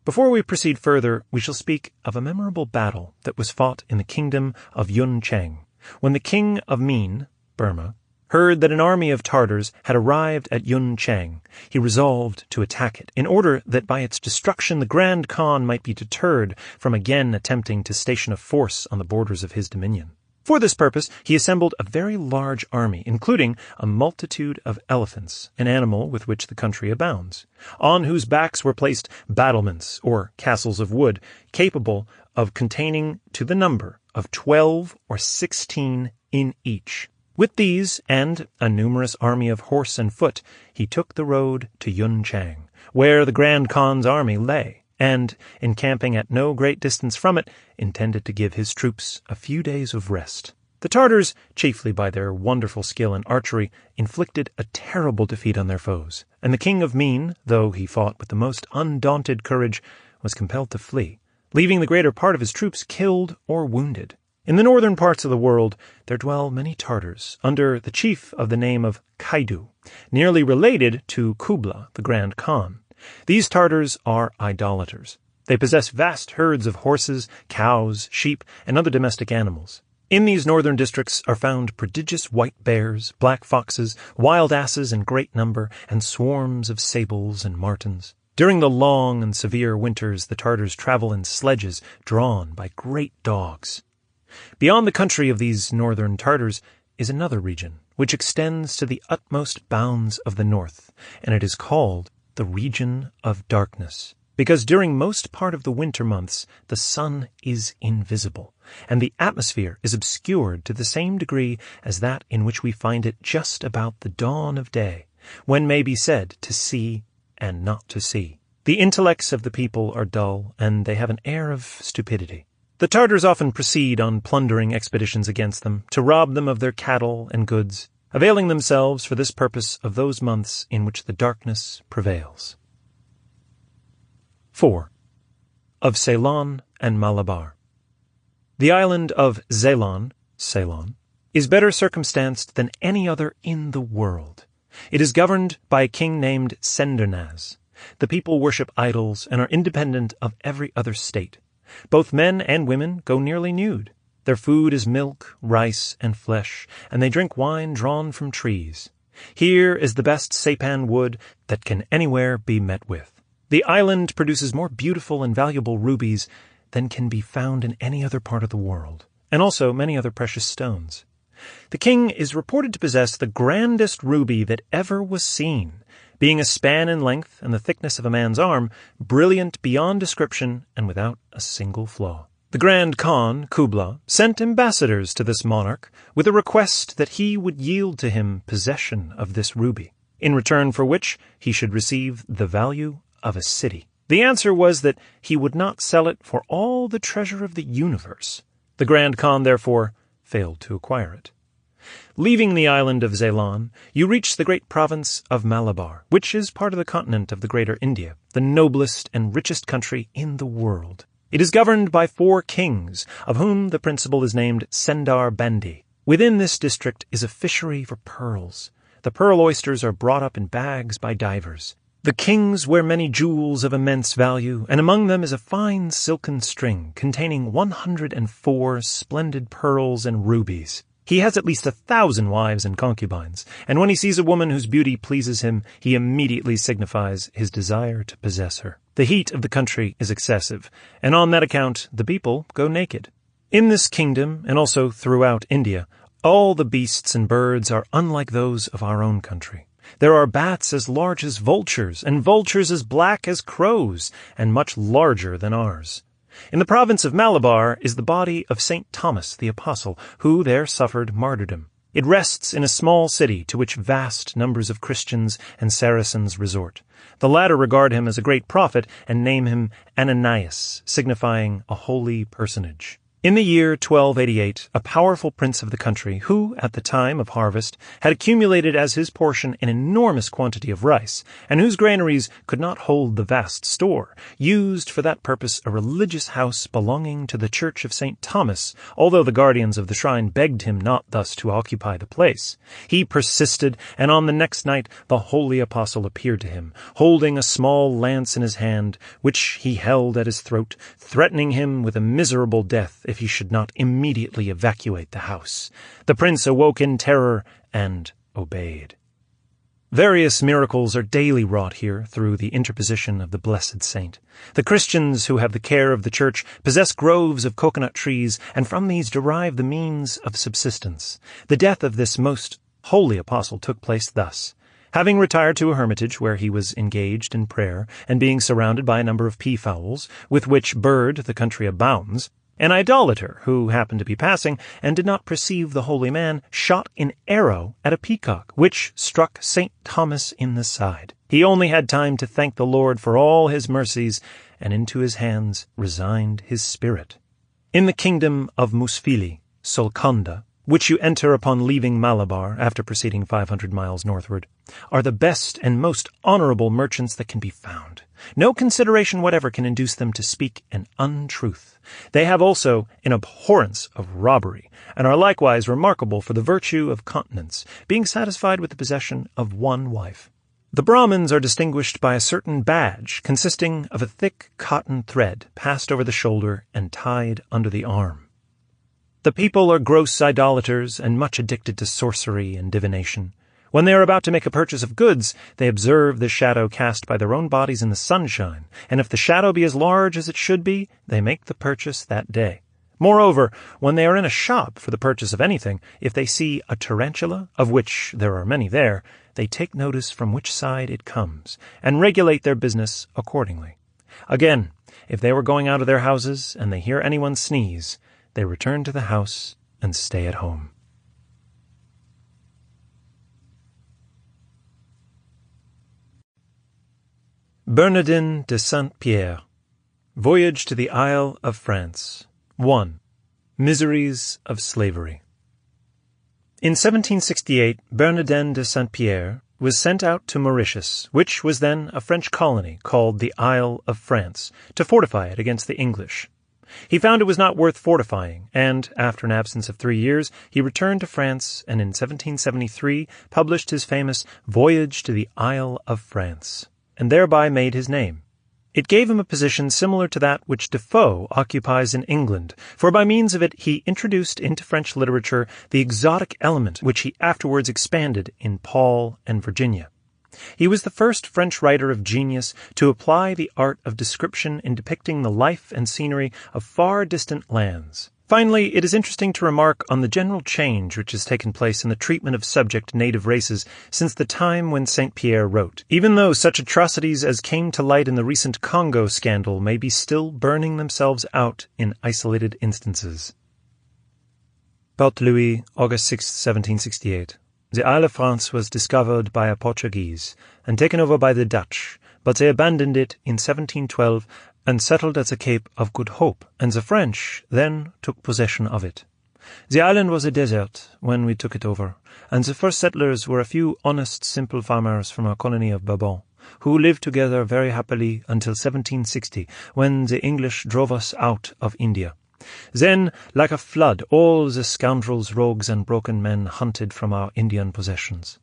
Before we proceed further, we shall speak of a memorable battle that was fought in the kingdom of Yun Cheng, when the king of Min, Burma, heard that an army of Tartars had arrived at Yun Cheng. He resolved to attack it, in order that by its destruction the Grand Khan might be deterred from again attempting to station a force on the borders of his dominion. For this purpose, he assembled a very large army, including a multitude of elephants, an animal with which the country abounds, on whose backs were placed battlements, or castles of wood, capable of containing to the number of 12 or 16 in each. With these, and a numerous army of horse and foot, he took the road to Yunchang, where the Grand Khan's army lay, and, encamping at no great distance from it, intended to give his troops a few days of rest. The Tartars, chiefly by their wonderful skill in archery, inflicted a terrible defeat on their foes, and the king of Min, though he fought with the most undaunted courage, was compelled to flee, leaving the greater part of his troops killed or wounded. In the northern parts of the world there dwell many Tartars, under the chief of the name of Kaidu, nearly related to Kubla, the Grand Khan. These Tartars are idolaters. They possess vast herds of horses, cows, sheep, and other domestic animals. In these northern districts are found prodigious white bears, black foxes, wild asses in great number, and swarms of sables and martens. During the long and severe winters, the Tartars travel in sledges drawn by great dogs. Beyond the country of these northern Tartars is another region, which extends to the utmost bounds of the north, and it is called the region of darkness, because during most part of the winter months the sun is invisible, and the atmosphere is obscured to the same degree as that in which we find it just about the dawn of day, when may be said to see and not to see. The intellects of the people are dull, and they have an air of stupidity. The Tartars often proceed on plundering expeditions against them, to rob them of their cattle and goods, availing themselves for this purpose of those months in which the darkness prevails. 4. Of Ceylon and Malabar. The island of Ceylon, is better circumstanced than any other in the world. It is governed by a king named Sendernaz. The people worship idols and are independent of every other state. Both men and women go nearly nude. Their food is milk, rice, and flesh, and they drink wine drawn from trees. Here is the best sappan wood that can anywhere be met with. The island produces more beautiful and valuable rubies than can be found in any other part of the world, and also many other precious stones. The king is reported to possess the grandest ruby that ever was seen, being a span in length and the thickness of a man's arm, brilliant beyond description and without a single flaw. The Grand Khan, Kubla, sent ambassadors to this monarch with a request that he would yield to him possession of this ruby, in return for which he should receive the value of a city. The answer was that he would not sell it for all the treasure of the universe. The Grand Khan, therefore, failed to acquire it. Leaving the island of Ceylon, you reach the great province of Malabar, which is part of the continent of the Greater India, the noblest and richest country in the world. It is governed by 4 kings, of whom the principal is named Sendar Bandi. Within this district is a fishery for pearls. The pearl oysters are brought up in bags by divers. The kings wear many jewels of immense value, and among them is a fine silken string containing 104 splendid pearls and rubies. He has at least 1,000 wives and concubines, and when he sees a woman whose beauty pleases him, he immediately signifies his desire to possess her. The heat of the country is excessive, and on that account the people go naked. In this kingdom, and also throughout India, all the beasts and birds are unlike those of our own country. There are bats as large as vultures, and vultures as black as crows, and much larger than ours. In the province of Malabar is the body of St. Thomas the Apostle, who there suffered martyrdom. It rests in a small city to which vast numbers of Christians and Saracens resort. The latter regard him as a great prophet and name him Ananias, signifying a holy personage. In the year 1288, a powerful prince of the country, who, at the time of harvest, had accumulated as his portion an enormous quantity of rice, and whose granaries could not hold the vast store, used for that purpose a religious house belonging to the church of St. Thomas, although the guardians of the shrine begged him not thus to occupy the place. He persisted, and on the next night the holy apostle appeared to him, holding a small lance in his hand, which he held at his throat, threatening him with a miserable death if he should not immediately evacuate the house. The prince awoke in terror and obeyed. Various miracles are daily wrought here through the interposition of the blessed saint. The Christians who have the care of the church possess groves of coconut trees, and from these derive the means of subsistence. The death of this most holy apostle took place thus. Having retired to a hermitage where he was engaged in prayer, and being surrounded by a number of peafowls, with which bird the country abounds, an idolater, who happened to be passing, and did not perceive the holy man, shot an arrow at a peacock, which struck St. Thomas in the side. He only had time to thank the Lord for all his mercies, and into his hands resigned his spirit. In the kingdom of Musfili, Solconda, which you enter upon leaving Malabar after proceeding 500 miles northward, are the best and most honorable merchants that can be found. No consideration whatever can induce them to speak an untruth. They have also an abhorrence of robbery, and are likewise remarkable for the virtue of continence, being satisfied with the possession of one wife. The Brahmins are distinguished by a certain badge consisting of a thick cotton thread passed over the shoulder and tied under the arm. The people are gross idolaters and much addicted to sorcery and divination. When they are about to make a purchase of goods, they observe the shadow cast by their own bodies in the sunshine, and if the shadow be as large as it should be, they make the purchase that day. Moreover, when they are in a shop for the purchase of anything, if they see a tarantula, of which there are many there, they take notice from which side it comes, and regulate their business accordingly. Again, if they were going out of their houses, and they hear anyone sneeze, they return to the house and stay at home. Bernardin de Saint-Pierre, Voyage to the Isle of France. 1. Miseries of Slavery. In 1768, Bernardin de Saint-Pierre was sent out to Mauritius, which was then a French colony called the Isle of France, to fortify it against the English. He found it was not worth fortifying, and, after an absence of 3 years, he returned to France, and in 1773 published his famous Voyage to the Isle of France, and thereby made his name. It gave him a position similar to that which Defoe occupies in England, for by means of it he introduced into French literature the exotic element which he afterwards expanded in Paul and Virginia. He was the first French writer of genius to apply the art of description in depicting the life and scenery of far distant lands. Finally, it is interesting to remark on the general change which has taken place in the treatment of subject native races since the time when St. Pierre wrote, even though such atrocities as came to light in the recent Congo scandal may be still burning themselves out in isolated instances. Port Louis, August 6, 1768. The Isle of France was discovered by a Portuguese and taken over by the Dutch, but they abandoned it in 1712 and settled at the Cape of Good Hope, and the French then took possession of it. The island was a desert when we took it over, and the first settlers were a few honest, simple farmers from a colony of Bourbon, who lived together very happily until 1760, when the English drove us out of India. Then, like a flood, all the scoundrels, rogues, and broken men hunted from our Indian possessions,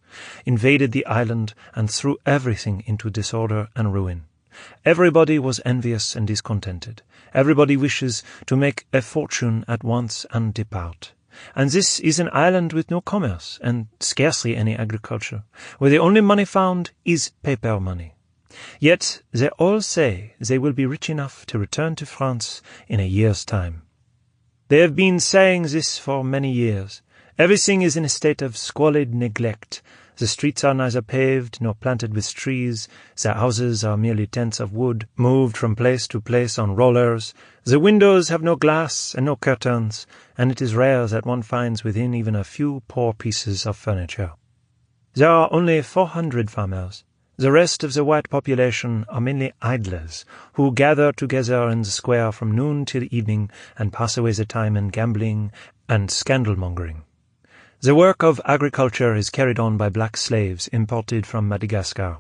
invaded the island, and threw everything into disorder and ruin. Everybody was envious and discontented. Everybody wishes to make a fortune at once and depart. And this is an island with no commerce, and scarcely any agriculture, where the only money found is paper money. Yet they all say they will be rich enough to return to France in a year's time. They have been saying this for many years. Everything is in a state of squalid neglect. The streets are neither paved nor planted with trees. The houses are merely tents of wood, moved from place to place on rollers. The windows have no glass and no curtains, and it is rare that one finds within even a few poor pieces of furniture. There are only 400 farmers. The rest of the white population are mainly idlers, who gather together in the square from noon till evening and pass away the time in gambling and scandal-mongering. The work of agriculture is carried on by black slaves imported from Madagascar.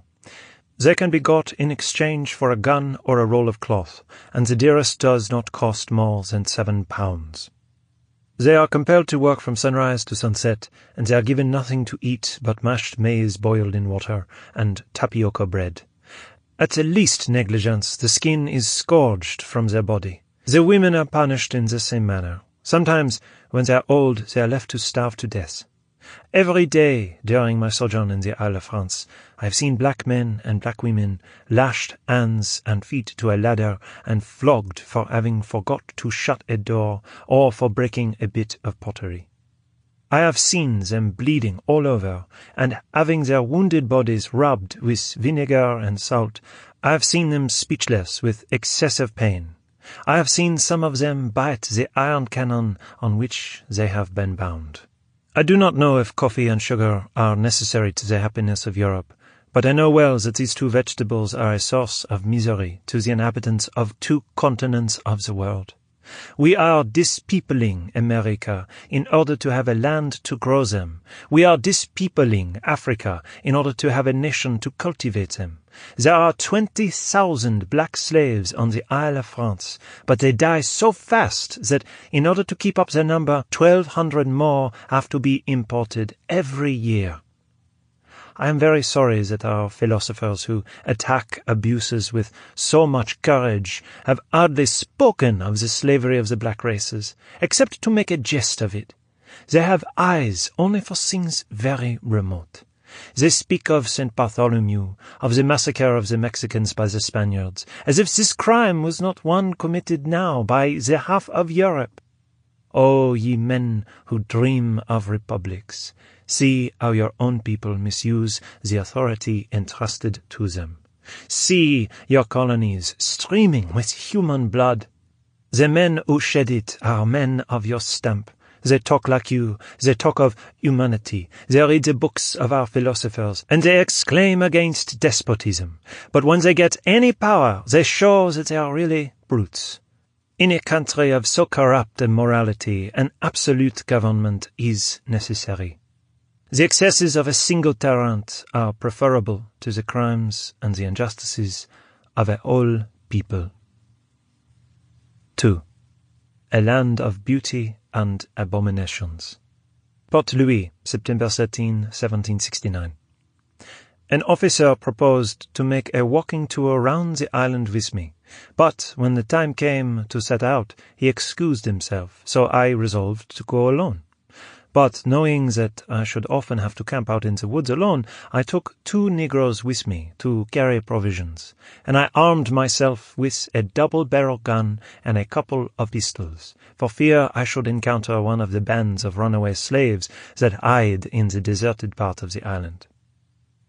They can be got in exchange for a gun or a roll of cloth, and the dearest does not cost more than £7. They are compelled to work from sunrise to sunset, and they are given nothing to eat but mashed maize boiled in water and tapioca bread. At the least negligence, the skin is scourged from their body. The women are punished in the same manner. Sometimes, when they are old, they are left to starve to death. Every day during my sojourn in the Isle of France, I have seen black men and black women lashed hands and feet to a ladder and flogged for having forgot to shut a door or for breaking a bit of pottery. I have seen them bleeding all over, and having their wounded bodies rubbed with vinegar and salt. I have seen them speechless with excessive pain. I have seen some of them bite the iron cannon on which they have been bound. I do not know if coffee and sugar are necessary to the happiness of Europe, but I know well that these two vegetables are a source of misery to the inhabitants of 2 continents of the world. We are dispeopling America in order to have a land to grow them. We are dispeopling Africa in order to have a nation to cultivate them. There are 20,000 black slaves on the Isle of France, but they die so fast that in order to keep up their number, 1,200 more have to be imported every year. I am very sorry that our philosophers who attack abuses with so much courage have hardly spoken of the slavery of the black races, except to make a jest of it. They have eyes only for things very remote. They speak of St. Bartholomew, of the massacre of the Mexicans by the Spaniards, as if this crime was not one committed now by the half of Europe. O ye men who dream of republics, see how your own people misuse the authority entrusted to them. See your colonies streaming with human blood. The men who shed it are men of your stamp. They talk like you, they talk of humanity, they read the books of our philosophers, and they exclaim against despotism. But when they get any power, they show that they are really brutes. In a country of so corrupt a morality, an absolute government is necessary. The excesses of a single tyrant are preferable to the crimes and the injustices of a whole people. 2. A land of beauty and abominations. Port Louis, September 13, 1769. An officer proposed to make a walking tour round the island with me, but when the time came to set out, he excused himself, so I resolved to go alone. But knowing that I should often have to camp out in the woods alone, I took 2 negroes with me to carry provisions, and I armed myself with a double-barrel gun and a couple of pistols, for fear I should encounter one of the bands of runaway slaves that hide in the deserted part of the island.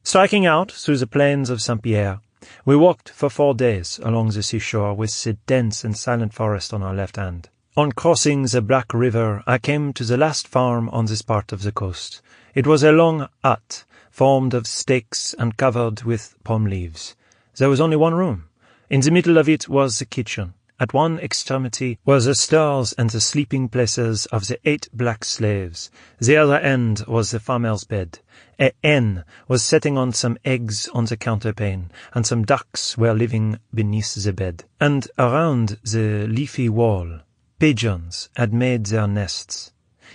Striking out through the plains of Saint-Pierre, we walked for 4 days along the seashore with the dense and silent forest on our left hand. On crossing the Black River, I came to the last farm on this part of the coast. It was a long hut, formed of stakes and covered with palm leaves. There was only one room. In the middle of it was the kitchen. At one extremity were the stores and the sleeping places of the 8 black slaves. The other end was the farmer's bed. A hen was setting on some eggs on the counterpane, and some ducks were living beneath the bed. And around the leafy wall, pigeons had made their nests.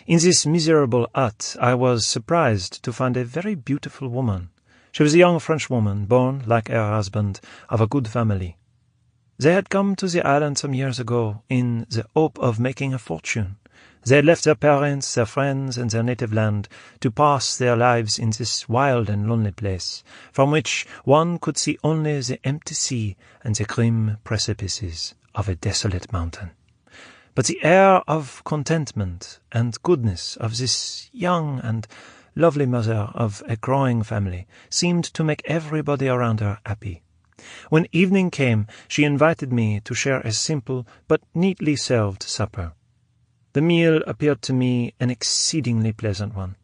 In this miserable hut I was surprised to find a very beautiful woman. She was a young Frenchwoman, born, like her husband, of a good family. They had come to the island some years ago in the hope of making a fortune. They had left their parents, their friends, and their native land to pass their lives in this wild and lonely place, from which one could see only the empty sea and the grim precipices of a desolate mountain. But the air of contentment and goodness of this young and lovely mother of a growing family seemed to make everybody around her happy. When evening came, she invited me to share a simple but neatly served supper. The meal appeared to me an exceedingly pleasant one.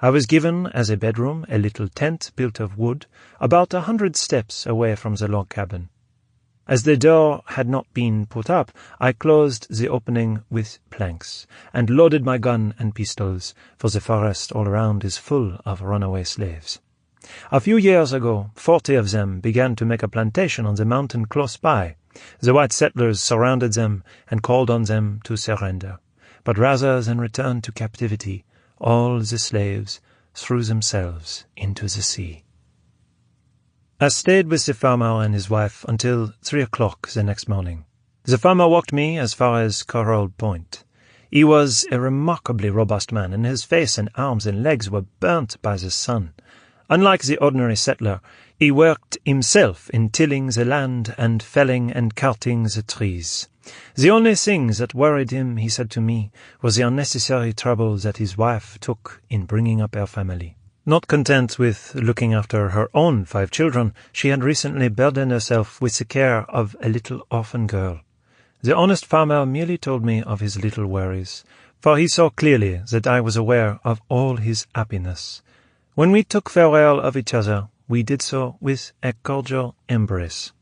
I was given, as a bedroom, a little tent built of wood, about 100 steps away from the log cabin. As the door had not been put up, I closed the opening with planks, and loaded my gun and pistols, for the forest all around is full of runaway slaves. A few years ago, 40 of them began to make a plantation on the mountain close by. The white settlers surrounded them and called on them to surrender. But rather than return to captivity, all the slaves threw themselves into the sea. I stayed with the farmer and his wife until 3 o'clock the next morning. The farmer walked me as far as Coral Point. He was a remarkably robust man, and his face and arms and legs were burnt by the sun. Unlike the ordinary settler, he worked himself in tilling the land and felling and carting the trees. The only thing that worried him, he said to me, was the unnecessary trouble that his wife took in bringing up her family. Not content with looking after her own 5 children, she had recently burdened herself with the care of a little orphan girl. The honest farmer merely told me of his little worries, for he saw clearly that I was aware of all his happiness. When we took farewell of each other, we did so with a cordial embrace.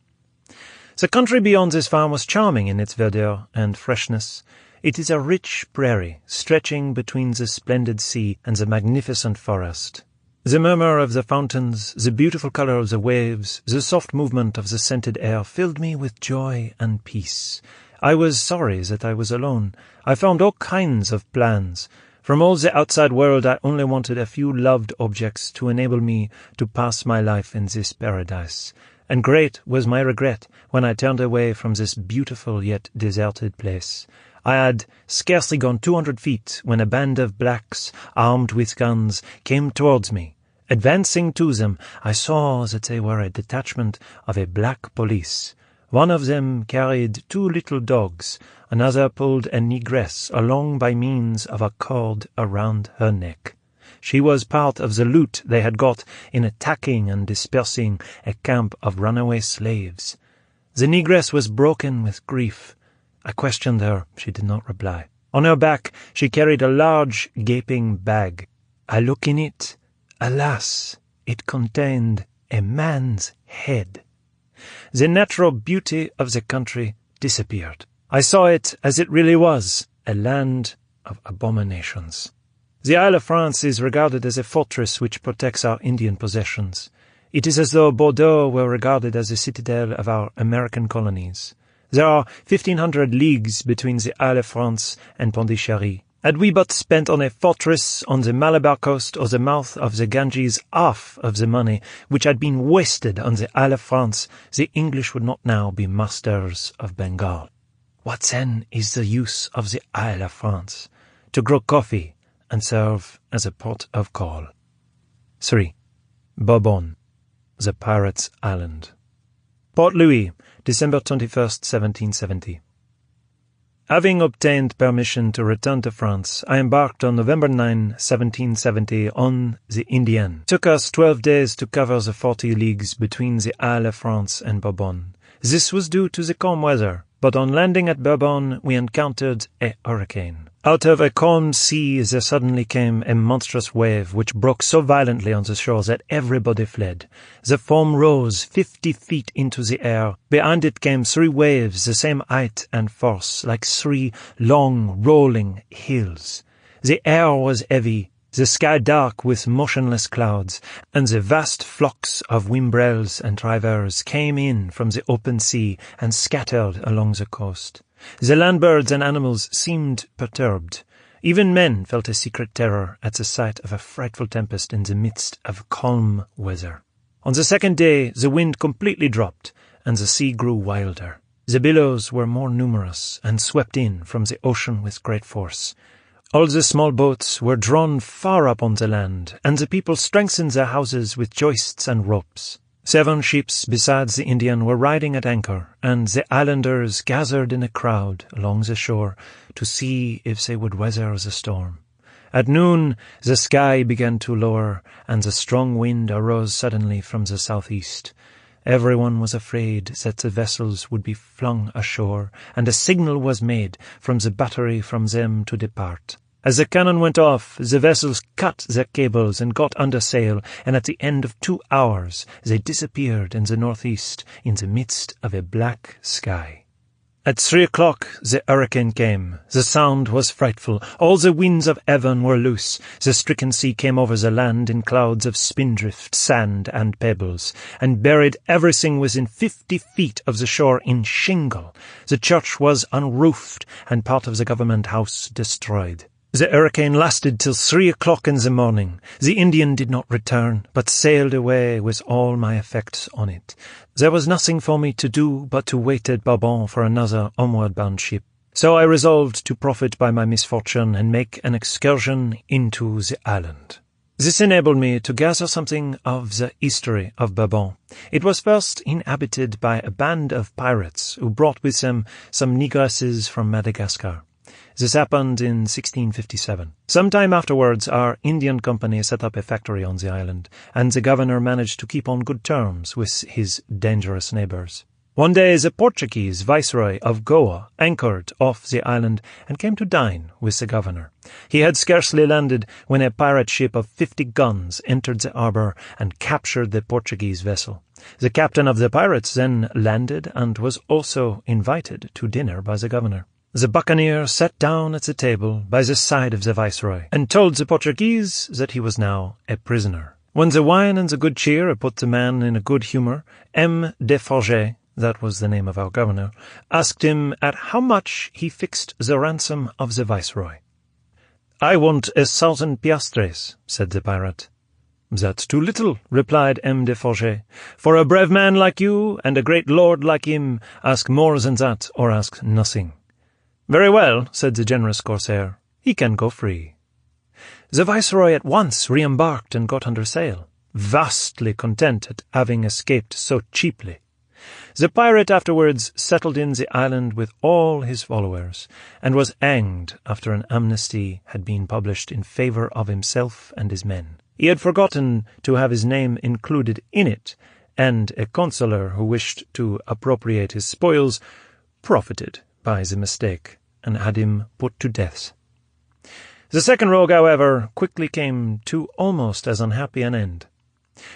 The country beyond this farm was charming in its verdure and freshness. It is a rich prairie, stretching between the splendid sea and the magnificent forest. The murmur of the fountains, the beautiful color of the waves, the soft movement of the scented air filled me with joy and peace. I was sorry that I was alone. I found all kinds of plans. From all the outside world I only wanted a few loved objects to enable me to pass my life in this paradise. And great was my regret when I turned away from this beautiful yet deserted place. I had scarcely gone 200 feet when a band of blacks, armed with guns, came towards me. Advancing to them, I saw that they were a detachment of a black police. One of them carried 2 little dogs, another pulled a negress along by means of a cord around her neck. She was part of the loot they had got in attacking and dispersing a camp of runaway slaves. The negress was broken with grief. I questioned her. She did not reply. On her back she carried a large, gaping bag. I looked in it. Alas, it contained a man's head. The natural beauty of the country disappeared. I saw it as it really was, a land of abominations. The Isle of France is regarded as a fortress which protects our Indian possessions. It is as though Bordeaux were regarded as the citadel of our American colonies. There are 1,500 leagues between the Isle of France and Pondicherry. Had we but spent on a fortress on the Malabar coast or the mouth of the Ganges half of the money which had been wasted on the Isle of France, the English would not now be masters of Bengal. What then is the use of the Isle of France? To grow coffee and serve as a port of call. 3. Bourbon, the Pirates' Island. Port Louis, December 21st, 1770. Having obtained permission to return to France, I embarked on November 9, 1770, on the Indienne. It took us 12 days to cover the 40 leagues between the Isle of France and Bourbon. This was due to the calm weather, but on landing at Bourbon we encountered a hurricane. Out of a calm sea there suddenly came a monstrous wave which broke so violently on the shore that everybody fled. The foam rose 50 feet into the air. Behind it came 3 waves, the same height and force, like 3 long, rolling hills. The air was heavy, the sky dark with motionless clouds, and the vast flocks of whimbrels and drivers came in from the open sea and scattered along the coast. The land birds and animals seemed perturbed. Even men felt a secret terror at the sight of a frightful tempest in the midst of calm weather. On the second day the wind completely dropped, and the sea grew wilder. The billows were more numerous, and swept in from the ocean with great force. All the small boats were drawn far up on the land, and the people strengthened their houses with joists and ropes. 7 ships besides the Indian were riding at anchor, and the islanders gathered in a crowd along the shore to see if they would weather the storm. At noon the sky began to lower, and the strong wind arose suddenly from the southeast. Everyone was afraid that the vessels would be flung ashore, and a signal was made from the battery from them to depart. As the cannon went off, the vessels cut their cables and got under sail, and at the end of 2 hours they disappeared in the northeast in the midst of a black sky. At 3 o'clock the hurricane came. The sound was frightful. All the winds of heaven were loose. The stricken sea came over the land in clouds of spindrift, sand, and pebbles, and buried everything within 50 feet of the shore in shingle. The church was unroofed, and part of the government house destroyed. The hurricane lasted till 3 o'clock in the morning. The Indian did not return, but sailed away with all my effects on it. There was nothing for me to do but to wait at Bourbon for another homeward-bound ship. So I resolved to profit by my misfortune and make an excursion into the island. This enabled me to gather something of the history of Bourbon. It was first inhabited by a band of pirates who brought with them some negresses from Madagascar. This happened in 1657. Some time afterwards, our Indian company set up a factory on the island, and the governor managed to keep on good terms with his dangerous neighbors. One day the Portuguese viceroy of Goa anchored off the island and came to dine with the governor. He had scarcely landed when a pirate ship of 50 guns entered the harbour and captured the Portuguese vessel. The captain of the pirates then landed and was also invited to dinner by the governor. The buccaneer sat down at the table by the side of the viceroy and told the Portuguese that he was now a prisoner. When the wine and the good cheer had put the man in a good humour, M. de Forget, that was the name of our governor, asked him at how much he fixed the ransom of the viceroy. "I want 1,000 piastres," said the pirate. "That's too little," replied M. de Forget. "For a brave man like you and a great lord like him, ask more than that or ask nothing." "Very well," said the generous corsair. "He can go free." The viceroy at once re-embarked and got under sail, vastly content at having escaped so cheaply. The pirate afterwards settled in the island with all his followers, and was hanged after an amnesty had been published in favour of himself and his men. He had forgotten to have his name included in it, and a consular who wished to appropriate his spoils profited by the mistake and had him put to death. The second rogue, however, quickly came to almost as unhappy an end.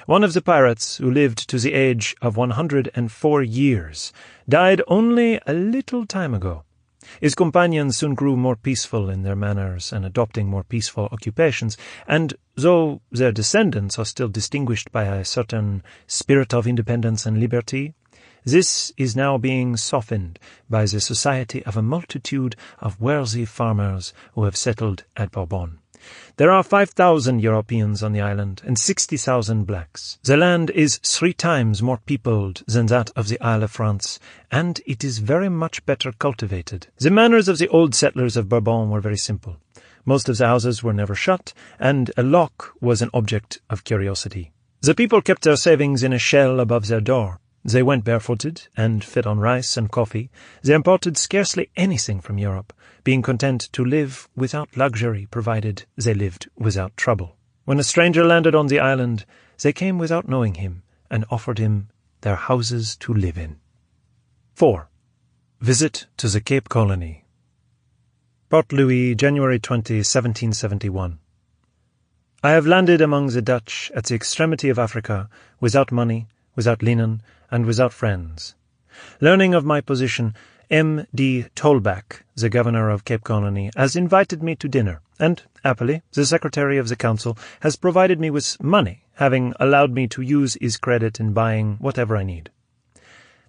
One of the pirates, who lived to the age of 104 years, died only a little time ago. His companions soon grew more peaceful in their manners and adopting more peaceful occupations, and though their descendants are still distinguished by a certain spirit of independence and liberty, this is now being softened by the society of a multitude of wealthy farmers who have settled at Bourbon. There are 5,000 Europeans on the island and 60,000 blacks. The land is 3 times more peopled than that of the Isle of France, and it is very much better cultivated. The manners of the old settlers of Bourbon were very simple. Most of the houses were never shut, and a lock was an object of curiosity. The people kept their savings in a shell above their door. They went barefooted and fed on rice and coffee. They imported scarcely anything from Europe, being content to live without luxury, provided they lived without trouble. When a stranger landed on the island, they came without knowing him, and offered him their houses to live in. 4. Visit to the Cape Colony. Port Louis, January 20, 1771. I have landed among the Dutch at the extremity of Africa, without money, without linen, and without friends. Learning of my position, M. D. Tolbach, the governor of Cape Colony, has invited me to dinner, and, happily, the secretary of the council has provided me with money, having allowed me to use his credit in buying whatever I need.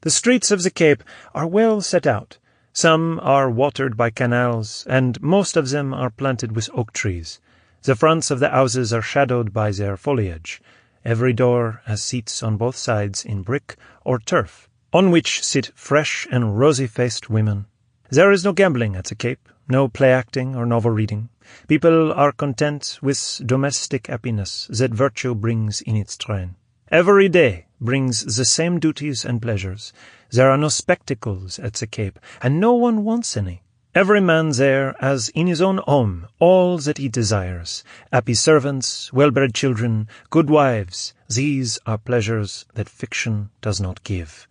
The streets of the Cape are well set out. Some are watered by canals, and most of them are planted with oak trees. The fronts of the houses are shadowed by their foliage. Every door has seats on both sides in brick or turf, on which sit fresh and rosy-faced women. There is no gambling at the Cape, no play-acting or novel-reading. People are content with domestic happiness that virtue brings in its train. Every day brings the same duties and pleasures. There are no spectacles at the Cape, and no one wants any. Every man there has in his own home all that he desires. Happy servants, well-bred children, good wives. These are pleasures that fiction does not give.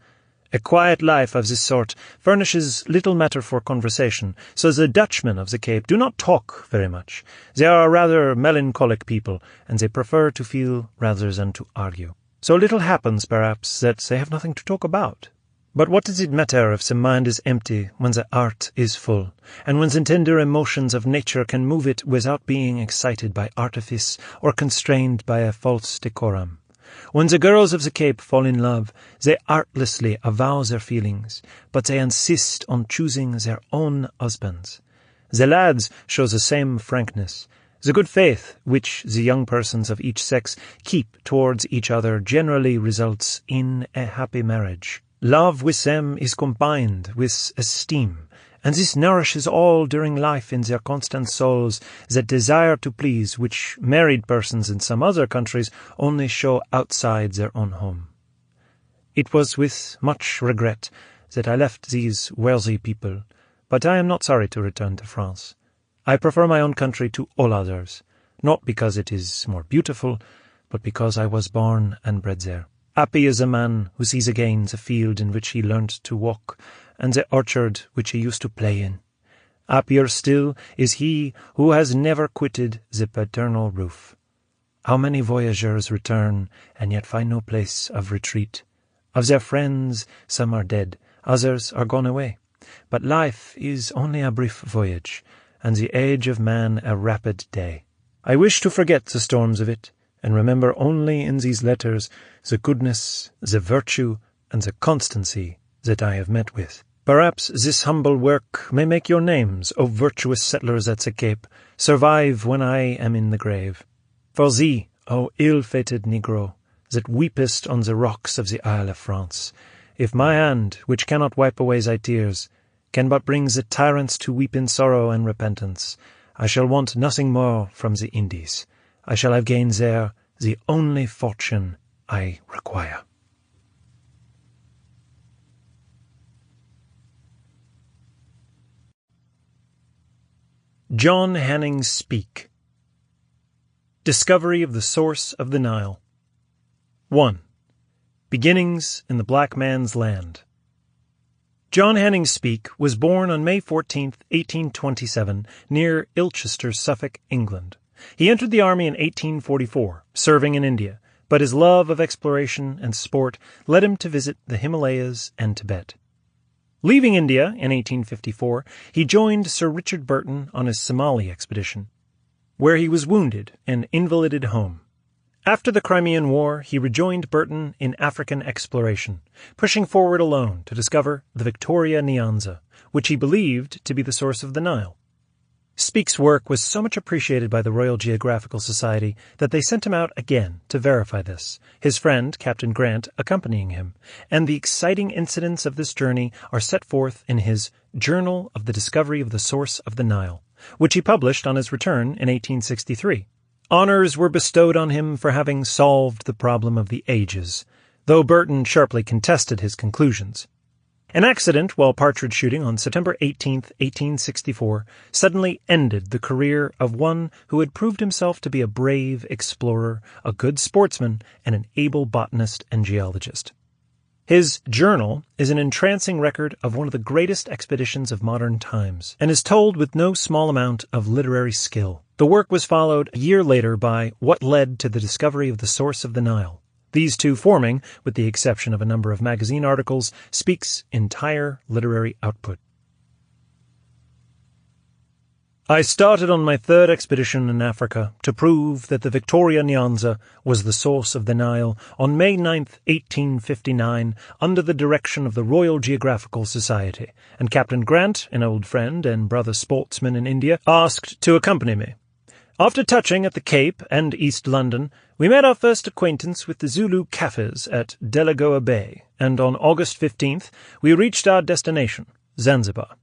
A quiet life of this sort furnishes little matter for conversation, so the Dutchmen of the Cape do not talk very much. They are rather melancholic people, and they prefer to feel rather than to argue. So little happens, perhaps, that they have nothing to talk about. But what does it matter if the mind is empty when the heart is full, and when the tender emotions of nature can move it without being excited by artifice or constrained by a false decorum? When the girls of the Cape fall in love, they artlessly avow their feelings, but they insist on choosing their own husbands. The lads show the same frankness. The good faith which the young persons of each sex keep towards each other generally results in a happy marriage. Love with them is combined with esteem, and this nourishes all during life in their constant souls that desire to please, which married persons in some other countries only show outside their own home. It was with much regret that I left these worthy people, but I am not sorry to return to France. I prefer my own country to all others, not because it is more beautiful, but because I was born and bred there. Happy is a man who sees again the field in which he learnt to walk, and the orchard which he used to play in. Happier still is he who has never quitted the paternal roof. How many voyageurs return, and yet find no place of retreat? Of their friends some are dead, others are gone away. But life is only a brief voyage, and the age of man a rapid day. I wish to forget the storms of it, and remember only in these letters the goodness, the virtue, and the constancy that I have met with. Perhaps this humble work may make your names, O virtuous settlers at the Cape, survive when I am in the grave. For thee, O ill-fated Negro, that weepest on the rocks of the Isle of France, if my hand, which cannot wipe away thy tears, can but bring the tyrants to weep in sorrow and repentance, I shall want nothing more from the Indies. I shall have gained there the only fortune I require. John Hanning's Speak. Discovery of the Source of the Nile. 1. Beginnings in the Black Man's Land. John Hanning's Speak was born on May 14, 1827, near Ilchester, Suffolk, England. He entered the army in 1844, serving in India, but his love of exploration and sport led him to visit the Himalayas and Tibet. Leaving India in 1854, he joined Sir Richard Burton on his Somali expedition, where he was wounded and invalided home. After the Crimean War, he rejoined Burton in African exploration, pushing forward alone to discover the Victoria Nyanza, which he believed to be the source of the Nile. Speke's work was so much appreciated by the Royal Geographical Society that they sent him out again to verify this, his friend, Captain Grant, accompanying him, and the exciting incidents of this journey are set forth in his Journal of the Discovery of the Source of the Nile, which he published on his return in 1863. Honors were bestowed on him for having solved the problem of the ages, though Burton sharply contested his conclusions. An accident while partridge shooting on September 18, 1864, suddenly ended the career of one who had proved himself to be a brave explorer, a good sportsman, and an able botanist and geologist. His journal is an entrancing record of one of the greatest expeditions of modern times, and is told with no small amount of literary skill. The work was followed a year later by What Led to the Discovery of the Source of the Nile, these two forming, with the exception of a number of magazine articles, Speke's entire literary output. I started on my third expedition in Africa to prove that the Victoria Nyanza was the source of the Nile on May 9, 1859, under the direction of the Royal Geographical Society, and Captain Grant, an old friend and brother sportsman in India, asked to accompany me. After touching at the Cape and East London, we made our first acquaintance with the Zulu Kaffirs at Delagoa Bay, and on August 15th we reached our destination, Zanzibar.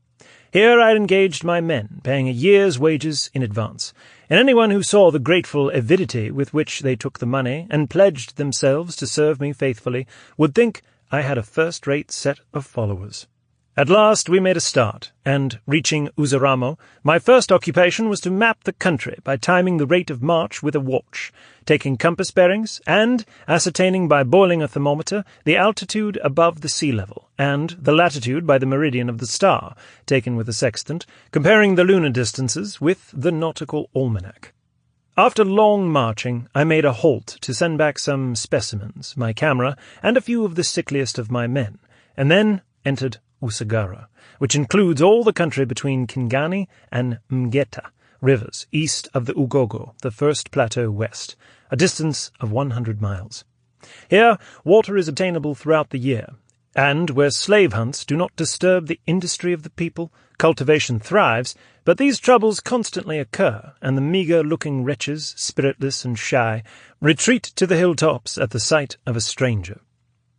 Here I had engaged my men, paying a year's wages in advance, and anyone who saw the grateful avidity with which they took the money and pledged themselves to serve me faithfully would think I had a first-rate set of followers. At last we made a start, and, reaching Uzaramo, my first occupation was to map the country by timing the rate of march with a watch, taking compass bearings, and ascertaining by boiling a thermometer the altitude above the sea level, and the latitude by the meridian of the star, taken with a sextant, comparing the lunar distances with the nautical almanac. After long marching, I made a halt to send back some specimens, my camera, and a few of the sickliest of my men, and then entered Usagara, which includes all the country between Kingani and Mgeta rivers, east of the Ugogo, the first plateau west, a distance of 100 miles. Here, water is obtainable throughout the year, and where slave hunts do not disturb the industry of the people, cultivation thrives, but these troubles constantly occur, and the meagre-looking wretches, spiritless and shy, retreat to the hilltops at the sight of a stranger.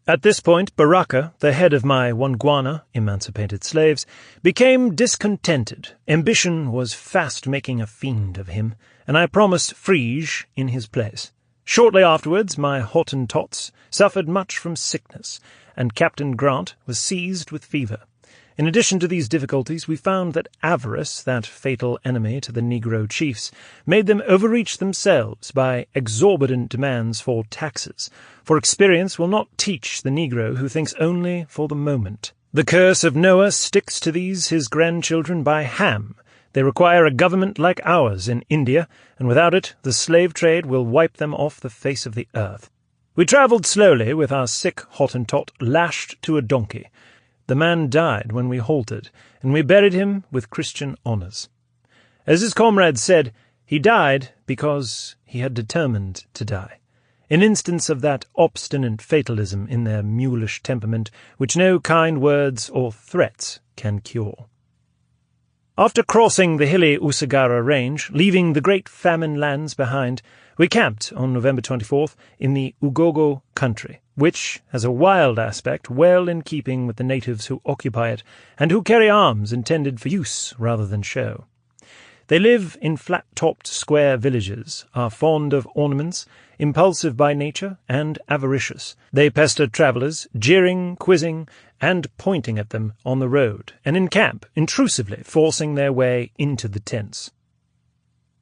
At this point, Baraka, the head of my Wangwana, emancipated slaves, became discontented. Ambition was fast making a fiend of him, and I promised Frege in his place. Shortly afterwards, my Hottentots suffered much from sickness, and Captain Grant was seized with fever. In addition to these difficulties, we found that avarice, that fatal enemy to the Negro chiefs, made them overreach themselves by exorbitant demands for taxes, for experience will not teach the Negro who thinks only for the moment. The curse of Noah sticks to these his grandchildren by ham. They require a government like ours in India, and without it the slave trade will wipe them off the face of the earth. We travelled slowly with our sick Hottentot lashed to a donkey. The man died when we halted, and we buried him with Christian honours. As his comrades said, he died because he had determined to die, an instance of that obstinate fatalism in their mulish temperament which no kind words or threats can cure. After crossing the hilly Usagara range, leaving the great famine lands behind, we camped on November 24th in the Ugogo country, which has a wild aspect well in keeping with the natives who occupy it, and who carry arms intended for use rather than show. They live in flat-topped square villages, are fond of ornaments, impulsive by nature, and avaricious. They pester travellers, jeering, quizzing, and pointing at them on the road, and in camp, intrusively forcing their way into the tents.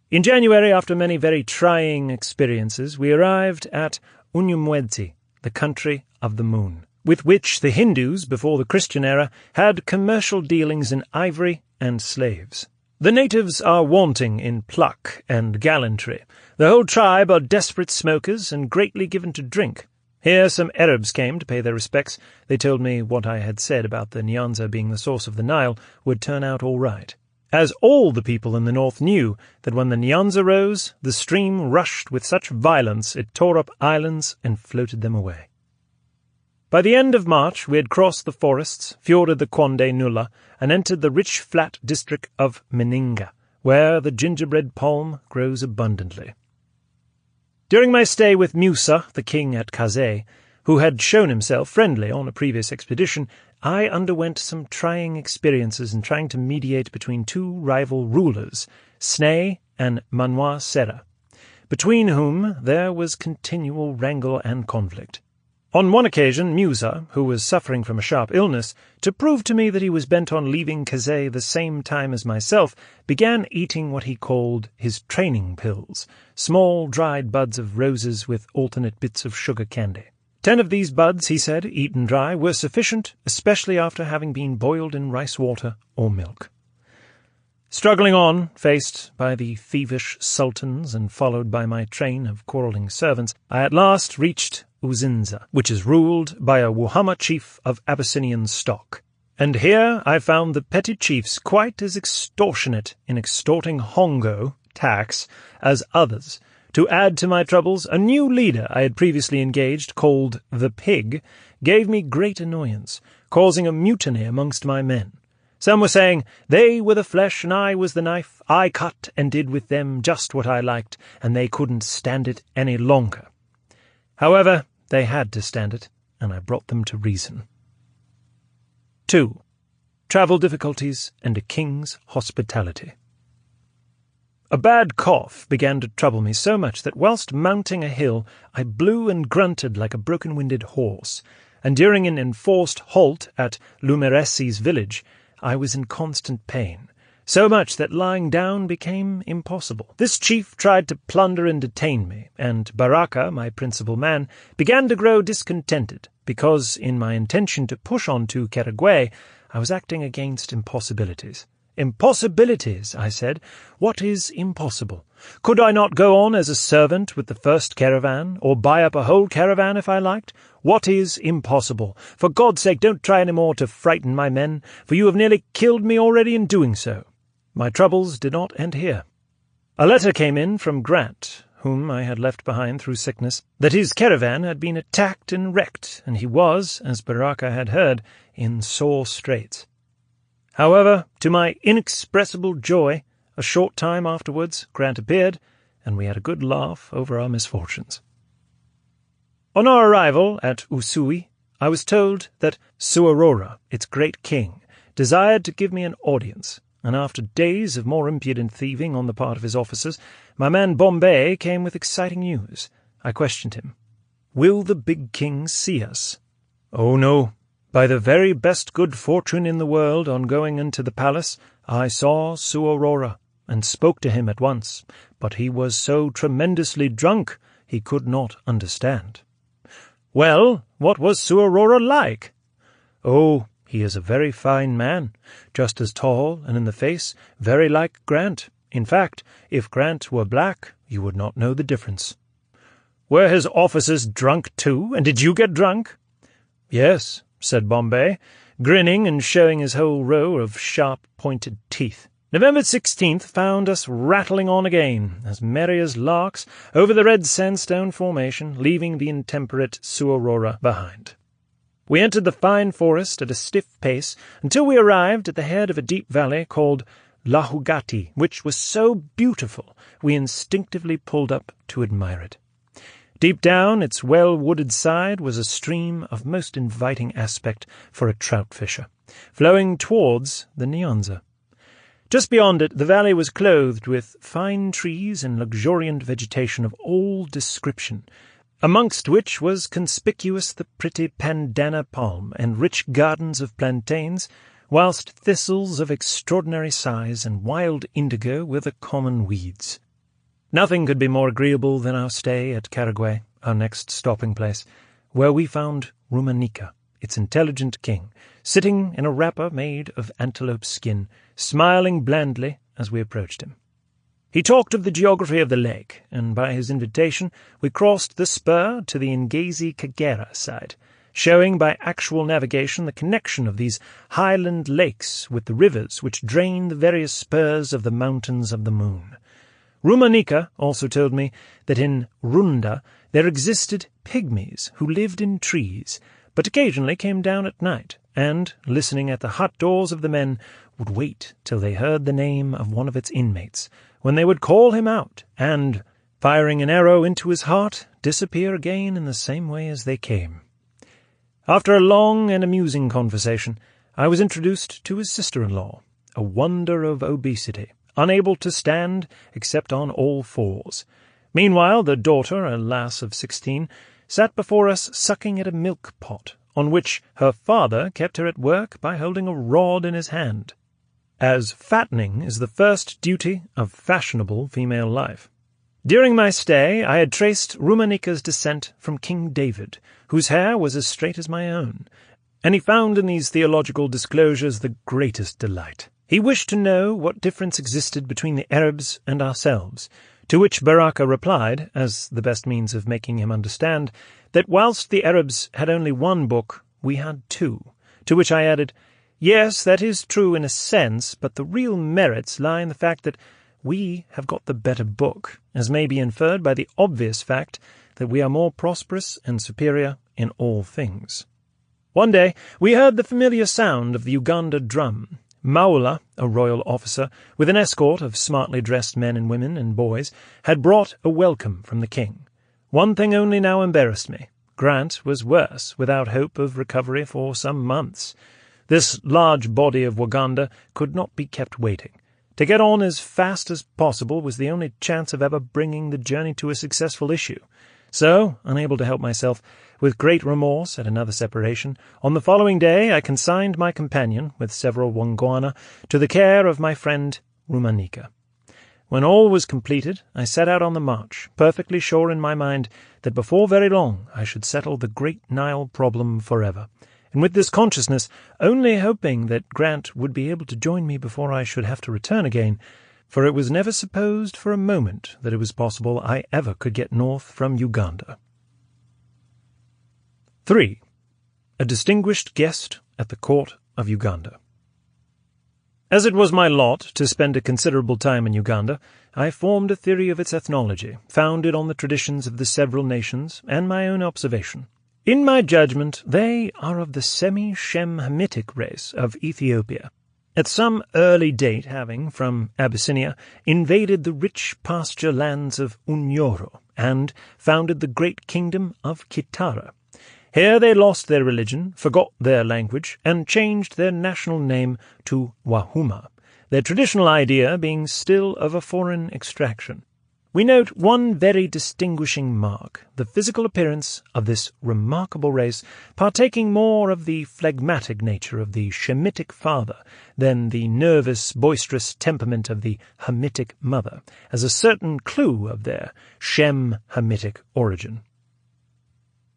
In January, after many very trying experiences, we arrived at Unyumwezi, the country of the moon, with which the Hindus, before the Christian era, had commercial dealings in ivory and slaves. The natives are wanting in pluck and gallantry. The whole tribe are desperate smokers and greatly given to drink. Here some Arabs came to pay their respects. They told me what I had said about the Nyanza being the source of the Nile would turn out all right, as all the people in the north knew that when the Nyanza rose, the stream rushed with such violence it tore up islands and floated them away. By the end of March we had crossed the forests, forded the Quande Nulla, and entered the rich flat district of Meninga, where the gingerbread palm grows abundantly. During my stay with Musa, the king at Kazay, who had shown himself friendly on a previous expedition, I underwent some trying experiences in trying to mediate between two rival rulers, Snay and Manoir Serra, between whom there was continual wrangle and conflict. On one occasion, Musa, who was suffering from a sharp illness, to prove to me that he was bent on leaving Kazay the same time as myself, began eating what he called his training pills, small dried buds of roses with alternate bits of sugar candy. 10 of these buds, he said, eaten dry, were sufficient, especially after having been boiled in rice water or milk. Struggling on, faced by the thievish sultans and followed by my train of quarrelling servants, I at last reached Uzinza, which is ruled by a Wuhama chief of Abyssinian stock. And here I found the petty chiefs quite as extortionate in extorting hongo, tax, as others. To add to my troubles, a new leader I had previously engaged, called the Pig, gave me great annoyance, causing a mutiny amongst my men. Some were saying, they were the flesh and I was the knife, I cut and did with them just what I liked, and they couldn't stand it any longer. However, they had to stand it, and I brought them to reason. 2. Travel difficulties and a king's hospitality. A bad cough began to trouble me so much that whilst mounting a hill I blew and grunted like a broken-winded horse, and during an enforced halt at Lumeresi's village I was in constant pain, so much that lying down became impossible. This chief tried to plunder and detain me, and Baraka, my principal man, began to grow discontented, because in my intention to push on to Keragway I was acting against impossibilities. Impossibilities, I said. What is impossible? Could I not go on as a servant with the first caravan, or buy up a whole caravan if I liked? What is impossible? For God's sake, don't try any more to frighten my men, for you have nearly killed me already in doing so. My troubles did not end here. A letter came in from Grant, whom I had left behind through sickness, that his caravan had been attacked and wrecked, and he was, as Baraka had heard, in sore straits. However, to my inexpressible joy, a short time afterwards Grant appeared, and we had a good laugh over our misfortunes. On our arrival at Usui, I was told that Suarora, its great king, desired to give me an audience, and after days of more impudent thieving on the part of his officers, my man Bombay came with exciting news. I questioned him. "Will the big king see us?" "Oh, no. By the very best good fortune in the world, on going into the palace, I saw Suarora, and spoke to him at once, but he was so tremendously drunk he could not understand." "Well, what was Suarora like?" "Oh, he is a very fine man, just as tall, and in the face very like Grant. In fact, if Grant were black, you would not know the difference." "Were his officers drunk too, and did you get drunk?" "Yes," said Bombay, grinning and showing his whole row of sharp-pointed teeth. November 16th found us rattling on again, as merry as larks, over the red sandstone formation, leaving the intemperate Suarora behind. We entered the fine forest at a stiff pace until we arrived at the head of a deep valley called Lahugati, which was so beautiful we instinctively pulled up to admire it. Deep down its well-wooded side was a stream of most inviting aspect for a trout fisher, flowing towards the Nyanza. Just beyond it, the valley was clothed with fine trees and luxuriant vegetation of all description, amongst which was conspicuous the pretty pandana palm and rich gardens of plantains, whilst thistles of extraordinary size and wild indigo were the common weeds. Nothing could be more agreeable than our stay at Karagwe, our next stopping place, where we found Rumanică, its intelligent king, sitting in a wrapper made of antelope skin, smiling blandly as we approached him. He talked of the geography of the lake, and by his invitation we crossed the spur to the Ngezi Kagera side, showing by actual navigation the connection of these highland lakes with the rivers which drain the various spurs of the Mountains of the Moon. Rumanică also told me that in Runda there existed pygmies who lived in trees, but occasionally came down at night, and, listening at the hut doors of the men, would wait till they heard the name of one of its inmates, when they would call him out, and, firing an arrow into his heart, disappear again in the same way as they came. After a long and amusing conversation, I was introduced to his sister-in-law, a wonder of obesity, unable to stand except on all fours. Meanwhile, the daughter, a lass of 16, sat before us sucking at a milk-pot, on which her father kept her at work by holding a rod in his hand, as fattening is the first duty of fashionable female life. During my stay I had traced Rumanica's descent from King David, whose hair was as straight as my own, and he found in these theological disclosures the greatest delight. He wished to know what difference existed between the Arabs and ourselves, to which Baraka replied, as the best means of making him understand, that whilst the Arabs had only one book, we had two, to which I added, "Yes, that is true in a sense, but the real merits lie in the fact that we have got the better book, as may be inferred by the obvious fact that we are more prosperous and superior in all things." One day we heard the familiar sound of the Uganda drum. Maula, a royal officer, with an escort of smartly dressed men and women and boys, had brought a welcome from the king. One thing only now embarrassed me. Grant was worse, without hope of recovery for some months. This large body of Waganda could not be kept waiting. To get on as fast as possible was the only chance of ever bringing the journey to a successful issue. So, unable to help myself, with great remorse at another separation, on the following day I consigned my companion, with several Wangwana, to the care of my friend Rumanică. When all was completed, I set out on the march, perfectly sure in my mind that before very long I should settle the great Nile problem forever, and with this consciousness only hoping that Grant would be able to join me before I should have to return again, for it was never supposed for a moment that it was possible I ever could get north from Uganda. 3. A distinguished guest at the court of Uganda. As it was my lot to spend a considerable time in Uganda, I formed a theory of its ethnology, founded on the traditions of the several nations and my own observation. In my judgment, they are of the semi-Shem-Hamitic race of Ethiopia, at some early date having, from Abyssinia, invaded the rich pasture lands of Unyoro and founded the great kingdom of Kitara. Here they lost their religion, forgot their language, and changed their national name to Wahuma, their traditional idea being still of a foreign extraction. We note one very distinguishing mark, the physical appearance of this remarkable race, partaking more of the phlegmatic nature of the Shemitic father than the nervous, boisterous temperament of the Hamitic mother, as a certain clue of their Shem-Hamitic origin.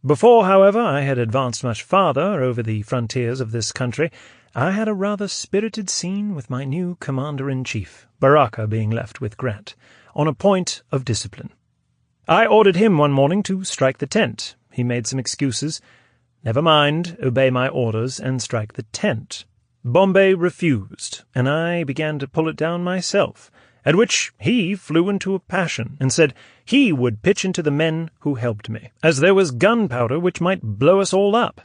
Before, however, I had advanced much farther over the frontiers of this country, I had a rather spirited scene with my new commander-in-chief, Baraka being left with Grant, on a point of discipline. I ordered him one morning to strike the tent. He made some excuses. Never mind, obey my orders and strike the tent. Bombay refused, and I began to pull it down myself, at which he flew into a passion and said he would pitch into the men who helped me, as there was gunpowder which might blow us all up.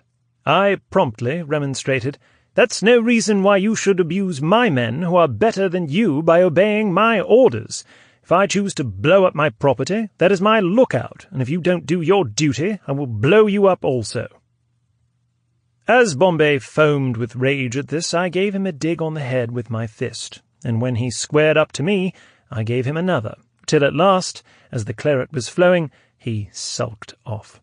I promptly remonstrated, "That's no reason why you should abuse my men who are better than you by obeying my orders. If I choose to blow up my property, that is my lookout, and if you don't do your duty, I will blow you up also." As Bombay foamed with rage at this, I gave him a dig on the head with my fist, and when he squared up to me, I gave him another, till at last, as the claret was flowing, he sulked off.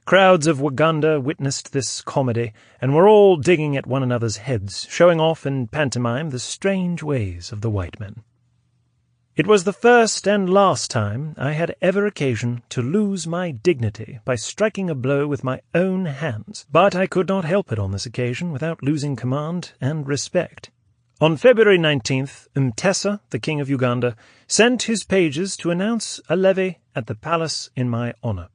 Crowds of Waganda witnessed this comedy, and were all digging at one another's heads, showing off in pantomime the strange ways of the white men. It was the first and last time I had ever occasion to lose my dignity by striking a blow with my own hands, but I could not help it on this occasion without losing command and respect. On February 19th, Mtesa, the king of Uganda, sent his pages to announce a levee at the palace in my honour.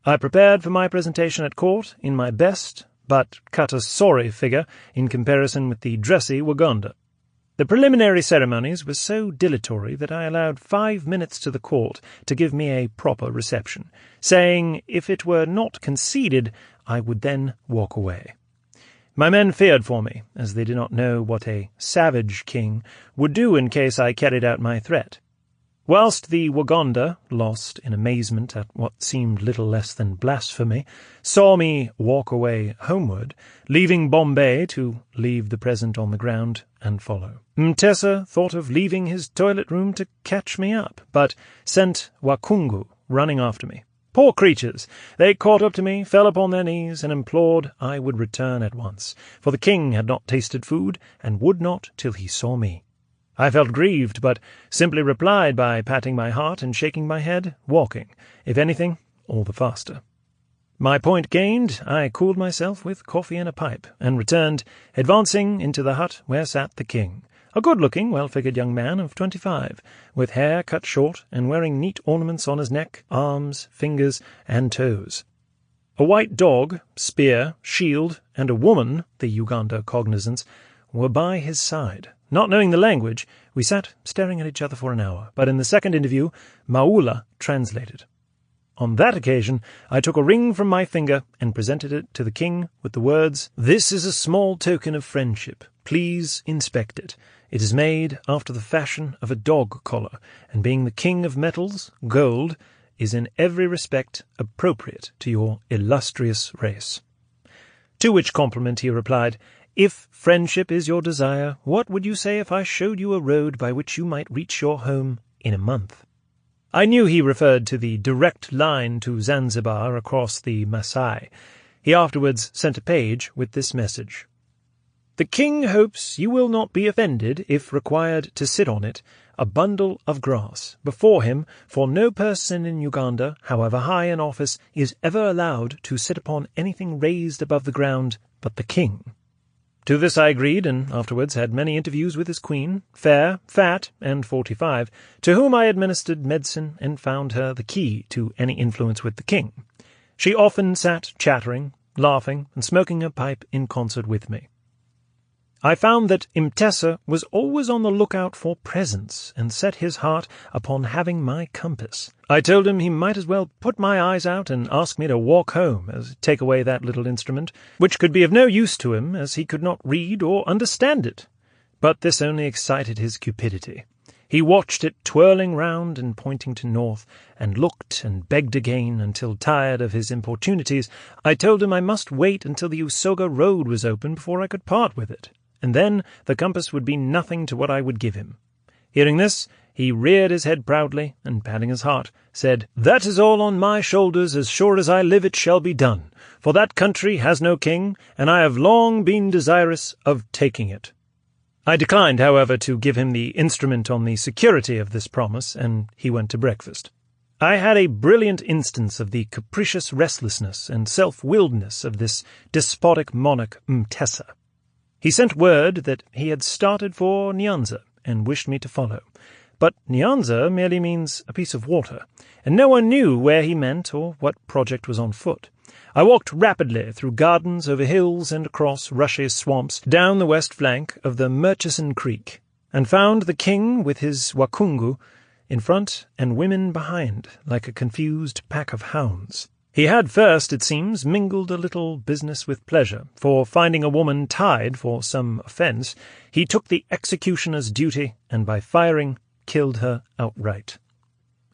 I prepared for my presentation at court in my best, but cut a sorry figure in comparison with the dressy Waganda. The preliminary ceremonies were so dilatory that I allowed 5 minutes to the court to give me a proper reception, saying if it were not conceded, I would then walk away. My men feared for me, as they did not know what a savage king would do in case I carried out my threat. Whilst the Waganda, lost in amazement at what seemed little less than blasphemy, saw me walk away homeward, leaving Bombay to leave the present on the ground and follow. Mtesa thought of leaving his toilet-room to catch me up, but sent Wakungu running after me. Poor creatures! They caught up to me, fell upon their knees, and implored I would return at once, for the king had not tasted food, and would not till he saw me. I felt grieved, but simply replied by patting my heart and shaking my head, walking, if anything, all the faster. My point gained, I cooled myself with coffee and a pipe, and returned, advancing into the hut where sat the king, a good-looking, well-figured young man of 25, with hair cut short and wearing neat ornaments on his neck, arms, fingers, and toes. A white dog, spear, shield, and a woman, the Uganda cognizance, were by his side. Not knowing the language, we sat staring at each other for an hour, but in the second interview, Maula translated. On that occasion, I took a ring from my finger and presented it to the king with the words, "This is a small token of friendship. Please inspect it. It is made after the fashion of a dog collar, and being the king of metals, gold, is in every respect appropriate to your illustrious race." To which compliment he replied, "If friendship is your desire, what would you say if I showed you a road by which you might reach your home in a month?" I knew he referred to the direct line to Zanzibar across the Masai. He afterwards sent a page with this message. "The king hopes you will not be offended if required to sit on it, a bundle of grass, before him, for no person in Uganda, however high in office, is ever allowed to sit upon anything raised above the ground but the king." To this I agreed, and afterwards had many interviews with his queen, fair, fat, and 45, to whom I administered medicine and found her the key to any influence with the king. She often sat chattering, laughing, and smoking a pipe in concert with me. I found that Mtesa was always on the lookout for presents, and set his heart upon having my compass. I told him he might as well put my eyes out and ask me to walk home, as take away that little instrument, which could be of no use to him, as he could not read or understand it. But this only excited his cupidity. He watched it twirling round and pointing to north, and looked and begged again until, tired of his importunities, I told him I must wait until the Usoga road was open before I could part with it, and then the compass would be nothing to what I would give him. Hearing this, he reared his head proudly, and patting his heart, said, "That is all on my shoulders, as sure as I live it shall be done, for that country has no king, and I have long been desirous of taking it." I declined, however, to give him the instrument on the security of this promise, and he went to breakfast. I had a brilliant instance of the capricious restlessness and self-willedness of this despotic monarch Mtesa. He sent word that he had started for Nyanza, and wished me to follow. But Nyanza merely means a piece of water, and no one knew where he meant or what project was on foot. I walked rapidly through gardens, over hills, and across rushy swamps, down the west flank of the Murchison Creek, and found the king with his wakungu in front and women behind, like a confused pack of hounds. He had first, it seems, mingled a little business with pleasure, for finding a woman tied for some offence, he took the executioner's duty, and by firing, killed her outright.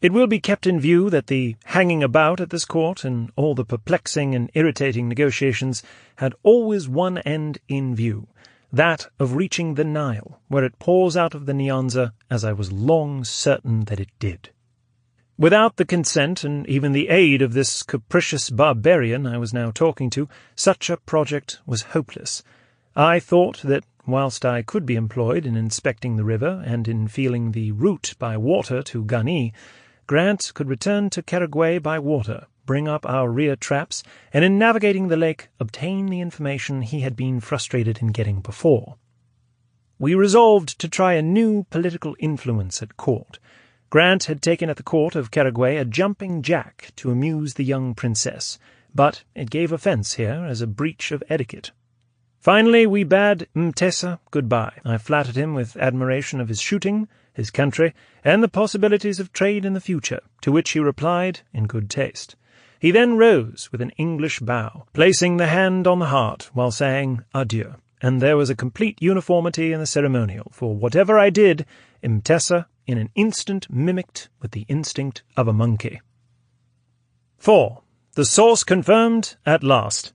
It will be kept in view that the hanging about at this court and all the perplexing and irritating negotiations had always one end in view, that of reaching the Nile, where it pours out of the Nyanza, as I was long certain that it did. Without the consent and even the aid of this capricious barbarian I was now talking to, such a project was hopeless. I thought that, whilst I could be employed in inspecting the river and in feeling the route by water to Ghani, Grant could return to Karagway by water, bring up our rear traps, and in navigating the lake obtain the information he had been frustrated in getting before. We resolved to try a new political influence at court. Grant had taken at the court of Karagway a jumping jack to amuse the young princess, but it gave offence here as a breach of etiquette. Finally, we bade Mtesa goodbye. I flattered him with admiration of his shooting, his country, and the possibilities of trade in the future, to which he replied in good taste. He then rose with an English bow, placing the hand on the heart while saying adieu, and there was a complete uniformity in the ceremonial, for whatever I did, Mtesa in an instant mimicked with the instinct of a monkey. 4. The source confirmed at last.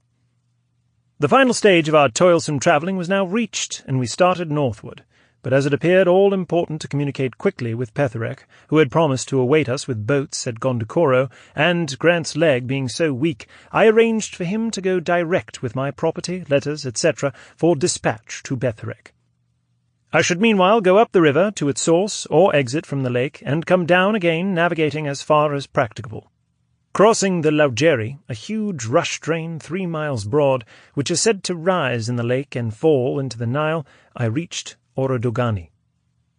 The final stage of our toilsome travelling was now reached, and we started northward. But as it appeared all important to communicate quickly with Petherick, who had promised to await us with boats at Gondokoro, and Grant's leg being so weak, I arranged for him to go direct with my property, letters, etc., for dispatch to Petherick. I should meanwhile go up the river to its source or exit from the lake, and come down again, navigating as far as practicable. Crossing the Laugeri, a huge rush drain 3 miles broad, which is said to rise in the lake and fall into the Nile, I reached Orodogani.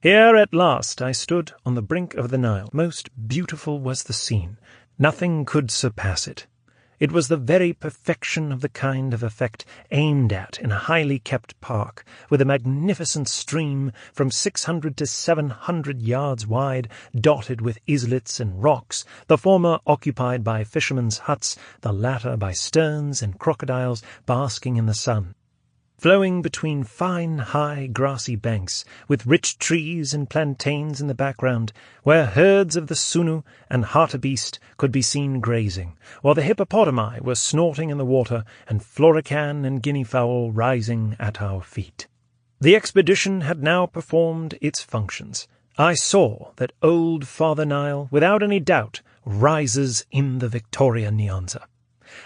Here at last I stood on the brink of the Nile. Most beautiful was the scene. Nothing could surpass it. It was the very perfection of the kind of effect aimed at in a highly kept park, with a magnificent stream from 600 to 700 yards wide, dotted with islets and rocks, the former occupied by fishermen's huts, the latter by sterns and crocodiles basking in the sun, flowing between fine, high, grassy banks, with rich trees and plantains in the background, where herds of the sunu and hartebeest could be seen grazing, while the hippopotami were snorting in the water, and florican and guinea-fowl rising at our feet. The expedition had now performed its functions. I saw that old Father Nile, without any doubt, rises in the Victoria Nyanza.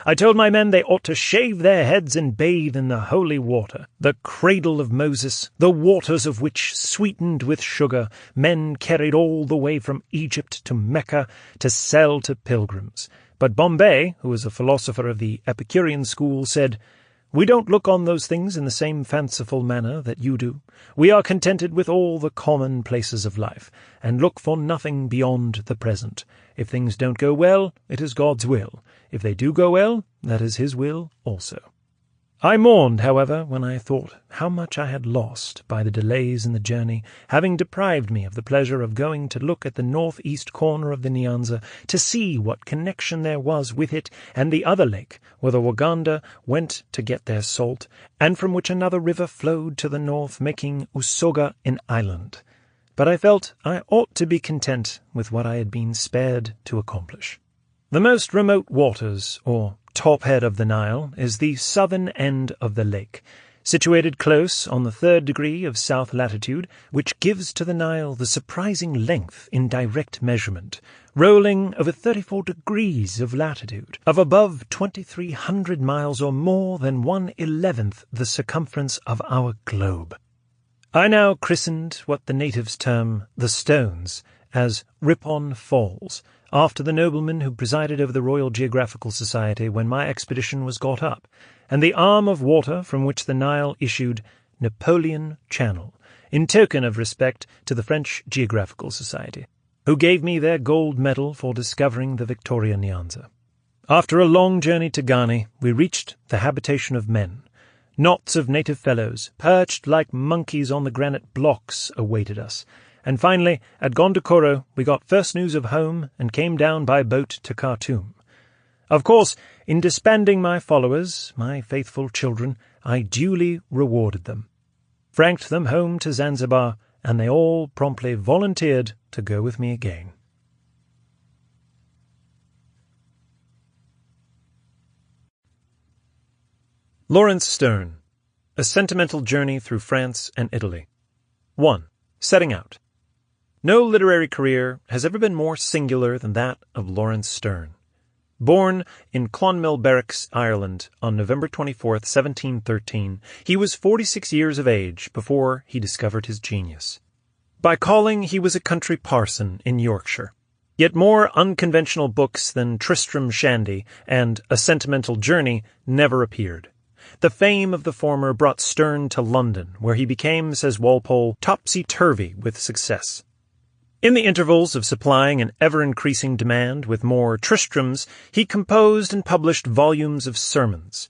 I told my men they ought to shave their heads and bathe in the holy water, the cradle of Moses, the waters of which, sweetened with sugar, men carried all the way from Egypt to Mecca to sell to pilgrims. But Bombay, who was a philosopher of the Epicurean school, said, "We don't look on those things in the same fanciful manner that you do. We are contented with all the common places of life, and look for nothing beyond the present. If things don't go well, it is God's will. If they do go well, that is his will also." I mourned, however, when I thought how much I had lost by the delays in the journey, having deprived me of the pleasure of going to look at the north-east corner of the Nyanza, to see what connection there was with it and the other lake, where the Waganda went to get their salt, and from which another river flowed to the north, making Usoga an island. but I felt I ought to be content with what I had been spared to accomplish. The most remote waters, or top head of the Nile, is the southern end of the lake, situated close on the 3rd degree of south latitude, which gives to the Nile the surprising length in direct measurement, rolling over 34 degrees of latitude, of above 2,300 miles or more than 1/11th the circumference of our globe. I now christened what the natives term the stones as Ripon Falls, after the nobleman who presided over the Royal Geographical Society when my expedition was got up, and the arm of water from which the Nile issued Napoleon Channel, in token of respect to the French Geographical Society, who gave me their gold medal for discovering the Victoria Nyanza. After a long journey to Ghani, we reached the habitation of men. Knots of native fellows, perched like monkeys on the granite blocks, awaited us, and finally, at Gondokoro, we got first news of home and came down by boat to Khartoum. Of course, in disbanding my followers, my faithful children, I duly rewarded them, franked them home to Zanzibar, and they all promptly volunteered to go with me again. Lawrence Sterne, A Sentimental Journey Through France and Italy. 1. Setting Out. No literary career has ever been more singular than that of Lawrence Sterne. Born in Clonmel Barracks, Ireland, on November 24, 1713, he was 46 years of age before he discovered his genius. By calling, he was a country parson in Yorkshire. Yet more unconventional books than Tristram Shandy and A Sentimental Journey never appeared. The fame of the former brought Sterne to London, where he became, says Walpole, topsy-turvy with success. In the intervals of supplying an ever-increasing demand with more Tristrams, he composed and published volumes of sermons.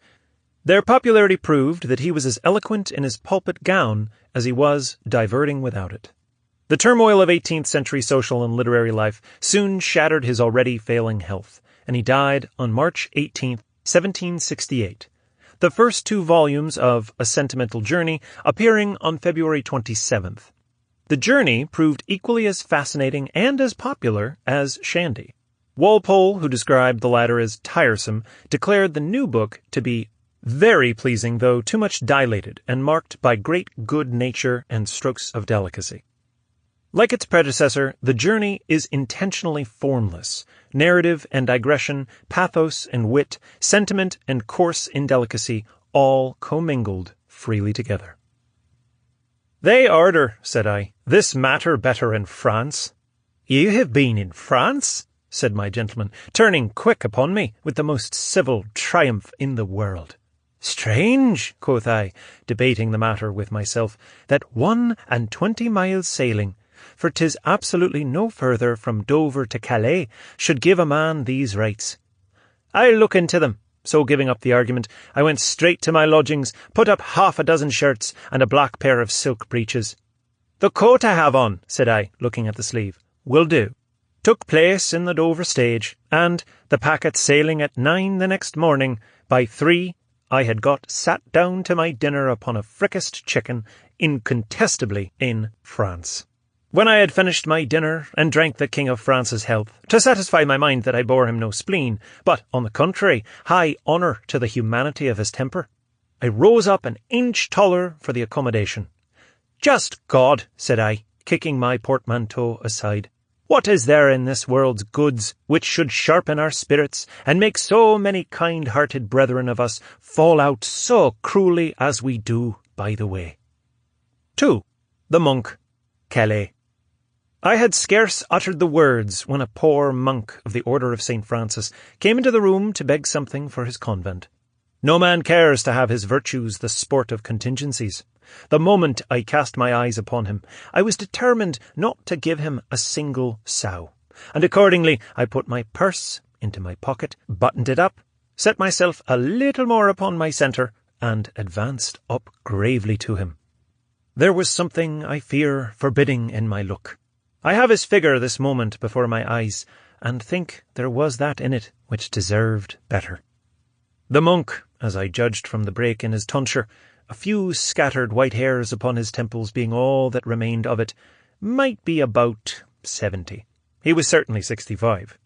Their popularity proved that he was as eloquent in his pulpit gown as he was diverting without it. The turmoil of 18th-century social and literary life soon shattered his already failing health, and he died on March 18, 1768. The first 2 volumes of A Sentimental Journey appearing on February 27th. The journey proved equally as fascinating and as popular as Shandy. Walpole, who described the latter as tiresome, declared the new book to be very pleasing, though too much dilated, and marked by great good nature and strokes of delicacy. Like its predecessor, the journey is intentionally formless. Narrative and digression, pathos and wit, sentiment and coarse indelicacy, all commingled freely together. "They order," said I, "this matter better in France." "You have been in France?" said my gentleman, turning quick upon me with the most civil triumph in the world. "Strange," quoth I, debating the matter with myself, "that 21 miles sailing, for 'tis absolutely no further from Dover to Calais, should give a man these rights. I'll look into them." So giving up the argument, I went straight to my lodgings, put up 6 shirts and a black pair of silk breeches. "The coat I have on," said I, looking at the sleeve, "will do." Took place in the Dover stage, and, the packet sailing at 9 the next morning, by 3 I had got sat down to my dinner upon a fricased chicken, incontestably in France. When I had finished my dinner and drank the King of France's health, to satisfy my mind that I bore him no spleen, but, on the contrary, high honour to the humanity of his temper, I rose up an inch taller for the accommodation. "Just God," said I, kicking my portmanteau aside, "what is there in this world's goods which should sharpen our spirits and make so many kind-hearted brethren of us fall out so cruelly as we do by the way?" 2. The Monk, Calais. I had scarce uttered the words when a poor monk of the Order of St. Francis came into the room to beg something for his convent. No man cares to have his virtues the sport of contingencies. The moment I cast my eyes upon him, I was determined not to give him a single sou, and accordingly I put my purse into my pocket, buttoned it up, set myself a little more upon my centre, and advanced up gravely to him. There was something, I fear, forbidding in my look. I have his figure this moment before my eyes, and think there was that in it which deserved better. The monk, as I judged from the break in his tonsure, a few scattered white hairs upon his temples being all that remained of it, might be about 70. He was certainly 65.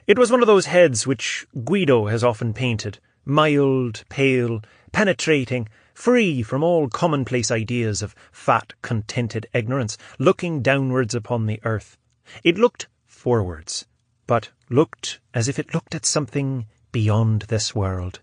It was one of those heads which Guido has often painted, mild, pale, penetrating, free from all commonplace ideas of fat, contented ignorance, looking downwards upon the earth. It looked forwards, but looked as if it looked at something beyond this world.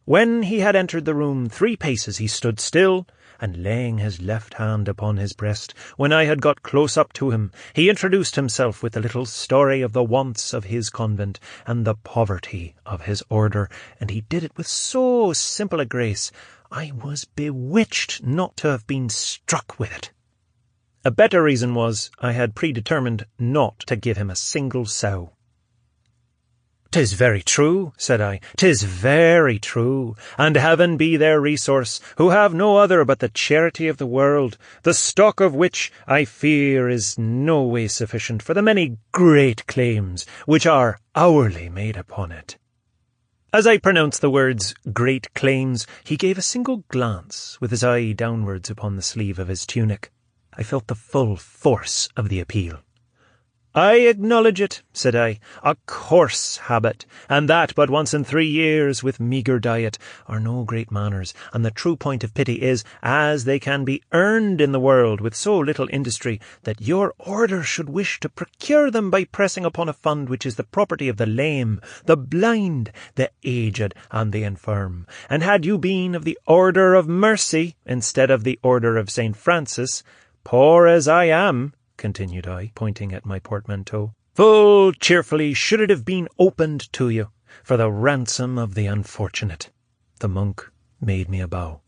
When he had entered the room 3 paces, he stood still, and laying his left hand upon his breast, when I had got close up to him, he introduced himself with a little story of the wants of his convent and the poverty of his order, and he did it with so simple a grace, I was bewitched not to have been struck with it. A better reason was, I had predetermined not to give him a single sou. "'Tis very true," said I, "'tis very true, and heaven be their resource, who have no other but the charity of the world, the stock of which, I fear, is no way sufficient for the many great claims which are hourly made upon it." As I pronounced the words "great claims," he gave a single glance, with his eye downwards upon the sleeve of his tunic. I felt the full force of the appeal. "I acknowledge it," said I, "a coarse habit, and that but once in 3 years, with meagre diet, are no great manners, and the true point of pity is, as they can be earned in the world with so little industry, that your order should wish to procure them by pressing upon a fund which is the property of the lame, the blind, the aged, and the infirm. And had you been of the order of mercy, instead of the order of St. Francis, poor as I am," continued I, pointing at my portmanteau, "full cheerfully should it have been opened to you, for the ransom of the unfortunate." The monk made me a bow.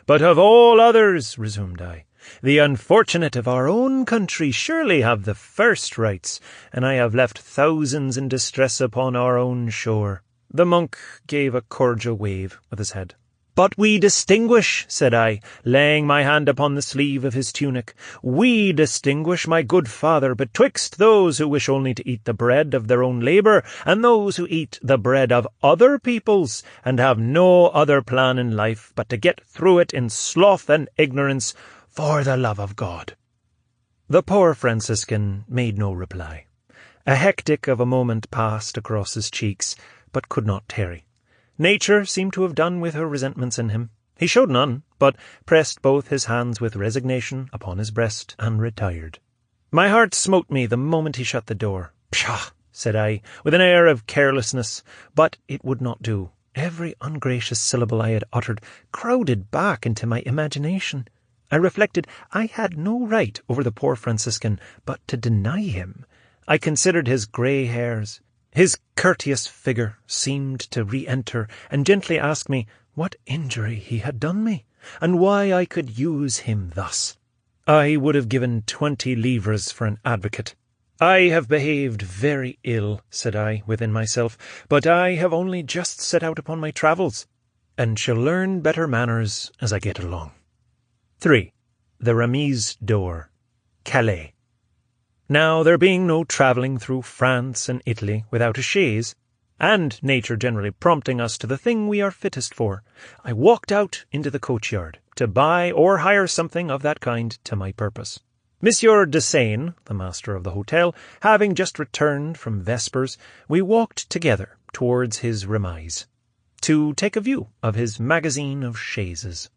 "But of all others," resumed I, "the unfortunate of our own country surely have the first rights, and I have left thousands in distress upon our own shore." The monk gave a cordial wave with his head. "But we distinguish," said I, laying my hand upon the sleeve of his tunic, "we distinguish, my good father, betwixt those who wish only to eat the bread of their own labour, and those who eat the bread of other people's, and have no other plan in life but to get through it in sloth and ignorance, for the love of God." The poor Franciscan made no reply. A hectic of a moment passed across his cheeks, but could not tarry. Nature seemed to have done with her resentments in him. He showed none, but pressed both his hands with resignation upon his breast, and retired. My heart smote me the moment he shut the door. "Pshaw!" said I, with an air of carelessness, but it would not do. Every ungracious syllable I had uttered crowded back into my imagination. I reflected I had no right over the poor Franciscan, but to deny him. I considered his grey hairs. His courteous figure seemed to re-enter and gently ask me what injury he had done me, and why I could use him thus. I would have given 20 livres for an advocate. "I have behaved very ill," said I within myself, "but I have only just set out upon my travels, and shall learn better manners as I get along." 3. The Remise Door, Calais. Now, there being no travelling through France and Italy without a chaise, and nature generally prompting us to the thing we are fittest for, I walked out into the coach-yard to buy or hire something of that kind to my purpose. Monsieur de Saine, the master of the hotel, having just returned from vespers, we walked together towards his remise, to take a view of his magazine of chaises.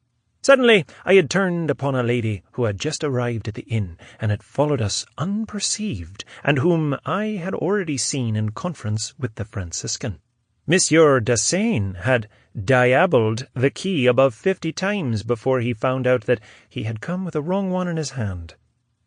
Suddenly I had turned upon a lady who had just arrived at the inn, and had followed us unperceived, and whom I had already seen in conference with the Franciscan. Monsieur de Saine had diaboled the key above 50 times before he found out that he had come with a wrong one in his hand.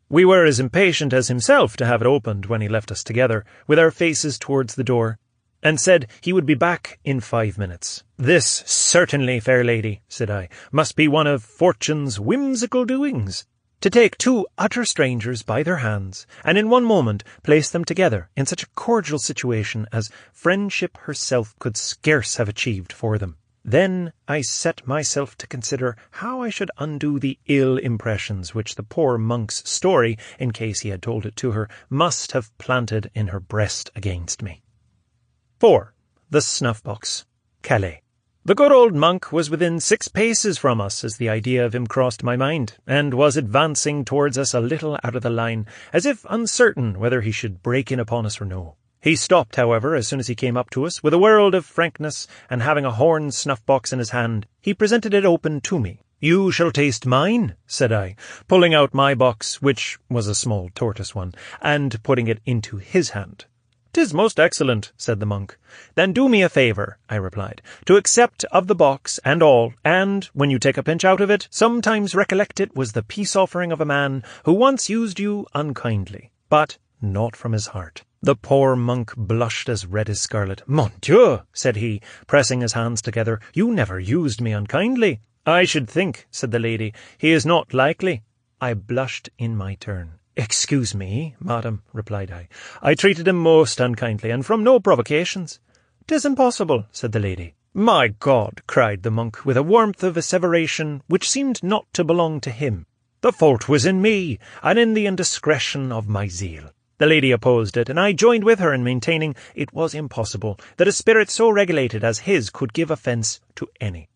We were as impatient as himself to have it opened when he left us together, with our faces towards the door, and said he would be back in 5 minutes. "This certainly, fair lady," said I, "must be one of fortune's whimsical doings, to take 2 utter strangers by their hands, and in one moment place them together in such a cordial situation as friendship herself could scarce have achieved for them." Then I set myself to consider how I should undo the ill impressions which the poor monk's story, in case he had told it to her, must have planted in her breast against me. 4. The Snuff-Box, Calais. The good old monk was within 6 paces from us as the idea of him crossed my mind, and was advancing towards us a little out of the line, as if uncertain whether he should break in upon us or no. He stopped, however, as soon as he came up to us, with a world of frankness, and having a horn snuff-box in his hand, he presented it open to me. "You shall taste mine," said I, pulling out my box, which was a small tortoise one, and putting it into his hand. "'Tis most excellent," said the monk. "Then do me a favour," I replied, "to accept of the box and all, and, when you take a pinch out of it, sometimes recollect it was the peace-offering of a man who once used you unkindly, but not from his heart." The poor monk blushed as red as scarlet. "Mon Dieu," said he, pressing his hands together, "you never used me unkindly." "I should think," said the lady, "he is not likely." I blushed in my turn. "Excuse me, madam," replied I. "I treated him most unkindly, and from no provocations." "'Tis impossible," said the lady. "My God," cried the monk, with a warmth of asseveration which seemed not to belong to him. "The fault was in me, and in the indiscretion of my zeal." The lady opposed it, and I joined with her in maintaining it was impossible that a spirit so regulated as his could give offence to any.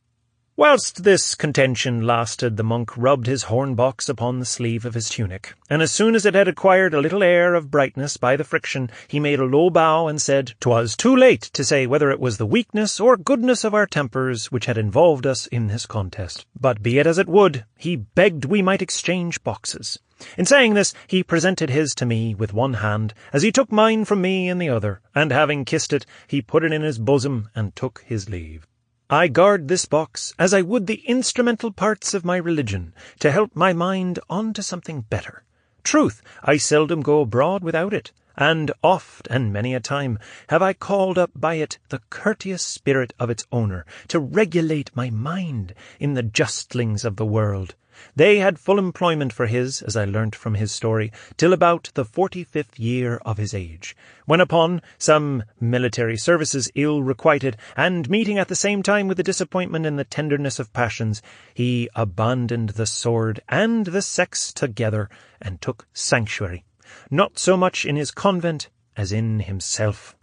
Whilst this contention lasted, the monk rubbed his horn-box upon the sleeve of his tunic, and as soon as it had acquired a little air of brightness by the friction, he made a low bow and said, "'Twas too late to say whether it was the weakness or goodness of our tempers which had involved us in this contest, but be it as it would, he begged we might exchange boxes." In saying this, he presented his to me with one hand, as he took mine from me in the other, and having kissed it, he put it in his bosom and took his leave. I guard this box as I would the instrumental parts of my religion, to help my mind on to something better. Truth, I seldom go abroad without it, and oft and many a time have I called up by it the courteous spirit of its owner, to regulate my mind in the justlings of the world. They had full employment for his, as I learnt from his story, till about the 45th year of his age, when upon some military services ill requited, and meeting at the same time with the disappointment in the tenderness of passions, he abandoned the sword and the sex together, and took sanctuary, not so much in his convent as in himself.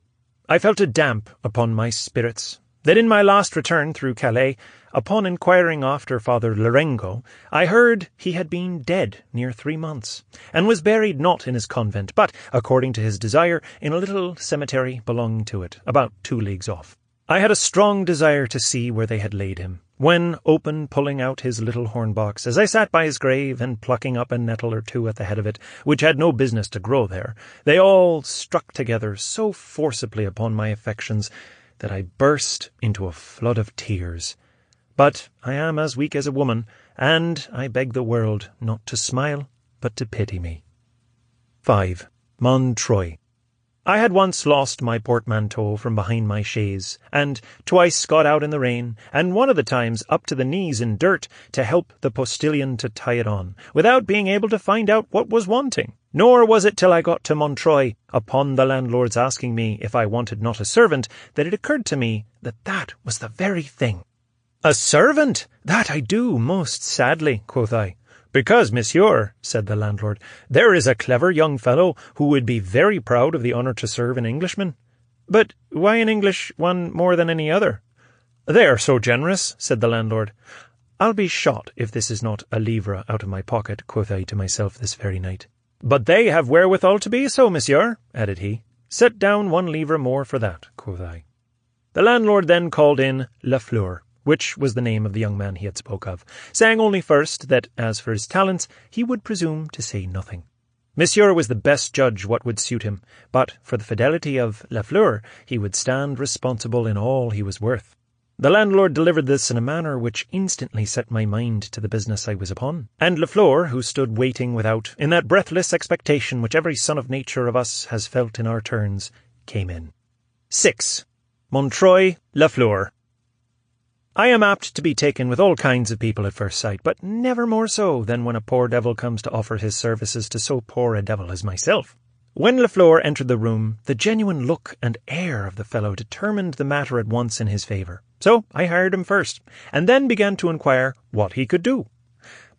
I felt a damp upon my spirits, that in my last return through Calais, upon inquiring after Father Lorengo, I heard he had been dead near 3 months, and was buried not in his convent, but, according to his desire, in a little cemetery belonging to it, about 2 leagues off. I had a strong desire to see where they had laid him, when, open pulling out his little horn-box, as I sat by his grave, and plucking up a nettle or 2 at the head of it, which had no business to grow there, they all struck together so forcibly upon my affections that I burst into a flood of tears. But I am as weak as a woman, and I beg the world not to smile, but to pity me. 5. Montreuil. I had once lost my portmanteau from behind my chaise, and twice got out in the rain, and one of the times up to the knees in dirt, to help the postilion to tie it on, without being able to find out what was wanting. Nor was it till I got to Montreuil, upon the landlord's asking me if I wanted not a servant, that it occurred to me that that was the very thing. "A servant? That I do, most sadly," quoth I. "Because, monsieur," said the landlord, "there is a clever young fellow who would be very proud of the honour to serve an Englishman." "But why an English one more than any other?" "They are so generous," said the landlord. "I'll be shot if this is not a livre out of my pocket," quoth I to myself this very night. "But they have wherewithal to be so, monsieur," added he. "Set down 1 livre more for that," quoth I. The landlord then called in LeVasseur, which was the name of the young man he had spoke of, saying only first that, as for his talents, he would presume to say nothing. Monsieur was the best judge what would suit him, but for the fidelity of LeVasseur he would stand responsible in all he was worth. The landlord delivered this in a manner which instantly set my mind to the business I was upon, and LeVasseur, who stood waiting without, in that breathless expectation which every son of nature of us has felt in our turns, came in. 6. Montreuil, LeVasseur. I am apt to be taken with all kinds of people at first sight, but never more so than when a poor devil comes to offer his services to so poor a devil as myself. When LeVasseur entered the room, the genuine look and air of the fellow determined the matter at once in his favour. So I hired him first, and then began to inquire what he could do.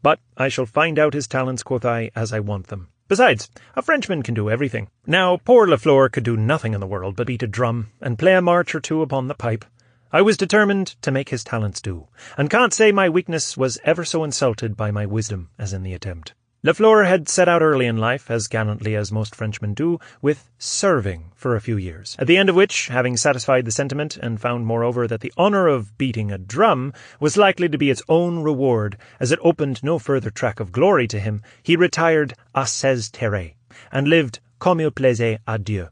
But I shall find out his talents, quoth I, as I want them. Besides, a Frenchman can do everything. Now, poor LeVasseur could do nothing in the world but beat a drum, and play a march or 2 upon the pipe. I was determined to make his talents do, and can't say my weakness was ever so insulted by my wisdom as in the attempt. LeVasseur had set out early in life, as gallantly as most Frenchmen do, with serving for a few years, at the end of which, having satisfied the sentiment, and found moreover that the honour of beating a drum was likely to be its own reward, as it opened no further track of glory to him, he retired à ses terres, and lived comme il plaisait à Dieu,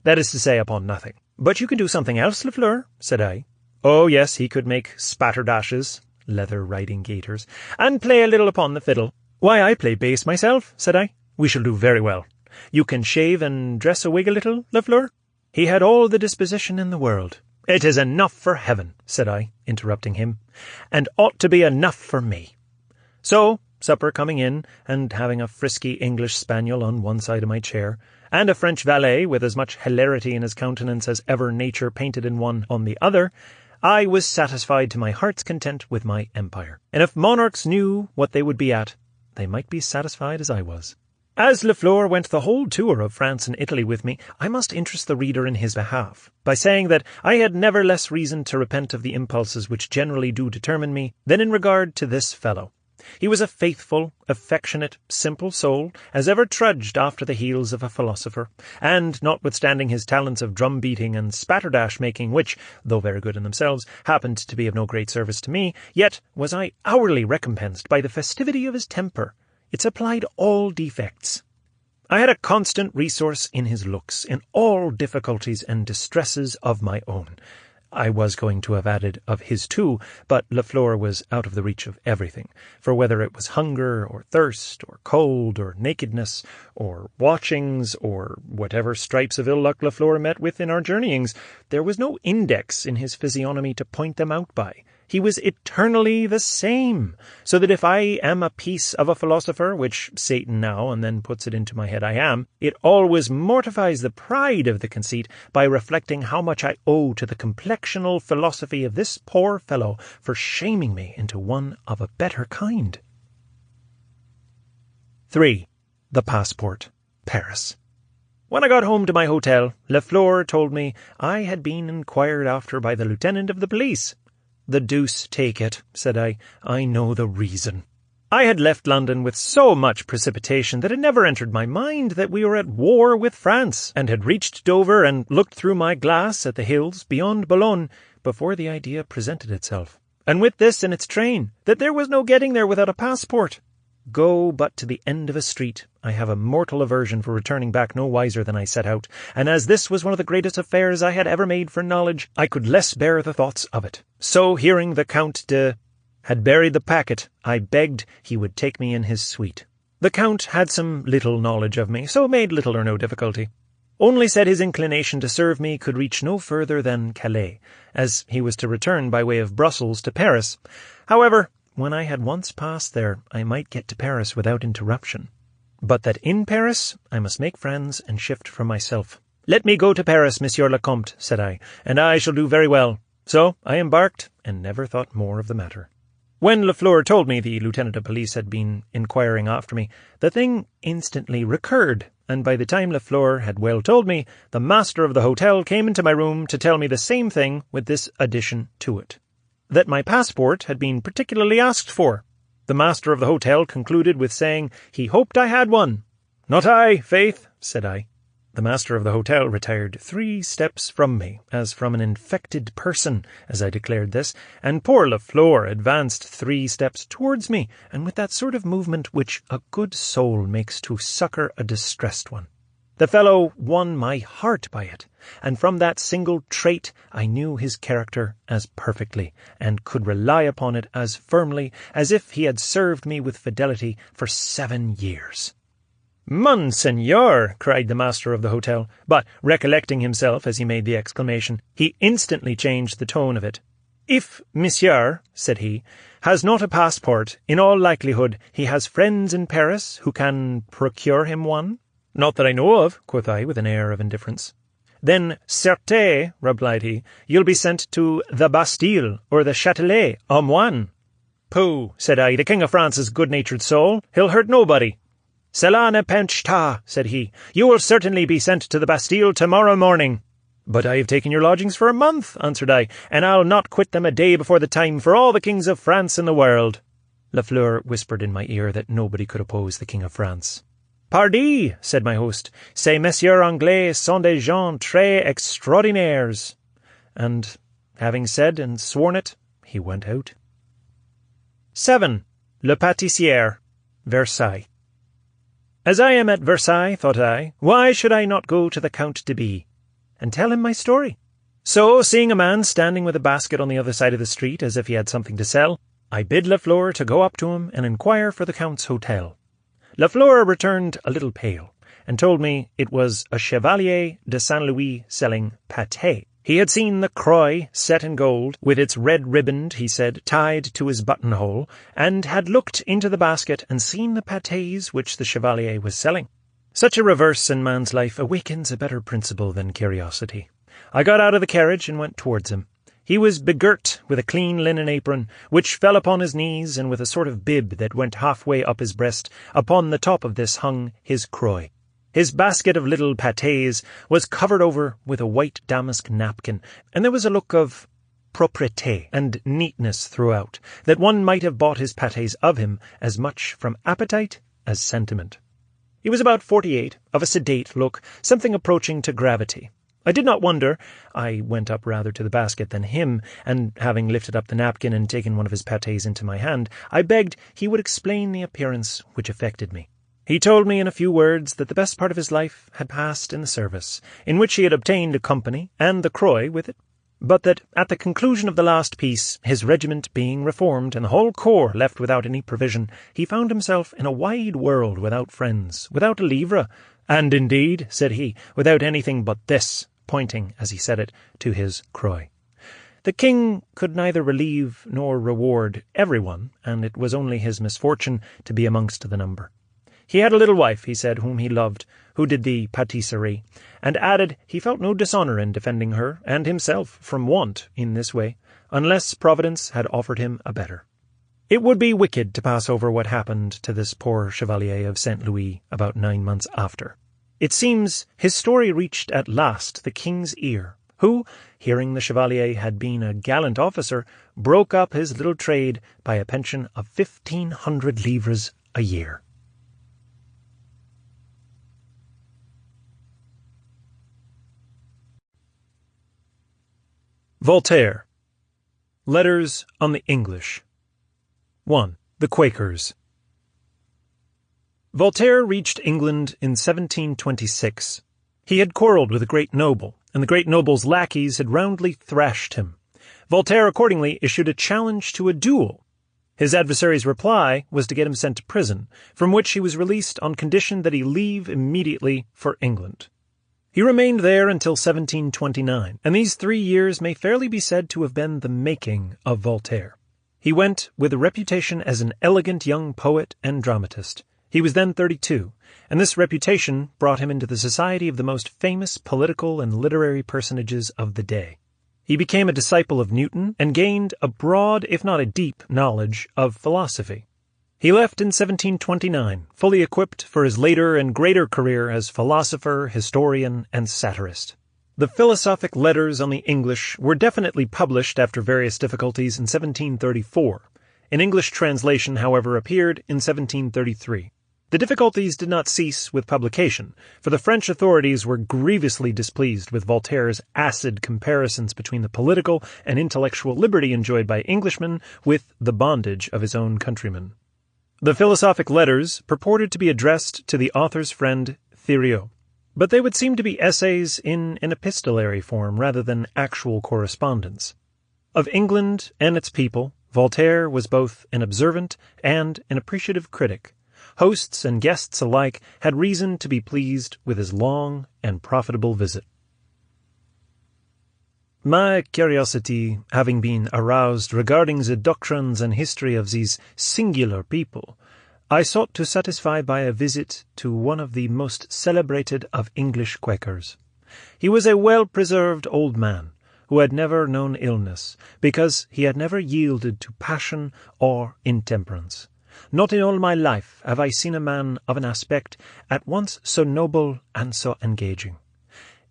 that is to say, upon nothing. "But you can do something else, LeVasseur," said I. Oh, yes, he could make spatterdashes, leather riding gaiters, and play a little upon the fiddle. "Why, I play bass myself," said I. "We shall do very well. You can shave and dress a wig a little, LeVasseur?" He had all the disposition in the world. "It is enough for heaven," said I, interrupting him, "and ought to be enough for me." So, supper coming in, and having a frisky English spaniel on one side of my chair, and a French valet with as much hilarity in his countenance as ever nature painted in one on the other, I was satisfied to my heart's content with my empire. And if monarchs knew what they would be at, they might be satisfied as I was. As LeVasseur went the whole tour of France and Italy with me, I must interest the reader in his behalf, by saying that I had never less reason to repent of the impulses which generally do determine me than in regard to this fellow. He was a faithful, affectionate, simple soul, as ever trudged after the heels of a philosopher, and, notwithstanding his talents of drum-beating and spatterdash-making, which, though very good in themselves, happened to be of no great service to me, yet was I hourly recompensed by the festivity of his temper. It supplied all defects. I had a constant resource in his looks, in all difficulties and distresses of my own. I was going to have added of his too, but LeVasseur was out of the reach of everything, for whether it was hunger, or thirst, or cold, or nakedness, or watchings, or whatever stripes of ill luck LeVasseur met with in our journeyings, there was no index in his physiognomy to point them out by. He was eternally the same, so that if I am a piece of a philosopher, which Satan now and then puts it into my head I am, it always mortifies the pride of the conceit by reflecting how much I owe to the complexional philosophy of this poor fellow for shaming me into one of a better kind. 3. The Passport. Paris. When I got home to my hotel, LeVasseur told me I had been inquired after by the lieutenant of the police. "The deuce take it," said I. "I know the reason." I had left London with so much precipitation that it never entered my mind that we were at war with France, and had reached Dover and looked through my glass at the hills beyond Boulogne before the idea presented itself, and with this in its train, that there was no getting there without a passport. Go but to the end of a street, I have a mortal aversion for returning back no wiser than I set out, and as this was one of the greatest affairs I had ever made for knowledge, I could less bear the thoughts of it. So, hearing the Count de had buried the packet, I begged he would take me in his suite. The Count had some little knowledge of me, so made little or no difficulty. Only said his inclination to serve me could reach no further than Calais, as he was to return by way of Brussels to Paris. However, when I had once passed there, I might get to Paris without interruption. But that in Paris I must make friends and shift for myself. "Let me go to Paris, Monsieur le Comte," said I, "and I shall do very well." So I embarked, and never thought more of the matter. When LeVasseur told me the lieutenant of police had been inquiring after me, the thing instantly recurred, and by the time LeVasseur had well told me, the master of the hotel came into my room to tell me the same thing with this addition to it, that my passport had been particularly asked for. The master of the hotel concluded with saying he hoped I had one. "Not I, faith," said I. The master of the hotel retired 3 steps from me, as from an infected person, as I declared this, and poor LeVasseur advanced 3 steps towards me, and with that sort of movement which a good soul makes to succour a distressed one. The fellow won my heart by it, and from that single trait I knew his character as perfectly, and could rely upon it as firmly as if he had served me with fidelity for 7 years. "Monseigneur!" cried the master of the hotel, but, recollecting himself as he made the exclamation, he instantly changed the tone of it. "If Monsieur," said he, "has not a passport, in all likelihood he has friends in Paris who can procure him one?" "Not that I know of," quoth I, with an air of indifference. "Then, certes," replied he, "you'll be sent to the Bastille, or the Châtelet, au moins." "Pooh," said I, "the King of France is a good-natured soul. He'll hurt nobody." "Cela ne penche pas," said he. "You will certainly be sent to the Bastille tomorrow morning." "But I have taken your lodgings for a month," answered I, "and I'll not quit them a day before the time for all the kings of France in the world." LeVasseur whispered in my ear that nobody could oppose the King of France. "Pardi," said my host, "ces messieurs anglais sont des gens très extraordinaires." And, having said and sworn it, he went out. 7. Le Pâtissier, Versailles. As I am at Versailles, thought I, why should I not go to the Count de B and tell him my story? So, seeing a man standing with a basket on the other side of the street as if he had something to sell, I bid LeVasseur to go up to him and inquire for the Count's hotel. LeVasseur returned a little pale, and told me it was a Chevalier de Saint Louis selling pâté. He had seen the croix set in gold, with its red riband, he said, tied to his buttonhole, and had looked into the basket and seen the pâtés which the Chevalier was selling. Such a reverse in man's life awakens a better principle than curiosity. I got out of the carriage and went towards him. He was begirt with a clean linen apron, which fell upon his knees, and with a sort of bib that went halfway up his breast. Upon the top of this hung his croix. His basket of little pâtés was covered over with a white damask napkin, and there was a look of propreté and neatness throughout, that one might have bought his pâtés of him as much from appetite as sentiment. He was about 48, of a sedate look, something approaching to gravity. I did not wonder. I went up rather to the basket than him, and having lifted up the napkin and taken one of his pâtés into my hand, I begged he would explain the appearance which affected me. He told me in a few words that the best part of his life had passed in the service, in which he had obtained a company and the croix with it, but that at the conclusion of the last peace, his regiment being reformed and the whole corps left without any provision, he found himself in a wide world without friends, without a livre, and indeed, said he, without anything but this, pointing, as he said it, to his croix. The king could neither relieve nor reward everyone, and it was only his misfortune to be amongst the number. He had a little wife, he said, whom he loved, who did the pâtisserie, and added he felt no dishonour in defending her and himself from want in this way, unless Providence had offered him a better. It would be wicked to pass over what happened to this poor Chevalier of St. Louis about 9 months after. It seems his story reached at last the king's ear, who, hearing the Chevalier had been a gallant officer, broke up his little trade by a pension of 1,500 livres a year. Voltaire. Letters on the English. 1. The Quakers. Voltaire reached England in 1726. He had quarrelled with a great noble, and the great noble's lackeys had roundly thrashed him. Voltaire accordingly issued a challenge to a duel. His adversary's reply was to get him sent to prison, from which he was released on condition that he leave immediately for England. He remained there until 1729, and these 3 years may fairly be said to have been the making of Voltaire. He went with a reputation as an elegant young poet and dramatist. He was then 32, and this reputation brought him into the society of the most famous political and literary personages of the day. He became a disciple of Newton and gained a broad, if not a deep, knowledge of philosophy. He left in 1729, fully equipped for his later and greater career as philosopher, historian, and satirist. The philosophic letters on the English were definitely published after various difficulties in 1734. An English translation, however, appeared in 1733. The difficulties did not cease with publication, for the French authorities were grievously displeased with Voltaire's acid comparisons between the political and intellectual liberty enjoyed by Englishmen with the bondage of his own countrymen. The philosophic letters purported to be addressed to the author's friend Theriot, but they would seem to be essays in an epistolary form rather than actual correspondence. Of England and its people, Voltaire was both an observant and an appreciative critic. Hosts and guests alike had reason to be pleased with his long and profitable visit. My curiosity having been aroused regarding the doctrines and history of these singular people, I sought to satisfy by a visit to one of the most celebrated of English Quakers. He was a well-preserved old man, who had never known illness, because he had never yielded to passion or intemperance. Not in all my life have I seen a man of an aspect at once so noble and so engaging.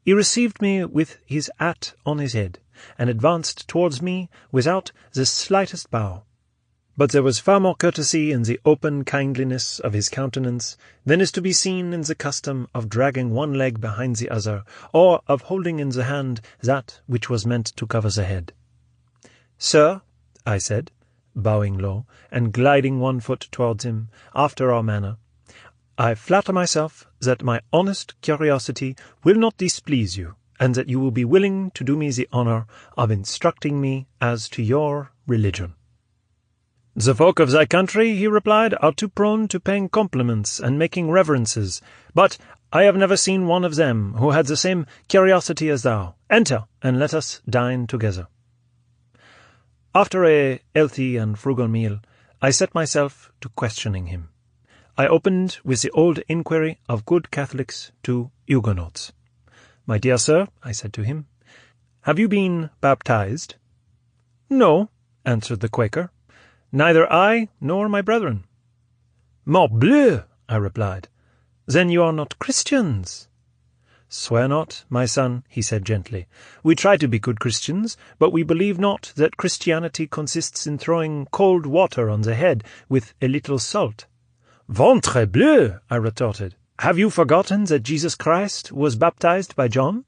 He received me with his hat on his head, and advanced towards me without the slightest bow. But there was far more courtesy in the open kindliness of his countenance than is to be seen in the custom of dragging one leg behind the other, or of holding in the hand that which was meant to cover the head. "Sir," I said, bowing low, and gliding one foot towards him, after our manner, "I flatter myself that my honest curiosity will not displease you, and that you will be willing to do me the honour of instructing me as to your religion." "The folk of thy country," he replied, "are too prone to paying compliments and making reverences, but I have never seen one of them who had the same curiosity as thou. Enter, and let us dine together." After a healthy and frugal meal, I set myself to questioning him. I opened with the old inquiry of good Catholics to Huguenots. "My dear sir," I said to him, "have you been baptized?" "No," answered the Quaker, "neither I nor my brethren." "Morbleu!" I replied, "then you are not Christians." "Swear not, my son," he said gently. "We try to be good Christians, but we believe not that Christianity consists in throwing cold water on the head with a little salt." "Ventre bleu!" I retorted. "Have you forgotten that Jesus Christ was baptized by John?"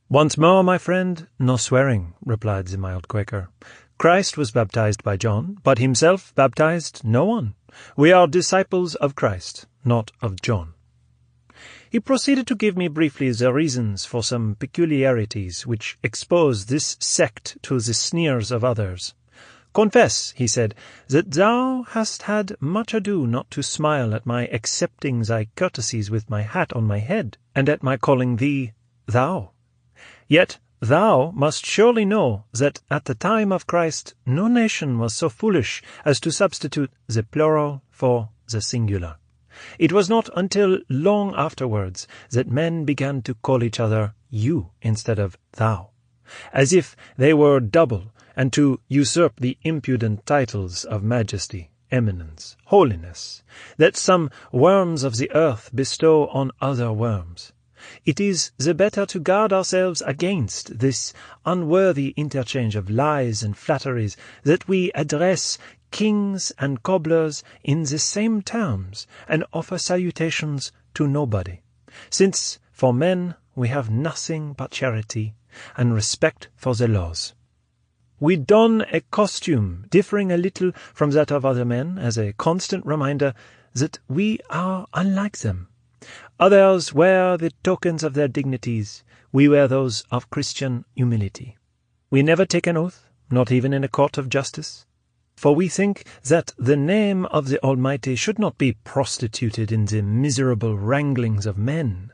"Once more, my friend, no swearing," replied the mild Quaker. "Christ was baptized by John, but himself baptized no one. We are disciples of Christ, not of John." He proceeded to give me briefly the reasons for some peculiarities which expose this sect to the sneers of others. "Confess," he said, "that thou hast had much ado not to smile at my accepting thy courtesies with my hat on my head, and at my calling thee thou. Yet thou must surely know that at the time of Christ no nation was so foolish as to substitute the plural for the singular. It was not until long afterwards that men began to call each other you instead of thou, as if they were double, and to usurp the impudent titles of majesty, eminence, holiness, that some worms of the earth bestow on other worms. It is the better to guard ourselves against this unworthy interchange of lies and flatteries that we address kings and cobblers in the same terms, and offer salutations to nobody, since for men we have nothing but charity and respect for the laws. We don a costume differing a little from that of other men as a constant reminder that we are unlike them. Others wear the tokens of their dignities, we wear those of Christian humility. We never take an oath, not even in a court of justice, for we think that the name of the Almighty should not be prostituted in the miserable wranglings of men.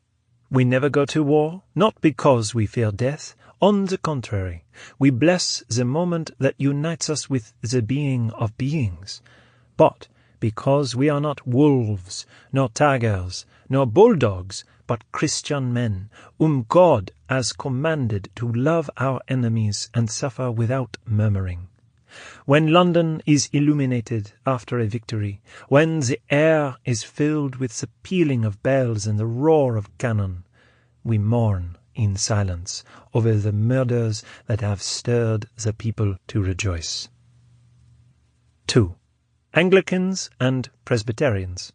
We never go to war, not because we fear death. On the contrary, we bless the moment that unites us with the being of beings, but because we are not wolves, nor tigers, nor bulldogs, but Christian men, whom God has commanded to love our enemies and suffer without murmuring. When London is illuminated after a victory, when the air is filled with the pealing of bells and the roar of cannon, we mourn in silence over the murders that have stirred the people to rejoice. 2. Anglicans and Presbyterians.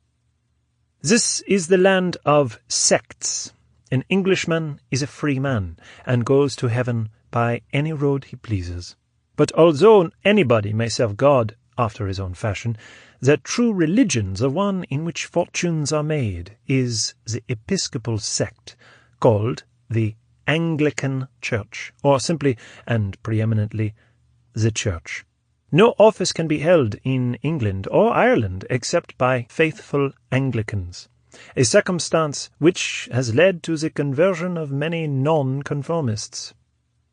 This is the land of sects. An Englishman is a free man, and goes to heaven by any road he pleases. But although anybody may serve God after his own fashion, the true religion, the one in which fortunes are made, is the Episcopal sect, called the Anglican Church, or simply and preeminently the Church. No office can be held in England or Ireland except by faithful Anglicans, a circumstance which has led to the conversion of many non-conformists.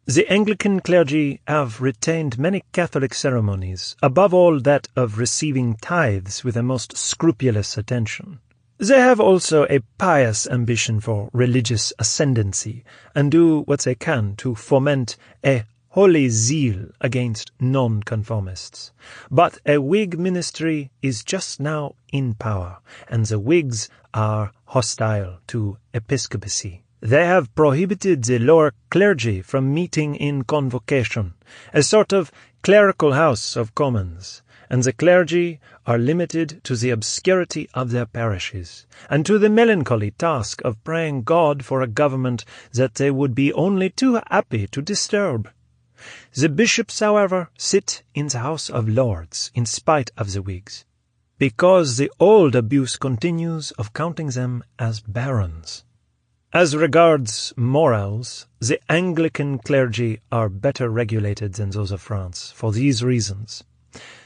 The Anglican clergy have retained many Catholic ceremonies, above all that of receiving tithes with a most scrupulous attention. They have also a pious ambition for religious ascendancy, and do what they can to foment a holy zeal against non-conformists. But a Whig ministry is just now in power, and the Whigs are hostile to episcopacy. They have prohibited the lower clergy from meeting in convocation, a sort of clerical House of Commons, and the clergy are limited to the obscurity of their parishes, and to the melancholy task of praying God for a government that they would be only too happy to disturb. The bishops, however, sit in the House of Lords in spite of the Whigs, because the old abuse continues of counting them as barons. As regards morals, the Anglican clergy are better regulated than those of France for these reasons.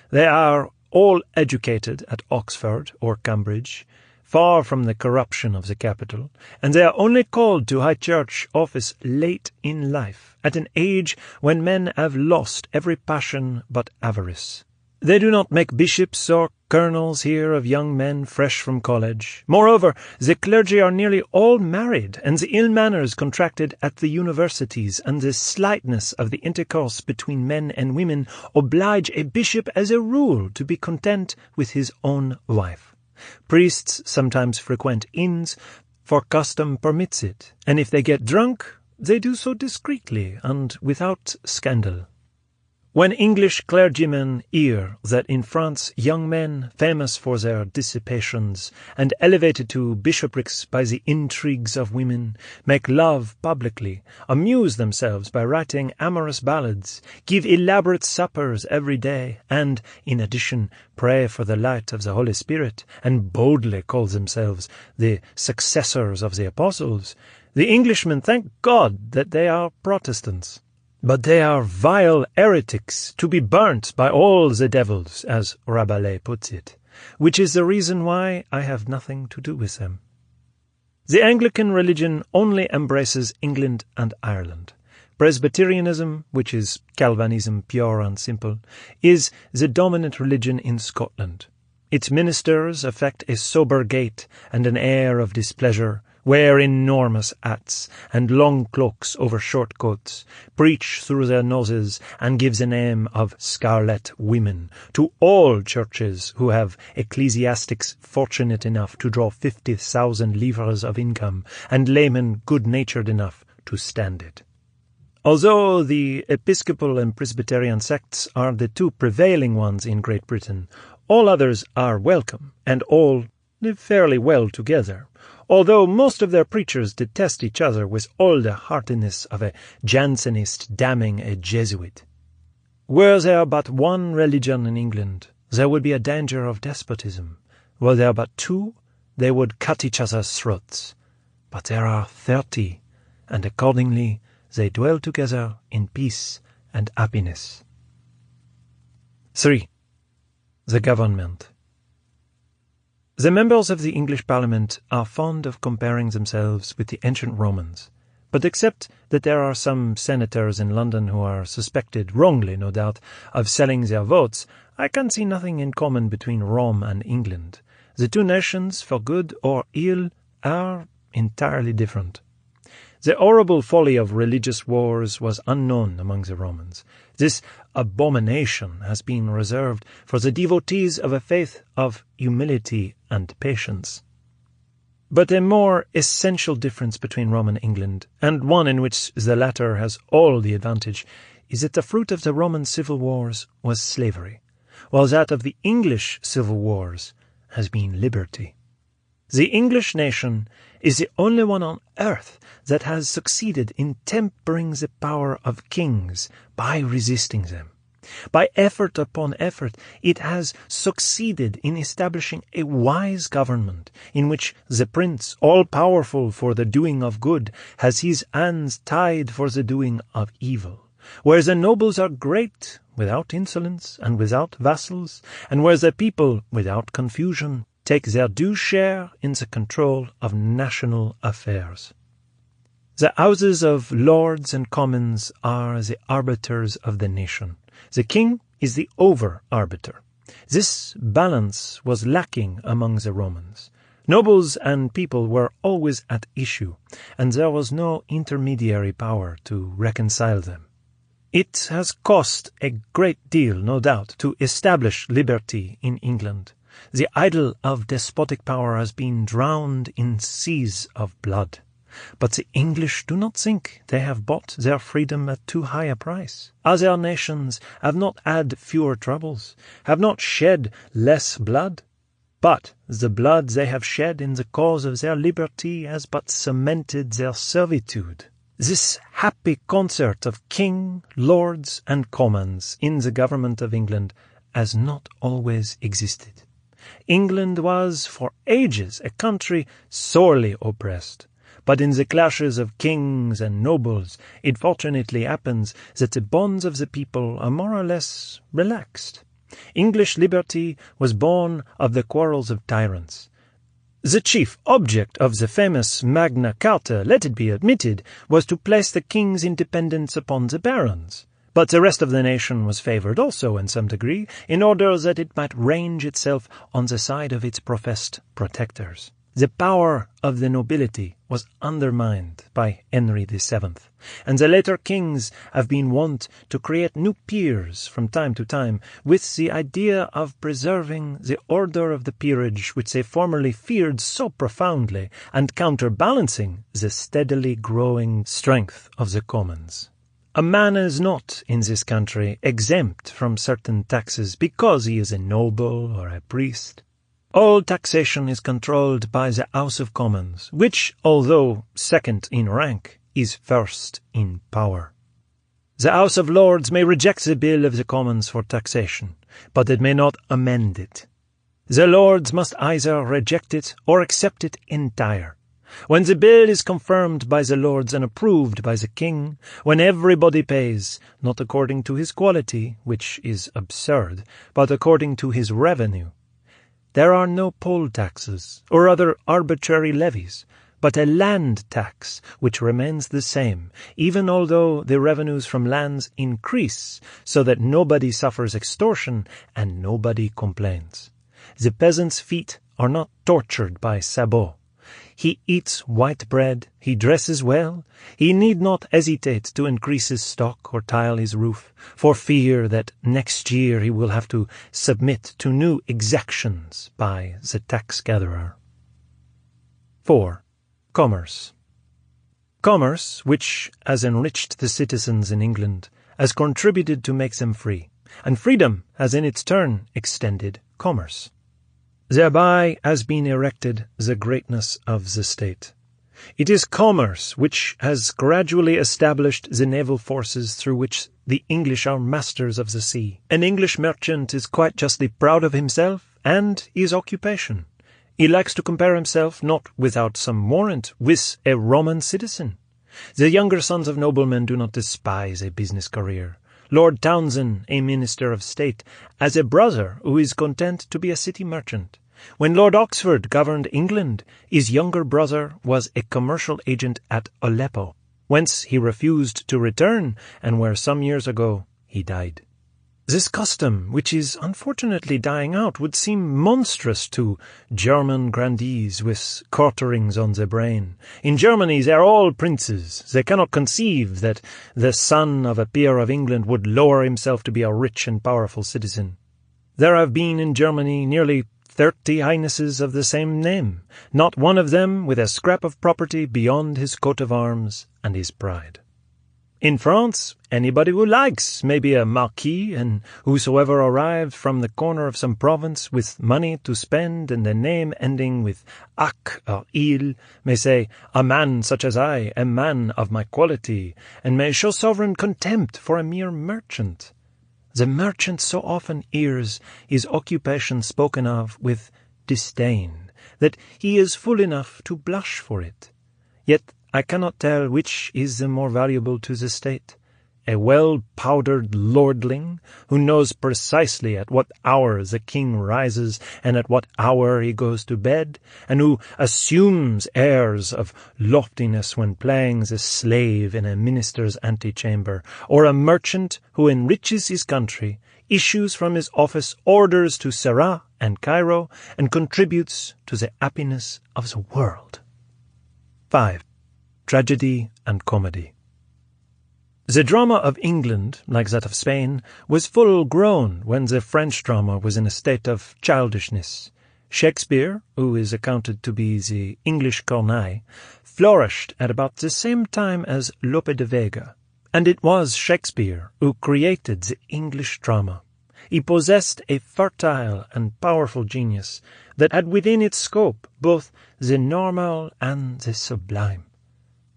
They are all educated at Oxford or Cambridge, far from the corruption of the capital, and they are only called to high church office late in life, at an age when men have lost every passion but avarice. They do not make bishops or colonels here of young men fresh from college. Moreover, the clergy are nearly all married, and the ill manners contracted at the universities and the slightness of the intercourse between men and women oblige a bishop as a rule to be content with his own wife. Priests sometimes frequent inns, for custom permits it, and if they get drunk, they do so discreetly and without scandal. When English clergymen hear that in France young men, famous for their dissipations, and elevated to bishoprics by the intrigues of women, make love publicly, amuse themselves by writing amorous ballads, give elaborate suppers every day, and, in addition, pray for the light of the Holy Spirit, and boldly call themselves the successors of the apostles, the Englishmen thank God that they are Protestants. But they are vile heretics, to be burnt by all the devils, as Rabelais puts it, which is the reason why I have nothing to do with them. The Anglican religion only embraces England and Ireland. Presbyterianism, which is Calvinism pure and simple, is the dominant religion in Scotland. Its ministers affect a sober gait and an air of displeasure, wear enormous hats and long cloaks over short coats, preach through their noses, and give the name of scarlet women to all churches who have ecclesiastics fortunate enough to draw 50,000 livres of income, and laymen good-natured enough to stand it. Although the Episcopal and Presbyterian sects are the two prevailing ones in Great Britain, all others are welcome, and all live fairly well together, although most of their preachers detest each other with all the heartiness of a Jansenist damning a Jesuit. Were there but one religion in England, there would be a danger of despotism. Were there but two, they would cut each other's throats. But there are 30, and accordingly they dwell together in peace and happiness. 3. The government. The members of the English Parliament are fond of comparing themselves with the ancient Romans, but except that there are some senators in London who are suspected, wrongly no doubt, of selling their votes, I can see nothing in common between Rome and England. The two nations, for good or ill, are entirely different. The horrible folly of religious wars was unknown among the Romans. This abomination has been reserved for the devotees of a faith of humility and patience. But a more essential difference between Rome and England, and one in which the latter has all the advantage, is that the fruit of the Roman civil wars was slavery, while that of the English civil wars has been liberty. The English nation is the only one on earth that has succeeded in tempering the power of kings by resisting them. By effort upon effort, it has succeeded in establishing a wise government in which the prince, all-powerful for the doing of good, has his hands tied for the doing of evil, where the nobles are great, without insolence and without vassals, and where the people, without confusion, take their due share in the control of national affairs. The houses of lords and commons are the arbiters of the nation. The king is the over-arbiter. This balance was lacking among the Romans. Nobles and people were always at issue, and there was no intermediary power to reconcile them. It has cost a great deal, no doubt, to establish liberty in England. The idol of despotic power has been drowned in seas of blood. But the English do not think they have bought their freedom at too high a price. Other nations have not had fewer troubles, have not shed less blood. But the blood they have shed in the cause of their liberty has but cemented their servitude. This happy concert of king, lords, and commons in the government of England has not always existed. England was for ages a country sorely oppressed. But in the clashes of kings and nobles, it fortunately happens that the bonds of the people are more or less relaxed. English liberty was born of the quarrels of tyrants. The chief object of the famous Magna Carta, let it be admitted, was to place the king's independence upon the barons. But the rest of the nation was favoured also in some degree, in order that it might range itself on the side of its professed protectors. The power of the nobility was undermined by Henry VII, and the later kings have been wont to create new peers from time to time, with the idea of preserving the order of the peerage which they formerly feared so profoundly, and counterbalancing the steadily growing strength of the commons. A man is not, in this country, exempt from certain taxes because he is a noble or a priest. All taxation is controlled by the House of Commons, which, although second in rank, is first in power. The House of Lords may reject the bill of the Commons for taxation, but it may not amend it. The Lords must either reject it or accept it entire. When the bill is confirmed by the Lords and approved by the King, when everybody pays, not according to his quality, which is absurd, but according to his revenue, there are no poll taxes or other arbitrary levies, but a land tax which remains the same, even although the revenues from lands increase, so that nobody suffers extortion and nobody complains. The peasant's feet are not tortured by sabot. He eats white bread, he dresses well, he need not hesitate to increase his stock or tile his roof, for fear that next year he will have to submit to new exactions by the tax-gatherer. 4. Commerce. Commerce, which has enriched the citizens in England, has contributed to make them free, and freedom has in its turn extended commerce. Thereby has been erected the greatness of the state. It is commerce which has gradually established the naval forces through which the English are masters of the sea. An English merchant is quite justly proud of himself and his occupation. He likes to compare himself, not without some warrant, with a Roman citizen. The younger sons of noblemen do not despise a business career. Lord Townshend, a minister of state, has a brother who is content to be a city merchant. When Lord Oxford governed England, his younger brother was a commercial agent at Aleppo, whence he refused to return, and where some years ago he died. This custom, which is unfortunately dying out, would seem monstrous to German grandees with quarterings on the brain. In Germany they are all princes. They cannot conceive that the son of a peer of England would lower himself to be a rich and powerful citizen. There have been in Germany nearly 30 highnesses of the same name, not one of them with a scrap of property beyond his coat of arms and his pride. In France, anybody who likes may be a marquis, and whosoever arrived from the corner of some province with money to spend and a name ending with ac or il may say, "A man such as I, a man of my quality," and may show sovereign contempt for a mere merchant. The merchant so often hears his occupation spoken of with disdain, that he is fool enough to blush for it. Yet I cannot tell which is the more valuable to the state, a well-powdered lordling who knows precisely at what hour the king rises and at what hour he goes to bed, and who assumes airs of loftiness when playing the slave in a minister's antechamber, or a merchant who enriches his country, issues from his office orders to Sarah and Cairo, and contributes to the happiness of the world. 5. Tragedy and comedy. The drama of England, like that of Spain, was full grown when the French drama was in a state of childishness. Shakespeare, who is accounted to be the English Corneille, flourished at about the same time as Lope de Vega, and it was Shakespeare who created the English drama. He possessed a fertile and powerful genius that had within its scope both the normal and the sublime.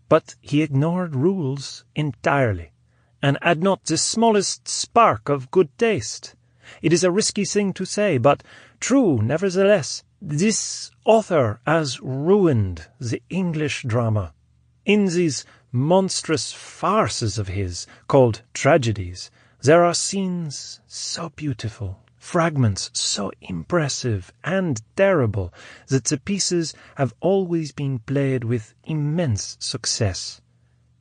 But he ignored rules entirely, and had not the smallest spark of good taste. It is a risky thing to say, but true nevertheless. This author has ruined the English drama. In these monstrous farces of his, called tragedies, there are scenes so beautiful, fragments so impressive and terrible, that the pieces have always been played with immense success.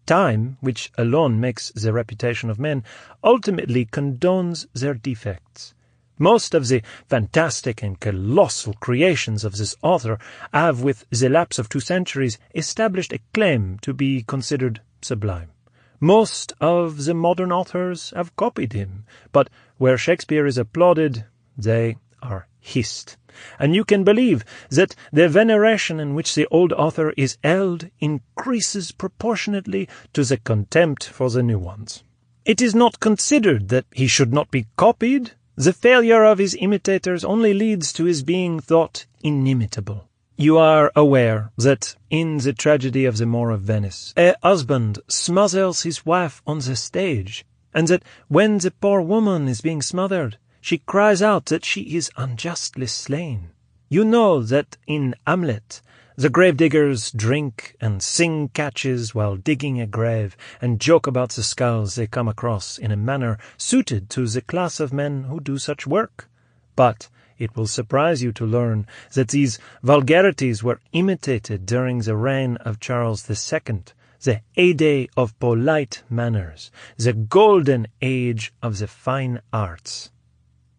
Time, which alone makes the reputation of men, ultimately condones their defects. Most of the fantastic and colossal creations of this author have, with the lapse of 2 centuries, established a claim to be considered sublime. Most of the modern authors have copied him, but where Shakespeare is applauded, they are hissed. And you can believe that the veneration in which the old author is held increases proportionately to the contempt for the new ones. It is not considered that he should not be copied. The failure of his imitators only leads to his being thought inimitable. You are aware that in the tragedy of the Moor of Venice, a husband smothers his wife on the stage, and that when the poor woman is being smothered, she cries out that she is unjustly slain. You know that in Hamlet, the gravediggers drink and sing catches while digging a grave, and joke about the skulls they come across in a manner suited to the class of men who do such work. But it will surprise you to learn that these vulgarities were imitated during the reign of Charles II, the heyday of polite manners, the golden age of the fine arts.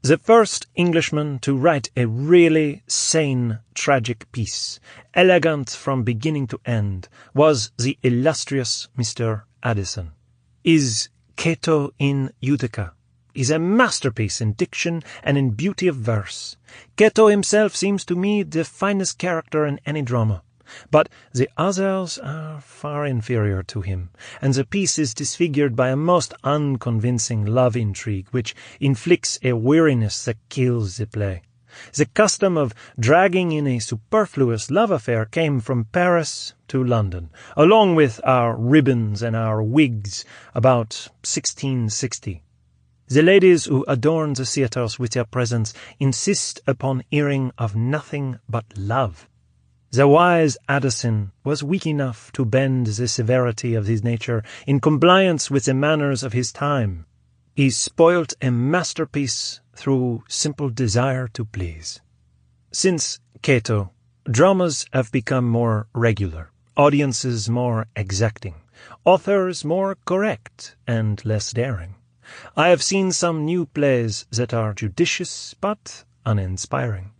The first Englishman to write a really sane tragic piece, elegant from beginning to end, was the illustrious Mr. Addison. His Cato in Utica is a masterpiece in diction and in beauty of verse. Cato himself seems to me the finest character in any drama, but the others are far inferior to him, and the piece is disfigured by a most unconvincing love intrigue which inflicts a weariness that kills the play. The custom of dragging in a superfluous love affair came from Paris to London, along with our ribbons and our wigs, about 1660. The ladies who adorn the theatres with their presence insist upon hearing of nothing but love. The wise Addison was weak enough to bend the severity of his nature in compliance with the manners of his time. He spoilt a masterpiece through simple desire to please. Since Cato, dramas have become more regular, audiences more exacting, authors more correct and less daring. I have seen some new plays that are judicious but uninspiring.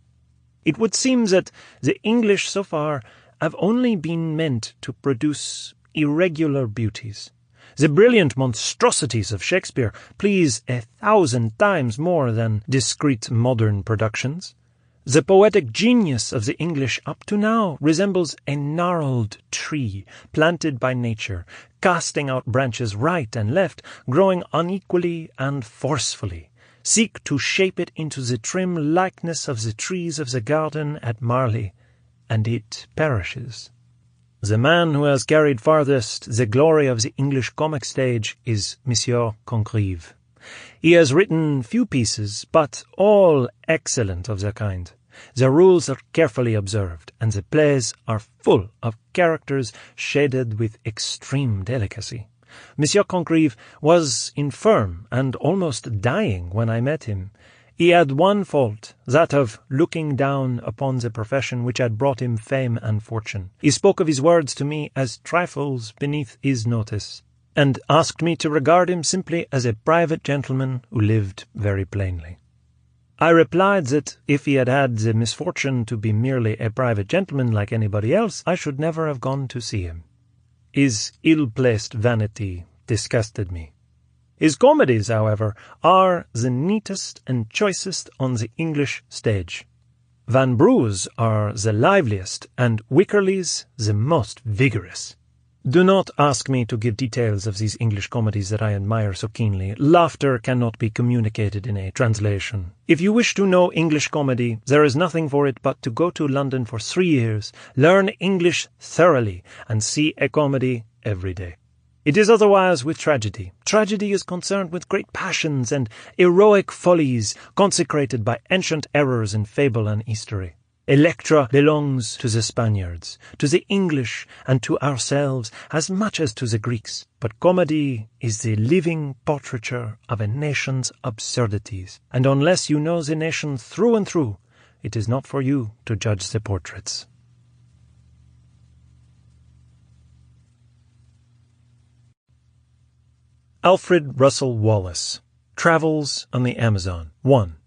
It would seem that the English so far have only been meant to produce irregular beauties. The brilliant monstrosities of Shakespeare please 1,000 times more than discreet modern productions. The poetic genius of the English up to now resembles a gnarled tree planted by nature, casting out branches right and left, growing unequally and forcefully. Seek to shape it into the trim likeness of the trees of the garden at Marley, and it perishes. The man who has carried farthest the glory of the English comic stage is Monsieur Congreve. He has written few pieces, but all excellent of their kind. The rules are carefully observed, and the plays are full of characters shaded with extreme delicacy. Monsieur Congreve was infirm and almost dying when I met him. He had one fault, that of looking down upon the profession which had brought him fame and fortune. He spoke of his words to me as trifles beneath his notice, and asked me to regard him simply as a private gentleman who lived very plainly. I replied that if he had had the misfortune to be merely a private gentleman like anybody else, I should never have gone to see him. His ill-placed vanity disgusted me. His comedies, however, are the neatest and choicest on the English stage. Vanbrughs are the liveliest, and Wycherleys the most vigorous. Do not ask me to give details of these English comedies that I admire so keenly. Laughter cannot be communicated in a translation. If you wish to know English comedy, there is nothing for it but to go to London for 3 years, learn English thoroughly, and see a comedy every day. It is otherwise with tragedy. Tragedy is concerned with great passions and heroic follies consecrated by ancient errors in fable and history. Electra belongs to the Spaniards, to the English, and to ourselves as much as to the Greeks. But comedy is the living portraiture of a nation's absurdities, and unless you know the nation through and through, it is not for you to judge the portraits. Alfred Russel Wallace, Travels on the Amazon. 1.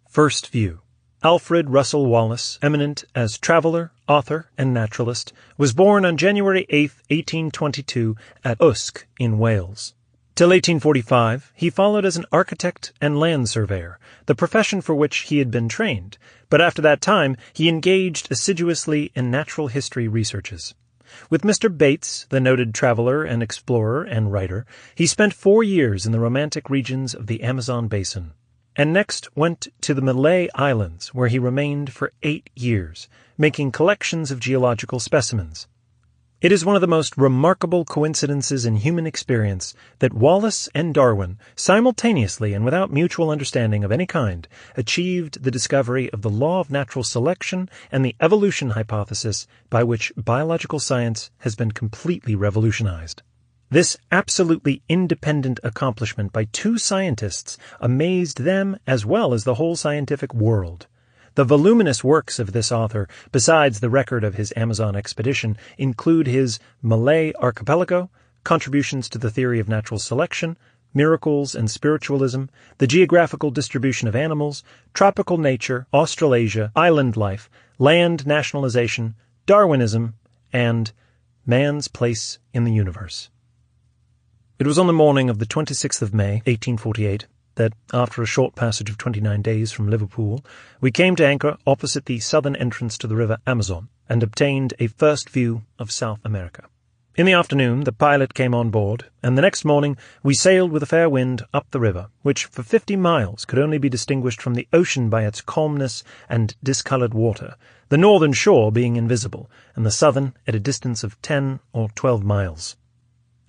First View. Alfred Russel Wallace, eminent as traveller, author, and naturalist, was born on January 8, 1822, at Usk in Wales. Till 1845, he followed as an architect and land surveyor, the profession for which he had been trained, but after that time he engaged assiduously in natural history researches. With Mr. Bates, the noted traveller and explorer and writer, he spent 4 years in the romantic regions of the Amazon basin, and next went to the Malay Islands, where he remained for 8 years, making collections of geological specimens. It is one of the most remarkable coincidences in human experience that Wallace and Darwin, simultaneously and without mutual understanding of any kind, achieved the discovery of the law of natural selection and the evolution hypothesis by which biological science has been completely revolutionized. This absolutely independent accomplishment by 2 scientists amazed them as well as the whole scientific world. The voluminous works of this author, besides the record of his Amazon expedition, include his Malay Archipelago, contributions to the theory of natural selection, miracles and spiritualism, the geographical distribution of animals, tropical nature, Australasia, island life, land nationalization, Darwinism, and man's place in the universe. It was on the morning of the 26th of May, 1848, that, after a short passage of 29 days from Liverpool, we came to anchor opposite the southern entrance to the river Amazon, and obtained a first view of South America. In the afternoon the pilot came on board, and the next morning we sailed with a fair wind up the river, which for 50 miles could only be distinguished from the ocean by its calmness and discoloured water, the northern shore being invisible, and the southern at a distance of 10 or 12 miles.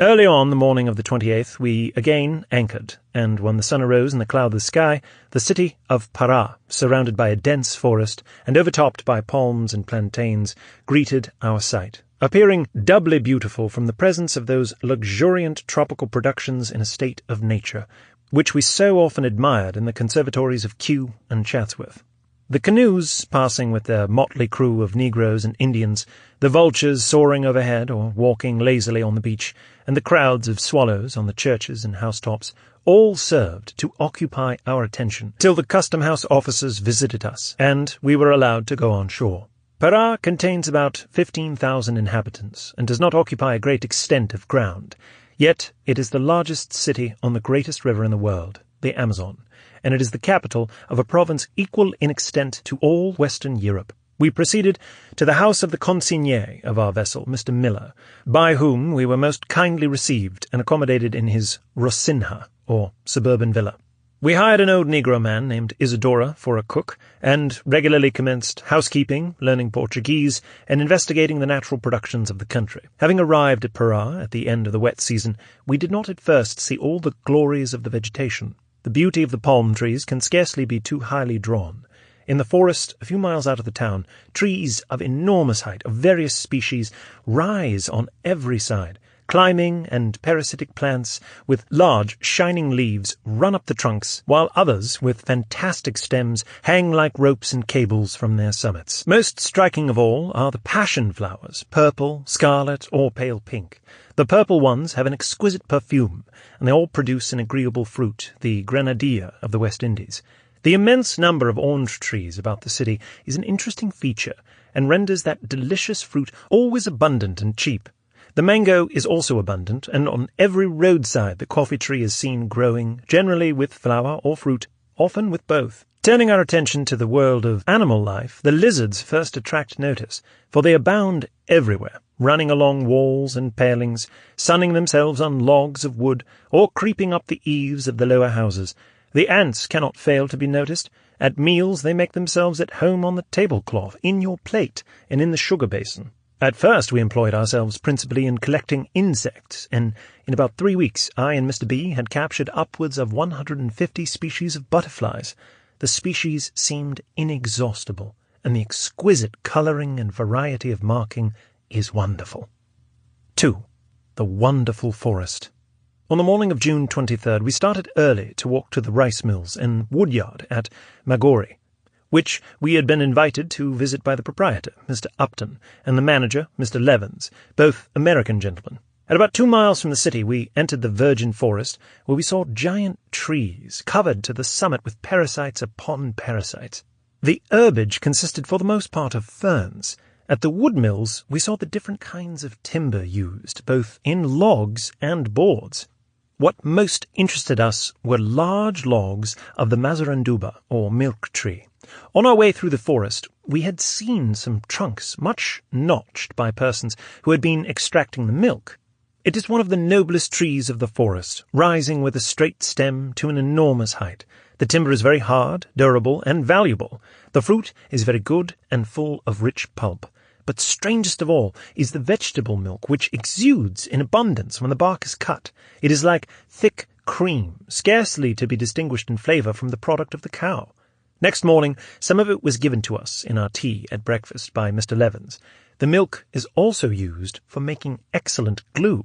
Early on the morning of the 28th we again anchored, and when the sun arose in the cloudless sky, the city of Para, surrounded by a dense forest and overtopped by palms and plantains, greeted our sight, appearing doubly beautiful from the presence of those luxuriant tropical productions in a state of nature, which we so often admired in the conservatories of Kew and Chatsworth. The canoes passing with their motley crew of Negroes and Indians, the vultures soaring overhead or walking lazily on the beach, and the crowds of swallows on the churches and housetops, all served to occupy our attention till the custom-house officers visited us, and we were allowed to go on shore. Para contains about 15,000 inhabitants, and does not occupy a great extent of ground, yet it is the largest city on the greatest river in the world, the Amazon, and it is the capital of a province equal in extent to all Western Europe. We proceeded to the house of the consigliere of our vessel, Mr. Miller, by whom we were most kindly received and accommodated in his Rocinha, or suburban villa. We hired an old Negro man named Isidora for a cook, and regularly commenced housekeeping, learning Portuguese, and investigating the natural productions of the country. Having arrived at Para at the end of the wet season, we did not at first see all the glories of the vegetation. The beauty of the palm trees can scarcely be too highly drawn. In the forest, a few miles out of the town, trees of enormous height, of various species, rise on every side. Climbing and parasitic plants with large, shining leaves run up the trunks, while others, with fantastic stems, hang like ropes and cables from their summits. Most striking of all are the passion flowers, purple, scarlet, or pale pink. The purple ones have an exquisite perfume, and they all produce an agreeable fruit, the grenadilla of the West Indies. The immense number of orange trees about the city is an interesting feature, and renders that delicious fruit always abundant and cheap. The mango is also abundant, and on every roadside the coffee tree is seen growing, generally with flower or fruit, often with both. Turning our attention to the world of animal life, the lizards first attract notice, for they abound everywhere, running along walls and palings, sunning themselves on logs of wood, or creeping up the eaves of the lower houses. The ants cannot fail to be noticed. At meals they make themselves at home on the tablecloth, in your plate, and in the sugar basin. At first we employed ourselves principally in collecting insects, and in about 3 weeks I and Mr. B had captured upwards of 150 species of butterflies. The species seemed inexhaustible, and the exquisite colouring and variety of marking is wonderful. 2. The wonderful forest. On the morning of June 23rd, we started early to walk to the rice mills and woodyard at Magori, which we had been invited to visit by the proprietor, Mr. Upton, and the manager, Mr. Levens, both American gentlemen. At about 2 miles from the city, we entered the virgin forest, where we saw giant trees covered to the summit with parasites upon parasites. The herbage consisted for the most part of ferns. At the wood mills, we saw the different kinds of timber used, both in logs and boards. What most interested us were large logs of the mazaranduba, or milk tree. On our way through the forest, we had seen some trunks much notched by persons who had been extracting the milk. It is one of the noblest trees of the forest, rising with a straight stem to an enormous height. The timber is very hard, durable, and valuable. The fruit is very good and full of rich pulp. But strangest of all is the vegetable milk, which exudes in abundance when the bark is cut. It is like thick cream, scarcely to be distinguished in flavour from the product of the cow. Next morning, some of it was given to us in our tea at breakfast by Mr. Levens. The milk is also used for making excellent glue.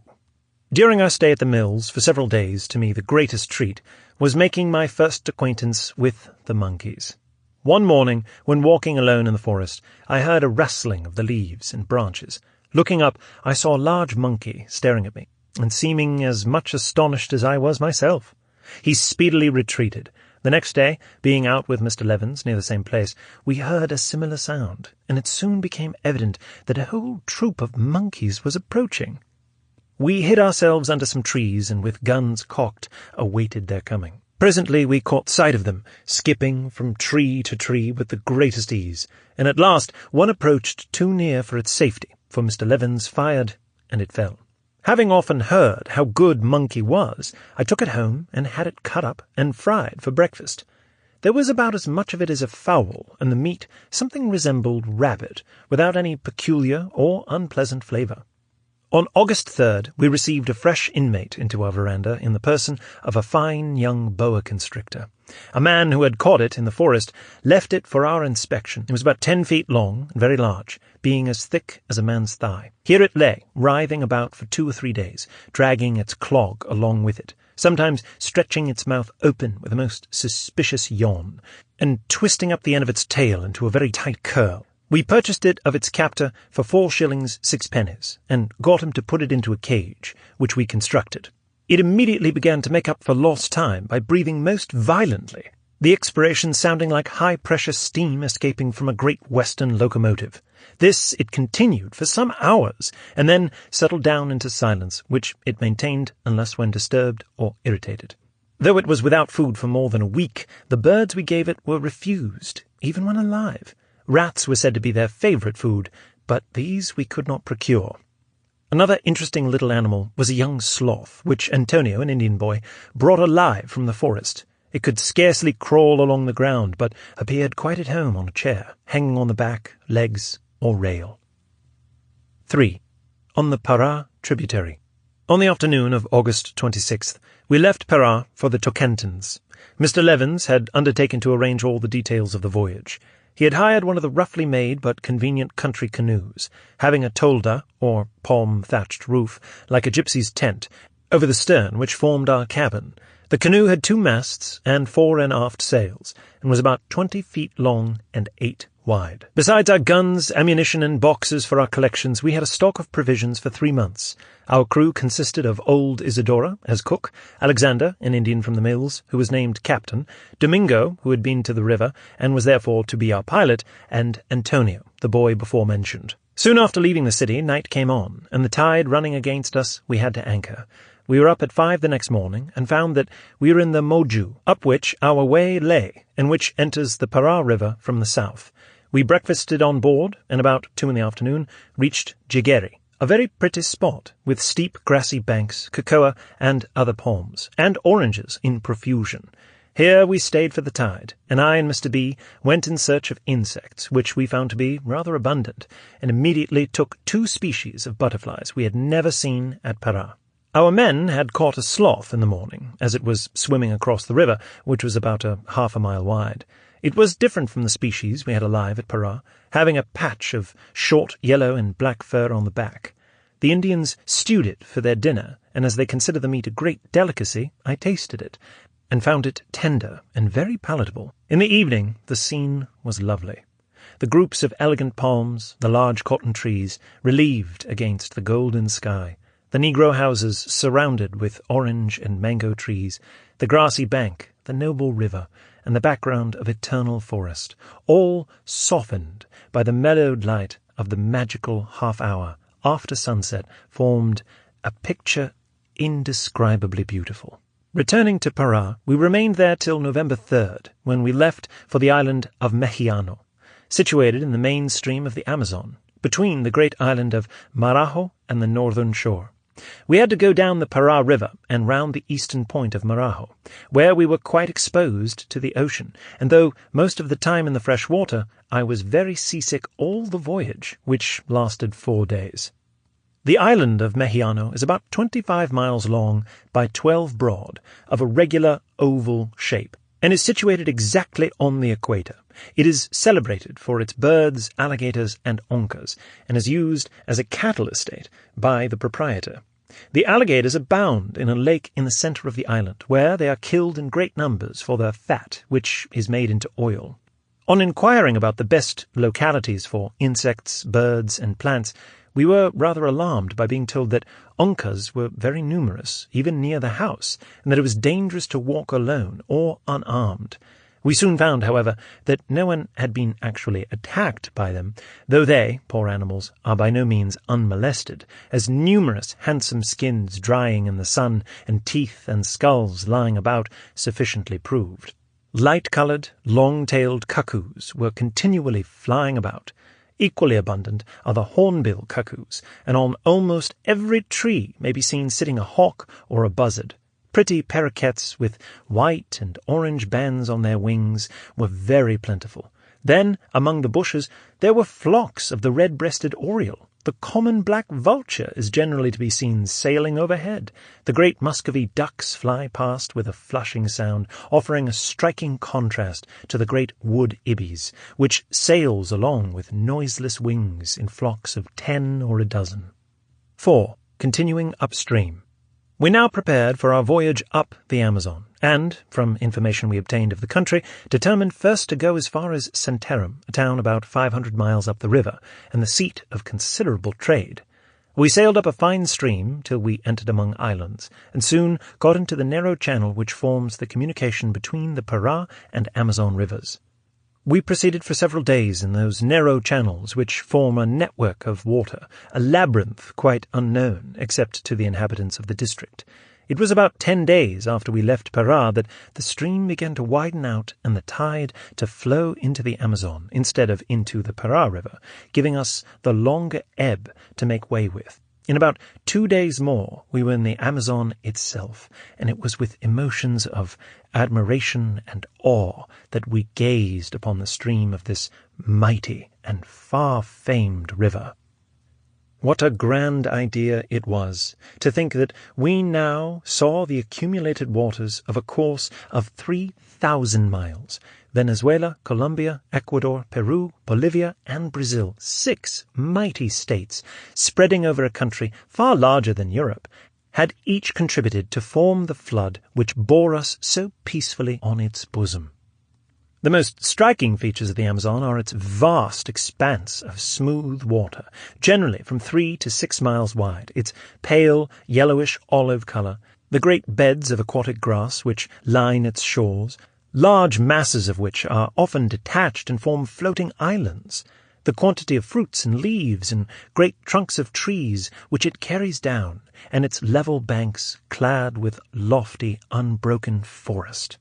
During our stay at the mills for several days, to me the greatest treat was making my first acquaintance with the monkeys. One morning, when walking alone in the forest, I heard a rustling of the leaves and branches. Looking up, I saw a large monkey staring at me, and seeming as much astonished as I was myself. He speedily retreated. The next day, being out with Mr. Levens near the same place, we heard a similar sound, and it soon became evident that a whole troop of monkeys was approaching. We hid ourselves under some trees, and with guns cocked, awaited their coming. Presently we caught sight of them, skipping from tree to tree with the greatest ease, and at last one approached too near for its safety, for Mr. Levens fired, and it fell. Having often heard how good monkey was, I took it home and had it cut up and fried for breakfast. There was about as much of it as a fowl, and the meat something resembled rabbit, without any peculiar or unpleasant flavour. On August 3rd, we received a fresh inmate into our veranda in the person of a fine young boa constrictor. A man who had caught it in the forest left it for our inspection. It was about 10 feet long and very large, being as thick as a man's thigh. Here it lay, writhing about for 2 or 3 days, dragging its clog along with it, sometimes stretching its mouth open with a most suspicious yawn, and twisting up the end of its tail into a very tight curl. We purchased it of its captor for 4 shillings 6 pennies, and got him to put it into a cage, which we constructed. It immediately began to make up for lost time by breathing most violently, the expiration sounding like high-pressure steam escaping from a great western locomotive. This it continued for some hours, and then settled down into silence, which it maintained unless when disturbed or irritated. Though it was without food for more than a week, the birds we gave it were refused, even when alive. Rats were said to be their favourite food, but these we could not procure. Another interesting little animal was a young sloth, which Antonio, an Indian boy, brought alive from the forest. It could scarcely crawl along the ground, but appeared quite at home on a chair, hanging on the back, legs, or rail. 3. On the Para tributary. On the afternoon of August 26th, we left Para for the Tocantins. Mr. Levens had undertaken to arrange all the details of the voyage. He had hired one of the roughly made but convenient country canoes, having a tolda, or palm-thatched roof, like a gypsy's tent, over the stern, which formed our cabin. The canoe had 2 masts and 4 and aft sails, and was about 20 feet long and 8 wide. Besides our guns, ammunition, and boxes for our collections, we had a stock of provisions for 3 months. Our crew consisted of old Isadora as cook, Alexander, an Indian from the mills, who was named captain, Domingo, who had been to the river and was therefore to be our pilot, and Antonio, the boy before mentioned. Soon after leaving the city, night came on, and the tide running against us, we had to anchor. we were up at 5 the next morning and found that we were in the Moju, up which our way lay, and which enters the Para River from the south. We breakfasted on board, and about 2 in the afternoon reached Jigeri, a very pretty spot, with steep grassy banks, cocoa and other palms, and oranges in profusion. Here we stayed for the tide, and I and Mr. B went in search of insects, which we found to be rather abundant, and immediately took 2 species of butterflies we had never seen at Para. Our men had caught a sloth in the morning, as it was swimming across the river, which was about half a mile wide. It was different from the species we had alive at Para, having a patch of short yellow and black fur on the back. The Indians stewed it for their dinner, and as they consider the meat a great delicacy, I tasted it, and found it tender and very palatable. In the evening the scene was lovely. The groups of elegant palms, the large cotton trees, relieved against the golden sky, the negro houses surrounded with orange and mango trees, the grassy bank, the noble river, and the background of eternal forest, all softened by the mellowed light of the magical half-hour after sunset, formed a picture indescribably beautiful. Returning to Para, we remained there till November 3rd, when we left for the island of Mexiano, situated in the main stream of the Amazon, between the great island of Marajo and the northern shore. We had to go down the Para River and round the eastern point of Marajo, where we were quite exposed to the ocean, and though most of the time in the fresh water, I was very seasick all the voyage, which lasted 4 days. The island of Mexiano is about 25 miles long by 12 broad, of a regular oval shape, and is situated exactly on the equator. It is celebrated for its birds, alligators, and oncas, and is used as a cattle estate by the proprietor. The alligators abound in a lake in the center of the island, where they are killed in great numbers for their fat, which is made into oil. On inquiring about the best localities for insects, birds, and plants, we were rather alarmed by being told that oncas were very numerous, even near the house, and that it was dangerous to walk alone or unarmed. We soon found, however, that no one had been actually attacked by them, though they, poor animals, are by no means unmolested, as numerous handsome skins drying in the sun and teeth and skulls lying about sufficiently proved. Light-coloured, long-tailed cuckoos were continually flying about. Equally abundant are the hornbill cuckoos, and on almost every tree may be seen sitting a hawk or a buzzard. Pretty paroquets with white and orange bands on their wings were very plentiful. Then, among the bushes, there were flocks of the red-breasted oriole. The common black vulture is generally to be seen sailing overhead. The great Muscovy ducks fly past with a flushing sound, offering a striking contrast to the great wood ibis, which sails along with noiseless wings in flocks of 10 or a dozen. 4. Continuing upstream. We now prepared for our voyage up the Amazon, and, from information we obtained of the country, determined first to go as far as Santarem, a town about 500 miles up the river, and the seat of considerable trade. We sailed up a fine stream till we entered among islands, and soon got into the narrow channel which forms the communication between the Para and Amazon rivers. We proceeded for several days in those narrow channels which form a network of water, a labyrinth quite unknown except to the inhabitants of the district. It was about 10 days after we left Para that the stream began to widen out and the tide to flow into the Amazon instead of into the Para River, giving us the longer ebb to make way with. In about 2 days more we were in the Amazon itself, and it was with emotions of admiration and awe that we gazed upon the stream of this mighty and far-famed river. What a grand idea it was to think that we now saw the accumulated waters of a course of 3,000 miles, Venezuela, Colombia, Ecuador, Peru, Bolivia, and Brazil, 6 mighty states, spreading over a country far larger than Europe, had each contributed to form the flood which bore us so peacefully on its bosom. The most striking features of the Amazon are its vast expanse of smooth water, generally from 3 to 6 miles wide, its pale, yellowish olive colour, the great beds of aquatic grass which line its shores, large masses of which are often detached and form floating islands, The quantity of fruits and leaves and great trunks of trees which it carries down, and its level banks clad with lofty, unbroken forest.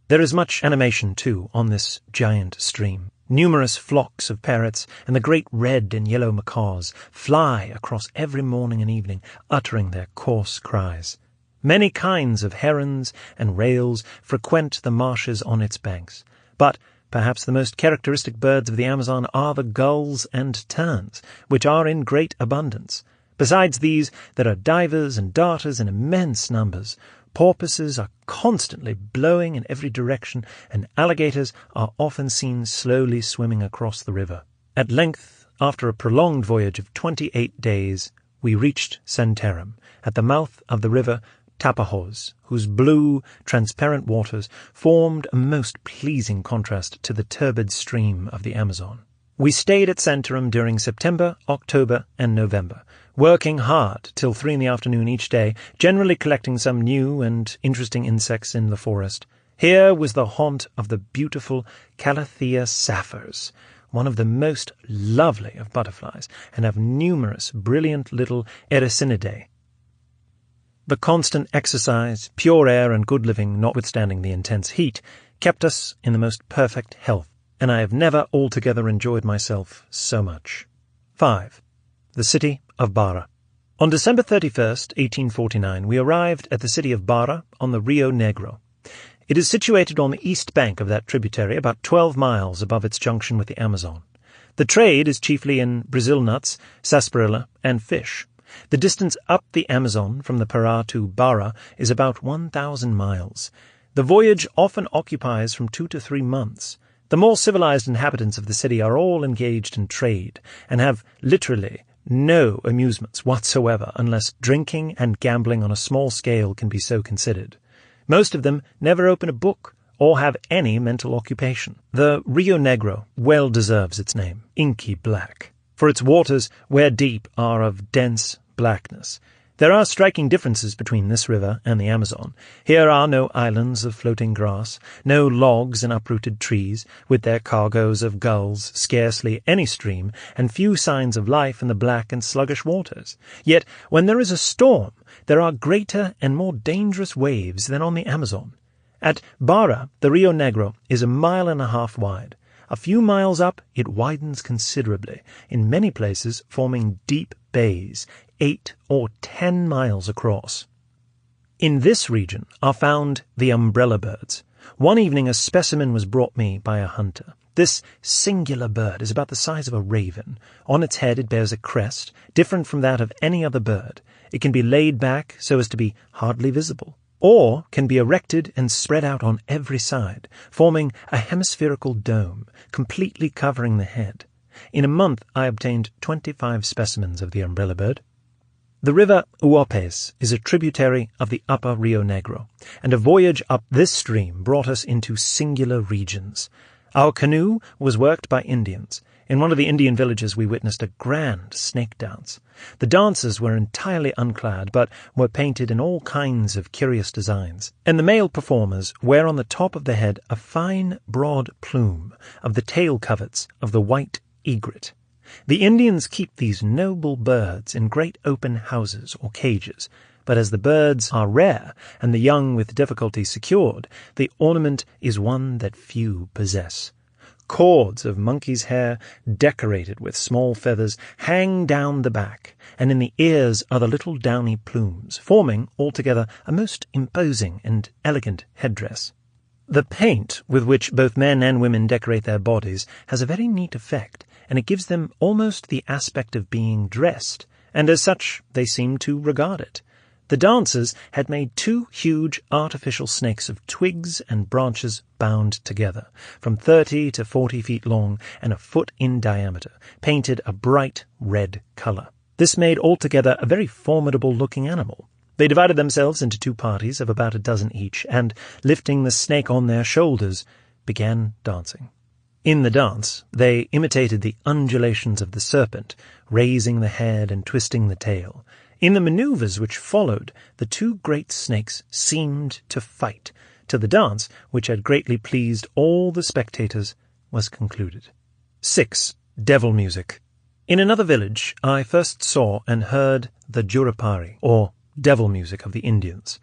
There is much animation, too, on this giant stream. Numerous flocks of parrots and the great red and yellow macaws fly across every morning and evening, uttering their coarse cries. Many kinds of herons and rails frequent the marshes on its banks, but perhaps the most characteristic birds of the Amazon are the gulls and terns, which are in great abundance. Besides these, there are divers and darters in immense numbers. Porpoises are constantly blowing in every direction, and alligators are often seen slowly swimming across the river. At length, after a prolonged voyage of 28 days, we reached Santarem, at the mouth of the river Tapajos, whose blue, transparent waters formed a most pleasing contrast to the turbid stream of the Amazon. We stayed at Santarem during September, October, and November, working hard till 3 p.m. each day, generally collecting some new and interesting insects in the forest. Here was the haunt of the beautiful Calathea sapphires, one of the most lovely of butterflies, and of numerous brilliant little Ericinidae. The constant exercise, pure air, and good living, notwithstanding the intense heat, kept us in the most perfect health, and I have never altogether enjoyed myself so much. 5. The city of Barra. On December 31st, 1849, we arrived at the city of Barra on the Rio Negro. It is situated on the east bank of that tributary, about 12 miles above its junction with the Amazon. The trade is chiefly in Brazil nuts, sarsaparilla, and fish. The distance up the Amazon from the Pará to Barra is about 1,000 miles. The voyage often occupies from 2 to 3 months. The more civilized inhabitants of the city are all engaged in trade, and have literally no amusements whatsoever unless drinking and gambling on a small scale can be so considered. Most of them never open a book or have any mental occupation. The Rio Negro well deserves its name, inky black, for its waters, where deep, are of dense blackness. There are striking differences between this river and the Amazon. Here are no islands of floating grass, no logs and uprooted trees, with their cargoes of gulls, scarcely any stream, and few signs of life in the black and sluggish waters. Yet, when there is a storm, there are greater and more dangerous waves than on the Amazon. At Barra, the Rio Negro is 1.5 miles wide. A few miles up, it widens considerably, in many places forming deep bays, 8 or 10 miles across. In this region are found the umbrella birds. One evening a specimen was brought me by a hunter. This singular bird is about the size of a raven. On its head it bears a crest, different from that of any other bird. It can be laid back so as to be hardly visible, or can be erected and spread out on every side, forming a hemispherical dome, completely covering the head. In a month I obtained 25 specimens of the umbrella bird. The river Uopes is a tributary of the upper Rio Negro, and a voyage up this stream brought us into singular regions. Our canoe was worked by Indians. In one of the Indian villages we witnessed a grand snake dance. The dancers were entirely unclad, but were painted in all kinds of curious designs, and the male performers wear on the top of the head a fine broad plume of the tail coverts of the white egret. The Indians keep these noble birds in great open houses or cages, but as the birds are rare and the young with difficulty secured, the ornament is one that few possess. Cords of monkey's hair, decorated with small feathers, hang down the back, and in the ears are the little downy plumes, forming altogether a most imposing and elegant headdress. The paint with which both men and women decorate their bodies has a very neat effect, and it gives them almost the aspect of being dressed, and as such they seem to regard it. The dancers had made 2 huge artificial snakes of twigs and branches bound together, from 30 to 40 feet long and a foot in diameter, painted a bright red color. This made altogether a very formidable-looking animal. They divided themselves into 2 parties of about a dozen each, and, lifting the snake on their shoulders, began dancing. In the dance, they imitated the undulations of the serpent, raising the head and twisting the tail. In the maneuvers which followed, the 2 great snakes seemed to fight, till the dance, which had greatly pleased all the spectators, was concluded. 6. Devil music. In another village, I first saw and heard the Jurapari, or devil music of the Indians.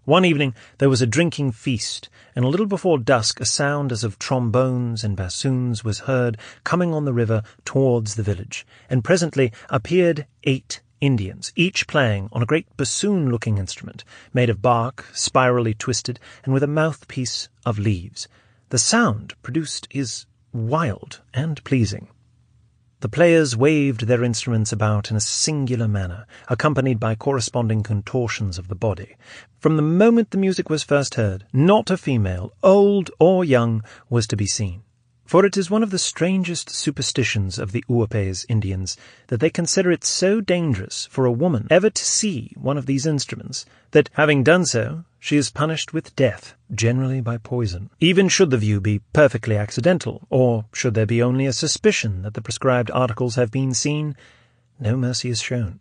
One evening there was a drinking feast, and a little before dusk a sound as of trombones and bassoons was heard coming on the river towards the village, and presently appeared 8 Indians, each playing on a great bassoon-looking instrument, made of bark, spirally twisted, and with a mouthpiece of leaves. The sound produced is wild and pleasing. The players waved their instruments about in a singular manner, accompanied by corresponding contortions of the body. From the moment the music was first heard, not a female, old or young, was to be seen. For it is one of the strangest superstitions of the Uapes Indians that they consider it so dangerous for a woman ever to see one of these instruments that, having done so, she is punished with death, generally by poison. Even should the view be perfectly accidental, or should there be only a suspicion that the prescribed articles have been seen, no mercy is shown.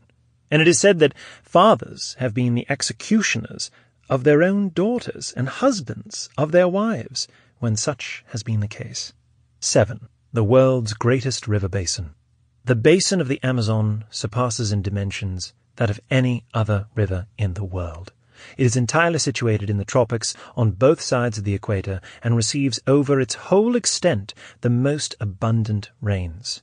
And it is said that fathers have been the executioners of their own daughters and husbands of their wives, when such has been the case. 7. The world's greatest river basin. The basin of the Amazon surpasses in dimensions that of any other river in the world. It is entirely situated in the tropics on both sides of the equator and receives over its whole extent the most abundant rains.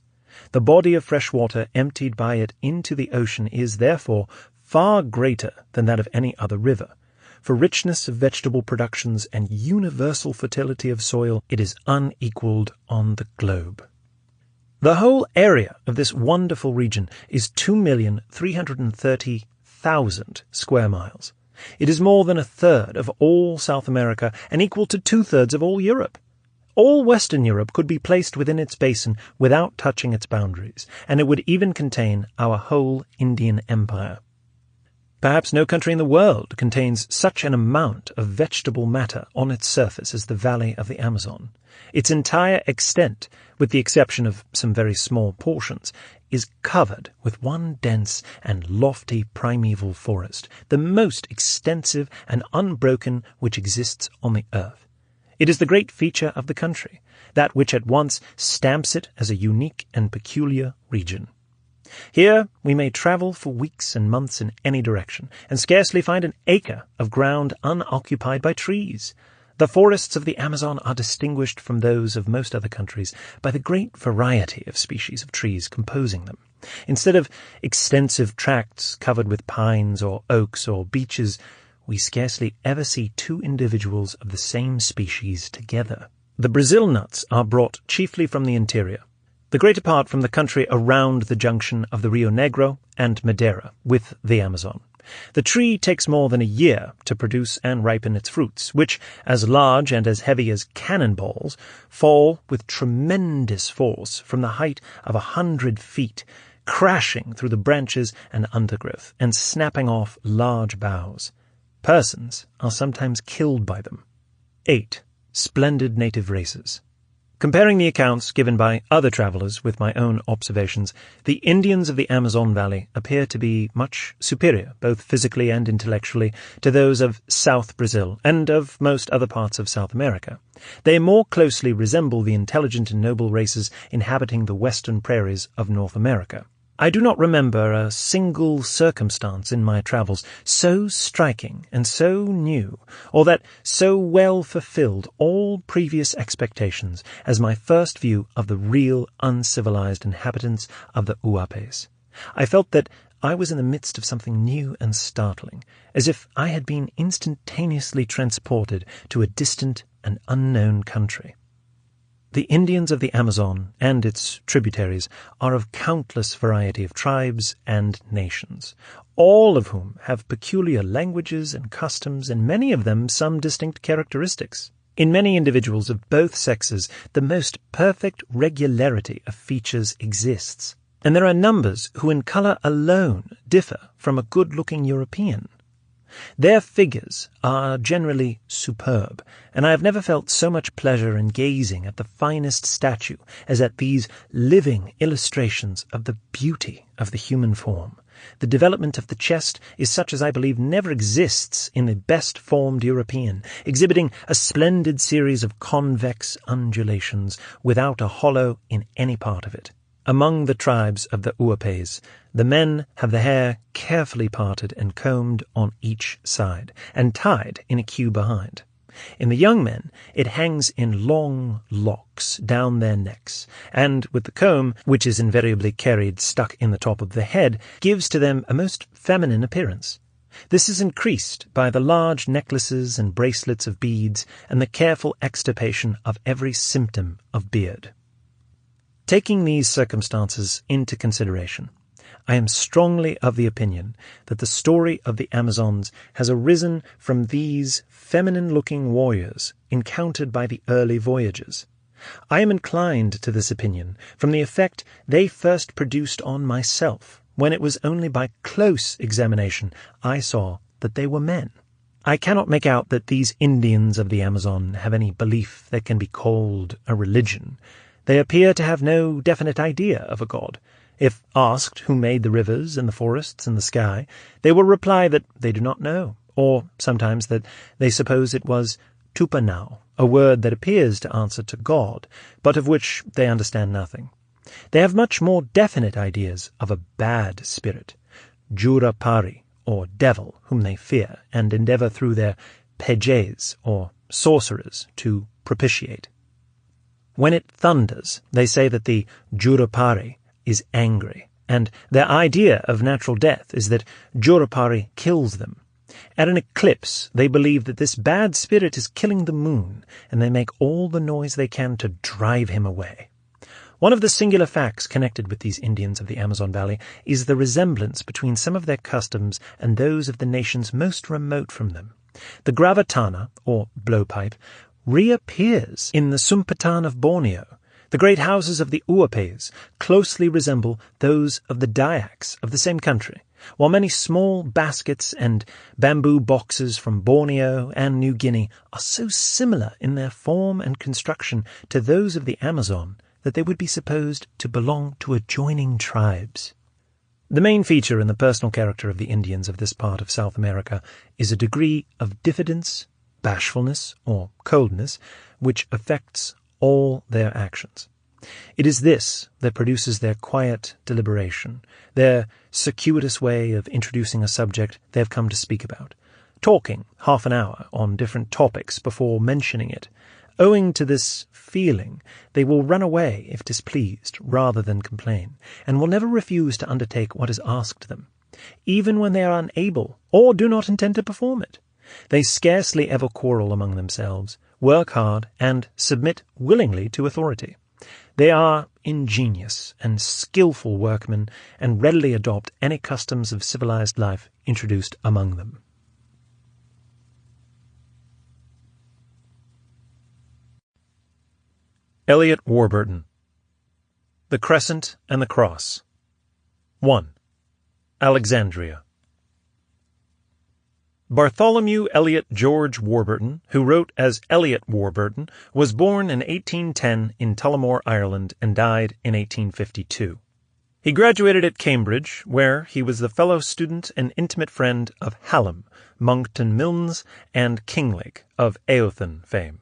The body of fresh water emptied by it into the ocean is, therefore, far greater than that of any other river. For richness of vegetable productions and universal fertility of soil, it is unequalled on the globe. The whole area of this wonderful region is 2,330,000 square miles. It is more than 1/3 of all South America and equal to 2/3 of all Europe. All Western Europe could be placed within its basin without touching its boundaries, and it would even contain our whole Indian Empire. Perhaps no country in the world contains such an amount of vegetable matter on its surface as the valley of the Amazon. Its entire extent, with the exception of some very small portions, is covered with one dense and lofty primeval forest, the most extensive and unbroken which exists on the earth. It is the great feature of the country, that which at once stamps it as a unique and peculiar region. Here we may travel for weeks and months in any direction, and scarcely find an acre of ground unoccupied by trees. The forests of the Amazon are distinguished from those of most other countries by the great variety of species of trees composing them. Instead of extensive tracts covered with pines or oaks or beeches, we scarcely ever see 2 individuals of the same species together. The Brazil nuts are brought chiefly from the interior, the greater part from the country around the junction of the Rio Negro and Madeira with the Amazon. The tree takes more than a year to produce and ripen its fruits, which, as large and as heavy as cannonballs, fall with tremendous force from the height of 100 feet, crashing through the branches and undergrowth, and snapping off large boughs. Persons are sometimes killed by them. 8. Splendid native races. Comparing the accounts given by other travellers with my own observations, the Indians of the Amazon Valley appear to be much superior, both physically and intellectually, to those of South Brazil and of most other parts of South America. They more closely resemble the intelligent and noble races inhabiting the western prairies of North America. I do not remember a single circumstance in my travels so striking and so new, or that so well fulfilled all previous expectations, as my first view of the real uncivilized inhabitants of the Uapes. I felt that I was in the midst of something new and startling, as if I had been instantaneously transported to a distant and unknown country. The Indians of the Amazon and its tributaries are of countless variety of tribes and nations, all of whom have peculiar languages and customs, and many of them some distinct characteristics. In many individuals of both sexes, the most perfect regularity of features exists, and there are numbers who in colour alone differ from a good-looking European. Their figures are generally superb, and I have never felt so much pleasure in gazing at the finest statue as at these living illustrations of the beauty of the human form. The development of the chest is such as I believe never exists in the best-formed European, exhibiting a splendid series of convex undulations without a hollow in any part of it. Among the tribes of the Uapes, the men have the hair carefully parted and combed on each side, and tied in a queue behind. In the young men, it hangs in long locks down their necks, and with the comb, which is invariably carried stuck in the top of the head, gives to them a most feminine appearance. This is increased by the large necklaces and bracelets of beads and the careful extirpation of every symptom of beard. Taking these circumstances into consideration, I am strongly of the opinion that the story of the Amazons has arisen from these feminine-looking warriors encountered by the early voyagers. I am inclined to this opinion from the effect they first produced on myself, when it was only by close examination I saw that they were men. I cannot make out that these Indians of the Amazon have any belief that can be called a religion. They appear to have no definite idea of a god. If asked who made the rivers and the forests and the sky, they will reply that they do not know, or sometimes that they suppose it was tupanau, a word that appears to answer to God, but of which they understand nothing. They have much more definite ideas of a bad spirit, jurapari, or devil, whom they fear, and endeavour through their pejes, or sorcerers, to propitiate. When it thunders, they say that the jurapari is angry, and their idea of natural death is that jurapari kills them. At an eclipse, they believe that this bad spirit is killing the moon, and they make all the noise they can to drive him away. One of the singular facts connected with these Indians of the Amazon Valley is the resemblance between some of their customs and those of the nations most remote from them. The gravatana, or blowpipe, reappears in the Sumpatan of Borneo. The great houses of the Uapes closely resemble those of the Dayaks of the same country, while many small baskets and bamboo boxes from Borneo and New Guinea are so similar in their form and construction to those of the Amazon that they would be supposed to belong to adjoining tribes. The main feature in the personal character of the Indians of this part of South America is a degree of diffidence, bashfulness, or coldness, which affects all their actions. It is this that produces their quiet deliberation, their circuitous way of introducing a subject they have come to speak about, talking half an hour on different topics before mentioning it. Owing to this feeling, they will run away if displeased rather than complain, and will never refuse to undertake what is asked them, even when they are unable or do not intend to perform it. They scarcely ever quarrel among themselves, work hard, and submit willingly to authority. They are ingenious and skillful workmen, and readily adopt any customs of civilized life introduced among them. Eliot Warburton. The Crescent and the Cross. 1. Alexandria. Bartholomew Eliot George Warburton, who wrote as Eliot Warburton, was born in 1810 in Tullamore, Ireland, and died in 1852. He graduated at Cambridge, where he was the fellow student and intimate friend of Hallam, Monckton Milnes, and Kinglake, of Eothen fame.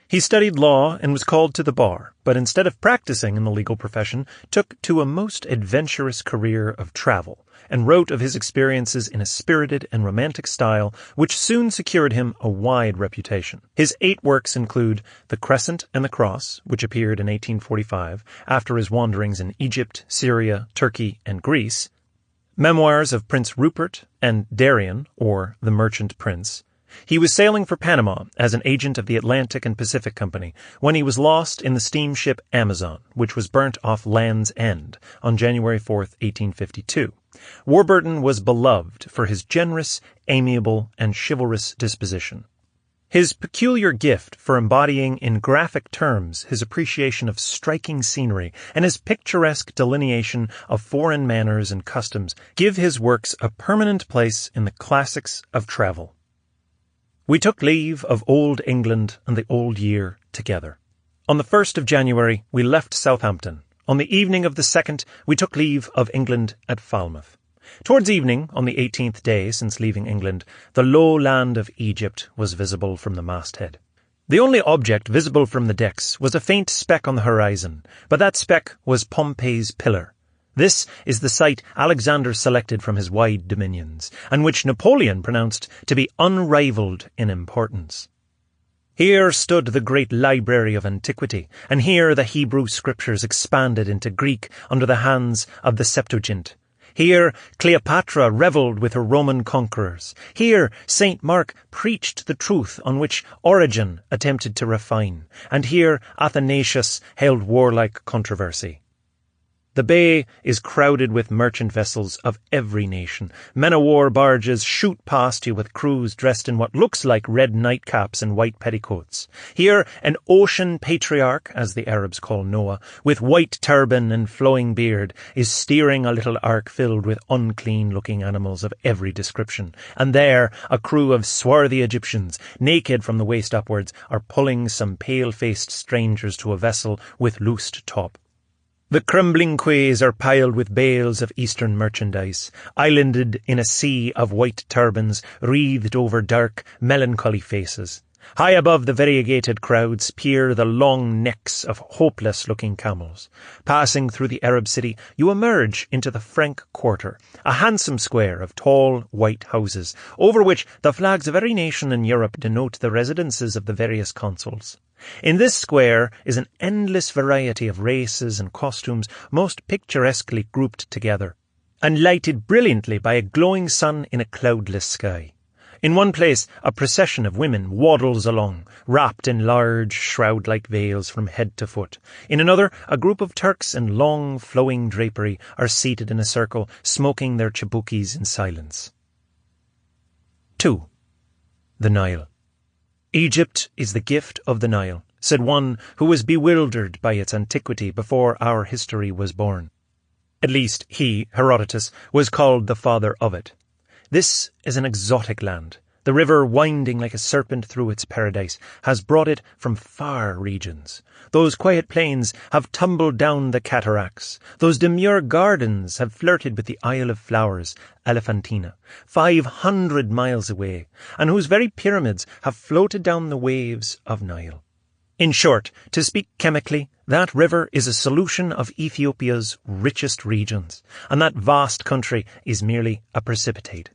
He studied law and was called to the bar, but instead of practicing in the legal profession, took to a most adventurous career of travel, and wrote of his experiences in a spirited and romantic style which soon secured him a wide reputation. His 8 works include The Crescent and the Cross, which appeared in 1845 after his wanderings in Egypt, Syria, Turkey, and Greece, Memoirs of Prince Rupert and Darien, or The Merchant Prince. He was sailing for Panama as an agent of the Atlantic and Pacific Company when he was lost in the steamship Amazon, which was burnt off Land's End on January 4, 1852. Warburton was beloved for his generous, amiable, and chivalrous disposition. His peculiar gift for embodying in graphic terms his appreciation of striking scenery and his picturesque delineation of foreign manners and customs give his works a permanent place in the classics of travel. We took leave of old England and the old year together. On the 1st of January, we left Southampton. On the evening of the 2nd, we took leave of England at Falmouth. Towards evening, on the 18th day since leaving England, the low land of Egypt was visible from the masthead. The only object visible from the decks was a faint speck on the horizon, but that speck was Pompey's Pillar. This is the site Alexander selected from his wide dominions, and which Napoleon pronounced to be unrivalled in importance. Here stood the great library of antiquity, and here the Hebrew scriptures expanded into Greek under the hands of the Septuagint. Here Cleopatra revelled with her Roman conquerors. Here St. Marc preached the truth on which Origen attempted to refine, and here Athanasius held warlike controversy. The bay is crowded with merchant vessels of every nation. Men-o'-war barges shoot past you with crews dressed in what looks like red nightcaps and white petticoats. Here an ocean patriarch, as the Arabs call Noah, with white turban and flowing beard, is steering a little ark filled with unclean-looking animals of every description. And there a crew of swarthy Egyptians, naked from the waist upwards, are pulling some pale-faced strangers to a vessel with loosed top. The crumbling quays are piled with bales of Eastern merchandise, islanded in a sea of white turbans wreathed over dark, melancholy faces. High above the variegated crowds peer the long necks of hopeless-looking camels. Passing through the Arab city, you emerge into the Frank Quarter, a handsome square of tall, white houses, over which the flags of every nation in Europe denote the residences of the various consuls. In this square is an endless variety of races and costumes, most picturesquely grouped together, and lighted brilliantly by a glowing sun in a cloudless sky. In one place, a procession of women waddles along, wrapped in large, shroud-like veils from head to foot. In another, a group of Turks in long, flowing drapery are seated in a circle, smoking their chibukis in silence. 2. The Nile. Egypt is the gift of the Nile, said one who was bewildered by its antiquity before our history was born. At least he, Herodotus, was called the father of it. This is an exotic land. The river, winding like a serpent through its paradise, has brought it from far regions. Those quiet plains have tumbled down the cataracts. Those demure gardens have flirted with the Isle of Flowers, Elephantina, 500 miles away, and whose very pyramids have floated down the waves of Nile. In short, to speak chemically, that river is a solution of Ethiopia's richest regions, and that vast country is merely a precipitate.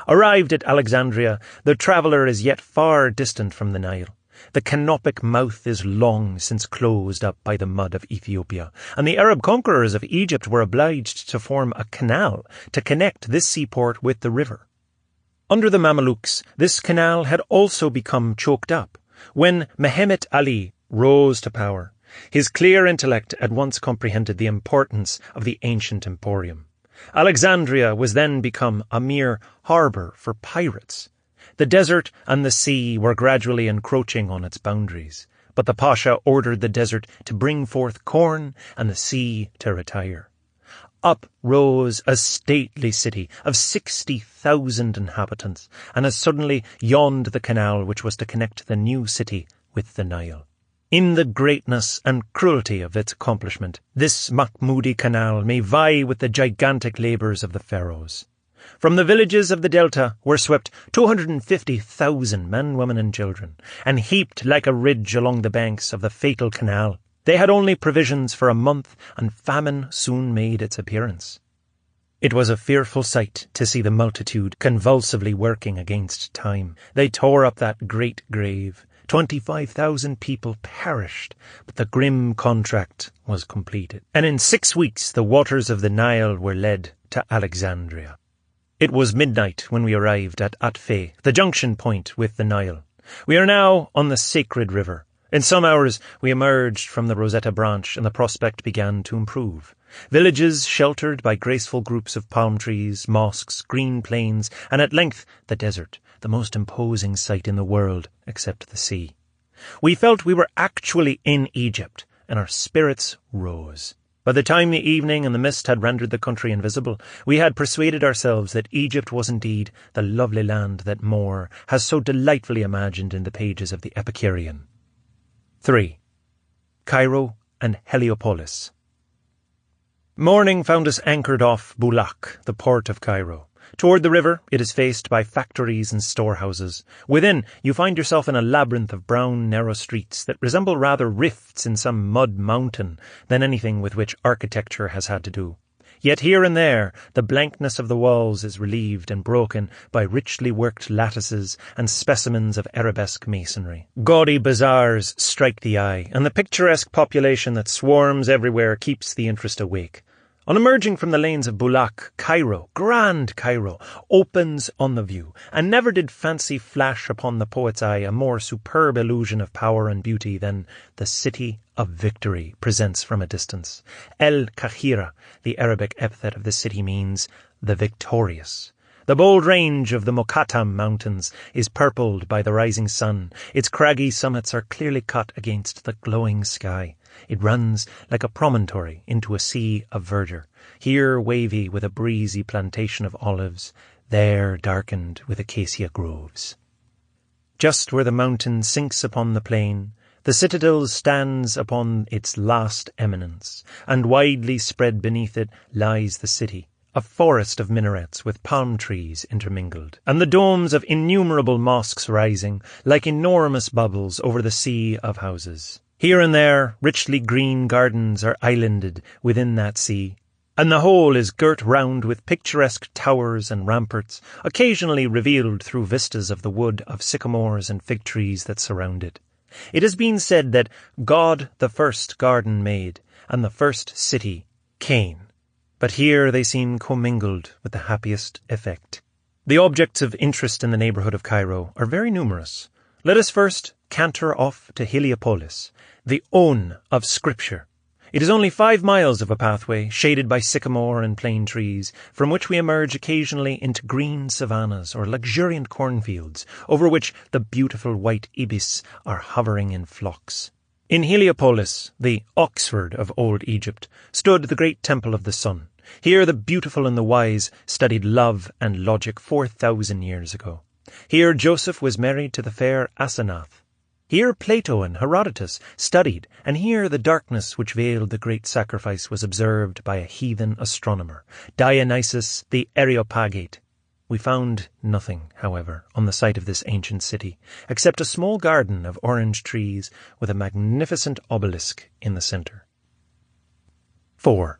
Arrived at Alexandria, the traveller is yet far distant from the Nile. The canopic mouth is long since closed up by the mud of Ethiopia, and the Arab conquerors of Egypt were obliged to form a canal to connect this seaport with the river. Under the Mamelukes, this canal had also become choked up. When Mehemet Ali rose to power, his clear intellect at once comprehended the importance of the ancient emporium. Alexandria was then become a mere harbour for pirates. The desert and the sea were gradually encroaching on its boundaries, but the Pasha ordered the desert to bring forth corn and the sea to retire. Up rose a stately city of 60,000 inhabitants, and as suddenly yawned the canal which was to connect the new city with the Nile. In the greatness and cruelty of its accomplishment, this Mahmudi canal may vie with the gigantic labours of the pharaohs. From the villages of the delta were swept 250,000 men, women and children, and heaped like a ridge along the banks of the fatal canal. They had only provisions for a month, and famine soon made its appearance. It was a fearful sight to see the multitude convulsively working against time. They tore up that great grave. 25,000 people perished, but the grim contract was completed, and in 6 weeks the waters of the Nile were led to Alexandria. It was midnight when we arrived at Atfe, the junction point with the Nile. We are now on the sacred river. In some hours we emerged from the Rosetta branch, and the prospect began to improve. Villages sheltered by graceful groups of palm trees, mosques, green plains, and at length the desert, the most imposing sight in the world except the sea. We felt we were actually in Egypt, and our spirits rose. By the time the evening and the mist had rendered the country invisible, we had persuaded ourselves that Egypt was indeed the lovely land that Moore has so delightfully imagined in the pages of the Epicurean. 3. Cairo and Heliopolis. Morning found us anchored off Bulak, the port of Cairo. Toward the river, it is faced by factories and storehouses. Within, you find yourself in a labyrinth of brown, narrow streets that resemble rather rifts in some mud mountain than anything with which architecture has had to do. Yet here and there, the blankness of the walls is relieved and broken by richly worked lattices and specimens of arabesque masonry. Gaudy bazaars strike the eye, and the picturesque population that swarms everywhere keeps the interest awake. On emerging from the lanes of Bulak, Cairo, grand Cairo, opens on the view, and never did fancy flash upon the poet's eye a more superb illusion of power and beauty than the City of Victory presents from a distance. El Kahira, the Arabic epithet of the city, means the victorious. The bold range of the Mokattam Mountains is purpled by the rising sun. Its craggy summits are clearly cut against the glowing sky. It runs like a promontory into a sea of verdure, here wavy with a breezy plantation of olives, there darkened with acacia groves. Just where the mountain sinks upon the plain, the citadel stands upon its last eminence, and widely spread beneath it lies the city, a forest of minarets with palm trees intermingled, and the domes of innumerable mosques rising like enormous bubbles over the sea of houses. Here and there, richly green gardens are islanded within that sea, and the whole is girt round with picturesque towers and ramparts, occasionally revealed through vistas of the wood of sycamores and fig trees that surround it. It has been said that God the first garden made, and the first city, Cain. But here they seem commingled with the happiest effect. The objects of interest in the neighbourhood of Cairo are very numerous. Let us first canter off to Heliopolis, the own of Scripture. It is only 5 miles of a pathway, shaded by sycamore and plane trees, from which we emerge occasionally into green savannas or luxuriant cornfields, over which the beautiful white ibis are hovering in flocks. In Heliopolis, the Oxford of old Egypt, stood the great temple of the sun. Here the beautiful and the wise studied love and logic 4,000 years ago. Here Joseph was married to the fair Asenath. Here Plato and Herodotus studied, and here the darkness which veiled the great sacrifice was observed by a heathen astronomer, Dionysius the Areopagite. We found nothing, however, on the site of this ancient city, except a small garden of orange trees with a magnificent obelisk in the centre. 4.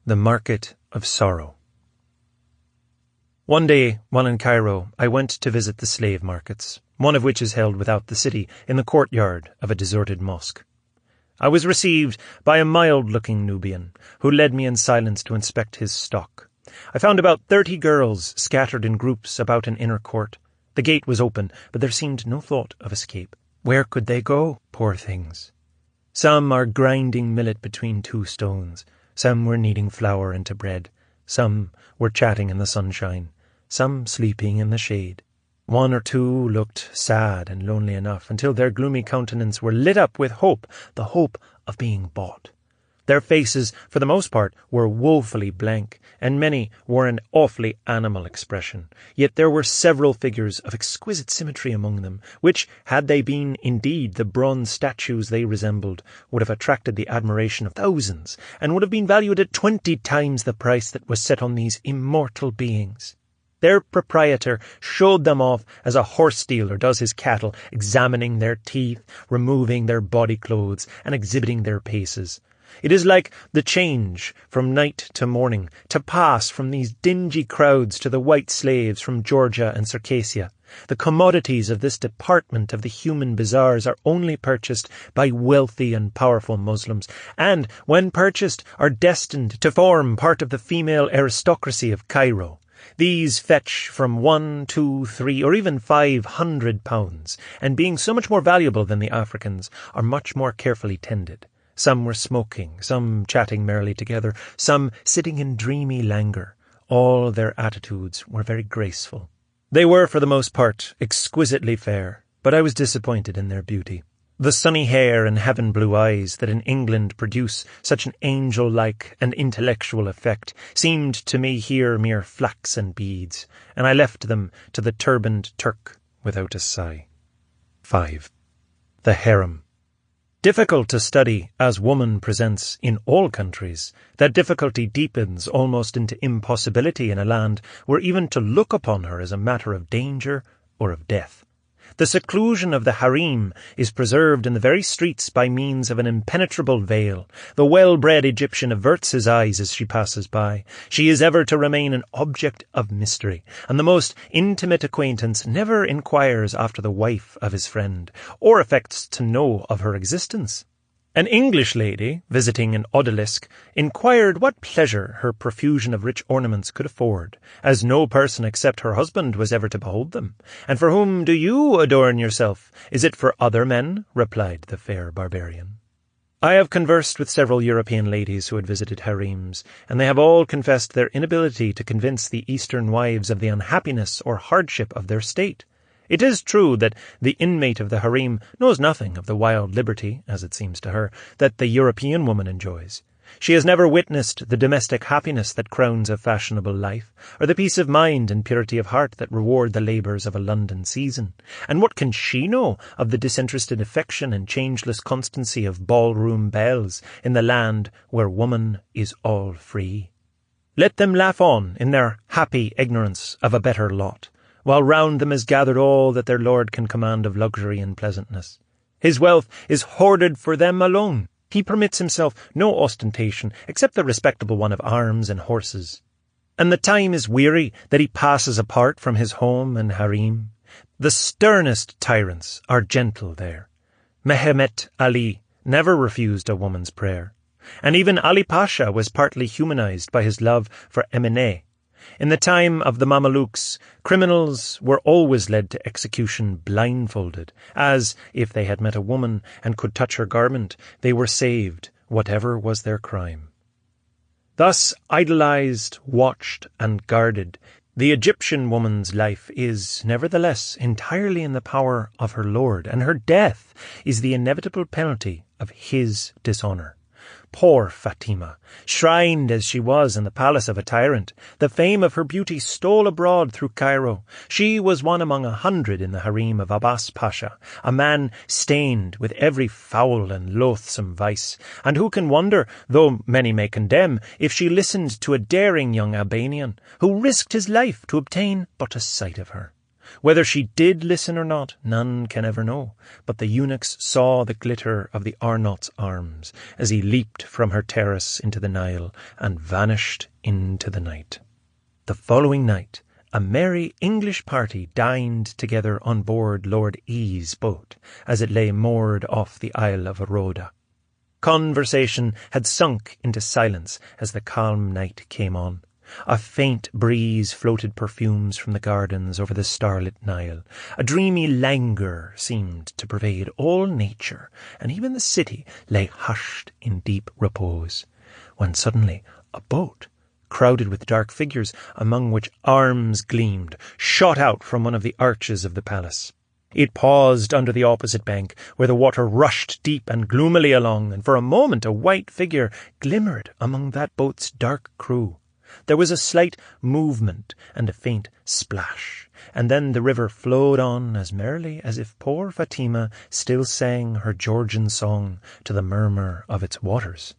The Market of Sorrow. One day, while in Cairo, I went to visit the slave markets, one of which is held without the city, in the courtyard of a deserted mosque. I was received by a mild-looking Nubian, who led me in silence to inspect his stock. I found about 30 girls scattered in groups about an inner court. The gate was open, but there seemed no thought of escape. Where could they go, poor things? Some are grinding millet between 2 stones. Some were kneading flour into bread. Some were chatting in the sunshine. Some sleeping in the shade. 1 or 2 looked sad and lonely enough until their gloomy countenances were lit up with hope, the hope of being bought. Their faces, for the most part, were woefully blank, and many wore an awfully animal expression. Yet there were several figures of exquisite symmetry among them, which, had they been indeed the bronze statues they resembled, would have attracted the admiration of thousands, and would have been valued at 20 times the price that was set on these immortal beings. Their proprietor showed them off as a horse dealer does his cattle, examining their teeth, removing their body clothes, and exhibiting their paces. It is like the change from night to morning, to pass from these dingy crowds to the white slaves from Georgia and Circassia. The commodities of this department of the human bazaars are only purchased by wealthy and powerful Muslims, and, when purchased, are destined to form part of the female aristocracy of Cairo. These fetch from 1, 2, 3, or even 500 pounds, and being so much more valuable than the Africans, are much more carefully tended. Some were smoking, some chatting merrily together, some sitting in dreamy languor. All their attitudes were very graceful. They were, for the most part, exquisitely fair, but I was disappointed in their beauty. The sunny hair and heaven-blue eyes that in England produce such an angel-like and intellectual effect seemed to me here mere flaxen beads, and I left them to the turbaned Turk without a sigh. 5. The Harem. Difficult to study as woman presents in all countries, that difficulty deepens almost into impossibility in a land where even to look upon her is a matter of danger or of death. The seclusion of the harem is preserved in the very streets by means of an impenetrable veil. The well-bred Egyptian averts his eyes as she passes by. She is ever to remain an object of mystery, and the most intimate acquaintance never inquires after the wife of his friend, or affects to know of her existence. An English lady, visiting an odalisque, inquired what pleasure her profusion of rich ornaments could afford, as no person except her husband was ever to behold them. "And for whom do you adorn yourself? Is it for other men?" replied the fair barbarian. I have conversed with several European ladies who had visited harems, and they have all confessed their inability to convince the Eastern wives of the unhappiness or hardship of their state. It is true that the inmate of the harem knows nothing of the wild liberty, as it seems to her, that the European woman enjoys. She has never witnessed the domestic happiness that crowns a fashionable life, or the peace of mind and purity of heart that reward the labours of a London season. And what can she know of the disinterested affection and changeless constancy of ballroom belles in the land where woman is all free? Let them laugh on in their happy ignorance of a better lot, while round them is gathered all that their lord can command of luxury and pleasantness. His wealth is hoarded for them alone. He permits himself no ostentation except the respectable one of arms and horses. And the time is weary that he passes apart from his home and harem. The sternest tyrants are gentle there. Mehemet Ali never refused a woman's prayer, and even Ali Pasha was partly humanized by his love for Emine. In the time of the Mamelukes, criminals were always led to execution blindfolded, as, if they had met a woman and could touch her garment, they were saved, whatever was their crime. Thus idolized, watched, and guarded, the Egyptian woman's life is, nevertheless, entirely in the power of her lord, and her death is the inevitable penalty of his dishonour. Poor Fatima, shrined as she was in the palace of a tyrant, the fame of her beauty stole abroad through Cairo. She was one among 100 in the harem of Abbas Pasha, a man stained with every foul and loathsome vice, and who can wonder, though many may condemn, if she listened to a daring young Albanian, who risked his life to obtain but a sight of her. Whether she did listen or not, none can ever know, but the eunuchs saw the glitter of the Arnaut's arms as he leaped from her terrace into the Nile and vanished into the night. The following night, a merry English party dined together on board Lord E.'s boat as it lay moored off the Isle of Rhoda. Conversation had sunk into silence as the calm night came on. A faint breeze floated perfumes from the gardens over the starlit Nile. A dreamy languor seemed to pervade all nature, and even the city lay hushed in deep repose, when suddenly a boat, crowded with dark figures, among which arms gleamed, shot out from one of the arches of the palace. It paused under the opposite bank, where the water rushed deep and gloomily along, and for a moment a white figure glimmered among that boat's dark crew. There was a slight movement and a faint splash, and then the river flowed on as merrily as if poor Fatima still sang her Georgian song to the murmur of its waters.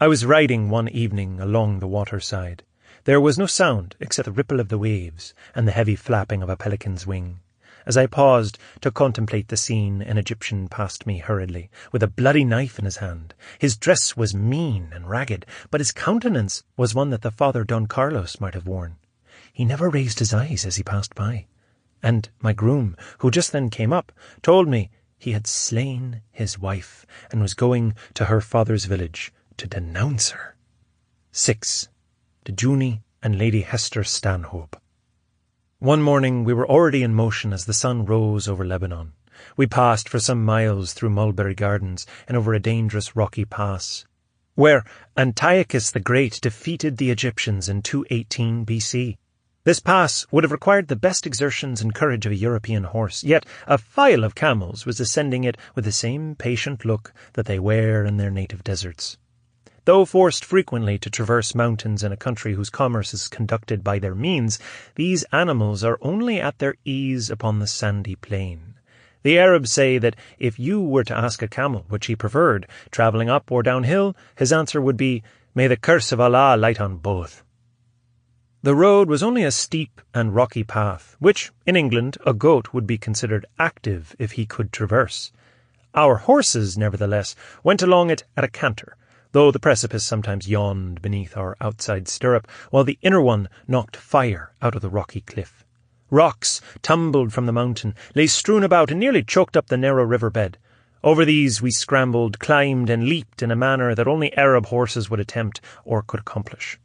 I was riding one evening along the waterside. There was no sound except the ripple of the waves and the heavy flapping of a pelican's wing. As I paused to contemplate the scene, an Egyptian passed me hurriedly, with a bloody knife in his hand. His dress was mean and ragged, but his countenance was one that the Father Don Carlos might have worn. He never raised his eyes as he passed by, and my groom, who just then came up, told me he had slain his wife and was going to her father's village to denounce her. 6. Dejuni and Lady Hester Stanhope. One morning we were already in motion as the sun rose over Lebanon. We passed for some miles through mulberry gardens and over a dangerous rocky pass, where Antiochus the Great defeated the Egyptians in 218 BC. This pass would have required the best exertions and courage of a European horse, yet a file of camels was ascending it with the same patient look that they wear in their native deserts. Though forced frequently to traverse mountains in a country whose commerce is conducted by their means, these animals are only at their ease upon the sandy plain. The Arabs say that if you were to ask a camel which he preferred, travelling up or downhill, his answer would be, "May the curse of Allah light on both." The road was only a steep and rocky path, which, in England, a goat would be considered active if he could traverse. Our horses, nevertheless, went along it at a canter, though the precipice sometimes yawned beneath our outside stirrup, while the inner one knocked fire out of the rocky cliff. Rocks tumbled from the mountain, lay strewn about, and nearly choked up the narrow river-bed. Over these we scrambled, climbed, and leaped in a manner that only Arab horses would attempt or could accomplish.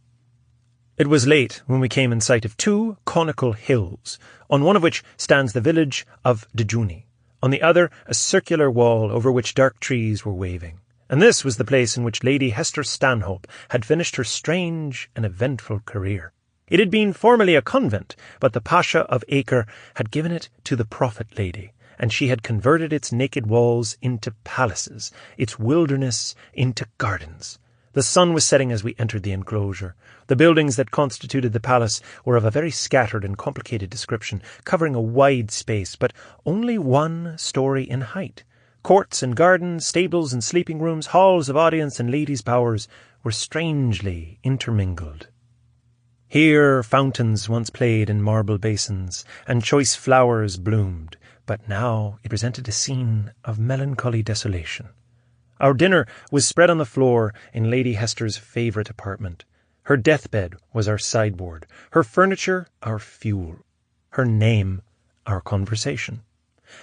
It was late when we came in sight of two conical hills, on one of which stands the village of Dejuni, on the other a circular wall over which dark trees were waving. And this was the place in which Lady Hester Stanhope had finished her strange and eventful career. It had been formerly a convent, but the Pasha of Acre had given it to the Prophet Lady, and she had converted its naked walls into palaces, its wilderness into gardens. The sun was setting as we entered the enclosure. The buildings that constituted the palace were of a very scattered and complicated description, covering a wide space, but only 1 story in height. Courts and gardens, stables and sleeping rooms, halls of audience and ladies' bowers were strangely intermingled. Here fountains once played in marble basins, and choice flowers bloomed, but now it presented a scene of melancholy desolation. Our dinner was spread on the floor in Lady Hester's favourite apartment. Her deathbed was our sideboard, her furniture our fuel, her name our conversation.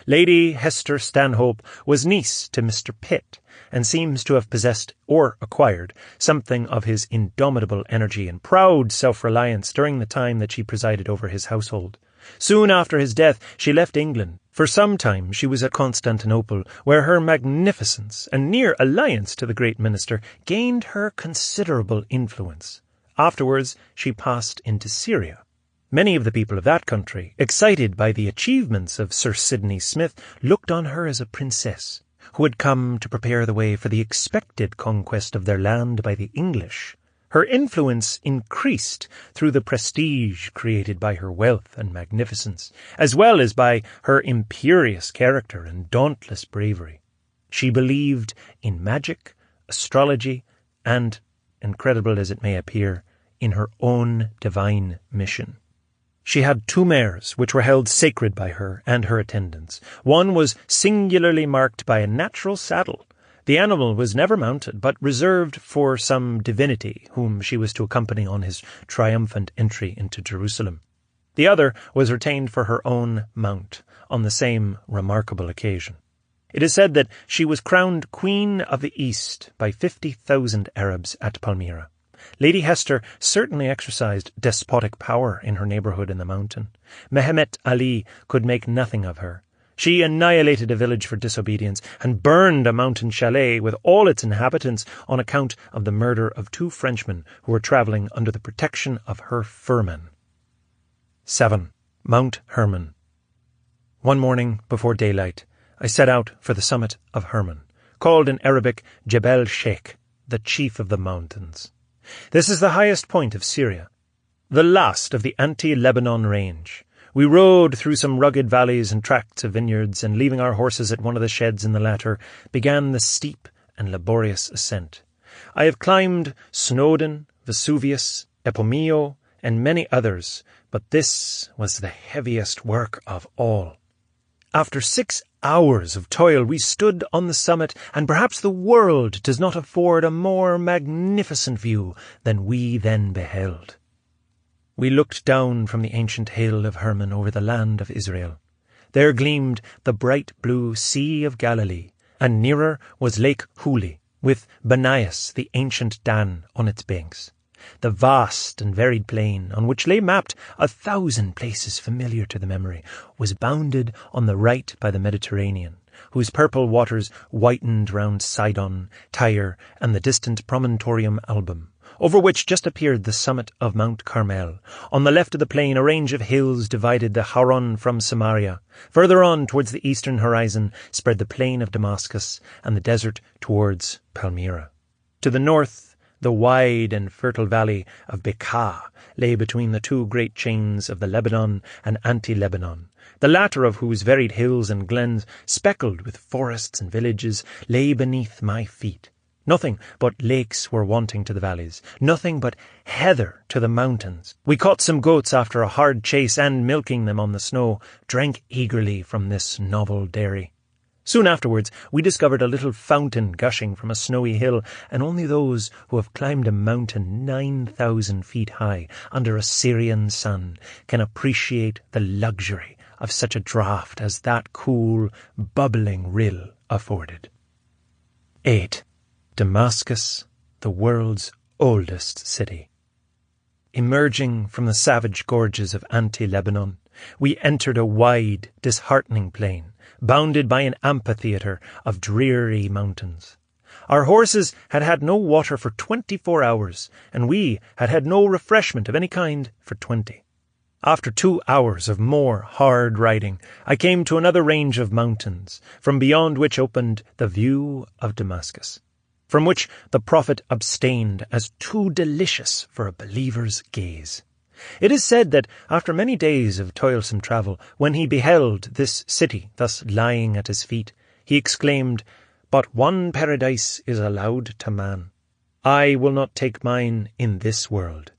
Lady Hester Stanhope was niece to Mr. Pitt, and seems to have possessed or acquired something of his indomitable energy and proud self-reliance during the time that she presided over his household. Soon after his death she left England. For some time she was at Constantinople, where her magnificence and near alliance to the great minister gained her considerable influence. Afterwards she passed into Syria. Many of the people of that country, excited by the achievements of Sir Sidney Smith, looked on her as a princess who had come to prepare the way for the expected conquest of their land by the English. Her influence increased through the prestige created by her wealth and magnificence, as well as by her imperious character and dauntless bravery. She believed in magic, astrology, and, incredible as it may appear, in her own divine mission. She had 2 mares which were held sacred by her and her attendants. One was singularly marked by a natural saddle. The animal was never mounted, but reserved for some divinity whom she was to accompany on his triumphant entry into Jerusalem. The other was retained for her own mount on the same remarkable occasion. It is said that she was crowned Queen of the East by 50,000 Arabs at Palmyra. Lady Hester certainly exercised despotic power in her neighbourhood in the mountain. Mehemet Ali could make nothing of her. She annihilated a village for disobedience and burned a mountain chalet with all its inhabitants on account of the murder of 2 Frenchmen who were travelling under the protection of her firman. 7. Mount Hermon. One morning before daylight, I set out for the summit of Hermon, called in Arabic Jebel Sheikh, the chief of the mountains. This is the highest point of Syria, the last of the anti-Lebanon range. We rode through some rugged valleys and tracts of vineyards, and leaving our horses at one of the sheds in the latter, began the steep and laborious ascent. I have climbed Snowdon, Vesuvius, Epomeo, and many others, but this was the heaviest work of all. After 6 hours of toil we stood on the summit, and perhaps the world does not afford a more magnificent view than we then beheld. We looked down from the ancient hill of Hermon over the land of Israel. There gleamed the bright blue Sea of Galilee, and nearer was Lake Huli, with Banias, the ancient Dan, on its banks. The vast and varied plain, on which lay mapped 1,000 places familiar to the memory, was bounded on the right by the Mediterranean, whose purple waters whitened round Sidon, Tyre, and the distant promontorium Album, over which just appeared the summit of Mount Carmel. On the left of the plain a range of hills divided the Haron from Samaria. Further on, towards the eastern horizon, spread the plain of Damascus and the desert towards Palmyra. To the north, the wide and fertile valley of Bekaa lay between the 2 great chains of the Lebanon and anti-Lebanon, the latter of whose varied hills and glens, speckled with forests and villages, lay beneath my feet. Nothing but lakes were wanting to the valleys, nothing but heather to the mountains. We caught some goats after a hard chase, and, milking them on the snow, drank eagerly from this novel dairy. Soon afterwards we discovered a little fountain gushing from a snowy hill, and only those who have climbed a mountain 9,000 feet high under a Syrian sun can appreciate the luxury of such a draught as that cool, bubbling rill afforded. 8. Damascus, the world's oldest city. Emerging from the savage gorges of anti-Lebanon, we entered a wide, disheartening plain, bounded by an amphitheatre of dreary mountains. Our horses had had no water for 24 hours, and we had had no refreshment of any kind for 20. After 2 hours of more hard riding, I came to another range of mountains, from beyond which opened the view of Damascus, from which the prophet abstained as too delicious for a believer's gaze. It is said that after many days of toilsome travel, when he beheld this city thus lying at his feet, he exclaimed, "But one paradise is allowed to man. I will not take mine in this world."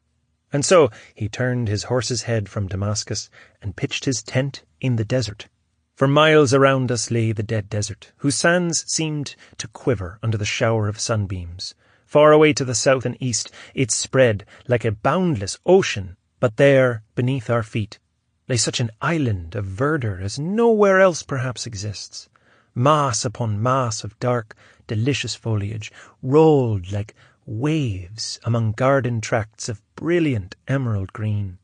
And so he turned his horse's head from Damascus and pitched his tent in the desert. For miles around us lay the dead desert, whose sands seemed to quiver under the shower of sunbeams. Far away to the south and east it spread like a boundless ocean, but there, beneath our feet, lay such an island of verdure as nowhere else perhaps exists. Mass upon mass of dark, delicious foliage rolled like waves among garden tracts of brilliant emerald green.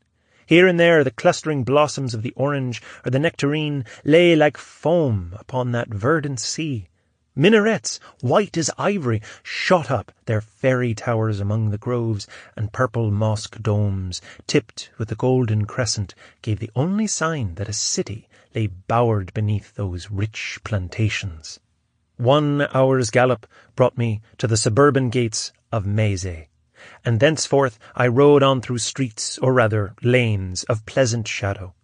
Here and there the clustering blossoms of the orange or the nectarine lay like foam upon that verdant sea. Minarets, white as ivory, shot up their fairy towers among the groves, and purple mosque domes, tipped with the golden crescent, gave the only sign that a city lay bowered beneath those rich plantations. 1 hour's gallop brought me to the suburban gates of Meze, and thenceforth I rode on through streets, or rather lanes, of pleasant shadow.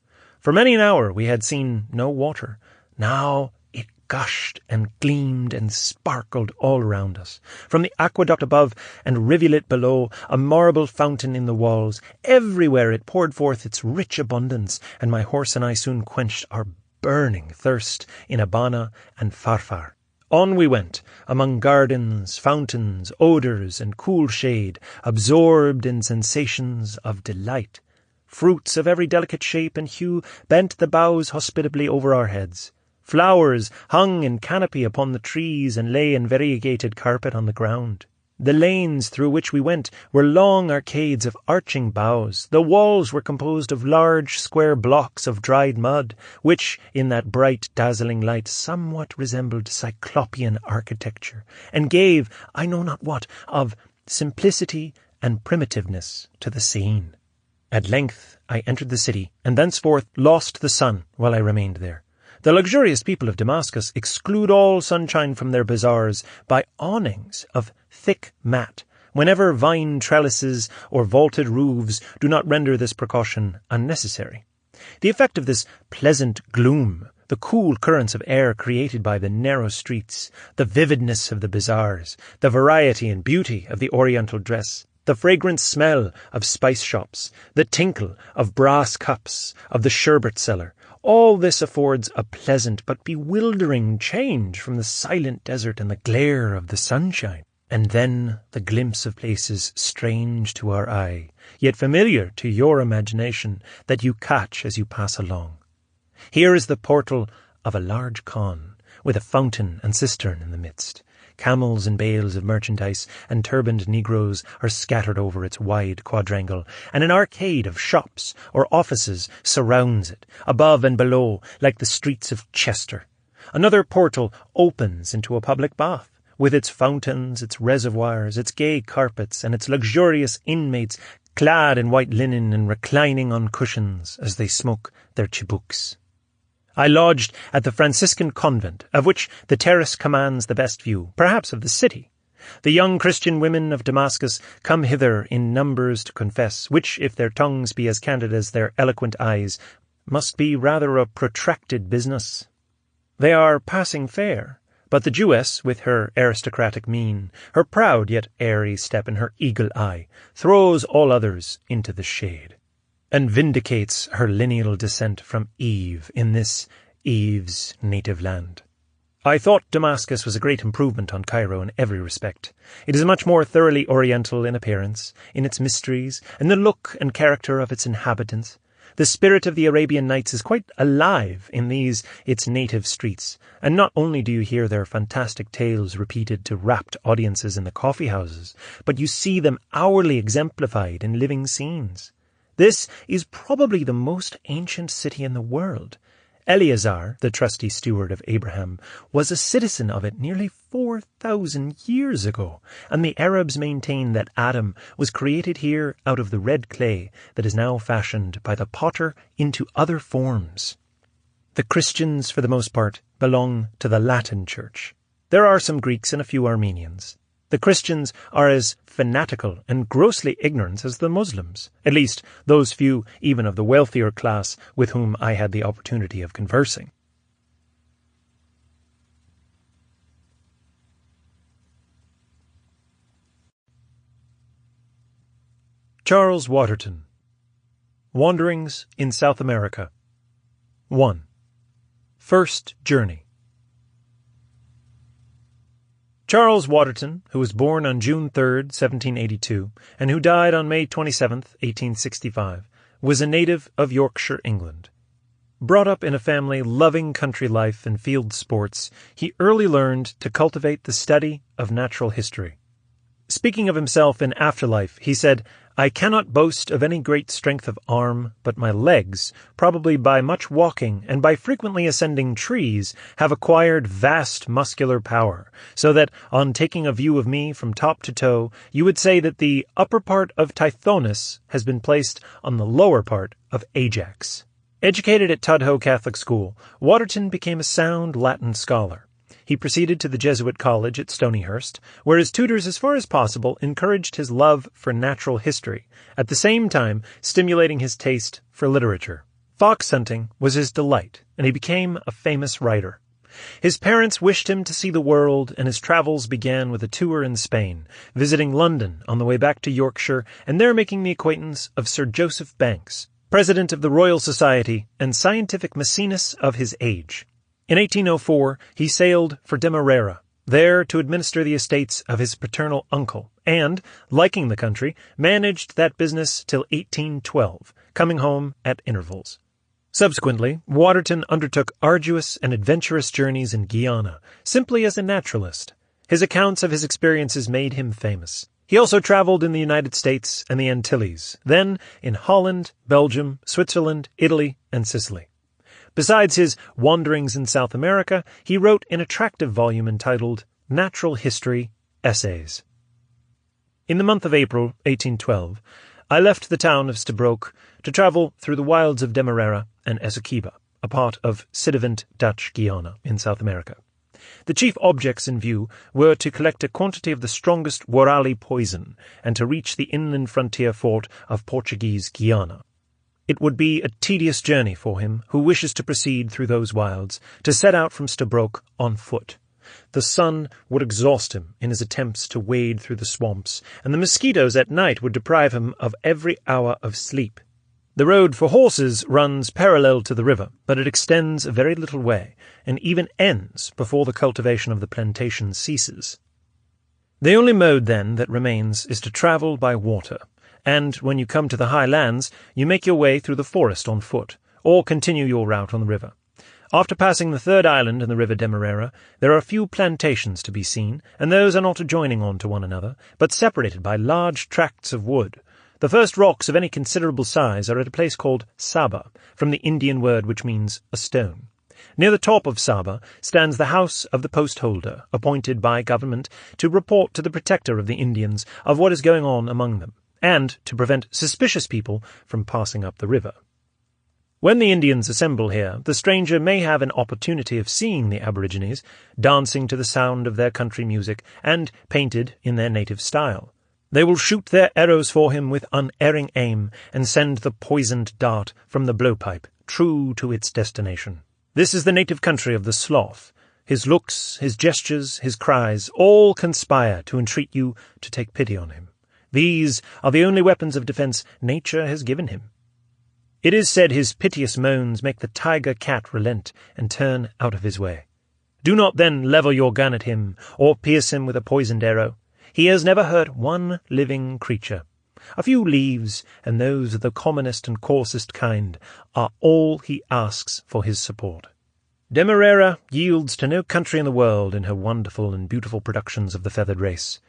For many an hour we had seen no water. Now it gushed and gleamed and sparkled all around us. From the aqueduct above and rivulet below, a marble fountain in the walls, everywhere it poured forth its rich abundance, and my horse and I soon quenched our burning thirst in Abana and Farfar. On we went, among gardens, fountains, odours, and cool shade, absorbed in sensations of delight. Fruits of every delicate shape and hue bent the boughs hospitably over our heads. Flowers hung in canopy upon the trees and lay in variegated carpet on the ground. The lanes through which we went were long arcades of arching boughs. The walls were composed of large square blocks of dried mud, which, in that bright, dazzling light, somewhat resembled cyclopean architecture, and gave, I know not what, of simplicity and primitiveness to the scene. At length I entered the city, and thenceforth lost the sun while I remained there. The luxurious people of Damascus exclude all sunshine from their bazaars by awnings of thick mat, whenever vine trellises or vaulted roofs do not render this precaution unnecessary. The effect of this pleasant gloom, the cool currents of air created by the narrow streets, the vividness of the bazaars, the variety and beauty of the oriental dress, the fragrant smell of spice shops, the tinkle of brass cups of the sherbet seller, all this affords a pleasant but bewildering change from the silent desert and the glare of the sunshine. And then the glimpse of places strange to our eye, yet familiar to your imagination, that you catch as you pass along. Here is the portal of a large khan, with a fountain and cistern in the midst. Camels and bales of merchandise and turbaned negroes are scattered over its wide quadrangle, and an arcade of shops or offices surrounds it, above and below, like the streets of Chester. Another portal opens into a public bath, with its fountains, its reservoirs, its gay carpets, and its luxurious inmates clad in white linen and reclining on cushions as they smoke their chibouks. I lodged at the Franciscan convent, of which the terrace commands the best view, perhaps of the city. The young Christian women of Damascus come hither in numbers to confess, which, if their tongues be as candid as their eloquent eyes, must be rather a protracted business. They are passing fair, but the Jewess, with her aristocratic mien, her proud yet airy step, and her eagle eye, throws all others into the shade, and vindicates her lineal descent from Eve in this Eve's native land. I thought Damascus was a great improvement on Cairo in every respect. It is much more thoroughly oriental in appearance, in its mysteries, and the look and character of its inhabitants. The spirit of the Arabian Nights is quite alive in these its native streets, and not only do you hear their fantastic tales repeated to rapt audiences in the coffee-houses, but you see them hourly exemplified in living scenes. This is probably the most ancient city in the world. Eleazar, the trusty steward of Abraham, was a citizen of it nearly 4,000 years ago, and the Arabs maintain that Adam was created here out of the red clay that is now fashioned by the potter into other forms. The Christians, for the most part, belong to the Latin Church. There are some Greeks and a few Armenians. The Christians are as fanatical and grossly ignorant as the Muslims, at least those few even of the wealthier class with whom I had the opportunity of conversing. Charles Waterton. Wanderings in South America. 1. First Journey. Charles Waterton, who was born on June 3, 1782, and who died on May 27, 1865, was a native of Yorkshire, England. Brought up in a family loving country life and field sports, he early learned to cultivate the study of natural history. Speaking of himself in afterlife, he said, "I cannot boast of any great strength of arm, but my legs, probably by much walking and by frequently ascending trees, have acquired vast muscular power, so that, on taking a view of me from top to toe, you would say that the upper part of Tithonus has been placed on the lower part of Ajax." Educated at Tudhoe Catholic School, Waterton became a sound Latin scholar. He proceeded to the Jesuit college at Stonyhurst, where his tutors, as far as possible, encouraged his love for natural history, at the same time stimulating his taste for literature. Fox hunting was his delight, and he became a famous writer. His parents wished him to see the world, and his travels began with a tour in Spain, visiting London on the way back to Yorkshire, and there making the acquaintance of Sir Joseph Banks, president of the Royal Society and scientific Maecenas of his age. In 1804, he sailed for Demerara, there to administer the estates of his paternal uncle, and, liking the country, managed that business till 1812, coming home at intervals. Subsequently, Waterton undertook arduous and adventurous journeys in Guiana, simply as a naturalist. His accounts of his experiences made him famous. He also traveled in the United States and the Antilles, then in Holland, Belgium, Switzerland, Italy, and Sicily. Besides his wanderings in South America, he wrote an attractive volume entitled Natural History Essays. In the month of April, 1812, I left the town of Stabroek to travel through the wilds of Demerara and Essequiba, a part of Sidivant Dutch Guiana in South America. The chief objects in view were to collect a quantity of the strongest wourali poison and to reach the inland frontier fort of Portuguese Guiana. It would be a tedious journey for him, who wishes to proceed through those wilds, to set out from Stabroek on foot. The sun would exhaust him in his attempts to wade through the swamps, and the mosquitoes at night would deprive him of every hour of sleep. The road for horses runs parallel to the river, but it extends a very little way, and even ends before the cultivation of the plantation ceases. The only mode, then, that remains is to travel by water, and when you come to the high lands, you make your way through the forest on foot, or continue your route on the river. After passing the third island in the river Demerara, there are a few plantations to be seen, and those are not adjoining on to one another, but separated by large tracts of wood. The first rocks of any considerable size are at a place called Saba, from the Indian word which means a stone. Near the top of Saba stands the house of the post-holder, appointed by government to report to the protector of the Indians of what is going on among them, and to prevent suspicious people from passing up the river. When the Indians assemble here, the stranger may have an opportunity of seeing the aborigines, dancing to the sound of their country music, and painted in their native style. They will shoot their arrows for him with unerring aim, and send the poisoned dart from the blowpipe true to its destination. This is the native country of the sloth. His looks, his gestures, his cries, all conspire to entreat you to take pity on him. These are the only weapons of defence nature has given him. It is said his piteous moans make the tiger-cat relent and turn out of his way. Do not then level your gun at him, or pierce him with a poisoned arrow. He has never hurt one living creature. A few leaves, and those of the commonest and coarsest kind, are all he asks for his support. Demerara yields to no country in the world in her wonderful and beautiful productions of the feathered race.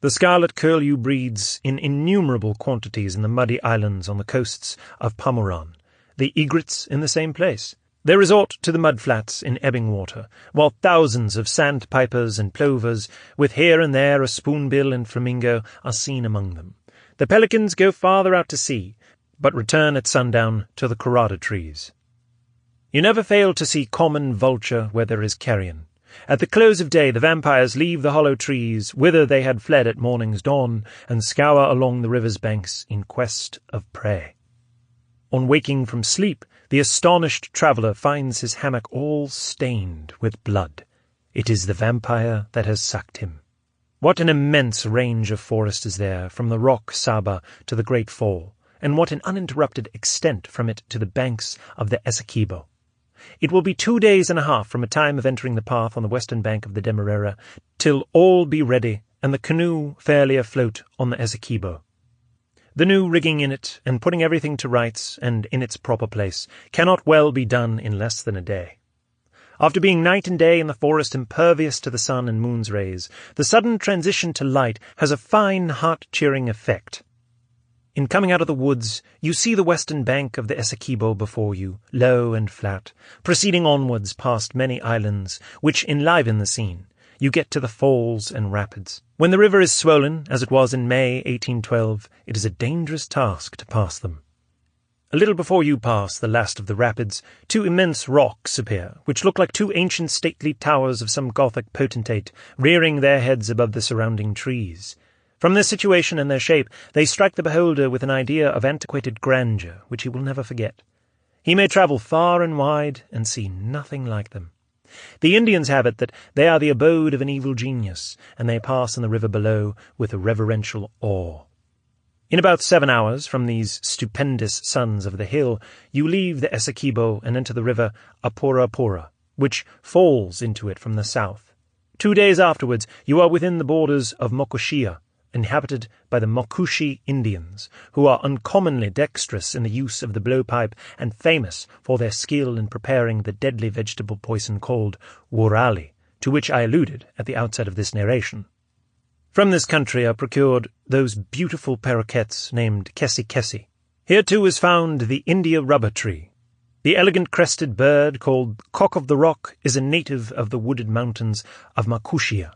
The scarlet curlew breeds in innumerable quantities in the muddy islands on the coasts of Pamuran, the egrets in the same place. They resort to the mudflats in ebbing water, while thousands of sandpipers and plovers, with here and there a spoonbill and flamingo, are seen among them. The pelicans go farther out to sea, but return at sundown to the corrada trees. You never fail to see common vulture where there is carrion. At the close of day the vampires leave the hollow trees whither they had fled at morning's dawn, and scour along the river's banks in quest of prey. On waking from sleep, the astonished traveller finds his hammock all stained with blood. It is the vampire that has sucked him. What an immense range of forest is there, from the rock Saba to the Great Fall, and what an uninterrupted extent from it to the banks of the Essequibo. It will be 2 days and a half from a time of entering the path on the western bank of the Demerara till all be ready and the canoe fairly afloat on the Essequibo. The new rigging in it, and putting everything to rights and in its proper place, cannot well be done in less than a day. After being night and day in the forest impervious to the sun and moon's rays, the sudden transition to light has a fine heart-cheering effect. In coming out of the woods, you see the western bank of the Essequibo before you, low and flat, proceeding onwards past many islands, which enliven the scene. You get to the falls and rapids. When the river is swollen, as it was in May 1812, it is a dangerous task to pass them. A little before you pass the last of the rapids, 2 immense rocks appear, which look like 2 ancient stately towers of some Gothic potentate, rearing their heads above the surrounding trees. From their situation and their shape, they strike the beholder with an idea of antiquated grandeur, which he will never forget. He may travel far and wide and see nothing like them. The Indians have it that they are the abode of an evil genius, and they pass in the river below with a reverential awe. In about 7 hours from these stupendous sons of the hill, you leave the Essequibo and enter the river Apura, which falls into it from the south. 2 days afterwards, you are within the borders of Mokoshia, inhabited by the Mokushi Indians, who are uncommonly dexterous in the use of the blowpipe and famous for their skill in preparing the deadly vegetable poison called wurali, to which I alluded at the outset of this narration. From this country are procured those beautiful paroquets named kesi. Here too is found the India rubber tree. The elegant crested bird called cock of the rock is a native of the wooded mountains of Mokushia.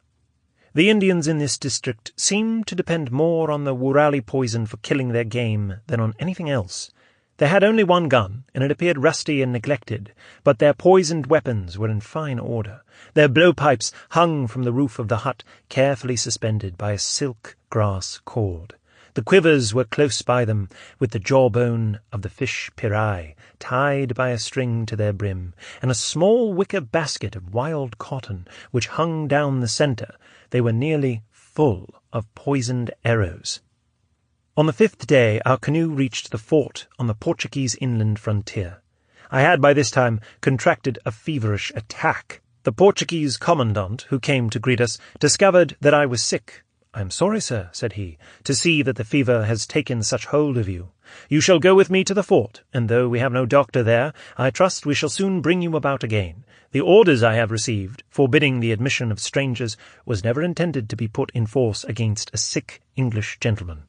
The Indians in this district seem to depend more on the wurali poison for killing their game than on anything else. They had only 1 gun, and it appeared rusty and neglected, but their poisoned weapons were in fine order. Their blowpipes hung from the roof of the hut, carefully suspended by a silk grass cord. The quivers were close by them, with the jawbone of the fish pirai tied by a string to their brim, and a small wicker basket of wild cotton, which hung down the centre. They were nearly full of poisoned arrows. On the 5th day our canoe reached the fort on the Portuguese inland frontier. I had by this time contracted a feverish attack. The Portuguese commandant, who came to greet us, discovered that I was sick. "I am sorry, sir," said he, "to see that the fever has taken such hold of you. You shall go with me to the fort, and though we have no doctor there, I trust we shall soon bring you about again. The orders I have received, forbidding the admission of strangers, was never intended to be put in force against a sick English gentleman."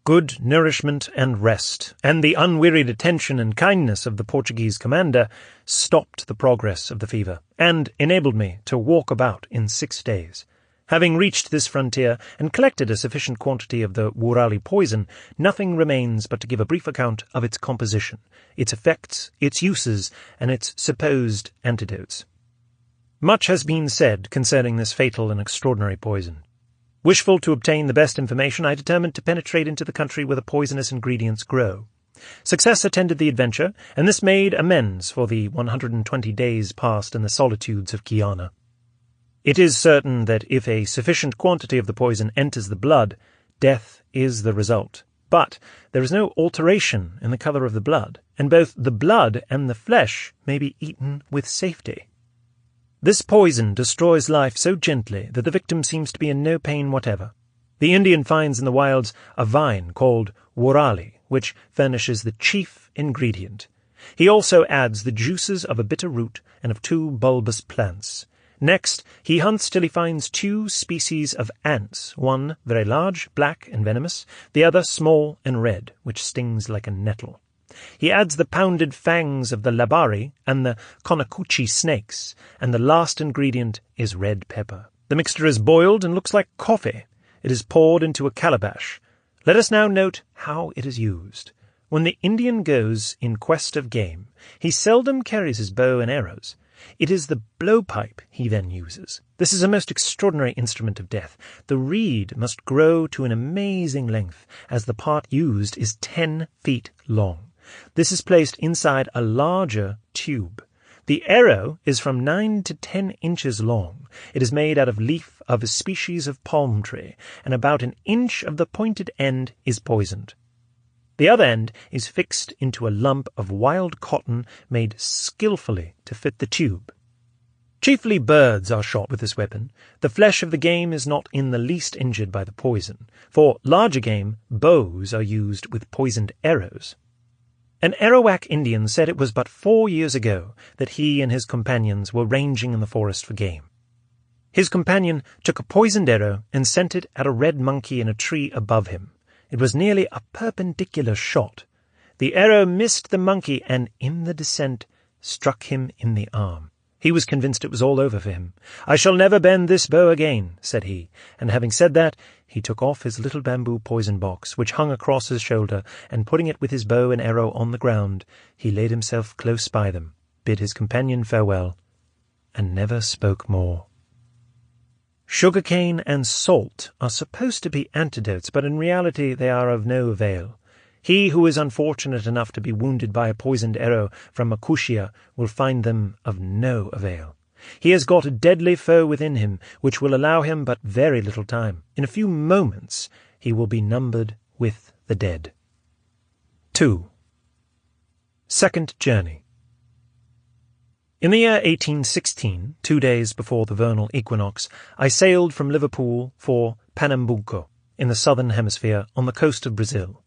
Good nourishment and rest, and the unwearied attention and kindness of the Portuguese commander, stopped the progress of the fever, and enabled me to walk about in 6 days. Having reached this frontier and collected a sufficient quantity of the wurali poison, nothing remains but to give a brief account of its composition, its effects, its uses, and its supposed antidotes. Much has been said concerning this fatal and extraordinary poison. Wishful to obtain the best information, I determined to penetrate into the country where the poisonous ingredients grow. Success attended the adventure, and this made amends for the 120 days passed in the solitudes of Guyana. It is certain that if a sufficient quantity of the poison enters the blood, death is the result. But there is no alteration in the colour of the blood, and both the blood and the flesh may be eaten with safety. This poison destroys life so gently that the victim seems to be in no pain whatever. The Indian finds in the wilds a vine called worali, which furnishes the chief ingredient. He also adds the juices of a bitter root and of 2 bulbous plants. Next, he hunts till he finds 2 species of ants, one very large, black and venomous, the other small and red, which stings like a nettle. He adds the pounded fangs of the labari and the konakuchi snakes, and the last ingredient is red pepper. The mixture is boiled and looks like coffee. It is poured into a calabash. Let us now note how it is used. When the Indian goes in quest of game, he seldom carries his bow and arrows. It is the blowpipe he then uses. This is a most extraordinary instrument of death. The reed must grow to an amazing length, as the part used is 10 feet long. This is placed inside a larger tube. The arrow is from 9 to 10 inches long. It is made out of leaf of a species of palm tree, and about an inch of the pointed end is poisoned. The other end is fixed into a lump of wild cotton made skilfully to fit the tube. Chiefly birds are shot with this weapon. The flesh of the game is not in the least injured by the poison. For larger game, bows are used with poisoned arrows. An Arawak Indian said it was but 4 years ago that he and his companions were ranging in the forest for game. His companion took a poisoned arrow and sent it at a red monkey in a tree above him. It was nearly a perpendicular shot. The arrow missed the monkey and, in the descent, struck him in the arm. He was convinced it was all over for him. "I shall never bend this bow again," said he, and having said that, he took off his little bamboo poison box, which hung across his shoulder, and putting it with his bow and arrow on the ground, he laid himself close by them, bid his companion farewell, and never spoke more. Sugar-cane and salt are supposed to be antidotes, but in reality they are of no avail. He who is unfortunate enough to be wounded by a poisoned arrow from a cushia will find them of no avail. He has got a deadly foe within him, which will allow him but very little time. In a few moments he will be numbered with the dead. 2. Second Journey. In the year 1816, 2 days before the vernal equinox, I sailed from Liverpool for Pernambuco, in the southern hemisphere, on the coast of Brazil.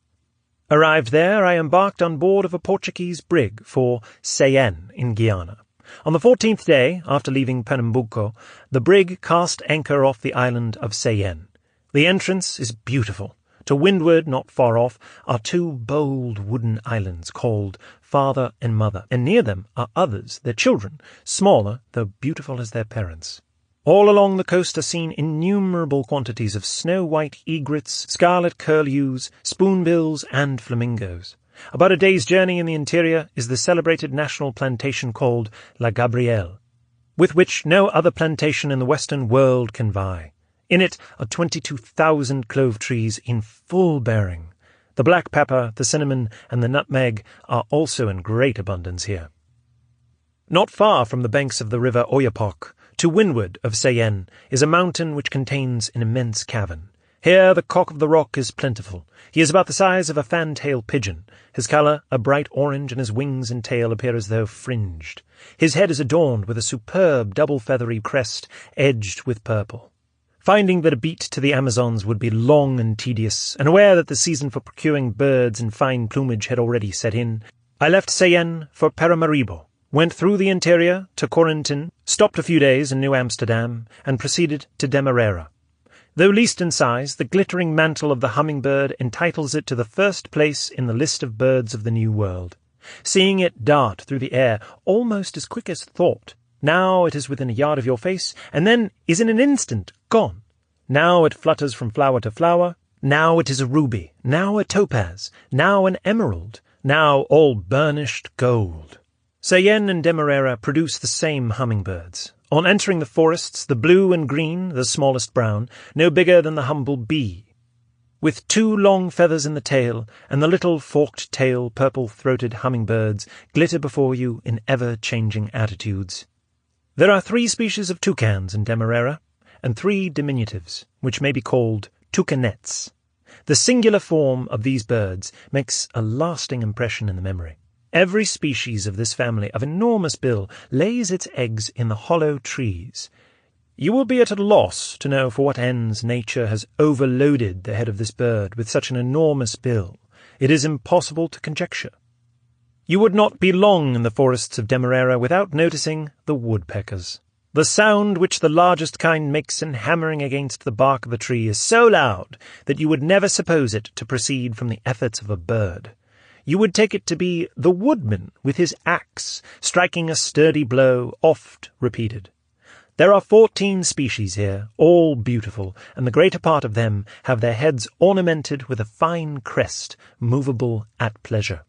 Arrived there, I embarked on board of a Portuguese brig for Cayenne in Guyana. On the 14th day, after leaving Pernambuco, the brig cast anchor off the island of Cayenne. The entrance is beautiful. To windward, not far off, are 2 bold wooden islands called Father and Mother, and near them are others, their children, smaller, though beautiful as their parents. All along the coast are seen innumerable quantities of snow-white egrets, scarlet curlews, spoonbills, and flamingos. About a day's journey in the interior is the celebrated national plantation called La Gabrielle, with which no other plantation in the Western world can vie. In it are 22,000 clove trees in full bearing. The black pepper, the cinnamon, and the nutmeg are also in great abundance here. Not far from the banks of the river Oyapock, to windward of Cayenne, is a mountain which contains an immense cavern. Here the cock of the rock is plentiful. He is about the size of a fantail pigeon. His colour a bright orange, and his wings and tail appear as though fringed. His head is adorned with a superb double feathery crest edged with purple. Finding that a beat to the Amazons would be long and tedious, and aware that the season for procuring birds in fine plumage had already set in, I left Cayenne for Paramaribo, went through the interior to Corentin, stopped a few days in New Amsterdam, and proceeded to Demerara. Though least in size, the glittering mantle of the hummingbird entitles it to the first place in the list of birds of the New World. Seeing it dart through the air almost as quick as thought, now it is within a yard of your face, and then is in an instant gone. Now it flutters from flower to flower, now it is a ruby, now a topaz, now an emerald, now all burnished gold. Cayenne and Demerara produce the same hummingbirds. On entering the forests, the blue and green, the smallest brown, no bigger than the humble bee. with 2 long feathers in the tail, and the little forked-tail purple-throated hummingbirds glitter before you in ever-changing attitudes. There are 3 species of toucans in Demerara, and 3 diminutives, which may be called toucanets. The singular form of these birds makes a lasting impression in the memory. Every species of this family of enormous bill lays its eggs in the hollow trees. You will be at a loss to know for what ends nature has overloaded the head of this bird with such an enormous bill. It is impossible to conjecture. You would not be long in the forests of Demerara without noticing the woodpeckers. The sound which the largest kind makes in hammering against the bark of a tree is so loud that you would never suppose it to proceed from the efforts of a bird. You would take it to be the woodman with his axe, striking a sturdy blow, oft repeated. There are 14 species here, all beautiful, and the greater part of them have their heads ornamented with a fine crest, movable at pleasure.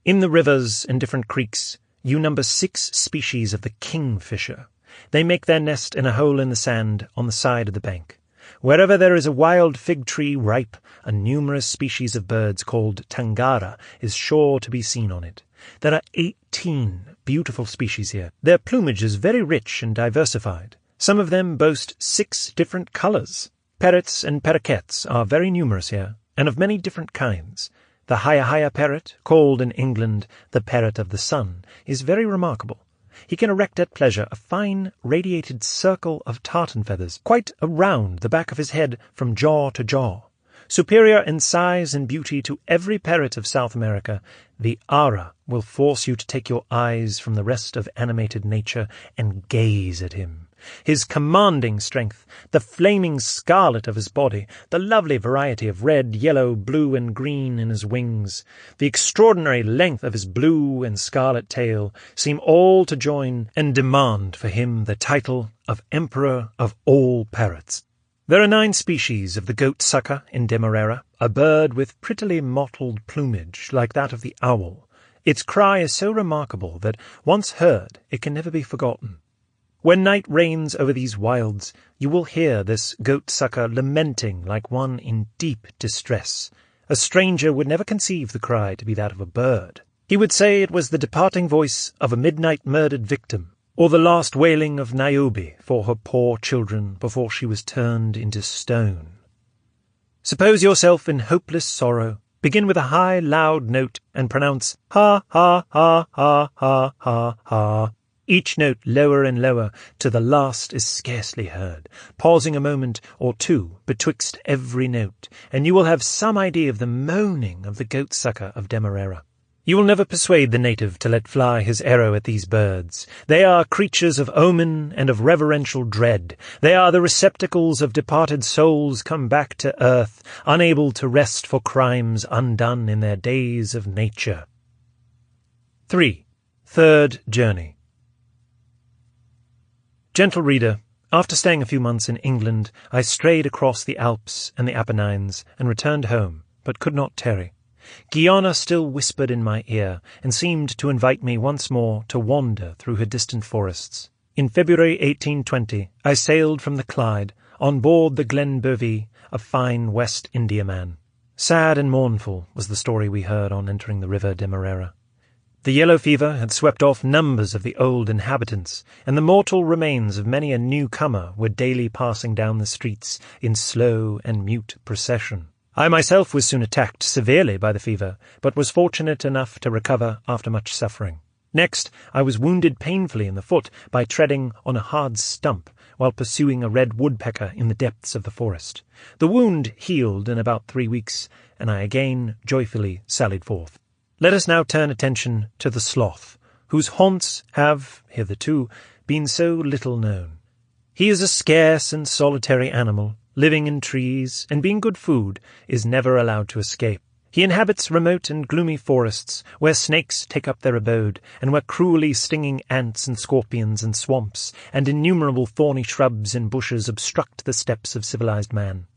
In the rivers and different creeks, you number 6 species of the kingfisher. They make their nest in a hole in the sand on the side of the bank. Wherever there is a wild fig tree ripe, a numerous species of birds called tangara is sure to be seen on it. There are 18 beautiful species here. Their plumage is very rich and diversified. Some of them boast 6 different colours. Parrots and paroquets are very numerous here, and of many different kinds. The haya parrot, called in England the parrot of the sun, is very remarkable. He can erect at pleasure a fine radiated circle of tartan feathers, quite around the back of his head from jaw to jaw. Superior in size and beauty to every parrot of South America, the ara will force you to take your eyes from the rest of animated nature and gaze at him. His commanding strength, the flaming scarlet of his body, the lovely variety of red, yellow, blue, and green in his wings, the extraordinary length of his blue and scarlet tail, seem all to join and demand for him the title of Emperor of all Parrots. There are 9 species of the goat-sucker in Demerara, a bird with prettily mottled plumage like that of the owl. Its cry is so remarkable that, once heard, it can never be forgotten. When night reigns over these wilds, you will hear this goat-sucker lamenting like one in deep distress. A stranger would never conceive the cry to be that of a bird. He would say it was the departing voice of a midnight murdered victim, or the last wailing of Niobe for her poor children before she was turned into stone. Suppose yourself in hopeless sorrow, begin with a high, loud note, and pronounce ha, ha, ha, ha, ha, ha, ha. Each note lower and lower, till the last is scarcely heard, pausing a moment or 2 betwixt every note, and you will have some idea of the moaning of the goat-sucker of Demerara. You will never persuade the native to let fly his arrow at these birds. They are creatures of omen and of reverential dread. They are the receptacles of departed souls come back to earth, unable to rest for crimes undone in their days of nature. 3. Third Journey. Gentle reader, after staying a few months in England, I strayed across the Alps and the Apennines and returned home, but could not tarry. Guiana still whispered in my ear and seemed to invite me once more to wander through her distant forests. In February 1820, I sailed from the Clyde on board the Glenbervie, a fine West Indiaman. Sad and mournful was the story we heard on entering the river Demerara. The yellow fever had swept off numbers of the old inhabitants, and the mortal remains of many a newcomer were daily passing down the streets in slow and mute procession. I myself was soon attacked severely by the fever, but was fortunate enough to recover after much suffering. Next, I was wounded painfully in the foot by treading on a hard stump while pursuing a red woodpecker in the depths of the forest. The wound healed in about 3 weeks, and I again joyfully sallied forth. Let us now turn attention to the sloth, whose haunts have, hitherto, been so little known. He is a scarce and solitary animal, living in trees, and being good food, is never allowed to escape. He inhabits remote and gloomy forests, where snakes take up their abode, and where cruelly stinging ants and scorpions and swamps, and innumerable thorny shrubs and bushes obstruct the steps of civilized man.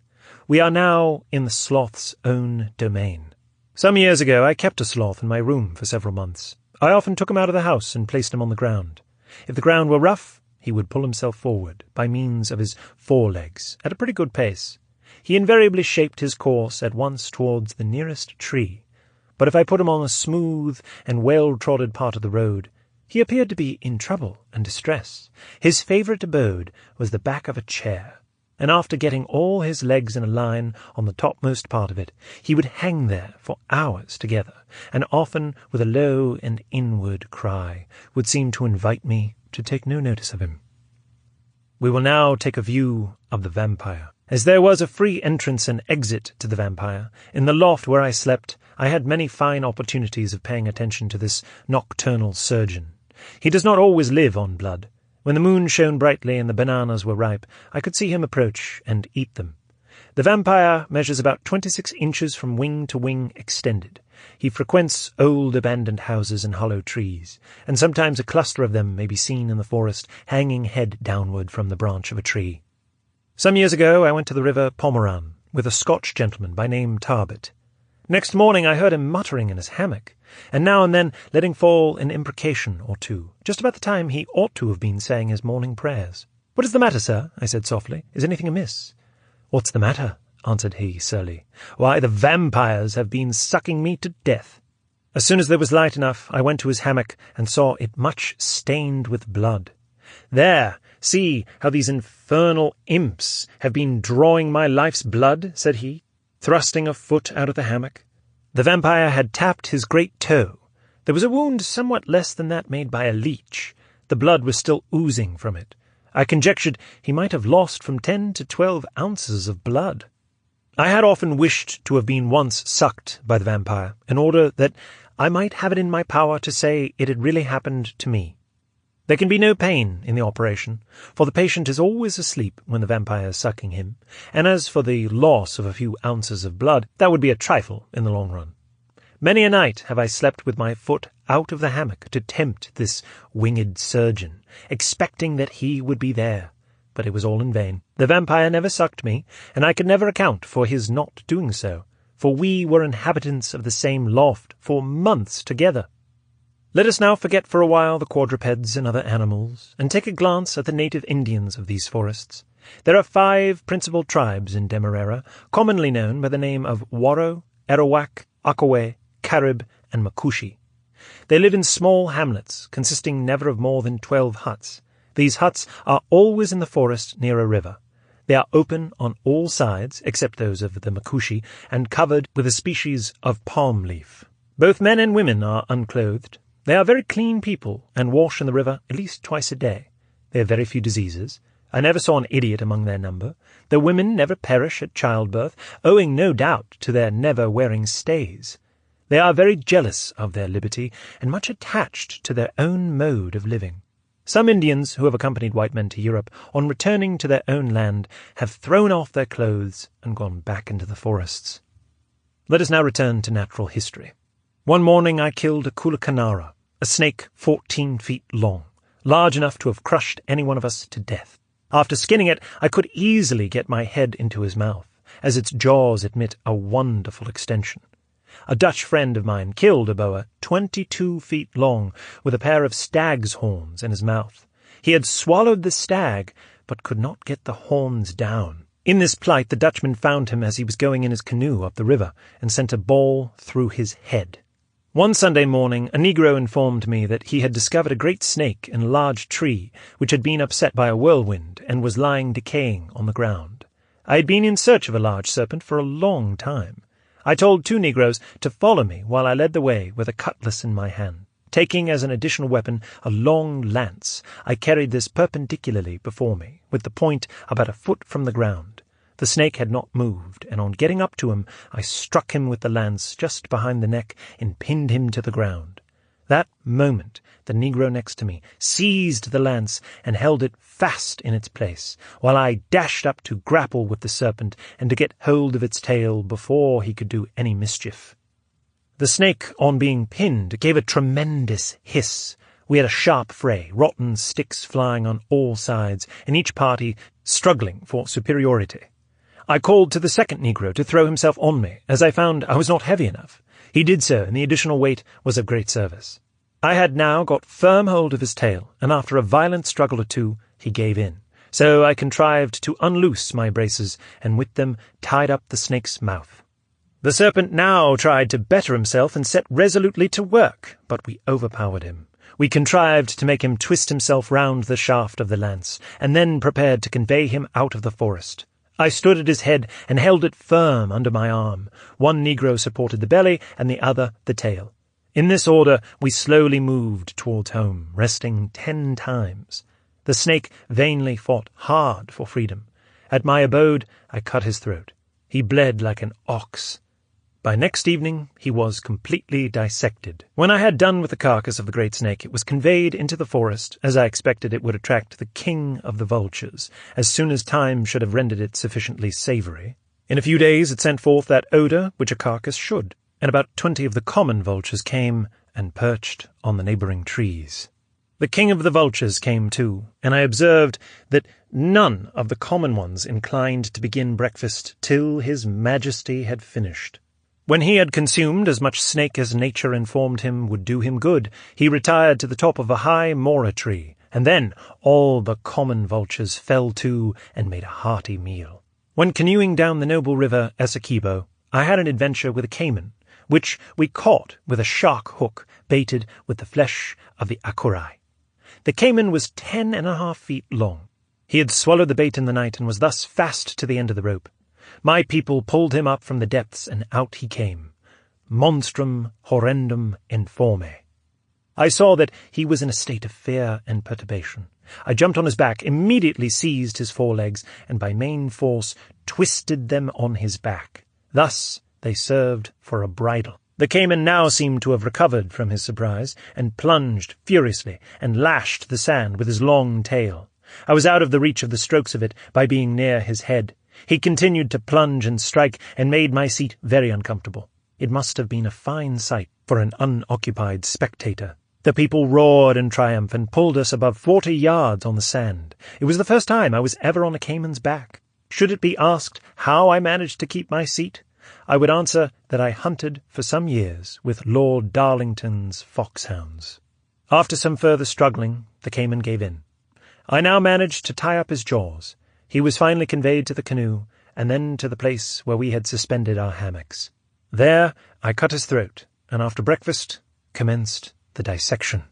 We are now in the sloth's own domain. Some years ago I kept a sloth in my room for several months. I often took him out of the house and placed him on the ground. If the ground were rough, he would pull himself forward by means of his forelegs at a pretty good pace. He invariably shaped his course at once towards the nearest tree, but if I put him on a smooth and well-trodden part of the road, he appeared to be in trouble and distress. His favourite abode was the back of a chair, and after getting all his legs in a line on the topmost part of it, he would hang there for hours together, and often, with a low and inward cry, would seem to invite me to take no notice of him. We will now take a view of the vampire. As there was a free entrance and exit to the vampire, in the loft where I slept, I had many fine opportunities of paying attention to this nocturnal surgeon. He does not always live on blood. When the moon shone brightly and the bananas were ripe, I could see him approach and eat them. The vampire measures about 26 inches from wing to wing extended. He frequents old abandoned houses and hollow trees, and sometimes a cluster of them may be seen in the forest, hanging head downward from the branch of a tree. Some years ago I went to the river Pomeran with a Scotch gentleman by name Tarbet. Next morning I heard him muttering in his hammock, and now and then letting fall an imprecation or two, just about the time he ought to have been saying his morning prayers. "What is the matter, sir?" I said softly. "Is anything amiss?" "What's the matter?" answered he surly. "Why, the vampires have been sucking me to death." As soon as there was light enough, I went to his hammock and saw it much stained with blood. "There, see how these infernal imps have been drawing my life's blood," said he, thrusting a foot out of the hammock. The vampire had tapped his great toe. There was a wound somewhat less than that made by a leech. The blood was still oozing from it. I conjectured he might have lost from 10 to 12 ounces of blood. I had often wished to have been once sucked by the vampire, in order that I might have it in my power to say it had really happened to me. There can be no pain in the operation, for the patient is always asleep when the vampire is sucking him, and as for the loss of a few ounces of blood, that would be a trifle in the long run. Many a night have I slept with my foot out of the hammock to tempt this winged surgeon, expecting that he would be there, but it was all in vain. The vampire never sucked me, and I could never account for his not doing so, for we were inhabitants of the same loft for months together. Let us now forget for a while the quadrupeds and other animals, and take a glance at the native Indians of these forests. There are 5 principal tribes in Demerara, commonly known by the name of Waro, Arawak, Akaway, Carib, and Makushi. They live in small hamlets, consisting never of more than 12 huts. These huts are always in the forest near a river. They are open on all sides, except those of the Makushi, and covered with a species of palm leaf. Both men and women are unclothed. They are very clean people, and wash in the river at least twice a day. They have very few diseases. I never saw an idiot among their number. The women never perish at childbirth, owing no doubt to their never wearing stays. They are very jealous of their liberty, and much attached to their own mode of living. Some Indians who have accompanied white men to Europe, on returning to their own land, have thrown off their clothes and gone back into the forests. Let us now return to natural history. One morning I killed a kulakanara, a snake 14 feet long, large enough to have crushed any one of us to death. After skinning it, I could easily get my head into his mouth, as its jaws admit a wonderful extension. A Dutch friend of mine killed a boa 22 feet long with a pair of stag's horns in his mouth. He had swallowed the stag, but could not get the horns down. In this plight the Dutchman found him as he was going in his canoe up the river, and sent a ball through his head. One Sunday morning a negro informed me that he had discovered a great snake in a large tree which had been upset by a whirlwind and was lying decaying on the ground. I had been in search of a large serpent for a long time. I told 2 negroes to follow me while I led the way with a cutlass in my hand. Taking as an additional weapon a long lance, I carried this perpendicularly before me, with the point about a foot from the ground. The snake had not moved, and on getting up to him, I struck him with the lance just behind the neck and pinned him to the ground. That moment, the negro next to me seized the lance and held it fast in its place, while I dashed up to grapple with the serpent and to get hold of its tail before he could do any mischief. The snake, on being pinned, gave a tremendous hiss. We had a sharp fray, rotten sticks flying on all sides, and each party struggling for superiority. I called to the second negro to throw himself on me, as I found I was not heavy enough. He did so, and the additional weight was of great service. I had now got firm hold of his tail, and after a violent struggle or two, he gave in. So I contrived to unloose my braces, and with them tied up the snake's mouth. The serpent now tried to better himself and set resolutely to work, but we overpowered him. We contrived to make him twist himself round the shaft of the lance, and then prepared to convey him out of the forest. I stood at his head and held it firm under my arm. One negro supported the belly, and the other the tail. In this order we slowly moved towards home, resting 10 times. The snake vainly fought hard for freedom. At my abode I cut his throat. He bled like an ox. By next evening he was completely dissected. When I had done with the carcass of the great snake, it was conveyed into the forest, as I expected it would attract the king of the vultures, as soon as time should have rendered it sufficiently savoury. In a few days it sent forth that odour which a carcass should, and about 20 of the common vultures came and perched on the neighbouring trees. The king of the vultures came too, and I observed that none of the common ones inclined to begin breakfast till his majesty had finished. When he had consumed as much snake as nature informed him would do him good, he retired to the top of a high mora tree, and then all the common vultures fell to and made a hearty meal. When canoeing down the noble river Essequibo, I had an adventure with a caiman, which we caught with a shark hook baited with the flesh of the acurai. The caiman was 10.5 feet long. He had swallowed the bait in the night and was thus fast to the end of the rope. My people pulled him up from the depths, and out he came. Monstrum horrendum informe. I saw that he was in a state of fear and perturbation. I jumped on his back, immediately seized his forelegs, and by main force twisted them on his back. Thus they served for a bridle. The caiman now seemed to have recovered from his surprise, and plunged furiously, and lashed the sand with his long tail. I was out of the reach of the strokes of it by being near his head. He continued to plunge and strike, and made my seat very uncomfortable. It must have been a fine sight for an unoccupied spectator. The people roared in triumph and pulled us above 40 yards on the sand. It was the first time I was ever on a caiman's back. Should it be asked how I managed to keep my seat, I would answer that I hunted for some years with Lord Darlington's foxhounds. After some further struggling, the caiman gave in. I now managed to tie up his jaws. He was finally conveyed to the canoe, and then to the place where we had suspended our hammocks. There I cut his throat, and after breakfast commenced the dissection.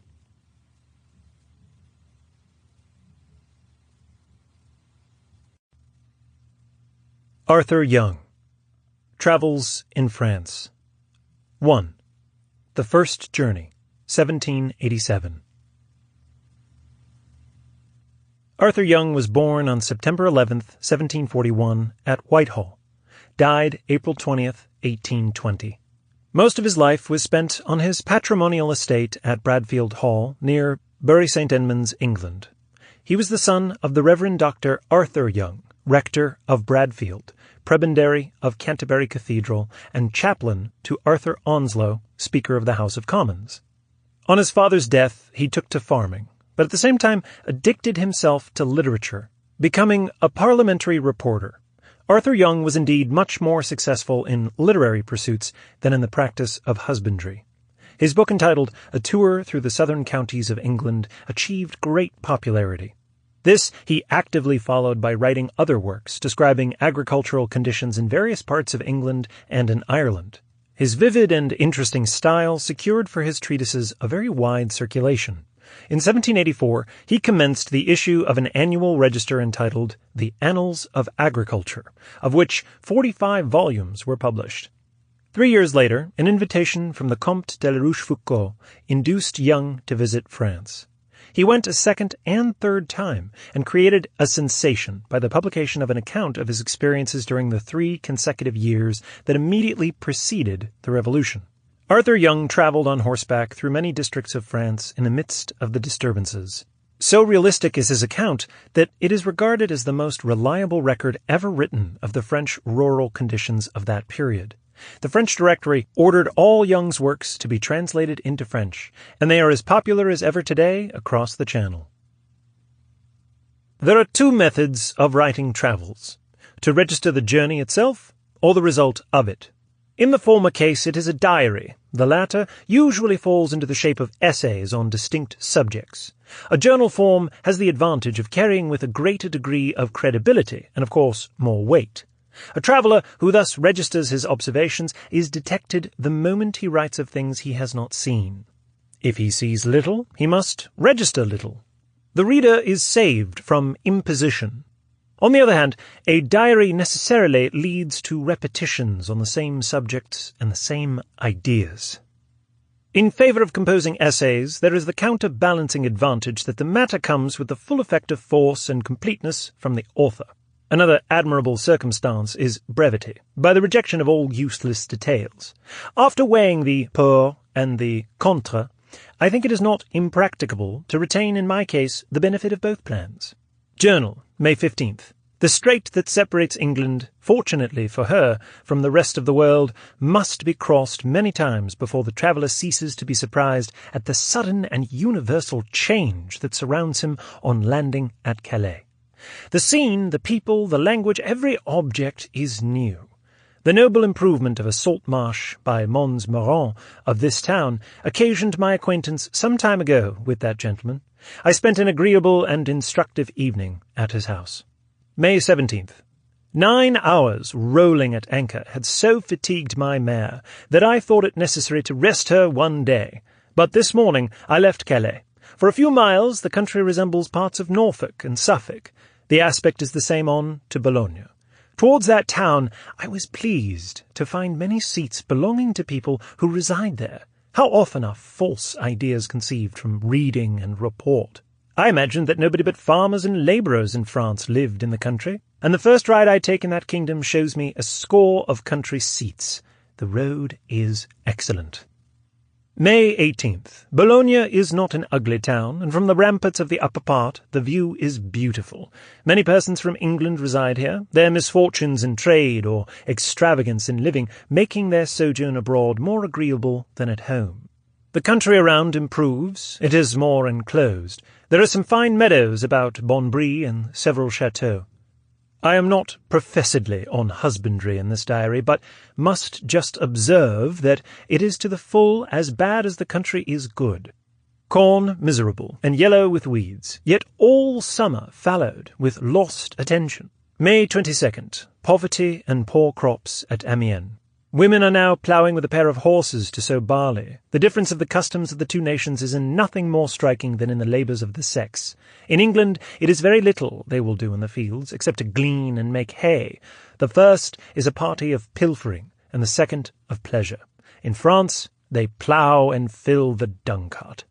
Arthur Young. Travels in France. 1. The First Journey, 1787. Arthur Young was born on September 11th, 1741, at Whitehall. Died April 20th, 1820. Most of his life was spent on his patrimonial estate at Bradfield Hall, near Bury St. Edmunds, England. He was the son of the Reverend Dr. Arthur Young, rector of Bradfield, prebendary of Canterbury Cathedral, and chaplain to Arthur Onslow, Speaker of the House of Commons. On his father's death, he took to farming, but at the same time addicted himself to literature, becoming a parliamentary reporter. Arthur Young was indeed much more successful in literary pursuits than in the practice of husbandry. His book entitled A Tour Through the Southern Counties of England achieved great popularity. This he actively followed by writing other works describing agricultural conditions in various parts of England and in Ireland. His vivid and interesting style secured for his treatises a very wide circulation. In 1784, he commenced the issue of an annual register entitled The Annals of Agriculture, of which 45 volumes were published. 3 years later, an invitation from the Comte de la Rochefoucauld induced Young to visit France. He went a second and third time and created a sensation by the publication of an account of his experiences during the 3 consecutive years that immediately preceded the Revolution. Arthur Young traveled on horseback through many districts of France in the midst of the disturbances. So realistic is his account that it is regarded as the most reliable record ever written of the French rural conditions of that period. The French Directory ordered all Young's works to be translated into French, and they are as popular as ever today across the Channel. There are 2 methods of writing travels: to register the journey itself or the result of it. In the former case it is a diary. The latter usually falls into the shape of essays on distinct subjects. A journal form has the advantage of carrying with a greater degree of credibility and, of course, more weight. A traveller who thus registers his observations is detected the moment he writes of things he has not seen. If he sees little, he must register little. The reader is saved from imposition. On the other hand, a diary necessarily leads to repetitions on the same subjects and the same ideas. In favour of composing essays, there is the counterbalancing advantage that the matter comes with the full effect of force and completeness from the author. Another admirable circumstance is brevity, by the rejection of all useless details. After weighing the pour and the contre, I think it is not impracticable to retain in my case the benefit of both plans. Journal, May 15th. The strait that separates England, fortunately for her, from the rest of the world, must be crossed many times before the traveller ceases to be surprised at the sudden and universal change that surrounds him on landing at Calais. The scene, the people, the language, every object is new. The noble improvement of a salt marsh by Mons Morant of this town occasioned my acquaintance some time ago with that gentleman. I spent an agreeable and instructive evening at his house. May 17th. 9 hours rolling at anchor had so fatigued my mare that I thought it necessary to rest her one day. But this morning I left Calais. For a few miles the country resembles parts of Norfolk and Suffolk. The aspect is the same on to Bologna. Towards that town I was pleased to find many seats belonging to people who reside there. How often are false ideas conceived from reading and report? I imagined that nobody but farmers and labourers in France lived in the country, and the first ride I take in that kingdom shows me a score of country seats. The road is excellent. May 18th. Bologna is not an ugly town, and from the ramparts of the upper part the view is beautiful. Many persons from England reside here, their misfortunes in trade or extravagance in living making their sojourn abroad more agreeable than at home. The country around improves, it is more enclosed. There are some fine meadows about Bonbrie and several chateaux. I am not professedly on husbandry in this diary, but must just observe that it is to the full as bad as the country is good. Corn miserable, and yellow with weeds, yet all summer fallowed with lost attention. May 22nd. Poverty and poor crops at Amiens. Women are now ploughing with a pair of horses to sow barley. The difference of the customs of the two nations is in nothing more striking than in the labours of the sex. In England it is very little they will do in the fields, except to glean and make hay. The first is a party of pilfering, and the second of pleasure. In France they plough and fill the dung-cart.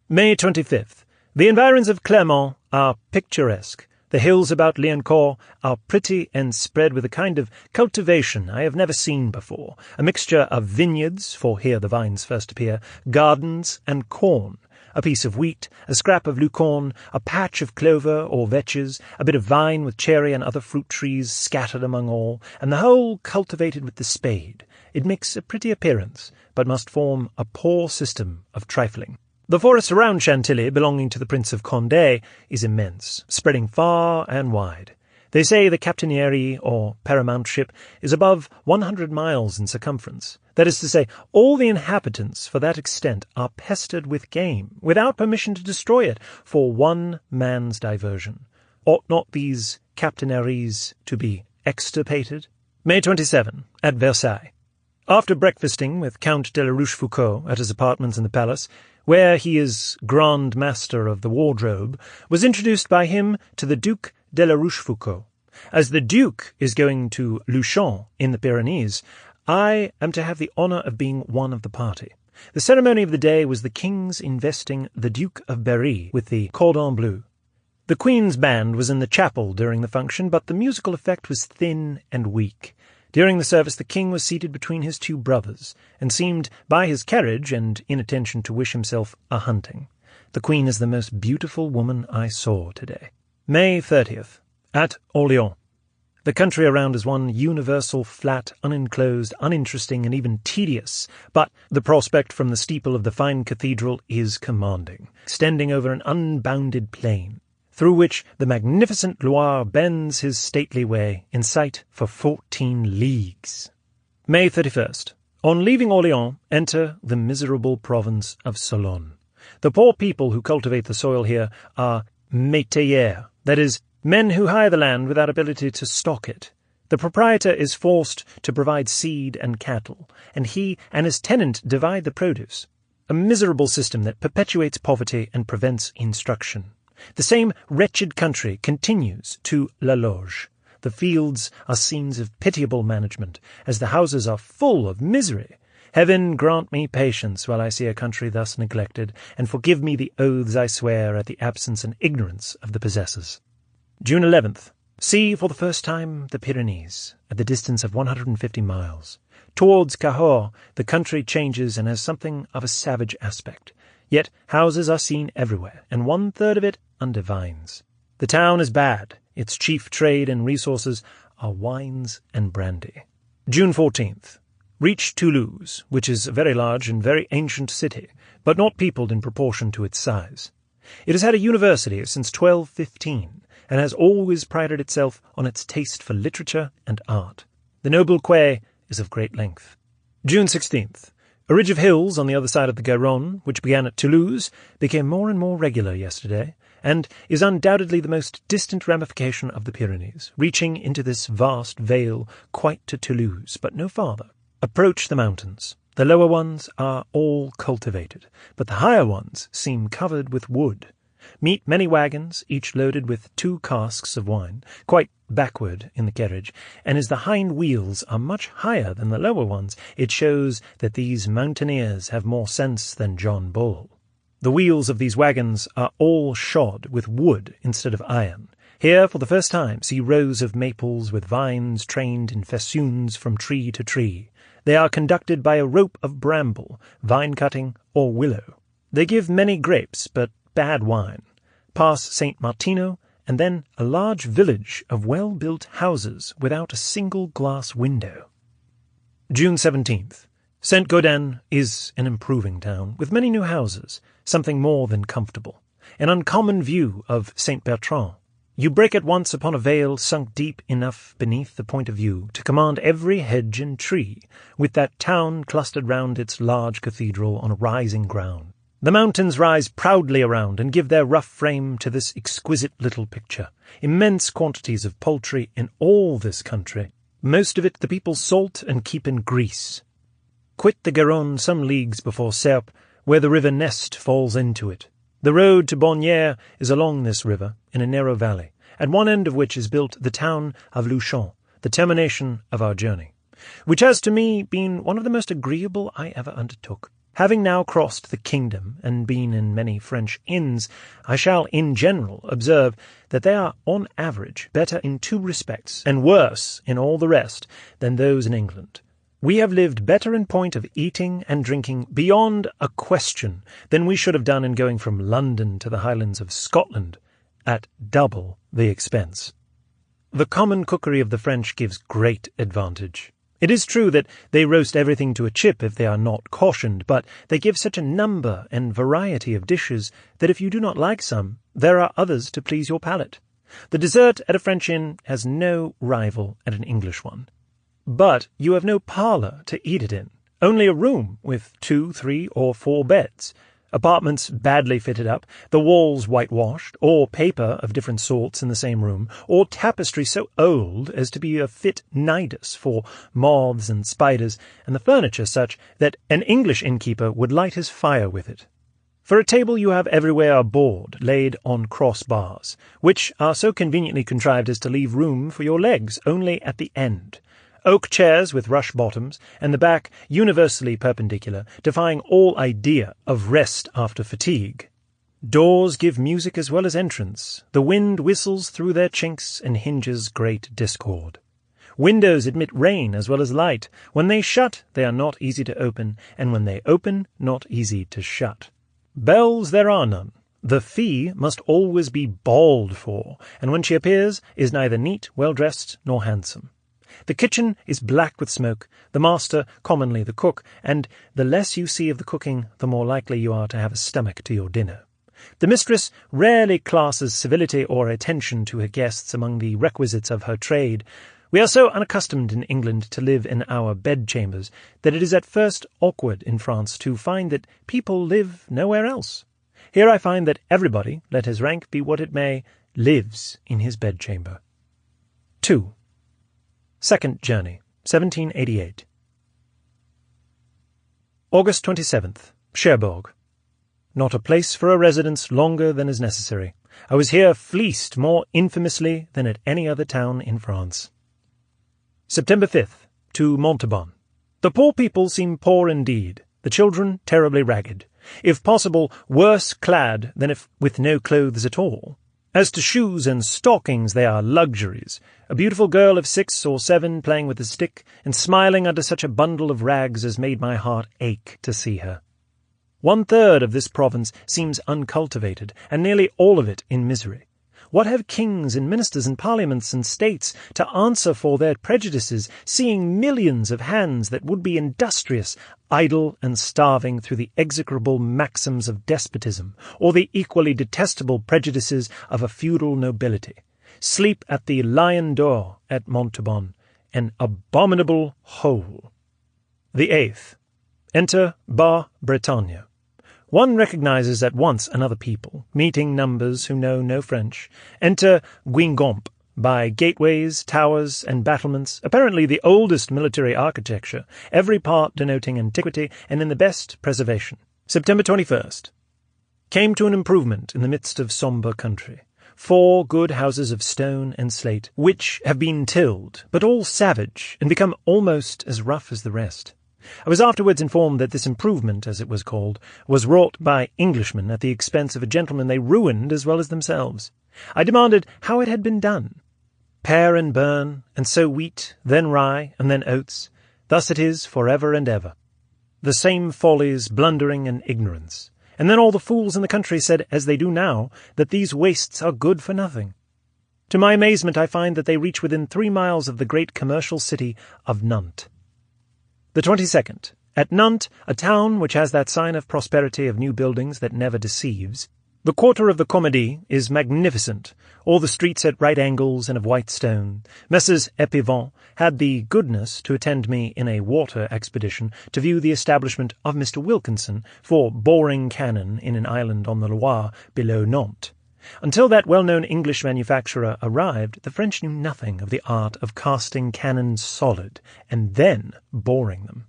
May 25th. The environs of Clermont are picturesque. The hills about Liancourt are pretty and spread with a kind of cultivation I have never seen before, a mixture of vineyards, for here the vines first appear, gardens, and corn, a piece of wheat, a scrap of lucorne, a patch of clover or vetches, a bit of vine with cherry and other fruit trees scattered among all, and the whole cultivated with the spade. It makes a pretty appearance, but must form a poor system of trifling. The forest around Chantilly, belonging to the Prince of Condé, is immense, spreading far and wide. They say the captainiery, or paramountship, is above 100 miles in circumference. That is to say, all the inhabitants for that extent are pestered with game, without permission to destroy it, for one man's diversion. Ought not these captaineries to be extirpated? May 27, at Versailles. After breakfasting with Count de la Rochefoucauld at his apartments in the palace, where he is Grand Master of the Wardrobe, was introduced by him to the Duc de la Rochefoucauld. As the Duke is going to Luchon in the Pyrenees, I am to have the honour of being one of the party. The ceremony of the day was the King's investing the Duke of Berry with the cordon bleu. The Queen's band was in the chapel during the function, but the musical effect was thin and weak. During the service the King was seated between his two brothers, and seemed, by his carriage and inattention, to wish himself a-hunting. The Queen is the most beautiful woman I saw today. May 30th. At Orléans. The country around is one universal, flat, unenclosed, uninteresting, and even tedious, but the prospect from the steeple of the fine cathedral is commanding, extending over an unbounded plain, through which the magnificent Loire bends his stately way, in sight for 14 leagues. May 31st. On leaving Orléans, enter the miserable province of Solon. The poor people who cultivate the soil here are métayers, that is, men who hire the land without ability to stock it. The proprietor is forced to provide seed and cattle, and he and his tenant divide the produce. A miserable system that perpetuates poverty and prevents instruction. The same wretched country continues to La Loge. The fields are scenes of pitiable management, as the houses are full of misery. Heaven grant me patience while I see a country thus neglected, and forgive me the oaths I swear at the absence and ignorance of the possessors. June 11th. See for the first time the Pyrenees, at the distance of 150 miles. Towards Cahors, the country changes and has something of a savage aspect. Yet houses are seen everywhere, and 1/3 of it under vines. The town is bad. Its chief trade and resources are wines and brandy. June 14th. Reach Toulouse, which is a very large and very ancient city, but not peopled in proportion to its size. It has had a university since 1215, and has always prided itself on its taste for literature and art. The noble quay is of great length. June 16th. A ridge of hills on the other side of the Garonne, which began at Toulouse, became more and more regular yesterday, and is undoubtedly the most distant ramification of the Pyrenees, reaching into this vast vale quite to Toulouse, but no farther. Approach the mountains. The lower ones are all cultivated, but the higher ones seem covered with wood. Meet many wagons, each loaded with 2 casks of wine, quite backward in the carriage, and as the hind wheels are much higher than the lower ones, it shows that these mountaineers have more sense than John Bull. The wheels of these wagons are all shod with wood instead of iron. Here, for the first time, see rows of maples with vines trained in festoons from tree to tree. They are conducted by a rope of bramble, vine-cutting, or willow. They give many grapes, but bad wine. Pass St. Martino, and then a large village of well-built houses without a single glass window. June 17th. St. Gaudens is an improving town, with many new houses, something more than comfortable. An uncommon view of St. Bertrand. You break at once upon a vale sunk deep enough beneath the point of view to command every hedge and tree, with that town clustered round its large cathedral on a rising ground. The mountains rise proudly around and give their rough frame to this exquisite little picture. Immense quantities of poultry in all this country, most of it the people salt and keep in grease. Quit the Garonne some leagues before Serp, where the river Nest falls into it. The road to Bonnières is along this river, in a narrow valley, at one end of which is built the town of Luchon, the termination of our journey, which has to me been one of the most agreeable I ever undertook. Having now crossed the kingdom and been in many French inns, I shall in general observe that they are on average better in 2 respects, and worse in all the rest, than those in England. We have lived better in point of eating and drinking beyond a question than we should have done in going from London to the Highlands of Scotland at double the expense. The common cookery of the French gives great advantage. It is true that they roast everything to a chip if they are not cautioned, but they give such a number and variety of dishes that if you do not like some, there are others to please your palate. The dessert at a French inn has no rival at an English one. But you have no parlour to eat it in, only a room with 2, 3, or 4 beds. Apartments badly fitted up, the walls whitewashed, or paper of different sorts in the same room, or tapestry so old as to be a fit nidus for moths and spiders, and the furniture such that an English innkeeper would light his fire with it. For a table you have everywhere a board laid on cross bars, which are so conveniently contrived as to leave room for your legs only at the end. Oak chairs with rush bottoms, and the back universally perpendicular, defying all idea of rest after fatigue. Doors give music as well as entrance. The wind whistles through their chinks and hinges great discord. Windows admit rain as well as light. When they shut, they are not easy to open, and when they open, not easy to shut. Bells there are none. The fee must always be bawled for, and when she appears, is neither neat, well-dressed, nor handsome. The kitchen is black with smoke, the master commonly the cook, and the less you see of the cooking, the more likely you are to have a stomach to your dinner. The mistress rarely classes civility or attention to her guests among the requisites of her trade. We are so unaccustomed in England to live in our bedchambers that it is at first awkward in France to find that people live nowhere else. Here I find that everybody, let his rank be what it may, lives in his bedchamber. 2. Second Journey, 1788. August 27th, Cherbourg. Not a place for a residence longer than is necessary. I was here fleeced more infamously than at any other town in France. September 5th, to Montauban. The poor people seem poor indeed, the children terribly ragged, if possible worse clad than if with no clothes at all. As to shoes and stockings, they are luxuries. A beautiful girl of 6 or 7 playing with a stick and smiling under such a bundle of rags as made my heart ache to see her. 1/3 of this province seems uncultivated, and nearly all of it in misery. What have kings and ministers and parliaments and states to answer for their prejudices, seeing millions of hands that would be industrious, idle and starving through the execrable maxims of despotism, or the equally detestable prejudices of a feudal nobility, sleep at the Lion d'Or at Montauban, an abominable hole. The 8th. Enter Bas-Bretagne. One recognizes at once another people, meeting numbers who know no French. Enter Guingamp, by gateways, towers, and battlements, apparently the oldest military architecture, every part denoting antiquity and in the best preservation. September 21st. Came to an improvement in the midst of sombre country. 4 good houses of stone and slate, which have been tilled, but all savage, and become almost as rough as the rest. I was afterwards informed that this improvement, as it was called, was wrought by Englishmen at the expense of a gentleman they ruined as well as themselves. I demanded how it had been done. Pare and burn, and sow wheat, then rye, and then oats. Thus it is for ever and ever. The same follies, blundering, and ignorance. And then all the fools in the country said, as they do now, that these wastes are good for nothing. To my amazement I find that they reach within 3 miles of the great commercial city of Nantes. The 22nd. At Nantes, a town which has that sign of prosperity of new buildings that never deceives. The quarter of the Comédie is magnificent, all the streets at right angles and of white stone. Messrs. Epivant had the goodness to attend me in a water expedition to view the establishment of Mr. Wilkinson for boring cannon in an island on the Loire below Nantes. Until that well-known English manufacturer arrived, the French knew nothing of the art of casting cannons solid, and then boring them.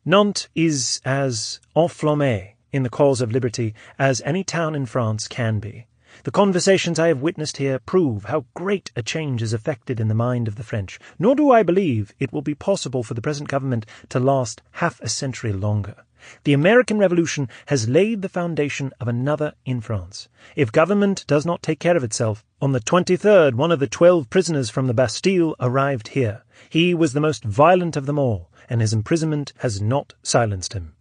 Nantes is as enflammée in the cause of liberty as any town in France can be. The conversations I have witnessed here prove how great a change is effected in the mind of the French, nor do I believe it will be possible for the present government to last half a century longer. The American Revolution has laid the foundation of another in France. If government does not take care of itself, on the 23rd one of the 12 prisoners from the Bastille arrived here. He was the most violent of them all, and his imprisonment has not silenced him.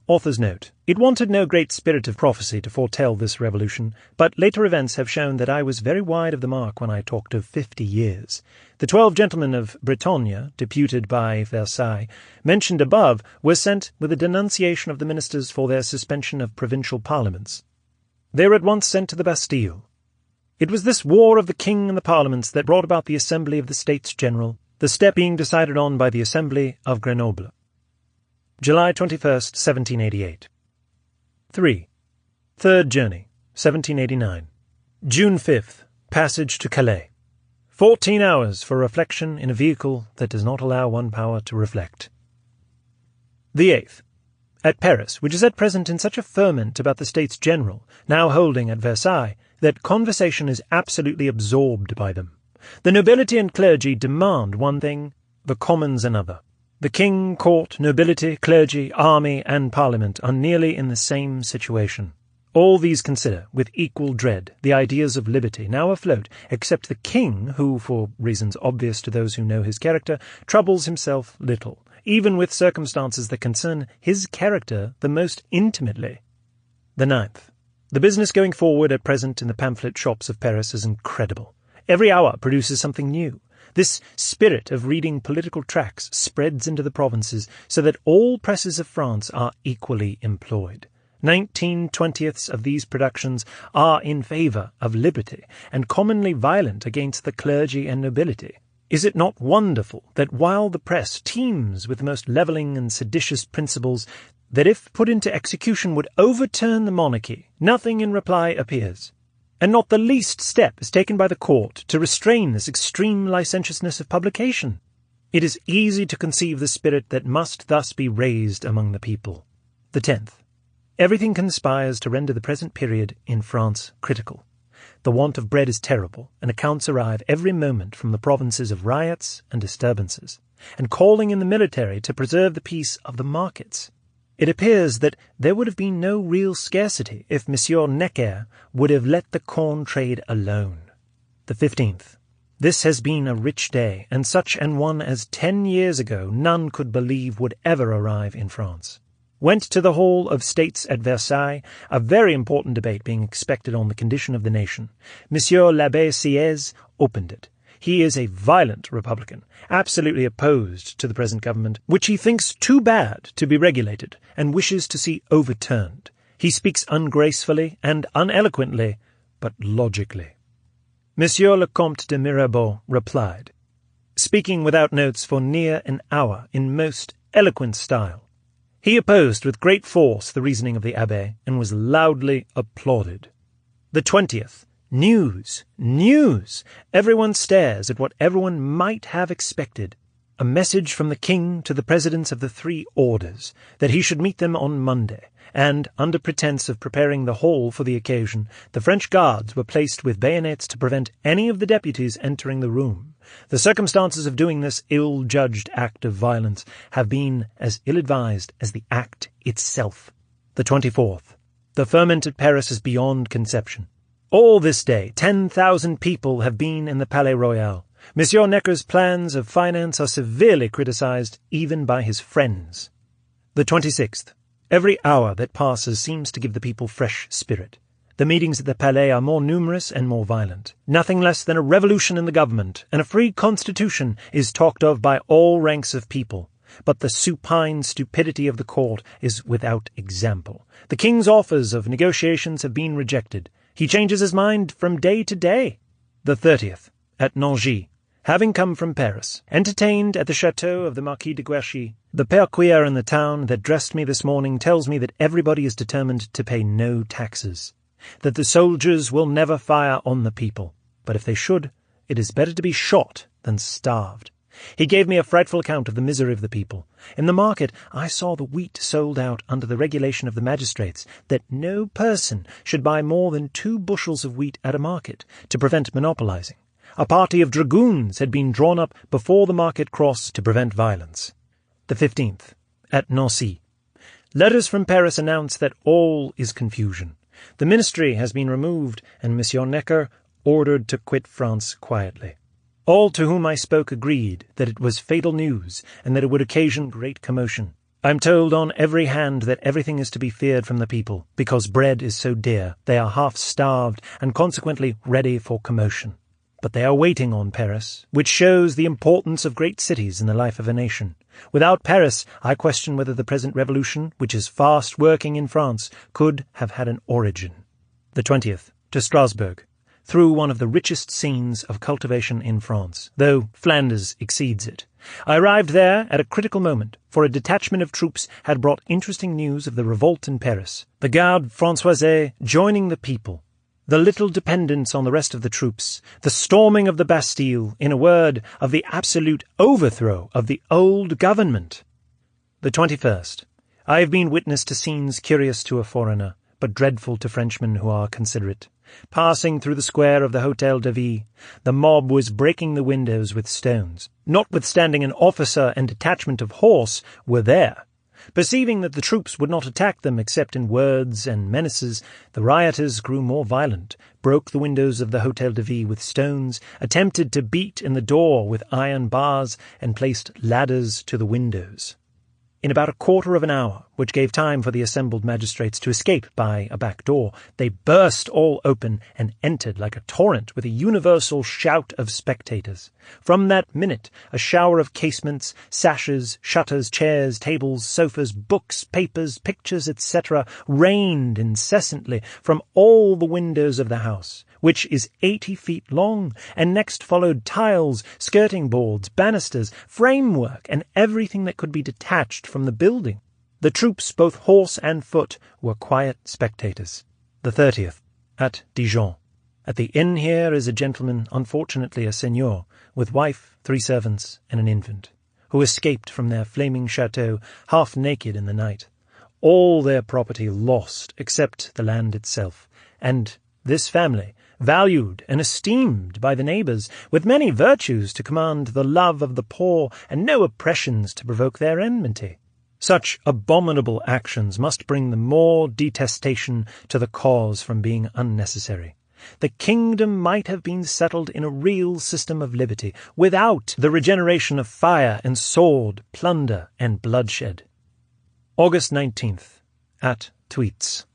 Author's note. It wanted no great spirit of prophecy to foretell this revolution, but later events have shown that I was very wide of the mark when I talked of 50 years. The 12 gentlemen of Bretagne, deputed by Versailles, mentioned above, were sent with a denunciation of the ministers for their suspension of provincial parliaments. They were at once sent to the Bastille. It was this war of the king and the parliaments that brought about the Assembly of the States General, the step being decided on by the Assembly of Grenoble. July 21st, 1788. 3. Third Journey, 1789. June 5th. Passage to Calais. 14 hours for reflection in a vehicle that does not allow one power to reflect. The 8th. At Paris, which is at present in such a ferment about the States General, now holding at Versailles, that conversation is absolutely absorbed by them. The nobility and clergy demand one thing, the commons another. The king, court, nobility, clergy, army, and parliament are nearly in the same situation. All these consider, with equal dread, the ideas of liberty now afloat, except the king, who, for reasons obvious to those who know his character, troubles himself little, even with circumstances that concern his character the most intimately. The 9th. The business going forward at present in the pamphlet shops of Paris is incredible. Every hour produces something new. This spirit of reading political tracts spreads into the provinces, so that all presses of France are equally employed. 19/20 of these productions are in favour of liberty, and commonly violent against the clergy and nobility. Is it not wonderful that while the press teems with the most levelling and seditious principles that if put into execution would overturn the monarchy, nothing in reply appears, and not the least step is taken by the court to restrain this extreme licentiousness of publication? It is easy to conceive the spirit that must thus be raised among the people. The 10th. Everything conspires to render the present period in France critical. The want of bread is terrible, and accounts arrive every moment from the provinces of riots and disturbances, and calling in the military to preserve the peace of the markets. It appears that there would have been no real scarcity if Monsieur Necker would have let the corn trade alone. The 15th. This has been a rich day, and such an one as 10 years ago none could believe would ever arrive in France. Went to the Hall of States at Versailles, a very important debate being expected on the condition of the nation. Monsieur l'Abbé Sieyès opened it. He is a violent Republican, absolutely opposed to the present government, which he thinks too bad to be regulated, and wishes to see overturned. He speaks ungracefully and uneloquently, but logically. Monsieur le Comte de Mirabeau replied, speaking without notes for near an hour in most eloquent style. He opposed with great force the reasoning of the Abbé, and was loudly applauded. The 20th. News! News! Everyone stares at what everyone might have expected. A message from the King to the presidents of the 3 orders, that he should meet them on Monday, and, under pretence of preparing the hall for the occasion, the French guards were placed with bayonets to prevent any of the deputies entering the room. The circumstances of doing this ill-judged act of violence have been as ill-advised as the act itself. The 24th. The ferment at Paris is beyond conception. All this day 10,000 people have been in the Palais Royal. Monsieur Necker's plans of finance are severely criticised even by his friends. The 26th. Every hour that passes seems to give the people fresh spirit. The meetings at the Palais are more numerous and more violent. Nothing less than a revolution in the government, and a free constitution is talked of by all ranks of people. But the supine stupidity of the court is without example. The king's offers of negotiations have been rejected. He changes his mind from day to day. The 30th. At Nangy. Having come from Paris, entertained at the chateau of the Marquis de Guerchy, the Père Cuillère in the town that dressed me this morning tells me that everybody is determined to pay no taxes, that the soldiers will never fire on the people, but if they should, it is better to be shot than starved. He gave me a frightful account of the misery of the people. In the market I saw the wheat sold out under the regulation of the magistrates, that no person should buy more than 2 bushels of wheat at a market, to prevent monopolizing. A party of dragoons had been drawn up before the market cross to prevent violence. The 15th. At Nancy. Letters from Paris announce that all is confusion. The ministry has been removed, and Monsieur Necker ordered to quit France quietly. All to whom I spoke agreed that it was fatal news, and that it would occasion great commotion. I am told on every hand that everything is to be feared from the people, because bread is so dear, they are half starved, and consequently ready for commotion. But they are waiting on Paris, which shows the importance of great cities in the life of a nation. Without Paris, I question whether the present revolution, which is fast working in France, could have had an origin. The 20th. To Strasbourg. Through one of the richest scenes of cultivation in France, though Flanders exceeds it. I arrived there at a critical moment, for a detachment of troops had brought interesting news of the revolt in Paris, the Garde Françoise joining the people, the little dependence on the rest of the troops, the storming of the Bastille, in a word, of the absolute overthrow of the old government. The 21st. I have been witness to scenes curious to a foreigner, but dreadful to Frenchmen who are considerate. Passing through the square of the Hôtel de Ville, the mob was breaking the windows with stones. Notwithstanding an officer and detachment of horse were there. Perceiving that the troops would not attack them except in words and menaces, the rioters grew more violent, broke the windows of the Hôtel de Ville with stones, attempted to beat in the door with iron bars, and placed ladders to the windows. In about a quarter of an hour, which gave time for the assembled magistrates to escape by a back door, they burst all open and entered like a torrent with a universal shout of spectators. From that minute, a shower of casements, sashes, shutters, chairs, tables, sofas, books, papers, pictures, etc., rained incessantly from all the windows of the house, which is 80 feet long, and next followed tiles, skirting boards, banisters, framework, and everything that could be detached from the building. The troops, both horse and foot, were quiet spectators. The 30th, at Dijon. At the inn here is a gentleman, unfortunately a seigneur, with wife, 3 servants, and an infant, who escaped from their flaming chateau half naked in the night. All their property lost except the land itself, and this family, valued and esteemed by the neighbours, with many virtues to command the love of the poor and no oppressions to provoke their enmity. Such abominable actions must bring the more detestation to the cause from being unnecessary. The kingdom might have been settled in a real system of liberty, without the regeneration of fire and sword, plunder and bloodshed. August 19th, at Thouits.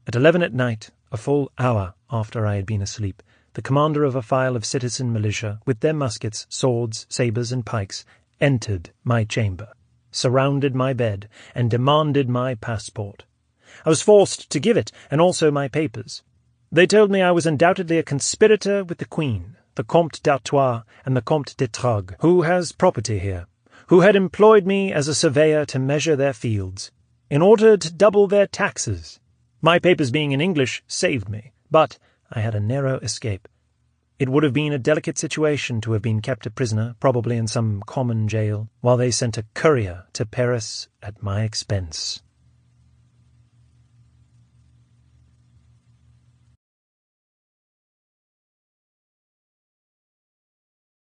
At 11 at night, a full hour after I had been asleep, the commander of a file of citizen militia, with their muskets, swords, sabres, and pikes, entered my chamber, surrounded my bed, and demanded my passport. I was forced to give it, and also my papers. They told me I was undoubtedly a conspirator with the Queen, the Comte d'Artois, and the Comte d'Etragues, who has property here, who had employed me as a surveyor to measure their fields, in order to double their taxes. My papers being in English saved me, but I had a narrow escape. It would have been a delicate situation to have been kept a prisoner, probably in some common jail, while they sent a courier to Paris at my expense.